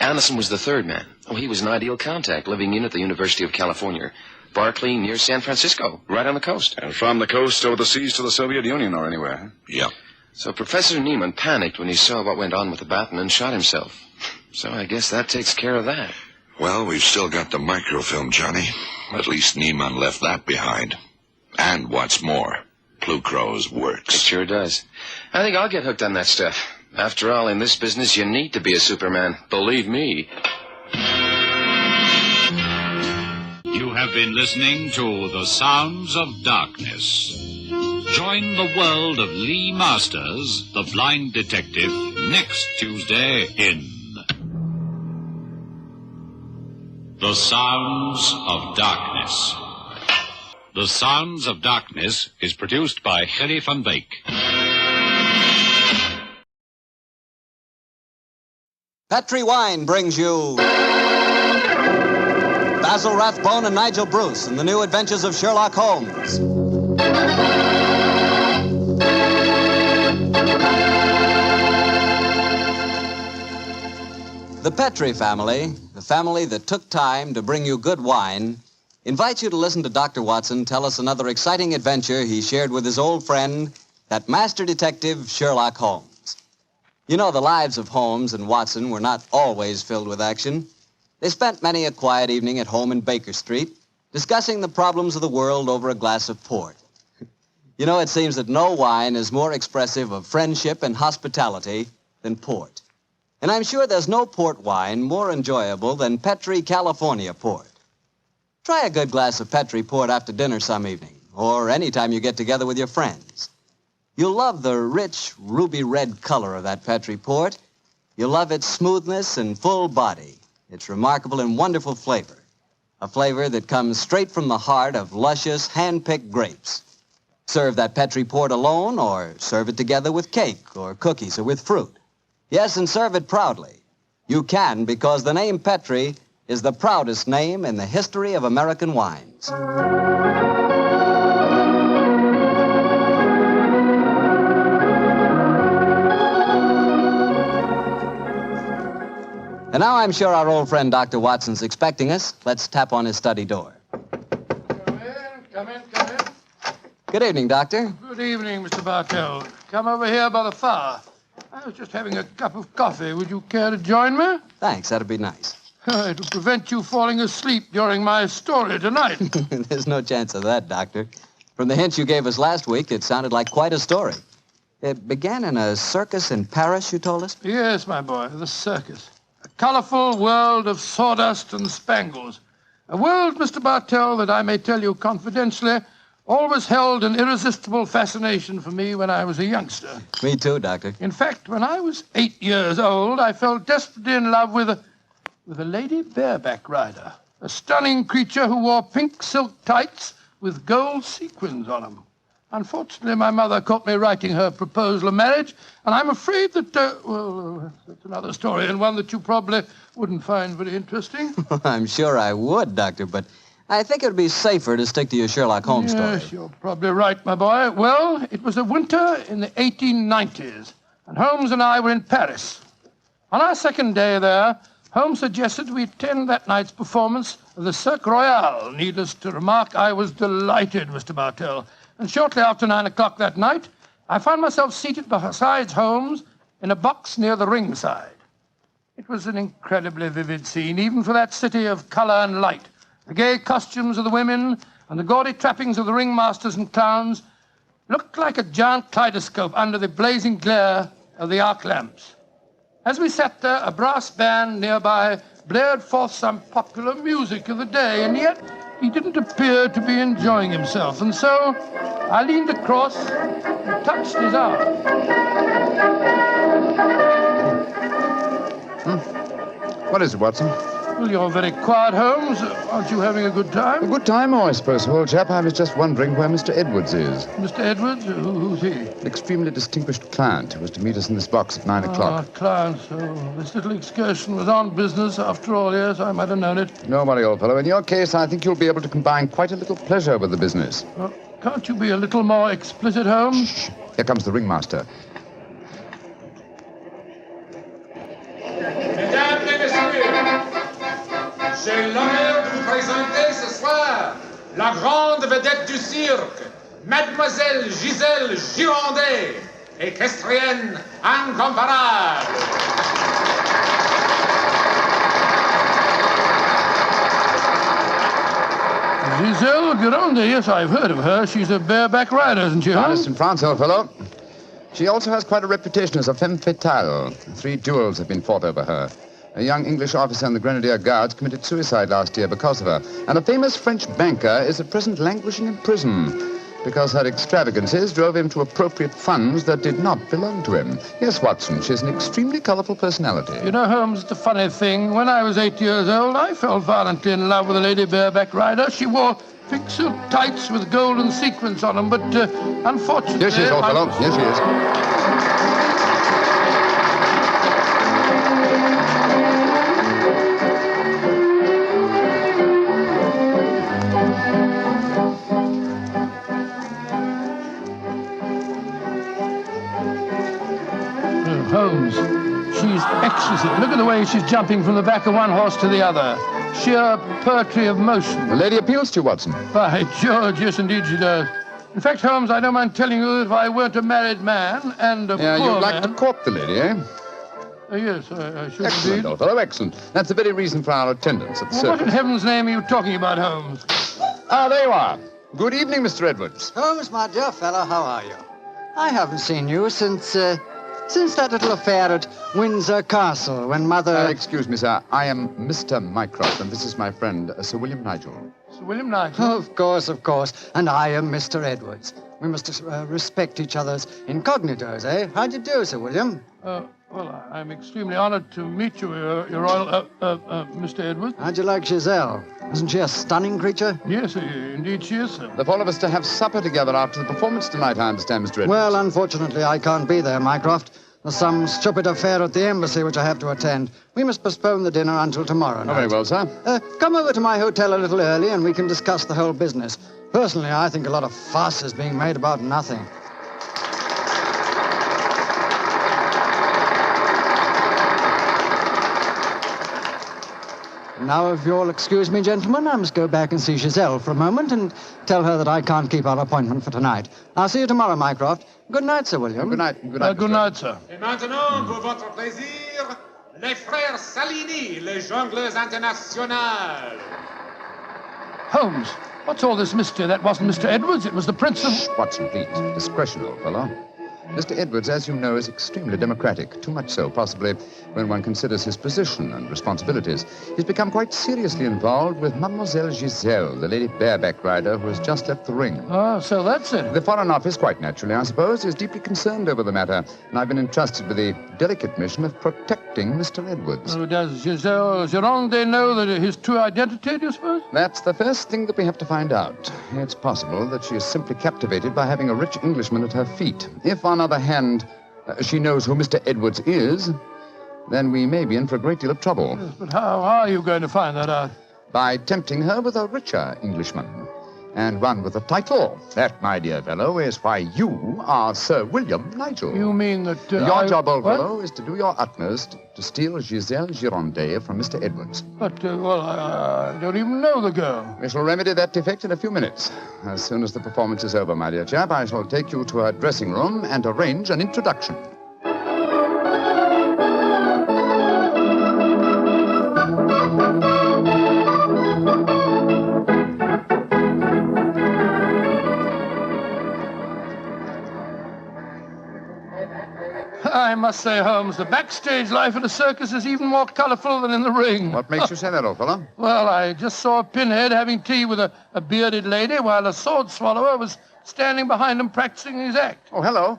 Speaker 16: Anderson was the third man. Oh, he was an ideal contact, living in at the University of California. Barclay, near San Francisco, right on the coast.
Speaker 15: And from the coast over the seas to the Soviet Union or anywhere, huh?
Speaker 21: Yeah.
Speaker 16: So Professor Neiman panicked when he saw what went on with the baton and shot himself. So I guess that takes care of that.
Speaker 21: Well, we've still got the microfilm, Johnny. At least Neiman left that behind. And what's more, Plucrow's works.
Speaker 16: It sure does. I think I'll get hooked on that stuff. After all, in this business, you need to be a Superman. Believe me.
Speaker 8: You have been listening to The Sounds of Darkness. Join the world of Lee Masters, the blind detective, next Tuesday in The Sounds of Darkness. The Sounds of Darkness is produced by Gerry van Beek.
Speaker 17: Petri Wine brings you Basil Rathbone and Nigel Bruce in the new adventures of Sherlock Holmes. The Petri family, the family that took time to bring you good wine, invites you to listen to Dr. Watson tell us another exciting adventure he shared with his old friend, that master detective, Sherlock Holmes. You know, the lives of Holmes and Watson were not always filled with action. They spent many a quiet evening at home in Baker Street, discussing the problems of the world over a glass of port. You know, it seems that no wine is more expressive of friendship and hospitality than port. And I'm sure there's no port wine more enjoyable than Petri California port. Try a good glass of Petri port after dinner some evening, or any time you get together with your friends. You'll love the rich, ruby red color of that Petri port. You'll love its smoothness and full body, its remarkable and wonderful flavor, a flavor that comes straight from the heart of luscious, hand-picked grapes. Serve that Petri port alone, or serve it together with cake or cookies or with fruit. Yes, and serve it proudly. You can, because the name Petri is the proudest name in the history of American wines. And now I'm sure our old friend Dr. Watson's expecting us. Let's tap on his study door.
Speaker 22: Come in.
Speaker 17: Good evening, Doctor.
Speaker 22: Good evening, Mr. Bartell. Come over here by the fire. I was just having a cup of coffee. Would you care to join me?
Speaker 17: Thanks, that'd be nice.
Speaker 22: It'll prevent you falling asleep during my story tonight.
Speaker 17: There's no chance of that, Doctor. From the hints you gave us last week, it sounded like quite a story. It began in a circus in Paris, you told us?
Speaker 22: Yes, my boy, the circus. A colorful world of sawdust and spangles. A world, Mr. Bartell, that I may tell you confidentially, always held an irresistible fascination for me when I was a youngster.
Speaker 17: Me too, Doctor.
Speaker 22: In fact, when I was 8 years old, I fell desperately in love with a lady bareback rider, a stunning creature who wore pink silk tights with gold sequins on them. Unfortunately, my mother caught me writing her proposal of marriage, and I'm afraid that, that's another story, and one that you probably wouldn't find very interesting.
Speaker 17: I'm sure I would, Doctor, but I think it would be safer to stick to your Sherlock Holmes story.
Speaker 22: Yes, you're probably right, my boy. Well, it was a winter in the 1890s, and Holmes and I were in Paris. On our second day there, Holmes suggested we attend that night's performance of the Cirque Royale. Needless to remark, I was delighted, Mr. Bartell. And shortly after 9 o'clock that night, I found myself seated beside Holmes in a box near the ringside. It was an incredibly vivid scene, even for that city of color and light. The gay costumes of the women and the gaudy trappings of the ringmasters and clowns looked like a giant kaleidoscope under the blazing glare of the arc lamps. As we sat there, a brass band nearby blared forth some popular music of the day, and yet he didn't appear to be enjoying himself. And so I leaned across and touched his arm.
Speaker 23: What is it, Watson?
Speaker 22: Well, you're very quiet, Holmes. Aren't you having a good time?
Speaker 23: A good time, I suppose, old chap. I was just wondering where Mr. Edwards is.
Speaker 22: Mr. Edwards? Who's he?
Speaker 23: An extremely distinguished client who was to meet us in this box at 9 o'clock.
Speaker 22: Client. So this little excursion was on business after all. Yes, I might have known it.
Speaker 23: No worry, old fellow. In your case, I think you'll be able to combine quite a little pleasure with the business.
Speaker 22: Well, can't you be a little more explicit, Holmes?
Speaker 23: Shh. Here comes the ringmaster.
Speaker 24: Mesdames et messieurs, j'ai l'honneur de vous présenter ce soir
Speaker 4: la grande vedette du cirque, Mademoiselle Gisèle Girondet, équestrienne incomparable.
Speaker 22: Giselle Gironde, yes, I've heard of her. She's a bareback rider, isn't she,
Speaker 23: Honest in France, old fellow. She also has quite a reputation as a femme fatale. 3 duels have been fought over her. A young English officer in the Grenadier Guards committed suicide last year because of her. And a famous French banker is at present languishing in prison because her extravagances drove him to appropriate funds that did not belong to him. Yes, Watson, she's an extremely colorful personality.
Speaker 22: You know, Holmes, it's a funny thing. When I was 8 years old, I fell violently in love with a lady bareback rider. She wore thick silk tights with golden sequins on them, but unfortunately...
Speaker 23: Here she is, old fellow. Here she is.
Speaker 22: Holmes, she's exquisite. Look at the way she's jumping from the back of one horse to the other. Sheer poetry of motion.
Speaker 23: The lady appeals to you, Watson.
Speaker 22: By George, yes, indeed she does. In fact, Holmes, I don't mind telling you that if I weren't a married man and a poor man...
Speaker 23: you'd like to court the lady, eh?
Speaker 22: Yes, I should
Speaker 23: Excellent,
Speaker 22: indeed.
Speaker 23: old fellow, excellent. That's the very reason for our attendance at the
Speaker 22: Well,
Speaker 23: circus.
Speaker 22: what in heaven's name are you talking about, Holmes?
Speaker 23: Ah, there you are. Good evening, Mr. Edwards.
Speaker 9: Holmes, my dear fellow, how are you? I haven't seen you since that little affair at Windsor Castle when Mother...
Speaker 23: Excuse me, sir. I am Mr. Mycroft, and this is my friend, Sir William Nigel.
Speaker 22: Sir William Nigel?
Speaker 9: Of course. And I am Mr. Edwards. We must respect each other's incognitos, eh? How'd you do, Sir William?
Speaker 22: Well, I'm extremely honored to meet you, Your Royal... Mr. Edwards.
Speaker 9: How'd you like Giselle? Isn't she a stunning creature?
Speaker 22: Yes, indeed she is, sir.
Speaker 23: The four of us to have supper together after the performance tonight, I understand, Mr. Edwards.
Speaker 9: Well, unfortunately, I can't be there, Mycroft. There's some stupid affair at the embassy which I have to attend. We must postpone the dinner until tomorrow night.
Speaker 23: Oh, very well, sir.
Speaker 9: Come over to my hotel a little early and we can discuss the whole business. Personally, I think a lot of fuss is being made about nothing. Now, if you'll excuse me, gentlemen, I must go back and see Giselle for a moment and tell her that I can't keep our appointment for tonight. I'll see you tomorrow, Mycroft. Good night, Sir William.
Speaker 23: Good night.
Speaker 22: Good night, sir.
Speaker 4: Et maintenant, pour votre plaisir, les frères Salini, les jongleurs internationaux.
Speaker 22: Holmes, what's all this mystery? That wasn't Mr. Edwards, it was the Prince of...
Speaker 23: Shh, Watson, please. Discretion, old fellow. Mr. Edwards, as you know, is extremely democratic. Too much so, possibly, when one considers his position and responsibilities. He's become quite seriously involved with Mademoiselle Giselle, the lady bareback rider who has just left the ring.
Speaker 22: Oh, so that's it.
Speaker 23: The Foreign Office, quite naturally, I suppose, is deeply concerned over the matter, and I've been entrusted with the delicate mission of protecting Mr. Edwards.
Speaker 22: Oh, does Giselle Gironde know that his true identity, do you suppose?
Speaker 23: That's the first thing that we have to find out. It's possible that she is simply captivated by having a rich Englishman at her feet. If, on the other hand, she knows who Mr. Edwards is, then we may be in for a great deal of trouble.
Speaker 22: Yes, but how are you going to find that out?
Speaker 23: By tempting her with a richer Englishman. And one with a title. That, my dear fellow, is why you are Sir William Nigel.
Speaker 22: You mean that...
Speaker 23: Your job, old fellow, is to do your utmost to steal Giselle Gironde from Mr. Edwards.
Speaker 22: But, I don't even know the girl.
Speaker 23: We shall remedy that defect in a few minutes. As soon as the performance is over, my dear chap, I shall take you to her dressing room and arrange an introduction.
Speaker 22: I must say, Holmes, the backstage life at a circus is even more colorful than in the ring.
Speaker 23: What makes you say that, old fellow?
Speaker 22: Well, I just saw a pinhead having tea with a bearded lady while a sword swallower was standing behind him practicing his act.
Speaker 23: Oh, hello.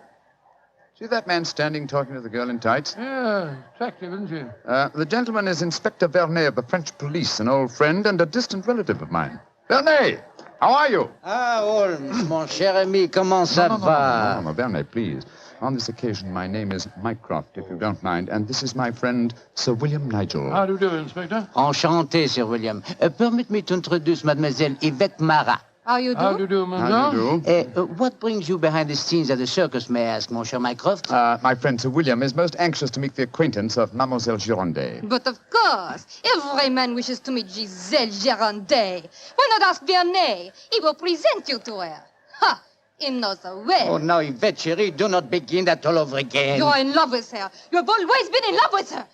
Speaker 23: See that man standing talking to the girl in tights?
Speaker 22: Yeah, attractive, isn't she?
Speaker 23: The gentleman is Inspector Vernet of the French police, an old friend and a distant relative of mine. Vernet, how are you?
Speaker 9: Ah, Holmes, mon cher ami, comment ça va?
Speaker 23: No, Vernet, please. On this occasion, my name is Mycroft, if you don't mind, and this is my friend, Sir William Nigel.
Speaker 22: How do you do, Inspector?
Speaker 13: Enchanté, Sir William. Permit me to introduce Mademoiselle Yvette Marat.
Speaker 10: How you do?
Speaker 22: How do you do,
Speaker 23: How do you do?
Speaker 13: What brings you behind the scenes at the circus, may I ask, Monsieur Mycroft?
Speaker 23: My friend Sir William is most anxious to make the acquaintance of Mademoiselle Girondet.
Speaker 10: But of course, every man wishes to meet Giselle Girondet. Why not ask Vernet? He will present you to her. Ha! He knows her well.
Speaker 13: Oh, now, Yvette, chérie, do not begin that all over again.
Speaker 10: You're in love with her. You've always been in love with her.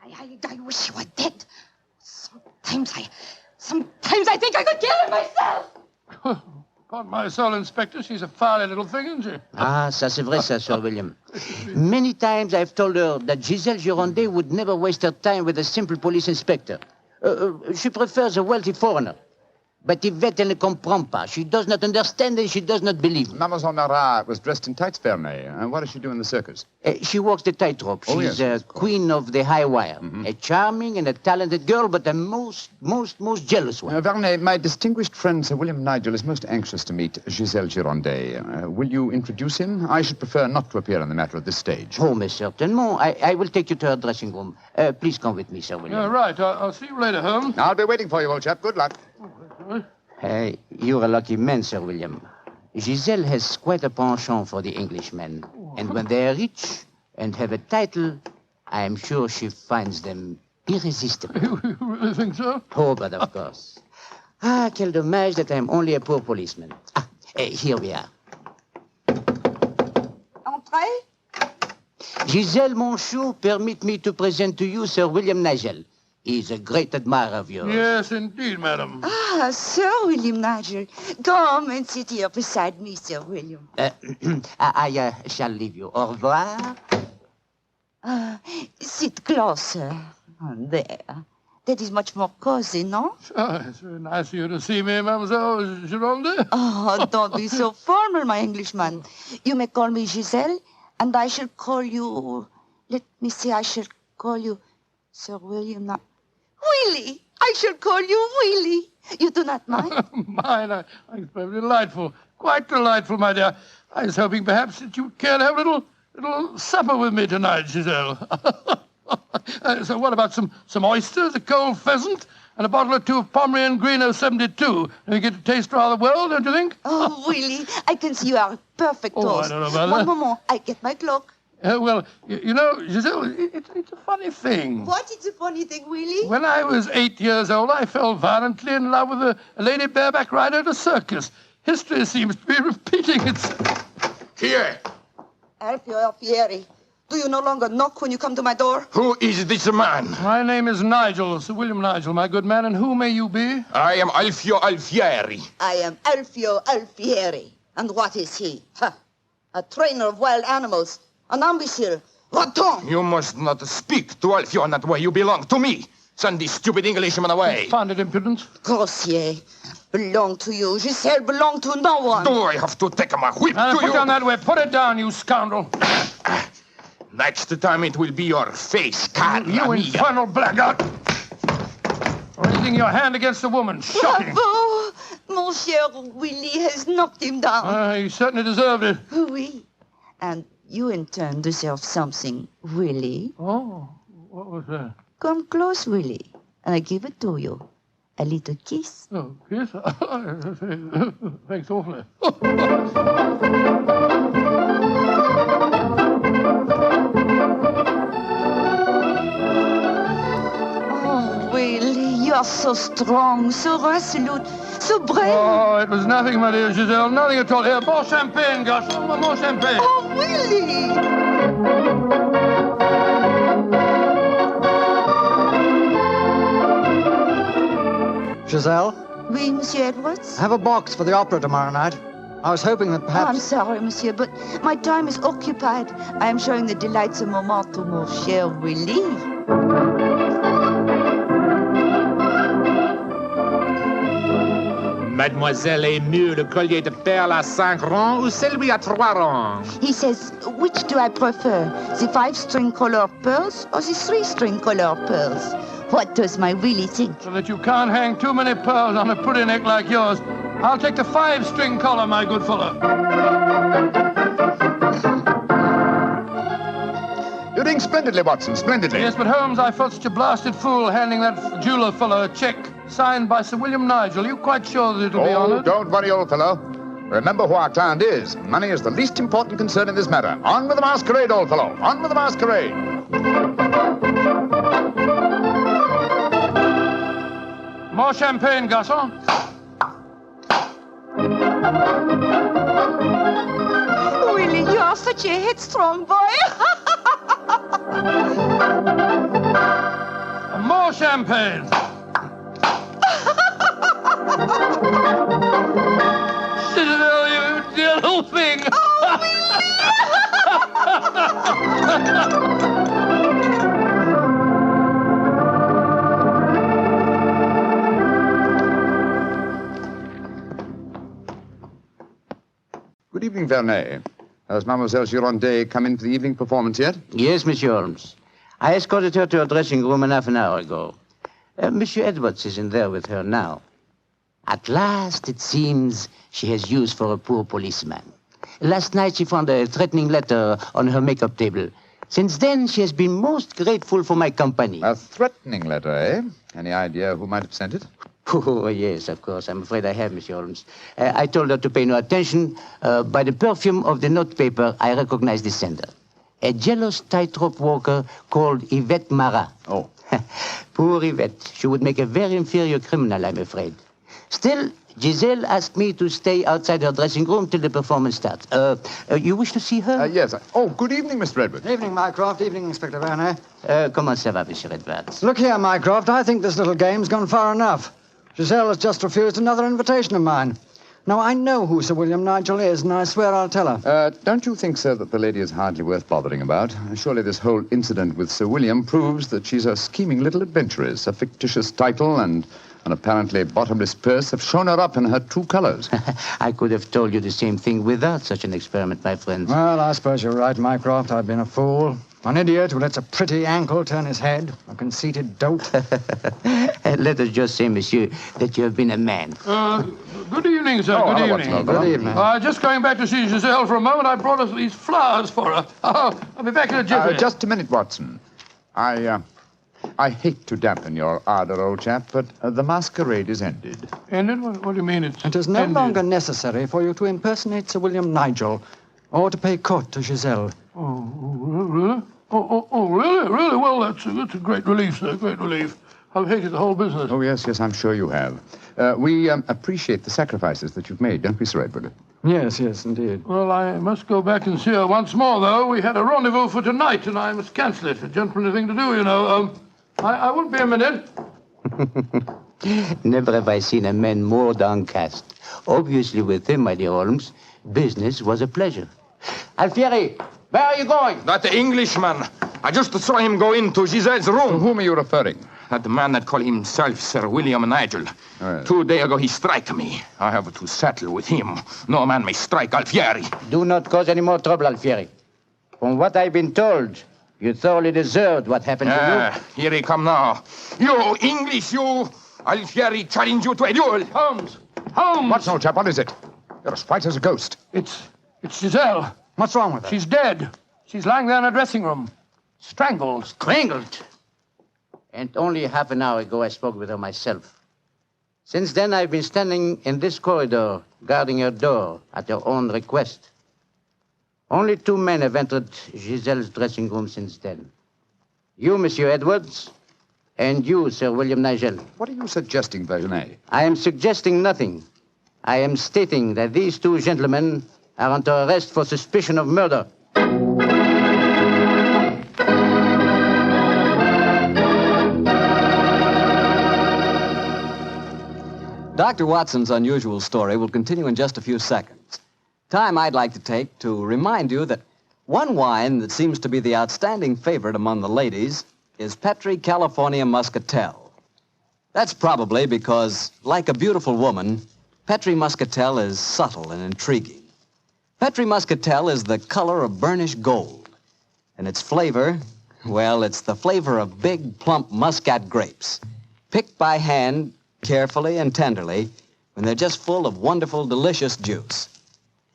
Speaker 10: I wish you were dead. Sometimes I think I could kill her myself.
Speaker 22: Upon my soul, Inspector, she's a fiery little thing, isn't she?
Speaker 13: Ah, ça c'est vrai, ça, Sir William. Many times I've told her that Giselle Girondet would never waste her time with a simple police inspector. She prefers a wealthy foreigner. But Yvette, elle ne comprend pas. She does not understand and she does not believe.
Speaker 23: Mademoiselle Marat was dressed in tights, Vernet. And what does she do in the circus?
Speaker 13: She walks the tightrope. She's queen of the high wire. Mm-hmm. A charming and a talented girl, but a most jealous one.
Speaker 23: Vernet, my distinguished friend Sir William Nigel is most anxious to meet Giselle Girondet. Will you introduce him? I should prefer not to appear on the matter at this stage.
Speaker 13: Oh, mais certainement. I will take you to her dressing room. Please come with me, Sir William.
Speaker 22: Right. I'll see you later, Holmes.
Speaker 23: I'll be waiting for you, old chap. Good luck.
Speaker 13: Hey, you're a lucky man, Sir William. Giselle has quite a penchant for the Englishmen. And when they are rich and have a title, I am sure she finds them irresistible.
Speaker 22: You really think so?
Speaker 13: Oh, but of course. Ah, quel dommage that I'm only a poor policeman. Here we are.
Speaker 18: Entrez.
Speaker 13: Giselle, mon chou, permit me to present to you Sir William Nigel. He's a great admirer of yours.
Speaker 22: Yes, indeed, madam.
Speaker 18: Ah, Sir William Nigel. Come and sit here beside me, Sir William.
Speaker 13: I shall leave you. Au revoir.
Speaker 18: Sit closer. There. That is much more cozy, no?
Speaker 22: Oh, it's very nice of you to see me, Mademoiselle Girondet.
Speaker 18: Oh, don't be so formal, my Englishman. You may call me Giselle, and I shall call you... Let me see, I shall call you Sir William... Willie! I shall call you Willie. You do not mind?
Speaker 22: Mine? It's very delightful. Quite delightful, my dear. I was hoping perhaps that you'd care to have a little supper with me tonight, Giselle. So what about some oysters, a cold pheasant, and a bottle or two of Pomeranian Green 072? And you get to taste rather well, don't you think?
Speaker 18: Oh, Willie, I can see you are a perfect toast.
Speaker 22: I don't know about
Speaker 18: One
Speaker 22: that.
Speaker 18: moment, I get my cloak.
Speaker 22: Well, you know, Giselle, it's a funny thing.
Speaker 18: What is a funny thing, Willie?
Speaker 22: When I was 8 years old, I fell violently in love with a lady bareback rider at a circus. History seems to be repeating itself.
Speaker 24: Here.
Speaker 18: Alfieri, do you no longer knock when you come to my door?
Speaker 24: Who is this man?
Speaker 22: My name is Nigel, Sir William Nigel, my good man, and who may you be?
Speaker 24: I am Alfio Alfieri.
Speaker 18: I am Alfio Alfieri. And what is he? A trainer of wild animals. An imbecile. Va-t'en!
Speaker 24: You must not speak to Alfio in that way. You belong to me. Send this stupid Englishman away.
Speaker 22: Founded impudence.
Speaker 18: Grossier. Belong to you. Giselle belong to no one.
Speaker 24: Do I have to take my whip to
Speaker 22: Put
Speaker 24: you?
Speaker 22: down that way. Put it down, you scoundrel.
Speaker 24: Next time it will be your face, cara
Speaker 22: You
Speaker 24: mia.
Speaker 22: infernal blackguard. Raising your hand against a woman. Shocking.
Speaker 18: Bravo! Monsieur Willie has knocked him down.
Speaker 22: He certainly deserved it.
Speaker 18: Oui. And you in turn deserve something, Willie.
Speaker 22: Oh, what was that?
Speaker 18: Come close, Willie, and I give it to you. A little kiss.
Speaker 22: Oh, kiss? Thanks awfully.
Speaker 18: Oh, Willie, you are so strong, so resolute, so brave.
Speaker 22: Oh, it was nothing, my dear Giselle. Nothing at all. Here, more champagne, gosh. More champagne.
Speaker 18: Oh, Willie!
Speaker 9: Giselle?
Speaker 18: Oui, Monsieur Edwards?
Speaker 9: Have a box for the opera tomorrow night. I was hoping that perhaps...
Speaker 18: I'm sorry, Monsieur, but my time is occupied. I am showing the delights of moment to mon cher Willie.
Speaker 4: Mademoiselle est mieux le collier de perles à 5 rangs ou celui à 3 rangs?
Speaker 18: He says, which do I prefer, the 5-string color pearls or the 3-string color pearls? What does my Willie think?
Speaker 22: So that you can't hang too many pearls on a pretty neck like yours. I'll take the 5-string collar, my good fellow.
Speaker 23: You think splendidly, Watson, splendidly.
Speaker 22: Yes, but Holmes, I felt such a blasted fool handing that jeweler fellow a check signed by Sir William Nigel. Are you quite sure that it'll be honoured?
Speaker 23: Don't worry, old fellow. Remember who our client is. Money is the least important concern in this matter. On with the masquerade, old fellow. On with the masquerade.
Speaker 22: More champagne, garçon.
Speaker 18: Willie, you are such a headstrong boy.
Speaker 22: More champagne. Citadel, you dear little thing.
Speaker 23: Good evening, Vernet. Has Mademoiselle Girondet come in for the evening performance yet?
Speaker 13: Yes, Monsieur Holmes. I escorted her to her dressing room half an hour ago. Monsieur Edwards is in there with her now. At last, it seems, she has use for a poor policeman. Last night, she found a threatening letter on her makeup table. Since then, she has been most grateful for my company.
Speaker 23: A threatening letter, eh? Any idea who might have sent it?
Speaker 13: Oh, yes, of course. I'm afraid I have, Monsieur Holmes. I told her to pay no attention. By the perfume of the notepaper, I recognized the sender. A jealous tightrope walker called Yvette Marat.
Speaker 23: Oh.
Speaker 13: Poor Yvette. She would make a very inferior criminal, I'm afraid. Still, Giselle asked me to stay outside her dressing room till the performance starts. You wish to see her?
Speaker 23: Yes. Oh, good evening, Mr. Edwards.
Speaker 9: Evening, Mycroft. Evening, Inspector Vernet.
Speaker 13: Comment ça va, Monsieur Edwards?
Speaker 9: Look here, Mycroft. I think this little game's gone far enough. Giselle has just refused another invitation of mine. Now, I know who Sir William Nigel is, and I swear I'll tell her.
Speaker 23: Don't you think, sir, that the lady is hardly worth bothering about? Surely this whole incident with Sir William proves that she's a scheming little adventuress. A fictitious title and an apparently bottomless purse have shown her up in her true colors.
Speaker 13: I could have told you the same thing without such an experiment, my friend.
Speaker 9: Well, I suppose you're right, Mycroft. I've been a fool. An idiot who lets a pretty ankle turn his head. A conceited dolt.
Speaker 13: Let us just say, monsieur, that you have been a man.
Speaker 22: Good evening, sir. Good evening.
Speaker 9: Good evening.
Speaker 22: Just going back to see Giselle for a moment, I brought us these flowers for her. I'll be back in a jiffy.
Speaker 23: Just a minute, Watson. I hate to dampen your ardor, old chap, but the masquerade is ended.
Speaker 22: Ended? What do you mean it's
Speaker 9: It is no longer necessary for you to impersonate Sir William Nigel or to pay court to Giselle.
Speaker 22: Oh, really? Really? Really? Well, that's a great relief, sir. Great relief. I've hated the whole business.
Speaker 23: Oh, yes, I'm sure you have. We appreciate the sacrifices that you've made, don't we, Sir Edward?
Speaker 9: Yes, indeed.
Speaker 22: Well, I must go back and see her once more, though. We had a rendezvous for tonight, and I must cancel it. A gentlemanly thing to do, you know. I won't be a minute.
Speaker 13: Never have I seen a man more downcast. Obviously, with him, my dear Holmes, business was a pleasure. Alfieri, where are you going?
Speaker 24: That Englishman. I just saw him go into Giselle's room.
Speaker 23: To whom are you referring?
Speaker 24: That man that called himself Sir William Nigel.
Speaker 23: Oh, yes.
Speaker 24: 2 days ago, he struck me. I have to settle with him. No man may strike Alfieri.
Speaker 13: Do not cause any more trouble, Alfieri. From what I've been told, you thoroughly deserved what happened to you.
Speaker 24: Here he come now. You, English, you. Alfieri challenge you to a duel.
Speaker 22: Holmes!
Speaker 23: Watson, old chap, what is it? You're as white as a ghost.
Speaker 22: It's Giselle.
Speaker 9: What's wrong with her?
Speaker 22: She's dead. She's lying there in her dressing room. Strangled.
Speaker 13: Strangled? And only half an hour ago I spoke with her myself. Since then I've been standing in this corridor, guarding her door at her own request. Only 2 men have entered Giselle's dressing room since then. You, Monsieur Edwards, and you, Sir William Nigel.
Speaker 23: What are you suggesting, Vernet?
Speaker 13: I am suggesting nothing. I am stating that these 2 gentlemen are under arrest for suspicion of murder.
Speaker 17: Dr. Watson's unusual story will continue in just a few seconds. Time I'd like to take to remind you that one wine that seems to be the outstanding favorite among the ladies is Petri California Muscatel. That's probably because, like a beautiful woman, Petri Muscatel is subtle and intriguing. Petri Muscatel is the color of burnished gold. And its flavor, well, it's the flavor of big, plump Muscat grapes, picked by hand carefully and tenderly when they're just full of wonderful, delicious juice.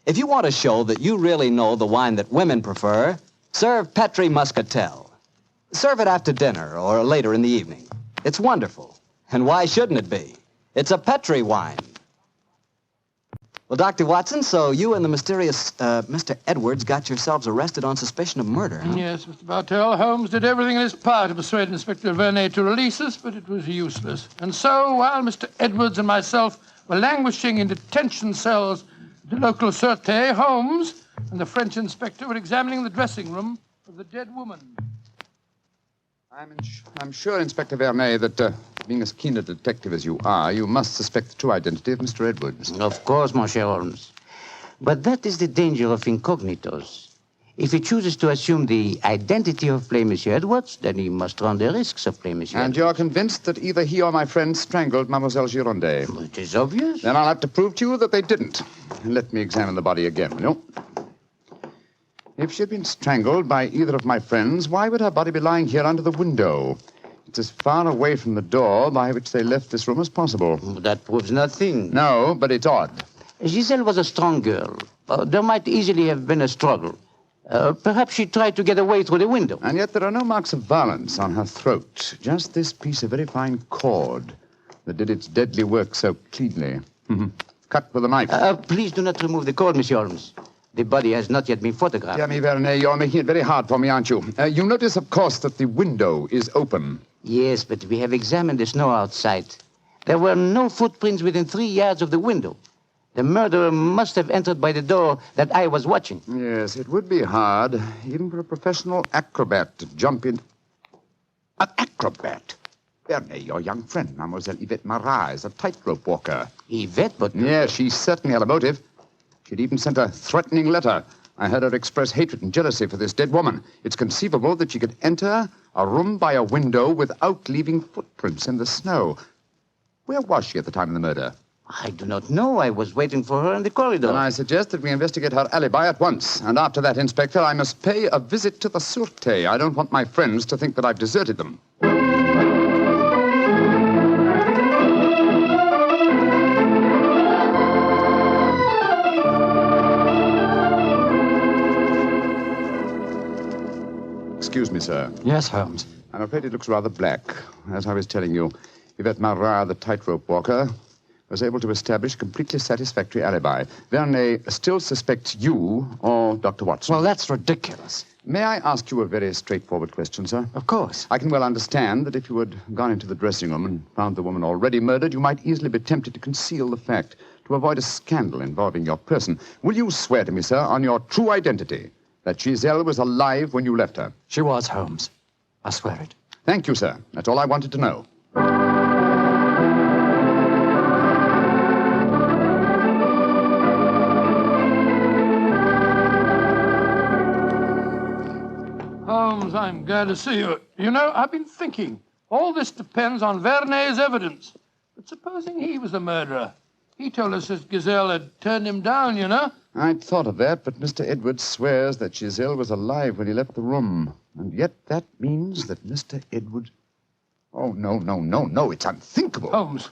Speaker 17: If you want to show that you really know the wine that women prefer, serve Petri Muscatel. Serve it after dinner or later in the evening. It's wonderful. And why shouldn't it be? It's a Petri wine. Well, Dr. Watson, so you and the mysterious Mr. Edwards got yourselves arrested on suspicion of murder, huh?
Speaker 22: Yes, Mr. Bartell. Holmes did everything in his power to persuade Inspector Vernet to release us, but it was useless. And so, while Mr. Edwards and myself were languishing in detention cells at the local Sûreté, Holmes and the French inspector were examining the dressing room of the dead woman.
Speaker 23: I'm sure, Inspector Vernet, that being as keen a detective as you are, you must suspect the true identity of Mr. Edwards.
Speaker 13: Of course, Monsieur Holmes. But that is the danger of incognitos. If he chooses to assume the identity of plain Monsieur Edwards, then he must run the risks of plain Monsieur
Speaker 23: And
Speaker 13: Edwards.
Speaker 23: you're convinced that either he or my friend strangled Mademoiselle Girondet?
Speaker 13: It is obvious.
Speaker 23: Then I'll have to prove to you that they didn't. Let me examine the body again, will you? If she had been strangled by either of my friends, why would her body be lying here under the window? It's as far away from the door by which they left this room as possible.
Speaker 13: That proves nothing.
Speaker 23: No, but it's odd.
Speaker 13: Giselle was a strong girl. There might easily have been a struggle. Perhaps she tried to get away through the window.
Speaker 23: And yet there are no marks of violence on her throat. Just this piece of very fine cord that did its deadly work so cleanly. Cut with a knife.
Speaker 13: Please do not remove the cord, Monsieur Holmes. The body has not yet been photographed.
Speaker 23: Dear me, Vernet, you're making it very hard for me, aren't you? You notice, of course, that the window is open.
Speaker 13: Yes, but we have examined the snow outside. There were no footprints within 3 yards of the window. The murderer must have entered by the door that I was watching.
Speaker 23: Yes, it would be hard, even for a professional acrobat to jump in. An acrobat? Vernet, your young friend, Mademoiselle Yvette Marat, is a tightrope walker.
Speaker 13: Yvette, but...
Speaker 23: Yes, she certainly had a motive. She'd even sent a threatening letter. I heard her express hatred and jealousy for this dead woman. It's conceivable that she could enter a room by a window without leaving footprints in the snow. Where was she at the time of the murder?
Speaker 13: I do not know. I was waiting for her in the corridor.
Speaker 23: Then I suggest that we investigate her alibi at once. And after that, Inspector, I must pay a visit to the Sûreté. I don't want my friends to think that I've deserted them. Excuse me, sir.
Speaker 9: Yes, Holmes.
Speaker 23: I'm afraid it looks rather black. As I was telling you, Yvette Marat, the tightrope walker, was able to establish a completely satisfactory alibi. Vernet still suspects you or Dr. Watson.
Speaker 9: Well, that's ridiculous.
Speaker 23: May I ask you a very straightforward question, sir?
Speaker 9: Of course.
Speaker 23: I can well understand that if you had gone into the dressing room and found the woman already murdered, you might easily be tempted to conceal the fact, to avoid a scandal involving your person. Will you swear to me, sir, on your true identity, that Giselle was alive when you left her?
Speaker 9: She was, Holmes. I swear it.
Speaker 23: Thank you, sir. That's all I wanted to know.
Speaker 22: Holmes, I'm glad to see you. You know, I've been thinking. All this depends on Vernet's evidence. But supposing he was the murderer. He told us that Giselle had turned him down, you know.
Speaker 23: I'd thought of that, but Mr. Edwards swears that Giselle was alive when he left the room. And yet that means that Mr. Edwards... Oh, no. It's unthinkable.
Speaker 22: Holmes,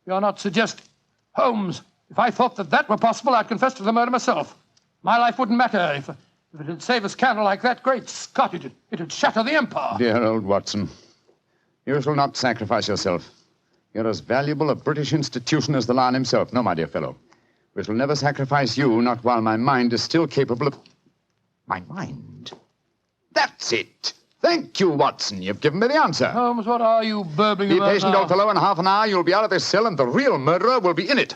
Speaker 22: you're not suggesting... Holmes, if I thought that were possible, I'd confess to the murder myself. My life wouldn't matter if it'd save a scandal like that. Great Scott, it'd shatter the empire.
Speaker 23: Dear old Watson, you shall not sacrifice yourself. You're as valuable a British institution as the Lion himself. No, my dear fellow. We shall never sacrifice you, not while my mind is still capable of... My mind? That's it. Thank you, Watson. You've given me the answer.
Speaker 22: Holmes, what are you burbling
Speaker 23: Be
Speaker 22: about
Speaker 23: patient,
Speaker 22: now?
Speaker 23: old fellow. In half an hour, you'll be out of this cell, and the real murderer will be in it.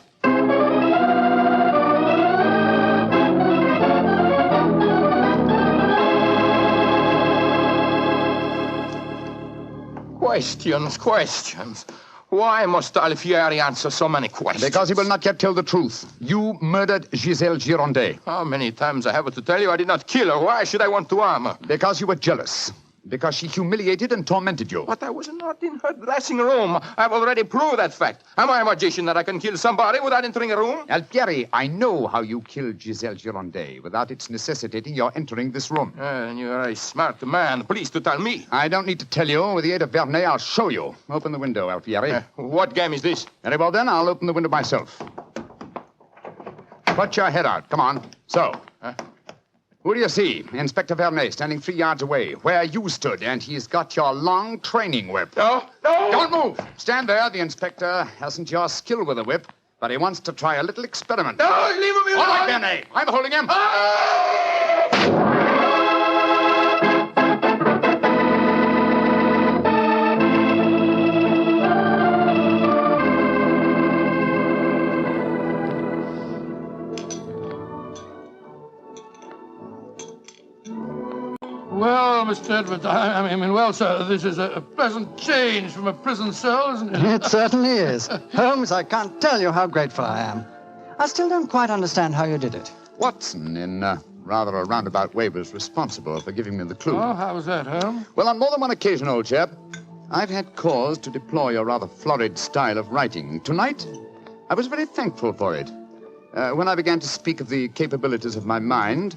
Speaker 24: Questions. Why must Alfieri answer so many questions?
Speaker 23: Because he will not yet tell the truth. You murdered Giselle Girondet.
Speaker 24: How many times I have to tell you I did not kill her? Why should I want to harm her?
Speaker 23: Because you were jealous. Because she humiliated and tormented you.
Speaker 24: But I was not in her dressing room. I've already proved that fact. Am I a magician that I can kill somebody without entering a room?
Speaker 23: Alfieri, I know how you killed Giselle Girondet without its necessitating your entering this room.
Speaker 24: You're a smart man. Please to tell me.
Speaker 23: I don't need to tell you. With the aid of Vernet, I'll show you. Open the window, Alfieri.
Speaker 24: What game is this?
Speaker 23: Very well, then. I'll open the window myself. Put your head out. Come on. So. Who do you see? Inspector Vernet, standing 3 yards away, where you stood, and he's got your long training whip.
Speaker 24: No!
Speaker 23: Don't move! Stand there. The inspector hasn't your skill with a whip, but he wants to try a little experiment.
Speaker 24: No, leave him alone!
Speaker 23: All right, Vernet. I'm holding him.
Speaker 22: Well, Mr. Edwards, I mean, well, sir, this is a pleasant change from a prison cell, isn't it?
Speaker 9: It certainly is. Holmes, I can't tell you how grateful I am. I still don't quite understand how you did it.
Speaker 23: Watson, in rather a roundabout way, was responsible for giving me the clue.
Speaker 22: Oh, how was that, Holmes?
Speaker 23: Well, on more than one occasion, old chap, I've had cause to deplore your rather florid style of writing. Tonight, I was very thankful for it. When I began to speak of the capabilities of my mind,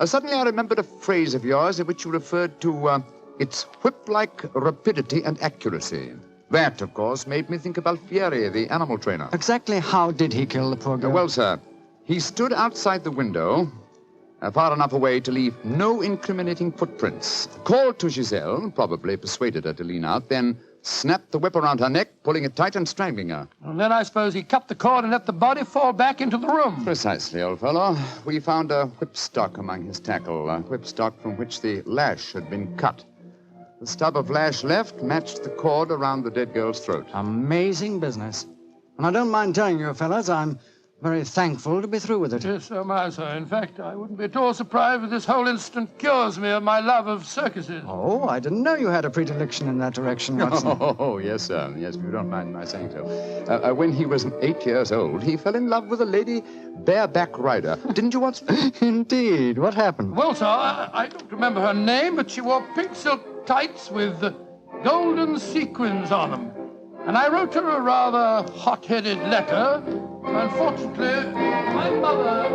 Speaker 23: suddenly I remembered a phrase of yours in which you referred to its whip-like rapidity and accuracy. That, of course, made me think of Alfieri, the animal trainer.
Speaker 9: Exactly how did he kill the poor girl?
Speaker 23: Well, sir, he stood outside the window, far enough away to leave no incriminating footprints. Called to Giselle, probably persuaded her to lean out, then snapped the whip around her neck, pulling it tight and strangling her.
Speaker 22: And then I suppose he cut the cord and let the body fall back into the room.
Speaker 23: Precisely, old fellow. We found a whipstock among his tackle, a whipstock from which the lash had been cut. The stub of lash left matched the cord around the dead girl's throat.
Speaker 9: Amazing business. And I don't mind telling you, fellas, I'm very thankful to be through with it.
Speaker 22: Yes, so am I, sir. In fact, I wouldn't be at all surprised if this whole incident cures me of my love of circuses.
Speaker 9: Oh, I didn't know you had a predilection in that direction, Watson.
Speaker 23: Oh, yes, sir. Yes, if you don't mind my saying so. When he was 8 years old, he fell in love with a lady bareback rider. Didn't you, Watson?
Speaker 9: Indeed. What happened?
Speaker 22: Well, sir, I don't remember her name, but she wore pink silk tights with golden sequins on them. And I wrote her a rather hot-headed letter. Unfortunately, my mother...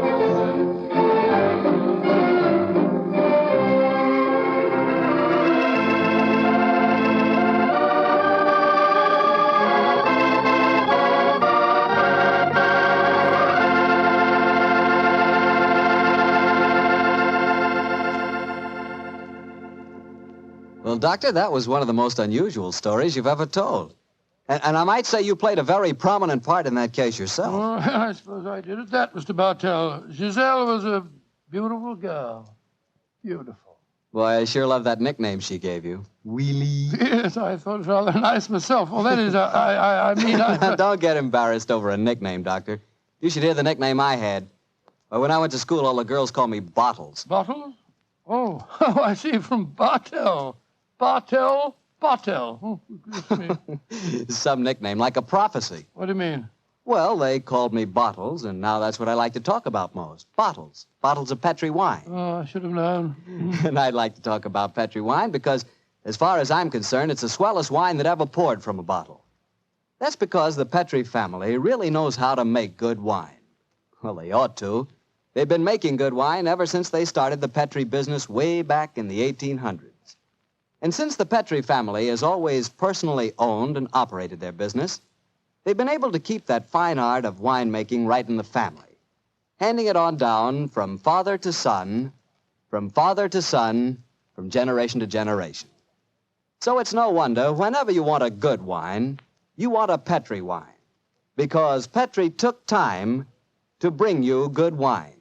Speaker 17: Well, Doctor, that was one of the most unusual stories you've ever told. And I might say you played a very prominent part in that case yourself.
Speaker 22: Oh, I suppose I did at that, Mr. Bartell. Giselle was a beautiful girl. Beautiful.
Speaker 17: Boy, I sure love that nickname she gave you. Wheelie.
Speaker 22: Yes, I thought it was rather nice myself. Well, that is, I mean...
Speaker 17: Don't get embarrassed over a nickname, Doctor. You should hear the nickname I had. Well, when I went to school, all the girls called me Bottles.
Speaker 22: Bottles? Oh, I see, from Bartell. Bartell? Oh,
Speaker 17: some nickname, like a prophecy.
Speaker 22: What do you mean?
Speaker 17: Well, they called me Bottles, and now that's what I like to talk about most. Bottles. Bottles of Petri wine.
Speaker 22: Oh, I should have known.
Speaker 17: And I'd like to talk about Petri wine because, as far as I'm concerned, it's the swellest wine that ever poured from a bottle. That's because the Petri family really knows how to make good wine. Well, they ought to. They've been making good wine ever since they started the Petri business way back in the 1800s. And since the Petri family has always personally owned and operated their business, they've been able to keep that fine art of winemaking right in the family, handing it on down from father to son, from generation to generation. So it's no wonder, whenever you want a good wine, you want a Petri wine, because Petri took time to bring you good wine.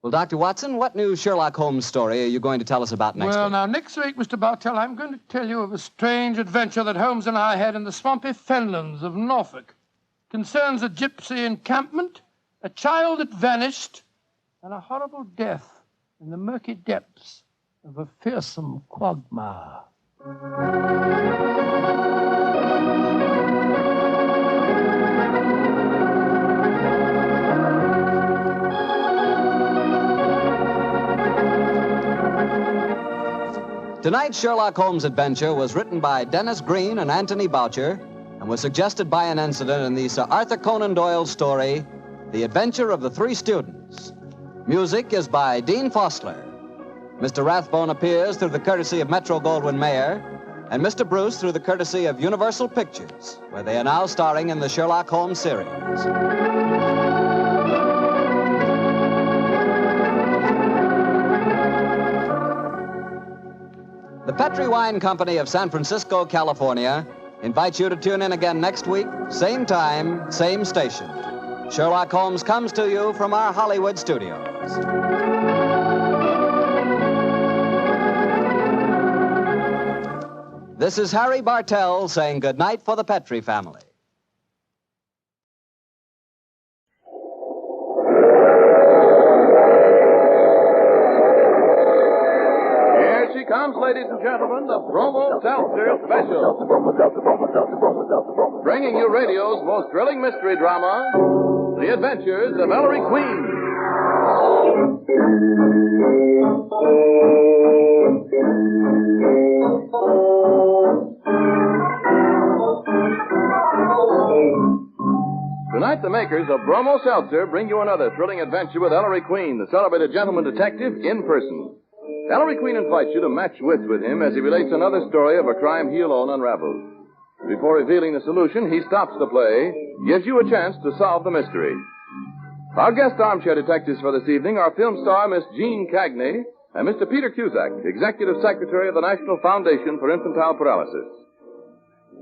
Speaker 17: Well, Dr. Watson, what new Sherlock Holmes story are you going to tell us about next
Speaker 22: Well,
Speaker 17: week?
Speaker 22: now, next week, Mr. Bartell, I'm going to tell you of a strange adventure that Holmes and I had in the swampy fenlands of Norfolk. Concerns a gypsy encampment, a child that vanished, and a horrible death in the murky depths of a fearsome quagmire.
Speaker 17: Tonight's Sherlock Holmes adventure was written by Dennis Green and Anthony Boucher and was suggested by an incident in the Sir Arthur Conan Doyle story, The Adventure of the Three Students. Music is by Dean Fostler. Mr. Rathbone appears through the courtesy of Metro-Goldwyn-Mayer, and Mr. Bruce through the courtesy of Universal Pictures, where they are now starring in the Sherlock Holmes series. The Petri Wine Company of San Francisco, California, invites you to tune in again next week, same time, same station. Sherlock Holmes comes to you from our Hollywood studios. This is Harry Bartell saying goodnight for the Petri family.
Speaker 3: Here she comes, ladies and gentlemen, the Bromo Seltzer Special. Bringing you radio's most thrilling mystery drama, The Adventures of Ellery Queen. Tonight, the makers of Bromo Seltzer bring you another thrilling adventure with Ellery Queen, the celebrated gentleman detective, in person. Ellery Queen invites you to match wits with him as he relates another story of a crime he alone unravels. Before revealing the solution, he stops the play, gives you a chance to solve the mystery. Our guest armchair detectives for this evening are film star Miss Jean Cagney and Mr. Peter Cusack, Executive Secretary of the National Foundation for Infantile Paralysis.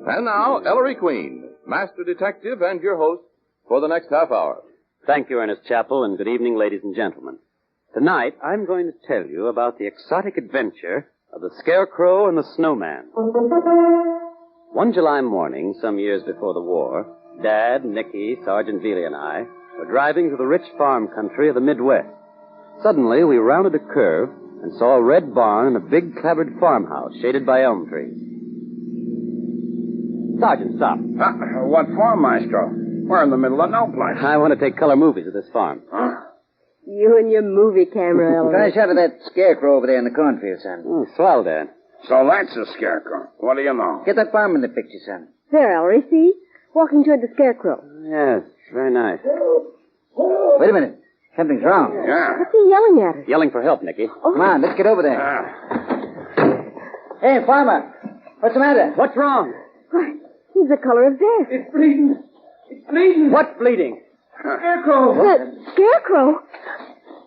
Speaker 3: And now, Ellery Queen, Master Detective and your host for the next half hour.
Speaker 7: Thank you, Ernest Chappell, and good evening, ladies and gentlemen. Tonight, I'm going to tell you about the exotic adventure of the Scarecrow and the Snowman. One July morning, some years before the war, Dad, Nicky, Sergeant Veely, and I were driving through the rich farm country of the Midwest. Suddenly, we rounded a curve and saw a red barn and a big clapboard farmhouse shaded by elm trees. Sergeant, stop.
Speaker 6: What for, Maestro? We're in the middle of no place.
Speaker 7: I want to take color movies at this farm.
Speaker 11: You and your movie camera, Ellery.
Speaker 20: Try a shot of that scarecrow over there in the cornfield, son.
Speaker 7: Oh, swell, Dad.
Speaker 6: So that's a scarecrow. What do you know?
Speaker 20: Get that farm in the picture, son.
Speaker 11: There, Ellery, see? Walking toward the scarecrow.
Speaker 7: Yes, very nice.
Speaker 20: Wait a minute. Something's wrong.
Speaker 6: Yeah.
Speaker 11: What's he yelling at us?
Speaker 7: Yelling for help, Nicky.
Speaker 20: Oh. Come on, let's get over there. Hey, farmer. What's the matter?
Speaker 7: What's wrong?
Speaker 11: Why, he's the color of death.
Speaker 20: It's bleeding. It's bleeding.
Speaker 7: What's bleeding?
Speaker 20: Scarecrow.
Speaker 11: The scarecrow?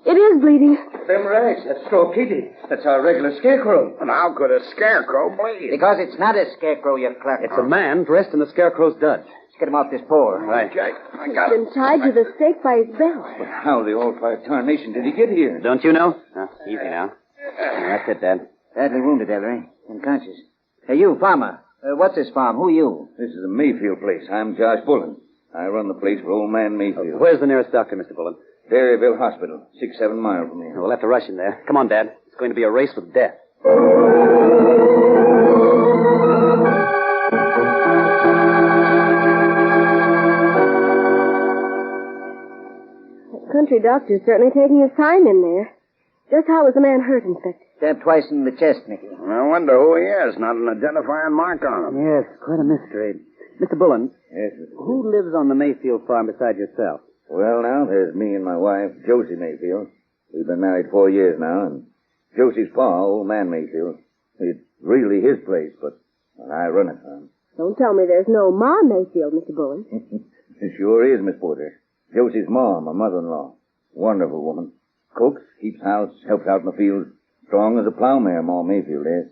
Speaker 11: It is bleeding.
Speaker 20: Them rags. That's Straw Kitty. That's our regular scarecrow.
Speaker 6: And how could a scarecrow bleed?
Speaker 20: Because it's not a scarecrow, you clerk.
Speaker 7: It's a man dressed in the scarecrow's duds.
Speaker 20: Let's get him off this pole.
Speaker 7: Right.
Speaker 6: Okay, I
Speaker 11: He's
Speaker 6: got
Speaker 11: been tied to the stake by his belt.
Speaker 20: But how the old fire tarnation did he get here?
Speaker 7: Don't you know? No, easy now. That's it, Dad.
Speaker 20: Badly wounded, Ellery. Unconscious. Hey, you, farmer. What's this farm? Who are you? This is the Mayfield place. I'm Josh Bullen. I run the place for old man Mayfield.
Speaker 7: Where's the nearest doctor, Mr. Bullen?
Speaker 20: Dairyville Hospital, 6-7 miles from here.
Speaker 7: We'll have to rush in there. Come on, Dad. It's going to be a race with death.
Speaker 11: That country doctor's certainly taking his time in there. Just how was the man hurt, Inspector?
Speaker 20: Stabbed twice in the chest, Nicky.
Speaker 6: I wonder who he is. Not an identifying mark on him.
Speaker 7: Yes, quite a mystery. Mr. Bullen.
Speaker 20: Yes, Mr.
Speaker 7: Who lives on the Mayfield farm beside yourself?
Speaker 20: Well, now, there's me and my wife, Josie Mayfield. We've been married 4 years now, and Josie's pa, old man Mayfield. It's really his place, but I run it for him.
Speaker 11: Don't tell me there's no Ma Mayfield, Mr. Bullen.
Speaker 20: It sure is, Miss Porter. Josie's ma, my mother-in-law. Wonderful woman. Cooks, keeps house, helps out in the fields. Strong as a plowmare, Ma Mayfield is.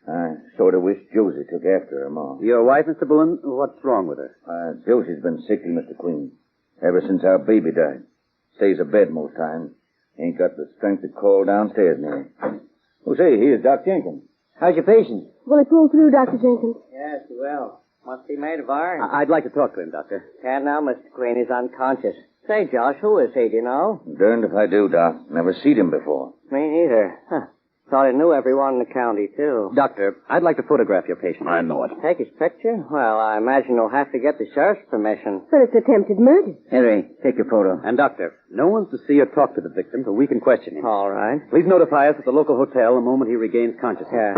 Speaker 20: I sort of wish Josie took after her ma.
Speaker 7: Your wife, Mr. Bullen, what's wrong with her?
Speaker 20: Josie's been sickly, Mr. Queen. Ever since our baby died. Stays abed most times. Ain't got the strength to crawl downstairs now. Oh, say, here's Doc Jenkins. How's your patient?
Speaker 11: Will he pull through, Dr. Jenkins?
Speaker 25: Yes, he will. Must be made of iron.
Speaker 7: I'd like to talk to him, Doctor.
Speaker 25: Can't now, Mr. Queen. He's unconscious. Say, Josh, who is he, do you know?
Speaker 20: Darned if I do, Doc. Never seen him before.
Speaker 25: Me neither. Huh. Thought he knew everyone in the county, too.
Speaker 7: Doctor, I'd like to photograph your patient.
Speaker 6: I know it.
Speaker 25: Take his picture? Well, I imagine you'll have to get the sheriff's permission.
Speaker 11: But it's attempted murder.
Speaker 20: Henry, take your photo.
Speaker 7: And, Doctor, no one's to see or talk to the victim till we can question him.
Speaker 25: All right.
Speaker 7: Please notify us at the local hotel the moment he regains consciousness.
Speaker 25: Yeah.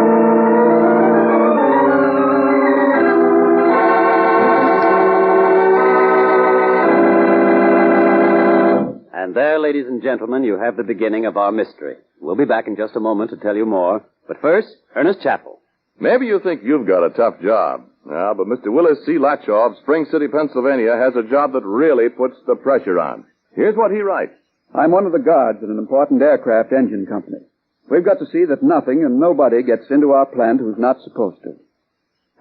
Speaker 7: And there, ladies and gentlemen, you have the beginning of our mystery. We'll be back in just a moment to tell you more. But first, Ernest Chappell.
Speaker 3: Maybe you think you've got a tough job. Yeah, but Mr. Willis C. Latchaw of Spring City, Pennsylvania, has a job that really puts the pressure on. Here's what he writes.
Speaker 26: I'm one of the guards in an important aircraft engine company.
Speaker 1: We've got to see that nothing and nobody gets into our plant who's not supposed to.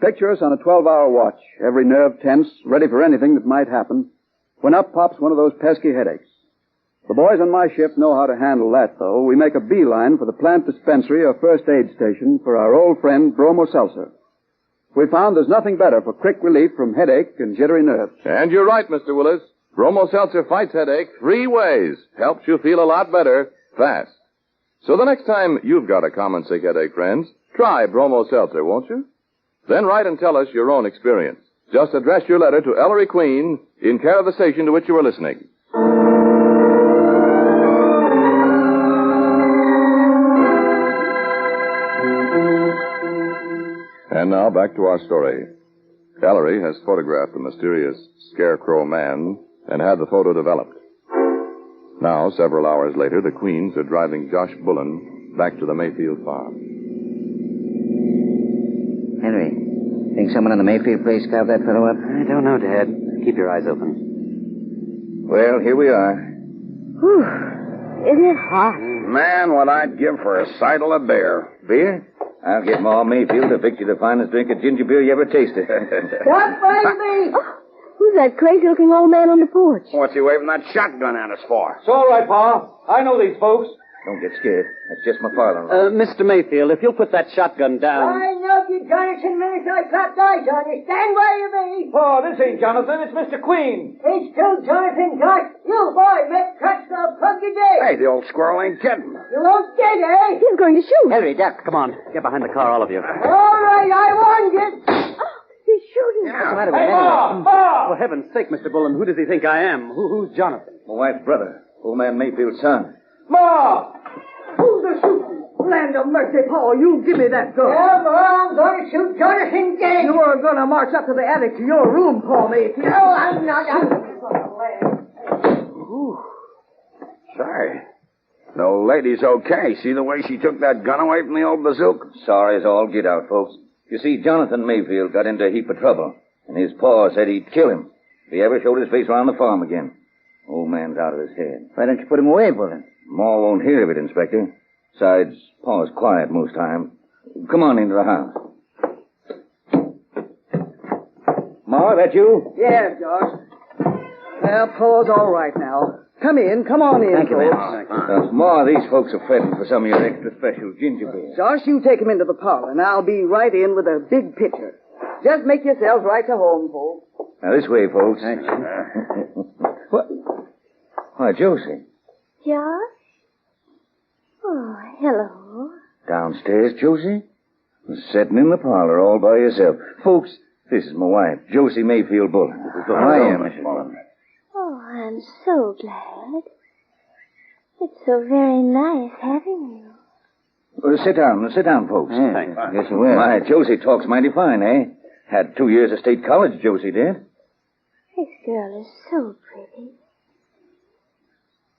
Speaker 1: Picture us on a 12-hour watch, every nerve tense, ready for anything that might happen, when up pops one of those pesky headaches. The boys on my shift know how to handle that, though. We make a beeline for the plant dispensary or first aid station for our old friend Bromo Seltzer. We found there's nothing better for quick relief from headache and jittery nerves.
Speaker 3: And you're right, Mr. Willis. Bromo Seltzer fights headache 3 ways. Helps you feel a lot better, fast. So the next time you've got a common sick headache, friends, try Bromo Seltzer, won't you? Then write and tell us your own experience. Just address your letter to Ellery Queen in care of the station to which you are listening. And now back to our story. Ellery has photographed the mysterious Scarecrow man and had the photo developed. Now, several hours later, the Queens are driving Josh Bullen back to the Mayfield farm.
Speaker 5: Henry, think someone in the Mayfield place carved that fellow up?
Speaker 7: I don't know, Dad. Keep your eyes open.
Speaker 20: Well, here we are.
Speaker 11: Whew. Isn't it hot?
Speaker 20: Man, what I'd give for a sidle of beer. Beer? I'll get Ma Mayfield to fix you the finest drink of ginger beer you ever tasted.
Speaker 11: Stop fighting me! Who's that crazy-looking old man on the porch?
Speaker 20: What's he waving that shotgun at us for?
Speaker 1: It's all right, Pa. I know these folks.
Speaker 20: Don't get scared. That's just my father-in-law.
Speaker 7: Mr. Mayfield, if you'll put that shotgun down.
Speaker 12: I know you, Jonathan, minute I clapped eyes on you. Stand where you be.
Speaker 1: Oh, this ain't Jonathan. It's Mr. Queen.
Speaker 12: It's still Jonathan, Josh. You, boy, make cuts the plug you day.
Speaker 20: Hey, the old squirrel ain't kidding.
Speaker 12: You won't get, eh?
Speaker 11: He's going to shoot.
Speaker 7: Henry, Duck, come on. Get behind the car, all of you.
Speaker 12: All right, I warned you.
Speaker 11: He's shooting.
Speaker 7: What's the matter with
Speaker 1: Hey,
Speaker 7: Henry?
Speaker 1: Ma!
Speaker 7: For heaven's sake, Mr. Bullen, who does he think I am? Who's Jonathan?
Speaker 20: My wife's brother, old man Mayfield's son.
Speaker 1: Ma!
Speaker 12: Who's the shooting?
Speaker 14: Land of mercy, Paul, you give me that gun.
Speaker 12: Yeah, well, I'm going to shoot Jonathan dead.
Speaker 14: You were going to march up to the attic to your room, Paul Mayfield.
Speaker 12: No, I'm not.
Speaker 20: Ooh. Sorry. The old lady's okay. See the way she took that gun away from the old bazooka? Sorry as all get out, folks. You see, Jonathan Mayfield got into a heap of trouble, and his pa said he'd kill him if he ever showed his face around the farm again. Old man's out of his head.
Speaker 5: Why don't you put him away, Bullen?
Speaker 20: Ma won't hear of it, Inspector. Besides, Pa's quiet most times. Come on into the house. Ma, that you?
Speaker 14: Yeah, Josh. Well, Paul's all right now. Come on in,
Speaker 20: Thank you,
Speaker 14: folks.
Speaker 20: ma'am. Ma, these folks are fretting for some of your extra special ginger beer.
Speaker 14: Josh, you take him into the parlor, and I'll be right in with a big pitcher. Just make yourselves right to home, folks.
Speaker 20: Now, this way, folks. What? Why, Josie.
Speaker 11: Josh? Oh, hello.
Speaker 20: Downstairs, Josie? Sitting in the parlor all by yourself. Folks, this is my wife, Josie Mayfield Bullen. I am, Mrs. Bullen.
Speaker 11: Oh, I'm so glad. It's so very nice having you.
Speaker 20: Sit down, folks.
Speaker 5: Thanks. Yes, you will.
Speaker 20: My, Josie talks mighty fine, eh? Had 2 years of state college, Josie did.
Speaker 11: This girl is so pretty.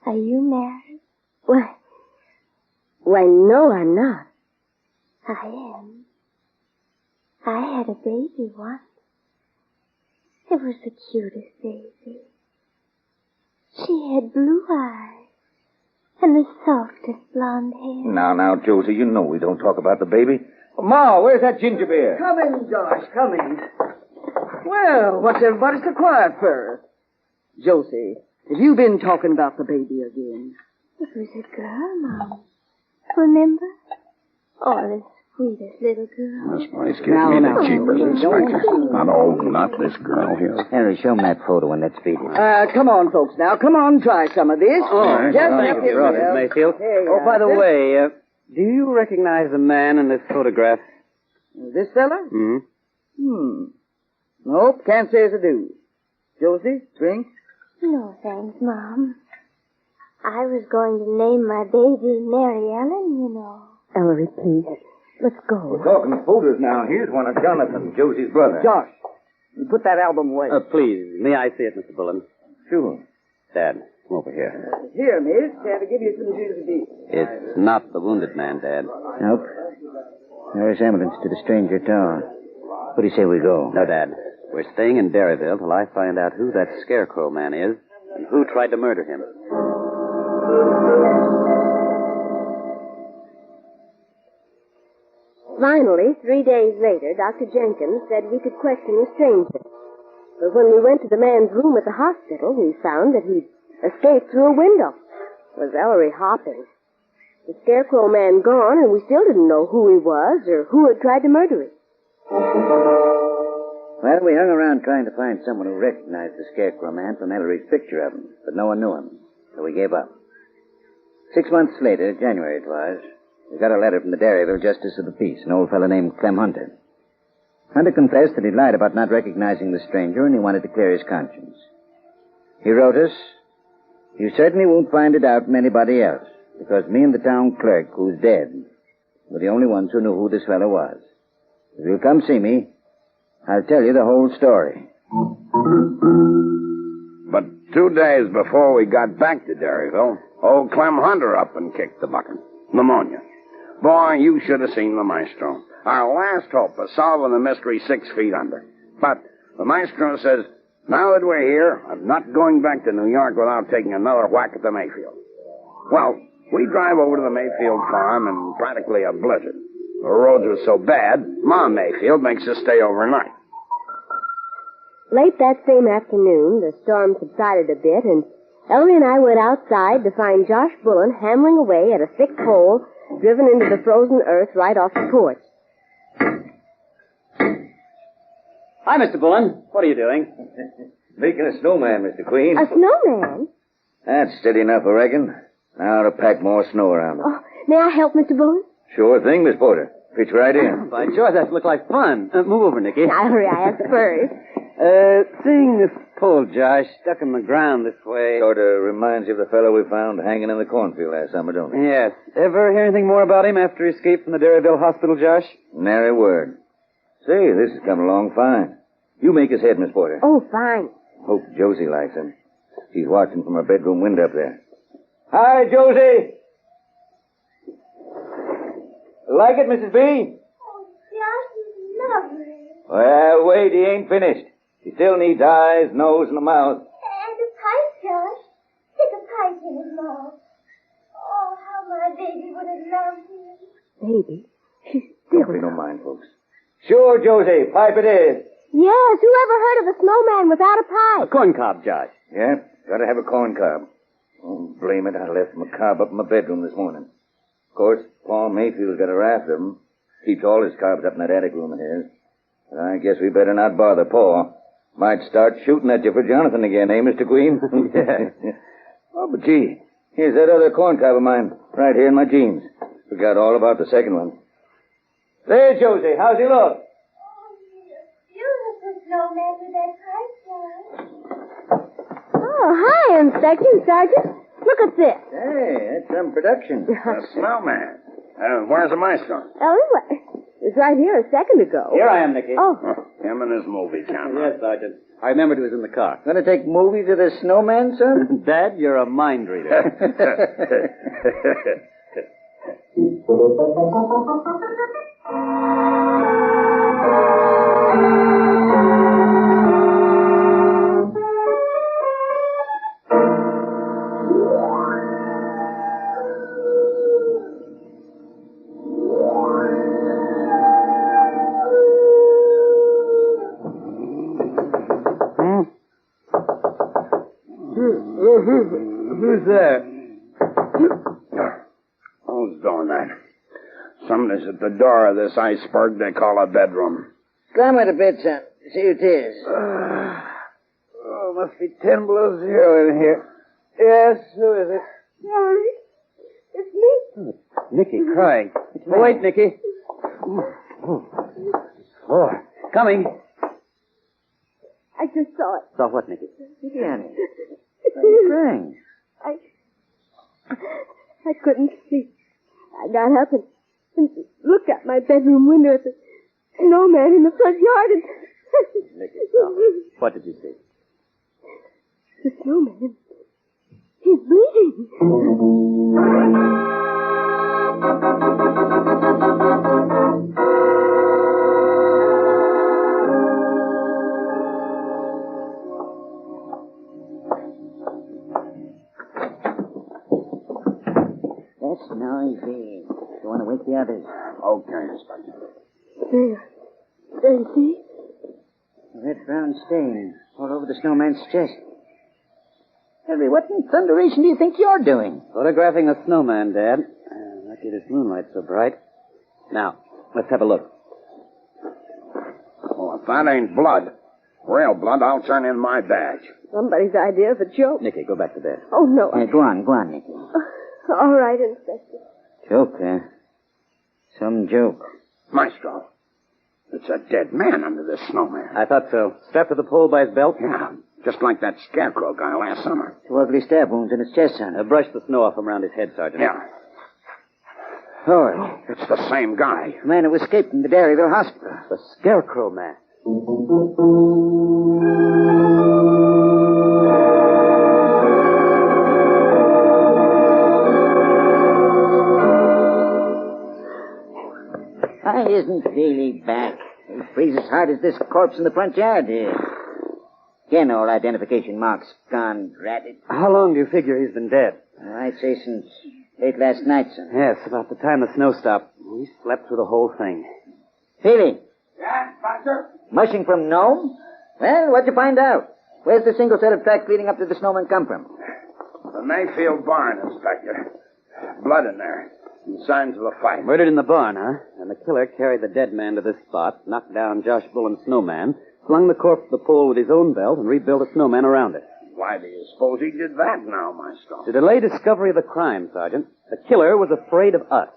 Speaker 11: Are you married? Why, no, I'm not. I am. I had a baby once. It was the cutest baby. She had blue eyes and the softest blonde hair.
Speaker 20: Now, Josie, you know we don't talk about the baby. Ma, where's that ginger beer?
Speaker 14: Come in, Josh, come in. Well, what's everybody so quiet for? Josie, have you been talking about the baby again?
Speaker 11: It was a girl, Mom. Remember? Oh, the sweetest little girl.
Speaker 20: This place gives me the cheapers, Inspector. Not this girl here.
Speaker 5: Henry, show him that photo and let's beat it.
Speaker 14: Come on, folks, now. Come on, try some of this.
Speaker 7: Oh,
Speaker 14: just
Speaker 7: thank
Speaker 14: help
Speaker 7: you,
Speaker 14: yourself.
Speaker 7: Mrs. Mayfield. By the way, do you recognize the man in this photograph?
Speaker 14: This fella? Nope, can't say as I do. Josie, drink?
Speaker 11: No, thanks, Mom. I was going to name my baby Mary Ellen, you know.
Speaker 14: Ellery, please. Let's go.
Speaker 20: We're talking photos now. Here's one of Jonathan, Josie's brother.
Speaker 14: Josh, put that album away.
Speaker 7: Please, may I see it, Mr. Bullen?
Speaker 20: Sure.
Speaker 7: Dad, come over here.
Speaker 14: Here, miss. Care to give you some ginger beer.
Speaker 7: It's not the wounded man, Dad.
Speaker 5: Nope. No resemblance to the stranger at all. What do you say we go?
Speaker 7: No, Dad. We're staying in Berryville till I find out who that Scarecrow man is and who tried to murder him.
Speaker 11: Finally, 3 days later, Dr. Jenkins said we could question the stranger. But when we went to the man's room at the hospital, we found that he'd escaped through a window. Was Ellery hopping. The Scarecrow man gone, and we still didn't know who he was or who had tried to murder him.
Speaker 5: Well, we hung around trying to find someone who recognized the Scarecrow man from Ellery's picture of him, but no one knew him, so we gave up. 6 months later, January it was, we got a letter from the Dairyville Justice of the Peace, an old fellow named Clem Hunter. Hunter confessed that he'd lied about not recognizing the stranger, and he wanted to clear his conscience. He wrote us, "You certainly won't find it out from anybody else, because me and the town clerk, who's dead, were the only ones who knew who this fellow was. If you'll come see me, I'll tell you the whole story."
Speaker 2: But 2 days before we got back to Dairyville, old Clem Hunter up and kicked the bucket. Pneumonia. Boy, you should have seen the maestro. Our last hope of solving the mystery 6 feet under. But the maestro says, now that we're here, I'm not going back to New York without taking another whack at the Mayfield. Well, we drive over to the Mayfield farm in practically a blizzard. The roads were so bad, Ma Mayfield makes us stay overnight.
Speaker 11: Late that same afternoon, the storm subsided a bit, and Ellery and I went outside to find Josh Bullen hammering away at a thick pole driven into the frozen earth right off the porch.
Speaker 7: Hi, Mr. Bullen. What are you doing?
Speaker 5: Making a snowman, Mr. Queen.
Speaker 11: A snowman?
Speaker 5: That's steady enough, I reckon. Now to pack more snow around it.
Speaker 11: Oh, may I help, Mr. Bullen?
Speaker 5: Sure thing, Miss Porter. Pitch right in.
Speaker 7: By George, that looked like fun. Move over, Nicky.
Speaker 11: Ellery, I asked first.
Speaker 7: Seeing this pole, Josh, stuck in the ground this way.
Speaker 5: Sort of reminds you of the fellow we found hanging in the cornfield last summer, don't it?
Speaker 7: Yes. Ever hear anything more about him after he escaped from the Dairyville hospital, Josh?
Speaker 5: Nary word. Say, this has come along fine. You make his head, Miss Porter.
Speaker 11: Oh, fine.
Speaker 5: Hope Josie likes him. She's watching from her bedroom window up there. Hi, Josie. Like it, Mrs. B?
Speaker 11: Oh, Josh is lovely.
Speaker 5: Well, wait, he ain't finished. He still needs eyes, nose, and a mouth.
Speaker 11: And a pipe, Josh. Stick a pipe in his mouth. Oh, how my baby would have loved him. Baby? She's still...
Speaker 5: Don't mind, folks. Sure, Josie, pipe it is.
Speaker 11: Yes, who ever heard of a snowman without a pipe?
Speaker 7: A corn cob, Josh.
Speaker 5: Yeah, gotta have a corn cob. Oh, blame it, I left my cob up in my bedroom this morning. Of course, Paul Mayfield's got a raft of them. Keeps all his cobs up in that attic room of his. But I guess we better not bother Paul. Might start shooting at you for Jonathan again, eh, Mr. Queen? Yeah. Oh, but gee, here's that other corn cob of mine, right here in my jeans. Forgot all about the second one. There, Josie, how's he look?
Speaker 11: Beautiful snowman with that pipe, Josh. Oh, hi, Inspector Sergeant. Look at this.
Speaker 5: Hey, that's some production.
Speaker 2: A snowman. Where's the maestro?
Speaker 11: Ellery, it was right here a second ago.
Speaker 7: Here I am, Nicky.
Speaker 11: Oh.
Speaker 2: Him and his movie camera.
Speaker 7: Yes, Sergeant. I remembered he was in the car.
Speaker 5: Gonna take movies of this snowman, son?
Speaker 7: Dad, you're a mind reader.
Speaker 2: Who's there? Who's doing that? Somebody's at the door of this iceberg they call a bedroom.
Speaker 5: Come at a bit, son. See who it is.
Speaker 2: Must be 10 below zero in here. Yes, who is it?
Speaker 11: Ellery, it's me.
Speaker 7: Nicky crying. Oh, wait, Nicky. Floor. Coming.
Speaker 11: I just saw it.
Speaker 7: Saw what, Nicky?
Speaker 5: Jenny. What are you crying?
Speaker 11: I couldn't sleep. I got up and looked out my bedroom window at the snowman in the front yard and...
Speaker 7: Nicky, stop. What did you see?
Speaker 11: The snowman. He's bleeding.
Speaker 5: That's noisy. You want to wake the others?
Speaker 2: Okay, Inspector.
Speaker 11: There, you see?
Speaker 5: A red brown stain all over the snowman's chest. Ellery, what in thunderation do you think you're doing?
Speaker 7: Photographing a snowman, Dad. Lucky this moonlight's so bright. Now, let's have a look.
Speaker 2: Well, if that ain't blood, real blood, I'll turn in my badge.
Speaker 11: Somebody's idea of a joke.
Speaker 7: Nicky, go back to bed.
Speaker 11: Oh, no.
Speaker 5: Go on, Nicky.
Speaker 11: All right, Inspector.
Speaker 5: Joke, huh? Some joke.
Speaker 2: Maestro, it's a dead man under this snowman.
Speaker 7: I thought so. Strapped to the pole by his belt?
Speaker 2: Yeah, just like that scarecrow guy last summer.
Speaker 5: 2 ugly stab wounds in his chest, son.
Speaker 7: Brush the snow off from around his head, Sergeant.
Speaker 2: Yeah.
Speaker 5: Oh,
Speaker 2: it's the same guy.
Speaker 5: The man who escaped from the Dairyville hospital.
Speaker 7: The scarecrow man.
Speaker 5: Why isn't Daly back? He breathes as hard as this corpse in the front yard here. Again, all identification marks gone, dratted.
Speaker 7: How long do you figure he's been dead?
Speaker 5: I'd say since late last night, son.
Speaker 7: Yes, about the time the snow stopped. We slept through the whole thing.
Speaker 5: Feely,
Speaker 2: Yeah, Inspector?
Speaker 5: mushing from Nome? Well, what'd you find out? Where's the single set of tracks leading up to the snowman come from?
Speaker 2: The Mayfield barn, Inspector. Blood in there. And signs of a fight.
Speaker 7: Murdered in the barn, huh? And the killer carried the dead man to this spot, knocked down Josh Bullen's snowman, slung the corpse to the pole with his own belt, and rebuilt a snowman around it.
Speaker 2: Why do you suppose he did that now, Maestro?
Speaker 7: To delay discovery of the crime, Sergeant, the killer was afraid of us.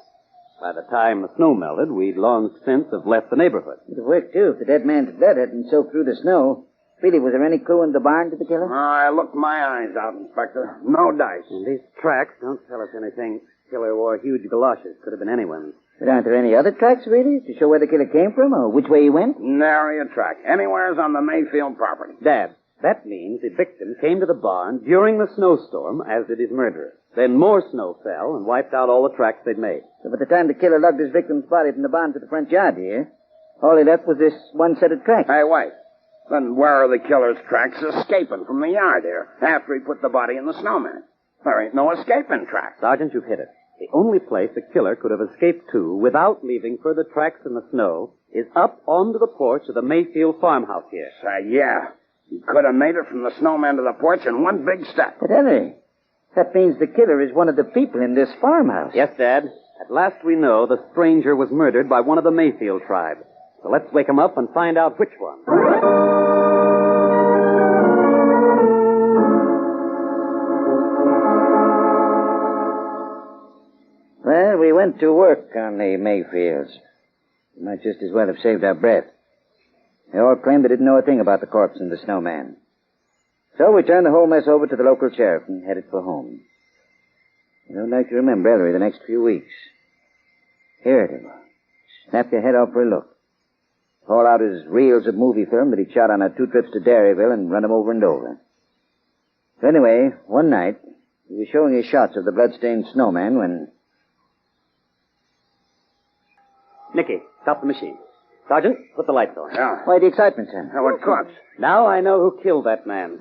Speaker 7: By the time the snow melted, we'd long since have left the neighborhood.
Speaker 5: It'd have worked, too, if the dead man's blood hadn't soaked through the snow. Feely, was there any clue in the barn to the killer?
Speaker 2: I looked my eyes out, Inspector. No dice.
Speaker 7: And these tracks don't tell us anything. Killer wore huge galoshes. Could have been anyone's.
Speaker 5: But aren't there any other tracks, really, to show where the killer came from or which way he went?
Speaker 2: Nary a track. Anywhere's on the Mayfield property.
Speaker 7: Dad, that means the victim came to the barn during the snowstorm, as did his murderer. Then more snow fell and wiped out all the tracks they'd made.
Speaker 5: So by the time the killer lugged his victim's body from the barn to the front yard here, all he left was this one set of tracks.
Speaker 2: Hey, wait. Then where are the killer's tracks escaping from the yard here after he put the body in the snowman? There ain't no escaping tracks.
Speaker 7: Sergeant, you've hit it. The only place the killer could have escaped to without leaving further tracks in the snow is up onto the porch of the Mayfield farmhouse here.
Speaker 2: Yeah. He could have made it from the snowman to the porch in one big step.
Speaker 5: But Ellery, that means the killer is one of the people in this farmhouse.
Speaker 7: Yes, Dad. At last we know the stranger was murdered by one of the Mayfield tribe. So let's wake him up and find out which one.
Speaker 5: Well, we went to work on the Mayfields. We might just as well have saved our breath. They all claimed they didn't know a thing about the corpse and the snowman. So we turned the whole mess over to the local sheriff and headed for home. You don't like to remember Ellery the next few weeks. Here it is. Snap your head off for a look. Haul out his reels of movie film that he shot on our 2 trips to Dairyville and run them over and over. So anyway, one night, he was showing his shots of the bloodstained snowman when...
Speaker 7: Nicky, stop the machine. Sergeant, put the lights on.
Speaker 2: Yeah.
Speaker 5: Why the excitement, son?
Speaker 2: How it cuts.
Speaker 7: Now I know who killed that man.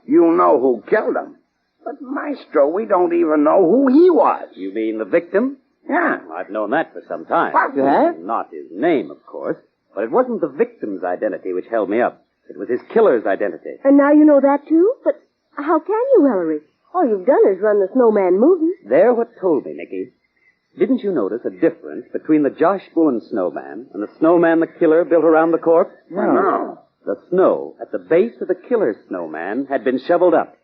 Speaker 2: You know who killed him. But, Maestro, we don't even know who he was.
Speaker 7: You mean the victim?
Speaker 2: Yeah.
Speaker 7: I've known that for some time.
Speaker 2: What?
Speaker 5: You have?
Speaker 7: Not his name, of course. But it wasn't the victim's identity which held me up. It was his killer's identity.
Speaker 11: And now you know that, too? But how can you, Ellery? All you've done is run the Snowman movie.
Speaker 7: They're what told me, Nicky. Didn't you notice a difference between the Josh Bullen snowman and the snowman the killer built around the corpse?
Speaker 2: No.
Speaker 7: The snow at the base of the killer's snowman had been shoveled up.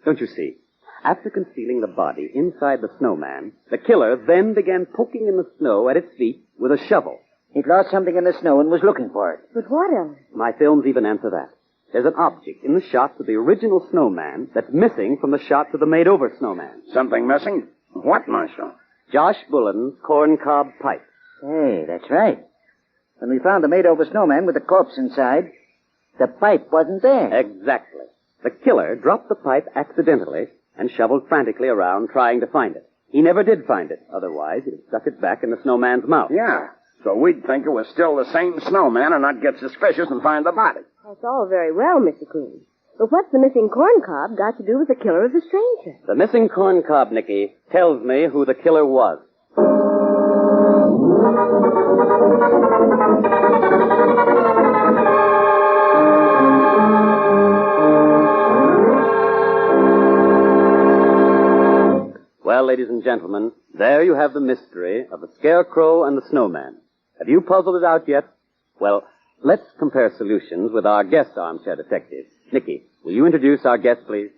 Speaker 7: Don't you see? After concealing the body inside the snowman, the killer then began poking in the snow at its feet with a shovel.
Speaker 5: He'd lost something in the snow and was looking for it.
Speaker 11: But what, Ellery?
Speaker 7: My films even answer that. There's an object in the shots of the original snowman that's missing from the shots of the made-over snowman.
Speaker 2: Something missing? What, Maestro?
Speaker 7: Josh Bullen's corncob pipe.
Speaker 5: Hey, that's right. When we found the made-over snowman with the corpse inside, the pipe wasn't there.
Speaker 7: Exactly. The killer dropped the pipe accidentally and shoveled frantically around trying to find it. He never did find it. Otherwise, he'd have stuck it back in the snowman's mouth.
Speaker 2: Yeah. So we'd think it was still the same snowman and not get suspicious and find the body.
Speaker 11: That's all very well, Mr. Queen. But what's the missing corncob got to do with the killer of the stranger?
Speaker 7: The missing corncob, Nicky, tells me who the killer was. and gentlemen, there you have the mystery of the Scarecrow and the Snowman. Have you puzzled it out yet? Well, let's compare solutions with our guest armchair detective. Nicky, will you introduce our guest, please?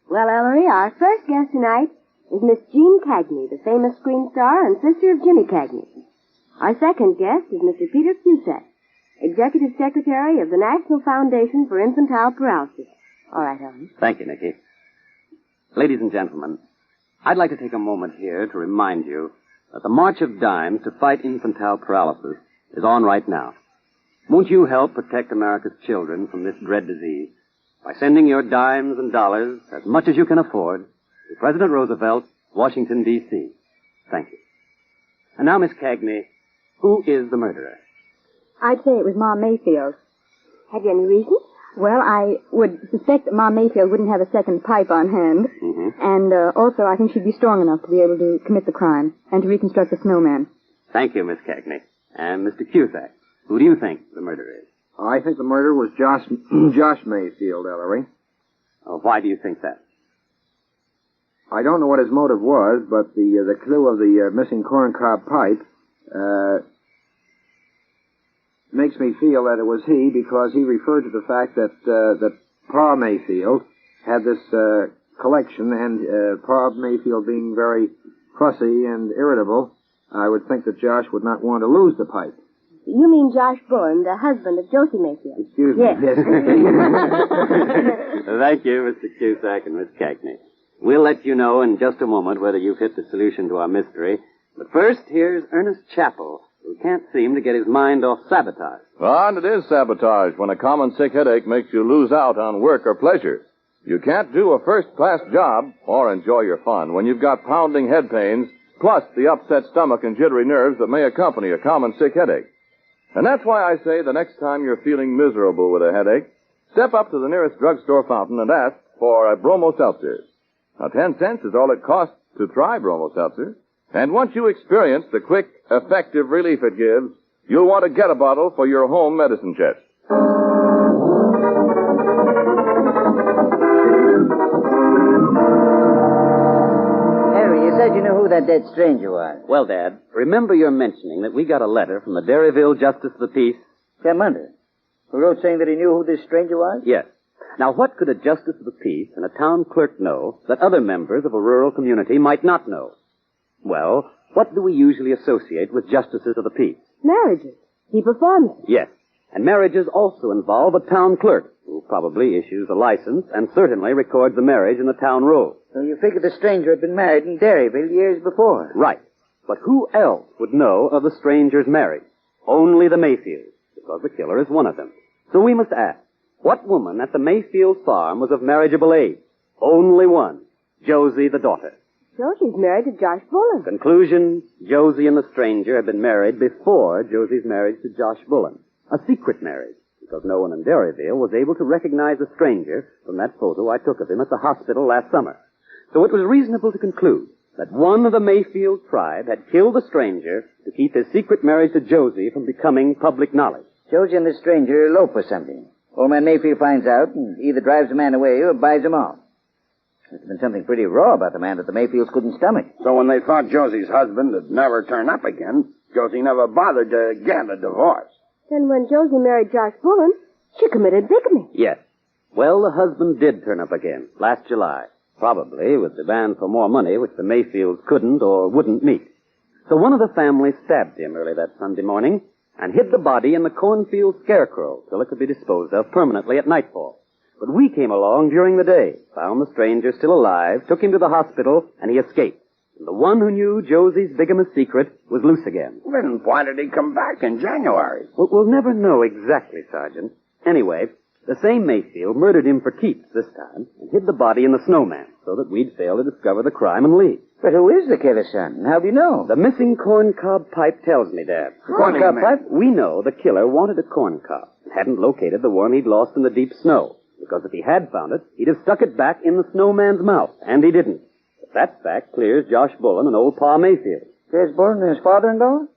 Speaker 8: Well, Ellery, our first guest tonight is Miss Jean Cagney, the famous screen star and sister of Jimmy Cagney. Our second guest is Mr. Peter Cusack, Executive Secretary of the National Foundation for Infantile Paralysis. All right, Ellery.
Speaker 7: Thank you, Nicky. Ladies and gentlemen, I'd like to take a moment here to remind you that the March of Dimes to fight infantile paralysis is on right now. Won't you help protect America's children from this dread disease by sending your dimes and dollars, as much as you can afford, to President Roosevelt, Washington, D.C. Thank you. And now, Miss Cagney, who is the murderer?
Speaker 15: I'd say it was Ma Mayfield.
Speaker 8: Have you any reason?
Speaker 15: Well, I would suspect that Ma Mayfield wouldn't have a second pipe on hand.
Speaker 7: Mm-hmm.
Speaker 15: And also, I think she'd be strong enough to be able to commit the crime and to reconstruct the snowman.
Speaker 7: Thank you, Miss Cagney. And Mr. Cusack, who do you think the murderer is?
Speaker 16: I think the murderer was Josh Mayfield, Ellery.
Speaker 7: Why do you think that?
Speaker 16: I don't know what his motive was, but the clue of the missing corncob pipe makes me feel that it was he, because he referred to the fact that Pa Mayfield had this collection, and Pa Mayfield being very fussy and irritable, I would think that Josh would not want to lose the pipe.
Speaker 8: You mean Josh Bullen, the husband of Josie Mayfield?
Speaker 16: Excuse me.
Speaker 8: Yes.
Speaker 7: Thank you, Mr. Cusack and Miss Cagney. We'll let you know in just a moment whether you've hit the solution to our mystery. But first, here's Ernest Chappell, who can't seem to get his mind off sabotage.
Speaker 3: And it is sabotage when a common sick headache makes you lose out on work or pleasure. You can't do a first-class job or enjoy your fun when you've got pounding head pains, plus the upset stomach and jittery nerves that may accompany a common sick headache. And that's why I say the next time you're feeling miserable with a headache, step up to the nearest drugstore fountain and ask for a Bromo Seltzer. Now, 10 cents is all it costs to try Bromo Seltzer. And once you experience the quick, effective relief it gives, you'll want to get a bottle for your home medicine chest.
Speaker 5: Harry, you said you knew who that dead stranger was.
Speaker 7: Well, Dad, remember your mentioning that we got a letter from the Derryville Justice of the Peace?
Speaker 5: Sam Hunter, who wrote saying that he knew who this stranger was?
Speaker 7: Yes. Now, what could a Justice of the Peace and a town clerk know that other members of a rural community might not know? Well, what do we usually associate with Justices of the Peace?
Speaker 8: Marriages. He performs.
Speaker 7: Yes. And marriages also involve a town clerk, who probably issues a license and certainly records the marriage in the town roll.
Speaker 5: So you figure the stranger had been married in Derryville years before.
Speaker 7: Right. But who else would know of the stranger's marriage? Only the Mayfields, because the killer is one of them. So we must ask, what woman at the Mayfield farm was of marriageable age? Only one. Josie, the daughter.
Speaker 8: Josie's married to Josh Bullen.
Speaker 7: Conclusion, Josie and the stranger had been married before Josie's marriage to Josh Bullen. A secret marriage, because no one in Derryville was able to recognize the stranger from that photo I took of him at the hospital last summer. So it was reasonable to conclude that one of the Mayfield tribe had killed the stranger to keep his secret marriage to Josie from becoming public knowledge.
Speaker 5: Josie and the stranger elope or something. Old man Mayfield finds out and either drives the man away or buys him off. There's been something pretty raw about the man that the Mayfields couldn't stomach.
Speaker 2: So when they thought Josie's husband would never turn up again, Josie never bothered to get a divorce.
Speaker 8: Then when Josie married Josh Bullen, she committed bigamy.
Speaker 7: Yes. Well, the husband did turn up again, last July. Probably with demand for more money, which the Mayfields couldn't or wouldn't meet. So one of the family stabbed him early that Sunday morning and hid the body in the cornfield scarecrow till it could be disposed of permanently at nightfall. But we came along during the day, found the stranger still alive, took him to the hospital, and he escaped. And the one who knew Josie's bigamous secret was loose again.
Speaker 2: Then why did he come back in January?
Speaker 7: We'll never know exactly, Sergeant. Anyway, the same Mayfield murdered him for keeps this time and hid the body in the snowman so that we'd fail to discover the crime and leave.
Speaker 5: But who is the killer, son? How do you know?
Speaker 7: The missing corncob pipe tells me, Dad.
Speaker 5: Corncob pipe?
Speaker 7: We know the killer wanted a corncob and hadn't located the one he'd lost in the deep snow. Because if he had found it, he'd have stuck it back in the snowman's mouth, and he didn't. But that fact clears Josh Bullen and old Pa Mayfield.
Speaker 5: Clears Bullen and his father-in-law?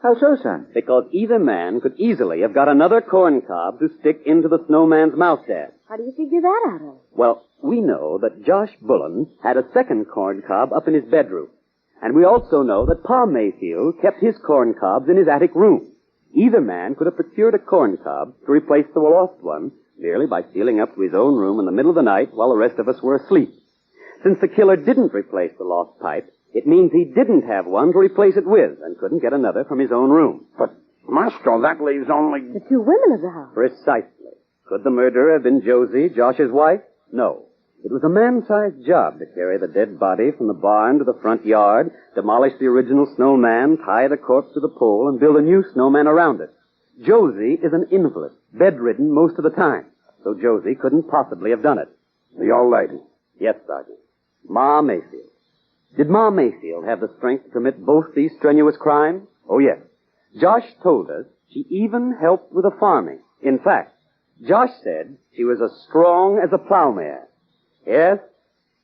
Speaker 5: How so, son?
Speaker 7: Because either man could easily have got another corncob to stick into the snowman's mouth, Dad.
Speaker 8: How do you figure that out, Ellery?
Speaker 7: Well, we know that Josh Bullen had a second corncob up in his bedroom. And we also know that Pa Mayfield kept his corn cobs in his attic room. Either man could have procured a corn cob to replace the lost one merely by stealing up to his own room in the middle of the night while the rest of us were asleep. Since the killer didn't replace the lost pipe, it means he didn't have one to replace it with and couldn't get another from his own room.
Speaker 2: But, Maestro, that leaves only...
Speaker 8: The two women of the house.
Speaker 7: Precisely. Could the murderer have been Josie, Josh's wife? No. It was a man-sized job to carry the dead body from the barn to the front yard, demolish the original snowman, tie the corpse to the pole, and build a new snowman around it. Josie is an invalid, bedridden most of the time, so Josie couldn't possibly have done it.
Speaker 2: The old lady?
Speaker 7: Yes, Sergeant. Ma Mayfield. Did Ma Mayfield have the strength to commit both these strenuous crimes? Oh, yes. Josh told us she even helped with the farming. In fact, Josh said she was as strong as a plowmare. Yes,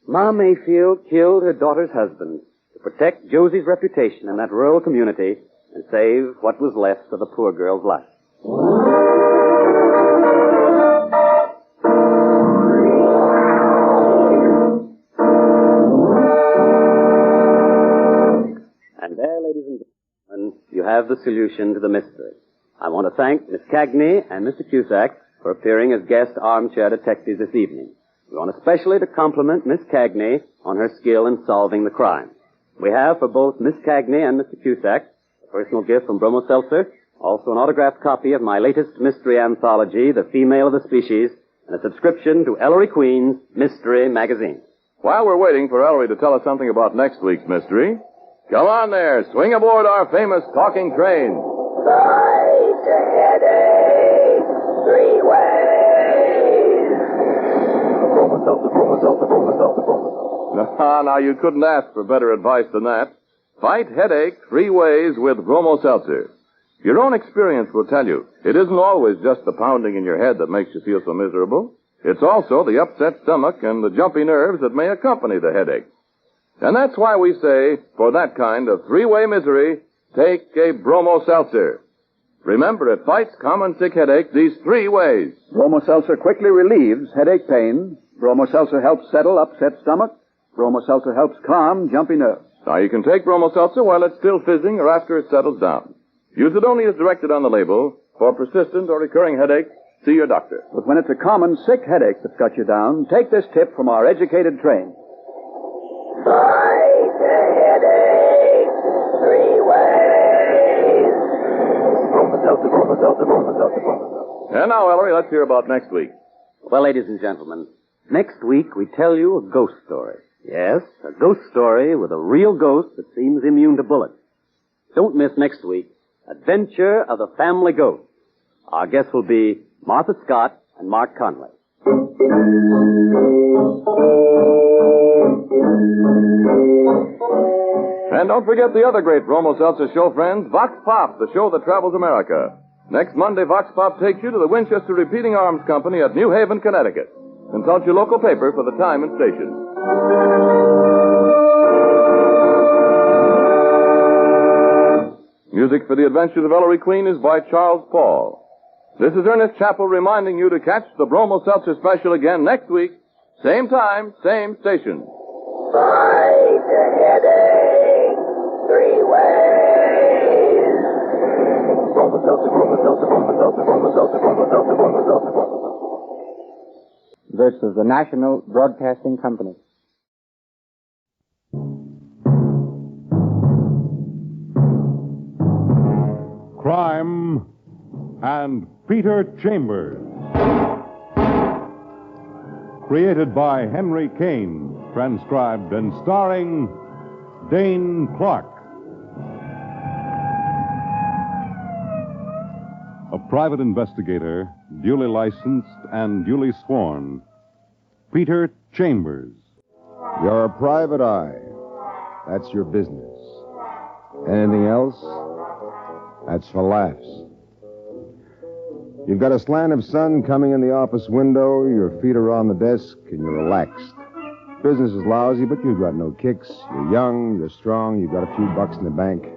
Speaker 7: Ma Mayfield killed her daughter's husband to protect Josie's reputation in that rural community and save what was left of the poor girl's life. And there, ladies and gentlemen, you have the solution to the mystery. I want to thank Miss Cagney and Mr. Cusack for appearing as guest armchair detectives this evening. We want especially to compliment Miss Cagney on her skill in solving the crime. We have for both Miss Cagney and Mr. Cusack a personal gift from Bromo Seltzer, also an autographed copy of my latest mystery anthology, The Female of the Species, and a subscription to Ellery Queen's Mystery Magazine.
Speaker 3: While we're waiting for Ellery to tell us something about next week's mystery, come on there, swing aboard our famous talking train.
Speaker 12: Fight to headache, three ways.
Speaker 3: Now, you couldn't ask for better advice than that. Fight headache 3 ways with Bromo Seltzer. Your own experience will tell you it isn't always just the pounding in your head that makes you feel so miserable. It's also the upset stomach and the jumpy nerves that may accompany the headache. And that's why we say, for that kind of 3-way misery, take a Bromo Seltzer. Remember, it fights common sick headache these 3 ways.
Speaker 1: Bromo Seltzer quickly relieves headache pain. Bromo Seltzer helps settle upset stomach. Bromo Seltzer helps calm jumpy nerves.
Speaker 3: Now, you can take Bromo Seltzer while it's still fizzing or after it settles down. Use it only as directed on the label. For persistent or recurring headache, see your doctor.
Speaker 1: But when it's a common sick headache that's got you down, take this tip from our educated train.
Speaker 12: Fight the headache 3 ways.
Speaker 3: And now, Ellery, let's hear about next week.
Speaker 7: Well, ladies and gentlemen, next week we tell you a ghost story. Yes, a ghost story with a real ghost that seems immune to bullets. Don't miss next week, Adventure of the Family Ghost. Our guests will be Martha Scott and Mark Conway.
Speaker 3: And don't forget the other great Bromo Seltzer show, friends, Vox Pop, the show that travels America. Next Monday, Vox Pop takes you to the Winchester Repeating Arms Company at New Haven, Connecticut. Consult your local paper for the time and station. Music for the Adventures of Ellery Queen is by Charles Paul. This is Ernest Chappell reminding you to catch the Bromo Seltzer special again next week, same time, same station.
Speaker 12: Fight the headache 3 ways.
Speaker 4: This is the National Broadcasting Company.
Speaker 10: Crime and Peter Chambers. Created by Henry Kane, transcribed and starring Dane Clark. A private investigator, duly licensed and duly sworn. Peter Chambers.
Speaker 18: You're a private eye. That's your business. Anything else? That's for laughs. You've got a slant of sun coming in the office window, your feet are on the desk, and you're relaxed. Business is lousy, but you've got no kicks. You're young, you're strong, you've got a few bucks in the bank.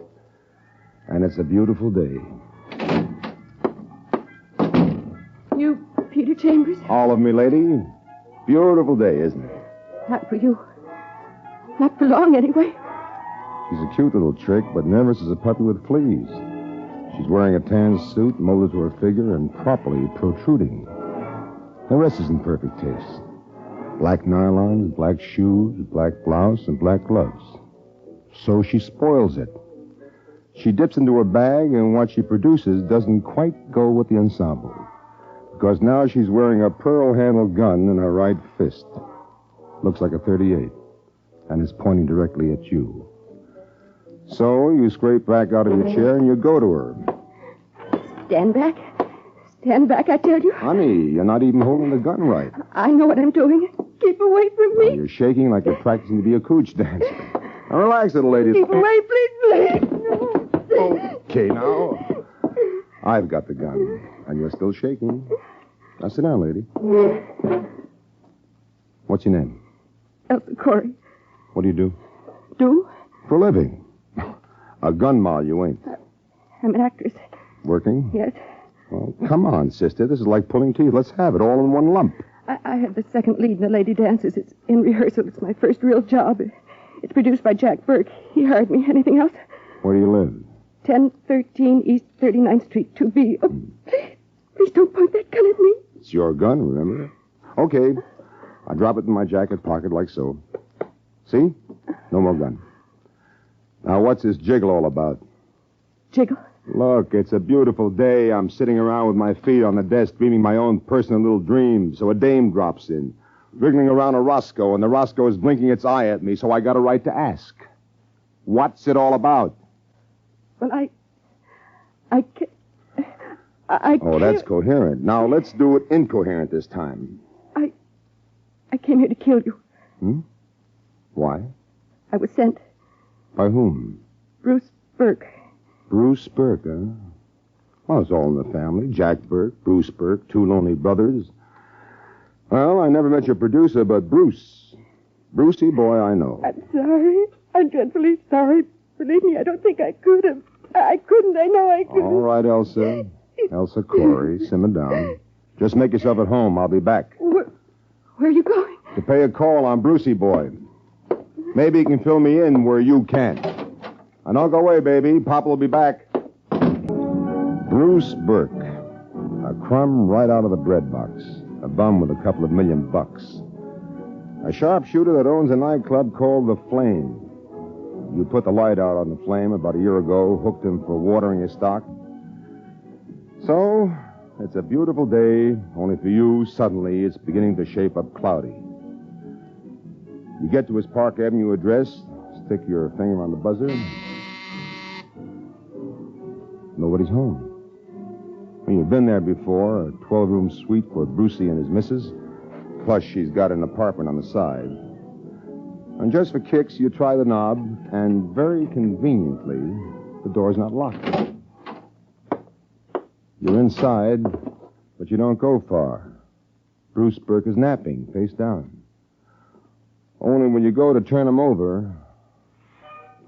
Speaker 18: And it's a beautiful day.
Speaker 11: You, Peter Chambers?
Speaker 18: All of me, lady. Beautiful day, isn't it?
Speaker 11: Not for you. Not for long, anyway.
Speaker 18: She's a cute little trick, but nervous as a puppy with fleas. She's wearing a tan suit molded to her figure and properly protruding. The rest is in perfect taste. Black nylons, black shoes, black blouse, and black gloves. So she spoils it. She dips into her bag, and what she produces doesn't quite go with the ensemble. Because now she's wearing a pearl-handled gun in her right fist. Looks like a .38, and is pointing directly at you. So you scrape back out of your chair and you go to her.
Speaker 11: Stand back. Stand back, I tell you.
Speaker 18: Honey, you're not even holding the gun right.
Speaker 11: I know what I'm doing. Keep away from me.
Speaker 18: You're shaking like you're practicing to be a cooch dancer. Now relax, little lady.
Speaker 11: Keep away, please, please.
Speaker 18: Okay, now. I've got the gun, and you're still shaking. Now sit down, lady. What's your name?
Speaker 11: Elsa Corey.
Speaker 18: What do you do?
Speaker 11: Do?
Speaker 18: For a living. A gun moll, you ain't.
Speaker 11: I'm an actress.
Speaker 18: Working?
Speaker 11: Yes.
Speaker 18: Well, come on, sister. This is like pulling teeth. Let's have it all in one lump.
Speaker 11: I have the second lead in the Lady Dances. It's in rehearsal. It's my first real job. It's produced by Jack Burke. He hired me. Anything else?
Speaker 18: Where do you live?
Speaker 11: 1013 East 39th Street, 2B. Oh, please don't point that gun at me.
Speaker 18: It's your gun, remember? Okay. I drop it in my jacket pocket like so. See? No more gun. Now, what's this jiggle all about?
Speaker 11: Jiggle?
Speaker 18: Look, it's a beautiful day. I'm sitting around with my feet on the desk dreaming my own personal little dreams. So a dame drops in, wriggling around a Roscoe, and the Roscoe is blinking its eye at me, so I got a right to ask. What's it all about?
Speaker 11: Well, I can't...
Speaker 18: Oh, that's coherent. Now, let's do it incoherent this time.
Speaker 11: I came here to kill you.
Speaker 18: Hmm? Why?
Speaker 11: I was sent.
Speaker 18: By whom?
Speaker 11: Bruce Burke.
Speaker 18: Bruce Burke, huh? Well, it's all in the family. Jack Burke, Bruce Burke, two lonely brothers. Well, I never met your producer, but Bruce. Brucey boy, I know.
Speaker 11: I'm sorry. I'm dreadfully sorry. Believe me, I don't think I could have. I couldn't. I know I couldn't.
Speaker 18: All right, Elsa. Elsa Corey, simmer down. Just make yourself at home. I'll be back.
Speaker 11: Where are you going?
Speaker 18: To pay a call on Brucey boy. Maybe he can fill me in where you can't. And don't go away, baby. Papa will be back. Bruce Burke. A crumb right out of the bread box. A bum with a couple of $1,000,000. A sharpshooter that owns a nightclub called The Flame. You put the light out on The Flame about a year ago, hooked him for watering his stock. So, it's a beautiful day, only for you, suddenly, it's beginning to shape up cloudy. You get to his Park Avenue address, stick your finger on the buzzer. Nobody's home. Well, you've been there before, a 12-room suite for Brucey and his missus. Plus, she's got an apartment on the side. And just for kicks, you try the knob, and very conveniently, the door's not locked. You're inside, but you don't go far. Bruce Burke is napping, face down. Only when you go to turn him over,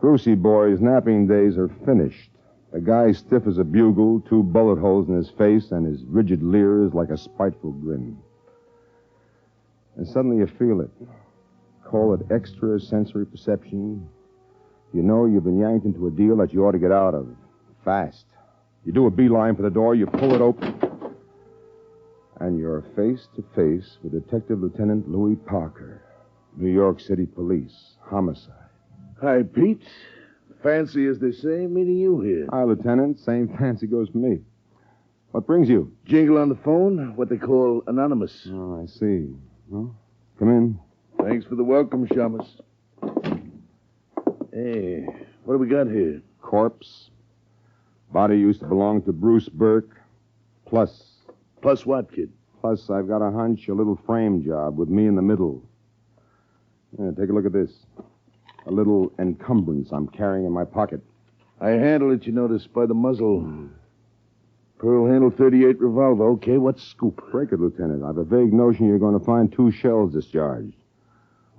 Speaker 18: Brucey boy's napping days are finished. The guy's stiff as a bugle, 2 bullet holes in his face, and his rigid leer is like a spiteful grin. And suddenly you feel it. Call it extrasensory perception. You know you've been yanked into a deal that you ought to get out of. Fast. You do a beeline for the door, you pull it open, and you're face to face with Detective Lieutenant Louis Parker, New York City Police, homicide.
Speaker 13: Hi, Pete. Fancy, as they say, meeting you here.
Speaker 18: Hi, Lieutenant. Same fancy goes for me. What brings you?
Speaker 13: Jingle on the phone, what they call anonymous.
Speaker 18: Oh, I see. Well, come in.
Speaker 13: Thanks for the welcome, Shamus. Hey, what do we got here?
Speaker 18: Corpse. Body used to belong to Bruce Burke. Plus.
Speaker 13: Plus what, kid?
Speaker 18: Plus, I've got a hunch, a little frame job with me in the middle. Yeah, take a look at this. A little encumbrance I'm carrying in my pocket.
Speaker 13: I handle it, you notice, by the muzzle. Pearl handle .38 revolver. Okay, what's scoop?
Speaker 18: Break it, Lieutenant. I've a vague notion you're going to find 2 shells discharged.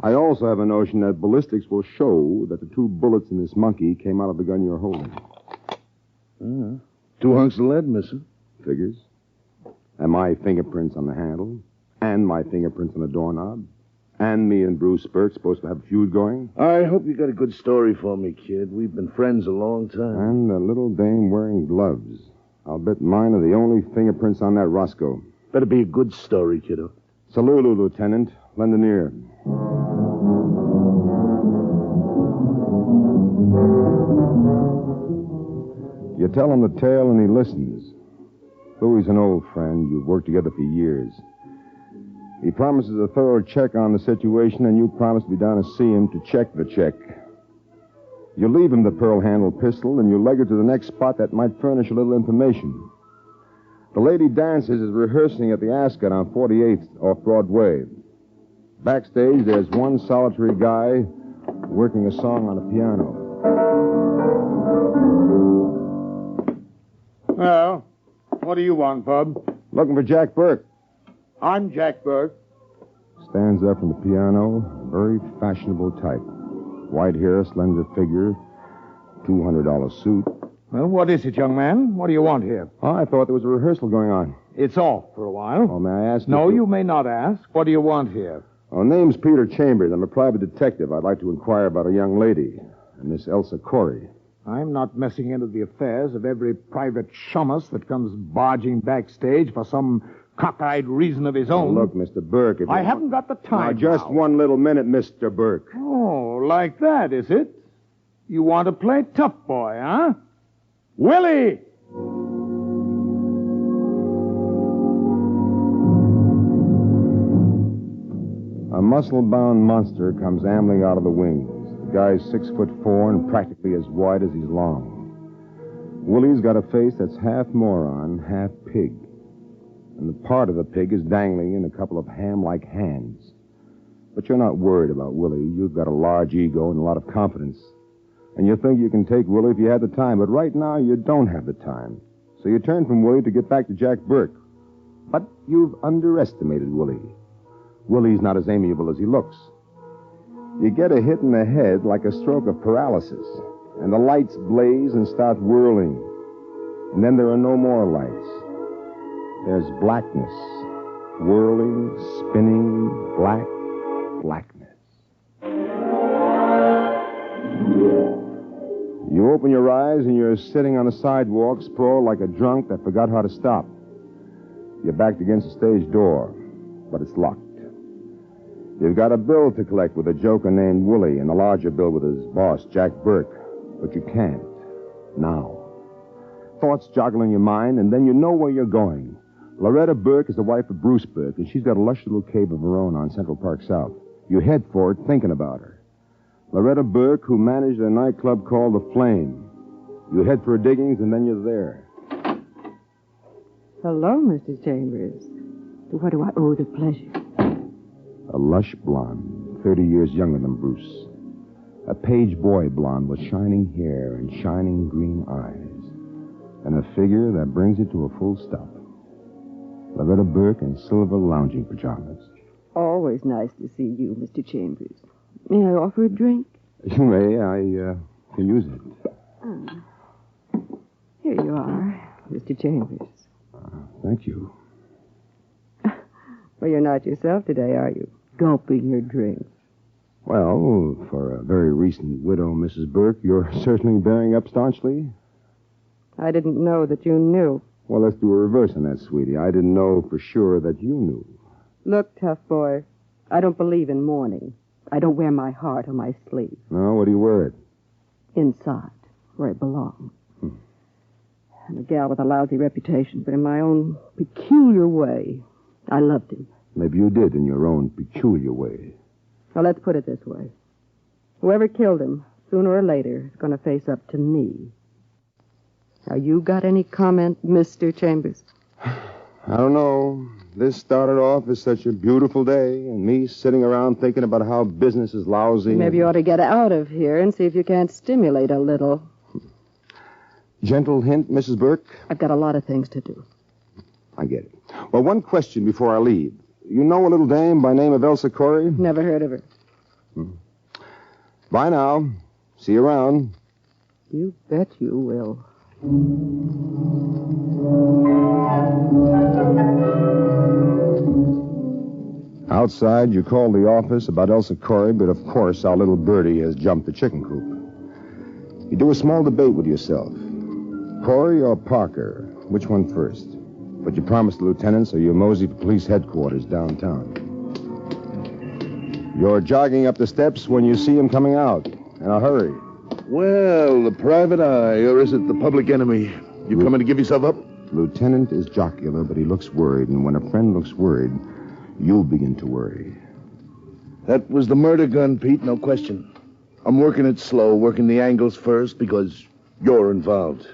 Speaker 18: I also have a notion that ballistics will show that the 2 bullets in this monkey came out of the gun you're holding.
Speaker 13: 2 hunks of lead missing.
Speaker 18: Figures. And my fingerprints on the handle. And my fingerprints on the doorknob. And me and Bruce Burke supposed to have a feud going?
Speaker 13: I hope you got a good story for me, kid. We've been friends a long time.
Speaker 18: And a little dame wearing gloves. I'll bet mine are the only fingerprints on that Roscoe.
Speaker 13: Better be a good story, kiddo.
Speaker 18: Salulu, Lieutenant. Lend an ear. You tell him the tale and he listens. Louie's an old friend. You've worked together for years. He promises a thorough check on the situation, and you promise to be down to see him to check the check. You leave him the pearl-handled pistol, and you leg her to the next spot that might furnish a little information. The lady dances is rehearsing at the Ascot on 48th off Broadway. Backstage, there's one solitary guy working a song on a piano.
Speaker 9: Well, what do you want, bub?
Speaker 18: Looking for Jack Burke.
Speaker 9: I'm Jack Burke.
Speaker 18: Stands up from the piano, very fashionable type. White hair, slender figure, $200 suit.
Speaker 9: Well, what is it, young man? What do you want here?
Speaker 18: Oh, I thought there was a rehearsal going on.
Speaker 9: It's off for a while.
Speaker 18: Oh, may I ask you?
Speaker 9: No, you may not ask. What do you want here?
Speaker 18: Oh, name's Peter Chambers. I'm a private detective. I'd like to inquire about a young lady, Miss Elsa Corey.
Speaker 9: I'm not messing into the affairs of every private shummus that comes barging backstage for some cockeyed reason of his own.
Speaker 18: Look, Mr. Burke, if
Speaker 9: I haven't got the time
Speaker 18: now. Just 1 little minute, Mr. Burke.
Speaker 9: Oh, like that, is it? You want to play tough boy, huh? Willie!
Speaker 18: A muscle-bound monster comes ambling out of the wings. The guy's 6'4" and practically as wide as he's long. Willie's got a face that's half moron, half pig. And the part of the pig is dangling in a couple of ham-like hands. But you're not worried about Willie. You've got a large ego and a lot of confidence. And you think you can take Willie if you had the time. But right now, you don't have the time. So you turn from Willie to get back to Jack Burke. But you've underestimated Willie. Willie's not as amiable as he looks. You get a hit in the head like a stroke of paralysis. And the lights blaze and start whirling. And then there are no more lights. There's blackness. Whirling, spinning, blackness. You open your eyes and you're sitting on the sidewalk, sprawled like a drunk that forgot how to stop. You're backed against the stage door, but it's locked. You've got a bill to collect with a joker named Willie and a larger bill with his boss, Jack Burke, but you can't. Now. Thoughts joggle in your mind, and then you know where you're going. Loretta Burke is the wife of Bruce Burke, and she's got a lush little cave of her own on Central Park South. You head for it thinking about her. Loretta Burke, who managed a nightclub called The Flame. You head for her diggings, and then you're there.
Speaker 19: Hello, Mr. Chambers. To what do I owe the pleasure?
Speaker 18: A lush blonde, 30 years younger than Bruce. A page boy blonde with shining hair and shining green eyes. And a figure that brings you to a full stop. Loretta Burke in silver lounging pajamas.
Speaker 19: Always nice to see you, Mr. Chambers. May I offer a drink?
Speaker 18: You may. I can use it.
Speaker 19: Here you are, Mr. Chambers.
Speaker 18: Thank you.
Speaker 19: Well, you're not yourself today, are you? Gulping your drink.
Speaker 18: Well, for a very recent widow, Mrs. Burke, you're certainly bearing up staunchly.
Speaker 19: I didn't know that you knew.
Speaker 18: Well, let's do a reverse on that, sweetie. I didn't know for sure that you knew.
Speaker 19: Look, tough boy, I don't believe in mourning. I don't wear my heart on my sleeve.
Speaker 18: No, what do you wear it?
Speaker 19: Inside, where it belongs. I'm a gal with a lousy reputation, but in my own peculiar way, I loved him.
Speaker 18: Maybe you did in your own peculiar way.
Speaker 19: Well, let's put it this way. Whoever killed him, sooner or later, is going to face up to me. Now, you got any comment, Mr. Chambers?
Speaker 18: I don't know. This started off as such a beautiful day, and me sitting around thinking about how business is lousy.
Speaker 19: Maybe you ought to get out of here and see if you can't stimulate a little.
Speaker 18: Gentle hint, Mrs. Burke?
Speaker 19: I've got a lot of things to do.
Speaker 18: I get it. Well, one question before I leave. You know a little dame by name of Elsa Corey?
Speaker 19: Never heard of her.
Speaker 18: Bye now. See you around.
Speaker 19: You bet you will.
Speaker 18: Outside, you call the office about Elsa Corey, but of course our little birdie has jumped the chicken coop. You do a small debate with yourself. Corey or Parker? Which one first? But you promised the lieutenant, so you mosey for police headquarters downtown. You're jogging up the steps when you see him coming out. In a hurry.
Speaker 13: Well, the private eye, or is it the public enemy? You coming to give yourself up?
Speaker 18: Lieutenant is jocular, but he looks worried, and when a friend looks worried, you'll begin to worry.
Speaker 13: That was the murder gun, Pete, no question. I'm working it slow, working the angles first, because you're involved.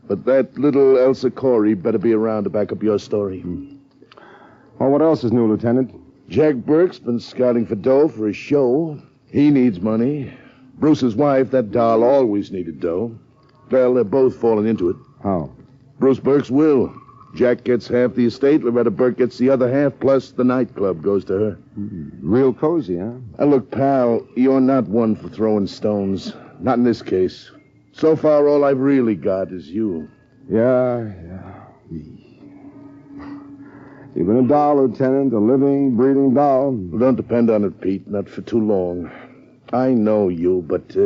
Speaker 13: But that little Elsa Corey better be around to back up your story.
Speaker 18: Well, what else is new, Lieutenant?
Speaker 13: Jack Burke's been scouting for dough for his show. He needs money. Bruce's wife, that doll, always needed dough. Well, they're both falling into it.
Speaker 18: How?
Speaker 13: Bruce Burke's will. Jack gets half the estate, Loretta Burke gets the other half, plus the nightclub goes to her.
Speaker 18: Real cozy, huh?
Speaker 13: Look, pal, you're not one for throwing stones. Not in this case. So far, all I've really got is you.
Speaker 18: Yeah. You've been a doll, Lieutenant, a living, breathing doll.
Speaker 13: Well, don't depend on it, Pete, not for too long. I know you, but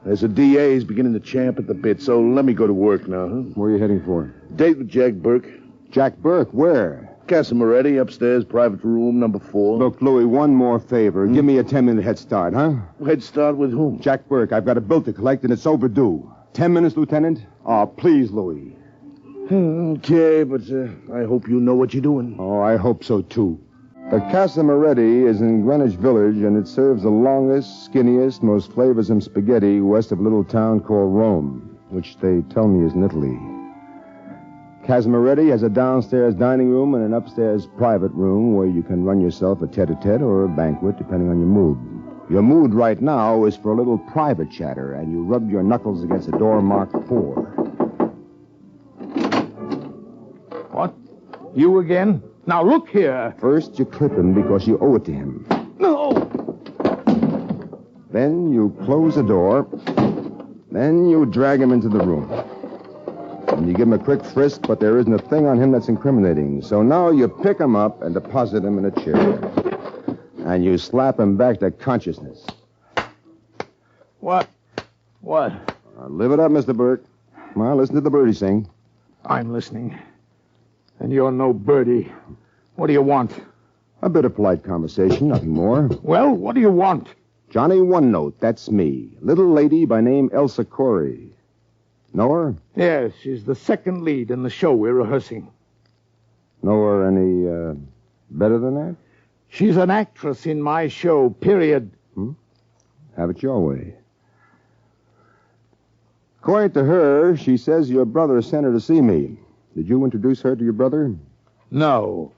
Speaker 13: as a DA, he's beginning to champ at the bit, so let me go to work now, huh?
Speaker 18: Where are you heading for?
Speaker 13: Date with Jack Burke.
Speaker 18: Jack Burke, where?
Speaker 13: Casa Moretti, upstairs, private room, number 4.
Speaker 18: Look, Louis, one more favor. Give me a 10-minute head start, huh?
Speaker 13: Head start with whom?
Speaker 18: Jack Burke. I've got a bill to collect, and it's overdue. 10 minutes, Lieutenant? Oh, please, Louis.
Speaker 13: Okay, but I hope you know what you're doing.
Speaker 18: Oh, I hope so, too. The Casa Moretti is in Greenwich Village, and it serves the longest, skinniest, most flavorsome spaghetti west of a little town called Rome, which they tell me is in Italy. Casa Moretti has a downstairs dining room and an upstairs private room where you can run yourself a tete-a-tete or a banquet, depending on your mood. Your mood right now is for a little private chatter, and you rub your knuckles against a door marked 4.
Speaker 9: What? You again? Now, look here.
Speaker 18: First, you clip him because you owe it to him.
Speaker 9: No!
Speaker 18: Then you close the door. Then you drag him into the room. And you give him a quick frisk, but there isn't a thing on him that's incriminating. So now you pick him up and deposit him in a chair. And you slap him back to consciousness.
Speaker 9: What?
Speaker 18: Live it up, Mr. Burke. Come on, listen to the birdie sing.
Speaker 9: I'm listening. And you're no birdie. What do you want?
Speaker 18: A bit of polite conversation, nothing more.
Speaker 9: Well, what do you want?
Speaker 18: Johnny One Note, that's me. Little lady by name Elsa Corey. Know her?
Speaker 9: Yes, she's the second lead in the show we're rehearsing.
Speaker 18: Know her any, better than that?
Speaker 9: She's an actress in my show, period.
Speaker 18: Have it your way. According to her, she says your brother sent her to see me. Did you introduce her to your brother?
Speaker 9: No.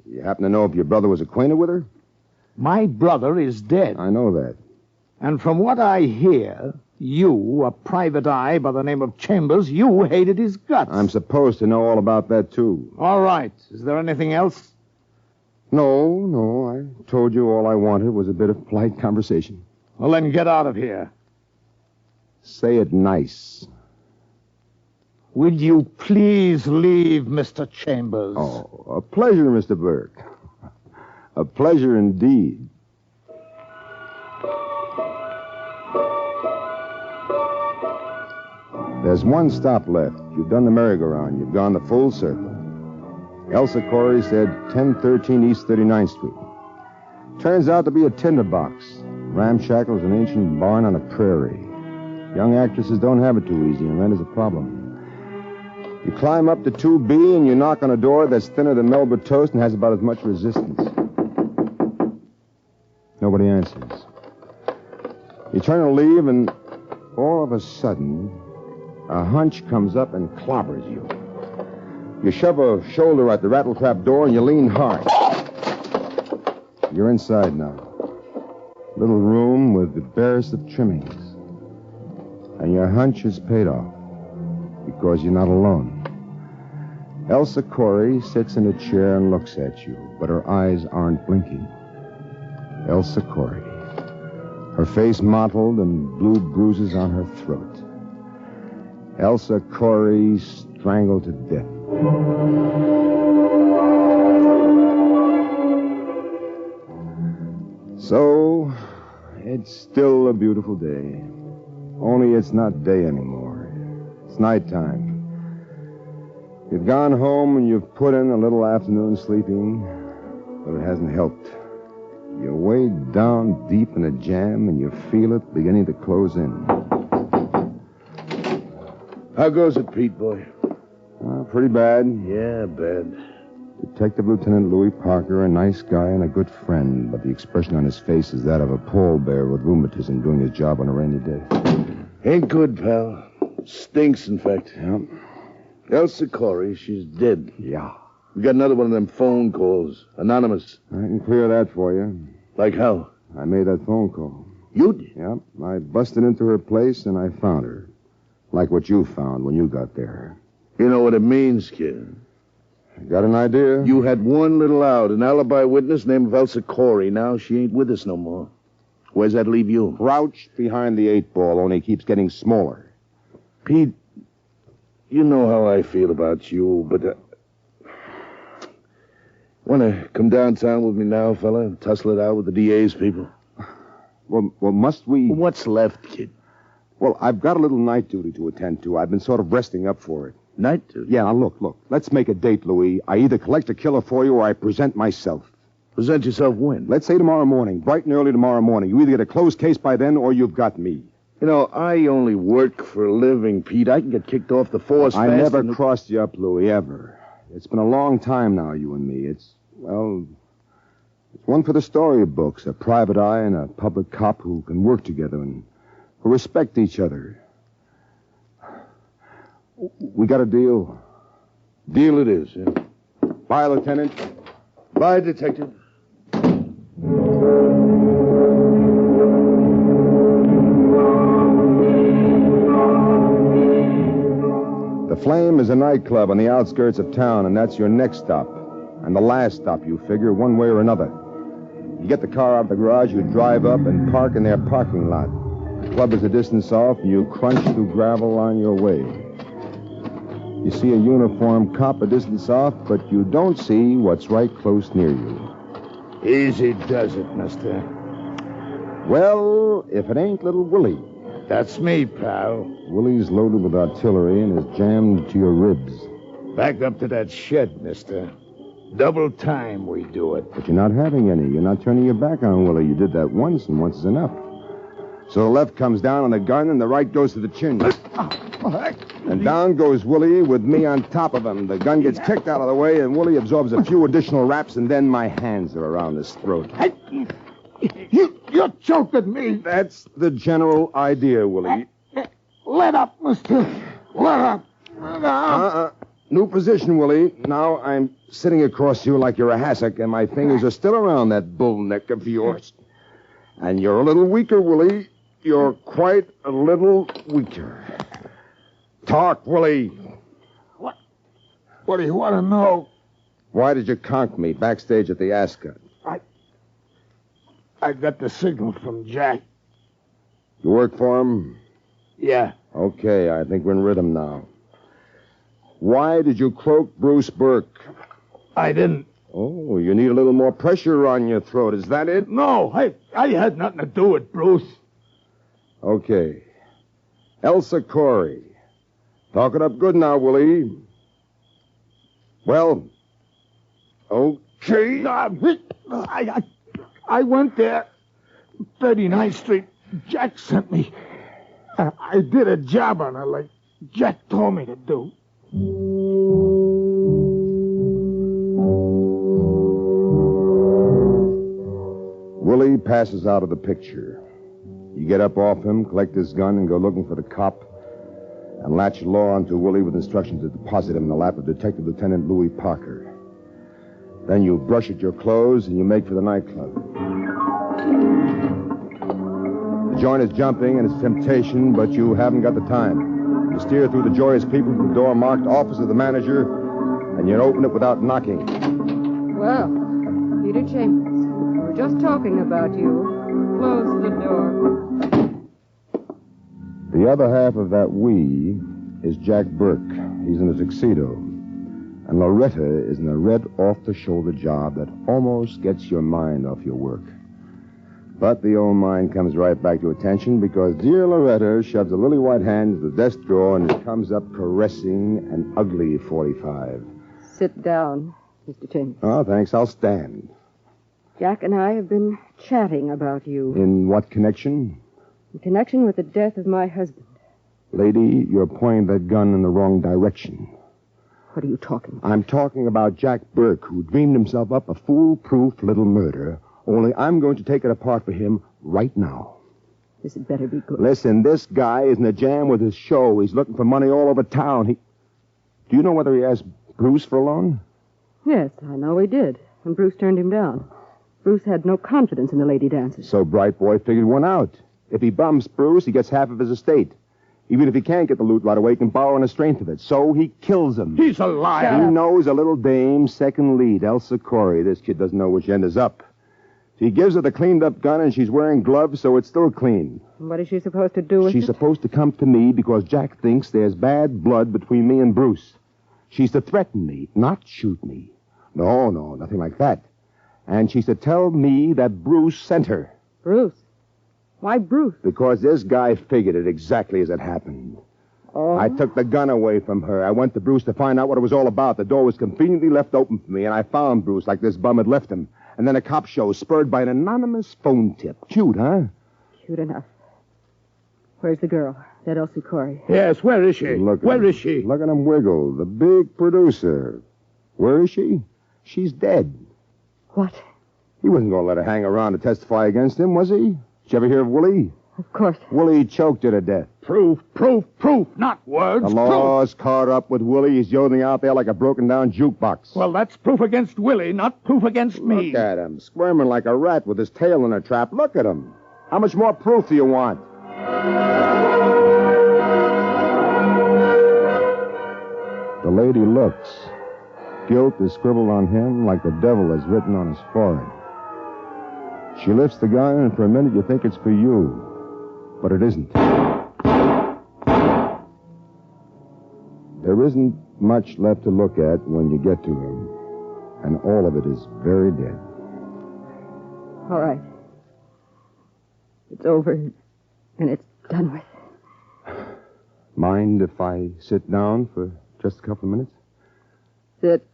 Speaker 18: You happen to know if your brother was acquainted with her?
Speaker 9: My brother is dead.
Speaker 18: I know that.
Speaker 9: And from what I hear, you, a private eye by the name of Chambers, you hated his guts.
Speaker 18: I'm supposed to know all about that, too.
Speaker 9: All right. Is there anything else?
Speaker 18: No. I told you all I wanted was a bit of polite conversation.
Speaker 9: Well, then get out of here.
Speaker 18: Say it nice.
Speaker 9: Will you please leave, Mr. Chambers?
Speaker 18: Oh, a pleasure, Mr. Burke. A pleasure indeed. There's one stop left. You've done the merry-go-round. You've gone the full circle. Elsa Corey said 1013 East 39th Street. Turns out to be a tinderbox. Ramshackle is an ancient barn on a prairie. Young actresses don't have it too easy, and rent is a problem. You climb up to 2B and you knock on a door that's thinner than Melba toast and has about as much resistance. Nobody answers. You turn to leave and all of a sudden, a hunch comes up and clobbers you. You shove a shoulder at the rattletrap door and you lean hard. You're inside now. Little room with the barest of trimmings. And your hunch is paid off because you're not alone. Elsa Corey sits in a chair and looks at you, but her eyes aren't blinking. Elsa Corey. Her face mottled and blue bruises on her throat. Elsa Corey strangled to death. It's still a beautiful day. Only it's not day anymore. It's nighttime. You've gone home and you've put in a little afternoon sleeping, but it hasn't helped. You're way down deep in a jam and you feel it beginning to close in.
Speaker 13: How goes it, Pete, boy?
Speaker 18: Pretty bad.
Speaker 13: Yeah, bad.
Speaker 18: Detective Lieutenant Louis Parker, a nice guy and a good friend, but the expression on his face is that of a pallbearer with rheumatism doing his job on a rainy day.
Speaker 13: Ain't good, pal. Stinks, in fact.
Speaker 18: Yeah.
Speaker 13: Elsa Corey, she's dead.
Speaker 18: Yeah.
Speaker 13: We got another one of them phone calls. Anonymous.
Speaker 18: I can clear that for you.
Speaker 13: Like how?
Speaker 18: I made that phone call.
Speaker 13: You did?
Speaker 18: Yep. I busted into her place and I found her. Like what you found when you got there.
Speaker 13: You know what it means, kid.
Speaker 18: Got an idea?
Speaker 13: You had one little out, an alibi witness named Elsa Corey. Now she ain't with us no more. Where's that leave you?
Speaker 18: Crouched behind the 8-ball, only keeps getting smaller.
Speaker 13: Pete, you know how I feel about you, but... Want to come downtown with me now, fella? Tussle it out with the DA's people?
Speaker 18: Well, must we...
Speaker 13: What's left, kid?
Speaker 18: Well, I've got a little night duty to attend to. I've been sort of resting up for it.
Speaker 13: Night duty?
Speaker 18: Yeah, now look. Let's make a date, Louis. I either collect a killer for you or I present myself.
Speaker 13: Present yourself when?
Speaker 18: Let's say tomorrow morning, bright and early tomorrow morning. You either get a closed case by then or you've got me.
Speaker 13: You know, I only work for a living, Pete. I can get kicked off the force fast.
Speaker 18: I never crossed you up, Louis, ever. It's been a long time now, you and me. It's one for the storybooks, a private eye and a public cop who can work together and who respect each other. We got a deal.
Speaker 13: Deal it is, yeah.
Speaker 18: Bye, Lieutenant.
Speaker 13: Bye, Detective.
Speaker 18: The Flame is a nightclub on the outskirts of town, and that's your next stop. And the last stop, you figure, one way or another. You get the car out of the garage, you drive up and park in their parking lot. The club is a distance off, and you crunch through gravel on your way. You see a uniformed cop a distance off, but you don't see what's right close near you.
Speaker 13: Easy does it, mister.
Speaker 18: Well, if it ain't little Willie.
Speaker 13: That's me, pal.
Speaker 18: Willie's loaded with artillery and is jammed to your ribs.
Speaker 13: Back up to that shed, mister. Double time we do it.
Speaker 18: But you're not having any. You're not turning your back on Willie. You did that once, and once is enough. So the left comes down on the gun, and the right goes to the chin. And down goes Willie with me on top of him. The gun gets kicked out of the way, and Willie absorbs a few additional raps, and then my hands are around his throat.
Speaker 9: You're choking me.
Speaker 18: That's the general idea, Willie.
Speaker 9: Let up, mister. Let up. Let up.
Speaker 18: New position, Willie. Now I'm sitting across you like you're a hassock, and my fingers are still around that bull neck of yours. And you're a little weaker, Willie. You're quite a little weaker. Talk, Willie.
Speaker 9: What do you want to know?
Speaker 18: Why did you conk me backstage at the Ascot?
Speaker 9: I got the signal from Jack.
Speaker 18: You work for him?
Speaker 9: Yeah.
Speaker 18: Okay, I think we're in rhythm now. Why did you cloak Bruce Burke?
Speaker 9: I didn't.
Speaker 18: Oh, you need a little more pressure on your throat. Is that it?
Speaker 9: No, I had nothing to do with Bruce.
Speaker 18: Okay. Elsa Corey. Talk it up good now, Willie. Well, okay.
Speaker 9: I went there. 39th Street. Jack sent me. I did a job on her like Jack told me to do.
Speaker 18: Willie passes out of the picture. You get up off him, collect his gun, and go looking for the cop, and latch law onto Willie with instructions to deposit him in the lap of Detective Lieutenant Louis Parker. Then you brush at your clothes, and you make for the nightclub. The joint is jumping, and it's temptation, but you haven't got the time. You steer through the joyous people to the door marked Office of the Manager, and you open it without knocking.
Speaker 19: Well, Peter Chambers, we were just talking about you. Close the door.
Speaker 18: The other half of that we is Jack Burke. He's in a tuxedo. And Loretta is in a red off-the-shoulder job that almost gets your mind off your work. But the old mind comes right back to attention because dear Loretta shoves a lily white hand into the desk drawer and it comes up caressing an ugly 45.
Speaker 19: Sit down, Mr. Chambers.
Speaker 18: Oh, thanks. I'll stand.
Speaker 19: Jack and I have been chatting about you.
Speaker 18: In what connection?
Speaker 19: In connection with the death of my husband.
Speaker 18: Lady, you're pointing that gun in the wrong direction.
Speaker 19: What are you talking about?
Speaker 18: I'm talking about Jack Burke, who dreamed himself up a foolproof little murder, only I'm going to take it apart for him right now.
Speaker 19: This had better be good.
Speaker 18: Listen, this guy is in a jam with his show. He's looking for money all over town. Do you know whether he asked Bruce for a loan?
Speaker 19: Yes, I know he did, and Bruce turned him down. Bruce had no confidence in the lady dancers.
Speaker 18: So Bright Boy figured one out. If he bumps Bruce, he gets half of his estate. Even if he can't get the loot right away, he can borrow on the strength of it. So he kills him.
Speaker 9: He's a liar.
Speaker 18: He knows a little dame, second lead, Elsa Corey. This kid doesn't know which end is up. He gives her the cleaned-up gun, and she's wearing gloves, so it's still clean.
Speaker 19: What is she supposed to do with it?
Speaker 18: She's supposed to come to me because Jack thinks there's bad blood between me and Bruce. She's to threaten me, not shoot me. No, nothing like that. And she's to tell me that Bruce sent her.
Speaker 19: Bruce? Why Bruce?
Speaker 18: Because this guy figured it exactly as it happened.
Speaker 19: Oh?
Speaker 18: I took the gun away from her. I went to Bruce to find out what it was all about. The door was conveniently left open for me, and I found Bruce like this bum had left him. And then a cop show, spurred by an anonymous phone tip. Cute, huh?
Speaker 19: Cute enough. Where's the girl? That Elsie Corey.
Speaker 9: Yes, where is she? Where is she?
Speaker 18: Look at him wiggle. The big producer. Where is she? She's dead.
Speaker 19: What?
Speaker 18: He wasn't going to let her hang around to testify against him, was he? Did you ever hear of Willie?
Speaker 19: Of course.
Speaker 18: Willie choked her to death.
Speaker 9: Proof, not words.
Speaker 18: The law's caught up with Willie. He's yodeling out there like a broken-down jukebox.
Speaker 9: Well, that's proof against Willie, not proof against me.
Speaker 18: Look at him, squirming like a rat with his tail in a trap. Look at him. How much more proof do you want? The lady looks. Guilt is scribbled on him like the devil is written on his forehead. She lifts the gun, and for a minute you think it's for you. But it isn't. There isn't much left to look at when you get to him. And all of it is very dead.
Speaker 19: All right. It's over, and it's done with.
Speaker 18: Mind if I sit down for just a couple of minutes?
Speaker 19: Sit.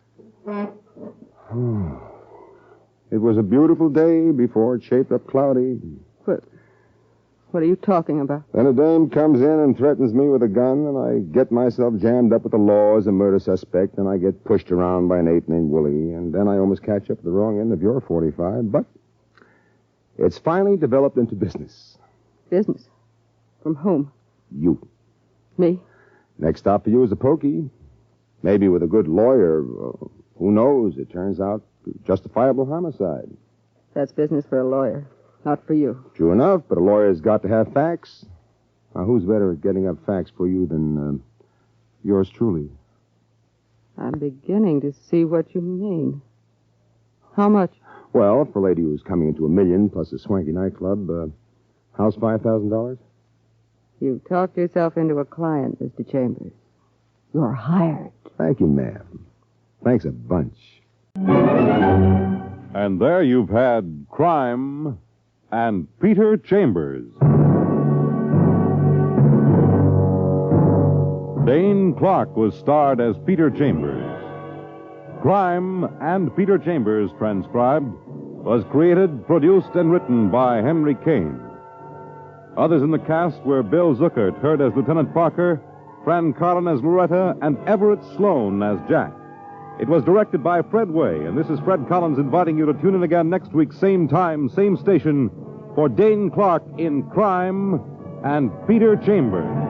Speaker 18: It was a beautiful day before it shaped up cloudy.
Speaker 19: What are you talking about?
Speaker 18: Then a dame comes in and threatens me with a gun, and I get myself jammed up with the law as a murder suspect, and I get pushed around by an ape named Willie, and then I almost catch up at the wrong end of your 45, but it's finally developed into business.
Speaker 19: Business? From whom?
Speaker 18: You.
Speaker 19: Me?
Speaker 18: Next stop for you is a pokey. Maybe with a good lawyer. Who knows? It turns out justifiable homicide.
Speaker 19: That's business for a lawyer, not for you.
Speaker 18: True enough, but a lawyer's got to have facts. Now, who's better at getting up facts for you than yours truly?
Speaker 19: I'm beginning to see what you mean. How much?
Speaker 18: Well, for a lady who's coming into $1 million plus a swanky nightclub, how's $5,000?
Speaker 19: You've talked yourself into a client, Mr. Chambers. You're hired.
Speaker 18: Thank you, ma'am. Thanks a bunch.
Speaker 10: And there you've had Crime and Peter Chambers. Dane Clark was starred as Peter Chambers. Crime and Peter Chambers, transcribed, was created, produced, and written by Henry Kane. Others in the cast were Bill Zuckert, heard as Lieutenant Parker, Fran Carlin as Loretta, and Everett Sloan as Jack. It was directed by Fred Way, and this is Fred Collins inviting you to tune in again next week, same time, same station, for Dane Clark in Crime and Peter Chambers.